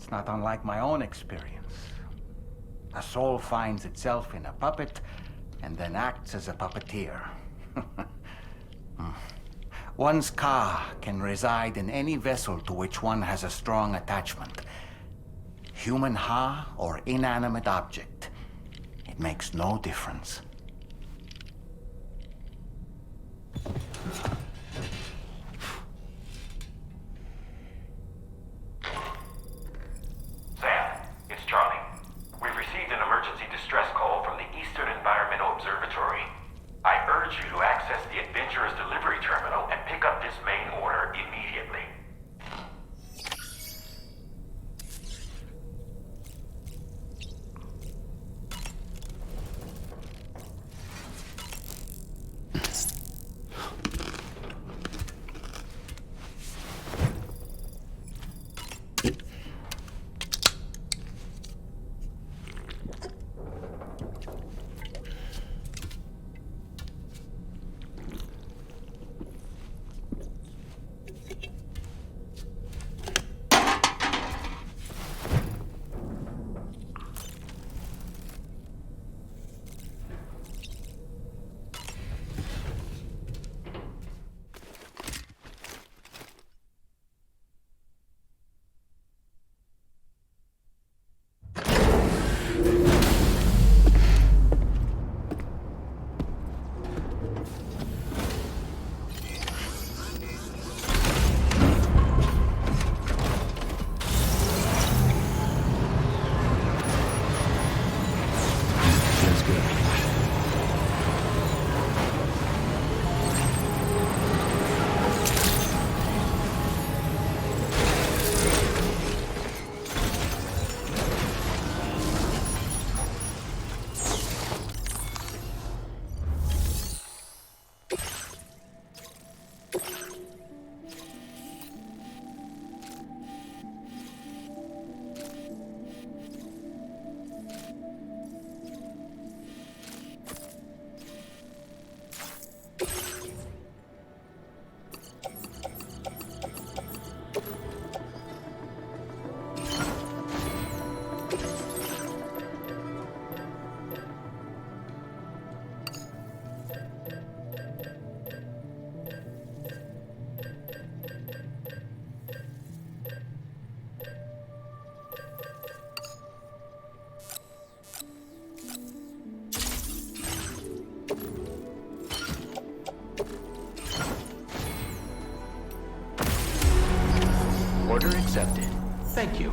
It's not unlike my own experience. A soul finds itself in a puppet and then acts as a puppeteer. One's ka can reside in any vessel to which one has a strong attachment. Human ha or inanimate object. It makes no difference. Sam, it's Charlie. We've received an emergency distress call from the Eastern Environmental Observatory. I urge you to access the Adventurer's delivery terminal and pick up this main order immediately. Order accepted. Thank you.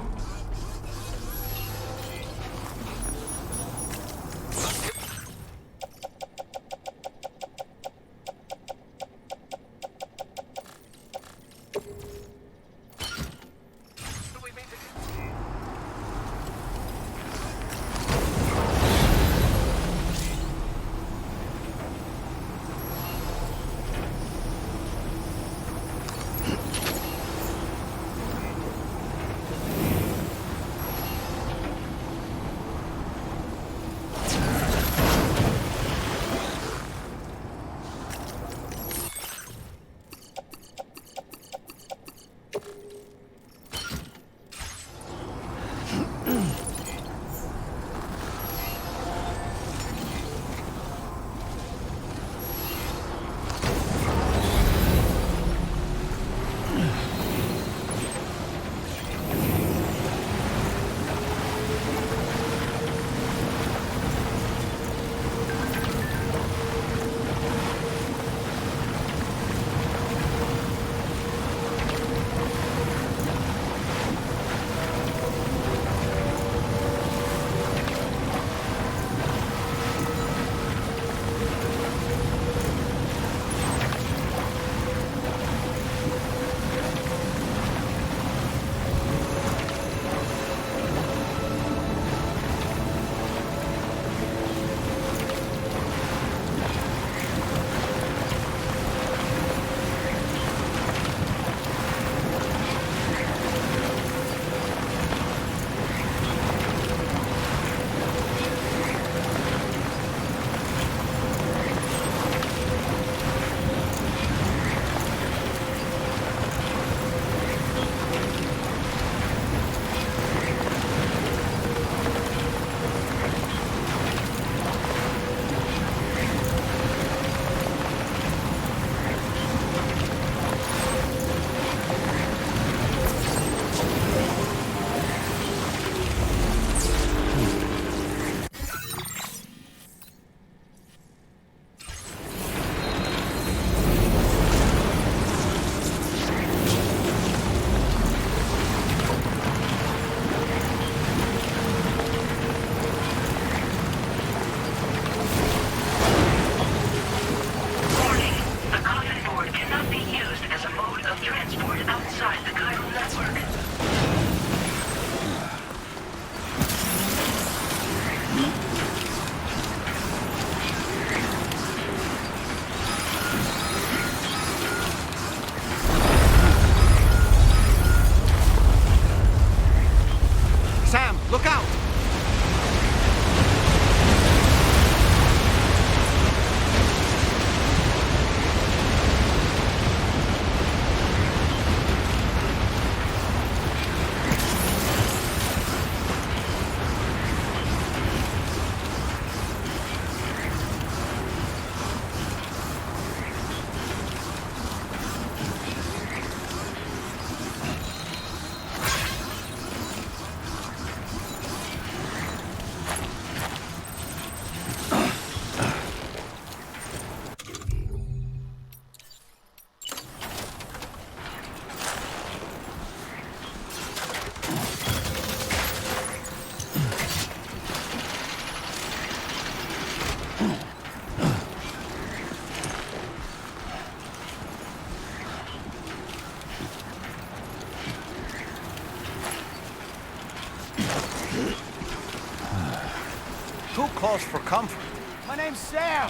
calls for comfort. My name's Sam!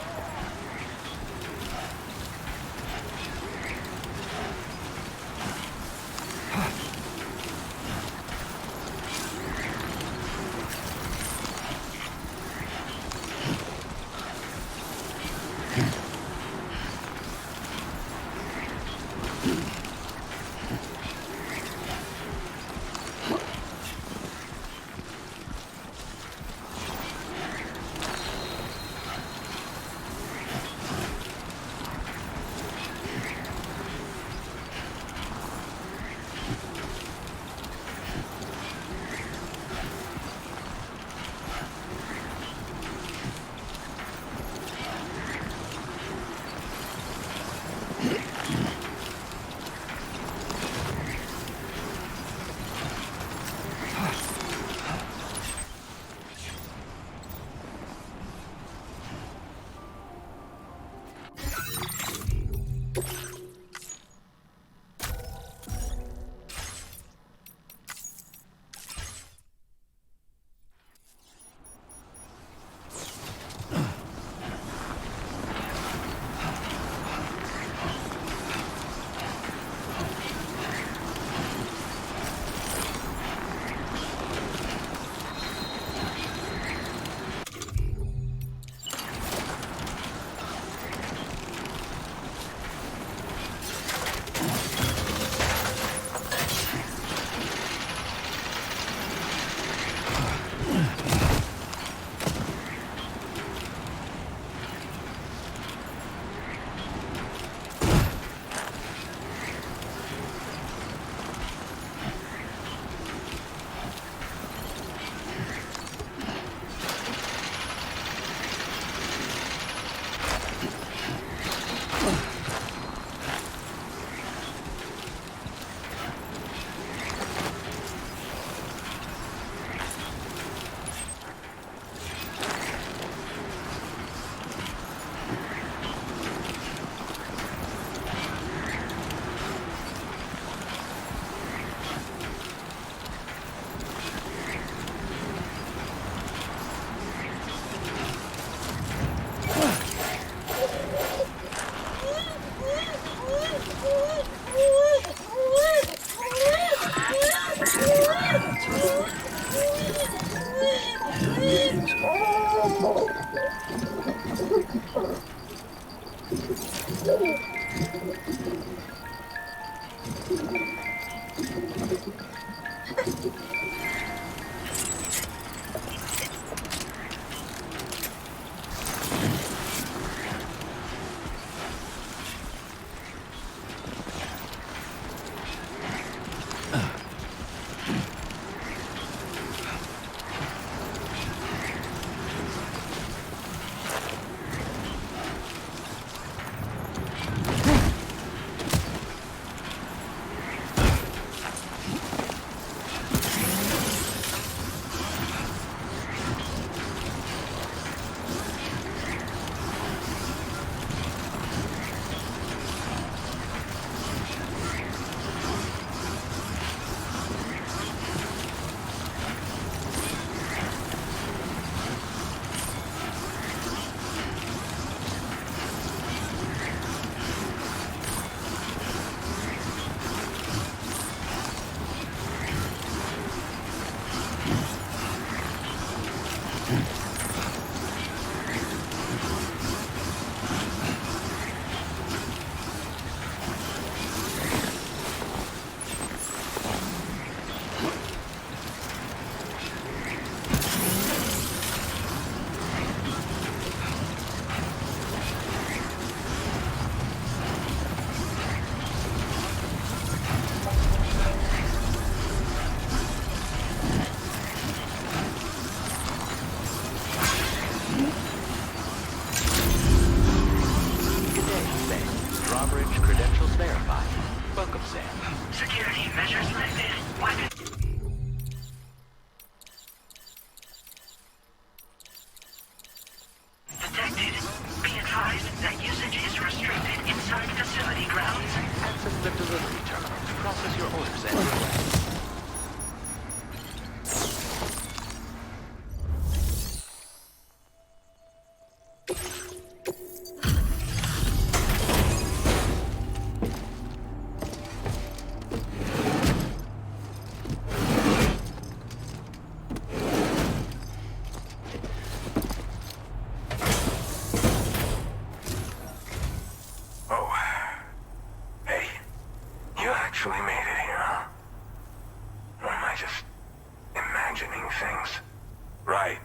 Right.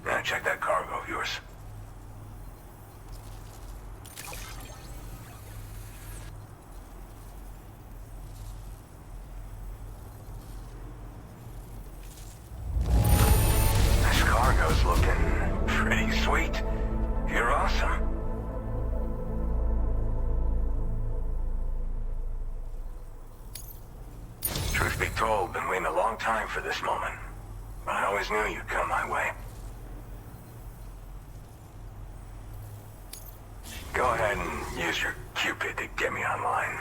Now check that cargo of yours. This cargo's looking pretty sweet. You're awesome. Truth be told, been waiting a long time for this moment. But I always knew you'd come my way. Go ahead and use your Cupid to get me online.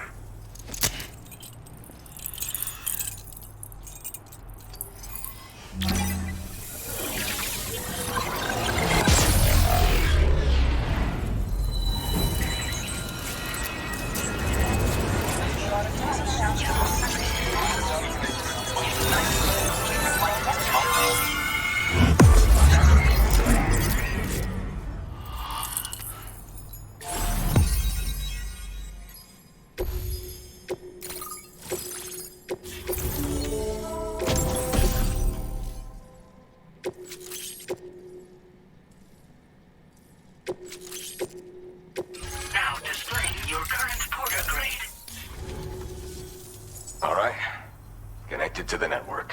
To the network,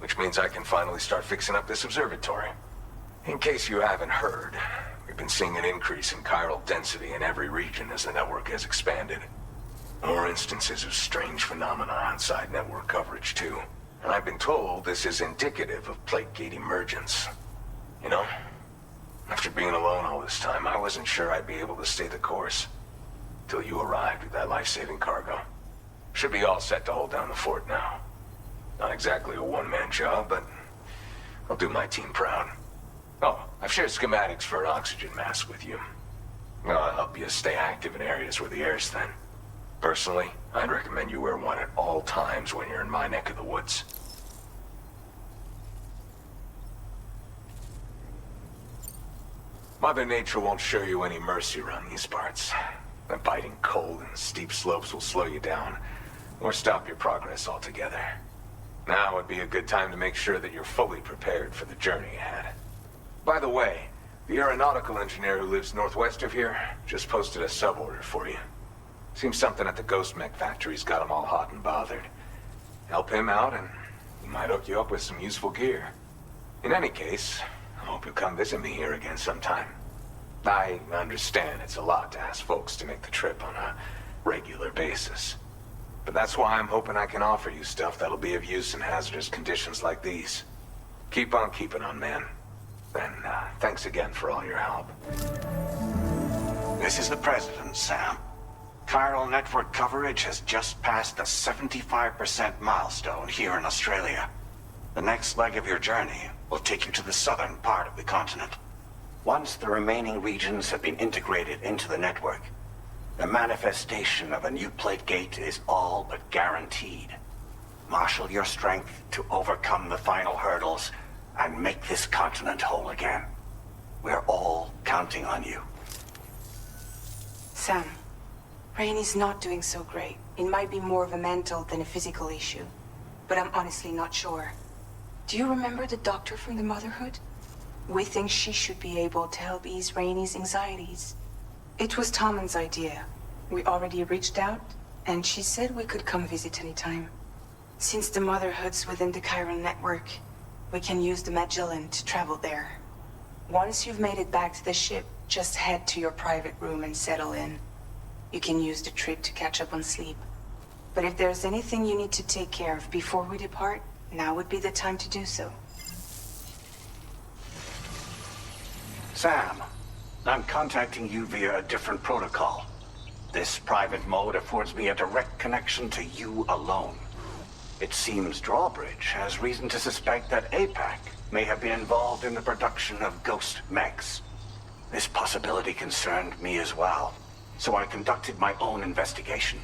which means I can finally start fixing up this observatory. In case you haven't heard, we've been seeing an increase in chiral density in every region as the network has expanded. More instances of strange phenomena outside network coverage too. And I've been told this is indicative of plate gate emergence. You know, after being alone all this time, I wasn't sure I'd be able to stay the course. Till you arrived with that life-saving cargo. Should be all set to hold down the fort now. Not exactly a one-man job, but I'll do my team proud. Oh, I've shared schematics for an oxygen mask with you. I'll help you stay active in areas where the air's thin. Personally, I'd recommend you wear one at all times when you're in my neck of the woods. Mother Nature won't show you any mercy around these parts. The biting cold and steep slopes will slow you down, or stop your progress altogether. Now would be a good time to make sure that you're fully prepared for the journey ahead. By the way, the aeronautical engineer who lives northwest of here just posted a sub-order for you. Seems something at the ghost mech factory's got him all hot and bothered. Help him out and he might hook you up with some useful gear. In any case, I hope you'll come visit me here again sometime. I understand it's a lot to ask folks to make the trip on a regular basis. But that's why I'm hoping I can offer you stuff that'll be of use in hazardous conditions like these. Keep on keeping on, man. And thanks again for all your help. This is the President, Sam. Chiral network coverage has just passed the 75% milestone here in Australia. The next leg of your journey will take you to the southern part of the continent. Once the remaining regions have been integrated into the network, the manifestation of a new plate gate is all but guaranteed. Marshal your strength to overcome the final hurdles and make this continent whole again. We're all counting on you. Sam, Rainey's not doing so great. It might be more of a mental than a physical issue, but I'm honestly not sure. Do you remember the doctor from the Motherhood? We think she should be able to help ease Rainey's anxieties. It was Tommen's idea. We already reached out, and she said we could come visit anytime. Since the Motherhood's within the chiral network, we can use the Mellin to travel there. Once you've made it back to the ship, just head to your private room and settle in. You can use the trip to catch up on sleep. But if there's anything you need to take care of before we depart, now would be the time to do so. Sam, I'm contacting you via a different protocol. This private mode affords me a direct connection to you alone. It seems Drawbridge has reason to suspect that APAC may have been involved in the production of ghost mechs. This possibility concerned me as well, so I conducted my own investigation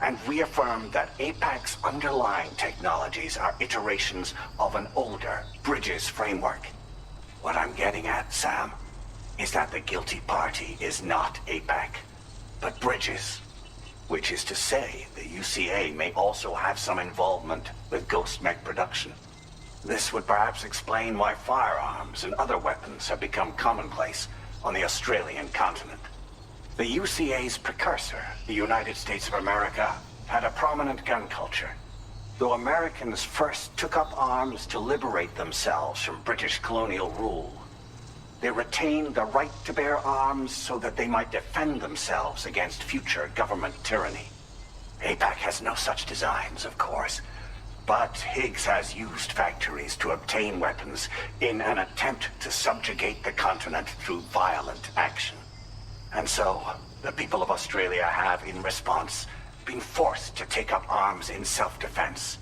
and reaffirmed that APAC's underlying technologies are iterations of an older Bridges framework. What I'm getting at, Sam, is that the guilty party is not APAC, but Bridges. Which is to say, the UCA may also have some involvement with ghost mech production. This would perhaps explain why firearms and other weapons have become commonplace on the Australian continent. The UCA's precursor, the United States of America, had a prominent gun culture. Though Americans first took up arms to liberate themselves from British colonial rule, they retained the right to bear arms so that they might defend themselves against future government tyranny. APAC has no such designs, of course, but Higgs has used factories to obtain weapons in an attempt to subjugate the continent through violent action. And so, the people of Australia have, in response, been forced to take up arms in self-defense.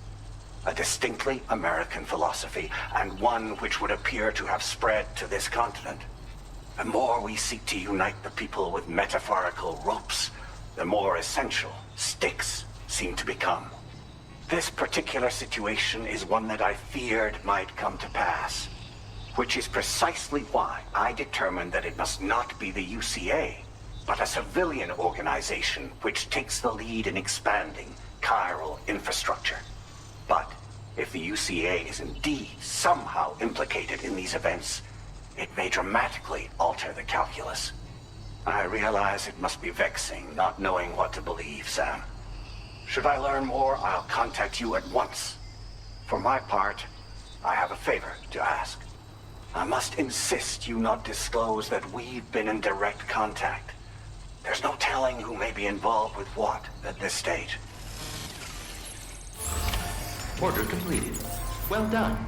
A distinctly American philosophy, and one which would appear to have spread to this continent. The more we seek to unite the people with metaphorical ropes, the more essential sticks seem to become. This particular situation is one that I feared might come to pass, which is precisely why I determined that it must not be the UCA, but a civilian organization which takes the lead in expanding chiral infrastructure. But if the UCA is indeed somehow implicated in these events, it may dramatically alter the calculus. I realize it must be vexing not knowing what to believe, Sam. Should I learn more, I'll contact you at once. For my part, I have a favor to ask. I must insist you not disclose that we've been in direct contact. There's no telling who may be involved with what at this stage. Order completed. Well done.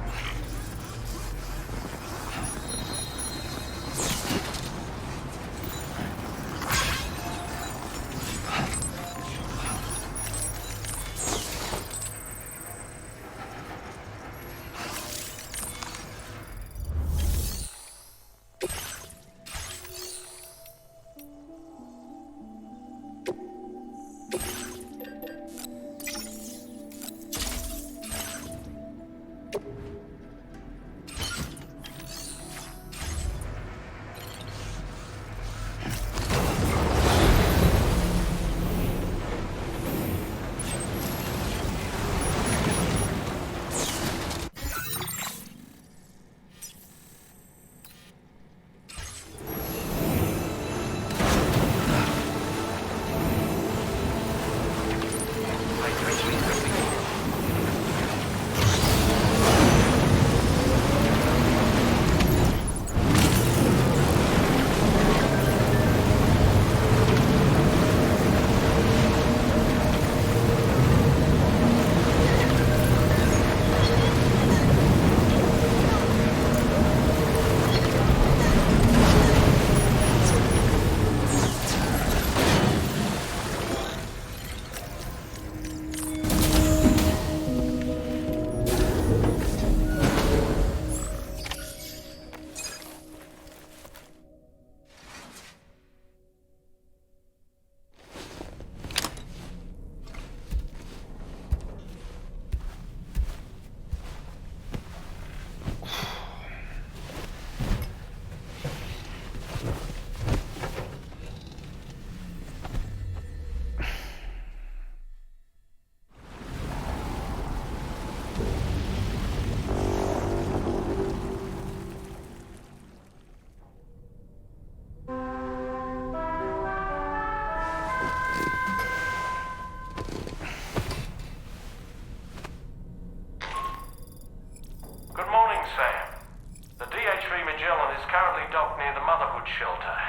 Shelter.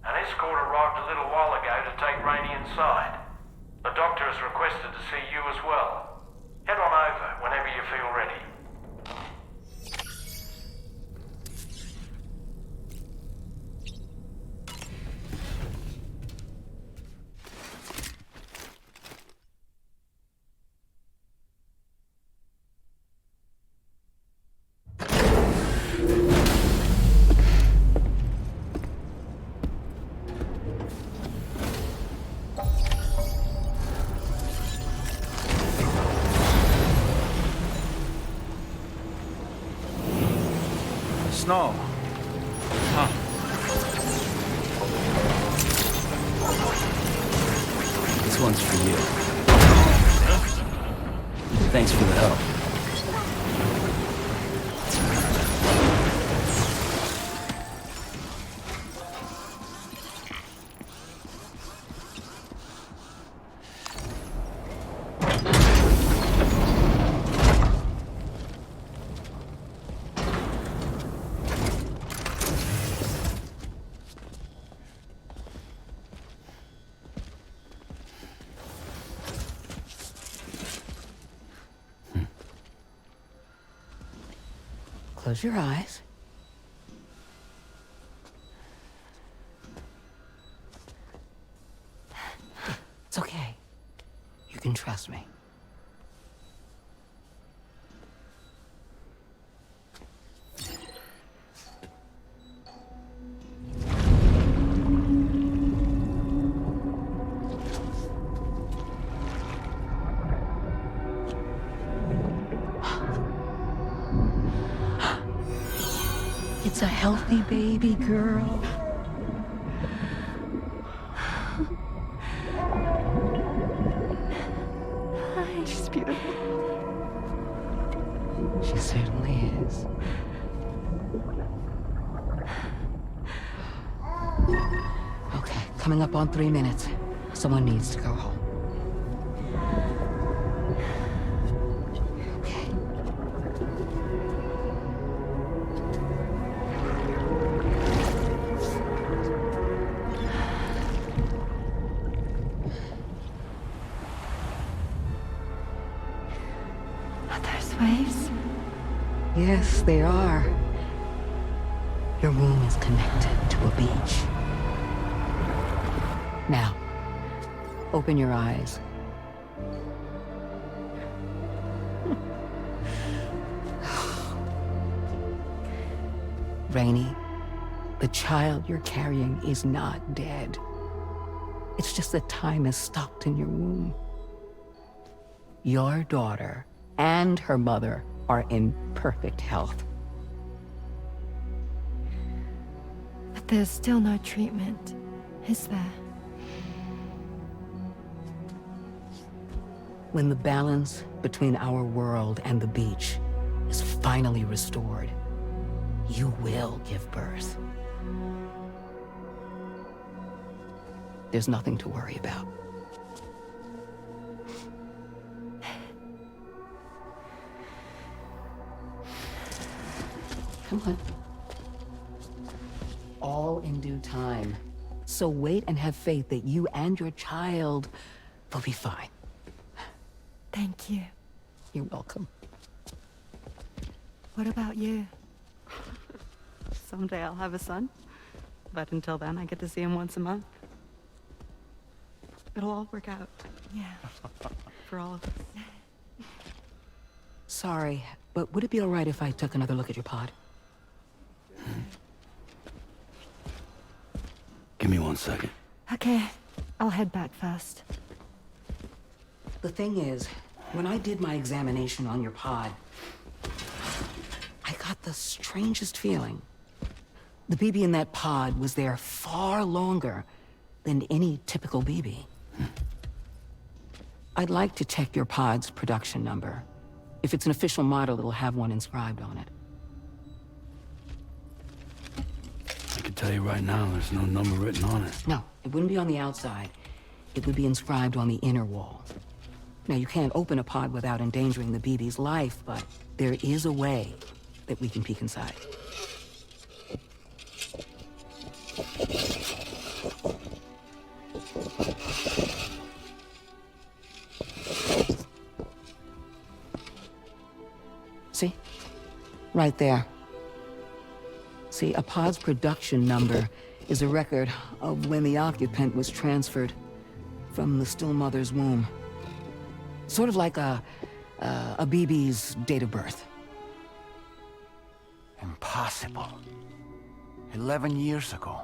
An escort arrived a little while ago to take Rainey inside. The doctor has requested to see you as well. Head on over whenever you feel ready. Snow. Huh. This one's for you. Thanks for the help. Close your eyes. It's okay. You can trust me. It's a healthy baby girl. She's beautiful. She certainly is. Okay, coming up on 3 minutes. Someone needs to go home. Waves? Yes, they are. Your womb is connected to a beach. Now, open your eyes. Rainy, the child you're carrying is not dead. It's just that time has stopped in your womb. Your daughter and her mother are in perfect health. But there's still no treatment, is there? When the balance between our world and the beach is finally restored, you will give birth. There's nothing to worry about. Come on. All in due time. So wait and have faith that you and your child will be fine. Thank you. You're welcome. What about you? Someday I'll have a son, but until then I get to see him once a month. It'll all work out. Yeah. For all of us. Sorry, but would it be all right if I took another look at your pod? Give me 1 second. Okay, I'll head back first. The thing is, when I did my examination on your pod, I got the strangest feeling. The BB in that pod was there far longer than any typical BB. I'd like to check your pod's production number. If it's an official model, it'll have one inscribed on it. I can tell you right now, there's no number written on it. No, it wouldn't be on the outside. It would be inscribed on the inner wall. Now, you can't open a pod without endangering the BB's life, but there is a way that we can peek inside. See? Right there. See, a pod's production number is a record of when the occupant was transferred from the still mother's womb. Sort of like a BB's date of birth. Impossible. 11 years ago.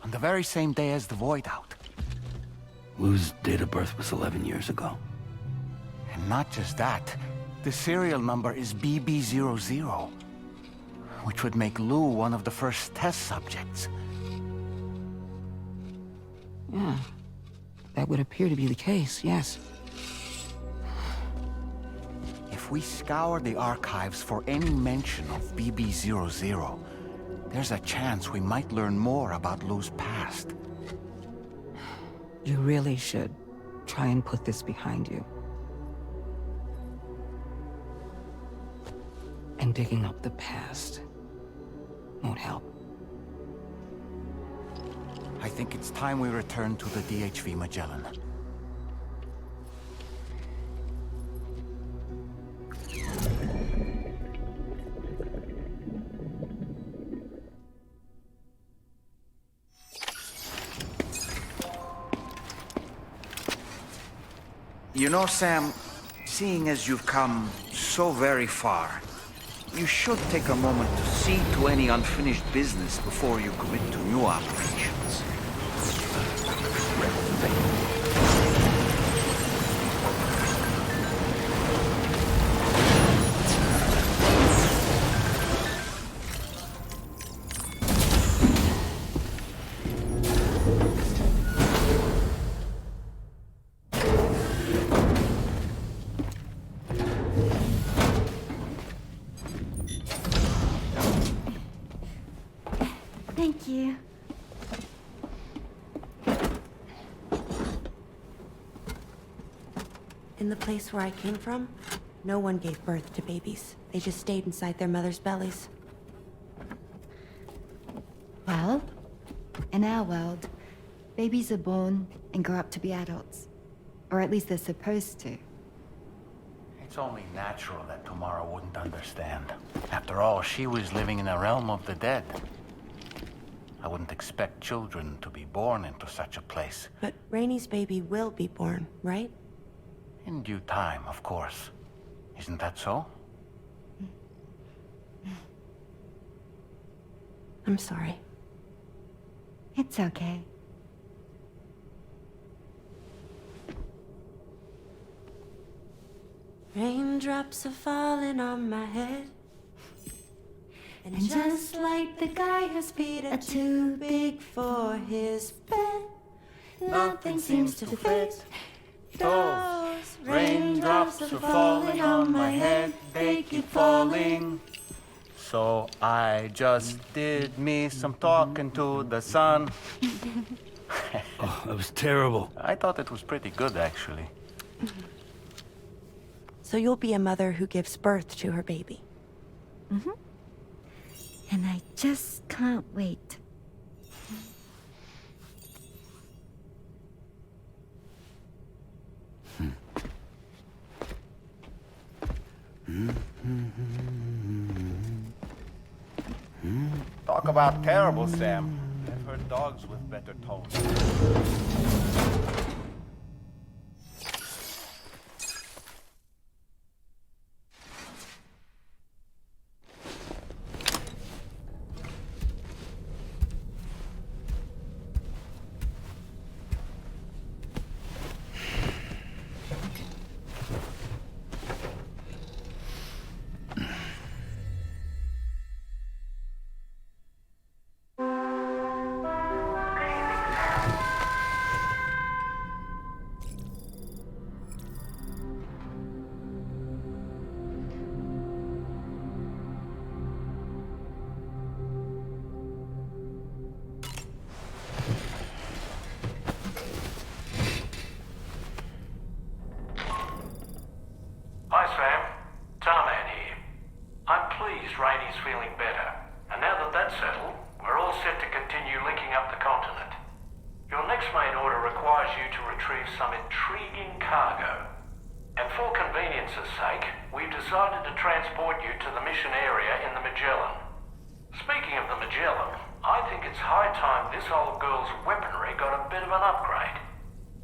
On the very same day as the Void Out. Lou's date of birth was 11 years ago. And not just that, the serial number is BB00, which would make Lou one of the first test subjects. Yeah, that would appear to be the case, yes. If we scour the archives for any mention of BB00, there's a chance we might learn more about Lou's past. You really should try and put this behind you. And digging up the past won't help. I think it's time we return to the DHV Magellan. You know, Sam, seeing as you've come so very far, you should take a moment to see to any unfinished business before you commit to new operations. Thank you. In the place where I came from, no one gave birth to babies. They just stayed inside their mother's bellies. Well, in our world, babies are born and grow up to be adults. Or at least they're supposed to. It's only natural that Tamara wouldn't understand. After all, she was living in a realm of the dead. I wouldn't expect children to be born into such a place. But Rainey's baby will be born, right? In due time, of course. Isn't that so? I'm sorry. It's okay. Raindrops are falling on my head. And just like the guy whose feet are too big for his bed, nothing seems to fit. Those raindrops are falling on my head, they keep falling. So I just did me some talking to the sun. Oh, that was terrible. I thought it was pretty good, actually. So you'll be a mother who gives birth to her baby. Mm-hmm. And I just can't wait. Talk about terrible, Sam. I've heard dogs with better tones. Hi, Sam. Tarman here. I'm pleased Rainey's feeling better. And now that that's settled, we're all set to continue linking up the continent. Your next main order requires you to retrieve some intriguing cargo. And for convenience's sake, we've decided to transport you to the mission area in the Magellan. Speaking of the Magellan, I think it's high time this old girl's weaponry got a bit of an upgrade.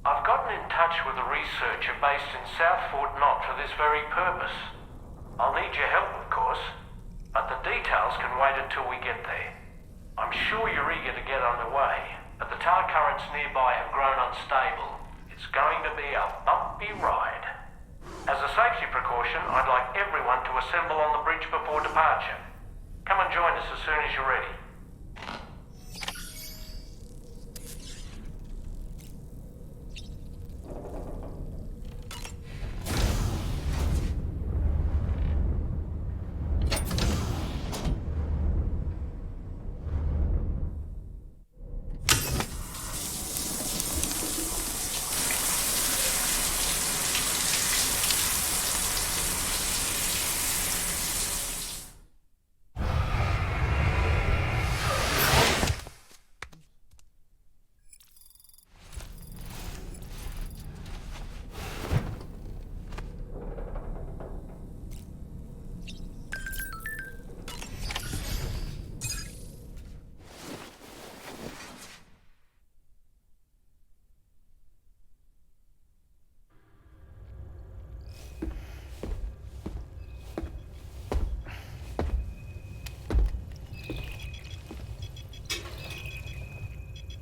I've gotten in touch with a researcher based in South Fort Knott for this very purpose. I'll need your help, of course, but the details can wait until we get there. I'm sure you're eager to get underway, but the tar currents nearby have grown unstable. It's going to be a bumpy ride. As a safety precaution, I'd like everyone to assemble on the bridge before departure. Come and join us as soon as you're ready.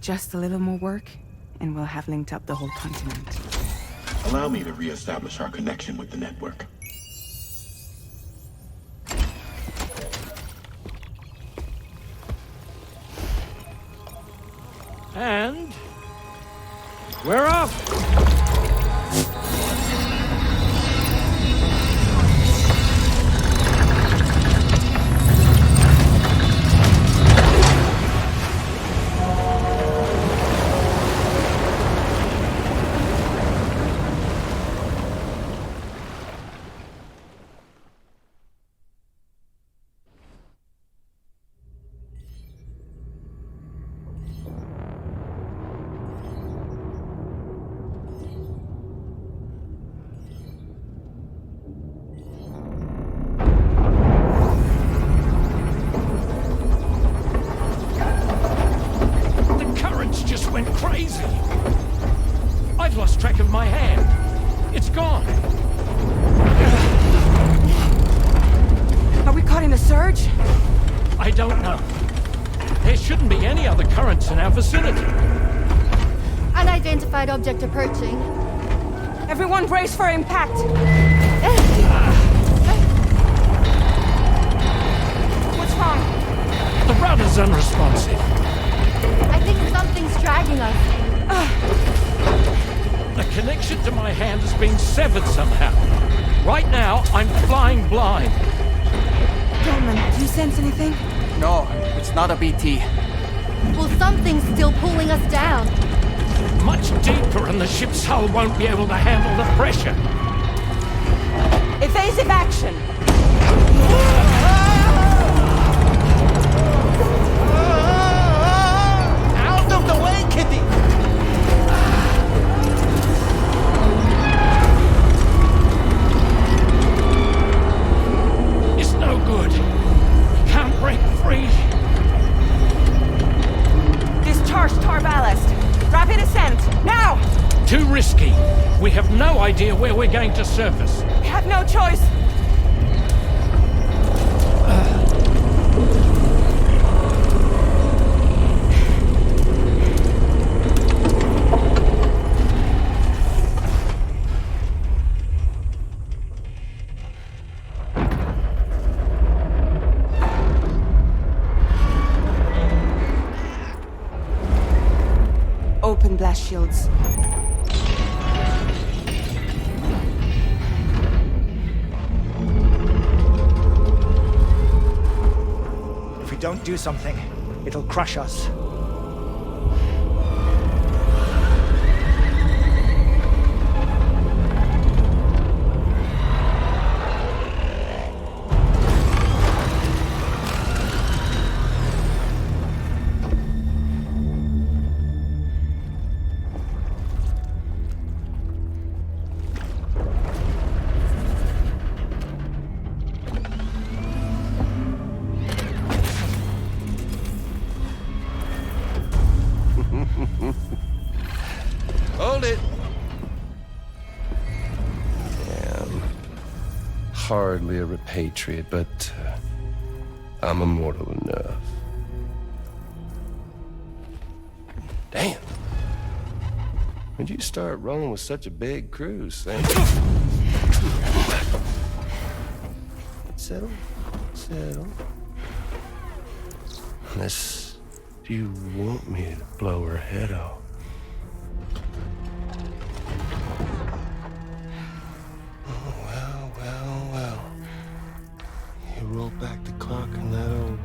Just a little more work, and we'll have linked up the whole continent. Allow me to re-establish our connection with the network. And we're off! Object approaching. Everyone brace for impact! What's wrong? The rudder's unresponsive. I think something's dragging us. The connection to my hand has been severed somehow. Right now, I'm flying blind. Gilman, do you sense anything? No, it's not a BT. Well, something's still pulling us down. Much deeper, and the ship's hull won't be able to handle the pressure. Evasive action! Out of the way, Kitty! It's no good. Can't break free. Discharge tar ballast. Rapid ascent, now! Too risky. We have no idea where we're going to surface. We have no choice. Open blast shields. If we don't do something, it'll crush us. Hold it! Yeah, I'm hardly a repatriate, but I'm immortal enough. Damn. When'd you start rolling with such a big crew, Sam? Settle. Settle. Unless you want me to blow her head off. Oh, well. You roll back the clock and that old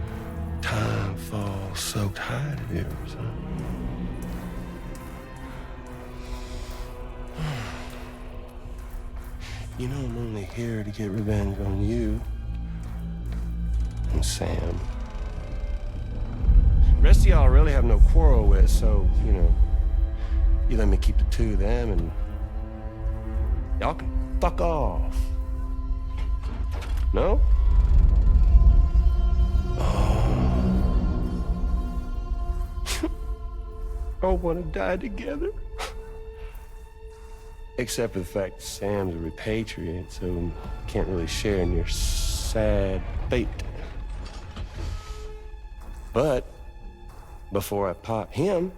time-fall-soaked hide of yours, huh? You know I'm only here to get revenge on you and Sam. The rest of y'all I really have no quarrel with, so, you know, you let me keep the two of them and y'all can fuck off. No? Oh. All want to die together. Except for the fact that Sam's a repatriate, so can't really share in your sad fate. But before I pop him,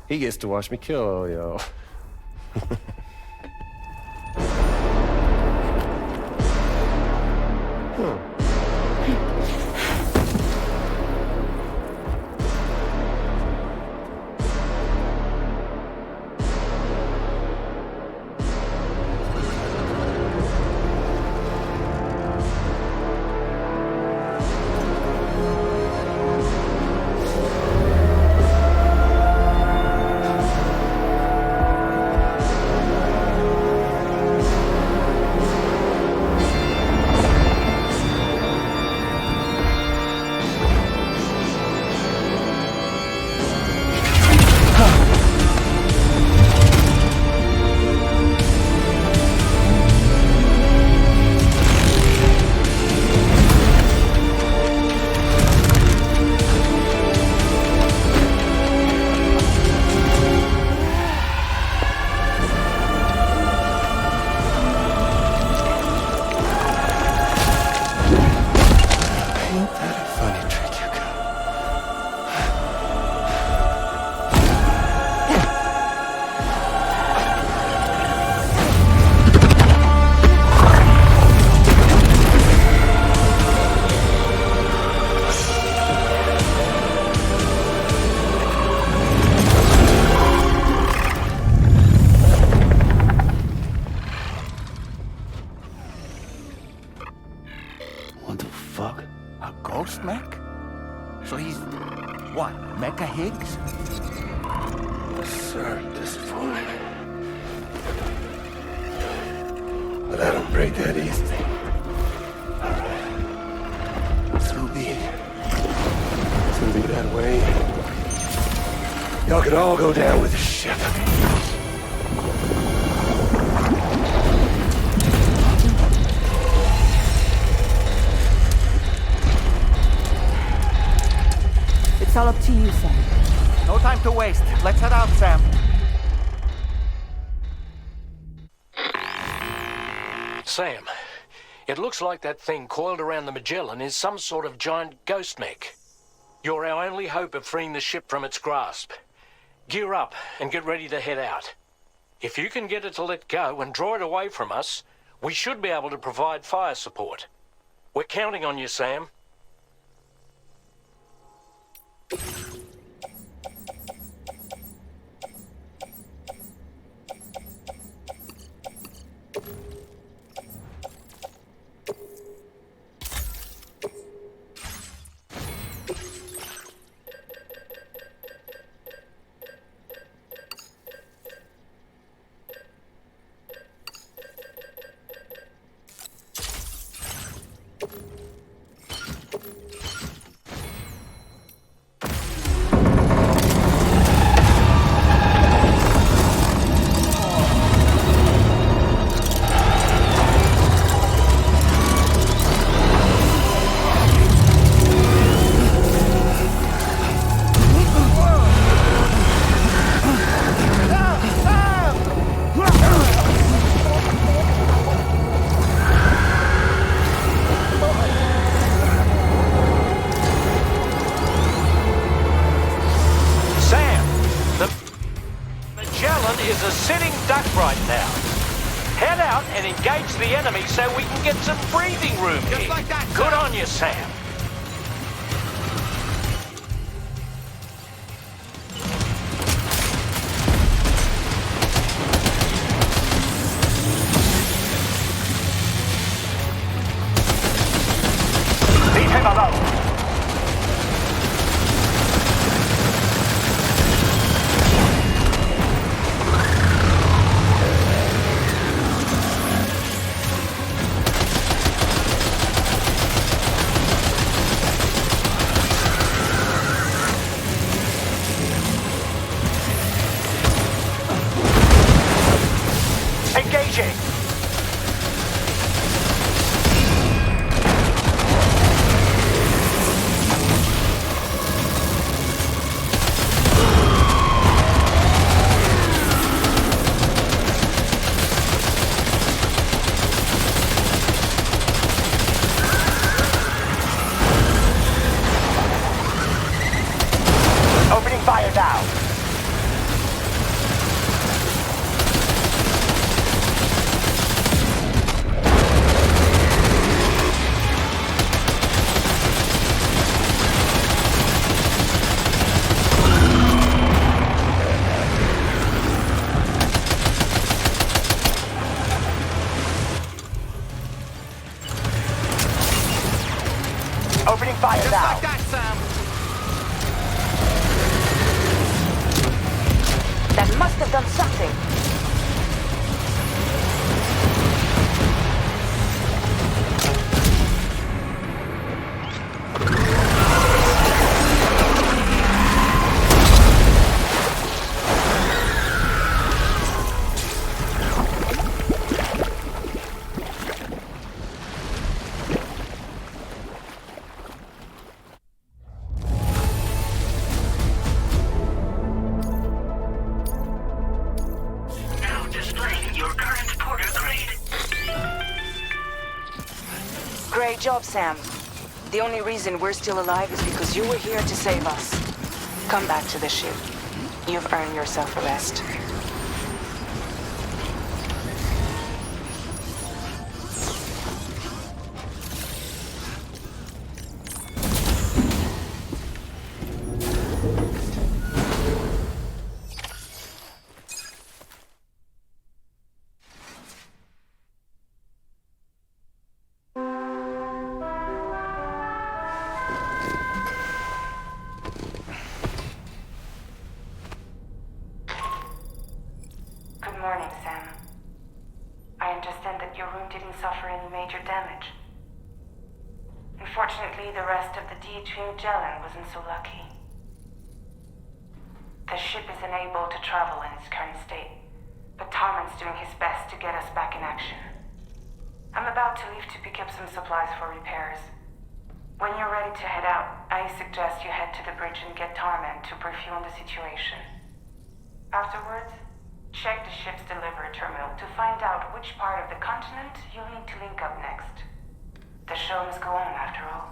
He gets to watch me kill all y'all. Mech? So he's... what, Mecha Higgs? Sir, at this point. But I don't break that easy. So be it. It's gonna be that way. Y'all could all go down with the ship. It's all up to you, Sam. No time to waste. Let's head out, Sam. Sam, it looks like that thing coiled around the Magellan is some sort of giant ghost mech. You're our only hope of freeing the ship from its grasp. Gear up and get ready to head out. If you can get it to let go and draw it away from us, we should be able to provide fire support. We're counting on you, Sam. So we can get some breathing room here. Just like that, Good on you, Sam. Leave him alone. fire Just now. like that, Sam. That must have done something. Great job, Sam. The only reason we're still alive is because you were here to save us. Come back to the ship. You've earned yourself a rest. Good morning, Sam. I understand that your room didn't suffer any major damage. Unfortunately, the rest of the D2 Mellin wasn't so lucky. The ship is unable to travel in its current state, but Tarman's doing his best to get us back in action. I'm about to leave to pick up some supplies for repairs. When you're ready to head out, I suggest you head to the bridge and get Tarman to brief you on the situation. Afterwards, check the ship's delivery terminal to find out which part of the continent you'll need to link up next. The show must go on, after all.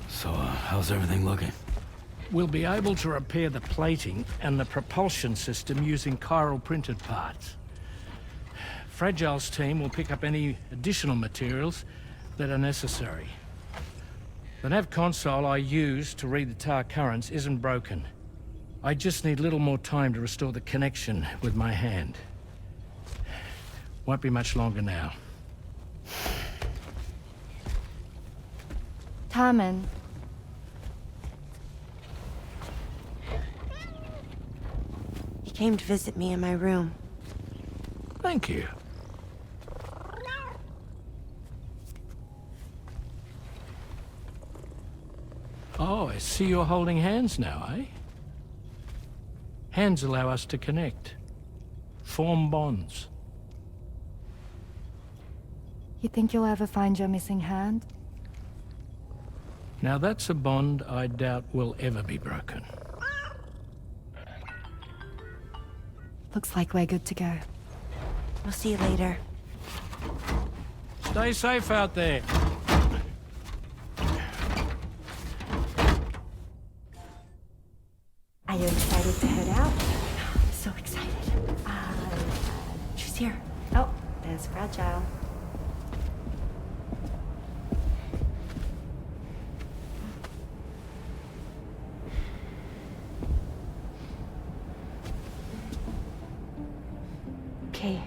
So, how's everything looking? We'll be able to repair the plating and the propulsion system using chiral printed parts. Fragile's team will pick up any additional materials that are necessary. The nav console I used to read the tar currents isn't broken. I just need a little more time to restore the connection with my hand. Won't be much longer now. Tarman. He came to visit me in my room. Thank you. Oh, I see you're holding hands now, eh? Hands allow us to connect. Form bonds. You think you'll ever find your missing hand? Now that's a bond I doubt will ever be broken. Looks like we're good to go. We'll see you later. Stay safe out there. Are you excited to head out? I'm so excited. She's here. Oh, there's Fragile. Okay.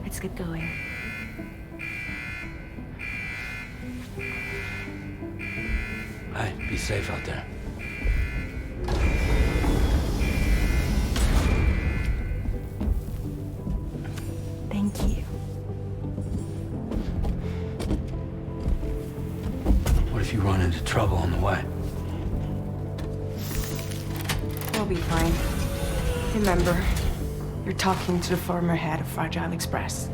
Let's get going. Hey, be safe out there. Thank you. What if you run into trouble on the way? We'll be fine. Remember, you're talking to the former head of Fragile Express.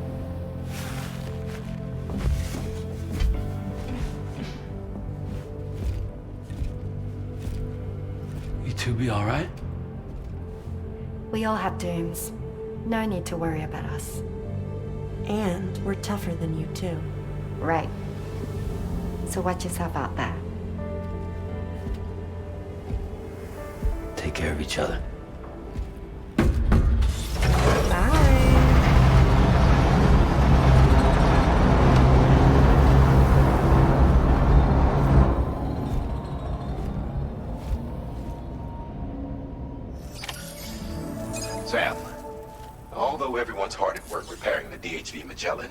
You two be all right? We all have dooms. No need to worry about us. And we're tougher than you, too. Right. So watch yourself out there. Take care of each other. Sam, although everyone's hard at work repairing the DHV Magellan,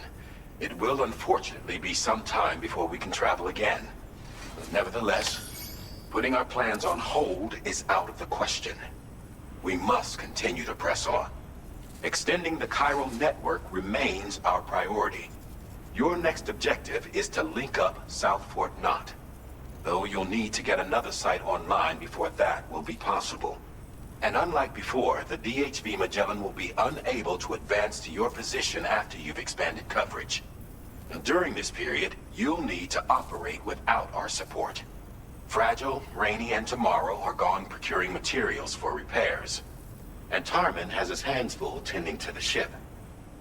it will unfortunately be some time before we can travel again. Nevertheless, putting our plans on hold is out of the question. We must continue to press on. Extending the chiral network remains our priority. Your next objective is to link up South Fort Knot, though you'll need to get another site online before that will be possible. And unlike before, the DHV Magellan will be unable to advance to your position after you've expanded coverage. Now, during this period, you'll need to operate without our support. Fragile, Rainy, and Tomorrow are gone procuring materials for repairs. And Tarman has his hands full tending to the ship.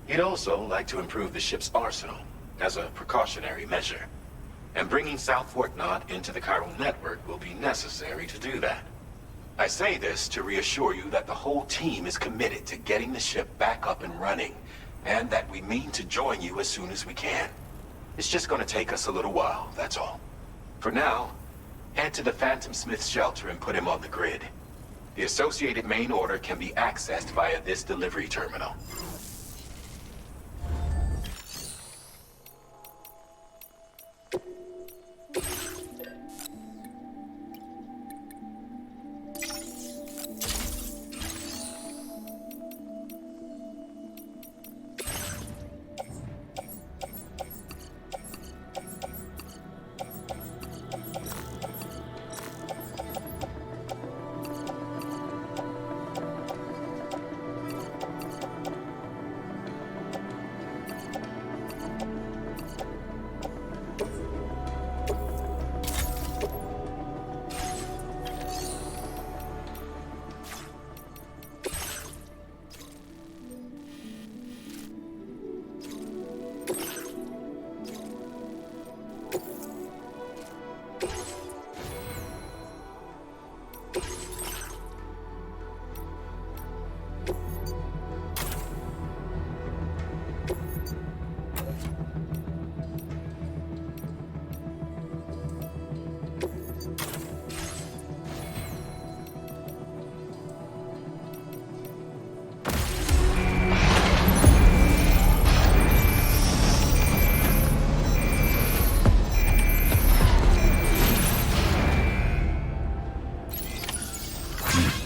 He'd also like to improve the ship's arsenal as a precautionary measure. And bringing South Fort Knot into the chiral network will be necessary to do that. I say this to reassure you that the whole team is committed to getting the ship back up and running, and that we mean to join you as soon as we can. It's just going to take us a little while, that's all. For now, head to the Phantom Smith's shelter and put him on the grid. The associated main order can be accessed via this delivery terminal.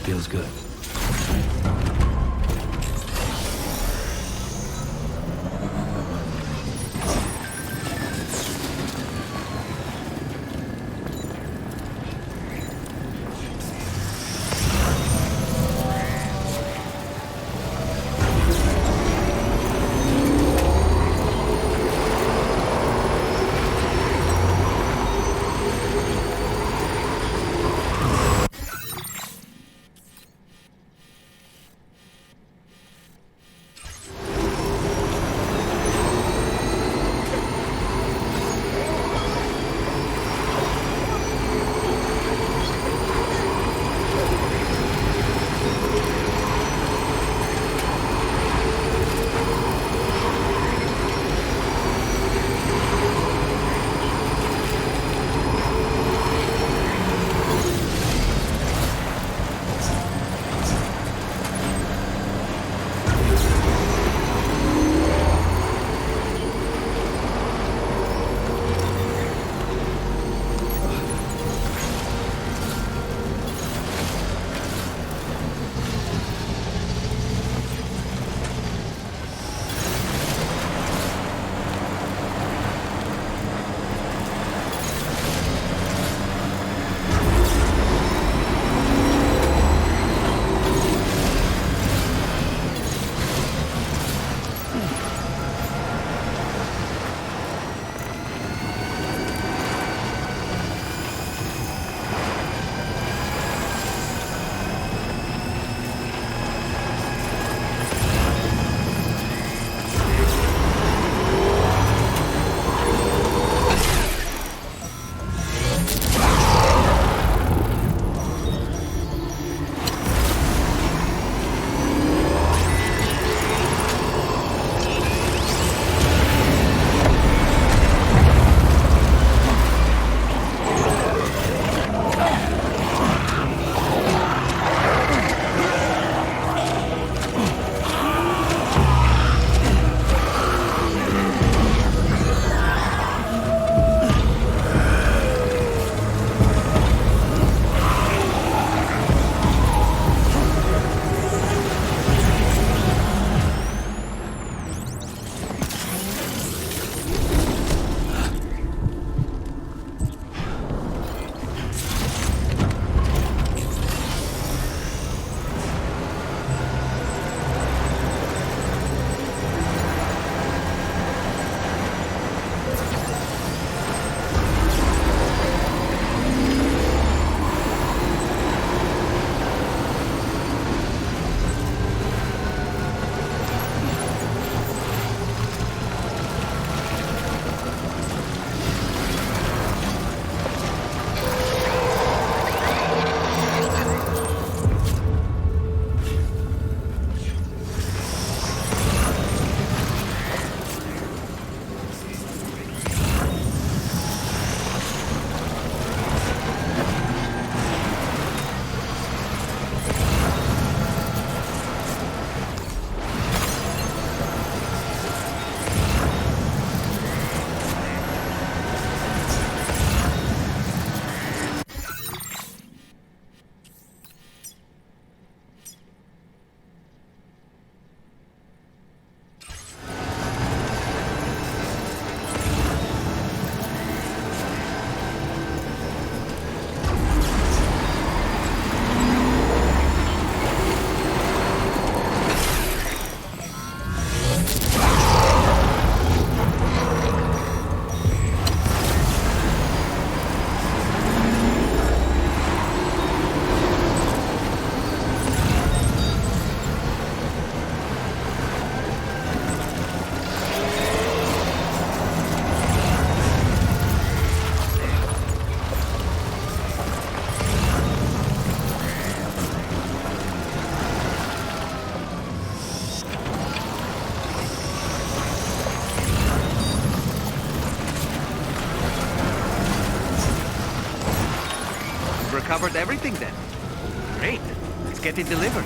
Feels good. covered everything then. Great. Let's get it delivered.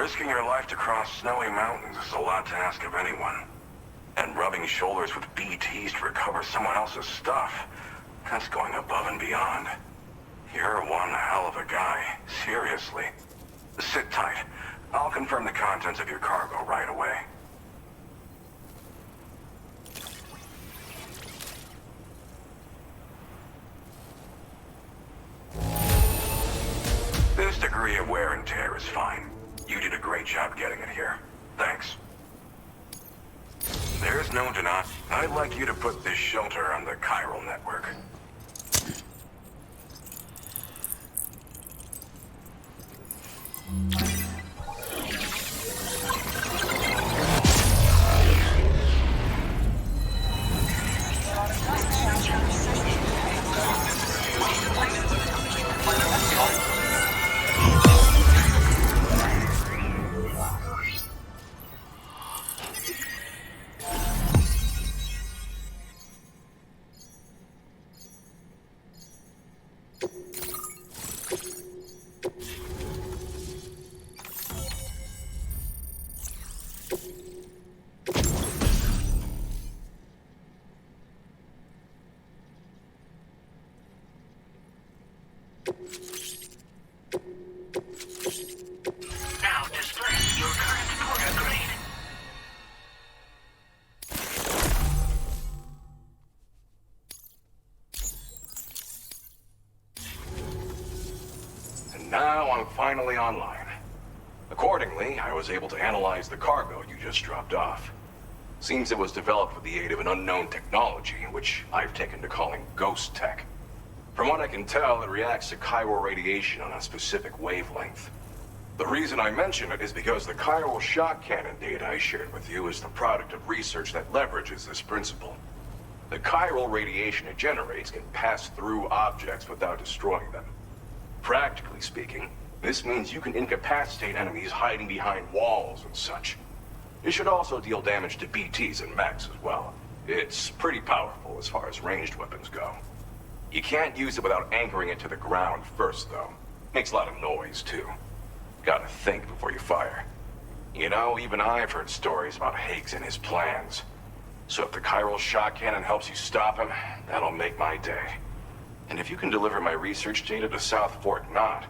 Risking your life to cross snowy mountains is a lot to ask of anyone. And rubbing shoulders with BTs to recover someone else's stuff, that's going above and beyond. You're one hell of a guy, seriously. Sit tight. I'll confirm the contents of your cargo right away. This degree of wear and tear is fine. You did a great job getting it here. Thanks. There's no denying. I'd like you to put this shelter on the chiral network. Now display your current porter grade. And now I'm finally online. Accordingly, I was able to analyze the cargo you just dropped off. Seems it was developed with the aid of an unknown technology, which I've taken to calling ghost tech. From what I can tell, it reacts to chiral radiation on a specific wavelength. The reason I mention it is because the chiral shock cannon data I shared with you is the product of research that leverages this principle. The chiral radiation it generates can pass through objects without destroying them. Practically speaking, this means you can incapacitate enemies hiding behind walls and such. It should also deal damage to BTs and mechs as well. It's pretty powerful as far as ranged weapons go. You can't use it without anchoring it to the ground first, though. Makes a lot of noise, too. Gotta think before you fire. You know, even I've heard stories about Higgs and his plans. So if the chiral shock cannon helps you stop him, that'll make my day. And if you can deliver my research data to South Fort Knot,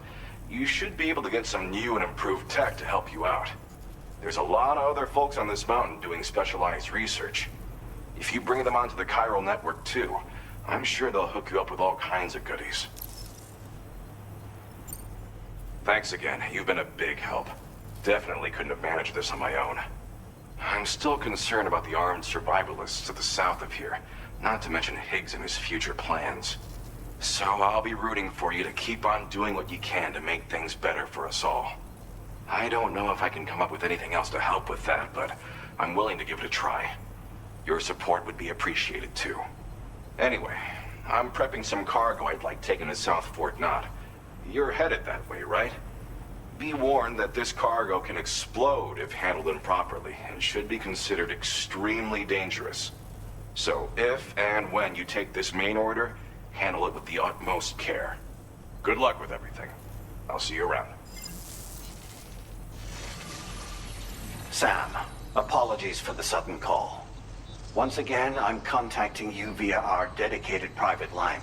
you should be able to get some new and improved tech to help you out. There's a lot of other folks on this mountain doing specialized research. If you bring them onto the chiral network too, I'm sure they'll hook you up with all kinds of goodies. Thanks again. You've been a big help. Definitely couldn't have managed this on my own. I'm still concerned about the armed survivalists to the south of here, not to mention Higgs and his future plans. So I'll be rooting for you to keep on doing what you can to make things better for us all. I don't know if I can come up with anything else to help with that, but I'm willing to give it a try. Your support would be appreciated too. Anyway, I'm prepping some cargo I'd like taken to South Fort Knot. You're headed that way, right? Be warned that this cargo can explode if handled improperly, and should be considered extremely dangerous. So if and when you take this main order, handle it with the utmost care. Good luck with everything. I'll see you around. Sam, apologies for the sudden call. Once again, I'm contacting you via our dedicated private line.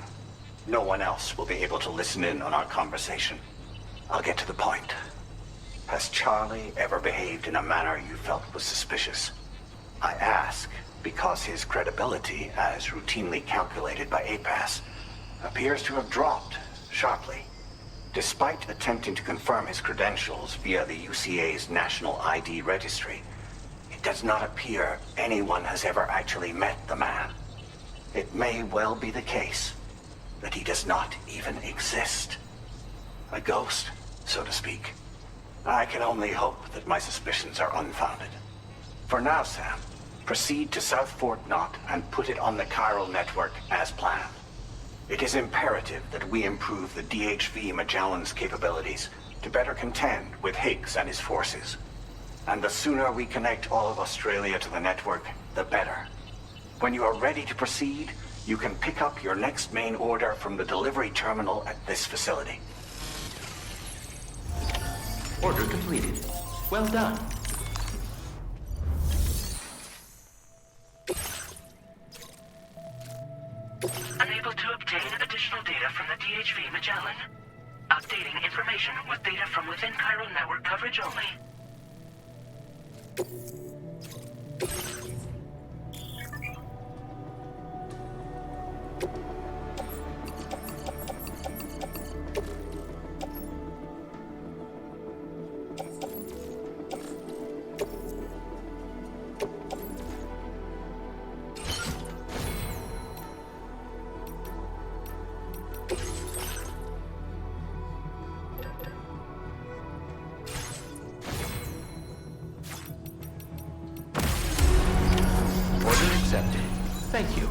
No one else will be able to listen in on our conversation. I'll get to the point. Has Charlie ever behaved in a manner you felt was suspicious? I ask because his credibility, as routinely calculated by APAS, appears to have dropped sharply. Despite attempting to confirm his credentials via the UCA's National ID Registry, it does not appear anyone has ever actually met the man. It may well be the case that he does not even exist. A ghost, so to speak. I can only hope that my suspicions are unfounded. For now, Sam, proceed to South Fort Knot and put it on the chiral network as planned. It is imperative that we improve the DHV Magellan's capabilities to better contend with Higgs and his forces. And the sooner we connect all of Australia to the network, the better. When you are ready to proceed, you can pick up your next main order from the delivery terminal at this facility. Order completed. Well done. Unable to obtain additional data from the DHV Magellan. Updating information with data from within chiral network coverage only. Thank you.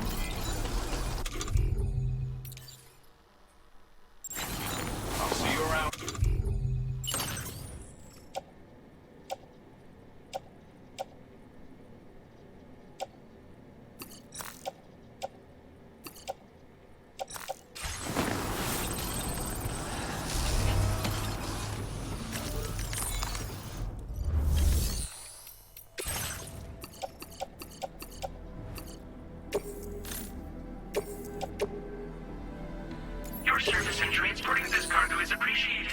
service and transporting this cargo is appreciated.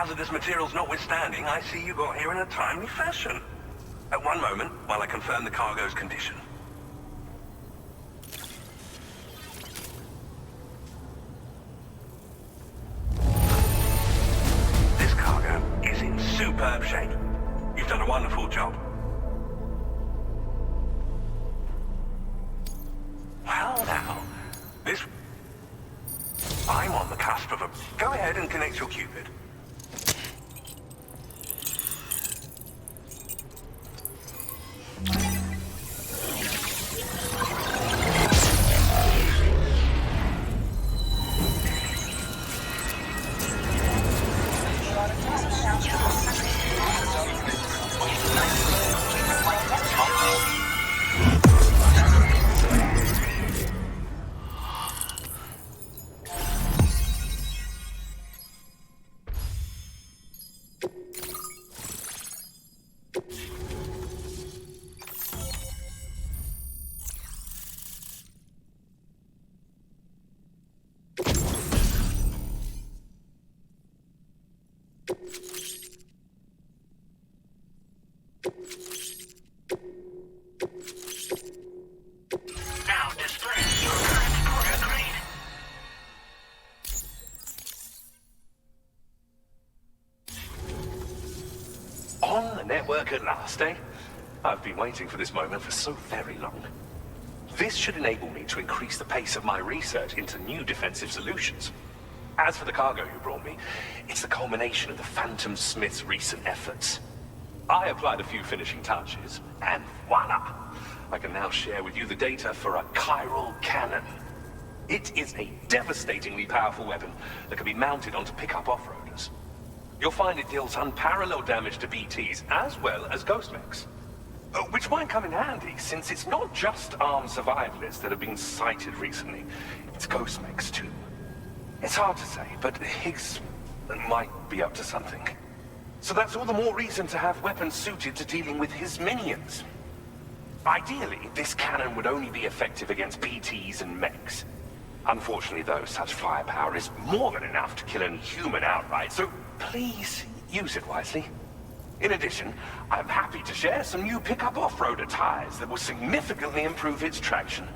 Hazardous materials notwithstanding, I see you got here in a timely fashion. At one moment, while I confirm the cargo's condition. This cargo is in superb shape. You've done a wonderful job. Well now, I'm on the cusp of a... Go ahead and connect your Cupid. Network at last, eh? I've been waiting for this moment for so very long. This should enable me to increase the pace of my research into new defensive solutions. As for the cargo you brought me, it's the culmination of the Phantom Smith's recent efforts. I applied a few finishing touches, and voila! I can now share with you the data for a chiral cannon. It is a devastatingly powerful weapon that can be mounted onto pickup off-roaders. You'll find it deals unparalleled damage to BTs as well as ghost mechs. Which might come in handy, since it's not just armed survivalists that have been sighted recently. It's ghost mechs too. It's hard to say, but Higgs might be up to something. So that's all the more reason to have weapons suited to dealing with his minions. Ideally, this cannon would only be effective against BTs and mechs. Unfortunately, though, such firepower is more than enough to kill any human outright, so please use it wisely. In addition, I'm happy to share some new pickup off-roader tires that will significantly improve its traction.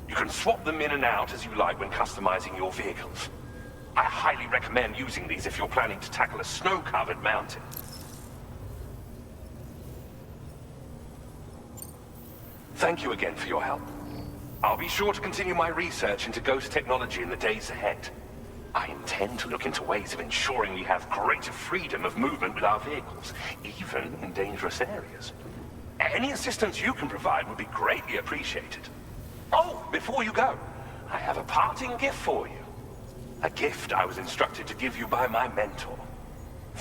You can swap them in and out as you like when customizing your vehicles. I highly recommend using these if you're planning to tackle a snow-covered mountain. Thank you again for your help. I'll be sure to continue my research into ghost technology in the days ahead. I intend to look into ways of ensuring we have greater freedom of movement with our vehicles, even in dangerous areas. Any assistance you can provide would be greatly appreciated. Oh, before you go, I have a parting gift for you. A gift I was instructed to give you by my mentor.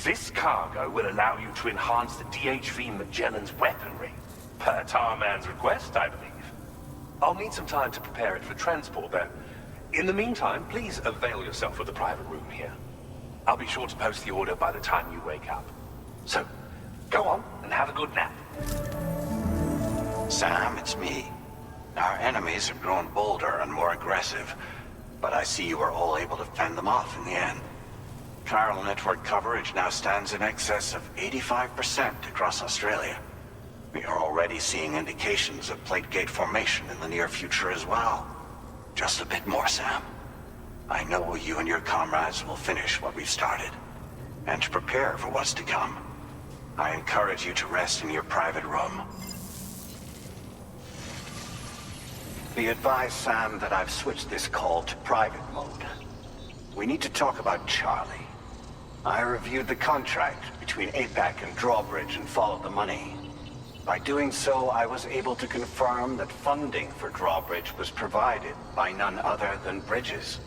This cargo will allow you to enhance the DHV Magellan's weaponry, per Tarman's request, I believe. I'll need some time to prepare it for transport, though. In the meantime, please avail yourself of the private room here. I'll be sure to post the order by the time you wake up. So, go on and have a good nap. Sam, it's me. Our enemies have grown bolder and more aggressive, but I see you were all able to fend them off in the end. Chiral network coverage now stands in excess of 85% across Australia. We are already seeing indications of plate gate formation in the near future as well. Just a bit more, Sam. I know you and your comrades will finish what we've started. And to prepare for what's to come, I encourage you to rest in your private room. Be advised, Sam, that I've switched this call to private mode. We need to talk about Charlie. I reviewed the contract between APAC and Drawbridge and followed the money. By doing so, I was able to confirm that funding for Drawbridge was provided by none other than Bridges.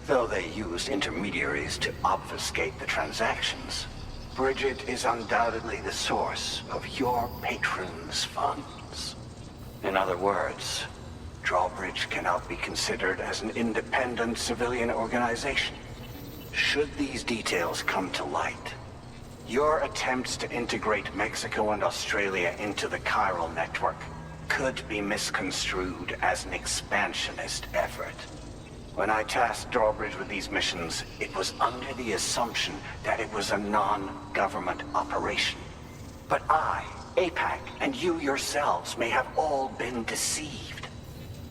Though they used intermediaries to obfuscate the transactions, Bridget is undoubtedly the source of your patron's funds. In other words, Drawbridge cannot be considered as an independent civilian organization. Should these details come to light, your attempts to integrate Mexico and Australia into the chiral network could be misconstrued as an expansionist effort. When I tasked Drawbridge with these missions, it was under the assumption that it was a non-government operation. But I, APAC, and you yourselves may have all been deceived.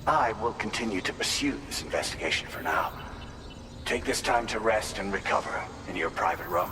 I will continue to pursue this investigation for now. Take this time to rest and recover in your private room.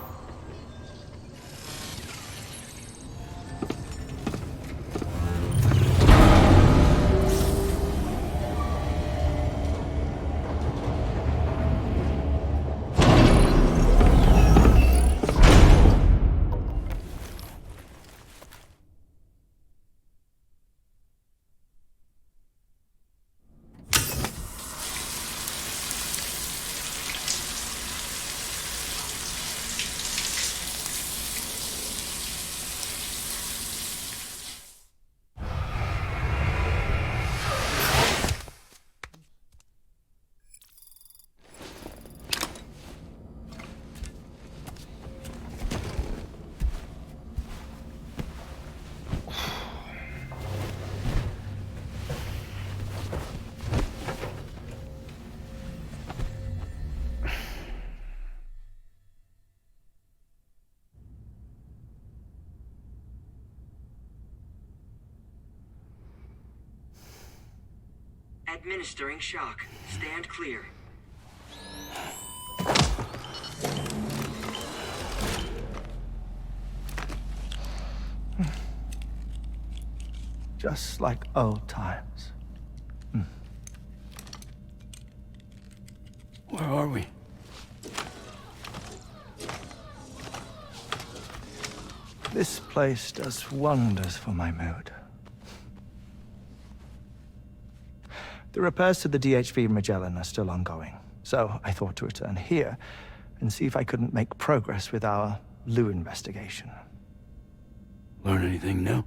Administering shock. Stand clear. Just like old times. Where are we? This place does wonders for my mood. The repairs to the DHV Magellan are still ongoing, so I thought to return here and see if I couldn't make progress with our Lu investigation. Learn anything new?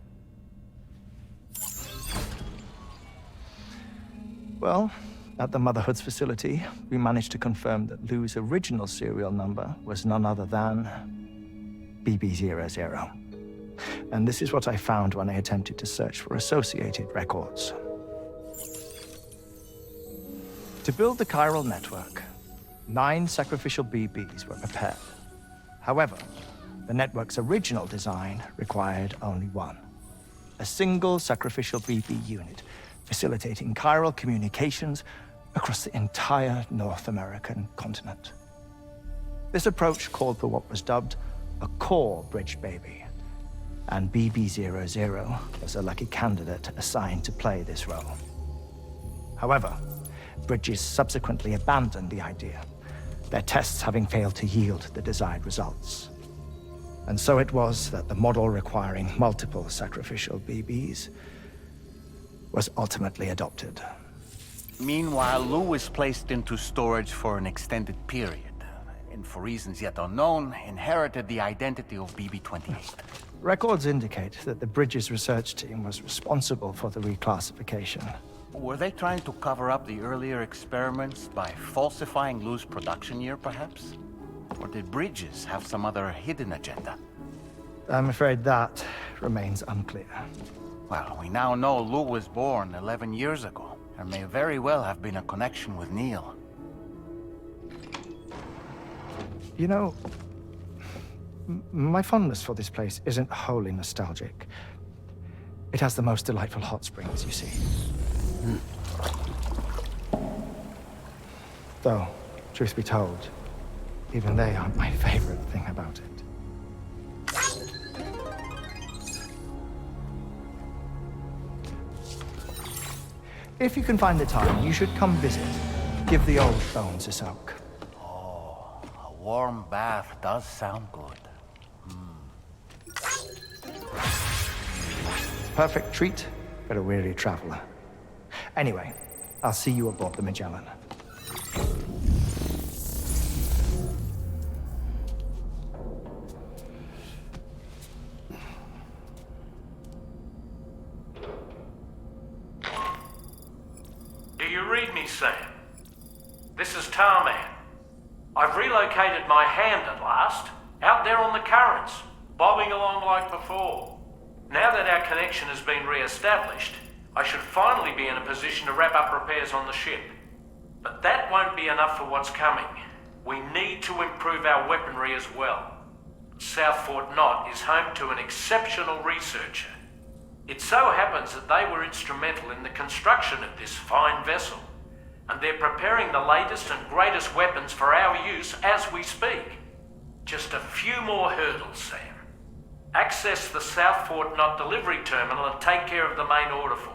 Well, at the Motherhood's facility, we managed to confirm that Lu's original serial number was none other than BB00. And this is what I found when I attempted to search for associated records. To build the chiral network, 9 sacrificial BBs were prepared. However, the network's original design required only 1. A single sacrificial BB unit, facilitating chiral communications across the entire North American continent. This approach called for what was dubbed a core bridge baby, and BB00 was a lucky candidate assigned to play this role. However, Bridges subsequently abandoned the idea, their tests having failed to yield the desired results. And so it was that the model requiring multiple sacrificial BBs was ultimately adopted. Meanwhile, Lu was placed into storage for an extended period, and for reasons yet unknown, inherited the identity of BB-28. Records indicate that the Bridges research team was responsible for the reclassification. Were they trying to cover up the earlier experiments by falsifying Lu's production year, perhaps? Or did Bridges have some other hidden agenda? I'm afraid that remains unclear. Well, we now know Lu was born 11 years ago. There may very well have been a connection with Neil. You know, my fondness for this place isn't wholly nostalgic. It has the most delightful hot springs, you see. Though, truth be told, even they aren't my favorite thing about it. If you can find the time, you should come visit. Give the old bones a soak. Oh, a warm bath does sound good. Perfect treat for a weary traveler. Anyway, I'll see you aboard the Magellan. Do you read me, Sam? This is Tarman. I've relocated my hand at last, out there on the currents, bobbing along like before. Now that our connection has been re-established, I should finally be in a position to wrap up repairs on the ship. But that won't be enough for what's coming. We need to improve our weaponry as well. South Fort Knot is home to an exceptional researcher. It so happens that they were instrumental in the construction of this fine vessel, and they're preparing the latest and greatest weapons for our use as we speak. Just a few more hurdles, Sam. Access the South Fort Knot delivery terminal and take care of the main order for me.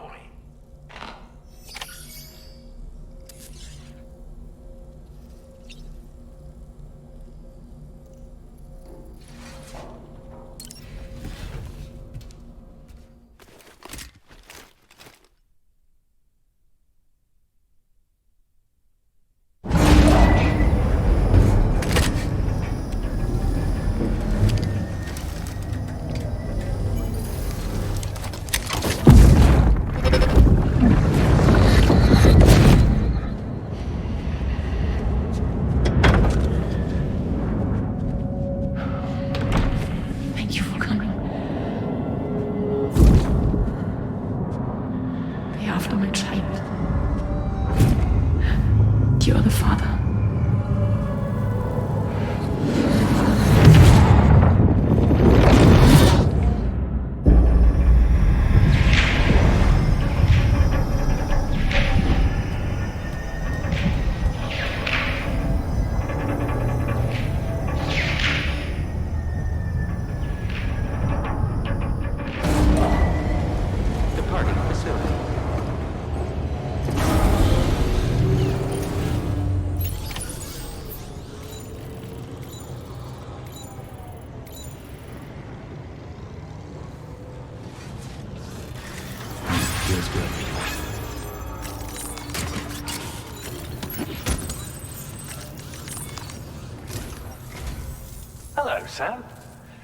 Hello, Sam.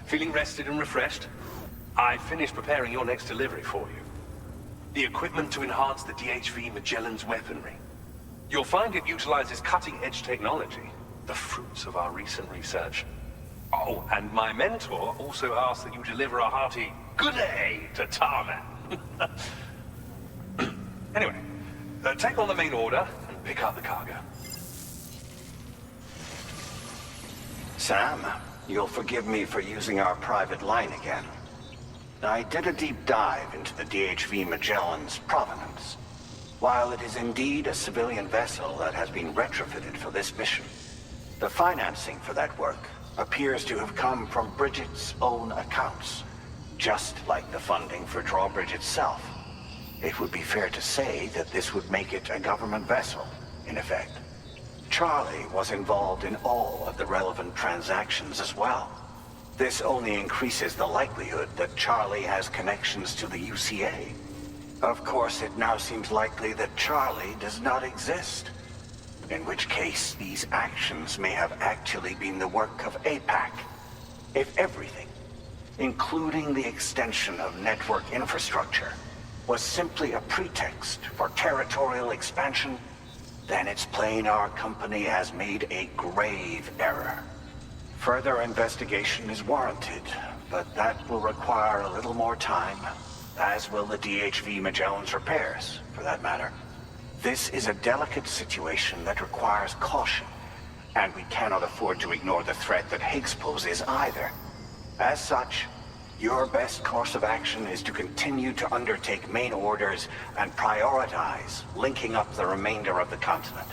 Feeling rested and refreshed? I finished preparing your next delivery for you. The equipment to enhance the DHV Magellan's weaponry. You'll find it utilizes cutting-edge technology, the fruits of our recent research. Oh, and my mentor also asked that you deliver a hearty good day to Tarman. Anyway, take on the main order and pick up the cargo. Sam, you'll forgive me for using our private line again. I did a deep dive into the DHV Magellan's provenance. While it is indeed a civilian vessel that has been retrofitted for this mission, the financing for that work appears to have come from Bridget's own accounts, just like the funding for Drawbridge itself. It would be fair to say that this would make it a government vessel, in effect. Charlie was involved in all of the relevant transactions as well. This only increases the likelihood that Charlie has connections to the UCA. Of course, it now seems likely that Charlie does not exist. In which case, these actions may have actually been the work of APAC. If everything, including the extension of network infrastructure, was simply a pretext for territorial expansion, then it's plain our company has made a grave error. Further investigation is warranted, but that will require a little more time, as will the DHV Magellan's repairs, for that matter. This is a delicate situation that requires caution, and we cannot afford to ignore the threat that Higgs poses either. As such, your best course of action is to continue to undertake main orders and prioritize linking up the remainder of the continent.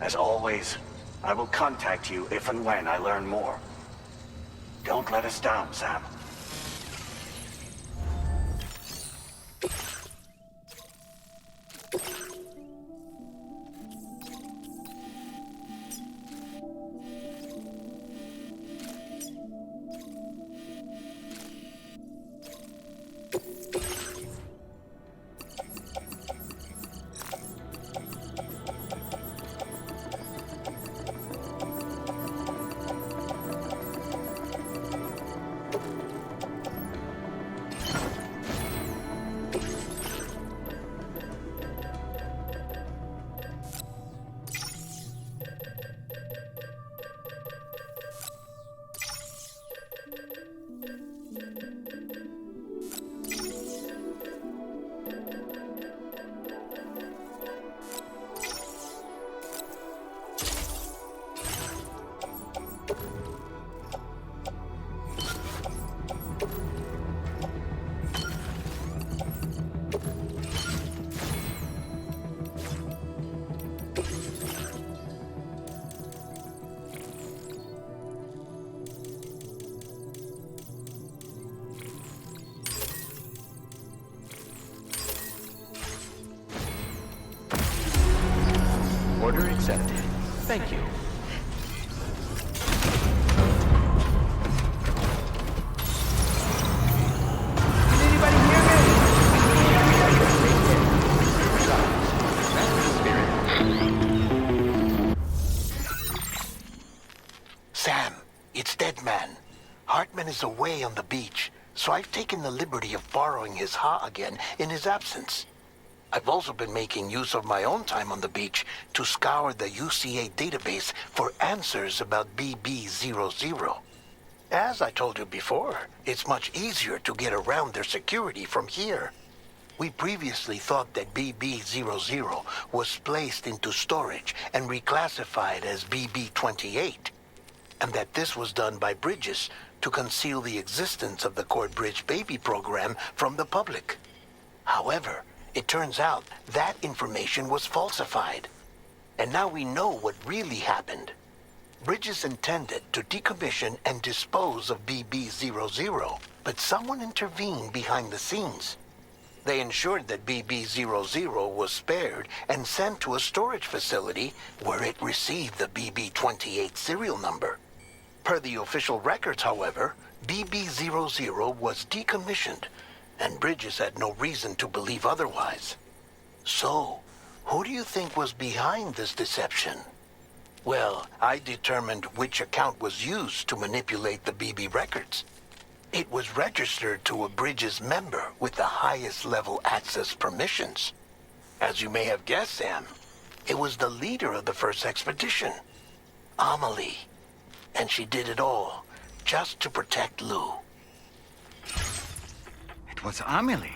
As always, I will contact you if and when I learn more. Don't let us down, Sam. Thank you. Sam, it's Deadman. Hartman is away on the beach, so I've taken the liberty of borrowing his Ha again in his absence. I've also been making use of my own time on the beach to scour the UCA database for answers about BB00. As I told you before, it's much easier to get around their security from here. We previously thought that BB00 was placed into storage and reclassified as BB28, and that this was done by Bridges to conceal the existence of the Cord Bridge baby program from the public. However, it turns out that information was falsified. And now we know what really happened. Bridges intended to decommission and dispose of BB00, but someone intervened behind the scenes. They ensured that BB00 was spared and sent to a storage facility where it received the BB28 serial number. Per the official records, however, BB00 was decommissioned, and Bridges had no reason to believe otherwise. So, who do you think was behind this deception? Well, I determined which account was used to manipulate the BB records. It was registered to a Bridges member with the highest level access permissions. As you may have guessed, Sam, it was the leader of the first expedition, Amelie. And she did it all just to protect Lou. It was Amelie.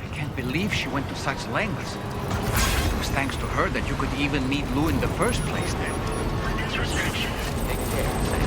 I can't believe she went to such lengths. It was thanks to her that you could even meet Lou in the first place then. This restriction. Take care, Sam.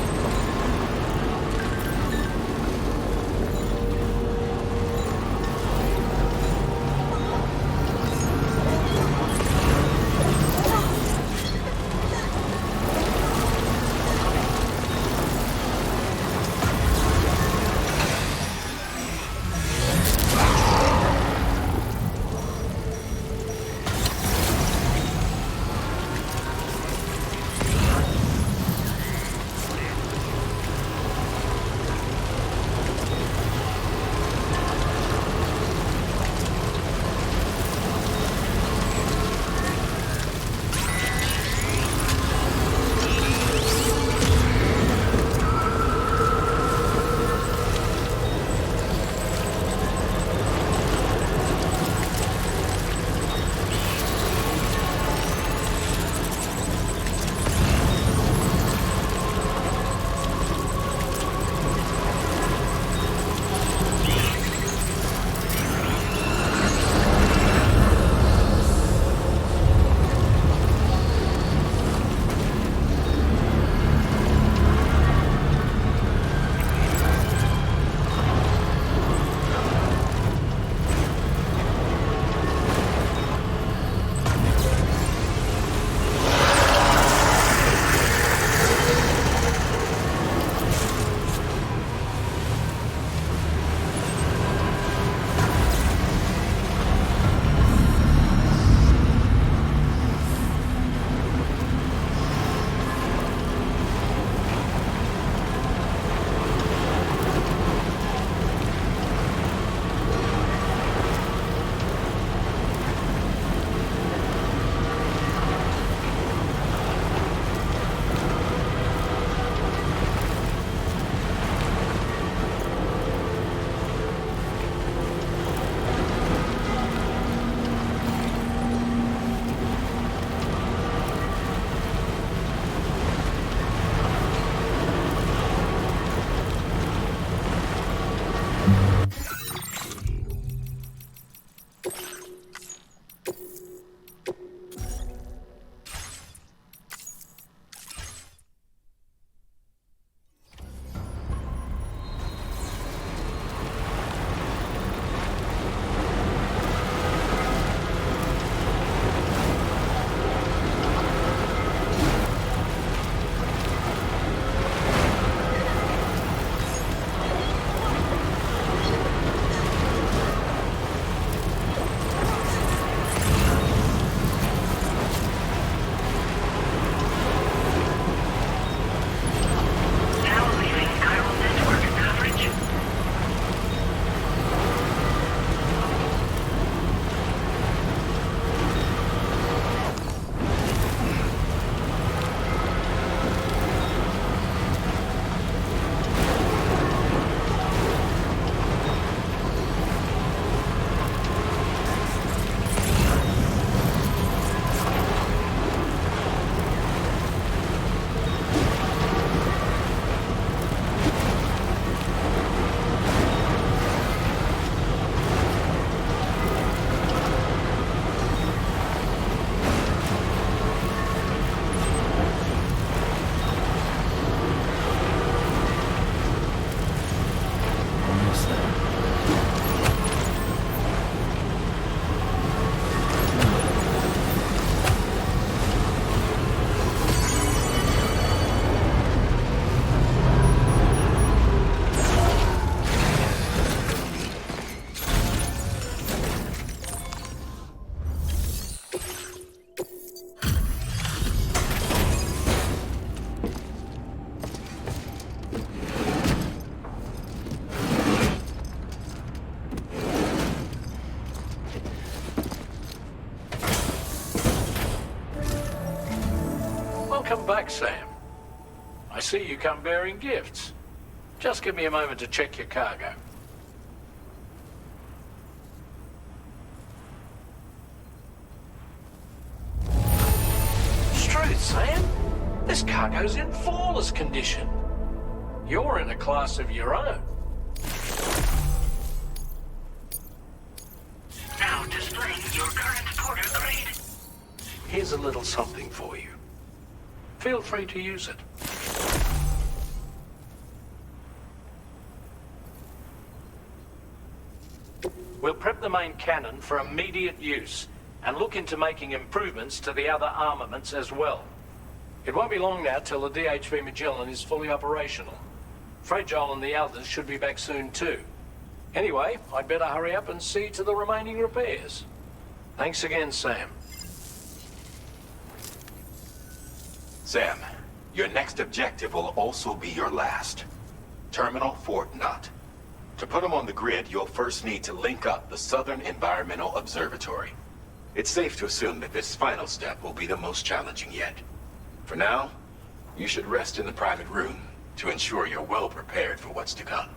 back, Sam. I see you come bearing gifts. Just give me a moment to check your cargo. Truth, Sam. This cargo's in flawless condition. You're in a class of your own. Now displaying your current porter grade. Here's a little something for you. Feel free to use it. We'll prep the main cannon for immediate use and look into making improvements to the other armaments as well. It won't be long now till the DHV Magellan is fully operational. Fragile and the others should be back soon too. Anyway, I'd better hurry up and see to the remaining repairs. Thanks again, Sam. Sam, your next objective will also be your last. Terminal Fort Knott. To put them on the grid, you'll first need to link up the Southern Environmental Observatory. It's safe to assume that this final step will be the most challenging yet. For now, you should rest in the private room to ensure you're well prepared for what's to come.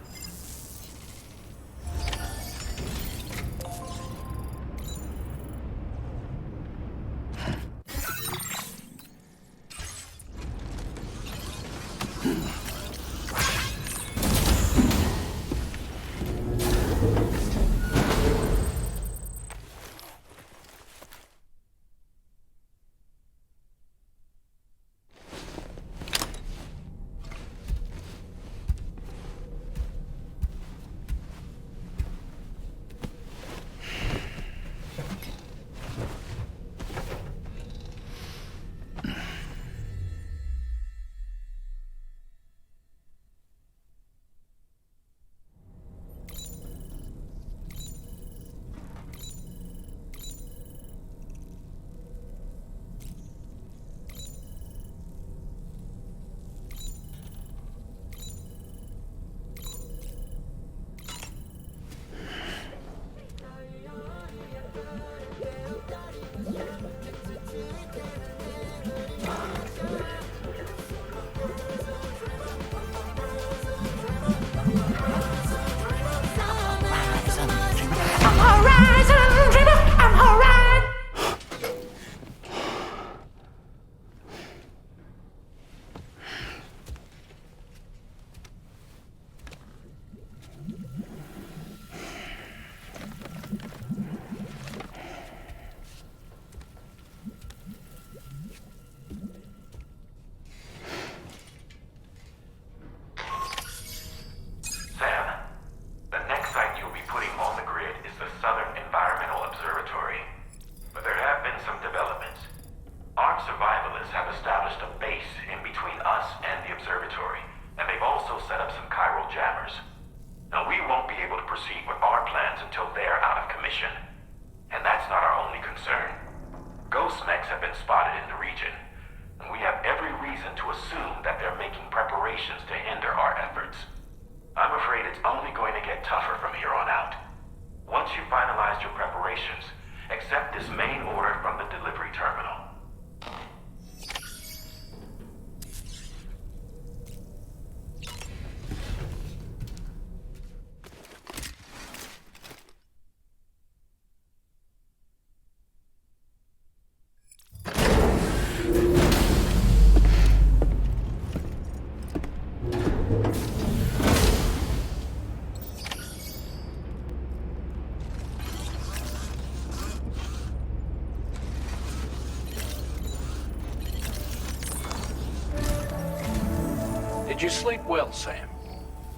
Did you sleep well, Sam?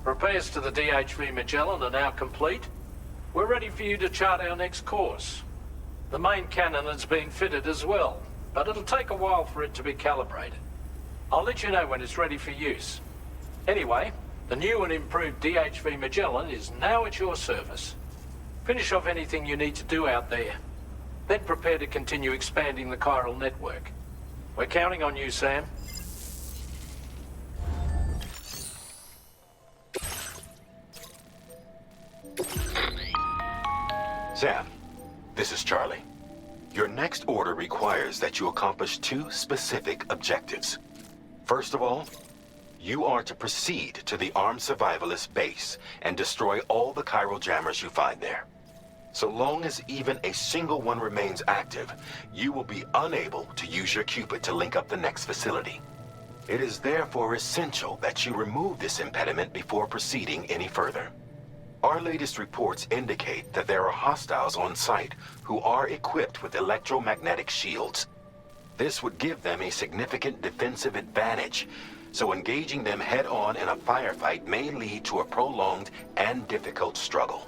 Repairs to the DHV Magellan are now complete. We're ready for you to chart our next course. The main cannon is being fitted as well, but it'll take a while for it to be calibrated. I'll let you know when it's ready for use. Anyway, the new and improved DHV Magellan is now at your service. Finish off anything you need to do out there. Then prepare to continue expanding the chiral network. We're counting on you, Sam. Sam, this is Charlie. Your next order requires that you accomplish 2 specific objectives. First of all, you are to proceed to the armed survivalist base and destroy all the chiral jammers you find there. So long as even a single one remains active, you will be unable to use your Cupid to link up the next facility. It is therefore essential that you remove this impediment before proceeding any further. Our latest reports indicate that there are hostiles on site who are equipped with electromagnetic shields. This would give them a significant defensive advantage, so engaging them head-on in a firefight may lead to a prolonged and difficult struggle.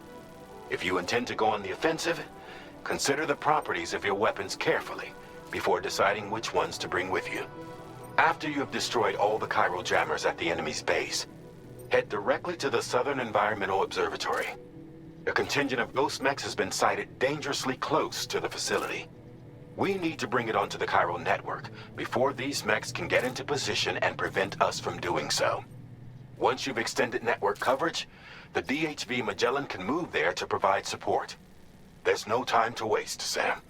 If you intend to go on the offensive, consider the properties of your weapons carefully before deciding which ones to bring with you. After you have destroyed all the chiral jammers at the enemy's base, head directly to the Southern Environmental Observatory. A contingent of ghost mechs has been sighted dangerously close to the facility. We need to bring it onto the chiral network before these mechs can get into position and prevent us from doing so. Once you've extended network coverage, the DHV Magellan can move there to provide support. There's no time to waste, Sam.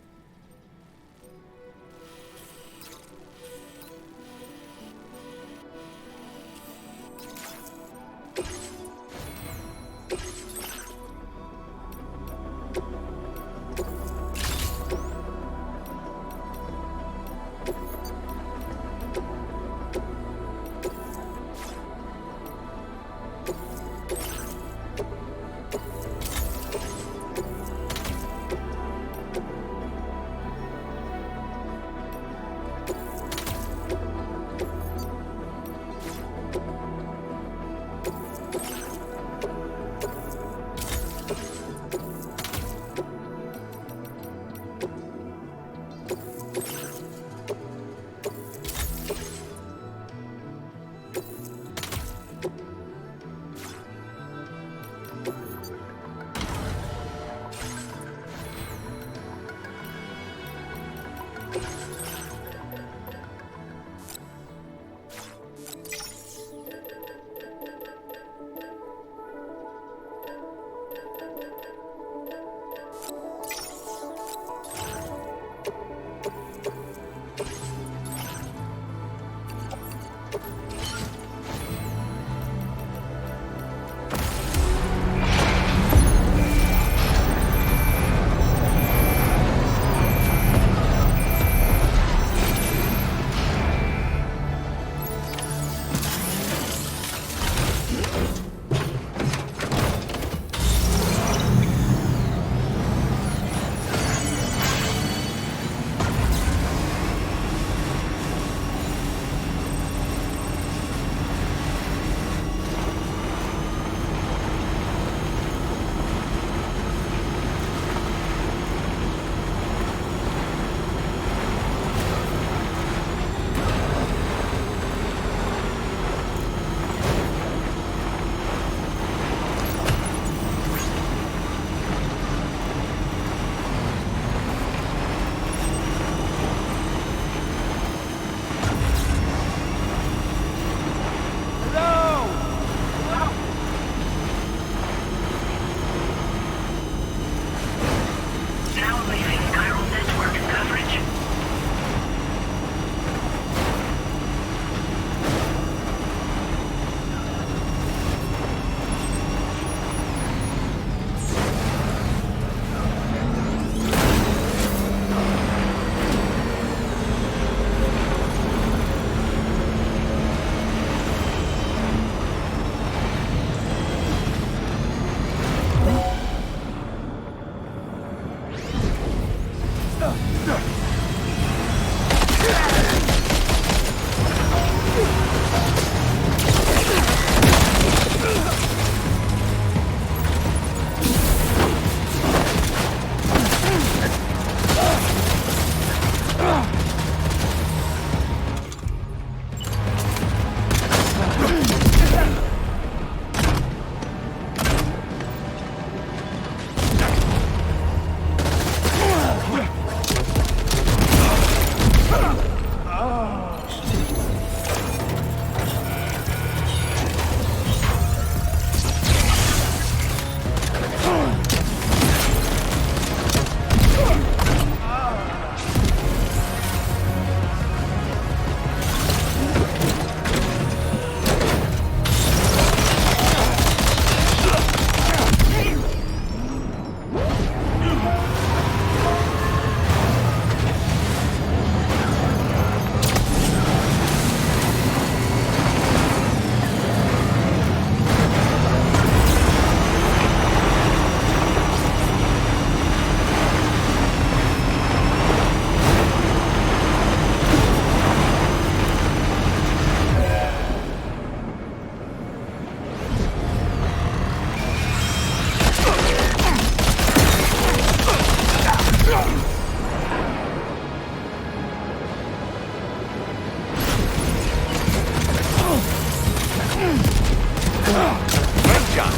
Great shot.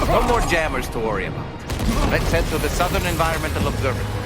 No more jammers to worry about. Let's head to the Southern Environmental Observatory.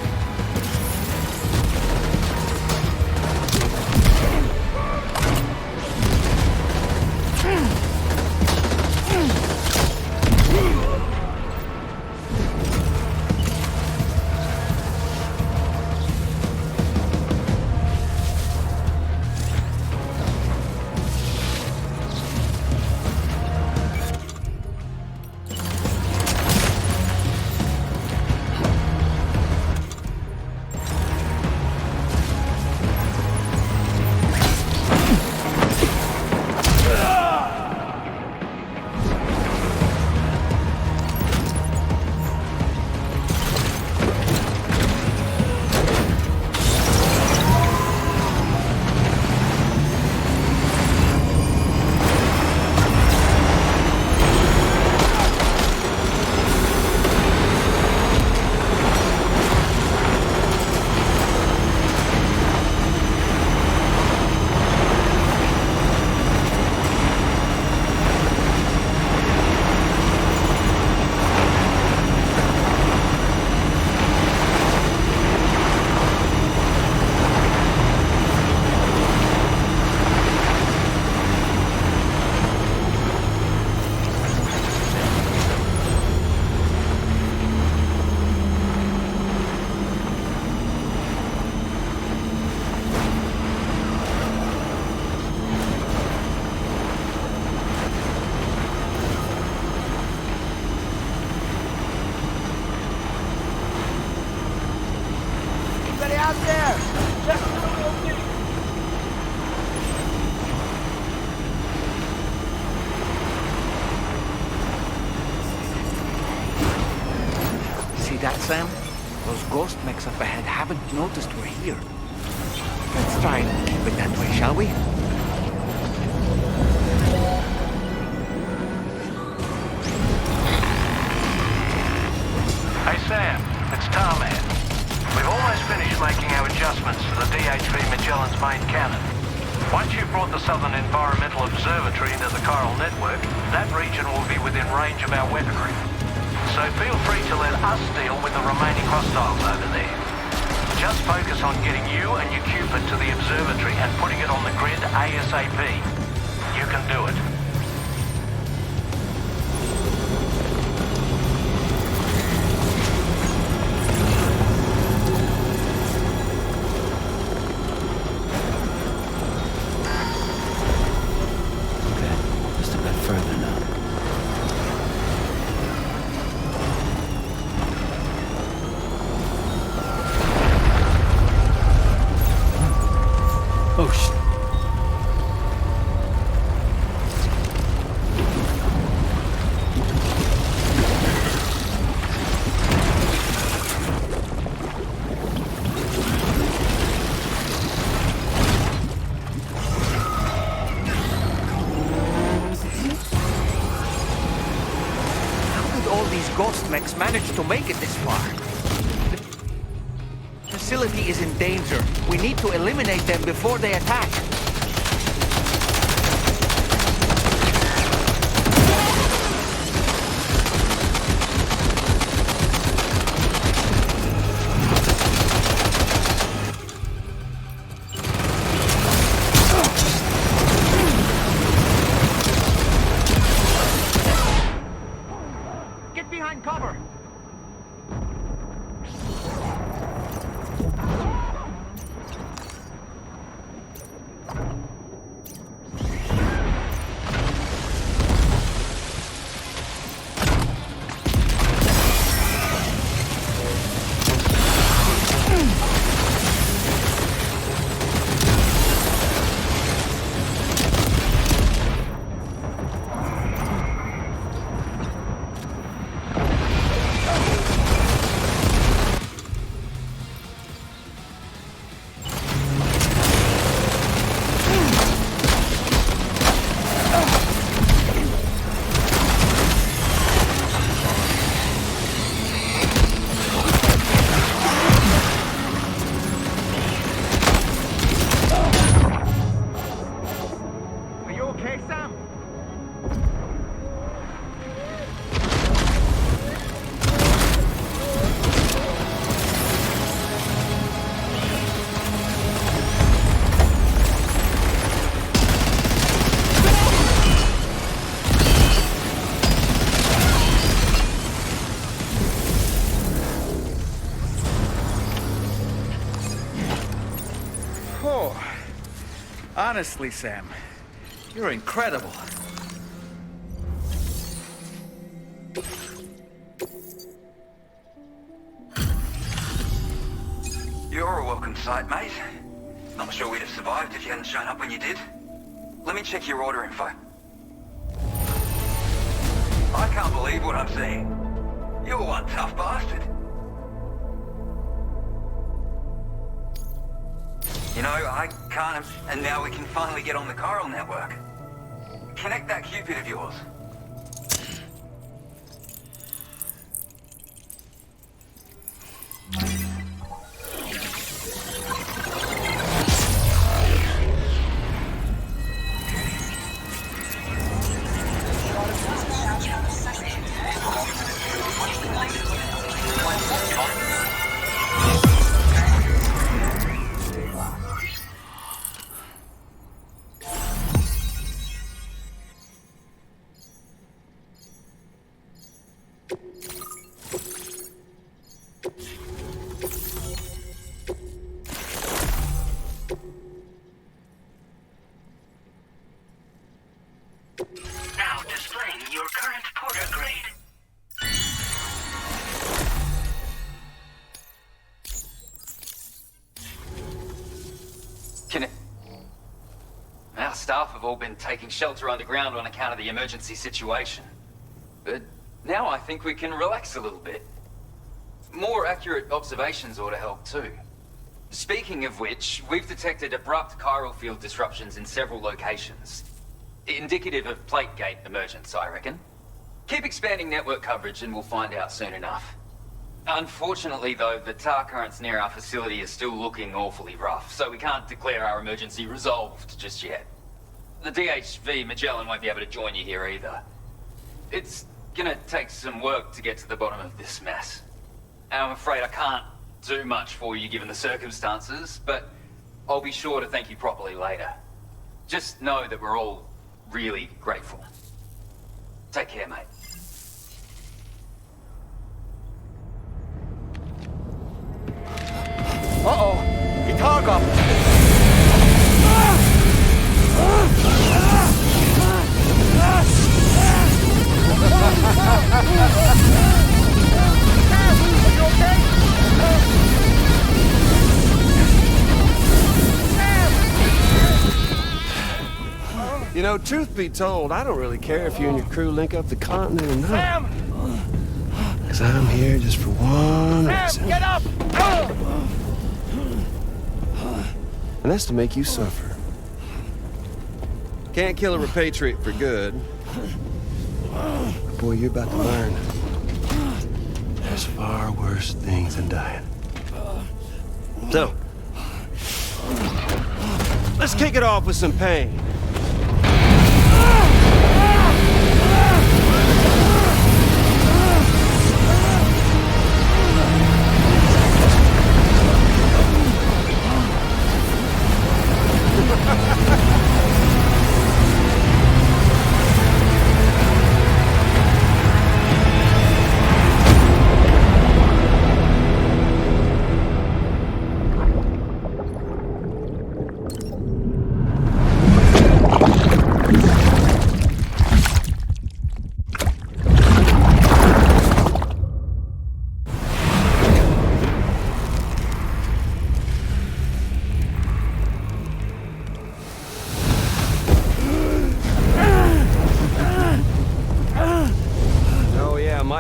That, Sam? Those ghost mechs up ahead haven't noticed we're here. Let's try and keep it that way, shall we? Hey, Sam. It's Tarman. We've almost finished making our adjustments to the DHV Magellan's main cannon. Once you've brought the Southern Environmental Observatory into the chiral network, that region will be within range of our weaponry. So feel free to let us deal with the remaining hostiles over there. Just focus on getting you and your Cupid to the observatory and putting it on the grid ASAP. You can do it. Okay, just a bit further now. Oh, shit. How did all these ghost mechs manage to make it this far? The facility is in danger. We need to eliminate them before they attack. Get behind cover! Honestly, Sam, you're incredible. You're a welcome sight, mate. Not sure we'd have survived if you hadn't shown up when you did. Let me check your order info. I can't believe what I'm seeing. You're one tough bastard. You know, I can't... And now we can finally get on the chiral network. Connect that Cupid of yours. Now displaying your current porter grade. Our staff have all been taking shelter underground on account of the emergency situation. But now I think we can relax a little bit. More accurate observations ought to help too. Speaking of which, we've detected abrupt chiral field disruptions in several locations. Indicative of plate gate emergence, I reckon. Keep expanding network coverage and we'll find out soon enough. Unfortunately though, the tar currents near our facility are still looking awfully rough, so we can't declare our emergency resolved just yet. The DHV Magellan won't be able to join you here either. It's gonna take some work to get to the bottom of this mess. I'm afraid I can't do much for you given the circumstances, but I'll be sure to thank you properly later. Just know that we're all really grateful. Take care, mate. Uh-oh! Itarga! You know, truth be told, I don't really care if you and your crew link up the continent or not. Because I'm here just for one reason. Get up! And that's to make you suffer. Can't kill a repatriate for good. But boy, you're about to learn. There's far worse things than dying. So, let's kick it off with some pain.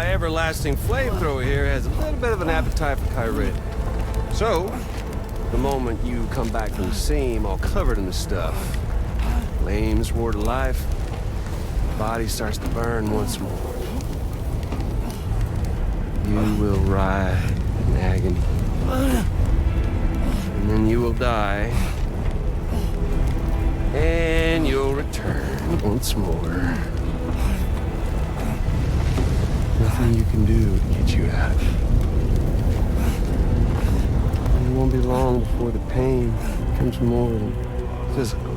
Everlasting flamethrower here has a little bit of an appetite for Kyrit. So, the moment you come back from the seam all covered in the stuff, flames roar to life, the body starts to burn once more. You will writhe in agony. And then you will die. And you'll return once more. Nothing you can do to get you out of it. And it won't be long before the pain becomes more than physical.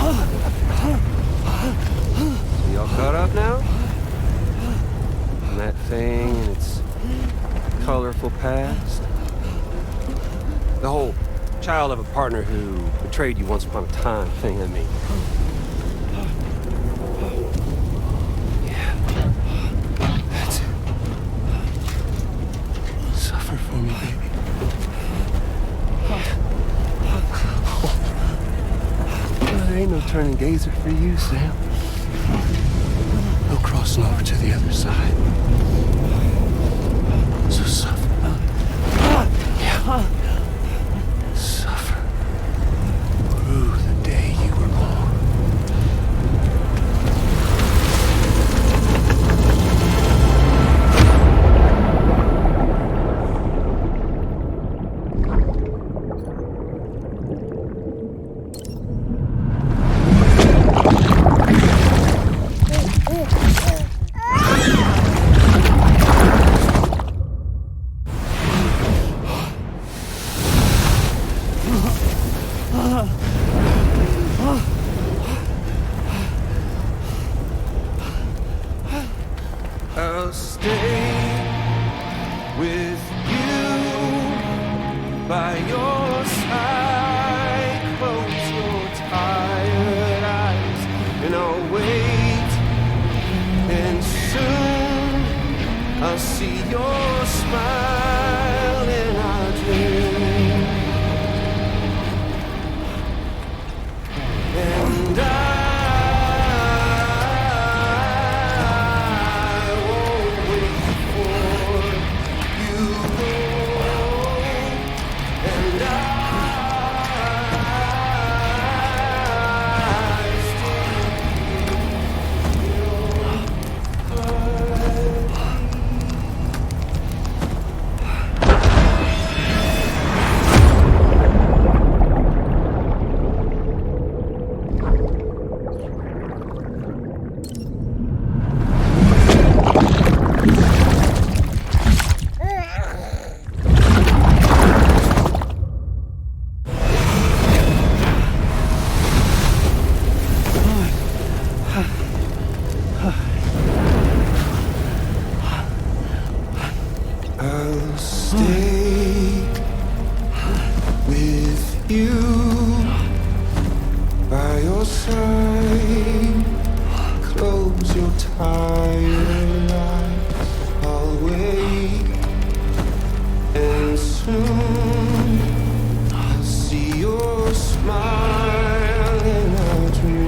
So y'all caught up now? On that thing and its colorful past? The whole child of a partner who betrayed you once upon a time thing, I mean. Yeah. That's it. Suffer for me, baby. There ain't no turning gazer for you, Sam. No crossing over to the other side. So suffer. Yeah. Suffer. Through the day you were born. I'll stay with you by your side. Close your tired eyes and I'll wait. And soon I'll see your smile in our dream. And I'll stay with you by your side. Close your tired eyes. I'll wait, and soon I'll see your smile in our dream.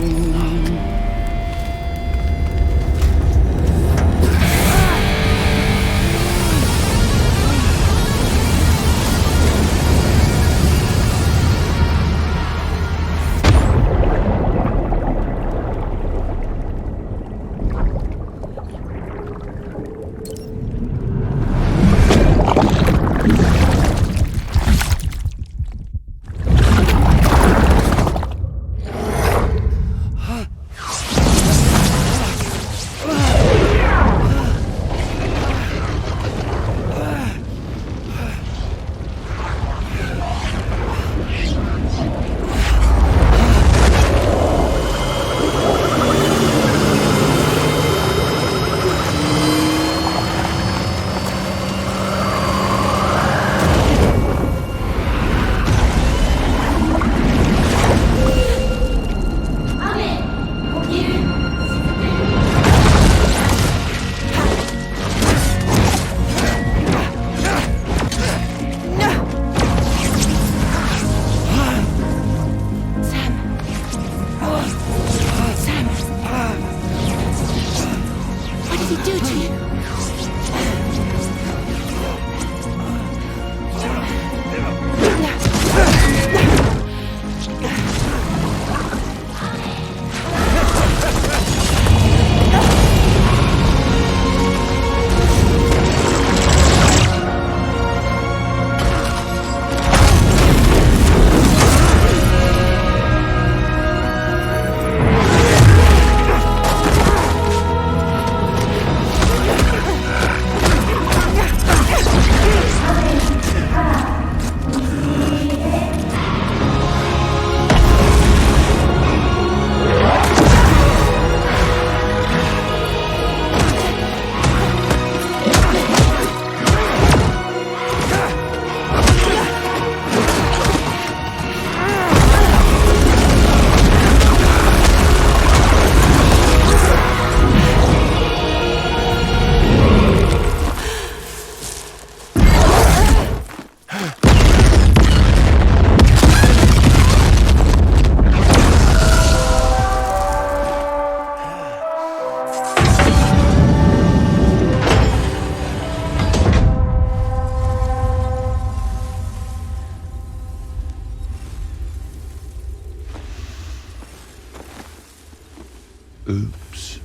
Oops.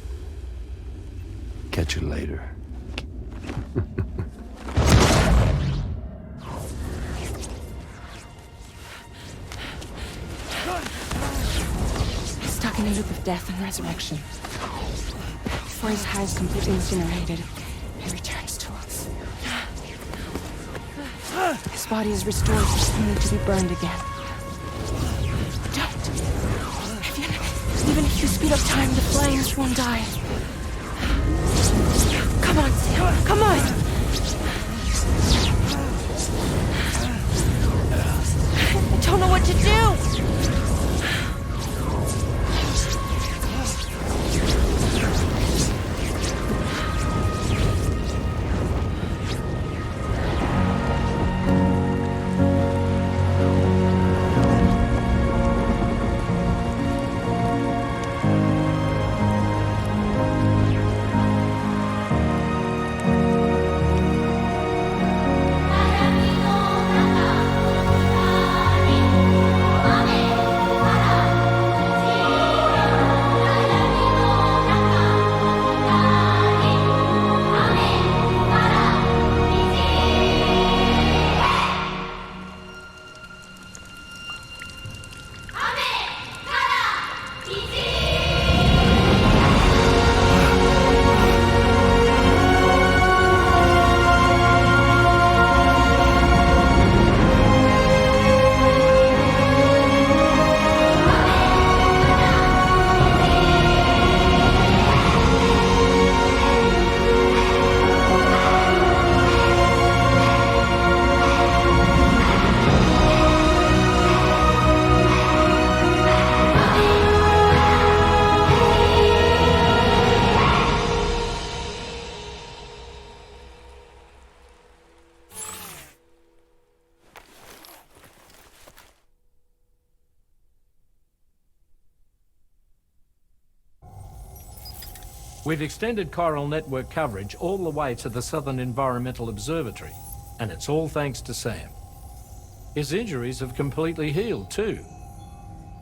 Catch you later. He's stuck in a loop of death and resurrection. Before his high is completely incinerated, he returns to us. His body is restored, only to be burned again. Don't! Even if you speed up time, the flames won't die. Come on, Sam, come on! I don't know what to do! We've extended chiral network coverage all the way to the Southern Environmental Observatory, and it's all thanks to Sam. His injuries have completely healed too.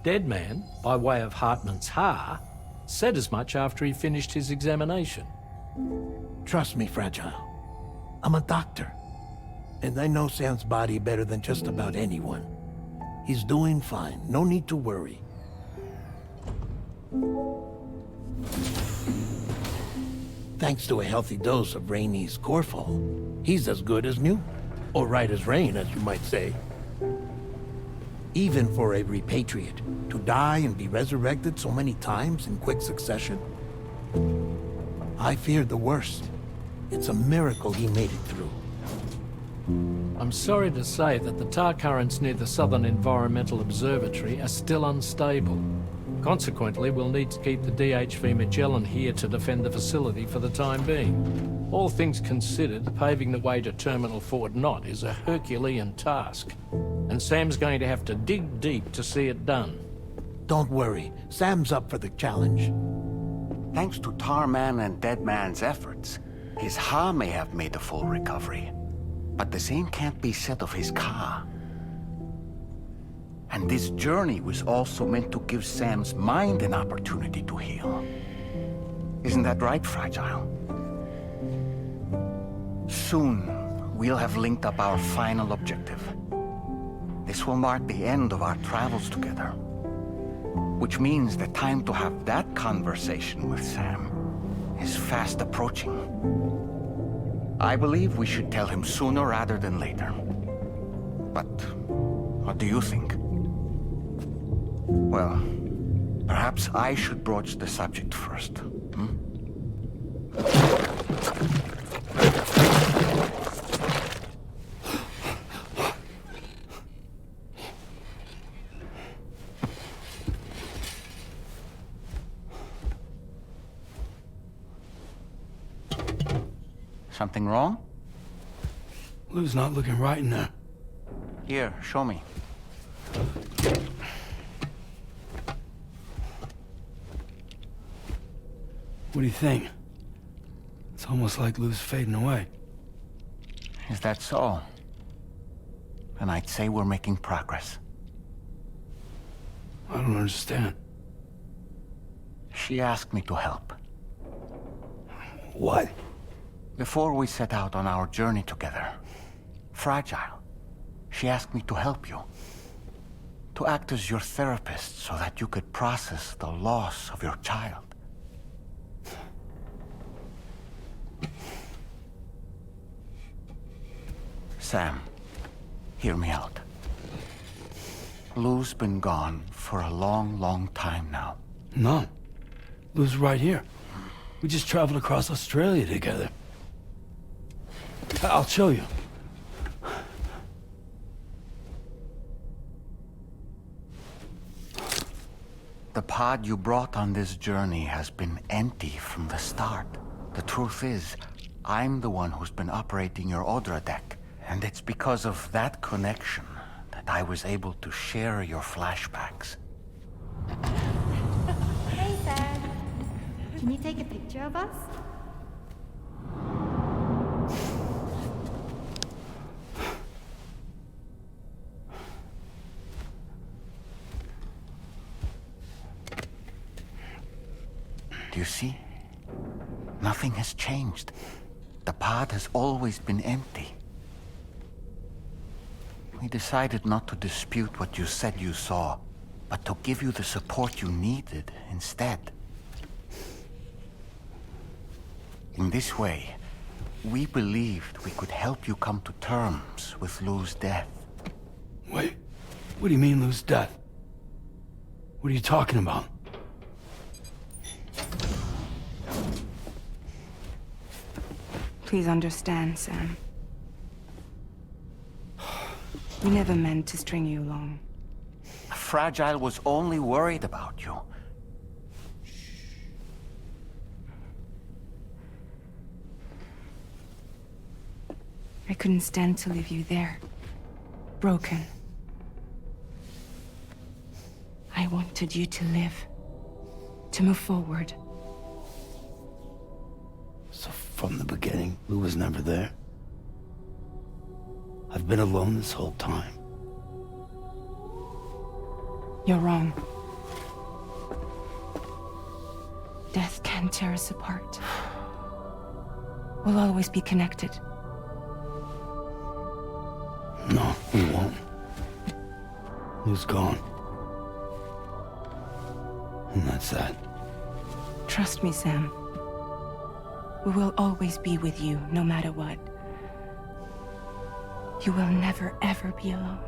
Deadman, by way of Hartman's Ha, said as much after he finished his examination. Trust me, Fragile. I'm a doctor. And I know Sam's body better than just about anyone. He's doing fine. No need to worry. Thanks to a healthy dose of Rainey's Corfol, he's as good as new. Or right as rain, as you might say. Even for a repatriate, to die and be resurrected so many times in quick succession. I feared the worst. It's a miracle he made it through. I'm sorry to say that the tar currents near the Southern Environmental Observatory are still unstable. Consequently, we'll need to keep the DHV Magellan here to defend the facility for the time being. All things considered, paving the way to Terminal Fort Knott is a Herculean task. And Sam's going to have to dig deep to see it done. Don't worry. Sam's up for the challenge. Thanks to Tarman and Deadman's efforts, his Ha may have made a full recovery. But the same can't be said of his Ka. And this journey was also meant to give Sam's mind an opportunity to heal. Isn't that right, Fragile? Soon, we'll have linked up our final objective. This will mark the end of our travels together. Which means the time to have that conversation with Sam is fast approaching. I believe we should tell him sooner rather than later. But what do you think? Well, perhaps I should broach the subject first. Something wrong? Lou's not looking right in there. Here, show me. What do you think? It's almost like Lou's fading away. Is that so? Then I'd say we're making progress. I don't understand. She asked me to help. What? Before we set out on our journey together, Fragile, she asked me to help you. To act as your therapist so that you could process the loss of your child. Sam, hear me out. Lou's been gone for a long, long time now. No. Lou's right here. We just traveled across Australia together. I'll show you. The pod you brought on this journey has been empty from the start. The truth is, I'm the one who's been operating your Odra deck. And it's because of that connection that I was able to share your flashbacks. Hey, Sam. Can you take a picture of us? Do you see? Nothing has changed. The pod has always been empty. We decided not to dispute what you said you saw, but to give you the support you needed instead. In this way, we believed we could help you come to terms with Lou's death. Wait, what do you mean Lou's death? What are you talking about? Please understand, Sam. We never meant to string you along. Fragile was only worried about you. I couldn't stand to leave you there. Broken. I wanted you to live. To move forward. So from the beginning, Lou was never there? I've been alone this whole time. You're wrong. Death can tear us apart. We'll always be connected. No, we won't. Lou's gone. And that's that. Trust me, Sam. We will always be with you, no matter what. You will never, ever be alone.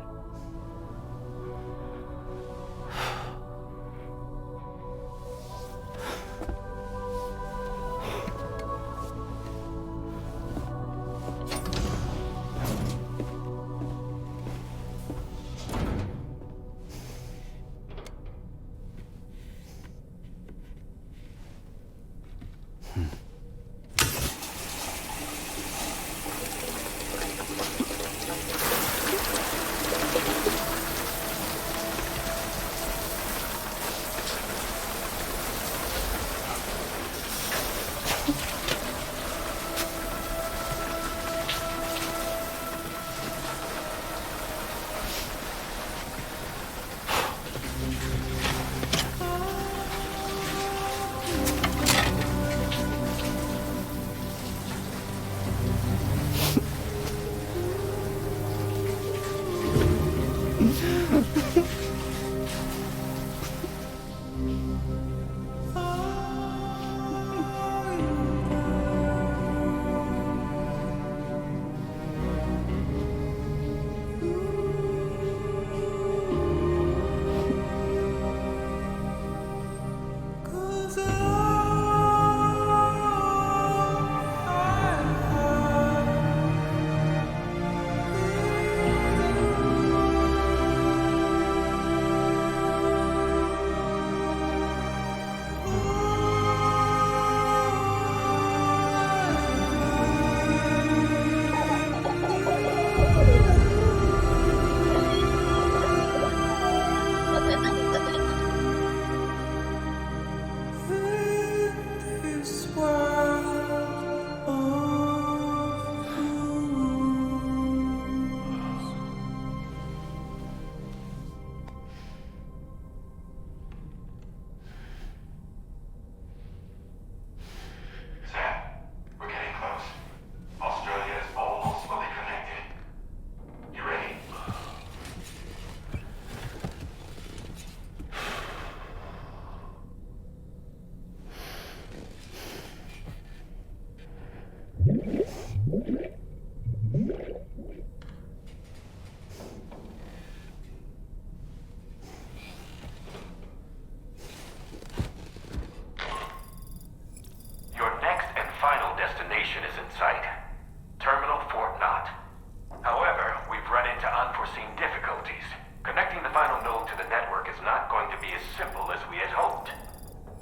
is not going to be as simple as we had hoped.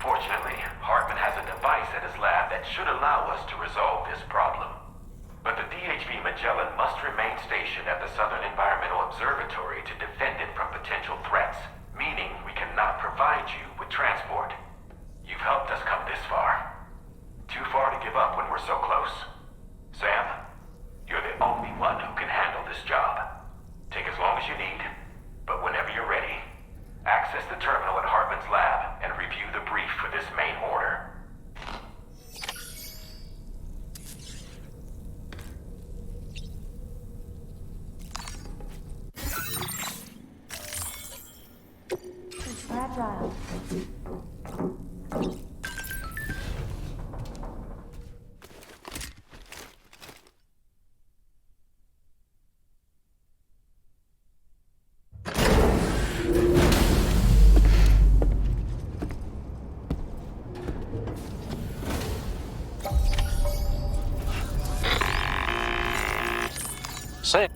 Fortunately, Hartman has a device at his lab that should allow us to resolve this problem. But the DHV Magellan must remain stationed at the Southern Environmental Observatory to defend it from potential threats, meaning we cannot provide you with transport. You've helped us come this far. Too far to give up when we're so close. Sam, you're the only one who can handle this job. Take as long as you need, but whenever you're ready, access the terminal at Hartman's lab and review the brief for this main order. It's fragile. Sam.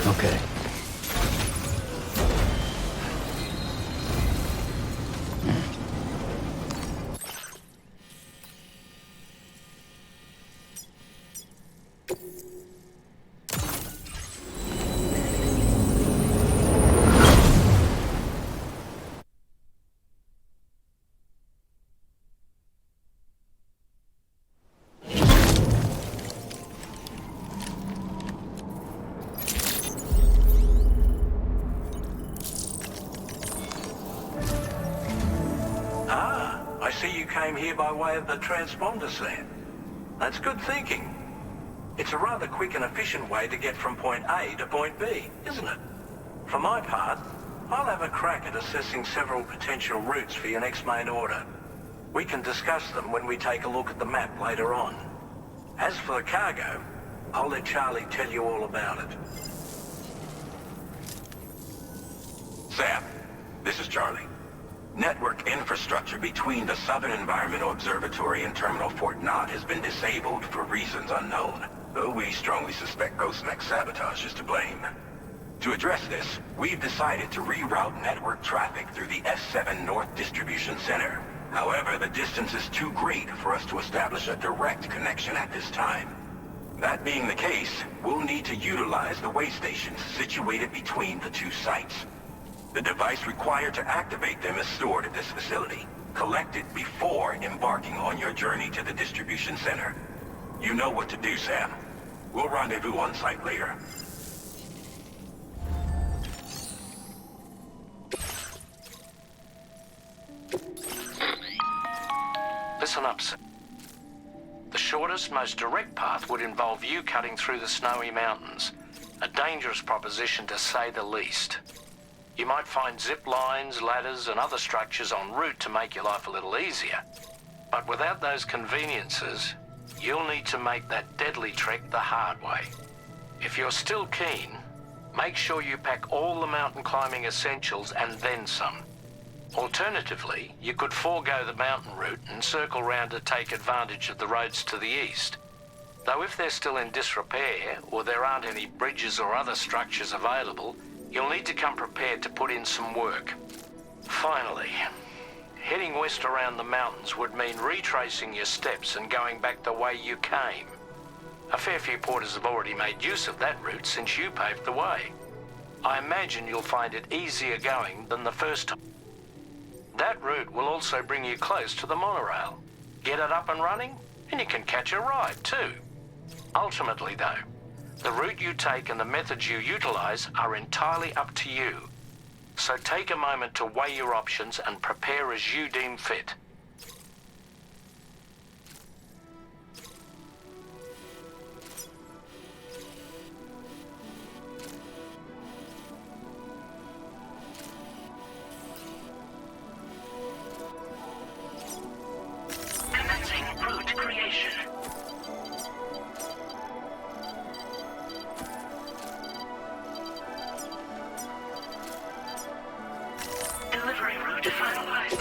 Okay. Came here by way of the transponder set. That's good thinking. It's a rather quick and efficient way to get from point A to point B, isn't it? For my part, I'll have a crack at assessing several potential routes for your next main order. We can discuss them when we take a look at the map later on. As for the cargo, I'll let Charlie tell you all about it. Sam, this is Charlie. Network infrastructure between the Southern Environmental Observatory and Terminal Fort Knott has been disabled for reasons unknown, though we strongly suspect Ghost Mech sabotage is to blame. To address this, we've decided to reroute network traffic through the S7 North Distribution Center. However, the distance is too great for us to establish a direct connection at this time. That being the case, we'll need to utilize the way stations situated between the two sites. The device required to activate them is stored at this facility. Collect it before embarking on your journey to the distribution center. You know what to do, Sam. We'll rendezvous on site later. Listen up, sir. The shortest, most direct path would involve you cutting through the snowy mountains. A dangerous proposition, to say the least. You might find zip lines, ladders, and other structures en route to make your life a little easier. But without those conveniences, you'll need to make that deadly trek the hard way. If you're still keen, make sure you pack all the mountain climbing essentials and then some. Alternatively, you could forego the mountain route and circle round to take advantage of the roads to the east. Though if they're still in disrepair, or there aren't any bridges or other structures available, you'll need to come prepared to put in some work. Finally, heading west around the mountains would mean retracing your steps and going back the way you came. A fair few porters have already made use of that route since you paved the way. I imagine you'll find it easier going than the first time. That route will also bring you close to the monorail. Get it up and running, and you can catch a ride too. Ultimately though, the route you take and the methods you utilize are entirely up to you. So take a moment to weigh your options and prepare as you deem fit. Commencing route creation. Delivery route finalized.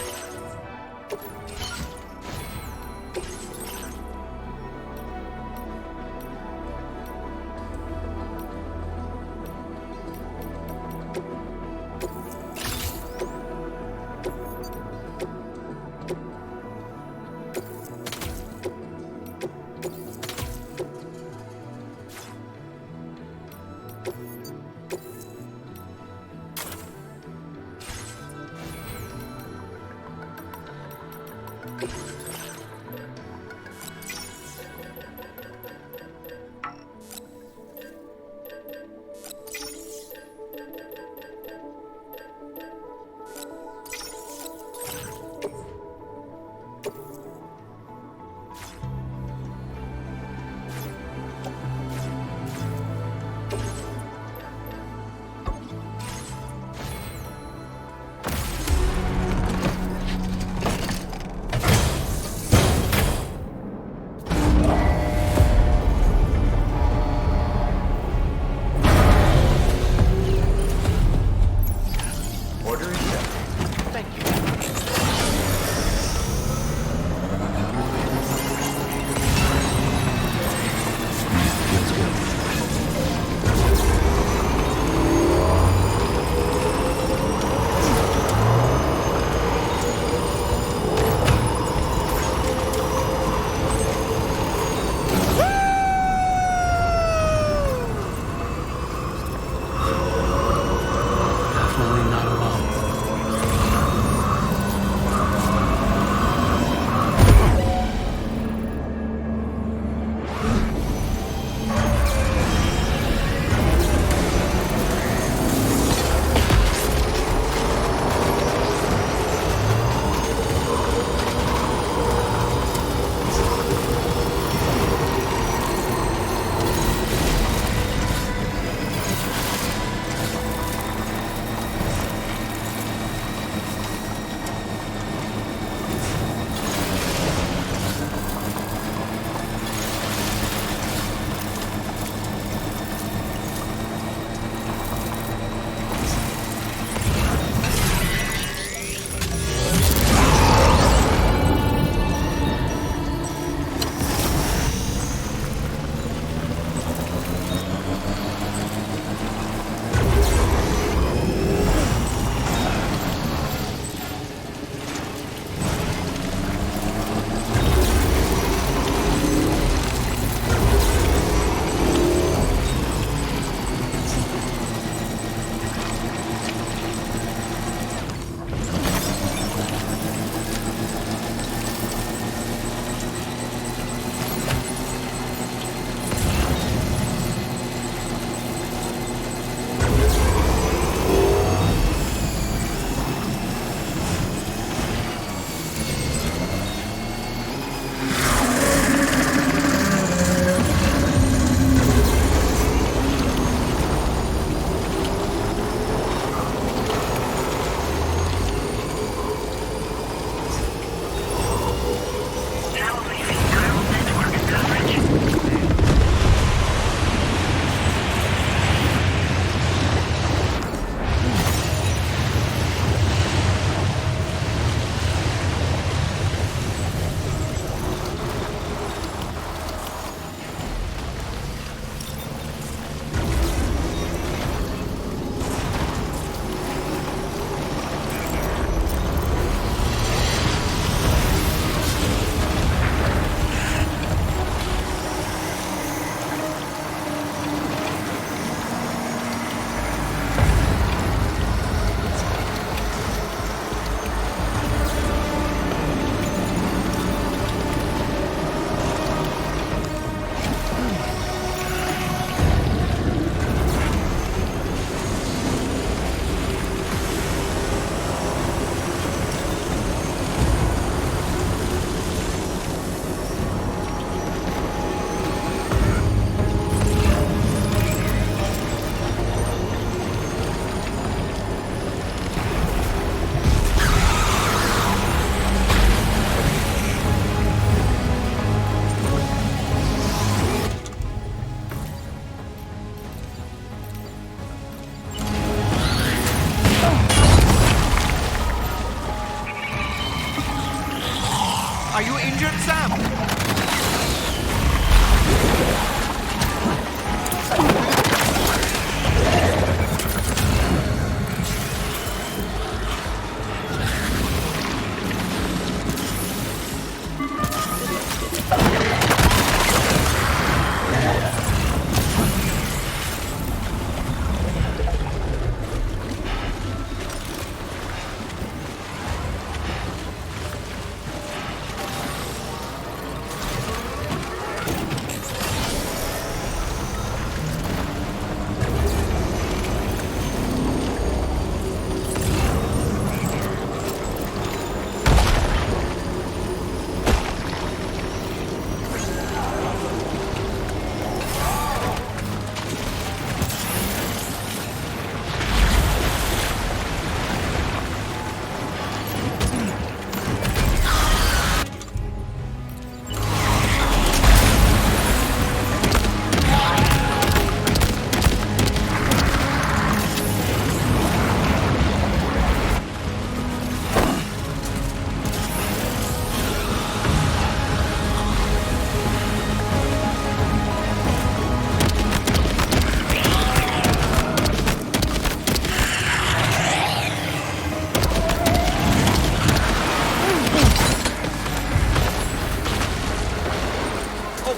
Are you injured, Sam?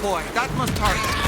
Boy, that must hurt.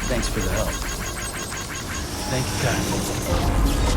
Thanks for the help. Thank you, Kyle.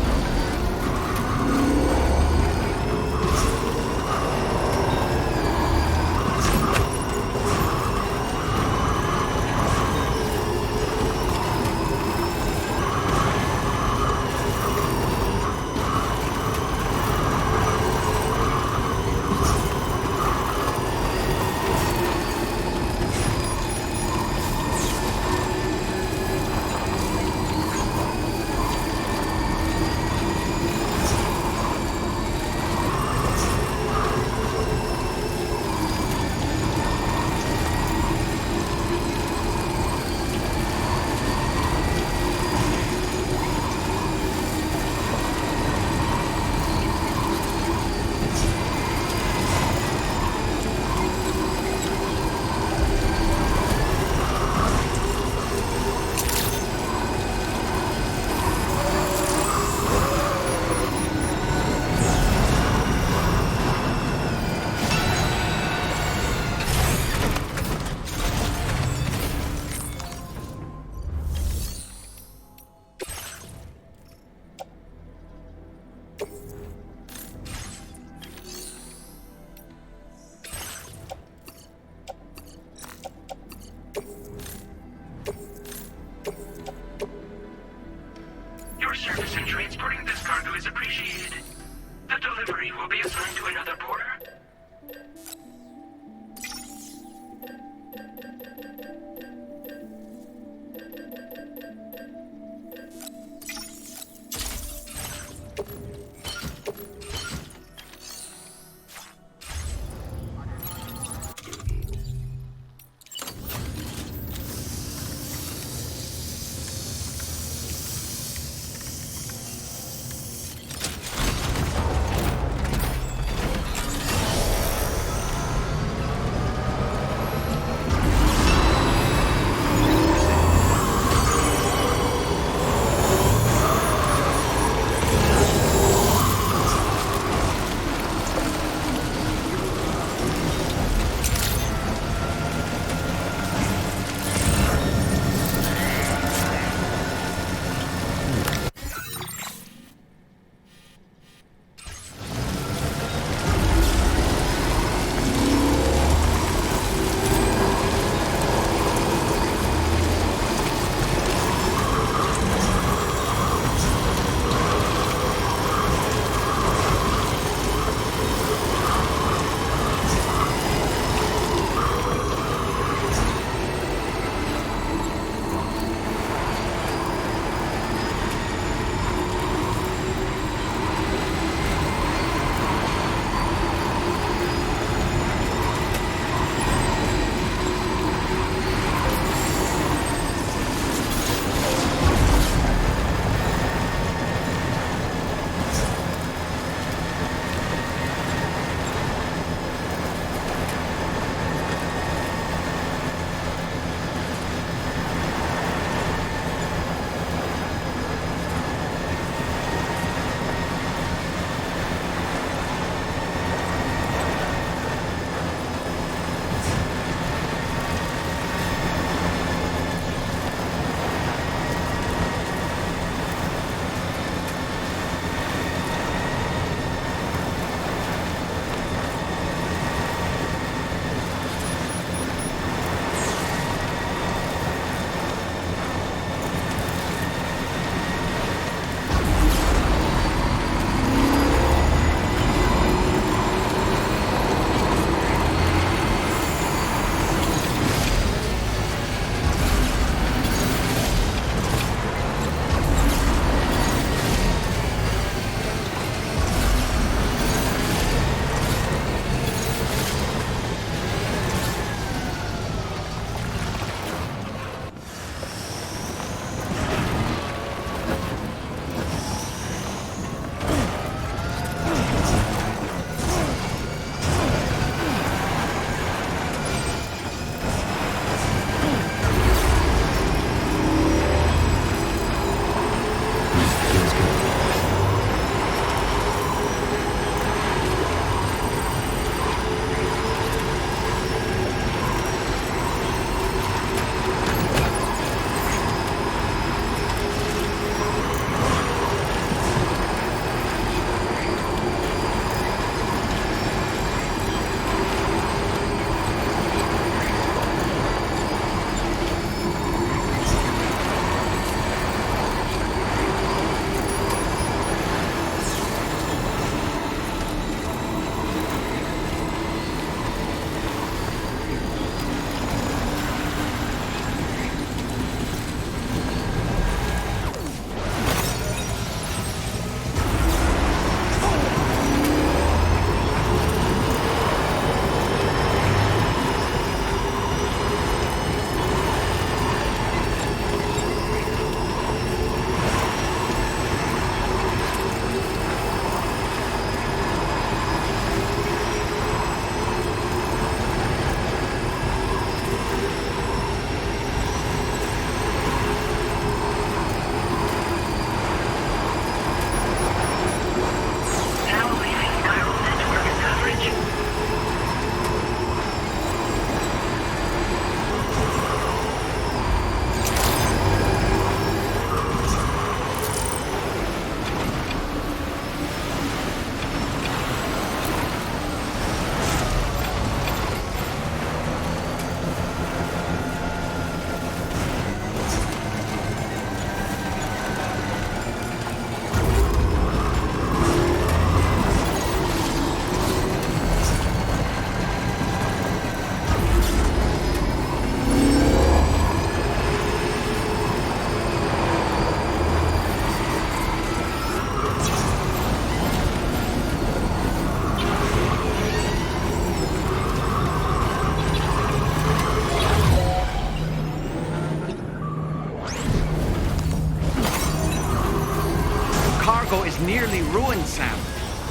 cargo is nearly ruined, Sam.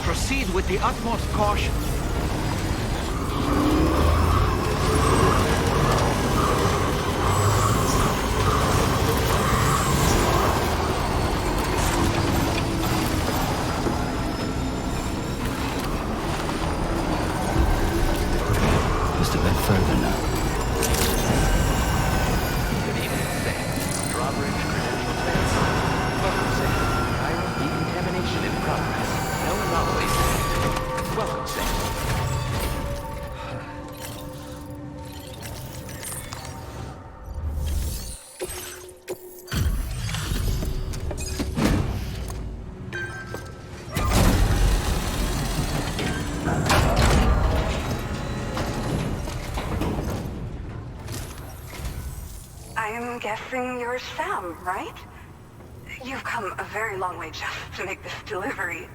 Proceed with the utmost caution. Just a bit further now. Good evening, Sam. Drawbridge credential test. Welcome, Sam. Chiral decontamination in progress. No anomalies detected. Welcome, Sam. I'm guessing you're Sam, right? You've come a very long way just to make this delivery.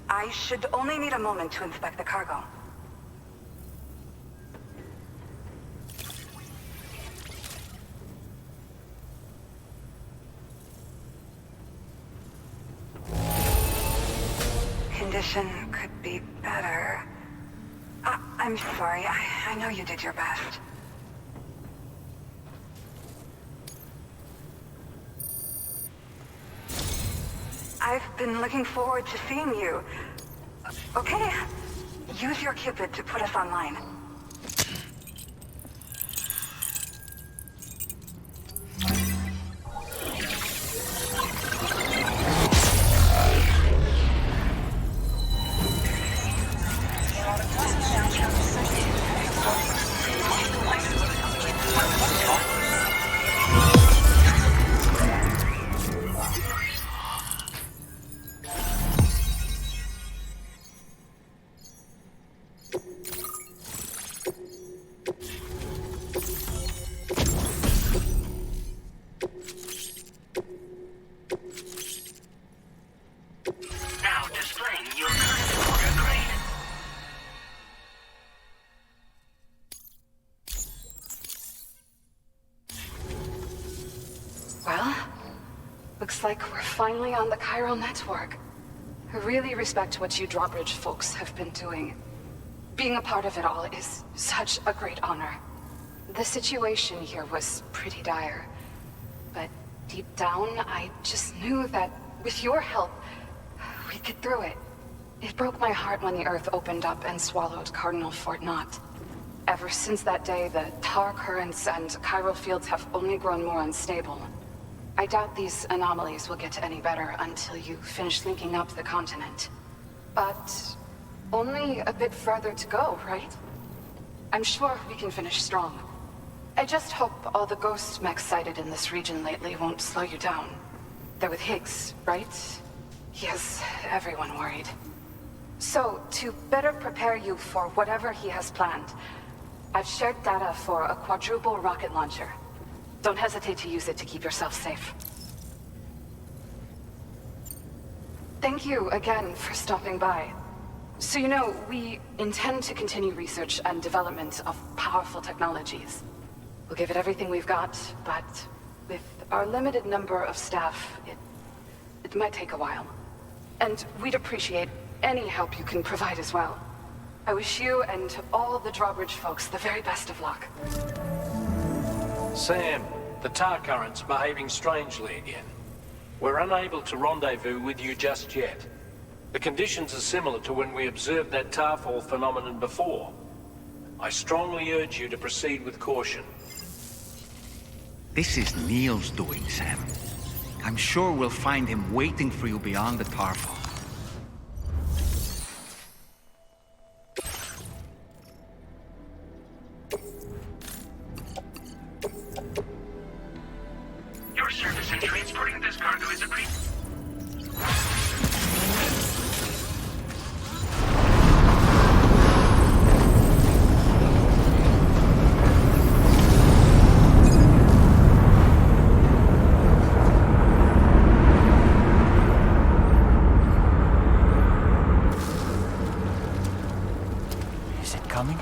I should only need a moment to inspect the cargo. Condition could be better. I'm sorry, I know you did your best. I've been looking forward to seeing you. Okay, use your Cupid to put us online. Looks like we're finally on the chiral network. I really respect what you drawbridge folks have been doing. Being a part of it all is such a great honor. The situation here was pretty dire, but deep down, I just knew that with your help, we'd get through it. It broke my heart when the Earth opened up and swallowed Cardinal Fort Knott. Ever since that day, the tar currents and chiral fields have only grown more unstable. I doubt these anomalies will get any better until you finish linking up the continent. But only a bit further to go, right? I'm sure we can finish strong. I just hope all the ghost mechs sighted in this region lately won't slow you down. They're with Higgs, right? He has everyone worried. So, to better prepare you for whatever he has planned, I've shared data for a quadruple rocket launcher. Don't hesitate to use it to keep yourself safe. Thank you again for stopping by. So you know, we intend to continue research and development of powerful technologies. We'll give it everything we've got, but with our limited number of staff, it might take a while. And we'd appreciate any help you can provide as well. I wish you and all the drawbridge folks the very best of luck. Sam, the tar current's behaving strangely again. We're unable to rendezvous with you just yet. The conditions are similar to when we observed that tarfall phenomenon before. I strongly urge you to proceed with caution. This is Neil's doing, Sam. I'm sure we'll find him waiting for you beyond the tarfall. Your service in transporting this cargo is agreed. Is it coming?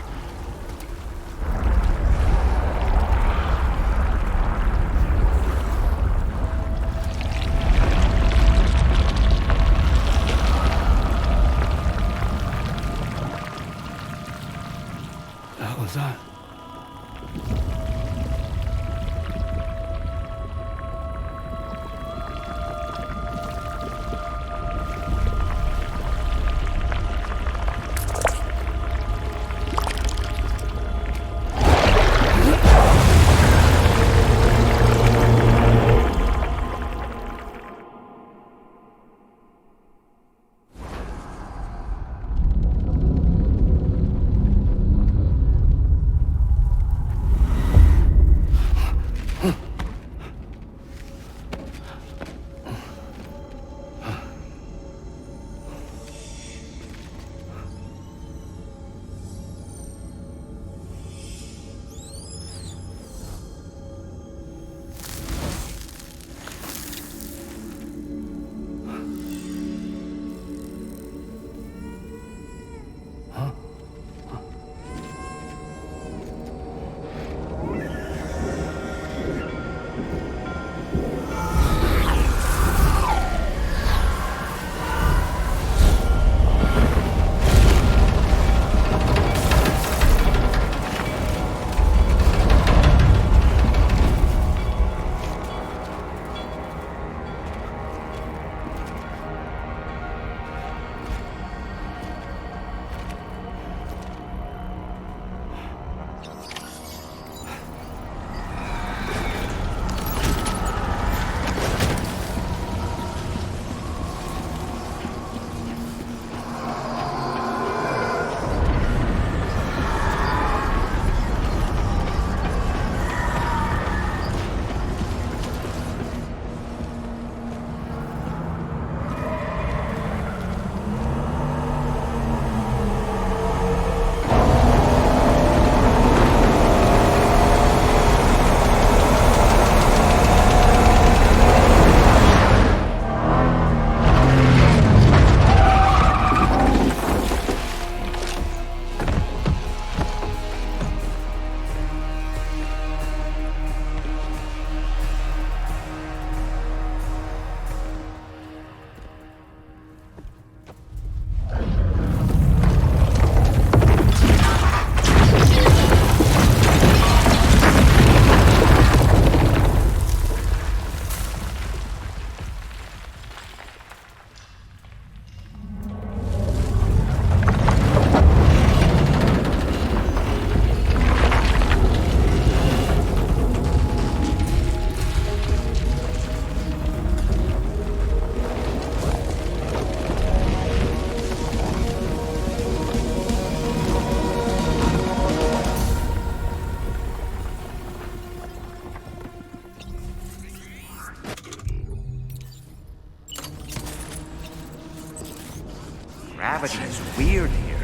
Gravity is weird here.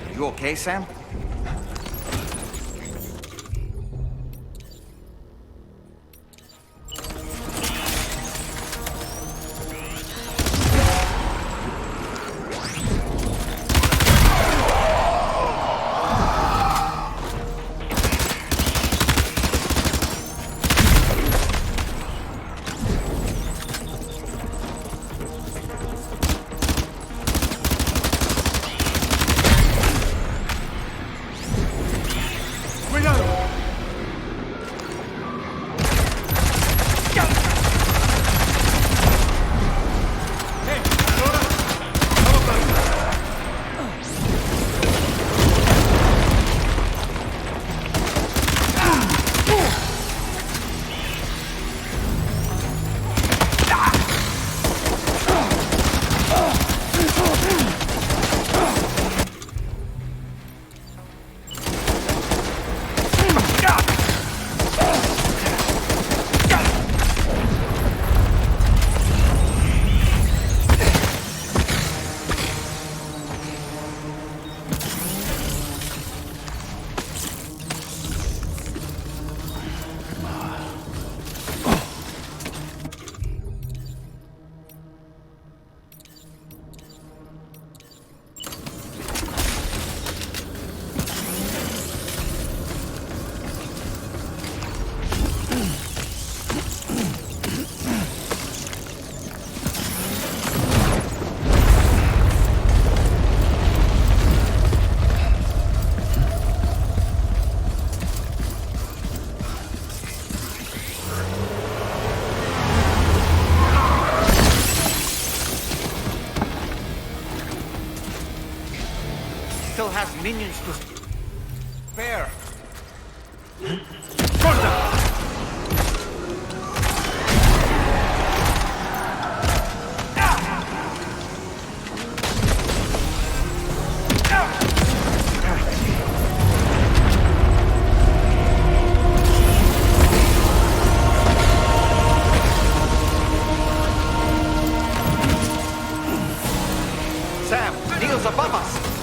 Are you okay, Sam? Still has minions to spare. Sam, Neil's above us.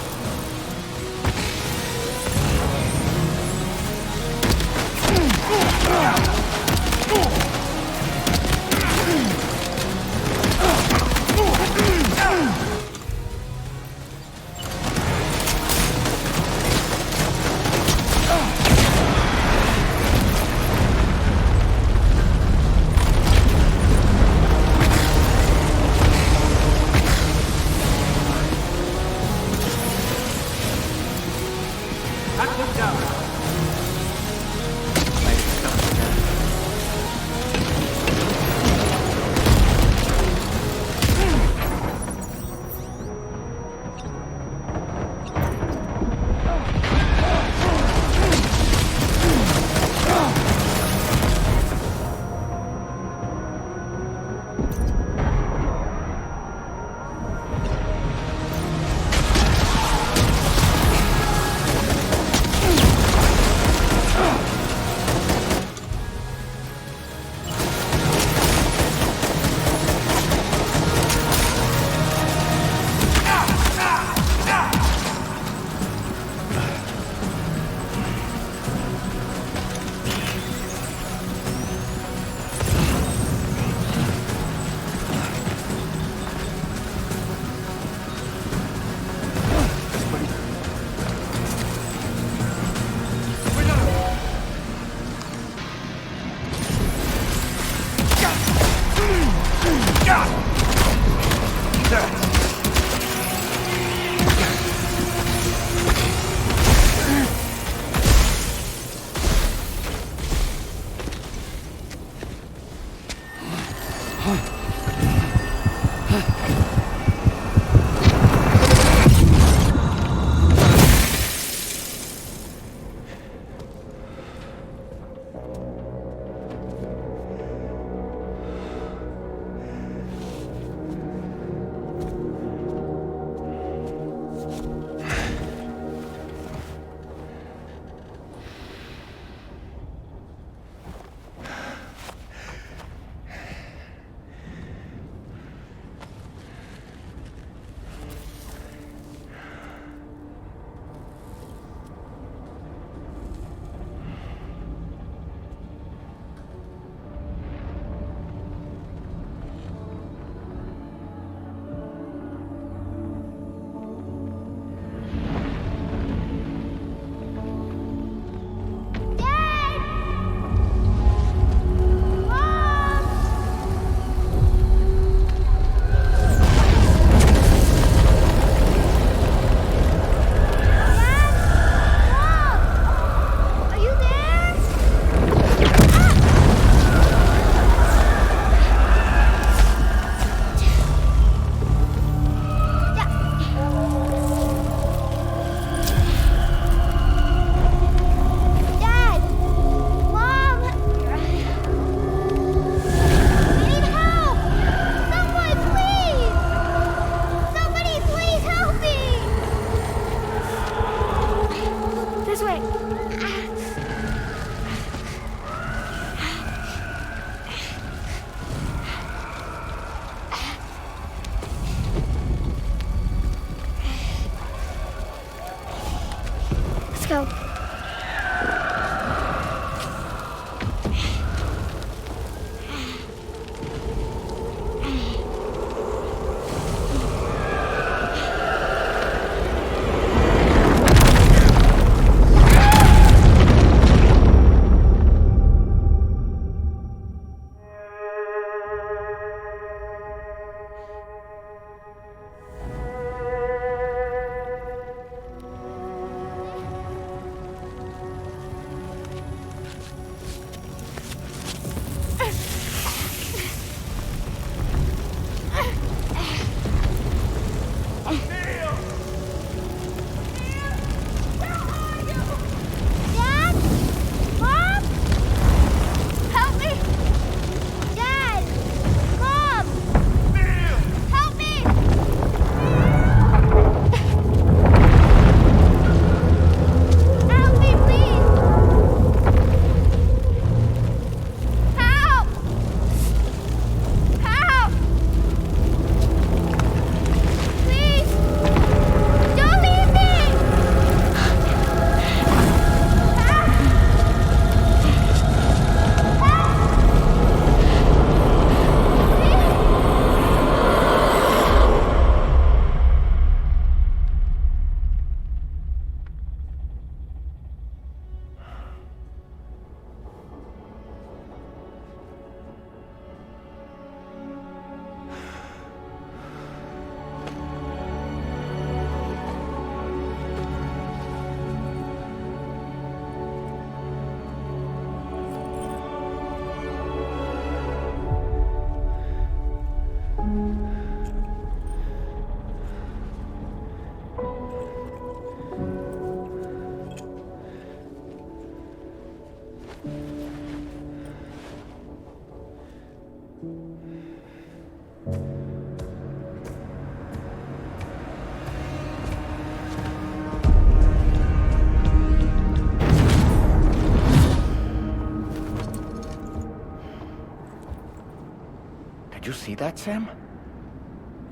Did you see that, Sam?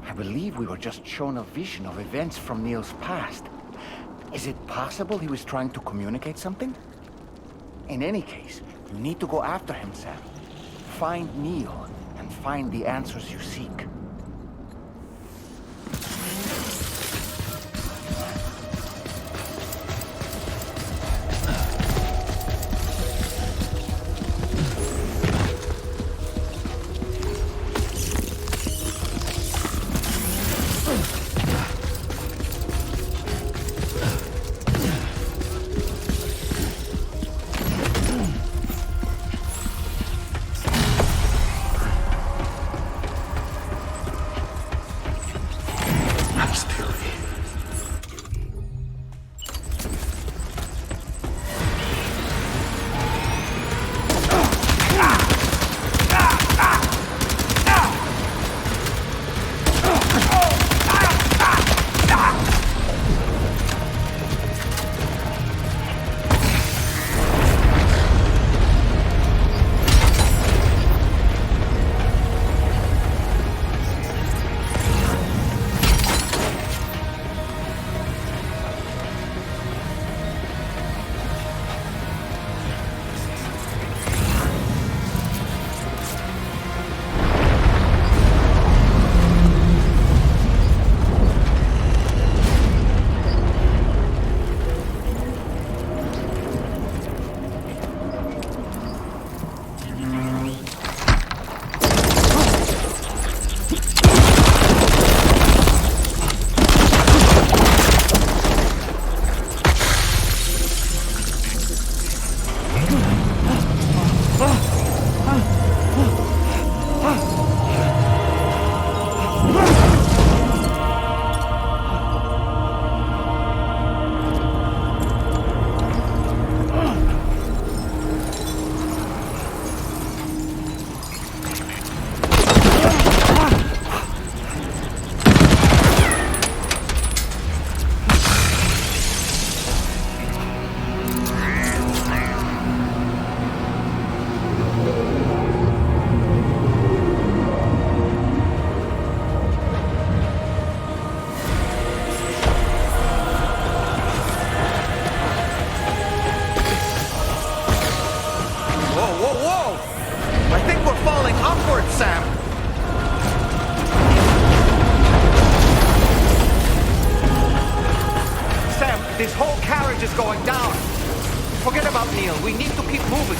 I believe we were just shown a vision of events from Neil's past. Is it possible he was trying to communicate something? In any case, you need to go after him, Sam. Find Neil, and find the answers you seek. This whole carriage is going down. Forget about Neil. We need to keep moving.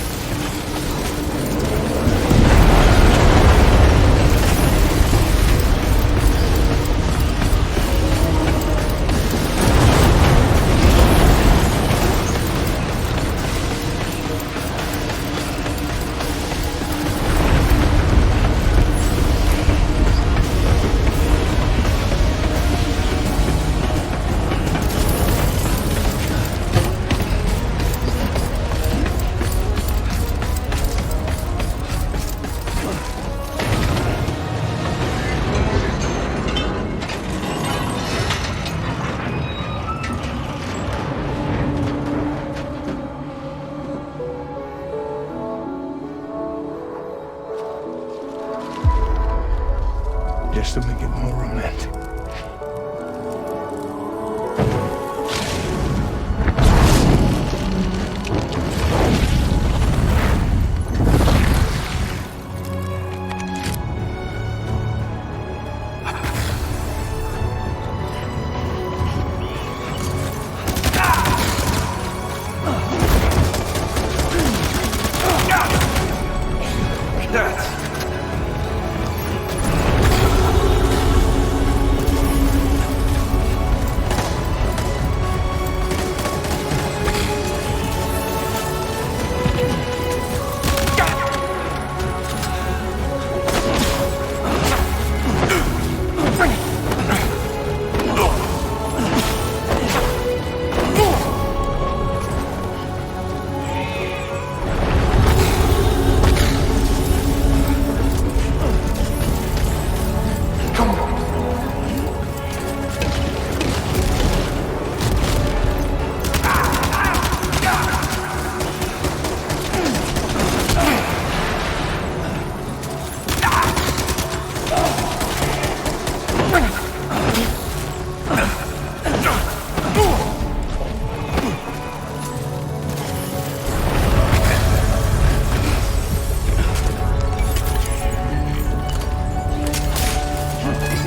Just to make it more romantic.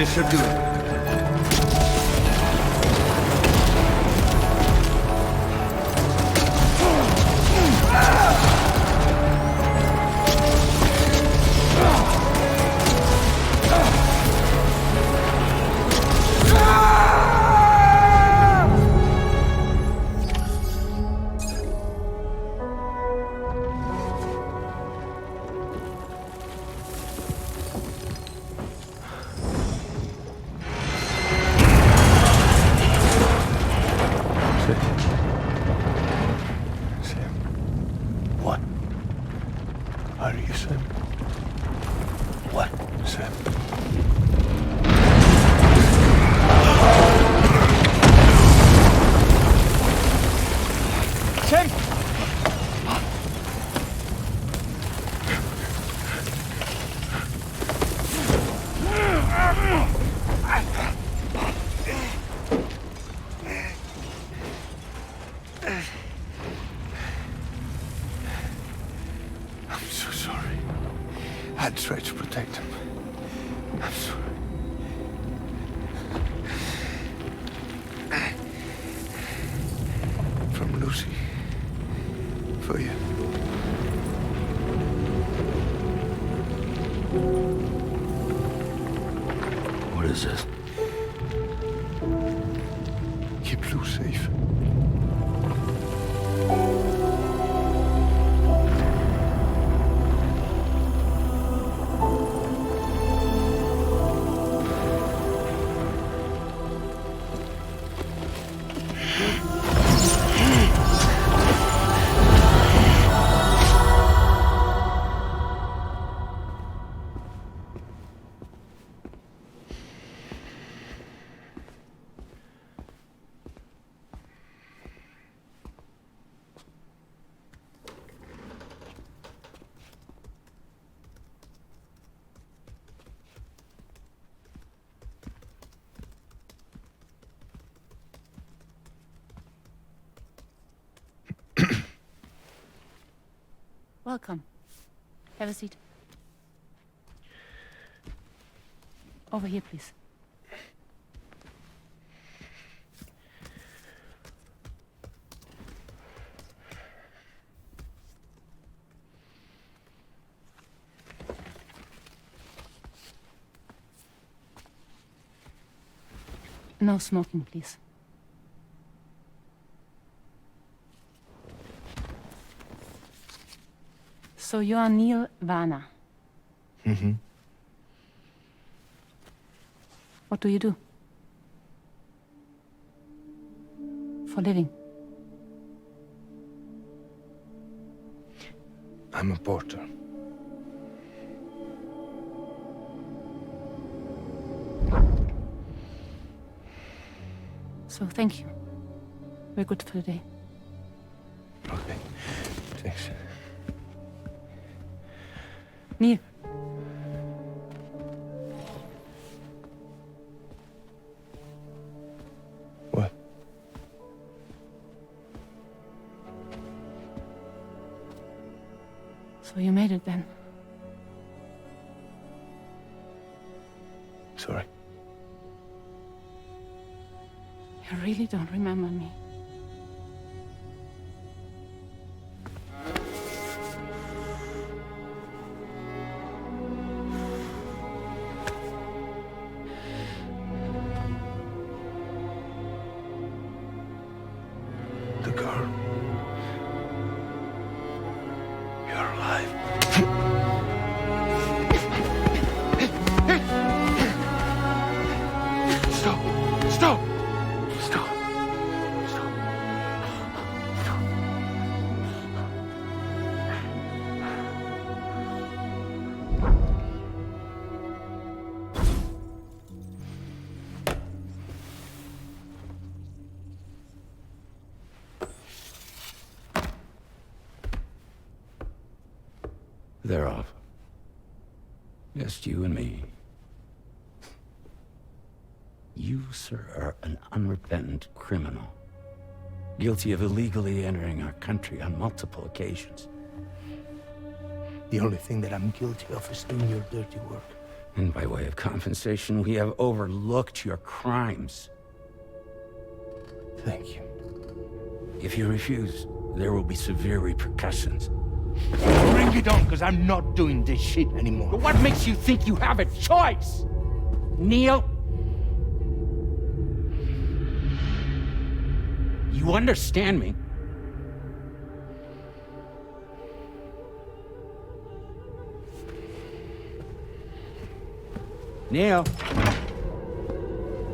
This should do it. I'd try to protect him. I'm sorry. From Lucy. For you. What is this? Keep Lou safe. Welcome. Have a seat. Over here, please. No smoking, please. So you are Neil Varner. Mm-hmm. What do you do? For a living? I'm a porter. So thank you. We're good for the day. Okay. Thanks. Neil. What? So you made it then? Sorry. You really don't remember me. The girl. You're alive. Stop! Stop! Stop! Stop! Stop! They're off. Just you and me. You, sir, are an unrepentant criminal. Guilty of illegally entering our country on multiple occasions. The only thing that I'm guilty of is doing your dirty work. And by way of compensation, we have overlooked your crimes. Thank you. If you refuse, there will be severe repercussions. Bring it on, because I'm not doing this shit anymore. But what makes you think you have a choice? Neil? You understand me? Neil?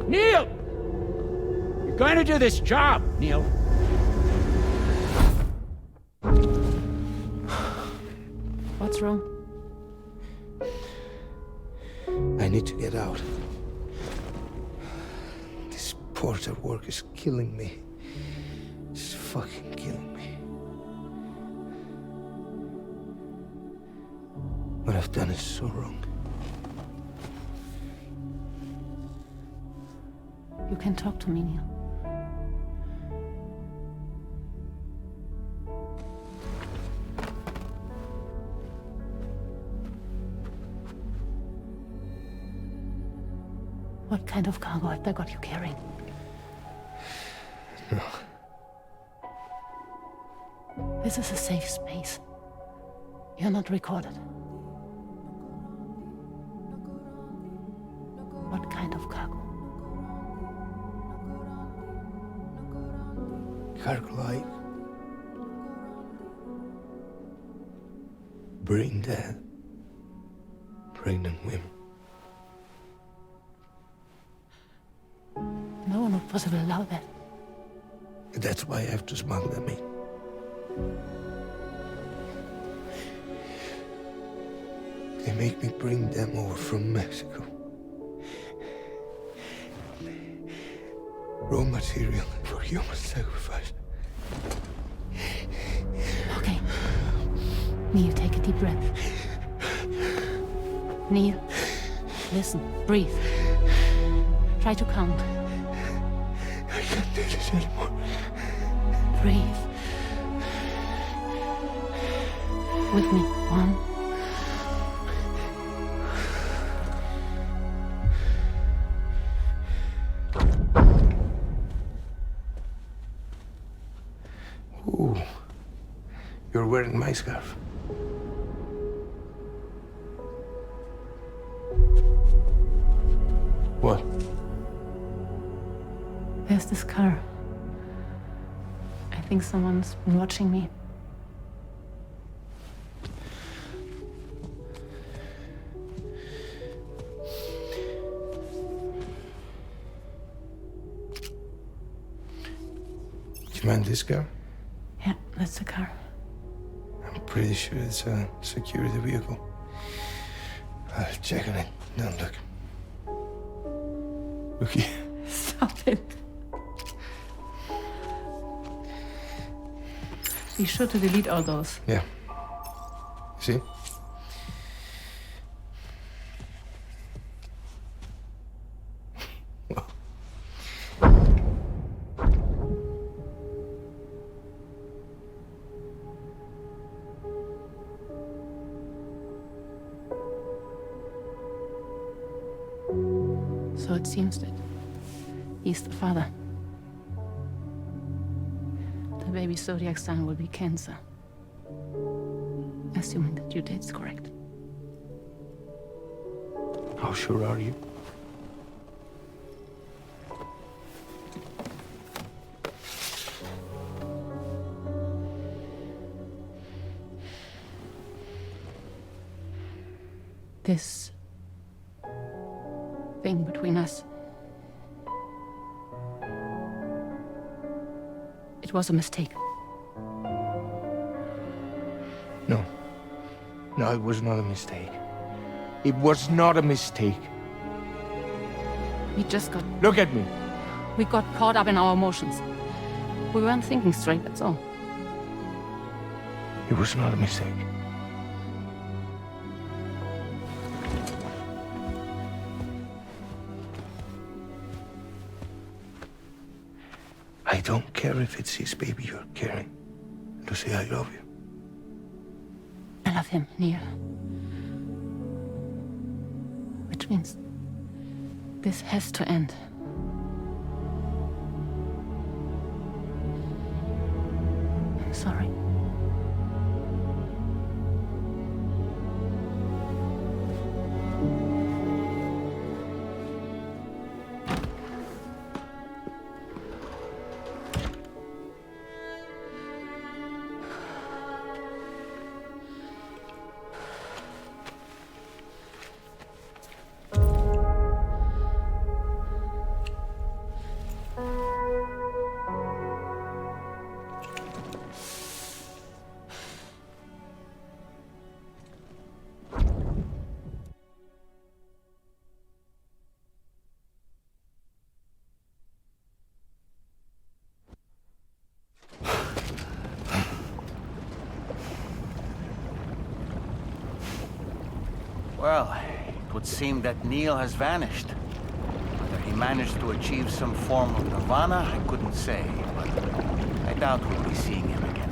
Neil! You're going to do this job, Neil. What's wrong? I need to get out. This porter work is killing me. It's fucking killing me. What I've done is so wrong. You can talk to me, Neil. What kind of cargo have they got you carrying? No. This is a safe space. You're not recorded. What kind of cargo? Cargo like brain dead, pregnant women. No one would possibly allow that. That's why I have to smuggle them in. They make me bring them over from Mexico. Raw material for human sacrifice. Okay. Neil, take a deep breath. Neil, listen, breathe. Try to count. I can't do this anymore. Breathe. With me. 1. Ooh, you're wearing my scarf. What? There's this car. I think someone's been watching me. Do you mind this car? Yeah, that's the car. I'm pretty sure it's a security vehicle. I'll check on it. Now look. Look here. Stop it. Be sure to delete all those. Yeah. See? So it seems that he's the father. The baby zodiac sign will be Cancer. Assuming the due date's correct. How sure are you? This thing between us. It was a mistake. No. No, it was not a mistake. It was not a mistake. We just got... Look at me. We got caught up in our emotions. We weren't thinking straight, that's all. It was not a mistake. I don't care if it's his baby you're carrying. Lucy, I love you. I love him, Neil. We're Vince, this has to end. I'm sorry. Well, it would seem that Neil has vanished. Whether he managed to achieve some form of nirvana, I couldn't say, but I doubt we'll be seeing him again.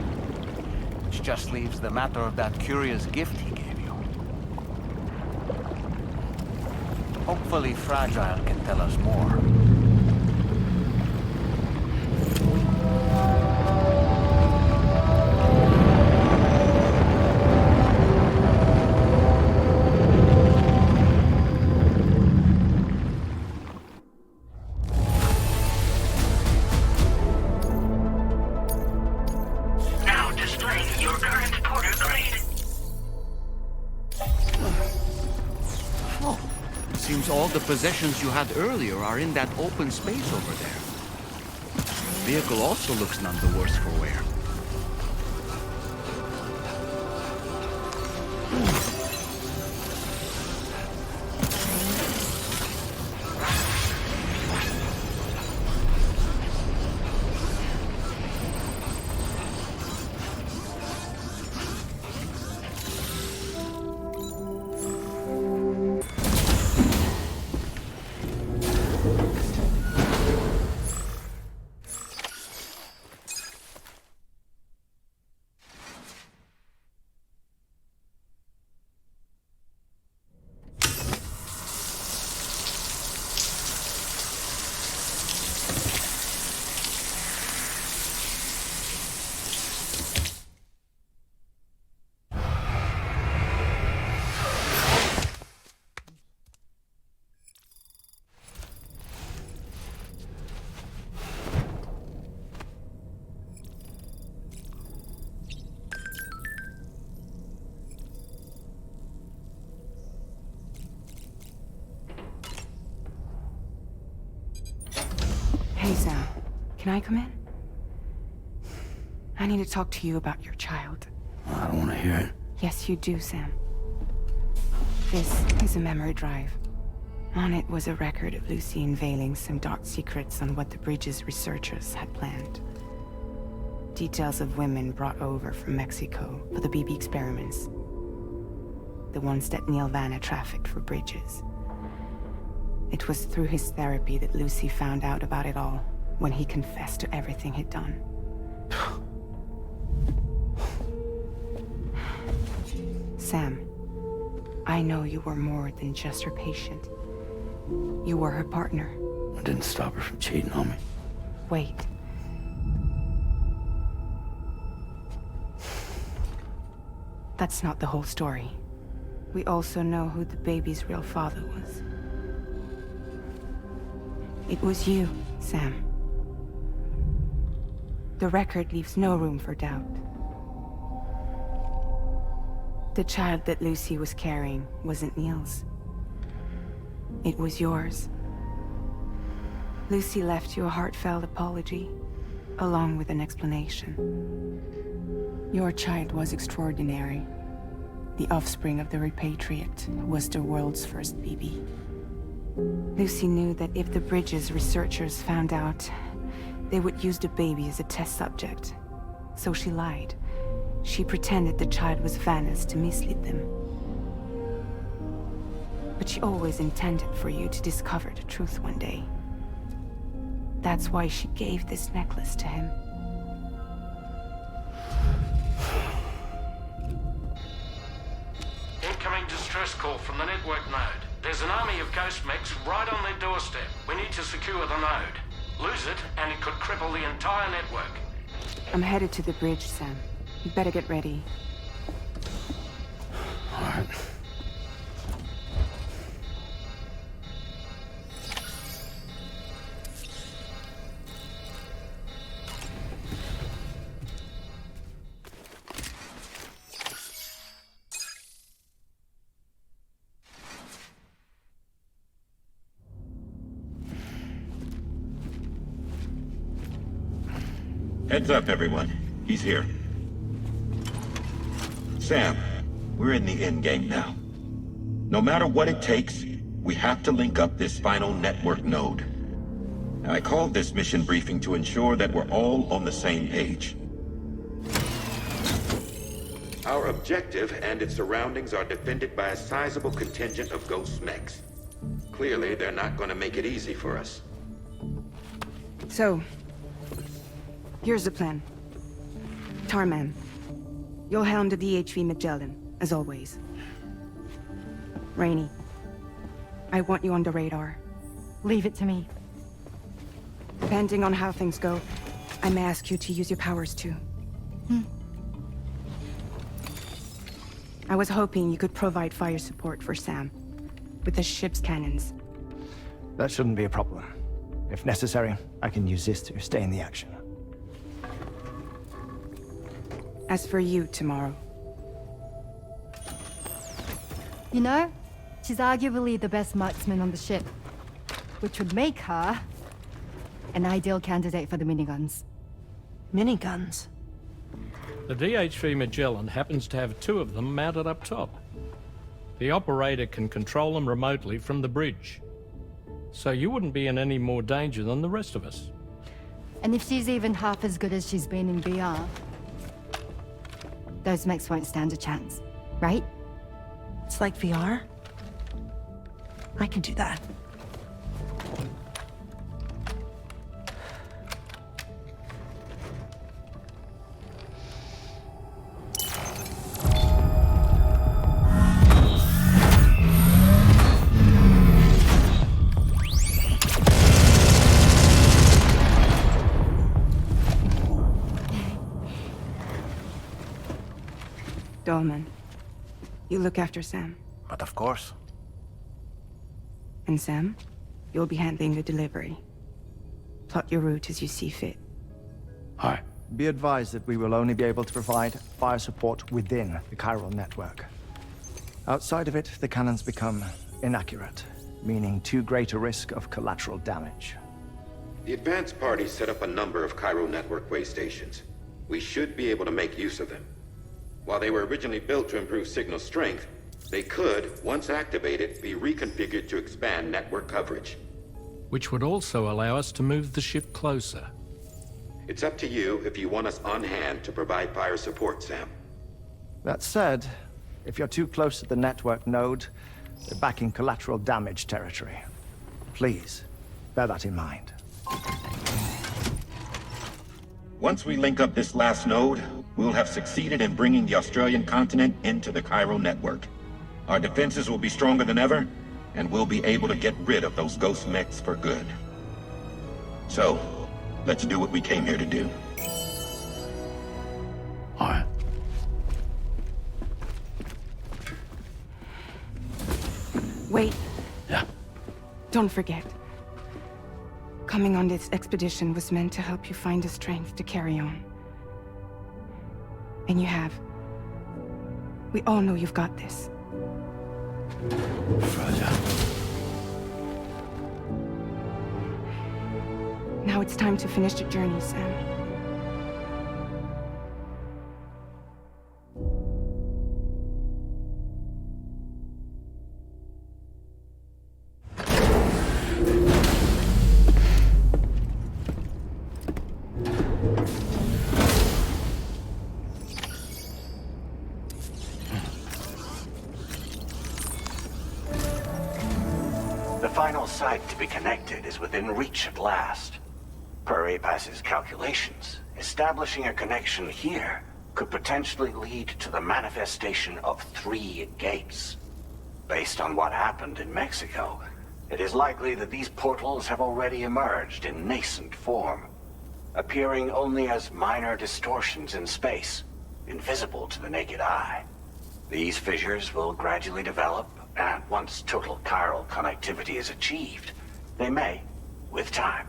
Which just leaves the matter of that curious gift he gave you. Hopefully Fragile can tell us more. All the possessions you had earlier are in that open space over there. The vehicle also looks none the worse for wear. Hey, Sam. Can I come in? I need to talk to you about your child. I don't want to hear it. Yes, you do, Sam. This is a memory drive. On it was a record of Lucy unveiling some dark secrets on what the bridge's researchers had planned. Details of women brought over from Mexico for the BB experiments. The ones that Neil Vanna trafficked for bridges. It was through his therapy that Lucy found out about it all, when he confessed to everything he'd done. Sam, I know you were more than just her patient. You were her partner. I didn't stop her from cheating on me. Wait. That's not the whole story. We also know who the baby's real father was. It was you, Sam. The record leaves no room for doubt. The child that Lucy was carrying wasn't Neil's. It was yours. Lucy left you a heartfelt apology, along with an explanation. Your child was extraordinary. The offspring of the repatriate was the world's first BB. Lucy knew that if the bridge's researchers found out, they would use the baby as a test subject. So she lied. She pretended the child was Vanna's to mislead them. But she always intended for you to discover the truth one day. That's why she gave this necklace to him. Incoming distress distress call from the network node. There's an army of ghost mechs right on their doorstep. We need to secure the node. Lose it, and it could cripple the entire network. I'm headed to the bridge, Sam. You better get ready. All right. Heads up, everyone. He's here. Sam, we're in the endgame now. No matter what it takes, we have to link up this final network node. I called this mission briefing to ensure that we're all on the same page. Our objective and its surroundings are defended by a sizable contingent of ghost mechs. Clearly, they're not going to make it easy for us. So, here's the plan. Tarman, you'll helm the DHV Magellan, as always. Rainey, I want you on the radar. Leave it to me. Depending on how things go, I may ask you to use your powers too. I was hoping you could provide fire support for Sam, with the ship's cannons. That shouldn't be a problem. If necessary, I can use this to stay in the action. As for you, tomorrow. You know, she's arguably the best marksman on the ship, which would make her an ideal candidate for the miniguns. Miniguns? The DHV Magellan happens to have 2 of them mounted up top. The operator can control them remotely from the bridge. So you wouldn't be in any more danger than the rest of us. And if she's even half as good as she's been in VR, those mechs won't stand a chance, right? It's like VR? I can do that. Dolman, you look after Sam. But of course. And Sam, you'll be handling the delivery. Plot your route as you see fit. All right. Be advised that we will only be able to provide fire support within the chiral network. Outside of it, the cannons become inaccurate, meaning too great a risk of collateral damage. The advanced party set up a number of chiral network way stations. We should be able to make use of them. While they were originally built to improve signal strength, they could, once activated, be reconfigured to expand network coverage. Which would also allow us to move the ship closer. It's up to you if you want us on hand to provide fire support, Sam. That said, if you're too close to the network node, we're back in collateral damage territory. Please, bear that in mind. Once we link up this last node, we'll have succeeded in bringing the Australian continent into the chiral network. Our defenses will be stronger than ever, and we'll be able to get rid of those ghost mechs for good. So, let's do what we came here to do. All right. Wait. Yeah. Don't forget. Coming on this expedition was meant to help you find the strength to carry on. And you have. We all know you've got this. Fragile. Now it's time to finish the journey, Sam. The final site to be connected is within reach at last. Per APAS's calculations, establishing a connection here could potentially lead to the manifestation of 3 gates. Based on what happened in Mexico, it is likely that these portals have already emerged in nascent form, appearing only as minor distortions in space, invisible to the naked eye. These fissures will gradually develop, and once total chiral connectivity is achieved, they may, with time,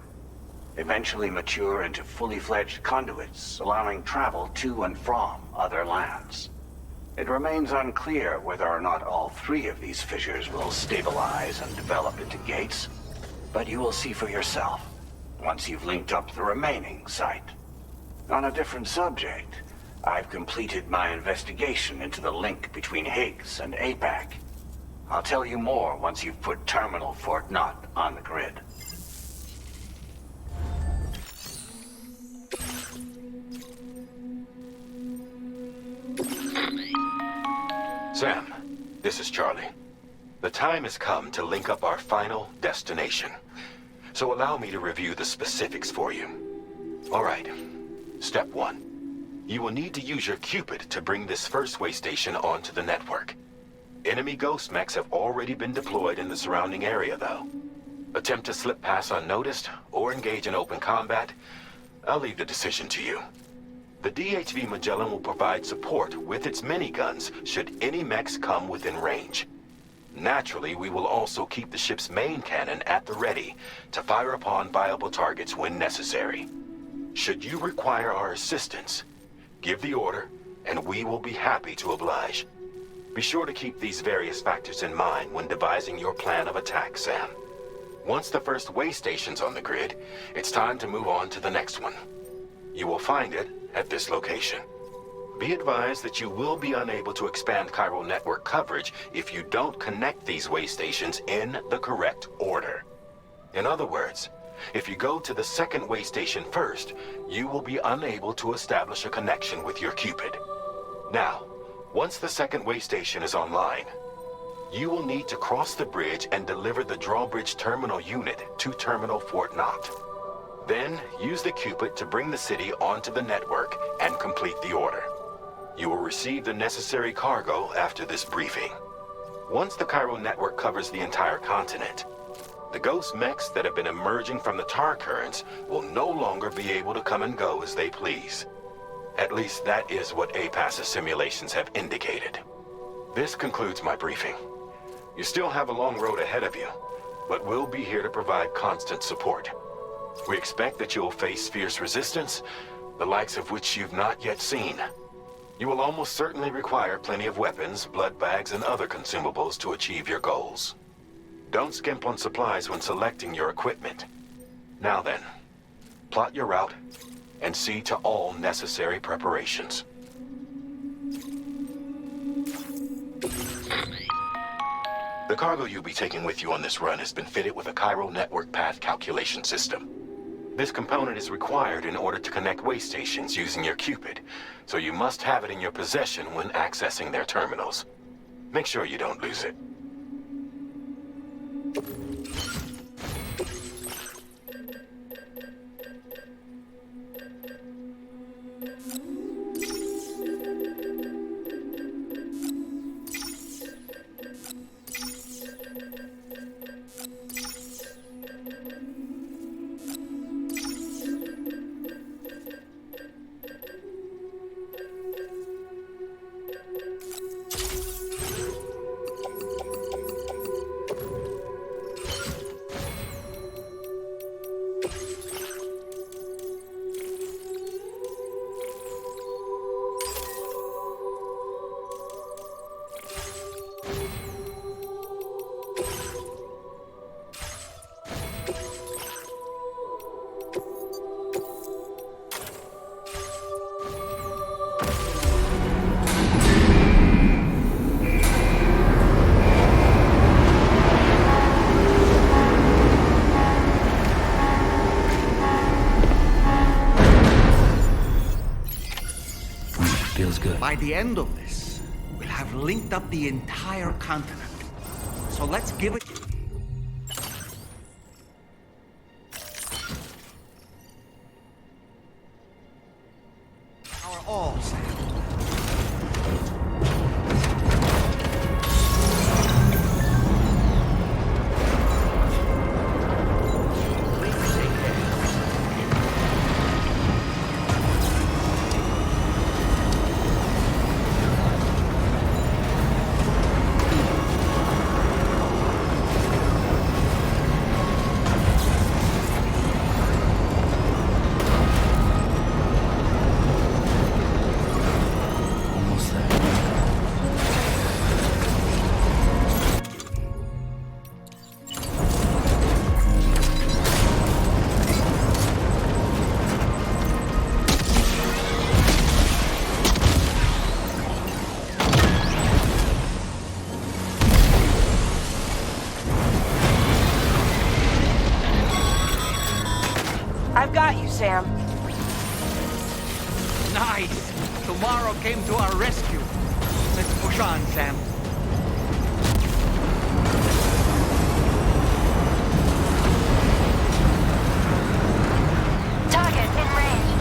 eventually mature into fully fledged conduits, allowing travel to and from other lands. It remains unclear whether or not all three of these fissures will stabilize and develop into gates, but you will see for yourself once you've linked up the remaining site. On a different subject, I've completed my investigation into the link between Higgs and APAC. I'll tell you more once you've put Terminal Fort Knott on the grid. Sam, this is Charlie. The time has come to link up our final destination. So allow me to review the specifics for you. All right. Step 1. You will need to use your Cupid to bring this first way station onto the network. Enemy ghost mechs have already been deployed in the surrounding area, though. Attempt to slip past unnoticed or engage in open combat, I'll leave the decision to you. The DHV Magellan will provide support with its miniguns should any mechs come within range. Naturally, we will also keep the ship's main cannon at the ready to fire upon viable targets when necessary. Should you require our assistance, give the order, and we will be happy to oblige. Be sure to keep these various factors in mind when devising your plan of attack, Sam. Once the first way station's on the grid, it's time to move on to the next one. You will find it at this location. Be advised that you will be unable to expand chiral network coverage if you don't connect these way stations in the correct order. In other words, if you go to the second way station first, you will be unable to establish a connection with your Cupid. Now, once the second way station is online, you will need to cross the bridge and deliver the drawbridge terminal unit to Terminal Fort Knott. Then, use the Cupid to bring the city onto the network and complete the order. You will receive the necessary cargo after this briefing. Once the chiral network covers the entire continent, the ghost mechs that have been emerging from the tar currents will no longer be able to come and go as they please. At least that is what APAS's simulations have indicated. This concludes my briefing. You still have a long road ahead of you, but we'll be here to provide constant support. We expect that you'll face fierce resistance, the likes of which you've not yet seen. You will almost certainly require plenty of weapons, blood bags, and other consumables to achieve your goals. Don't skimp on supplies when selecting your equipment. Now then, plot your route and see to all necessary preparations. The cargo you'll be taking with you on this run has been fitted with a chiral network path calculation system. This component is required in order to connect way stations using your Cupid, so you must have it in your possession when accessing their terminals. Make sure you don't lose it. By the end of this, we'll have linked up the entire continent. So let's give it... our all, Sam. I've got you, Sam. Nice! Tomorrow came to our rescue. Let's push on, Sam. Target in range.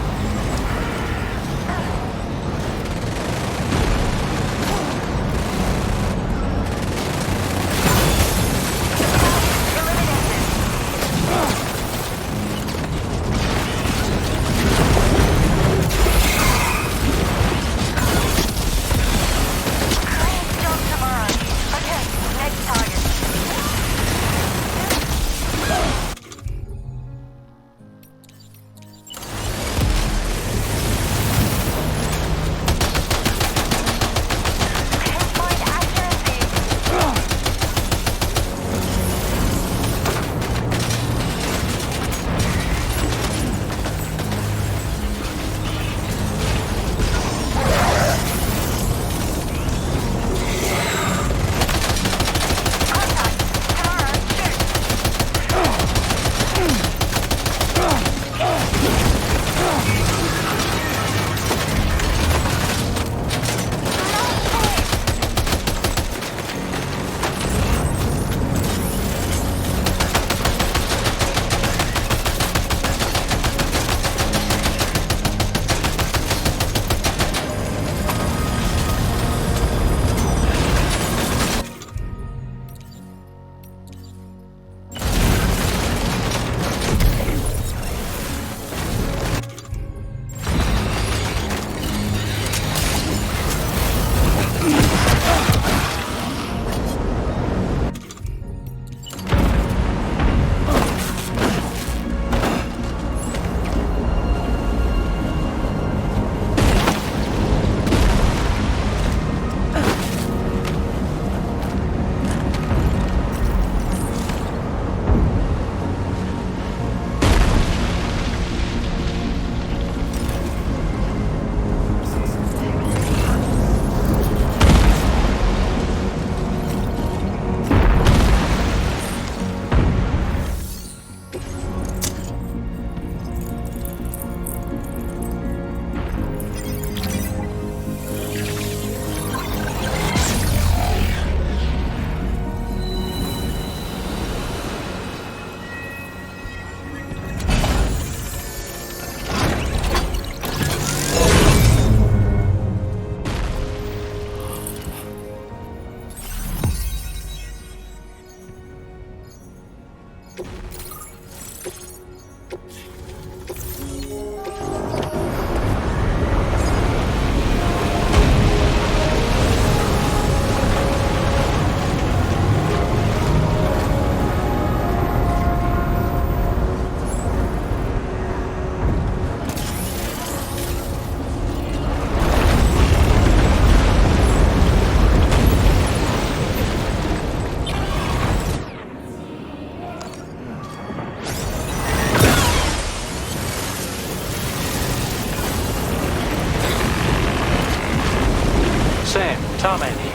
Tarman here.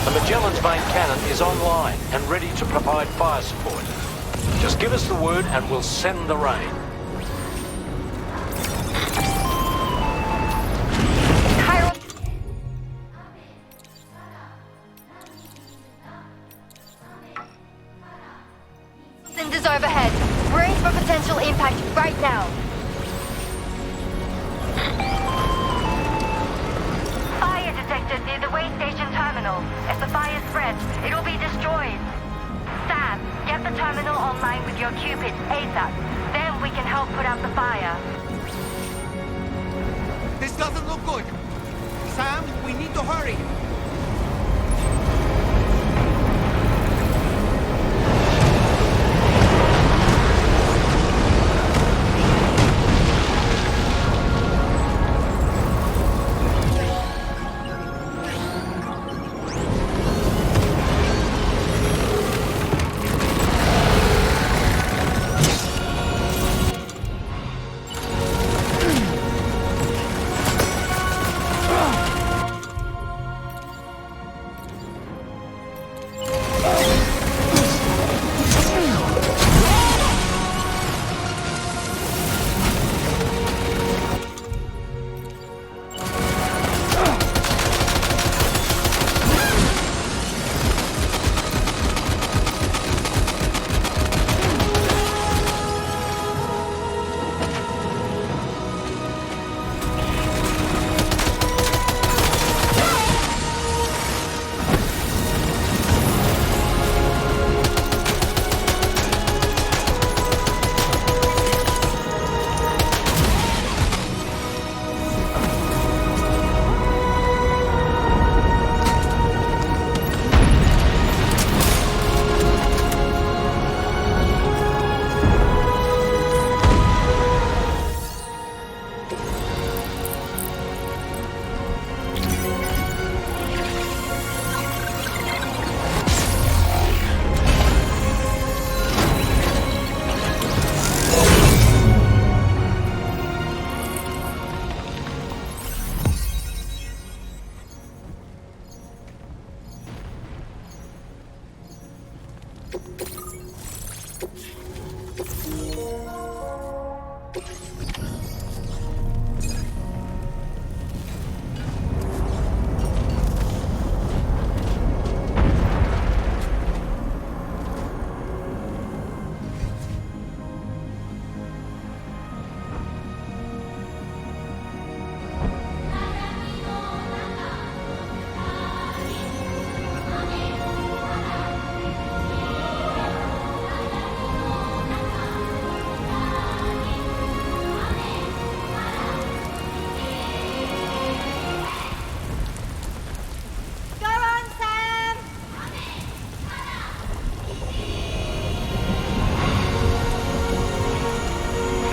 The Magellan's main cannon is online and ready to provide fire support. Just give us the word and we'll send the rain. Cinders overhead. Brace for potential impact right now. Fire detected near the way station terminal. If the fire spreads, it'll be destroyed. Sam, get the terminal online with your Cupid ASAP. Then we can help put out the fire. This doesn't look good. Sam, we need to hurry.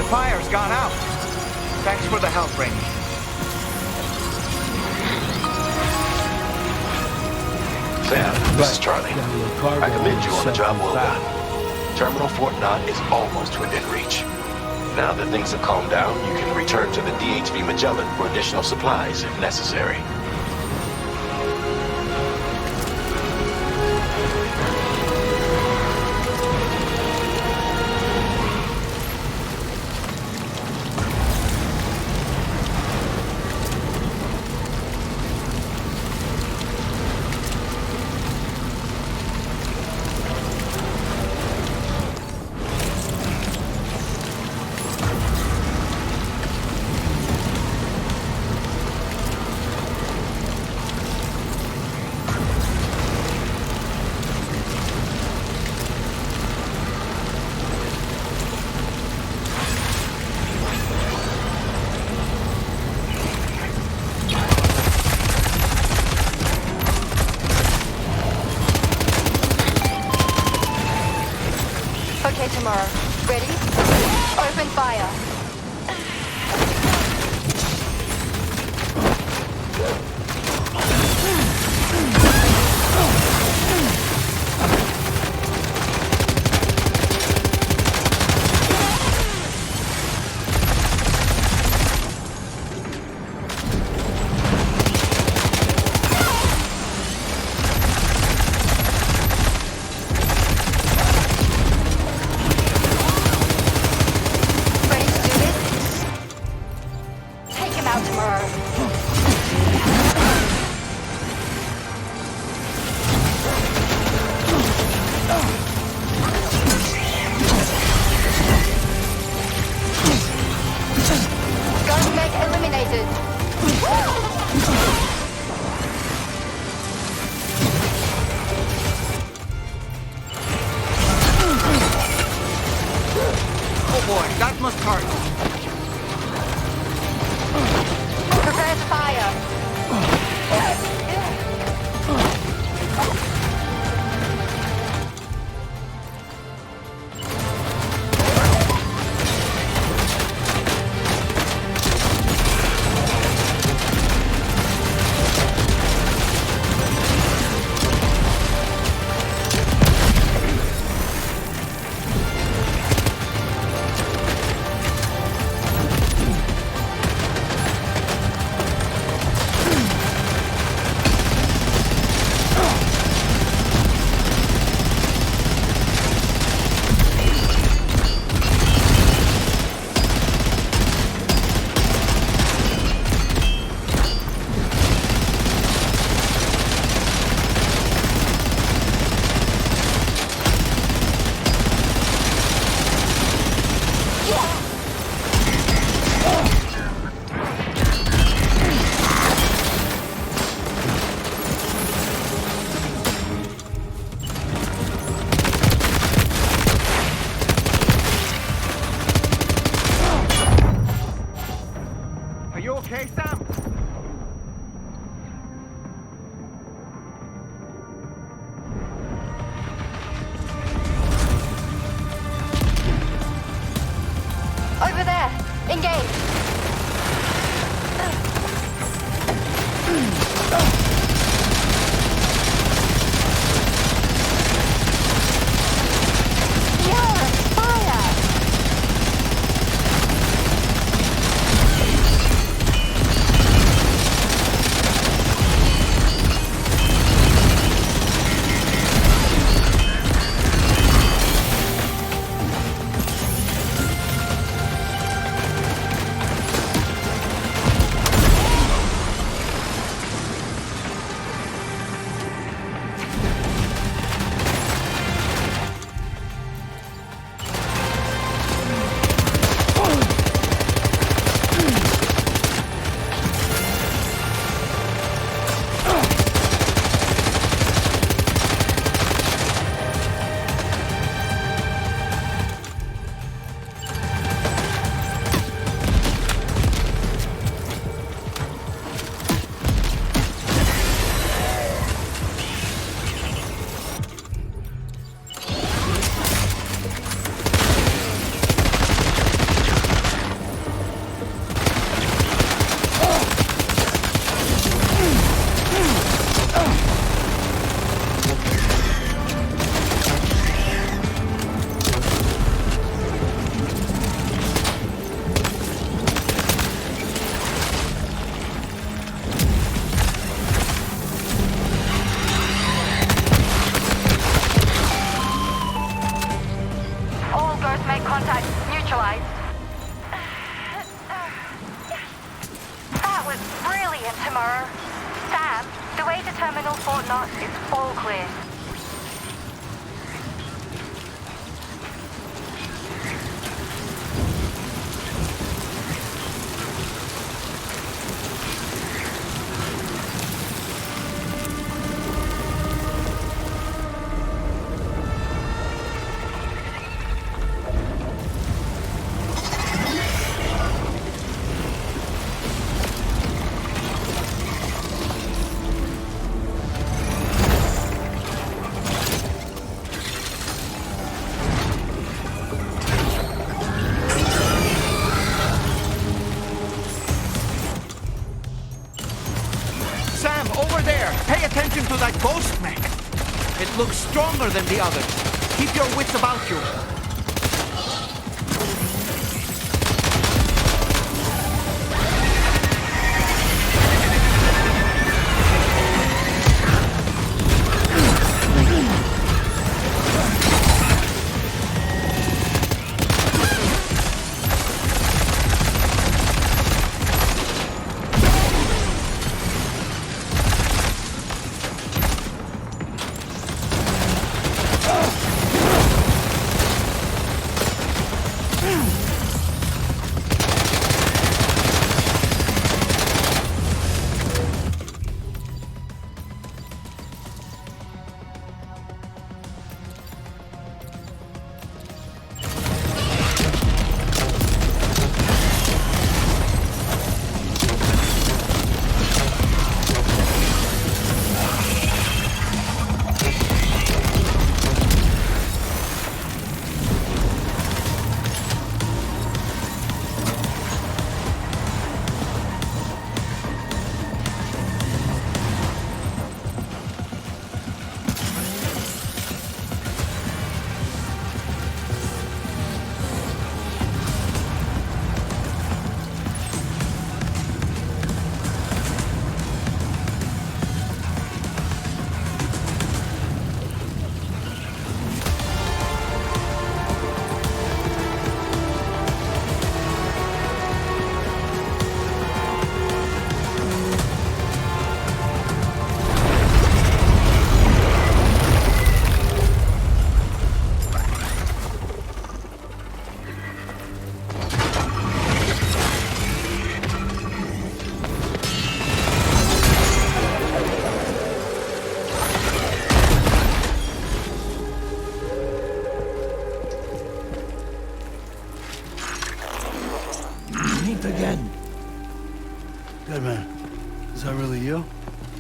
fire's gone out. Thanks for the help, Rainey. Sam, this is Charlie. I commend you on the job well done. Terminal Fort Knot is almost within reach. Now that things have calmed down, you can return to the DHV Magellan for additional supplies if necessary. Okay, tomorrow. Ready? Open fire. neutralized. That was brilliant, Tomorrow. Sam, the way to Terminal Fort Knox is all clear. Pay attention to that ghost mech. It looks stronger than the others. Keep your wits about you. Again. Deadman, is that really you?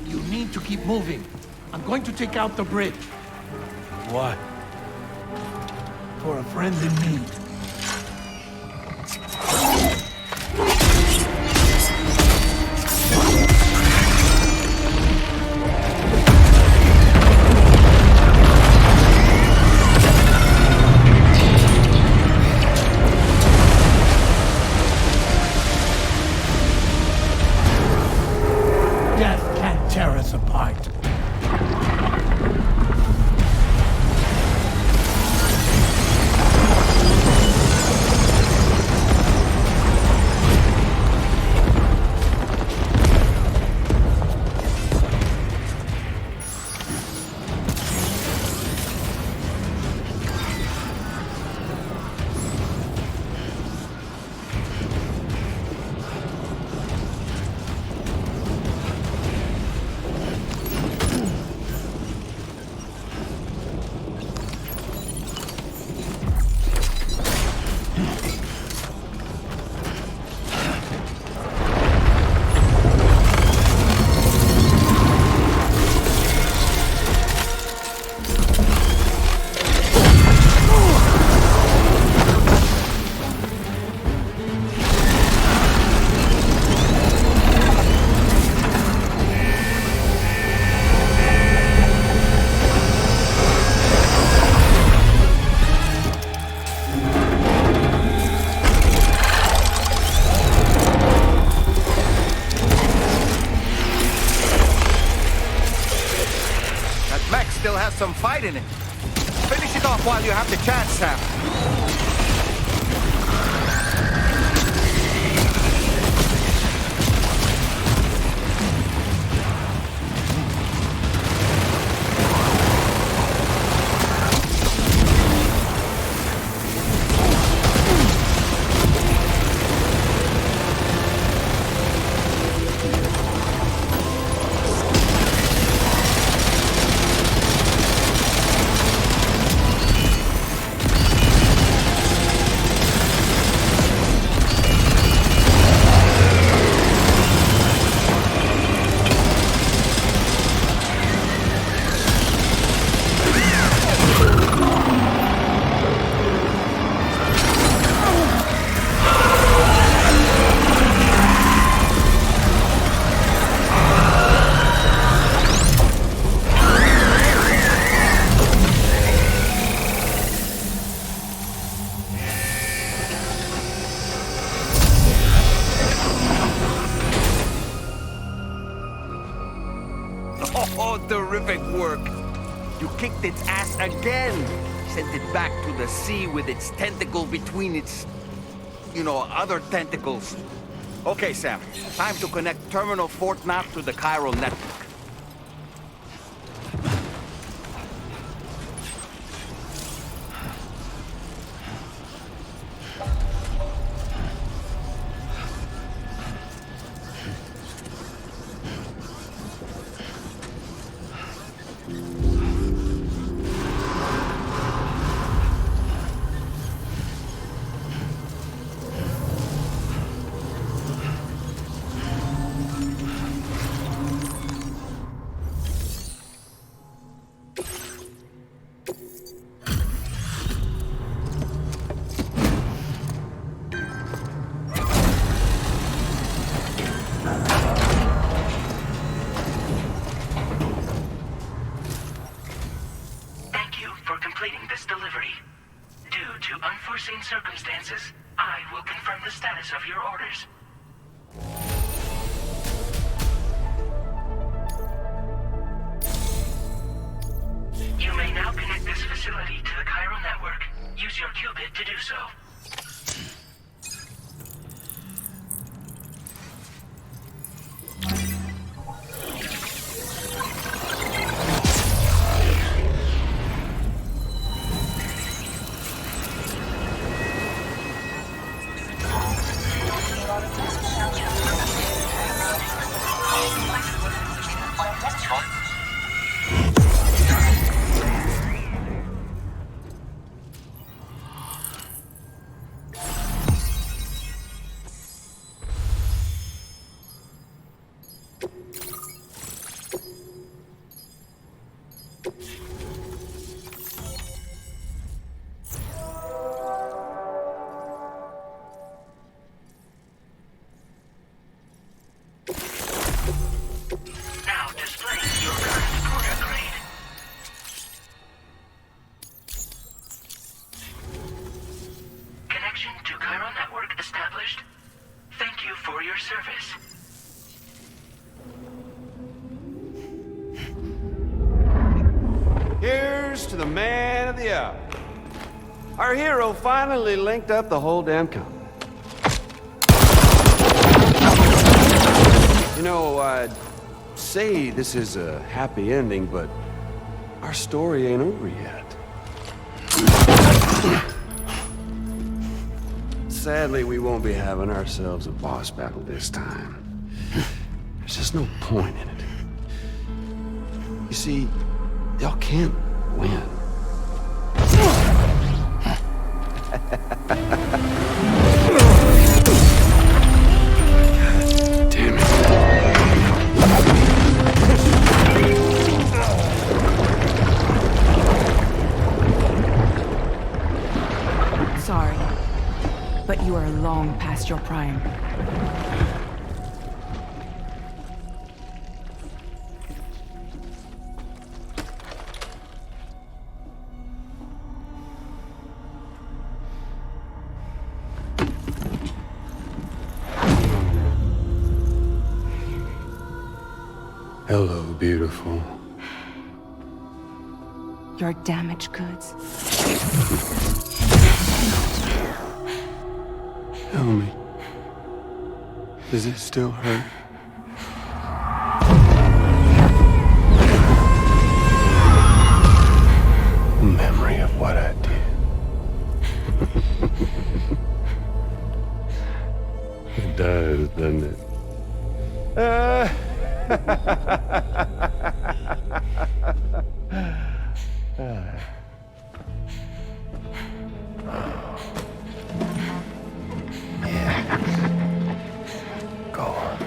You need to keep moving. I'm going to take out the bridge. Why? For a friend in need. Tear us apart. Still has some fight in it. Finish it off while you have the chance, Sam. Terrific work. You kicked its ass again. Sent it back to the sea with its tentacle between its, other tentacles. Okay, Sam. Time to connect Terminal Fort Knot to the chiral network. Circumstances, I will confirm the status of your orders. You may now connect this facility to the chiral network. Use your qubit to do so. Our hero finally linked up the whole damn company. I'd say this is a happy ending, but our story ain't over yet. Sadly, we won't be having ourselves a boss battle this time. There's just no point in it. You see, y'all can't win. Damn it. Sorry, but you are long past your prime. Hello, beautiful. Your damaged goods. Tell me, does it still hurt? Memory of what I did. It does, doesn't it? Go on.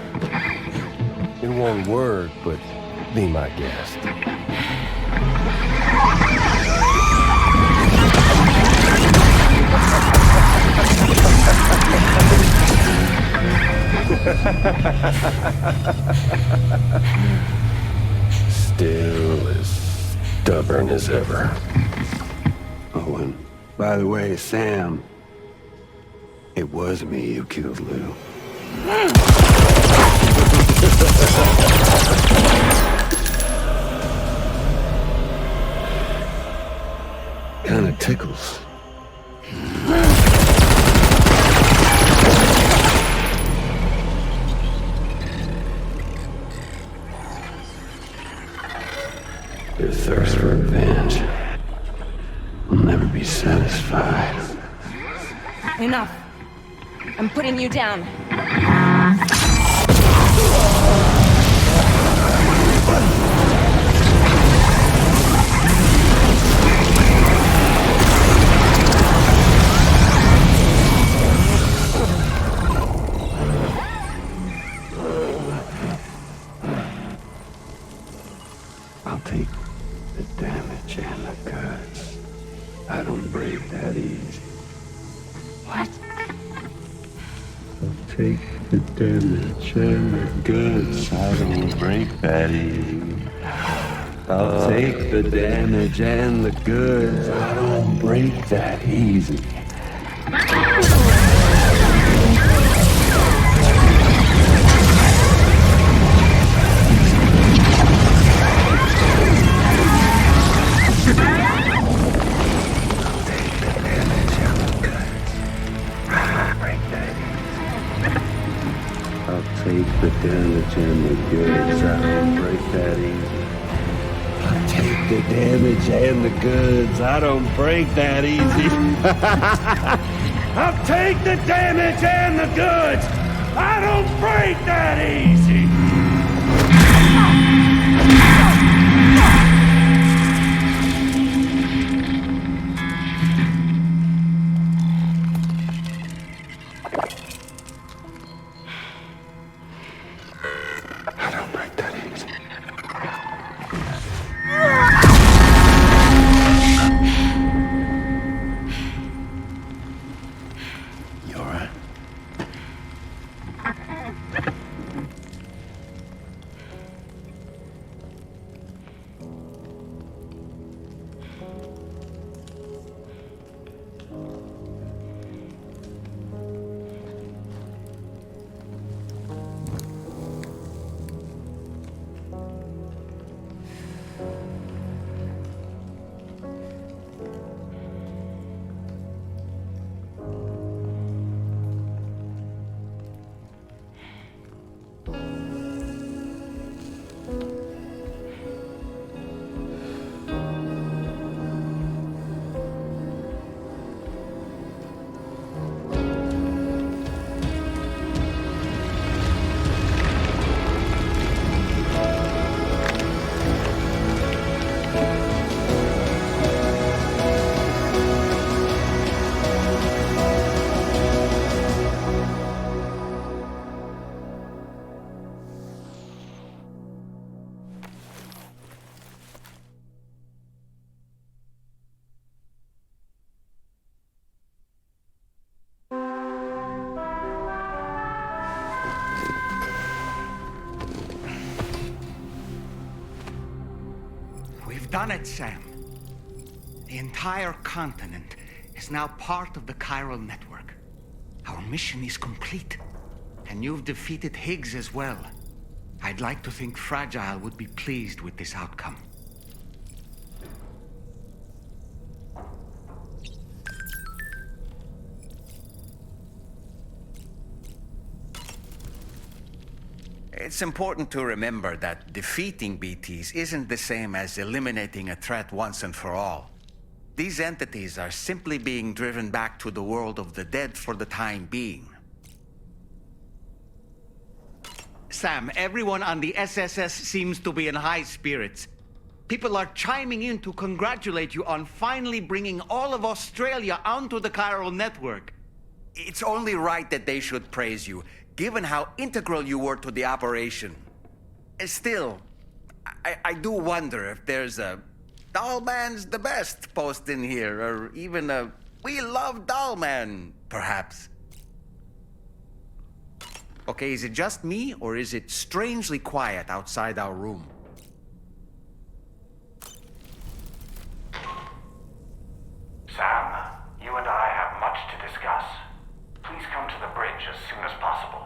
It won't work, but be my guest. Still as stubborn as ever. Oh, and by the way, Sam, it was me who killed Lou. kind of tickles. Your thirst for revenge will never be satisfied. Enough. I'm putting you down. I'll take the damage and the goods. I don't break that easy. What? I'll take the damage and the goods. I don't break that easy. I'll take the damage and the goods. I don't break that easy. Take the damage and the goods. I don't break that easy. I'll take the damage and the goods. I don't break that easy. I'll take the damage and the goods. I don't break that easy. Done it, Sam. The entire continent is now part of the chiral network. Our mission is complete. And you've defeated Higgs as well. I'd like to think Fragile would be pleased with this outcome. It's important to remember that defeating BTs isn't the same as eliminating a threat once and for all. These entities are simply being driven back to the world of the dead for the time being. Sam, everyone on the SSS seems to be in high spirits. People are chiming in to congratulate you on finally bringing all of Australia onto the chiral network. It's only right that they should praise you, given how integral you were to the operation. Still, I do wonder if there's a Dollman's the best post in here, or even a We Love Dollman, perhaps. Okay, is it just me, or is it strangely quiet outside our room? Sam, you and I have much to discuss. Please come to the bridge as soon as possible.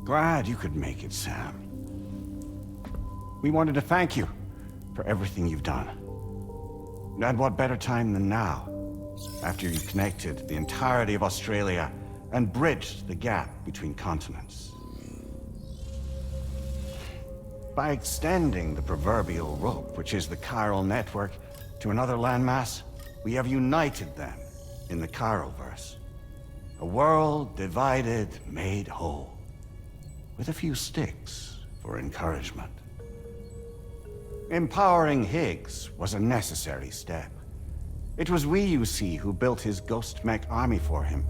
Glad you could make it, Sam. We wanted to thank you for everything you've done. And what better time than now, after you connected the entirety of Australia and bridged the gap between continents. By extending the proverbial rope, which is the chiral network, to another landmass, we have united them in the Chiralverse. A world divided, made whole, with a few sticks for encouragement. Empowering Higgs was a necessary step. It was we, you see, who built his ghost mech army for him,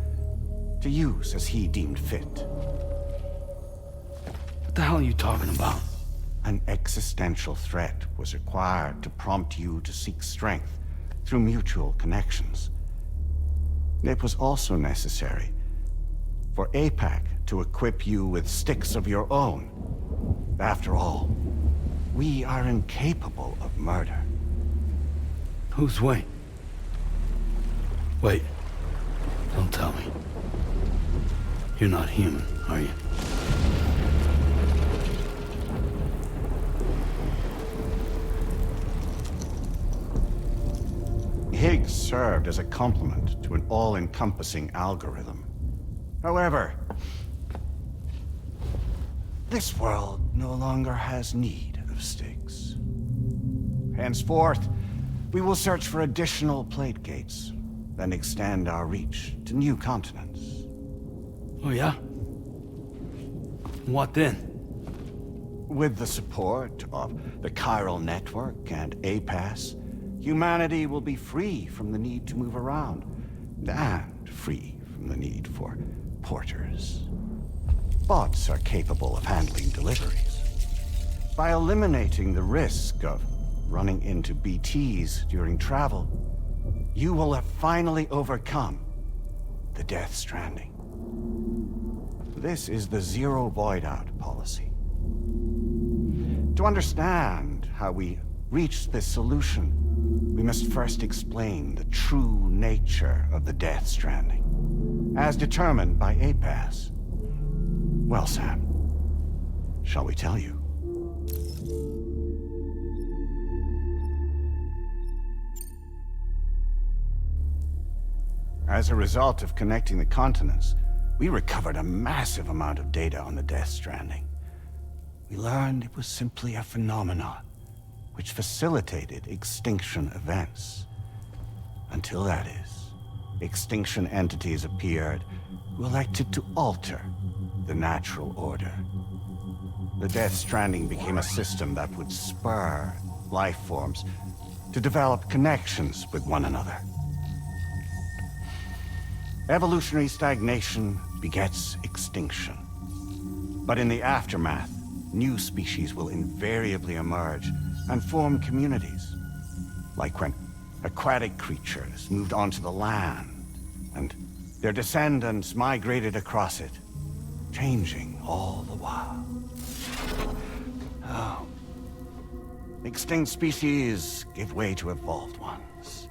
to use as he deemed fit. What the hell are you talking about? An existential threat was required to prompt you to seek strength through mutual connections. It was also necessary for APAC to equip you with sticks of your own. After all, we are incapable of murder. Who's we? Wait. Don't tell me. You're not human, are you? Higgs served as a complement to an all-encompassing algorithm. However, this world no longer has need of sticks. Henceforth, we will search for additional plate gates, then extend our reach to new continents. Oh yeah? What then? With the support of the chiral network and APAS, humanity will be free from the need to move around, and free from the need for porters. Bots are capable of handling deliveries. By eliminating the risk of running into BTs during travel, you will have finally overcome the Death Stranding. This is the Zero Void Out policy. To understand how we reached this solution, we must first explain the true nature of the Death Stranding, as determined by APAS. Well, Sam, shall we tell you? As a result of connecting the continents, we recovered a massive amount of data on the Death Stranding. We learned it was simply a phenomenon which facilitated extinction events. Until that is, extinction entities appeared who elected to alter the natural order. The Death Stranding became a system that would spur life forms to develop connections with one another. Evolutionary stagnation begets extinction. But in the aftermath, new species will invariably emerge and form communities. Like when aquatic creatures moved onto the land, and their descendants migrated across it, changing all the while. Oh. Extinct species give way to evolved ones.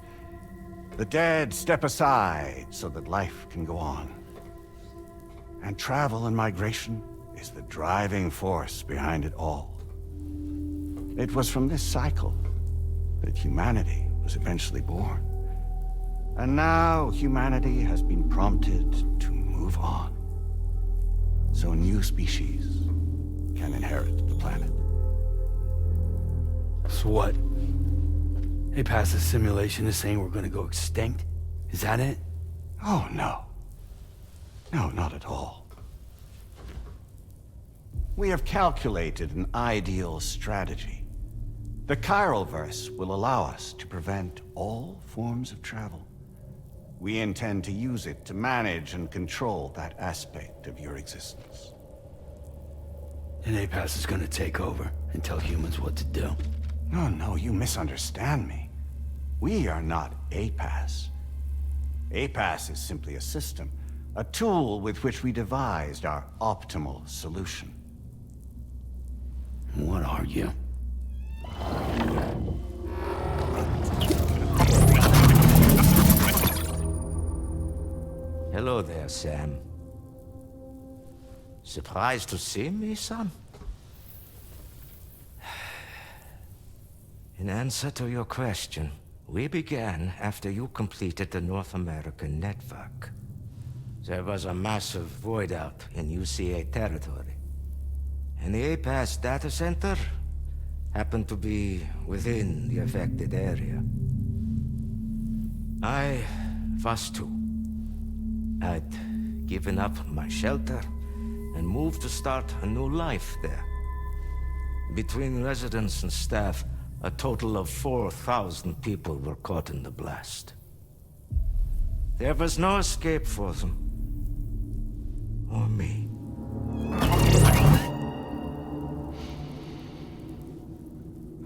The dead step aside so that life can go on. And travel and migration is the driving force behind it all. It was from this cycle that humanity was eventually born. And now humanity has been prompted to move on, so new species can inherit the planet. So what? APAS's simulation is saying we're gonna go extinct? Is that it? Oh, no. No, not at all. We have calculated an ideal strategy. The Chiralverse will allow us to prevent all forms of travel. We intend to use it to manage and control that aspect of your existence. And APAS is gonna take over and tell humans what to do. No, you misunderstand me. We are not APAS. APAS is simply a system, a tool with which we devised our optimal solution. What are you? Hello there, Sam. Surprised to see me, son? In answer to your question, we began after you completed the North American network. There was a massive void out in UCA territory. And the APAS data center happened to be within the affected area. I was too. I'd given up my shelter and moved to start a new life there. Between residents and staff, a total of 4,000 people were caught in the blast. There was no escape for them. Or me.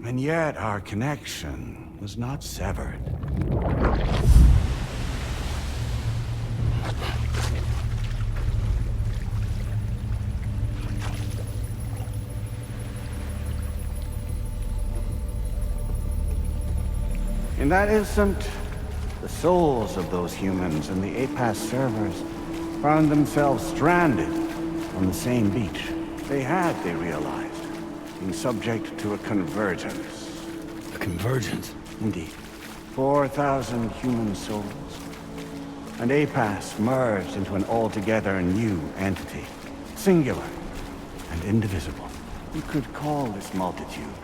And yet our connection was not severed. In that instant, the souls of those humans in the APAS servers found themselves stranded on the same beach. They realized, being subject to a convergence. A convergence? Indeed. 4,000 human souls. And APAS merged into an altogether new entity. Singular and indivisible. You could call this multitude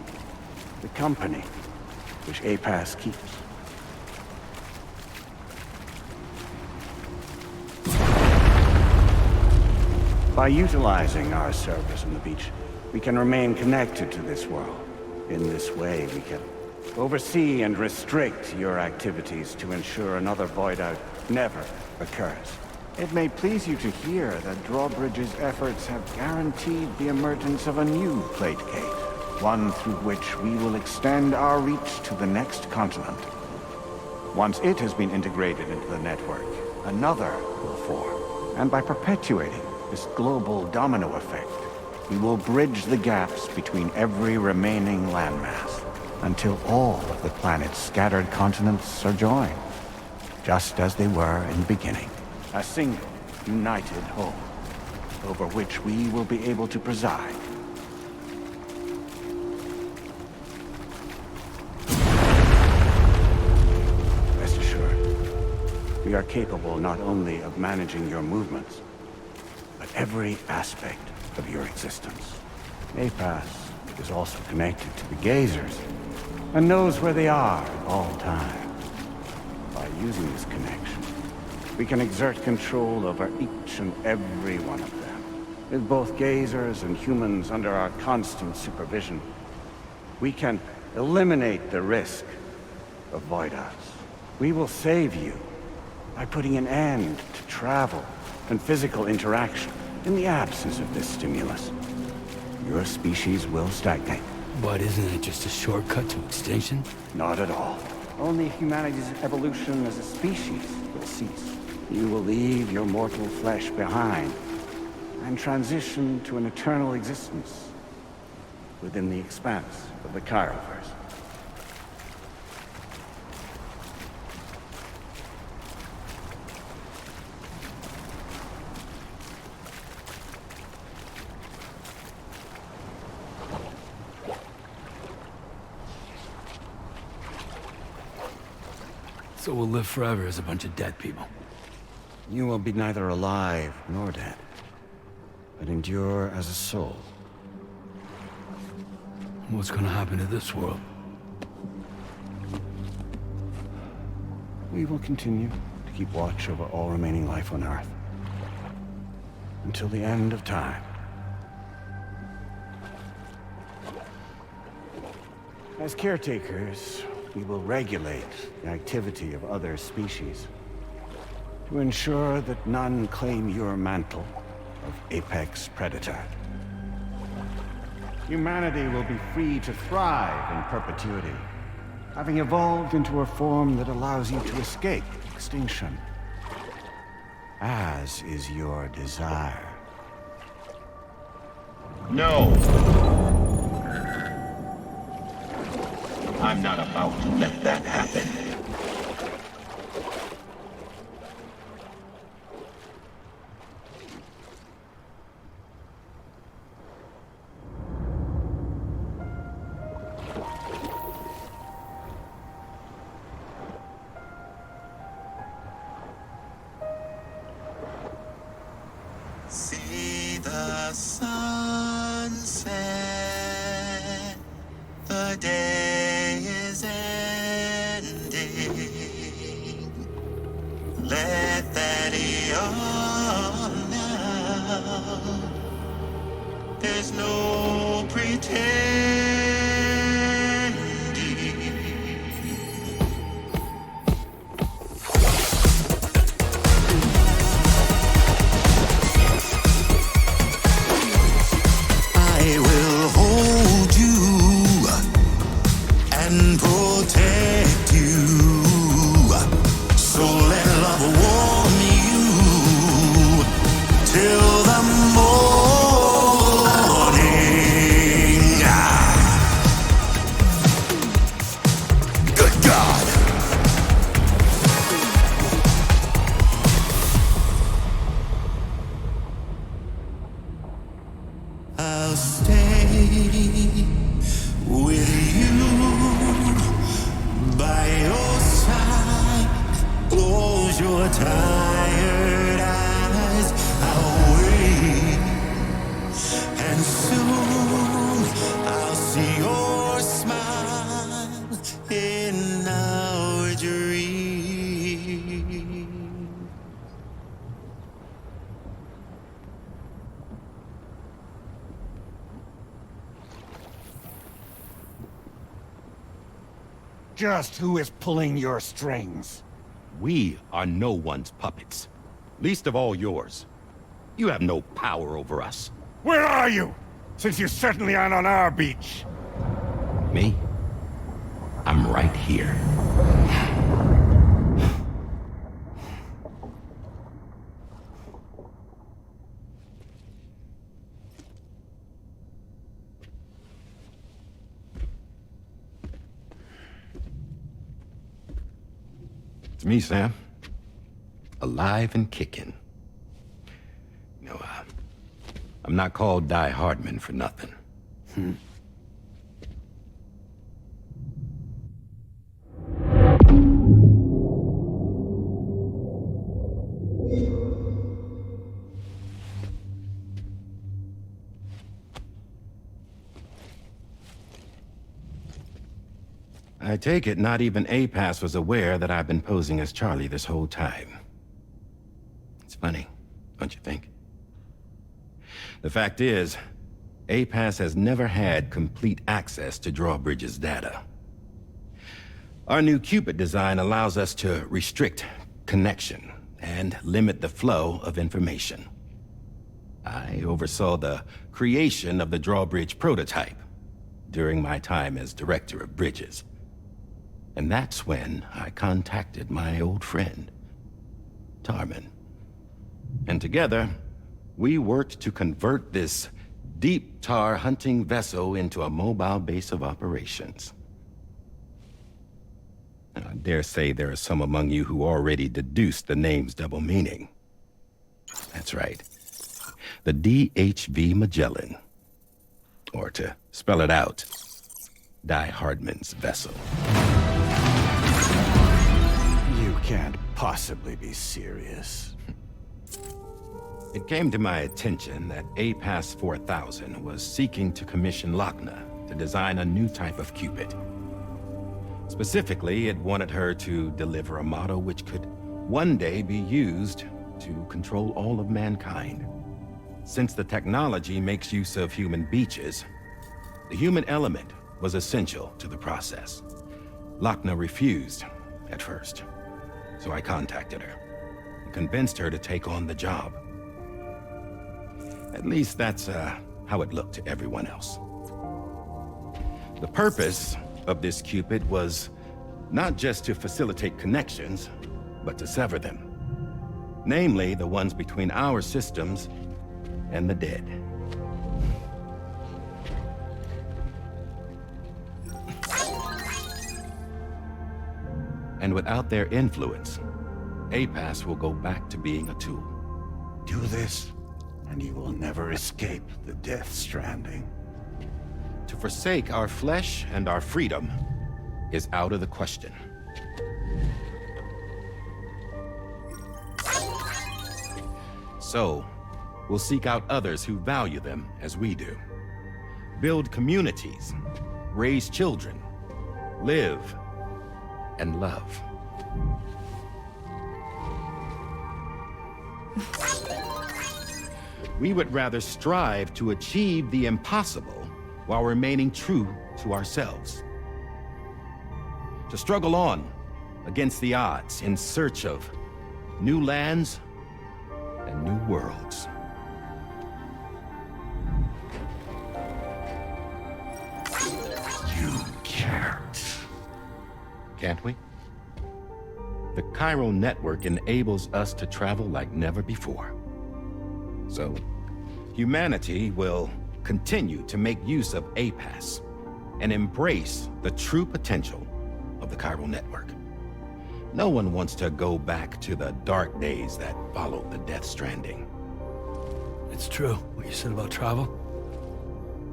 the company which APAS keeps. By utilizing our servers on the beach, we can remain connected to this world. In this way, we can oversee and restrict your activities to ensure another void out never occurs. It may please you to hear that Drawbridge's efforts have guaranteed the emergence of a new plate gate, one through which we will extend our reach to the next continent. Once it has been integrated into the network, another will form. And by perpetuating this global domino effect, we will bridge the gaps between every remaining landmass until all of the planet's scattered continents are joined, just as they were in the beginning. A single, united whole, over which we will be able to preside. Rest assured, we are capable not only of managing your movements, but every aspect of your existence. APAS is also connected to the gazers, and knows where they are at all times. By using this connection, we can exert control over each and every one of them. With both gazers and humans under our constant supervision, we can eliminate the risk of void outs. We will save you by putting an end to travel and physical interaction. In the absence of this stimulus, your species will stagnate. But isn't it just a shortcut to extinction? Not at all. Only humanity's evolution as a species will cease. You will leave your mortal flesh behind and transition to an eternal existence within the expanse of the Chiroverse. So we'll live forever as a bunch of dead people. You will be neither alive nor dead, but endure as a soul. What's gonna happen to this world? We will continue to keep watch over all remaining life on Earth. Until the end of time. As caretakers, we will regulate the activity of other species to ensure that none claim your mantle of apex predator. Humanity will be free to thrive in perpetuity, having evolved into a form that allows you to escape extinction, as is your desire. No! I'm not about to let that happen. There's no pretending. I will hold you and protect you. So let love warm you till the morning. Good God. I'll stay with you by your side. Close your tired eyes. I'll wait, and soon I'll see your smile in our dream. Just who is pulling your strings? We are no one's puppets. Least of all yours. You have no power over us. Where are you? Since you certainly aren't on our beach. Me? I'm right here. It's me, Sam. Alive and kicking. No, I'm not called Die Hardman for nothing. I take it not even APAS was aware that I've been posing as Charlie this whole time. It's funny, don't you think? The fact is, APAS has never had complete access to Drawbridge's data. Our new Cupid design allows us to restrict connection and limit the flow of information. I oversaw the creation of the Drawbridge prototype during my time as Director of Bridges. And that's when I contacted my old friend, Tarman. And together, we worked to convert this deep tar hunting vessel into a mobile base of operations. I dare say there are some among you who already deduced the name's double meaning. That's right. The DHV Magellan. Or to spell it out, Die Hardman's vessel. You can't possibly be serious. It came to my attention that APAS 4000 was seeking to commission Lochner to design a new type of Cupid. Specifically, it wanted her to deliver a model which could one day be used to control all of mankind. Since the technology makes use of human beaches, the human element was essential to the process. Lochner refused at first, so I contacted her and convinced her to take on the job. At least that's how it looked to everyone else. The purpose of this Cupid was not just to facilitate connections, but to sever them. Namely, the ones between our systems and the dead. And without their influence, APAS will go back to being a tool. Do this, and you will never escape the death stranding. To forsake our flesh and our freedom is out of the question. So, we'll seek out others who value them as we do. Build communities, raise children, live, and love. We would rather strive to achieve the impossible while remaining true to ourselves. To struggle on against the odds in search of new lands and new worlds. You can't. Can't we? The chiral network enables us to travel like never before. So, humanity will continue to make use of APAS and embrace the true potential of the chiral network. No one wants to go back to the dark days that followed the Death Stranding. It's true, what you said about travel.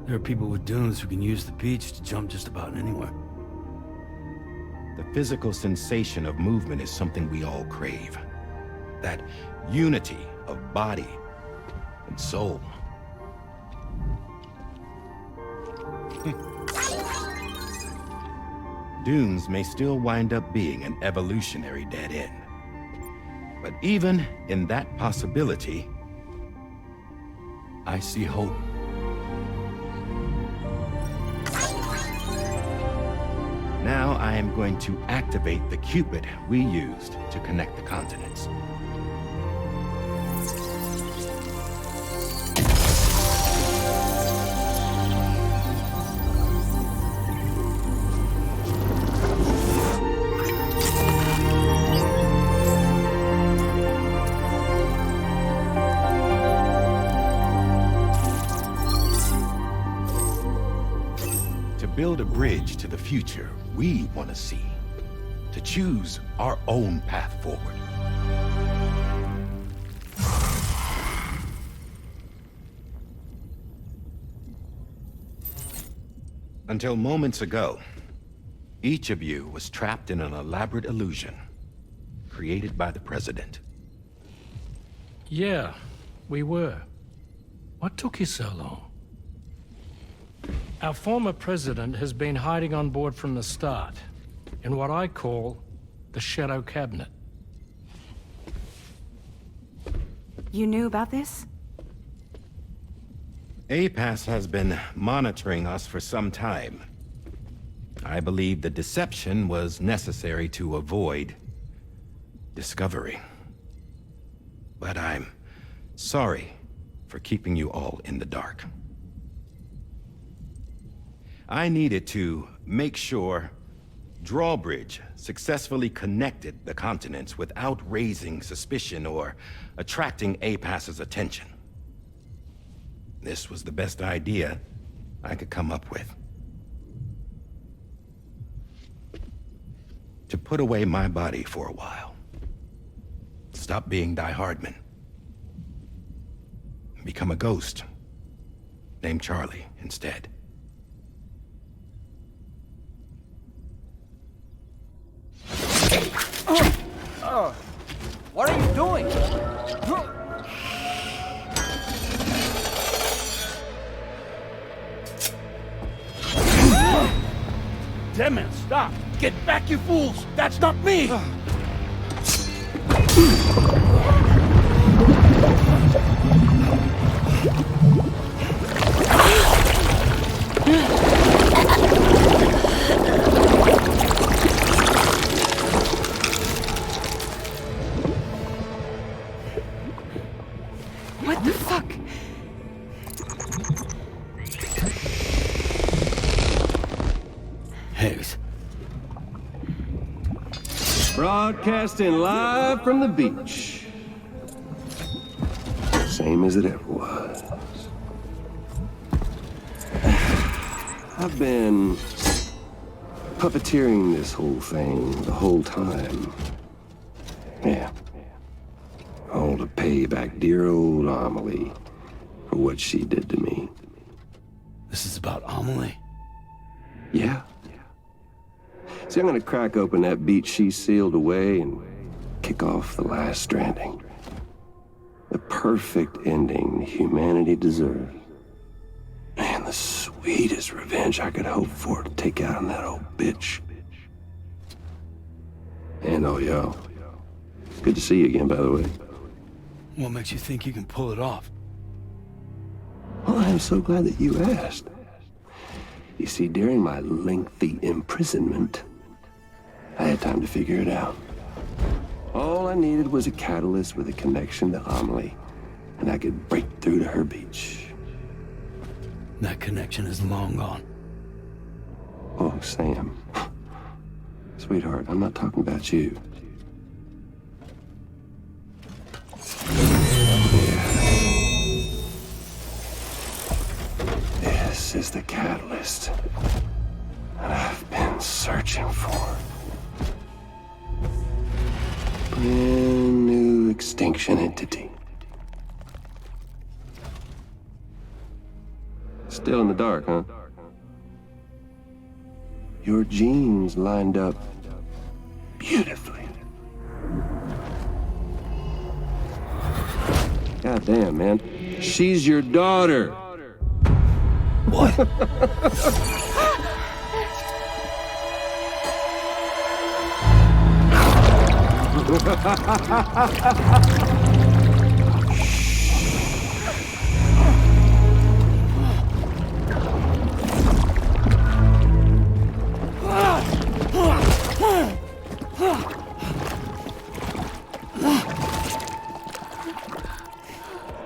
There are people with dunes who can use the beach to jump just about anywhere. The physical sensation of movement is something we all crave. That unity of body and soul. Dunes may still wind up being an evolutionary dead end. But even in that possibility, I see hope. Now I am going to activate the Cupid we used to connect the continents. Build a bridge to the future we want to see, to choose our own path forward. Until moments ago, each of you was trapped in an elaborate illusion created by the President. Yeah, we were. What took you so long? Our former president has been hiding on board from the start, in what I call the Shadow Cabinet. You knew about this? APAS has been monitoring us for some time. I believe the deception was necessary to avoid discovery. But I'm sorry for keeping you all in the dark. I needed to make sure Drawbridge successfully connected the continents without raising suspicion or attracting APAS's attention. This was the best idea I could come up with. To put away my body for a while. Stop being Die Hardman. Become a ghost. Named Charlie instead. What are you doing? Damn it, stop! Get back, you fools! That's not me! What the fuck? Higgs. Broadcasting live from the beach. Same as it ever was. I've been puppeteering this whole thing the whole time. Yeah. All to pay back dear old Amelie for what she did to me. This is about Amelie? Yeah. See, I'm gonna crack open that beach she sealed away and kick off the last Stranding. The perfect ending humanity deserves. Man, the sweetest revenge I could hope for to take out on that old bitch. And oh, yo. Good to see you again, by the way. What makes you think you can pull it off? Well, I'm so glad that you asked. You see, during my lengthy imprisonment, I had time to figure it out. All I needed was a catalyst with a connection to Amelie, and I could break through to her beach. That connection is long gone. Oh, Sam. Sweetheart, I'm not talking about you. This is the catalyst that I've been searching for. Brand new extinction entity. Still in the dark, huh? Your genes lined up beautifully. God damn, man. She's your daughter. What?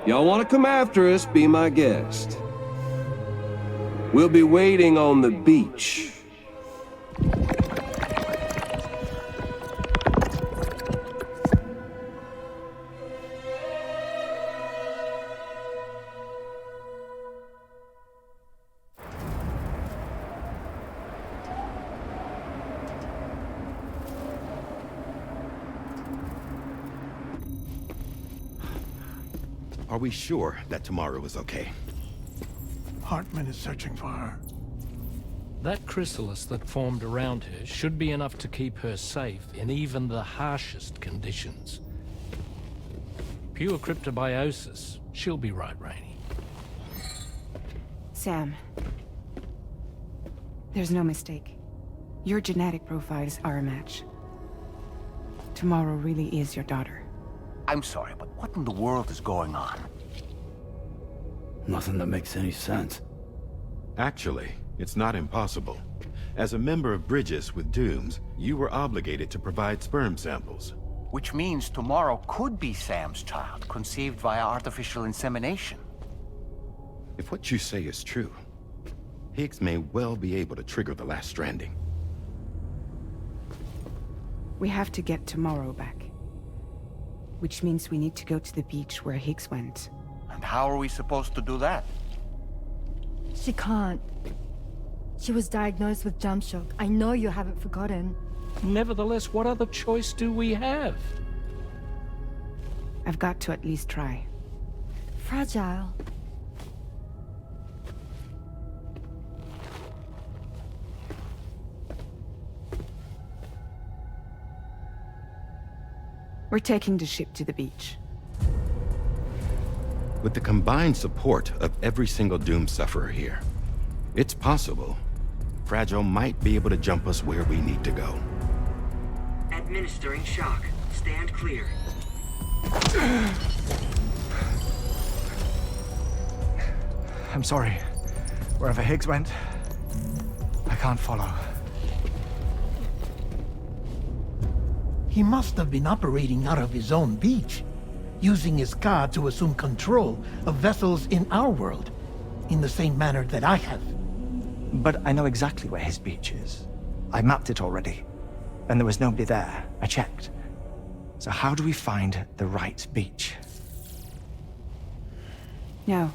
Y'all want to come after us, be my guest. We'll be waiting on the beach. Are we sure that tomorrow is okay? Hartman is searching for her. That chrysalis that formed around her should be enough to keep her safe in even the harshest conditions. Pure cryptobiosis. She'll be right, Rainey. Sam. There's no mistake. Your genetic profiles are a match. Tomorrow really is your daughter. I'm sorry, but what in the world is going on? Nothing that makes any sense. Actually, it's not impossible. As a member of Bridges with Dooms, you were obligated to provide sperm samples. Which means tomorrow could be Sam's child, conceived via artificial insemination. If what you say is true, Higgs may well be able to trigger the last stranding. We have to get tomorrow back. Which means we need to go to the beach where Higgs went. And how are we supposed to do that? She can't. She was diagnosed with jump shock. I know you haven't forgotten. Nevertheless, what other choice do we have? I've got to at least try. Fragile. We're taking the ship to the beach. With the combined support of every single Doom sufferer here, it's possible Fragile might be able to jump us where we need to go. Administering shock. Stand clear. I'm sorry. Wherever Higgs went, I can't follow. He must have been operating out of his own beach, using his car to assume control of vessels in our world, in the same manner that I have. But I know exactly where his beach is. I mapped it already, and there was nobody there. I checked. So how do we find the right beach? No.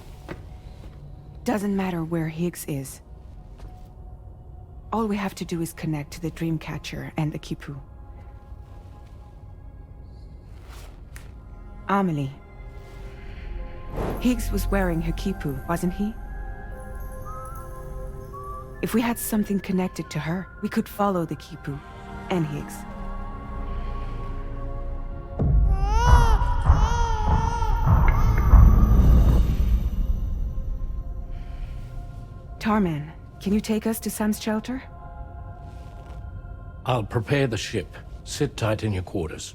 Doesn't matter where Higgs is. All we have to do is connect to the Dreamcatcher and the Kipu. Amelie. Higgs was wearing her Kipu, wasn't he? If we had something connected to her, we could follow the Kipu and Higgs. Tarman, can you take us to Sam's shelter? I'll prepare the ship. Sit tight in your quarters.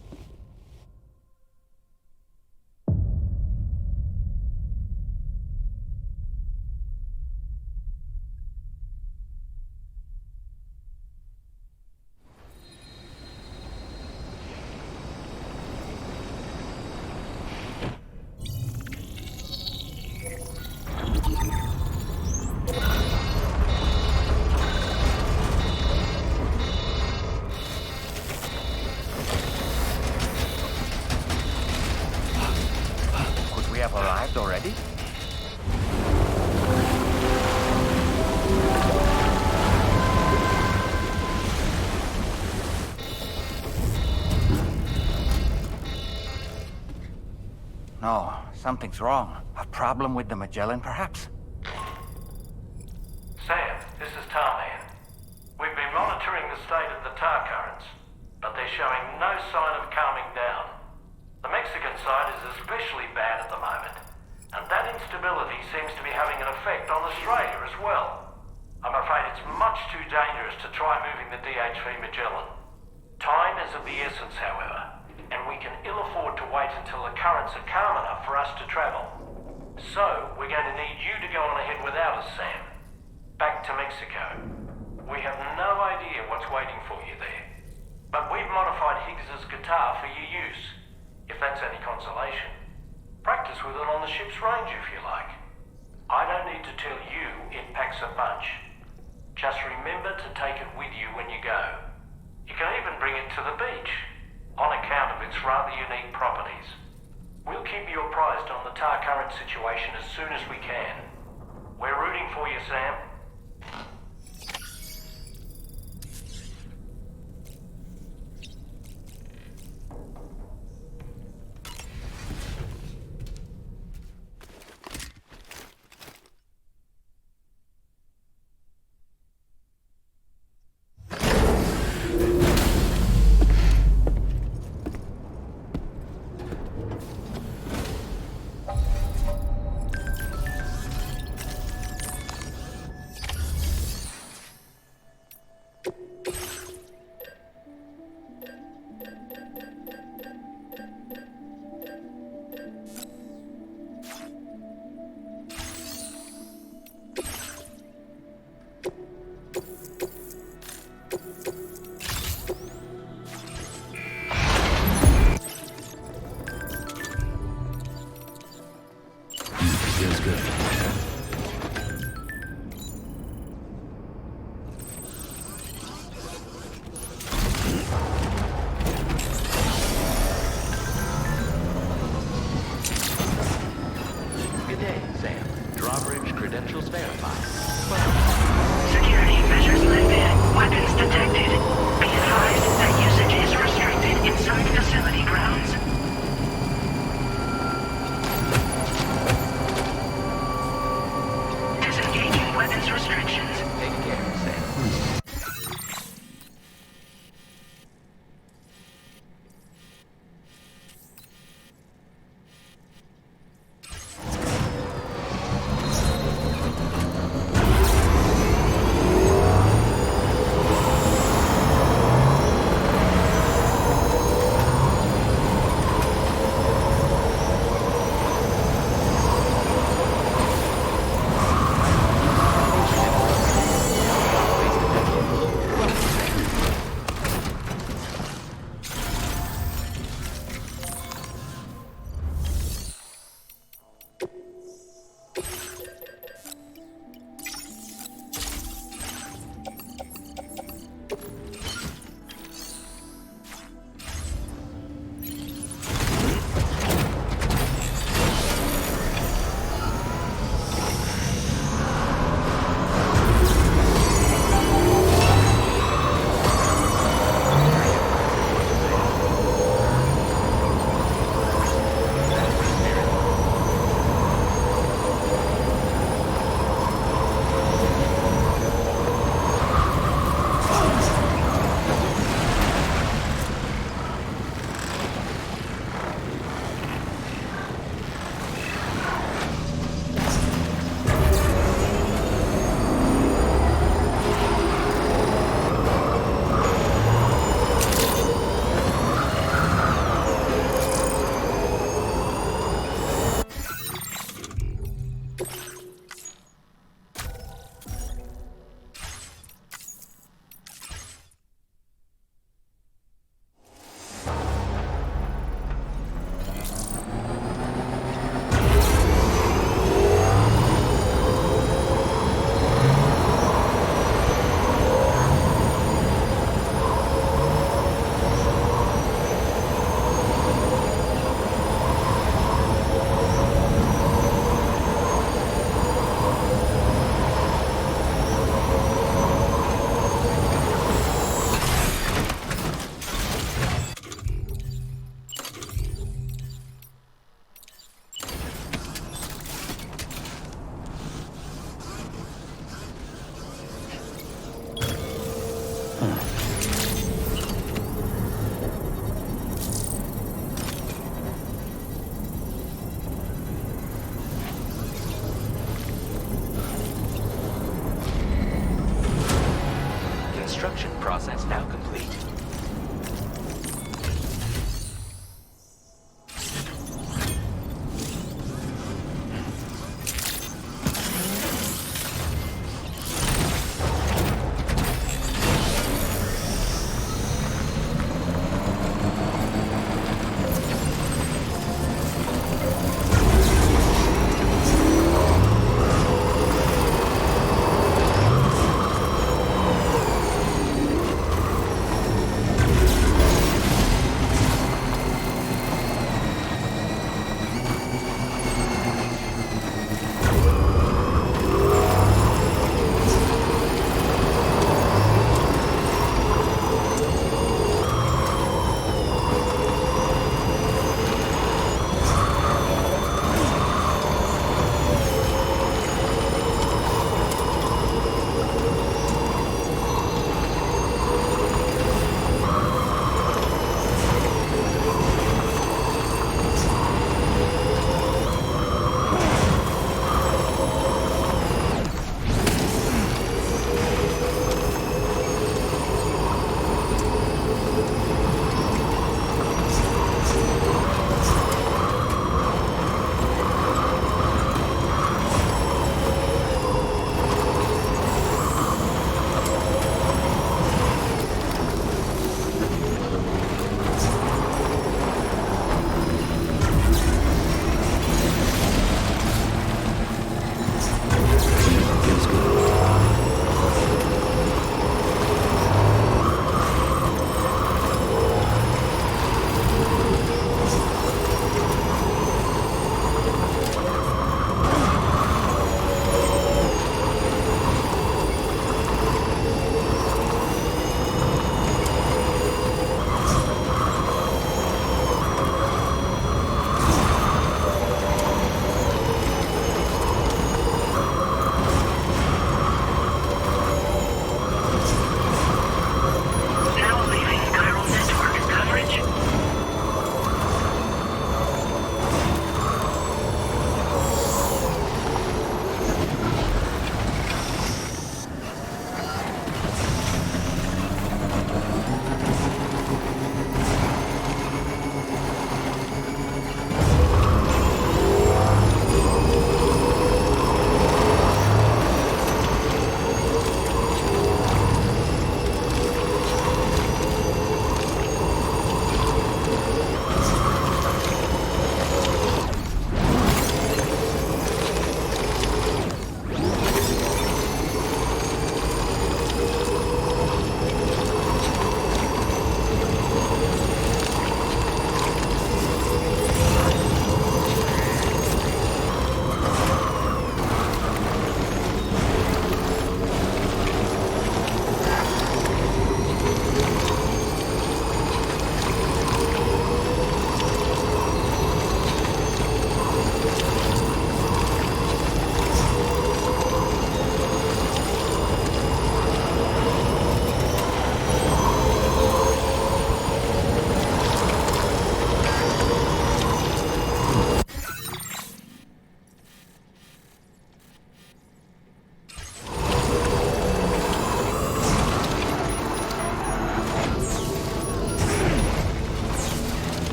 arrived already? No, something's wrong. A problem with the Magellan, perhaps? Sam, this is Tarman. We've been monitoring the state of the tar currents, but they're showing no sign of calming down. The Mexican side is especially bad at the moment, and that instability seems to be having an effect on Australia as well. I'm afraid it's much too dangerous to try moving the DHV Magellan. Time is of the essence, however, and we can ill afford to wait until the currents are calm enough for us to travel. So, we're going to need you to go on ahead without us, Sam. Back to Mexico. We have no idea what's waiting for you there, but we've modified Higgs's guitar for your use, if that's any consolation. Practice with it on the ship's range if you like. I don't need to tell you it packs a punch. Just remember to take it with you when you go. You can even bring it to the beach, on account of its rather unique properties. We'll keep you apprised on the tar current situation as soon as we can. We're rooting for you, Sam. Construction process now complete.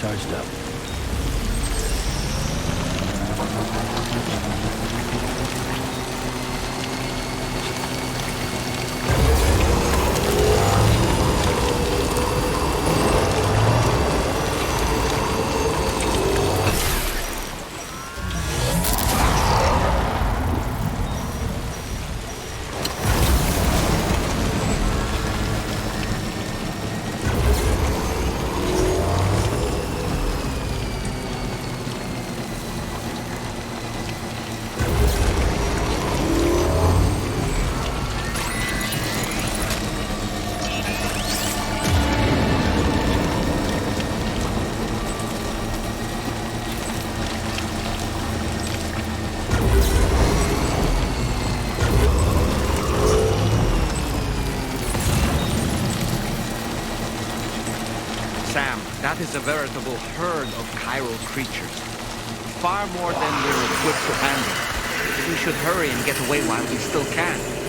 charged up. That is a veritable herd of chiral creatures. Far more than we're equipped to handle. We should hurry and get away while we still can.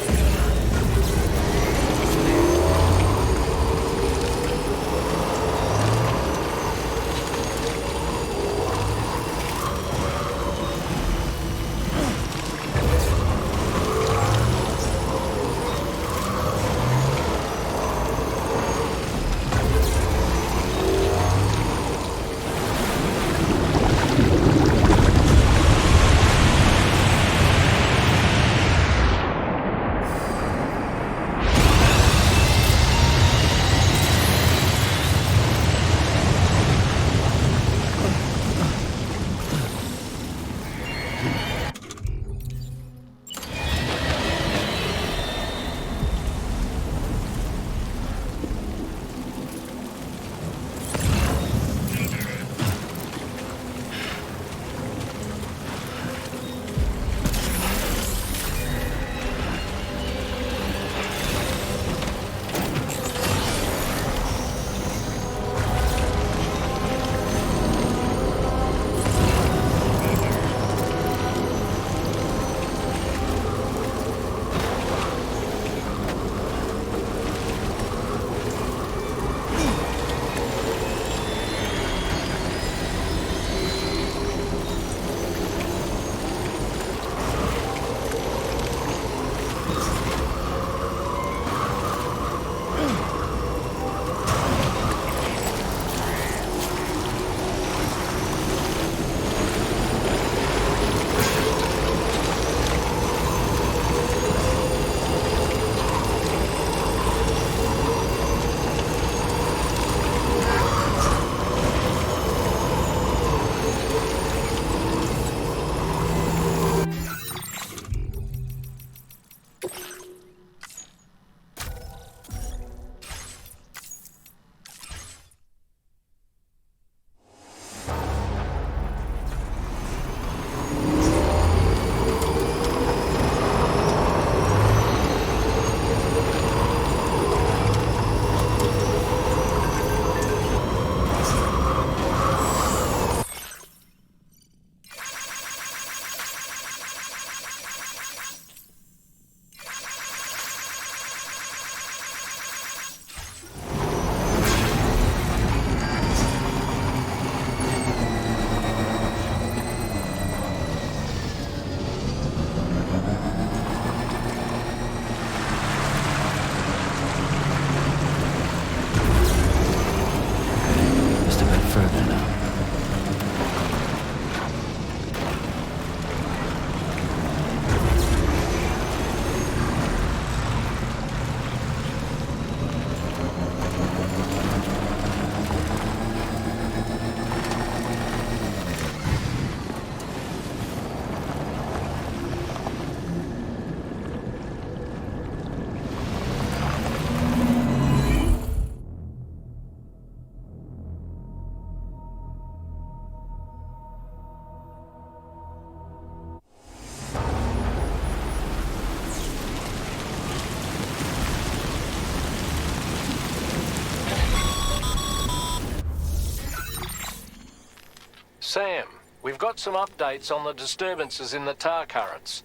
Sam, we've got some updates on the disturbances in the tar currents.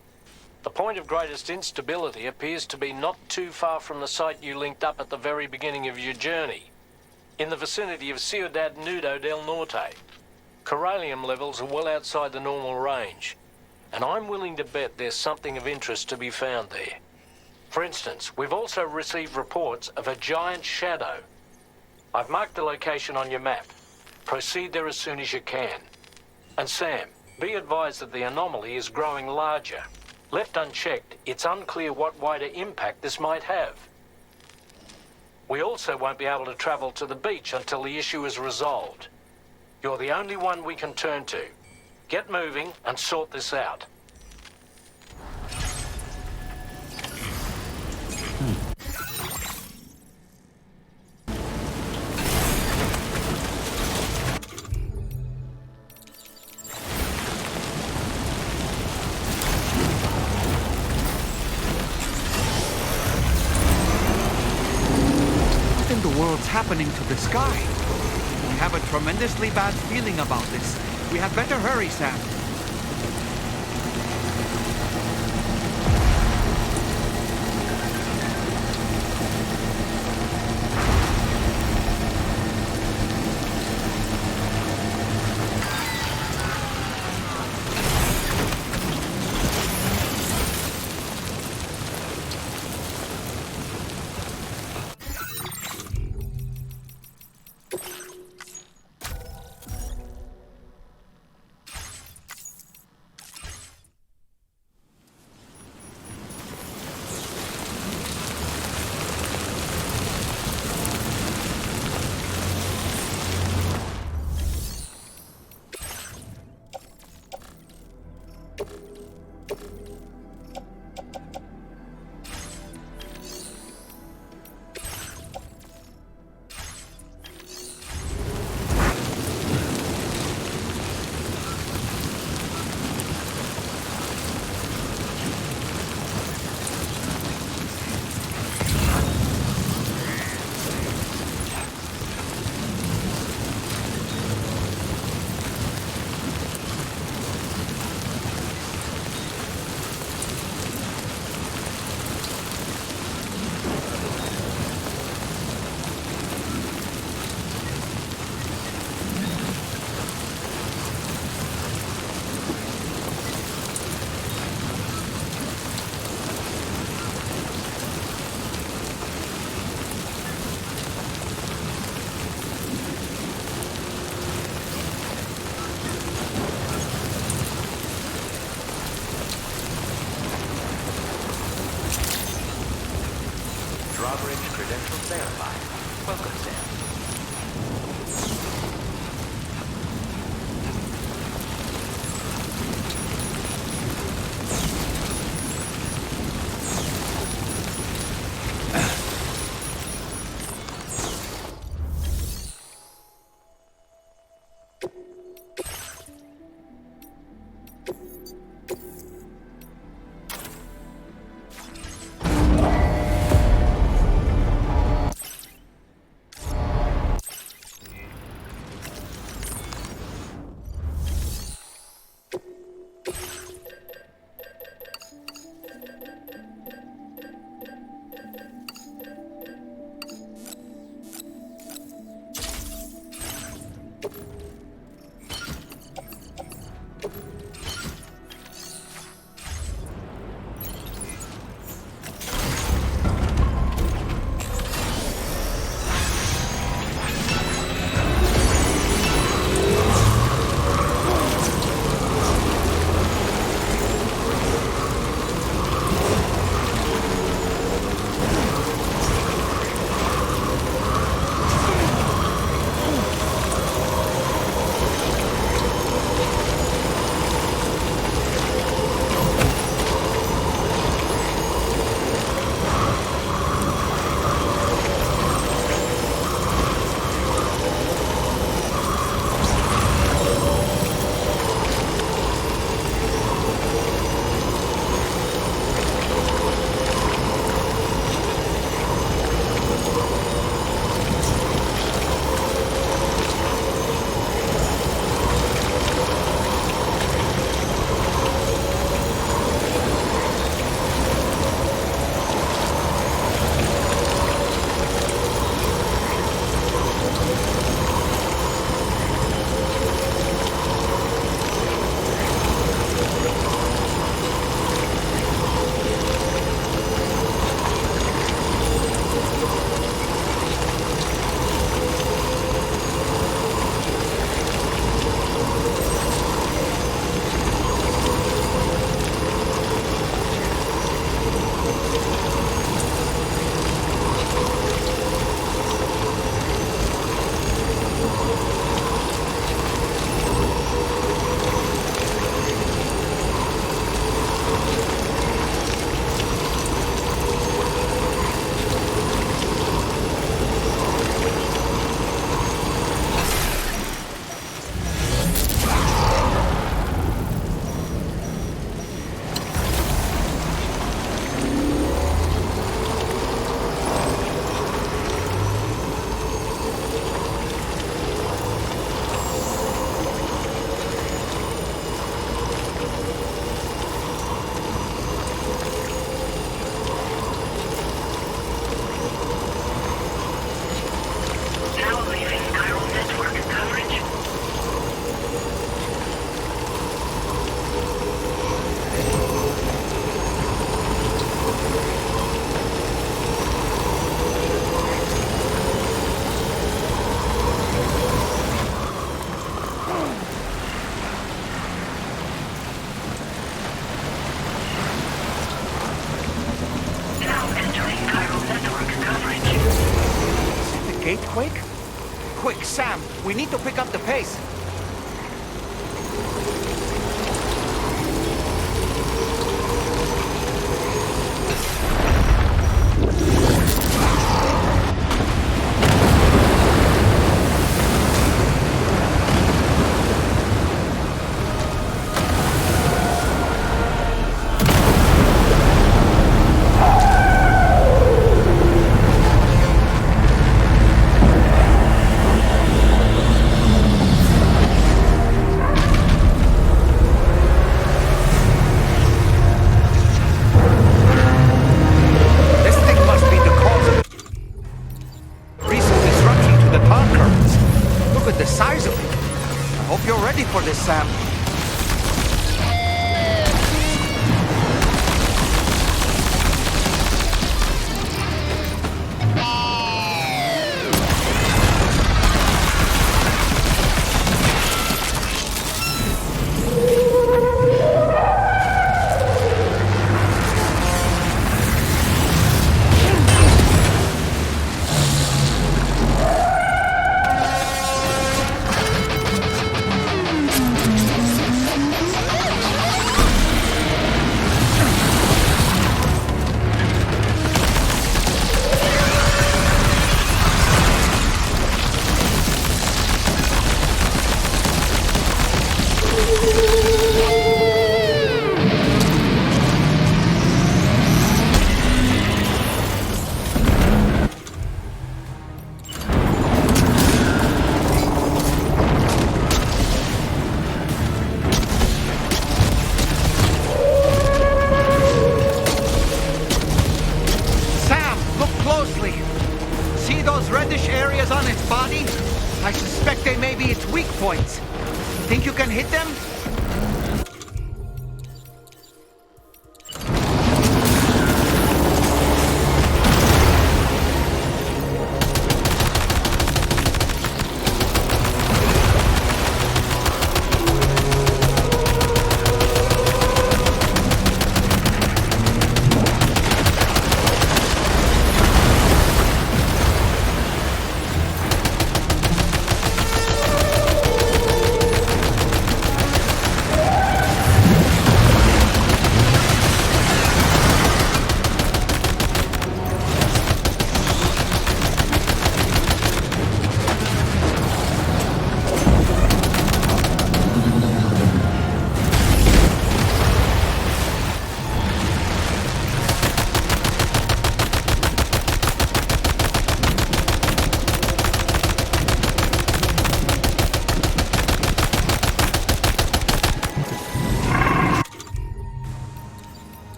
The point of greatest instability appears to be not too far from the site you linked up at the very beginning of your journey. in the vicinity of Ciudad Nudo del Norte. Corallium levels are well outside the normal range, and I'm willing to bet there's something of interest to be found there. For instance, we've also received reports of a giant shadow. I've marked the location on your map. Proceed there as soon as you can. And Sam, be advised that the anomaly is growing larger. Left unchecked, it's unclear what wider impact this might have. We also won't be able to travel to the beach until the issue is resolved. You're the only one we can turn to. Get moving and sort this out. What in the world's happening to the sky? I have a tremendously bad feeling about this. We had better hurry, Sam. Drawbridge credentials verified. Welcome, Sam. earthquake? Quick, Sam, we need to pick up the pace. Sam. Think you can hit them?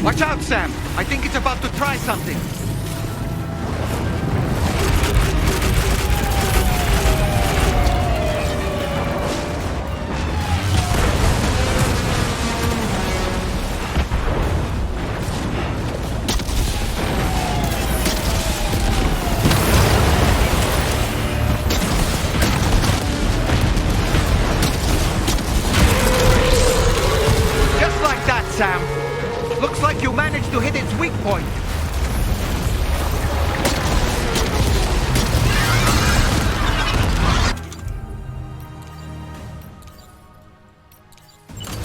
Watch out, Sam! I think it's about to try something. Just like that, Sam. Looks like you managed to hit its weak point.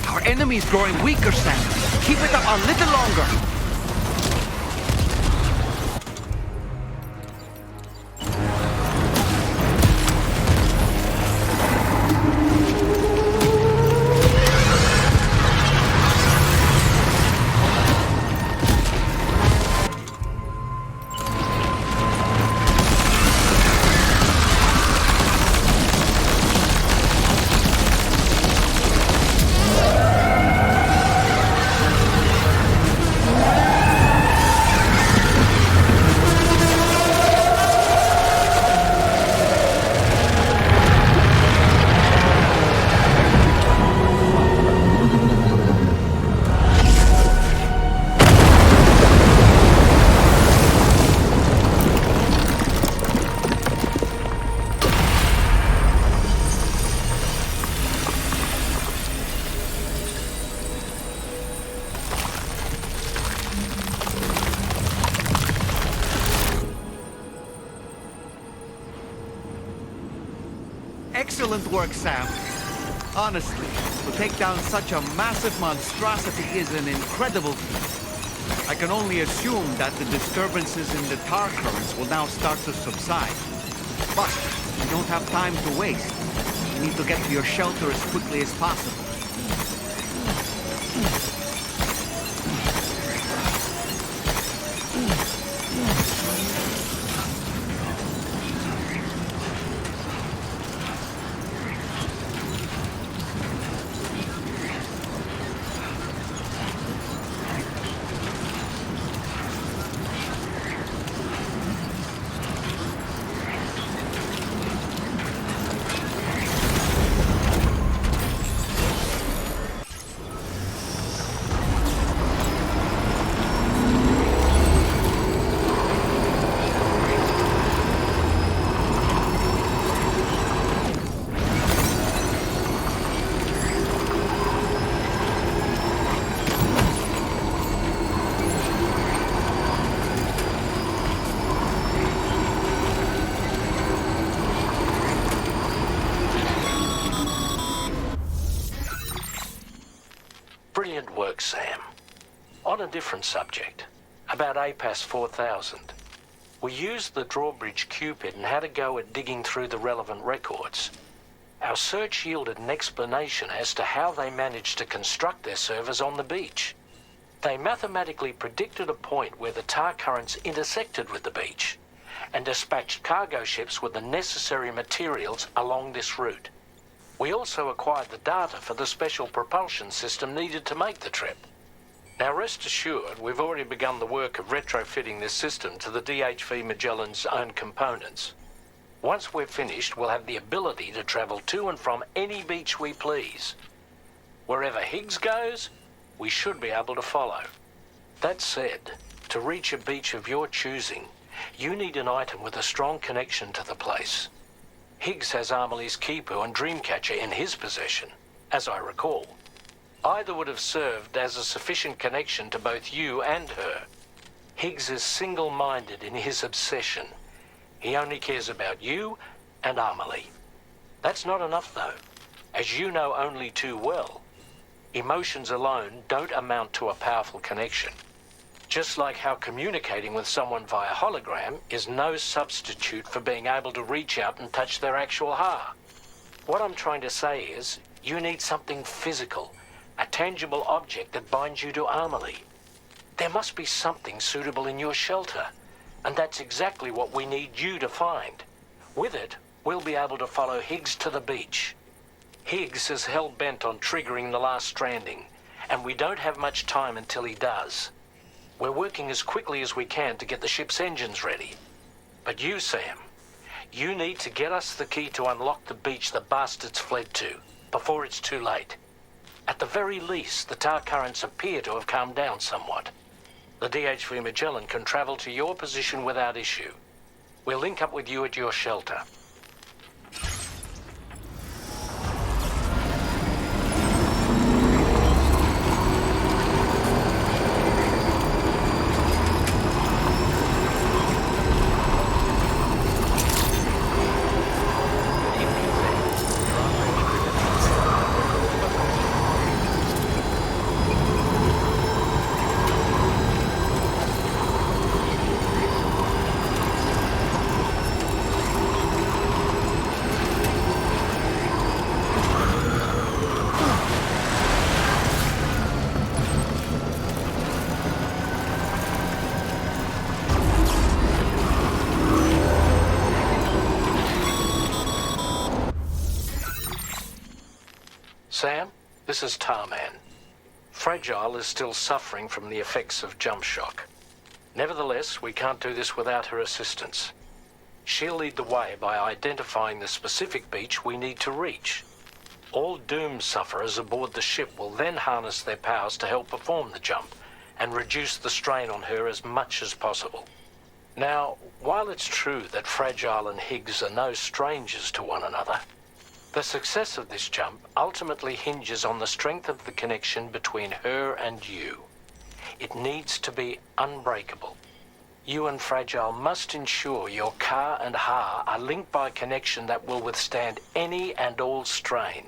Our enemy's growing weaker, Sam. Keep it up a little longer. Excellent work, Sam. Honestly, to take down such a massive monstrosity is an incredible feat. I can only assume that the disturbances in the tar currents will now start to subside. But we don't have time to waste. You need to get to your shelter as quickly as possible. Brilliant work, Sam. On a different subject, about APAS 4000. We used the drawbridge Cupid and had a go at digging through the relevant records. Our search yielded an explanation as to how they managed to construct their servers on the beach. They mathematically predicted a point where the tar currents intersected with the beach and dispatched cargo ships with the necessary materials along this route. We also acquired the data for the special propulsion system needed to make the trip. Now rest assured, we've already begun the work of retrofitting this system to the DHV Magellan's own components. Once we're finished, we'll have the ability to travel to and from any beach we please. Wherever Higgs goes, we should be able to follow. That said, to reach a beach of your choosing, you need an item with a strong connection to the place. Higgs has Amelie's Kipu and Dreamcatcher in his possession, as I recall. Either would have served as a sufficient connection to both you and her. Higgs is single-minded in his obsession. He only cares about you and Amelie. That's not enough, though. As you know only too well, emotions alone don't amount to a powerful connection. Just like how communicating with someone via hologram is no substitute for being able to reach out and touch their actual heart. What I'm trying to say is, you need something physical, a tangible object that binds you to Amelie. There must be something suitable in your shelter, and that's exactly what we need you to find. With it, we'll be able to follow Higgs to the beach. Higgs is hell-bent on triggering the last Stranding, and we don't have much time until he does. We're working as quickly as we can to get the ship's engines ready. But you, Sam, you need to get us the key to unlock the beach the bastards fled to, before it's too late. At the very least, the tar currents appear to have calmed down somewhat. The DHV Magellan can travel to your position without issue. We'll link up with you at your shelter. Sam, this is Tarman. Fragile is still suffering from the effects of jump shock. Nevertheless, we can't do this without her assistance. She'll lead the way by identifying the specific beach we need to reach. All doom sufferers aboard the ship will then harness their powers to help perform the jump and reduce the strain on her as much as possible. Now, while it's true that Fragile and Higgs are no strangers to one another, the success of this jump ultimately hinges on the strength of the connection between her and you. It needs to be unbreakable. You and Fragile must ensure your car and Ha are linked by a connection that will withstand any and all strain.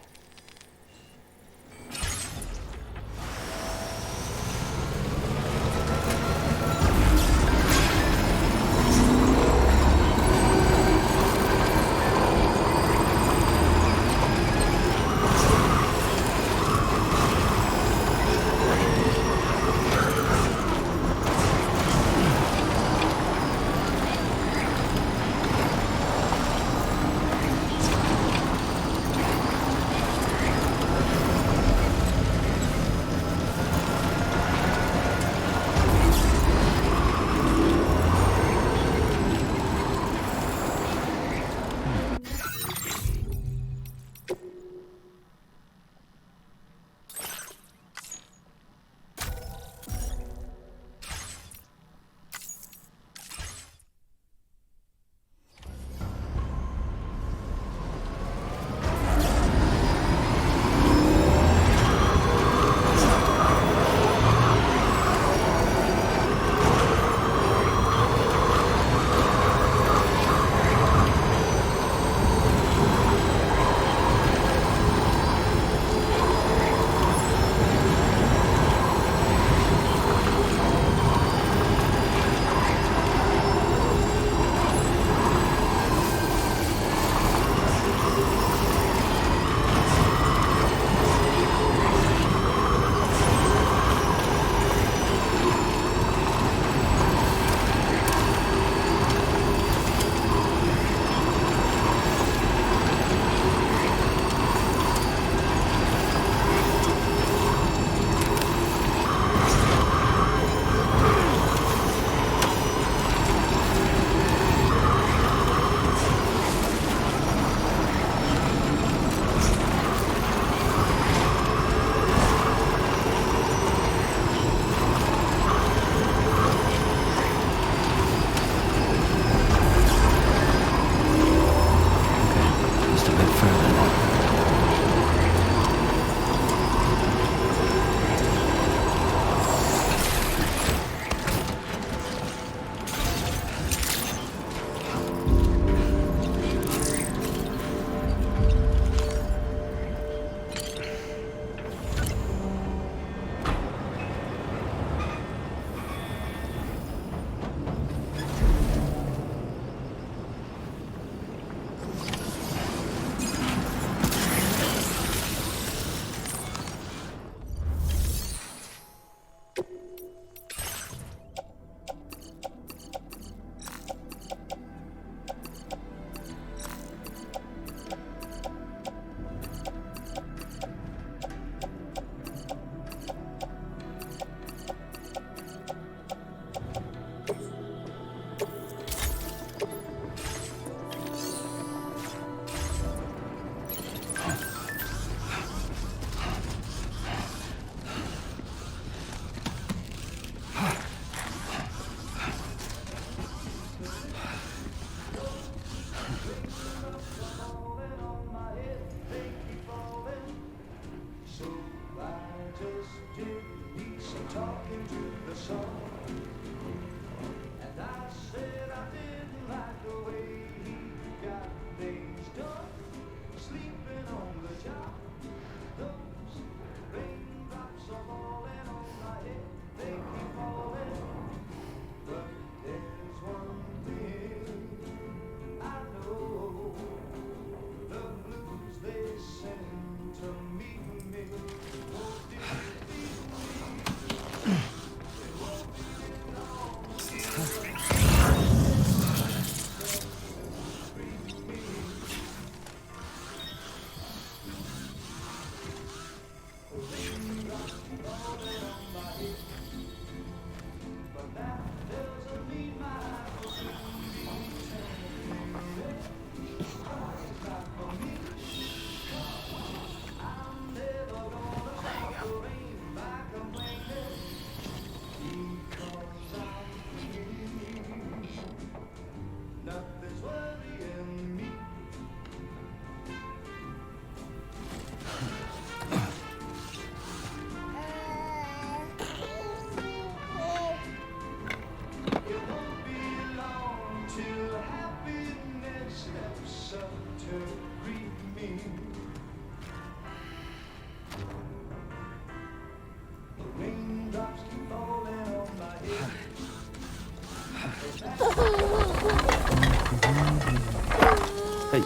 Hey.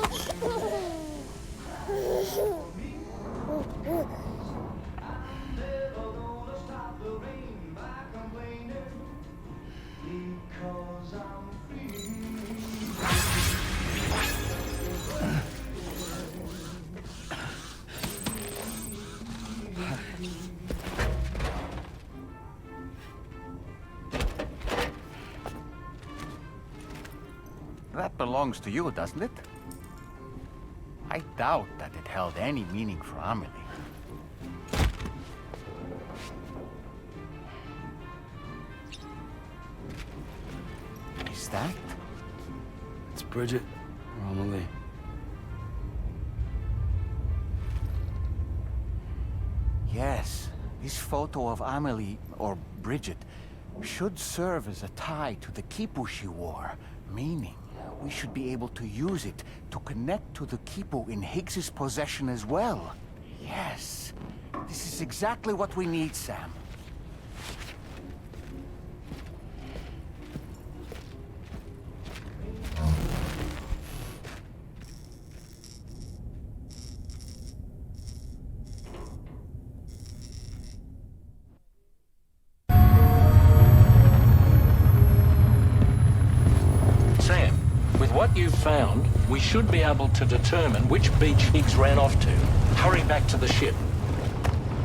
That belongs to you, doesn't it? I doubt that it held any meaning for Amelie. Is that? It's Bridget or Amelie. Yes, this photo of Amelie, or Bridget, should serve as a tie to the quipu she wore, meaning we should be able to use it to connect to the quipu in Higgs's possession as well. Yes, this is exactly what we need, Sam. What you've found, we should be able to determine which beach Higgs ran off to. Hurry back to the ship.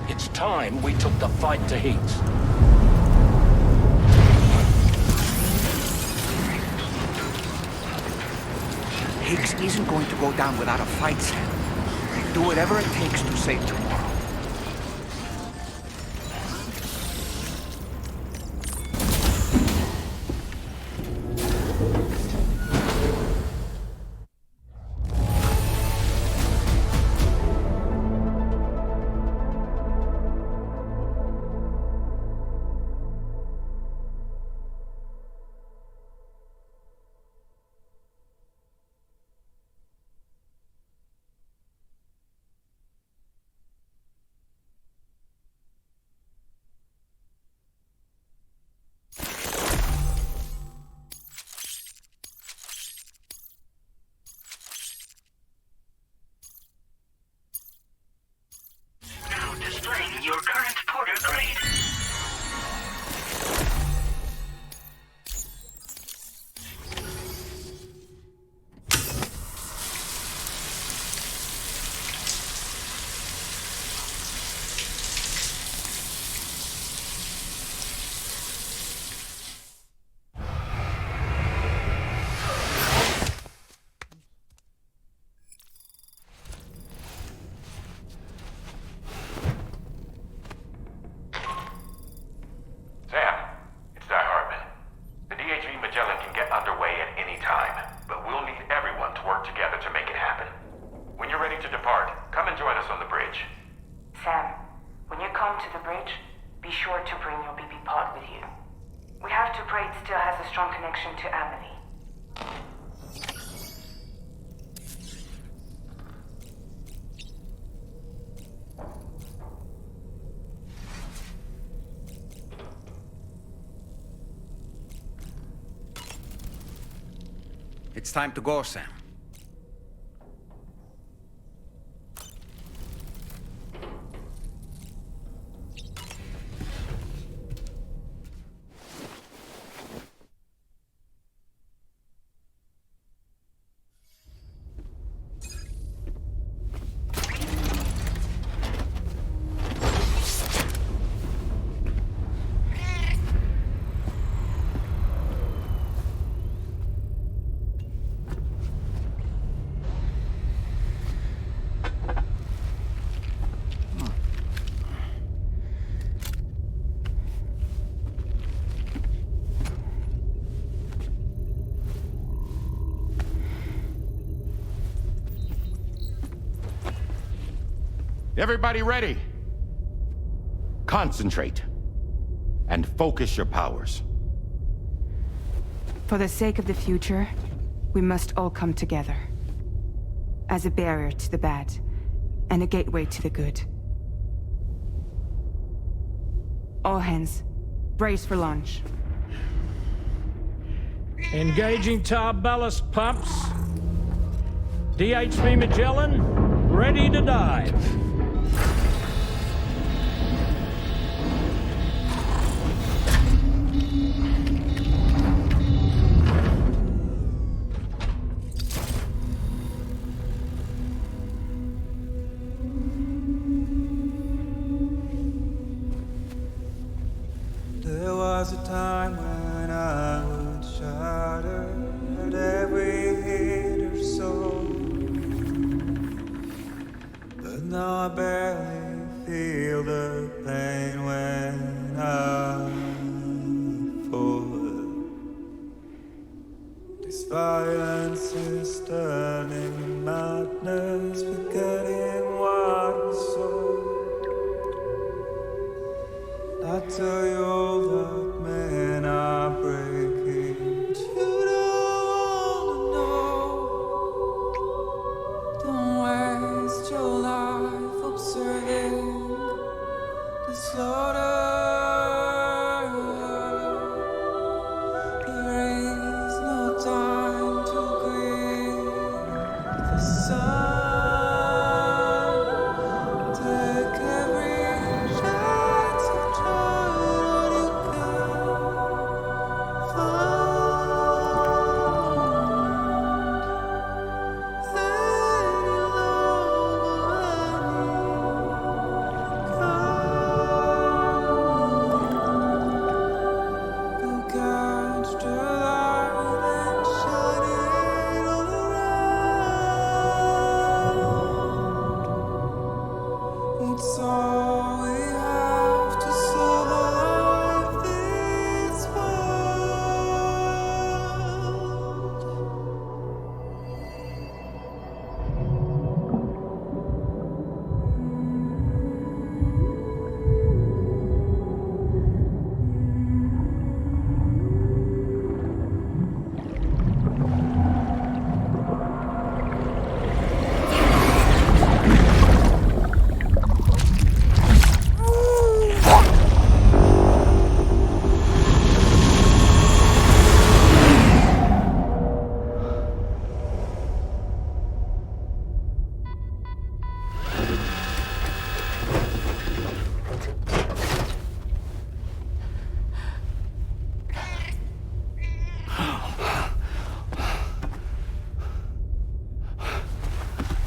It's time we took the fight to Higgs. Higgs isn't going to go down without a fight, Sam. Do whatever it takes to save tomorrow. Your current porter grade. It's time to go, Sam. Everybody ready? Concentrate. And focus your powers. For the sake of the future, We must all come together. As a barrier to the bad, and a gateway to the good. All hands, brace for launch. Engaging tar ballast pumps. DHV Magellan, ready to dive. There was a time when I would shatter at every hit or so, but now I barely feel the pain when I fall. This violence is turning madness, forgetting what was so. I tell you all that men are breaking, but you don't know. Don't waste your life observing the slaughter. There is no time to grieve the sun. Take every chance of joy you can go catch the light and shine it all around. It's all we have to survive this world.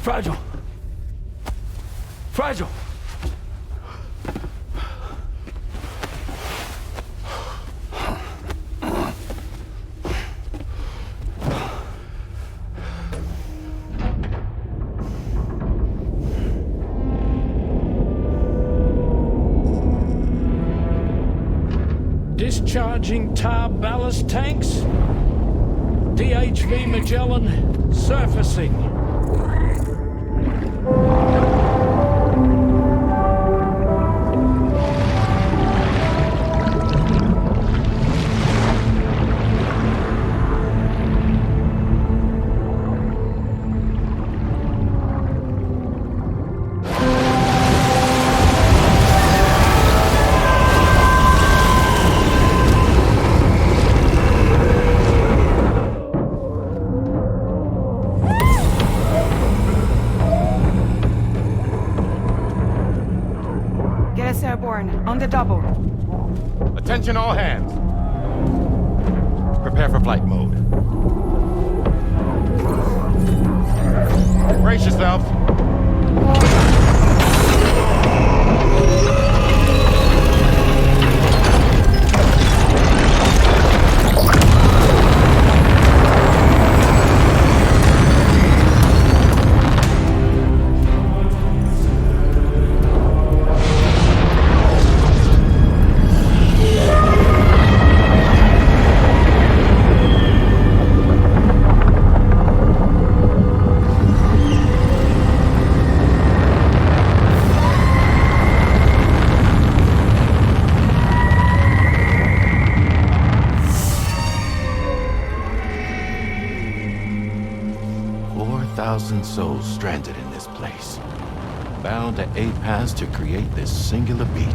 Fragile. Fragile. Discharging tar ballast tanks. DHV Magellan surfacing. Get us airborne, on the double. Attention all hands. Prepare for flight mode. Brace yourselves. 4,000 souls stranded in this place, bound to a pass to create this singular beach.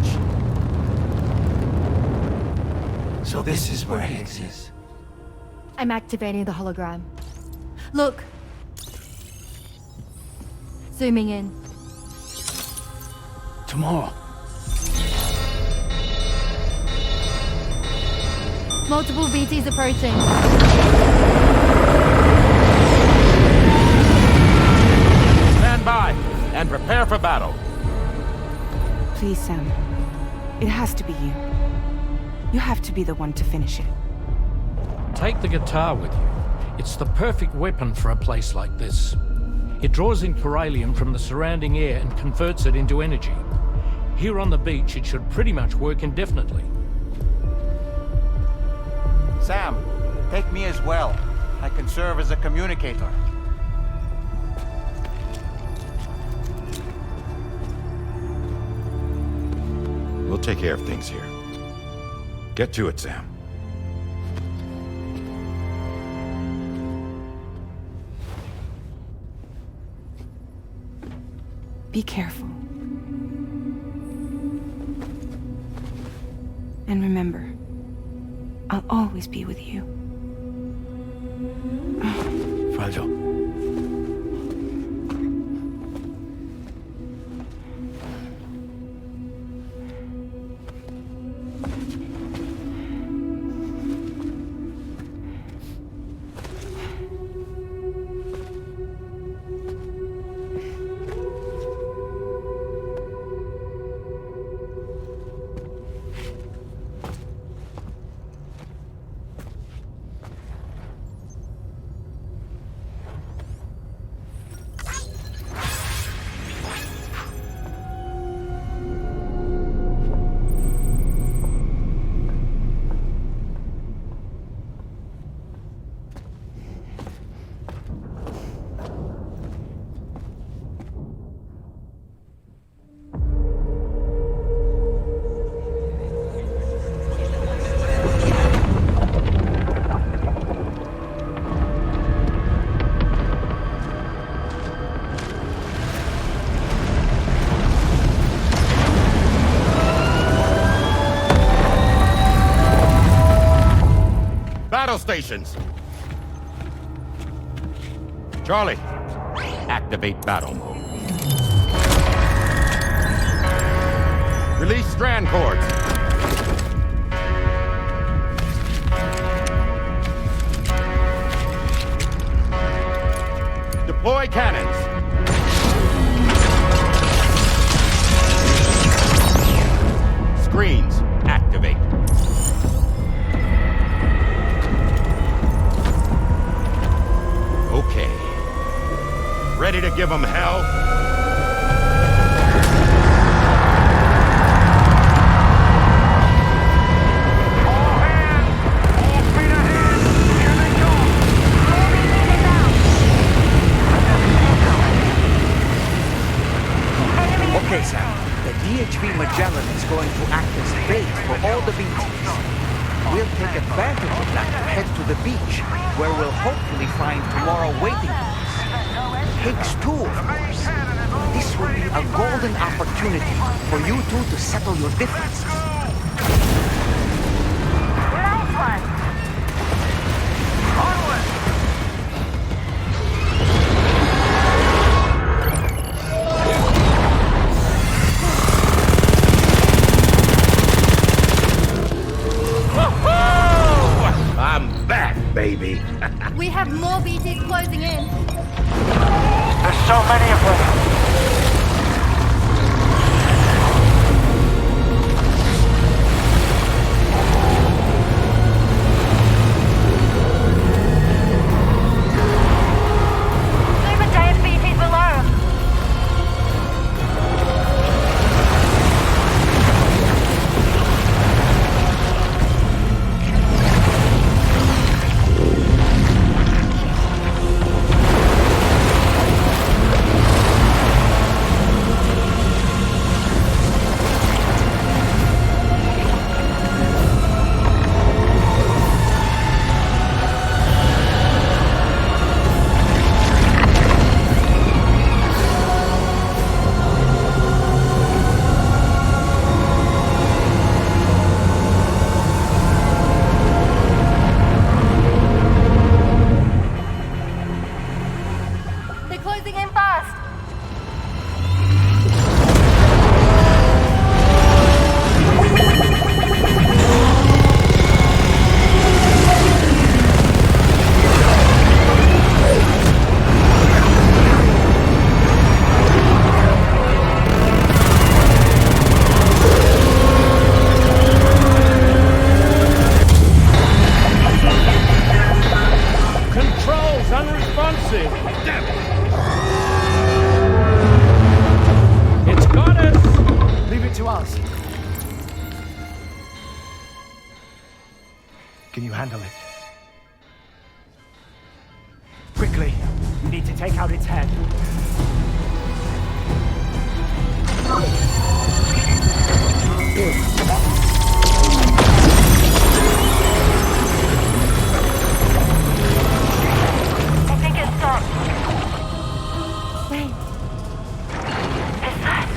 So this is where Higgs is. I'm activating the hologram. Look. Zooming in. Tomorrow. Multiple BTs approaching. Stand by and prepare for battle. Please, Sam. It has to be you. You have to be the one to finish it. Take the guitar with you. It's the perfect weapon for a place like this. It draws in corallium from the surrounding air and converts it into energy. Here on the beach, it should pretty much work indefinitely. Sam, take me as well. I can serve as a communicator. We'll take care of things here. Get to it, Sam. Be careful. And remember, I'll always be with you. Fragile. Battle stations! Charlie, activate battle mode. Release strand cords. Deploy cannons. Screens, activate. Okay. Ready to give them hell? Okay, Sam. The DHV Magellan is going to act as bait for all the BTs. We'll take advantage of that to head to the beach, where we'll hopefully find tomorrow waiting for us. Higgs too, of course. This will be a golden opportunity for you two to settle your differences. Nice one. Onward. I'm back, baby. We have more BTs closing in. There's so many of them. Super giant BTs below. responsive. Damn it. It's got us. Leave it to us. Can you handle it? Quickly, we need to take out its head. I think it stopped. Wait. Is that?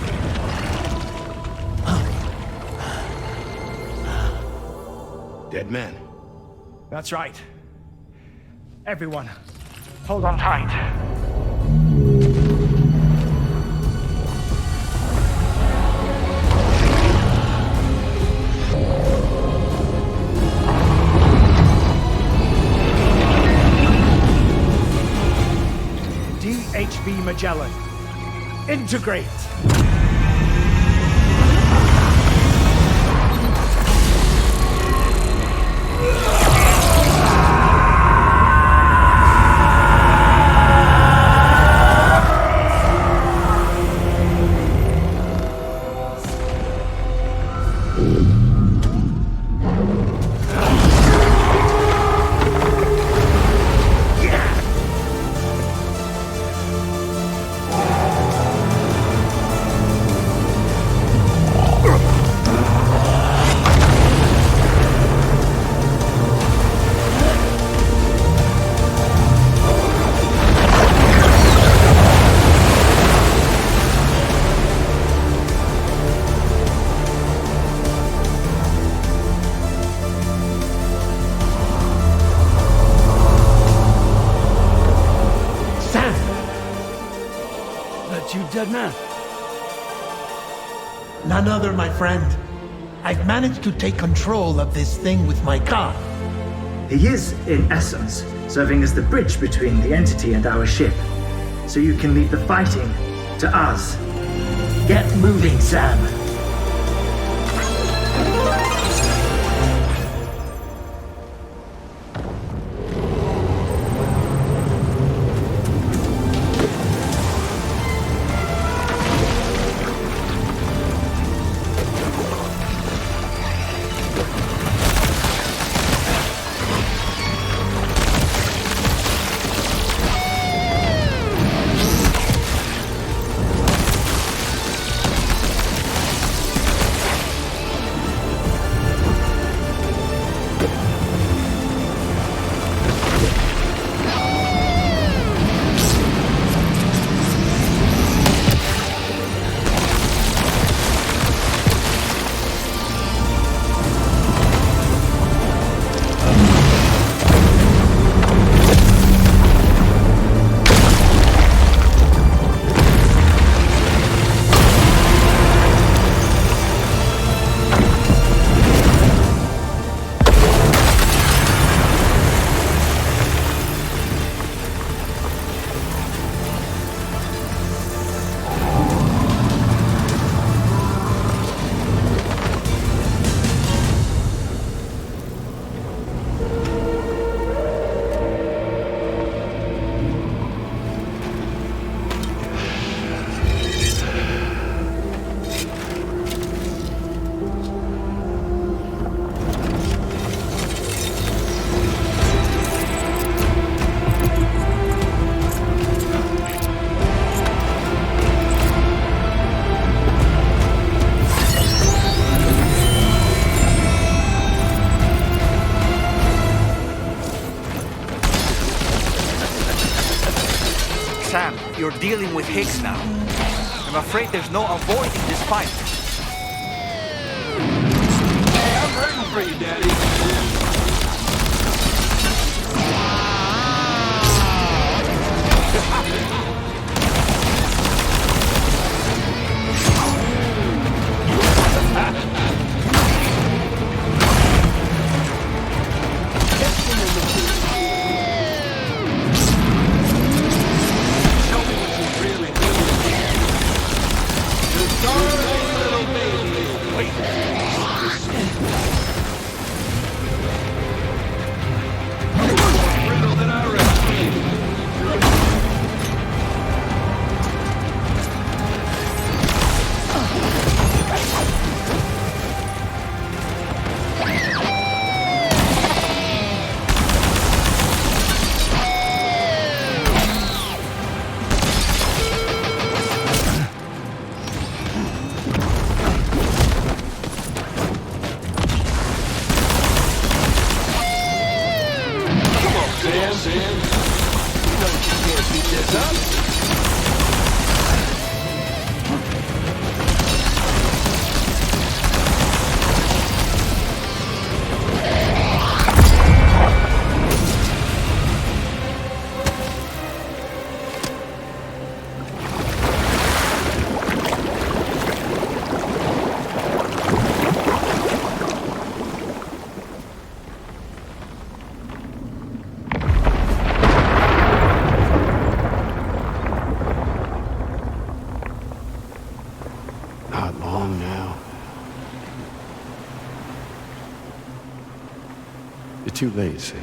Dead man. That's right. Everyone, hold on tight. DHV Magellan. Integrate! Dead man. None other, my friend. I've managed to take control of this thing with my car. He is, in essence, serving as the bridge between the entity and our ship. So you can leave the fighting to us. Get moving, Sam. Sam, you're dealing with Higgs now. I'm afraid there's no avoiding this fight. I'm rooting for you, Daddy. too late, Sam.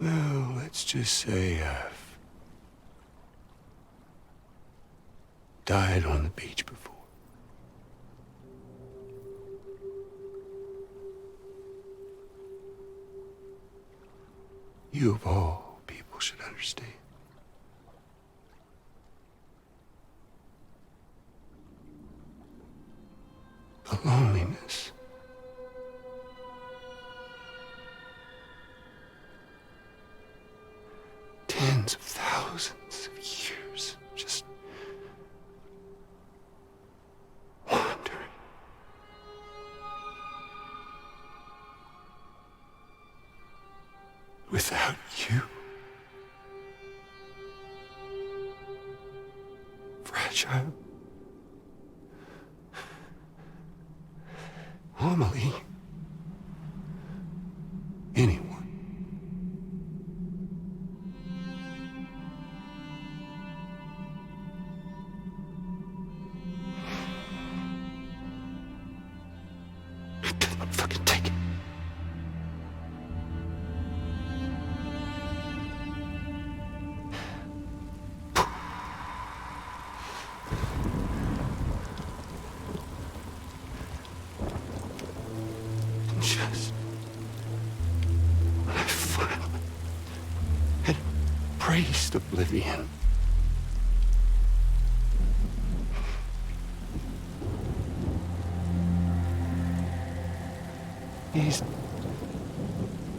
Well, let's just say I've died on the beach before. You of all people should understand. The loneliness. Tens of thousands of years just wandering. Without you. Fragile. Amelie. Anyone. Just when I finally had embraced oblivion, these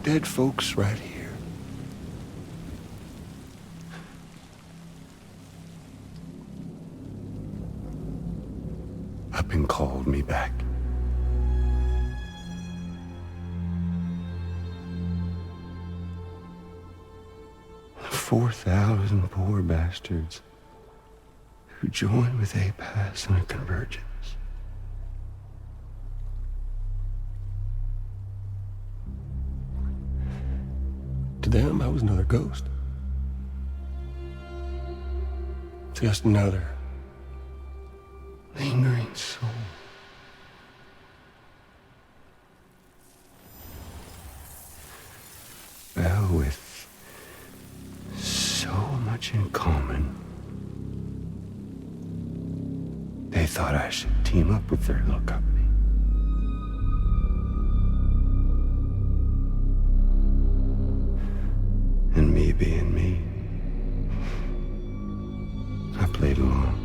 dead folks right here up and called me back. 4,000 poor bastards who joined with APAS in a convergence. To them, I was another ghost. Just another lingering soul. Well, with so much in common, they thought I should team up with their little company. And me being me, I played along.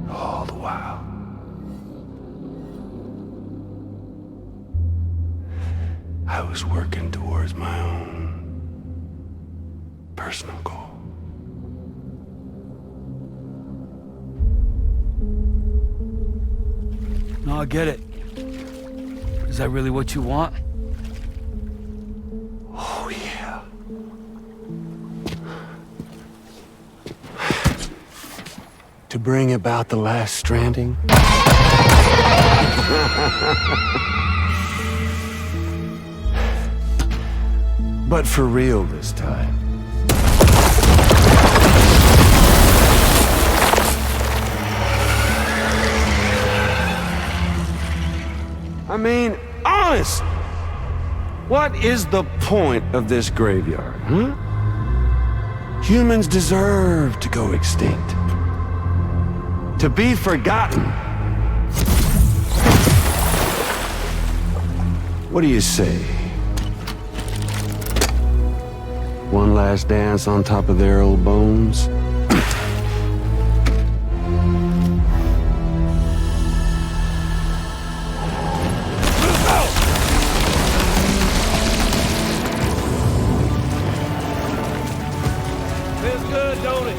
All the while. I was working towards my own personal goal. No, I get it. Is that really what you want? Oh, yeah. To bring about the last stranding? But for real this time. I mean, honest! What is the point of this graveyard, huh? Humans deserve to go extinct. To be forgotten. What do you say? One last dance on top of their old bones? Feels good, don't it?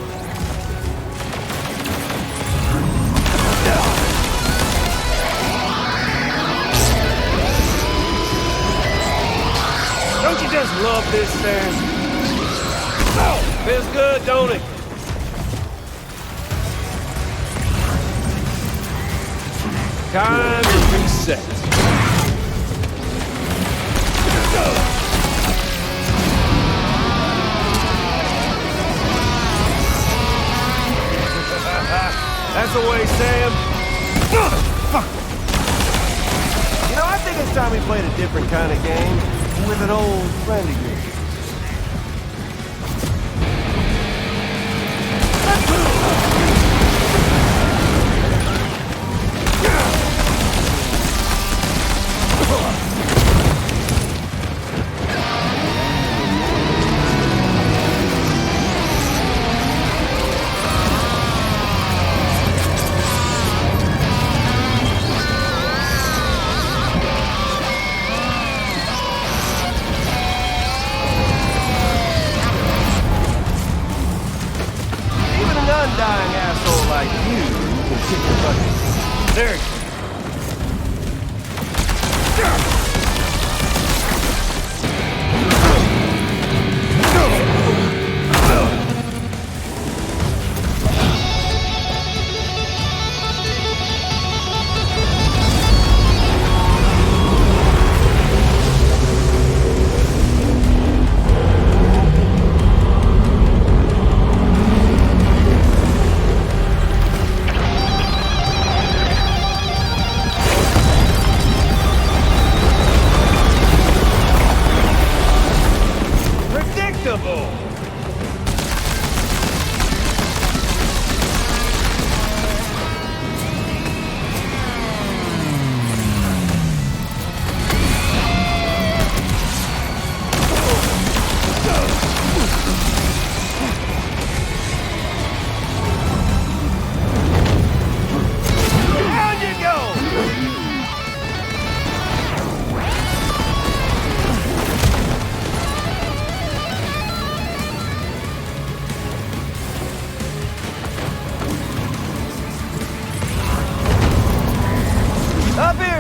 love this, Sam. Feels good, don't it? Time to reset. That's the way, Sam. You know, I think it's time we played a different kind of game with an old friend of yours. Undying asshole like you can kick the bucket. There you go.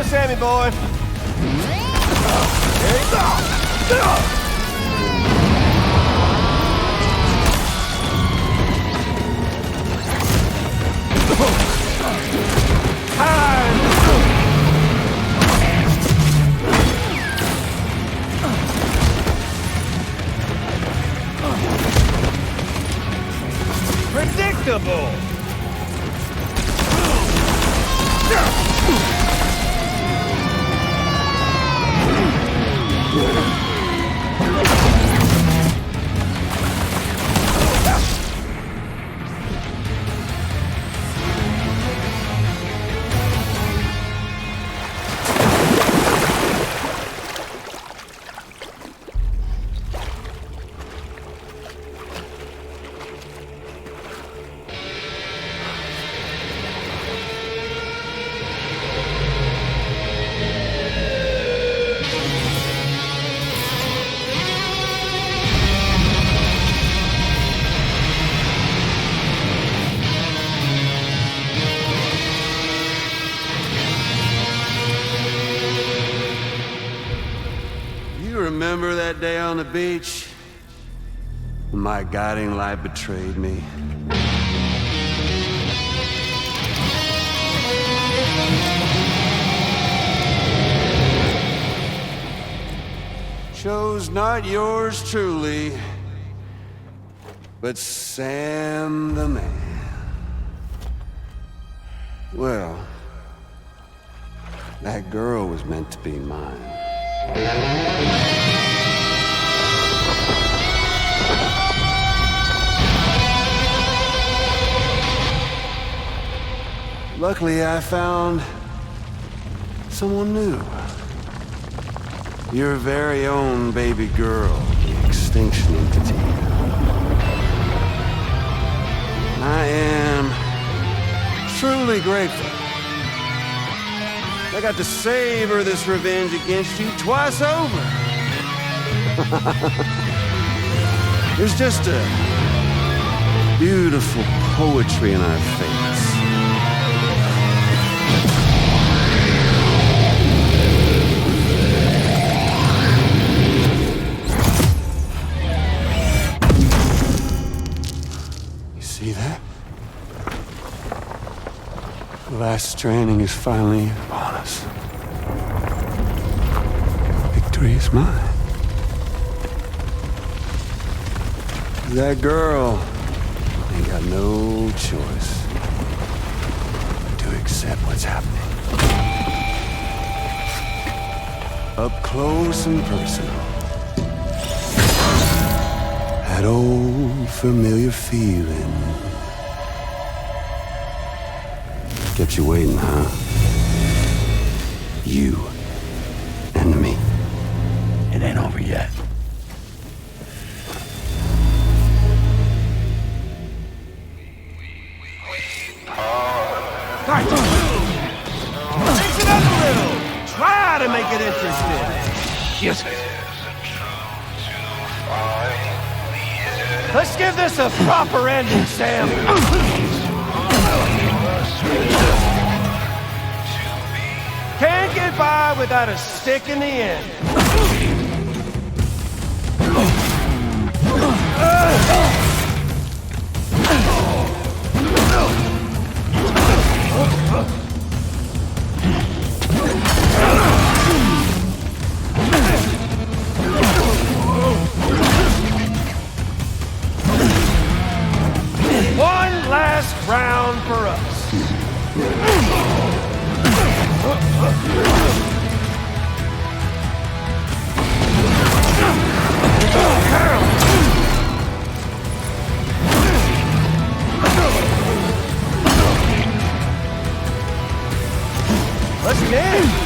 Sammy boy. There you go. Predictable. Remember that day on the beach? My guiding light betrayed me. Chose not yours truly, but Sam the man. Well, that girl was meant to be mine. Luckily, I found someone new. Your very own baby girl, the extinction entity. I am truly grateful. I got to savor this revenge against you twice over. There's just a beautiful poetry in our fates. See that? The last stranding is finally upon us. Victory is mine. That girl ain't got no choice but to accept what's happening. Up close and personal. That old familiar feeling. Kept you waiting, huh? You and me. It ain't over yet. Mix it up a little! Try to make it interesting! Yes. Let's give this a proper ending, Sam! Can't get by without a stick in the end. One last round for us. Let's get in.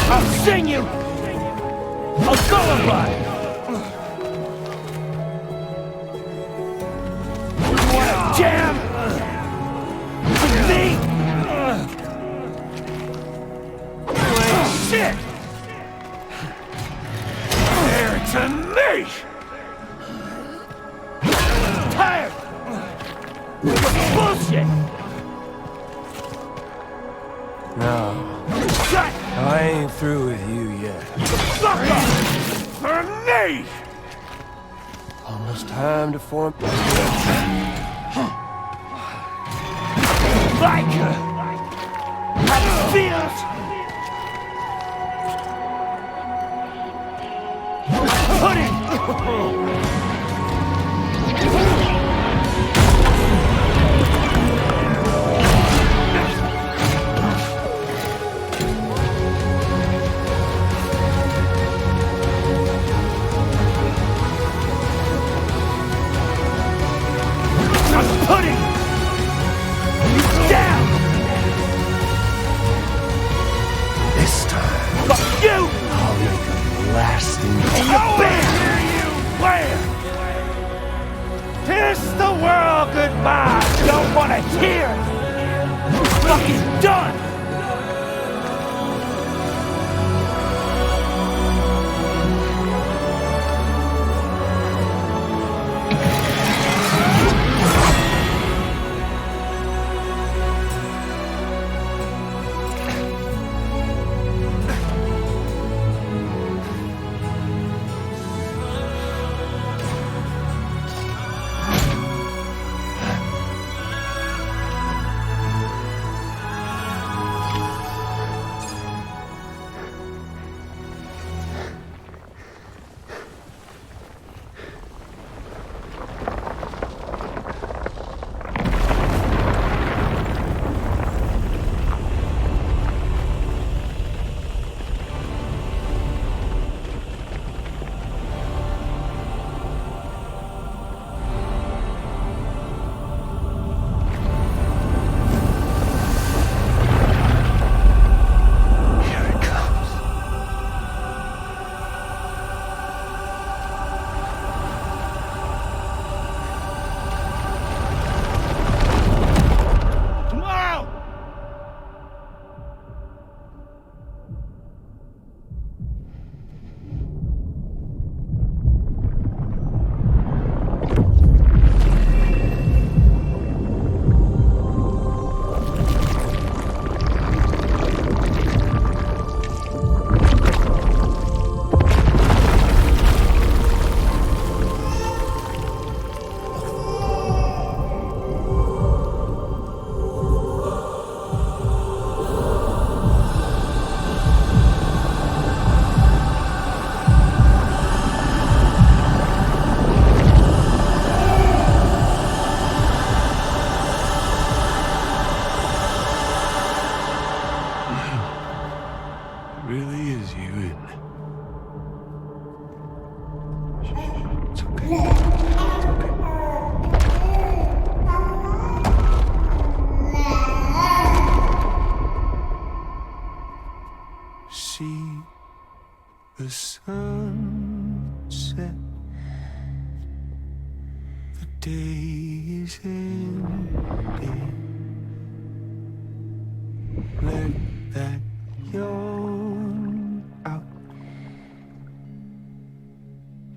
I'll sing you a lullaby. You wanna jam with me? You ain't shit. There to me. Tired of bullshit. No. I ain't through with you yet. Fuck off! For me! Almost time to form... Like how this feels! Pudding! Kiss the world goodbye! Don't want to hear it! It's fucking done! The sunset, the day is ending. Let that yawn out.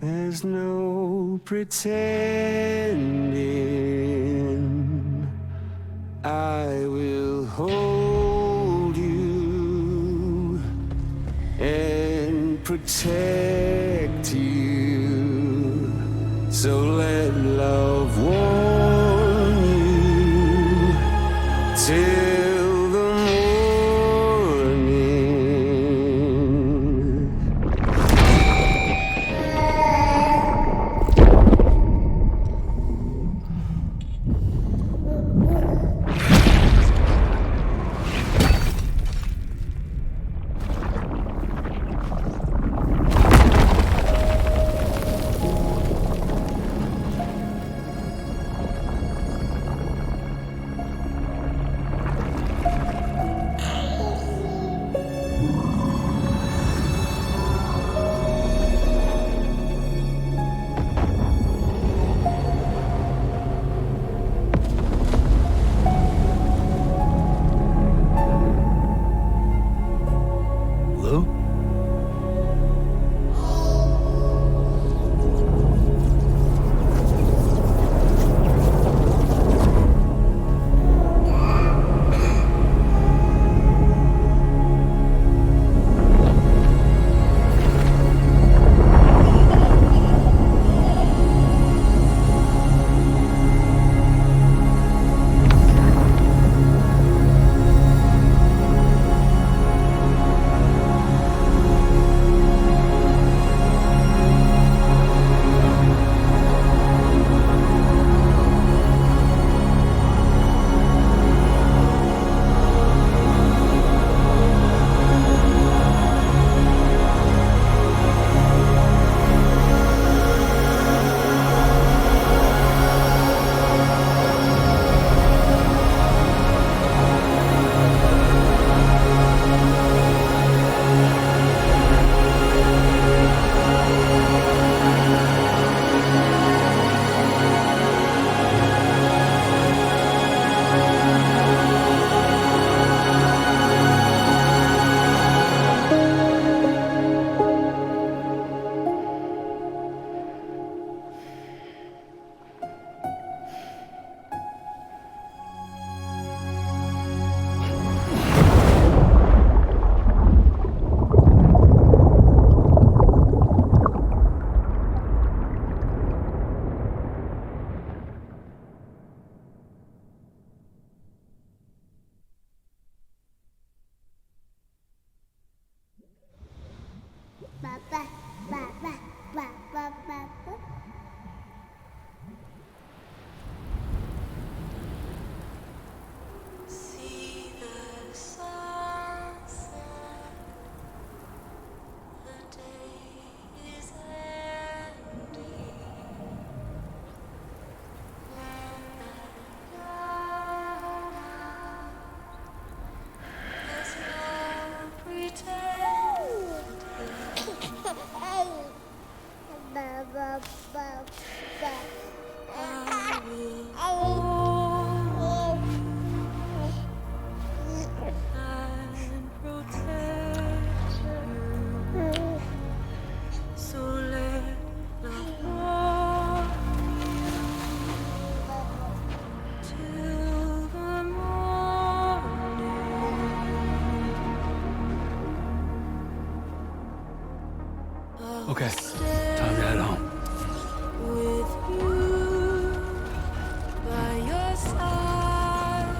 There's no pretending. I will hold you and protect you. So let love warm you till the morning. Okay, time to head home. With you by your side,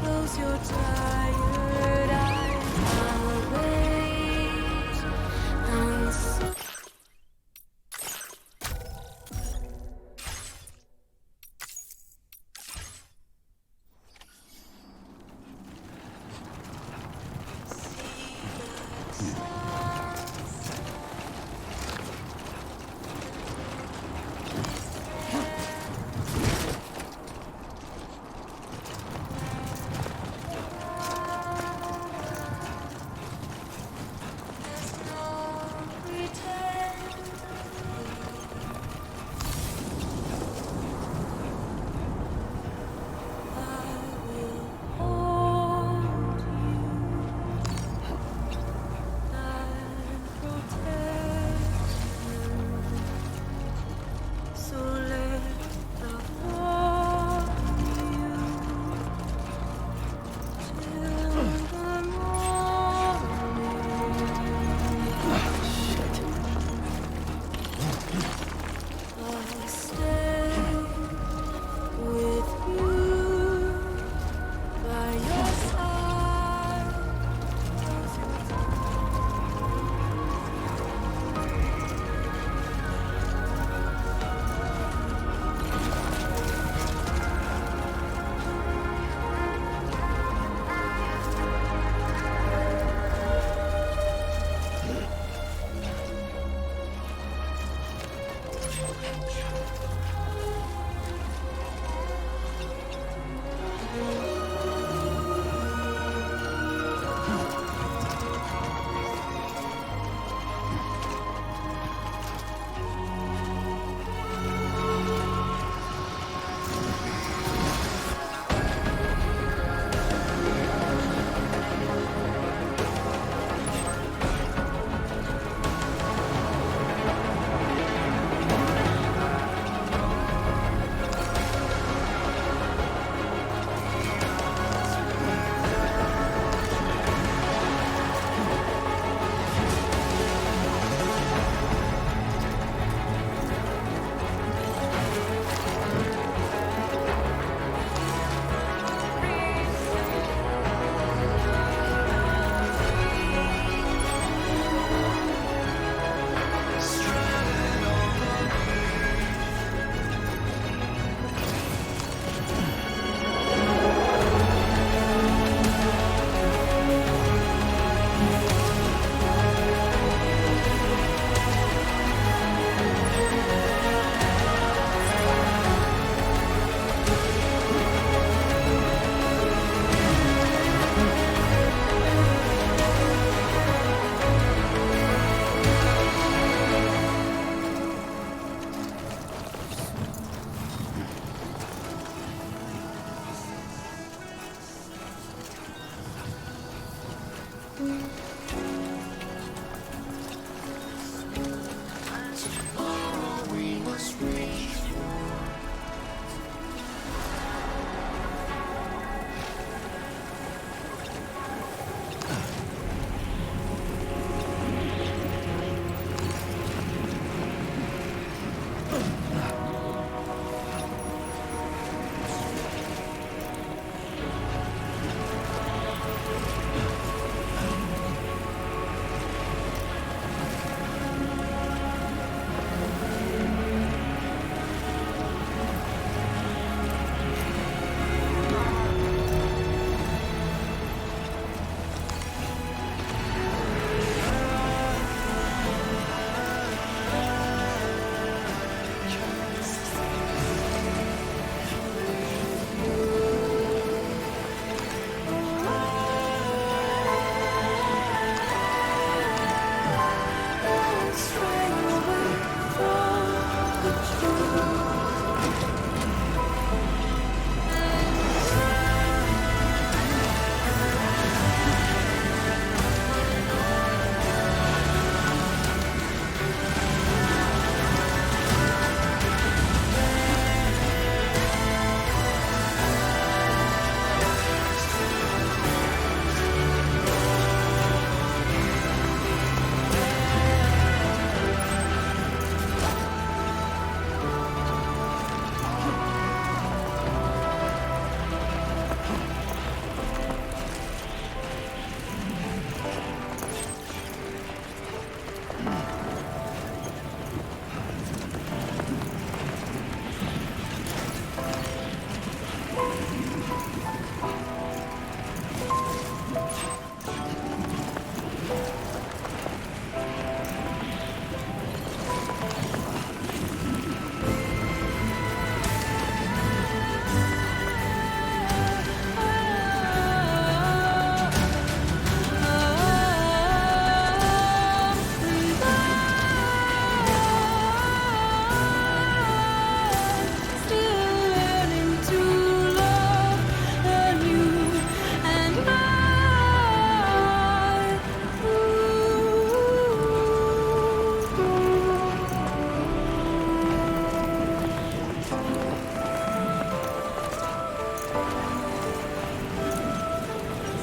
close your tired eyes. I'll wait and see.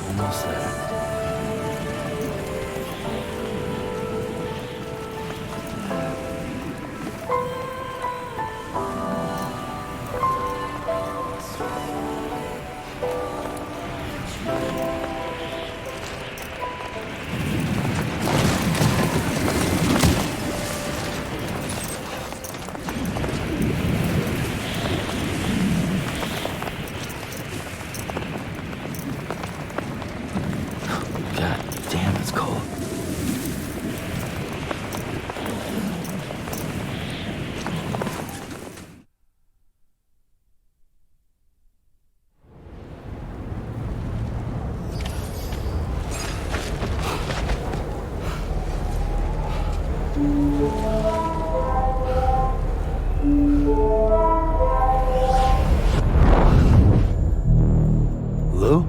Almost there. Lou?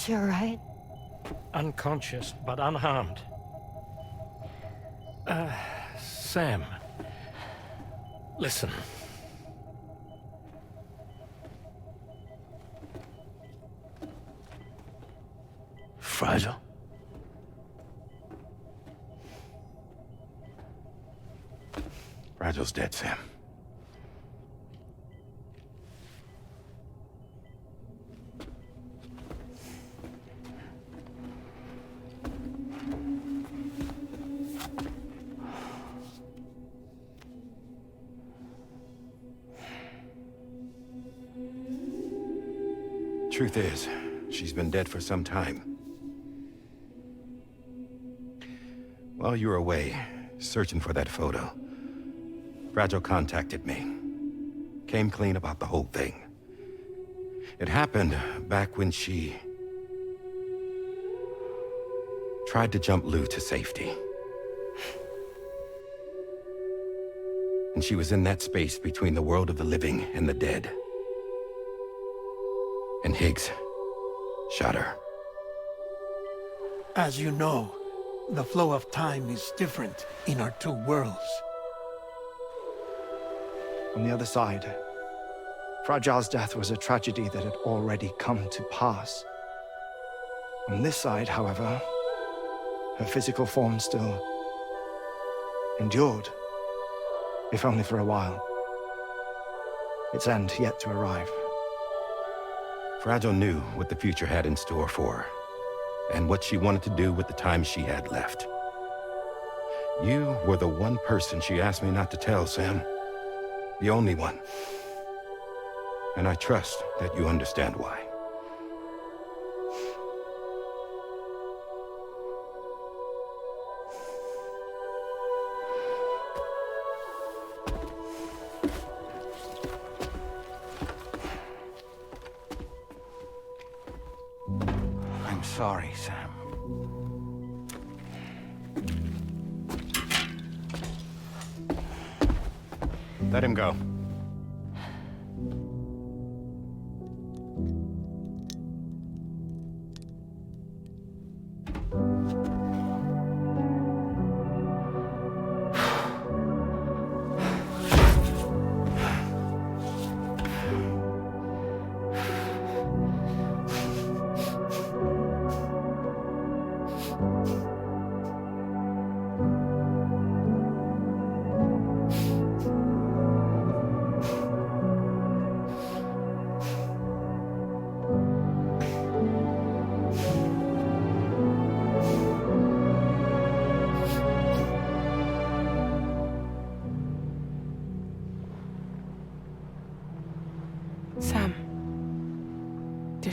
You're right. Unconscious, but unharmed. Sam. Listen. Fragile? Fragile's dead, Sam. Truth is, she's been dead for some time. While you were away, searching for that photo, Fragile contacted me. Came clean about the whole thing. It happened back when she tried to jump Lou to safety. And she was in that space between the world of the living and the dead. And Higgs shot her. As you know, the flow of time is different in our two worlds. On the other side, Fragile's death was a tragedy that had already come to pass. On this side, however, her physical form still endured, if only for a while. Its end yet to arrive. Fragile knew what the future had in store for her, and what she wanted to do with the time she had left. You were the one person she asked me not to tell, Sam. The only one. And I trust that you understand why. I'm sorry, Sam. Let him go.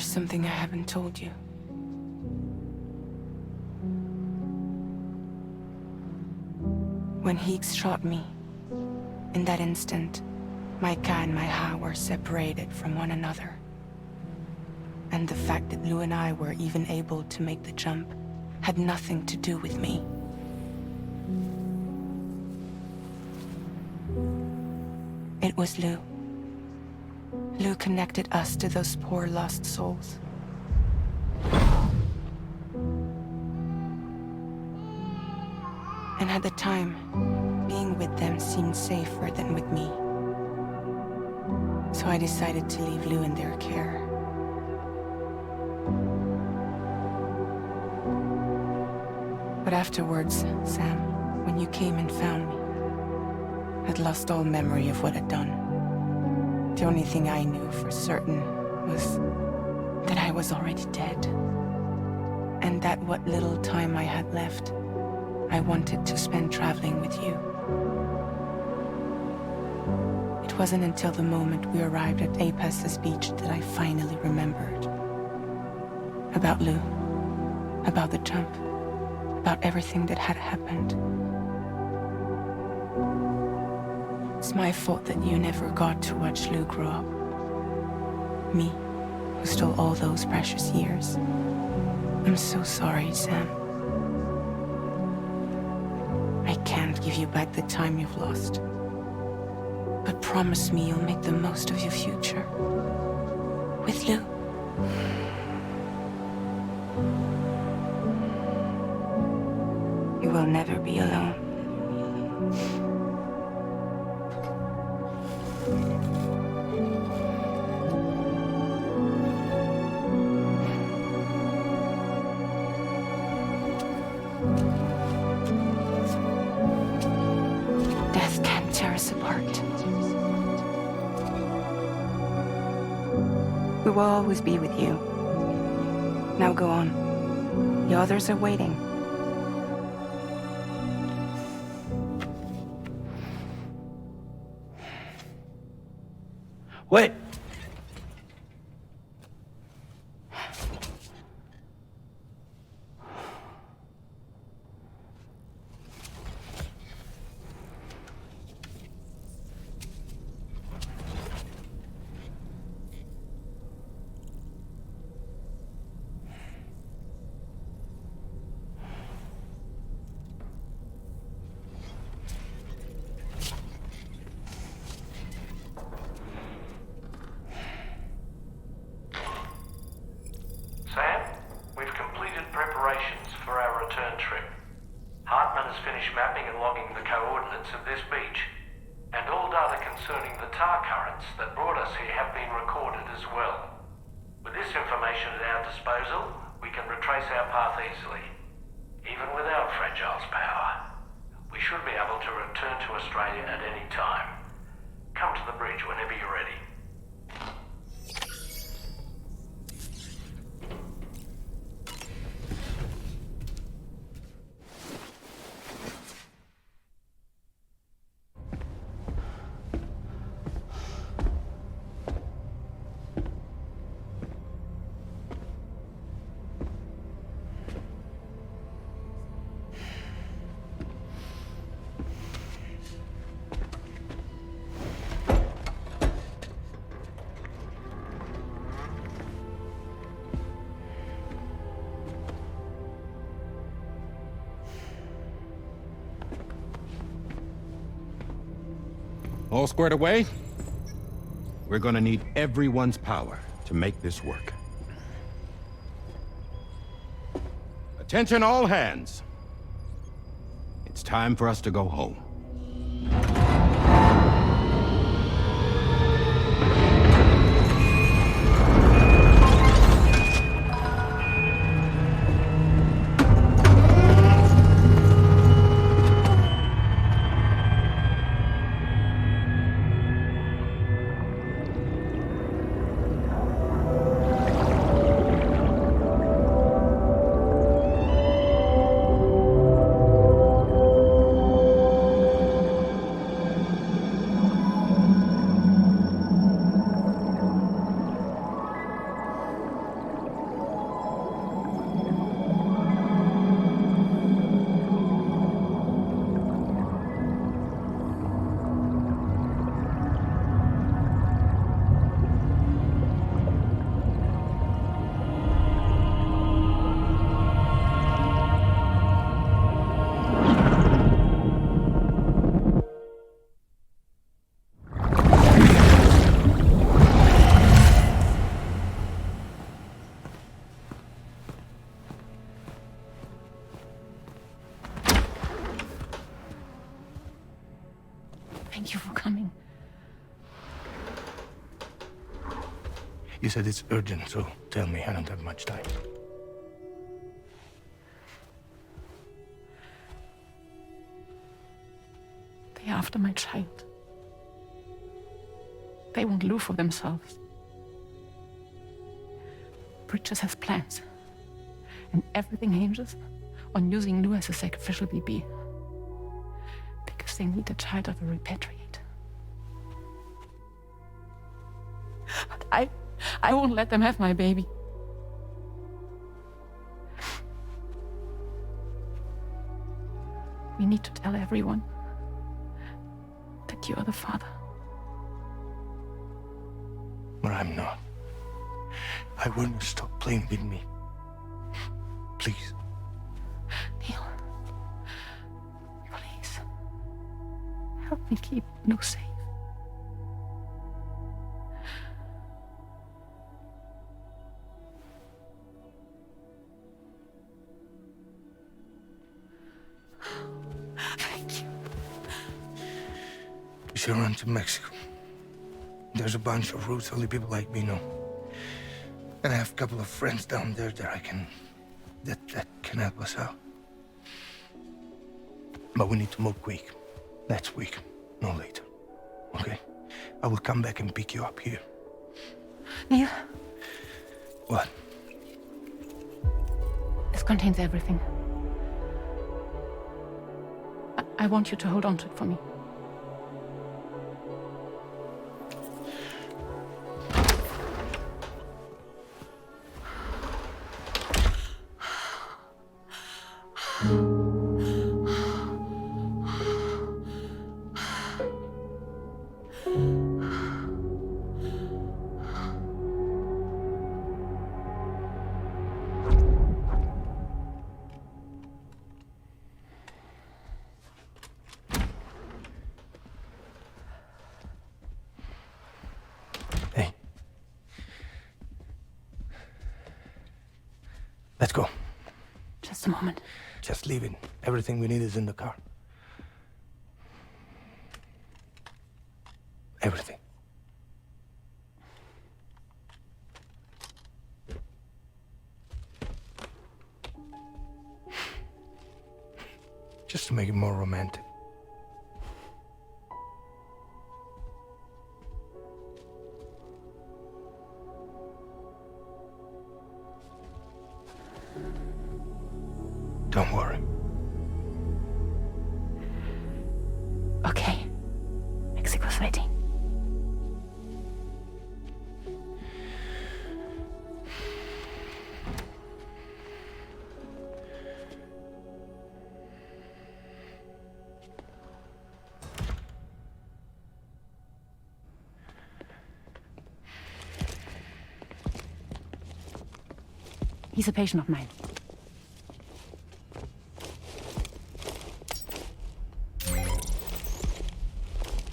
There's something I haven't told you. When Higgs shot me, in that instant, my Ka and my Ha were separated from one another. And the fact that Lu and I were even able to make the jump had nothing to do with me. It was Lu. Lu connected us to those poor lost souls. And at the time, being with them seemed safer than with me. So I decided to leave Lu in their care. But afterwards, Sam, when you came and found me, I'd lost all memory of what I'd done. The only thing I knew for certain was that I was already dead. And that what little time I had left, I wanted to spend traveling with you. It wasn't until the moment we arrived at Apas's beach that I finally remembered. About Lu, about the jump, about everything that had happened. It's my fault that you never got to watch Lu grow up. Me, who stole all those precious years. I'm so sorry, Sam. I can't give you back the time you've lost. But promise me you'll make the most of your future. With Lu. You will never be alone. Death can't tear us apart. We will always be with you. Now go on. The others are waiting. Wait! Sam, we've completed preparations for our return trip. Hartman has finished mapping and logging the coordinates of this beach, and all data concerning the tar currents that brought us here have been recorded as well. With this information at our disposal, we can retrace our path easily. Even without Fragile's power, we should be able to return to Australia at any time. Come to the bridge whenever you're ready. All squared away? We're gonna need everyone's power to make this work. Attention all hands. It's time for us to go home. Thank you for coming. You said it's urgent, so tell me, I don't have much time. They're after my child. They want Lou for themselves. Bridges has plans. And everything hinges on using Lou as a sacrificial BB. Because they need a child of a repatriate. But I won't let them have my baby. We need to tell everyone that you are the father. But I'm not. I want you to stop playing with me. Please. Neil. Please. Help me keep Lou safe. Thank you. We should run to Mexico. There's a bunch of routes only people like me know. And I have a couple of friends down there that can help us out. But we need to move quick. Next week, no later. Okay? I will come back and pick you up here. Neil. What? This contains everything. I want you to hold on to it for me. Let's go. Just a moment. Just leave it. Everything we need is in the car. Everything. Just to make it more romantic. Don't worry. Okay. Mexico's waiting. He's a patient of mine.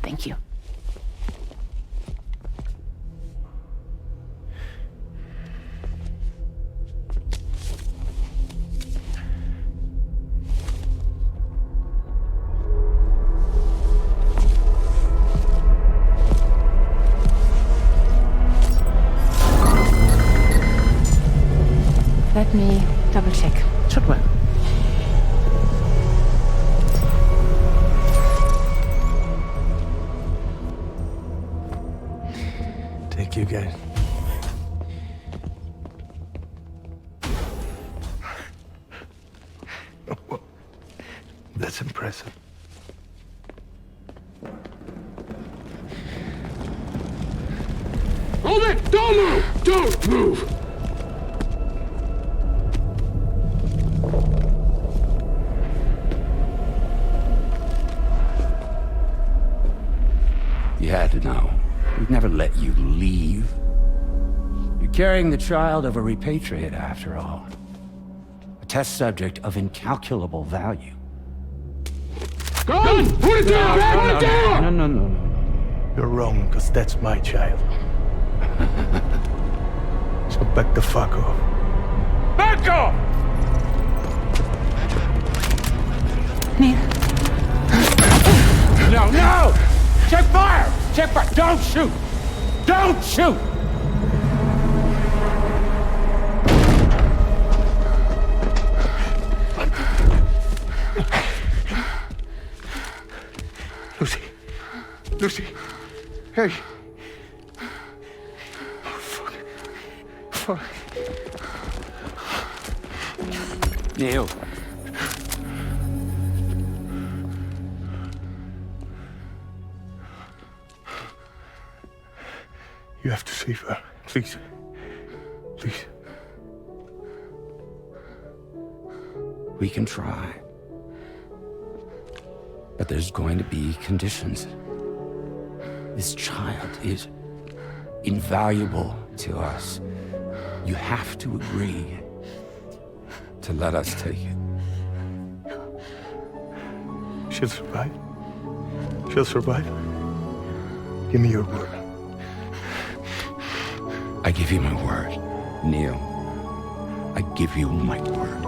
Thank you. Let me double check. Should work. Thank you, guys. That's impressive. Hold it! Don't move! Don't move! You had to know. We'd never let you leave. You're carrying the child of a repatriate, after all. A test subject of incalculable value. Gun! Put it down! Put it down! No. You're wrong, because that's my child. So back the fuck off. Back off! Neil. No! Check fire! Check fire! Don't shoot! Don't shoot! Lucy. Lucy. Hey. Oh, fuck. Fuck. Neil. You have to save her. Please. Please. We can try. But there's going to be conditions. This child is invaluable to us. You have to agree to let us take it. She'll survive. She'll survive. Give me your word. I give you my word, Neil. I give you my word.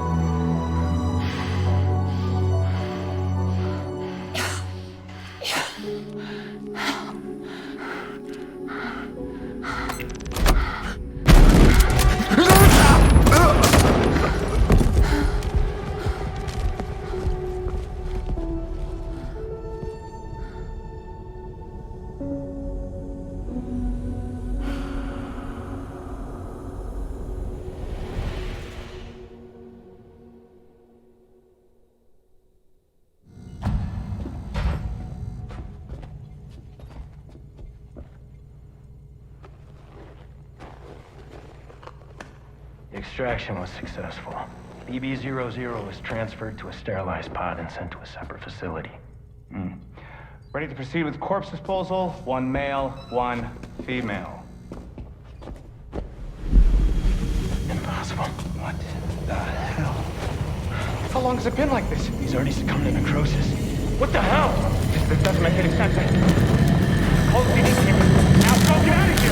Extraction was successful. BB-00 was transferred to a sterilized pod and sent to a separate facility. Ready to proceed with corpse disposal. 1 male, 1 female. Impossible. What the hell? How long has it been like this? He's already succumbed to necrosis. What the hell? This doesn't make any sense. Call the PD team. Now go get out of here!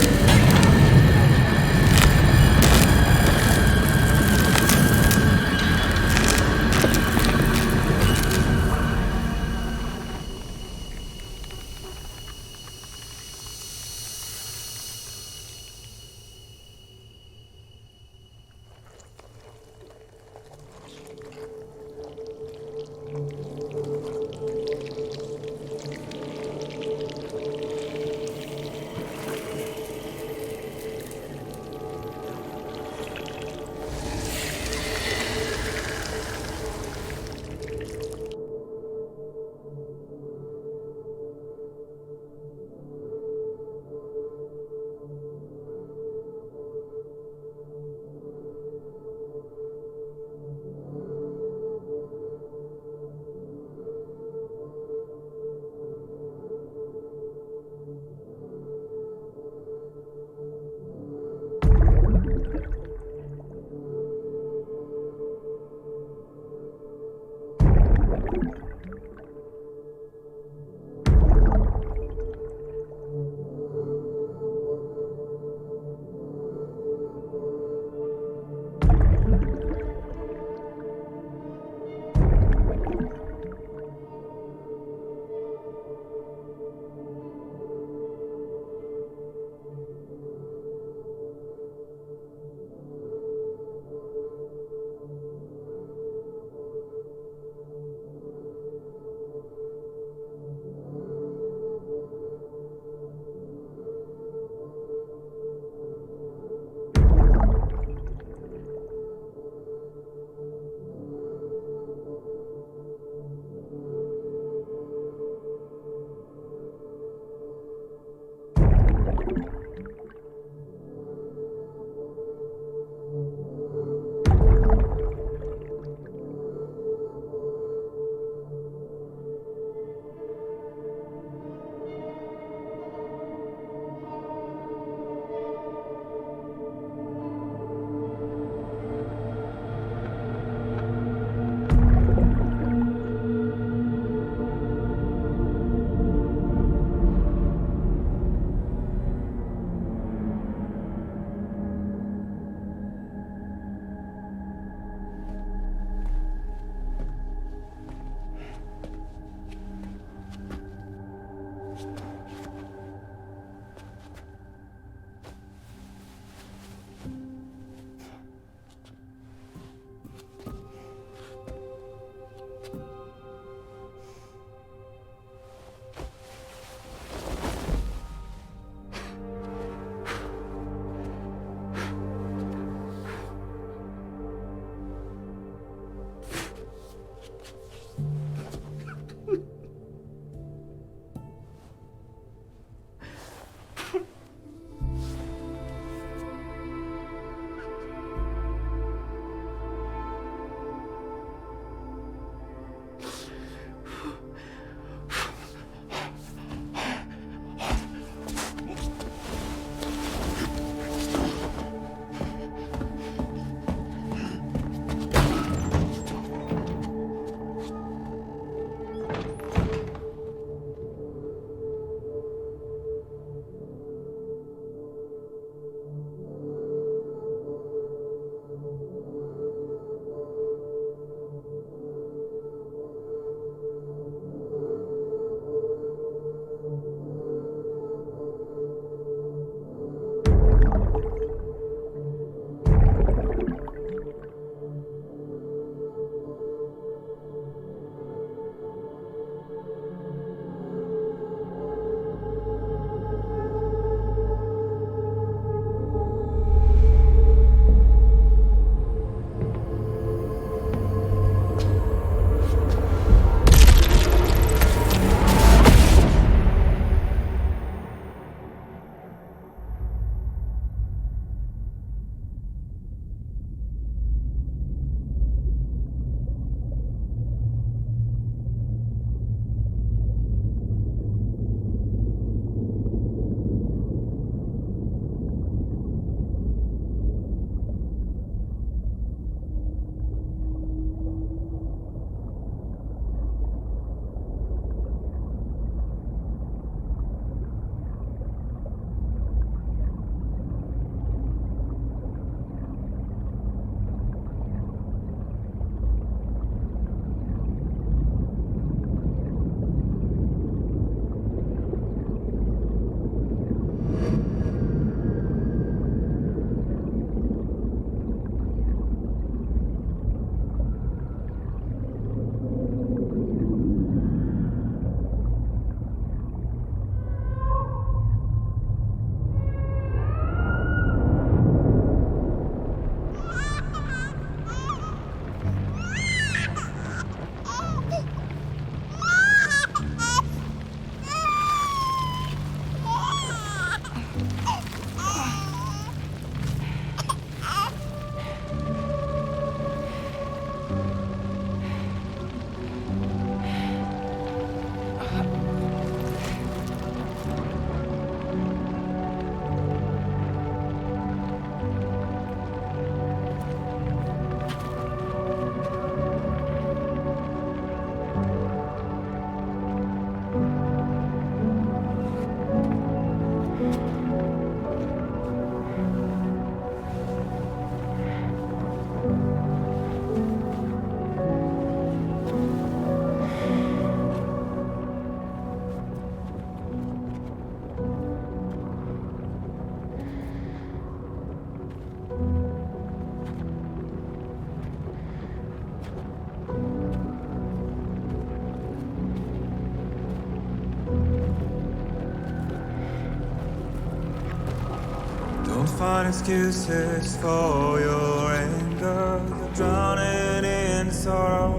Don't find excuses for your anger. You're drowning in sorrow.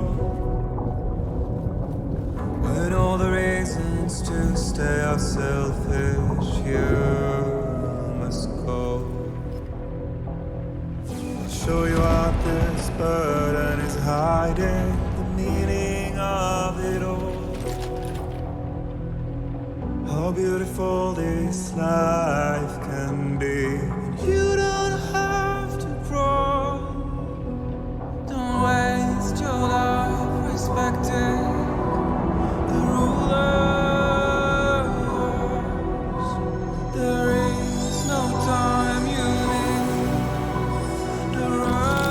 With all the reasons to stay are selfish, you must go. I'll show you out this burden is hiding the meaning of it all. How beautiful this life can be. You don't have to grow. Don't waste your life respecting the rulers. There is no time you need to run.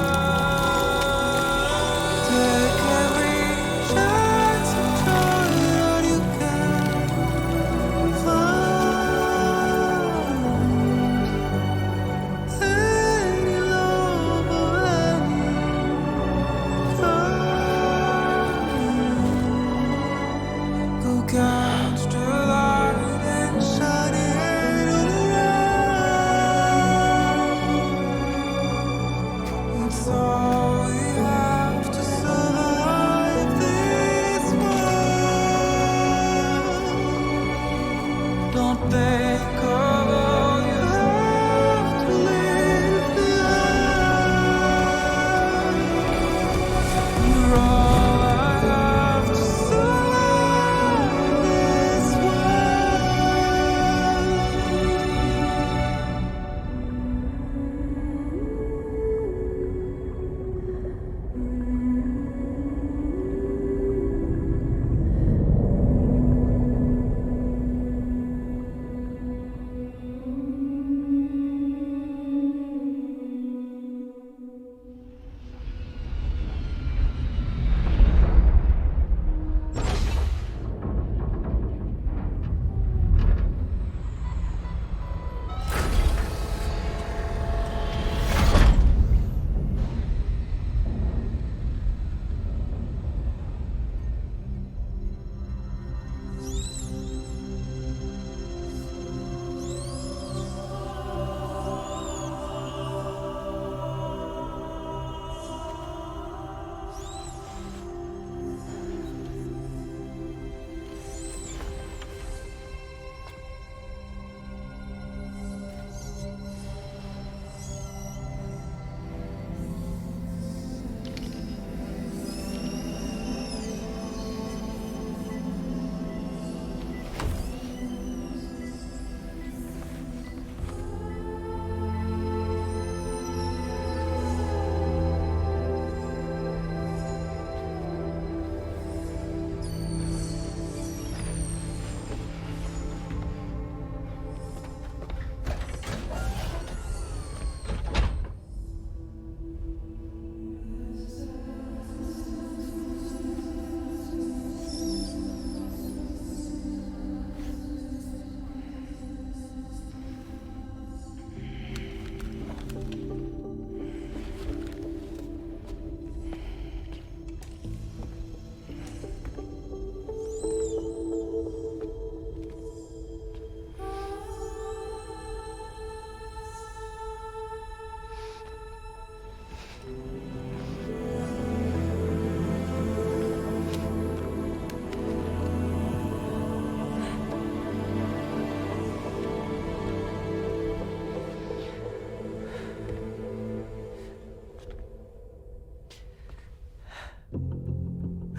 Take every chance and try all you can. Catch the light and shine it all around. It's all we have to survive this world. Don't think of all you have to leave behind. You're all I have to survive this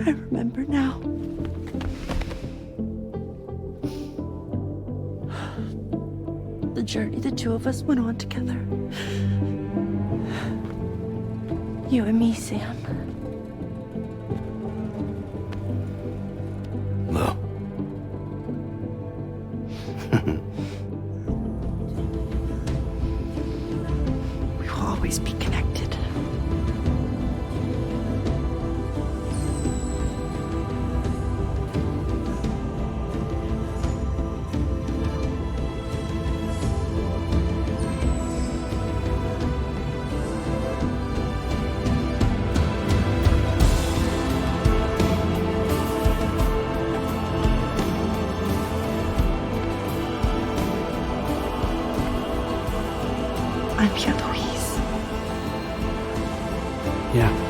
I remember now. The journey the two of us went on together. You and me, Sam. No. We will always be connected. I'm here, Louise. Yeah.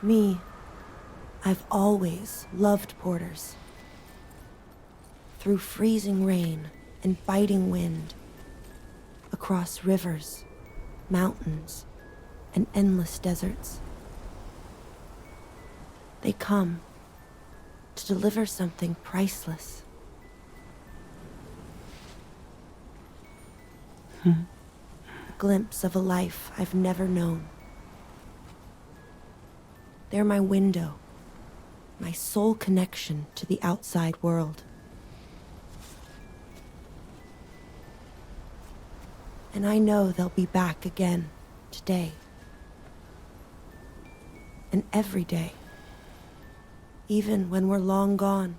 Me, I've always loved porters. Through freezing rain and biting wind, across rivers, mountains, and endless deserts. They come to deliver something priceless. A glimpse of a life I've never known. They're my window, my sole connection to the outside world. And I know they'll be back again today. And every day. Even when we're long gone.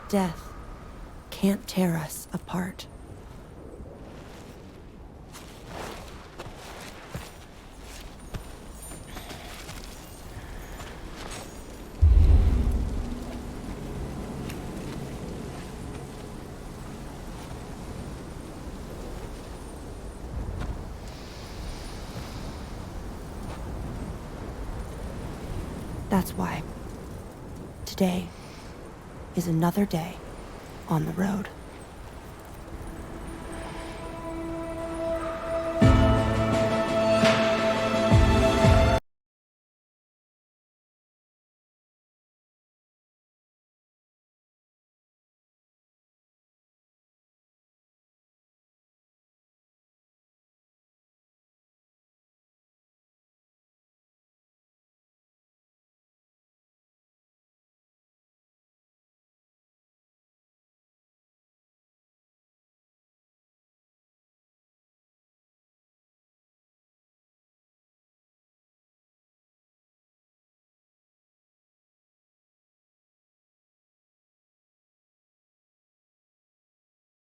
Death can't tear us apart. That's why today is another day on the road.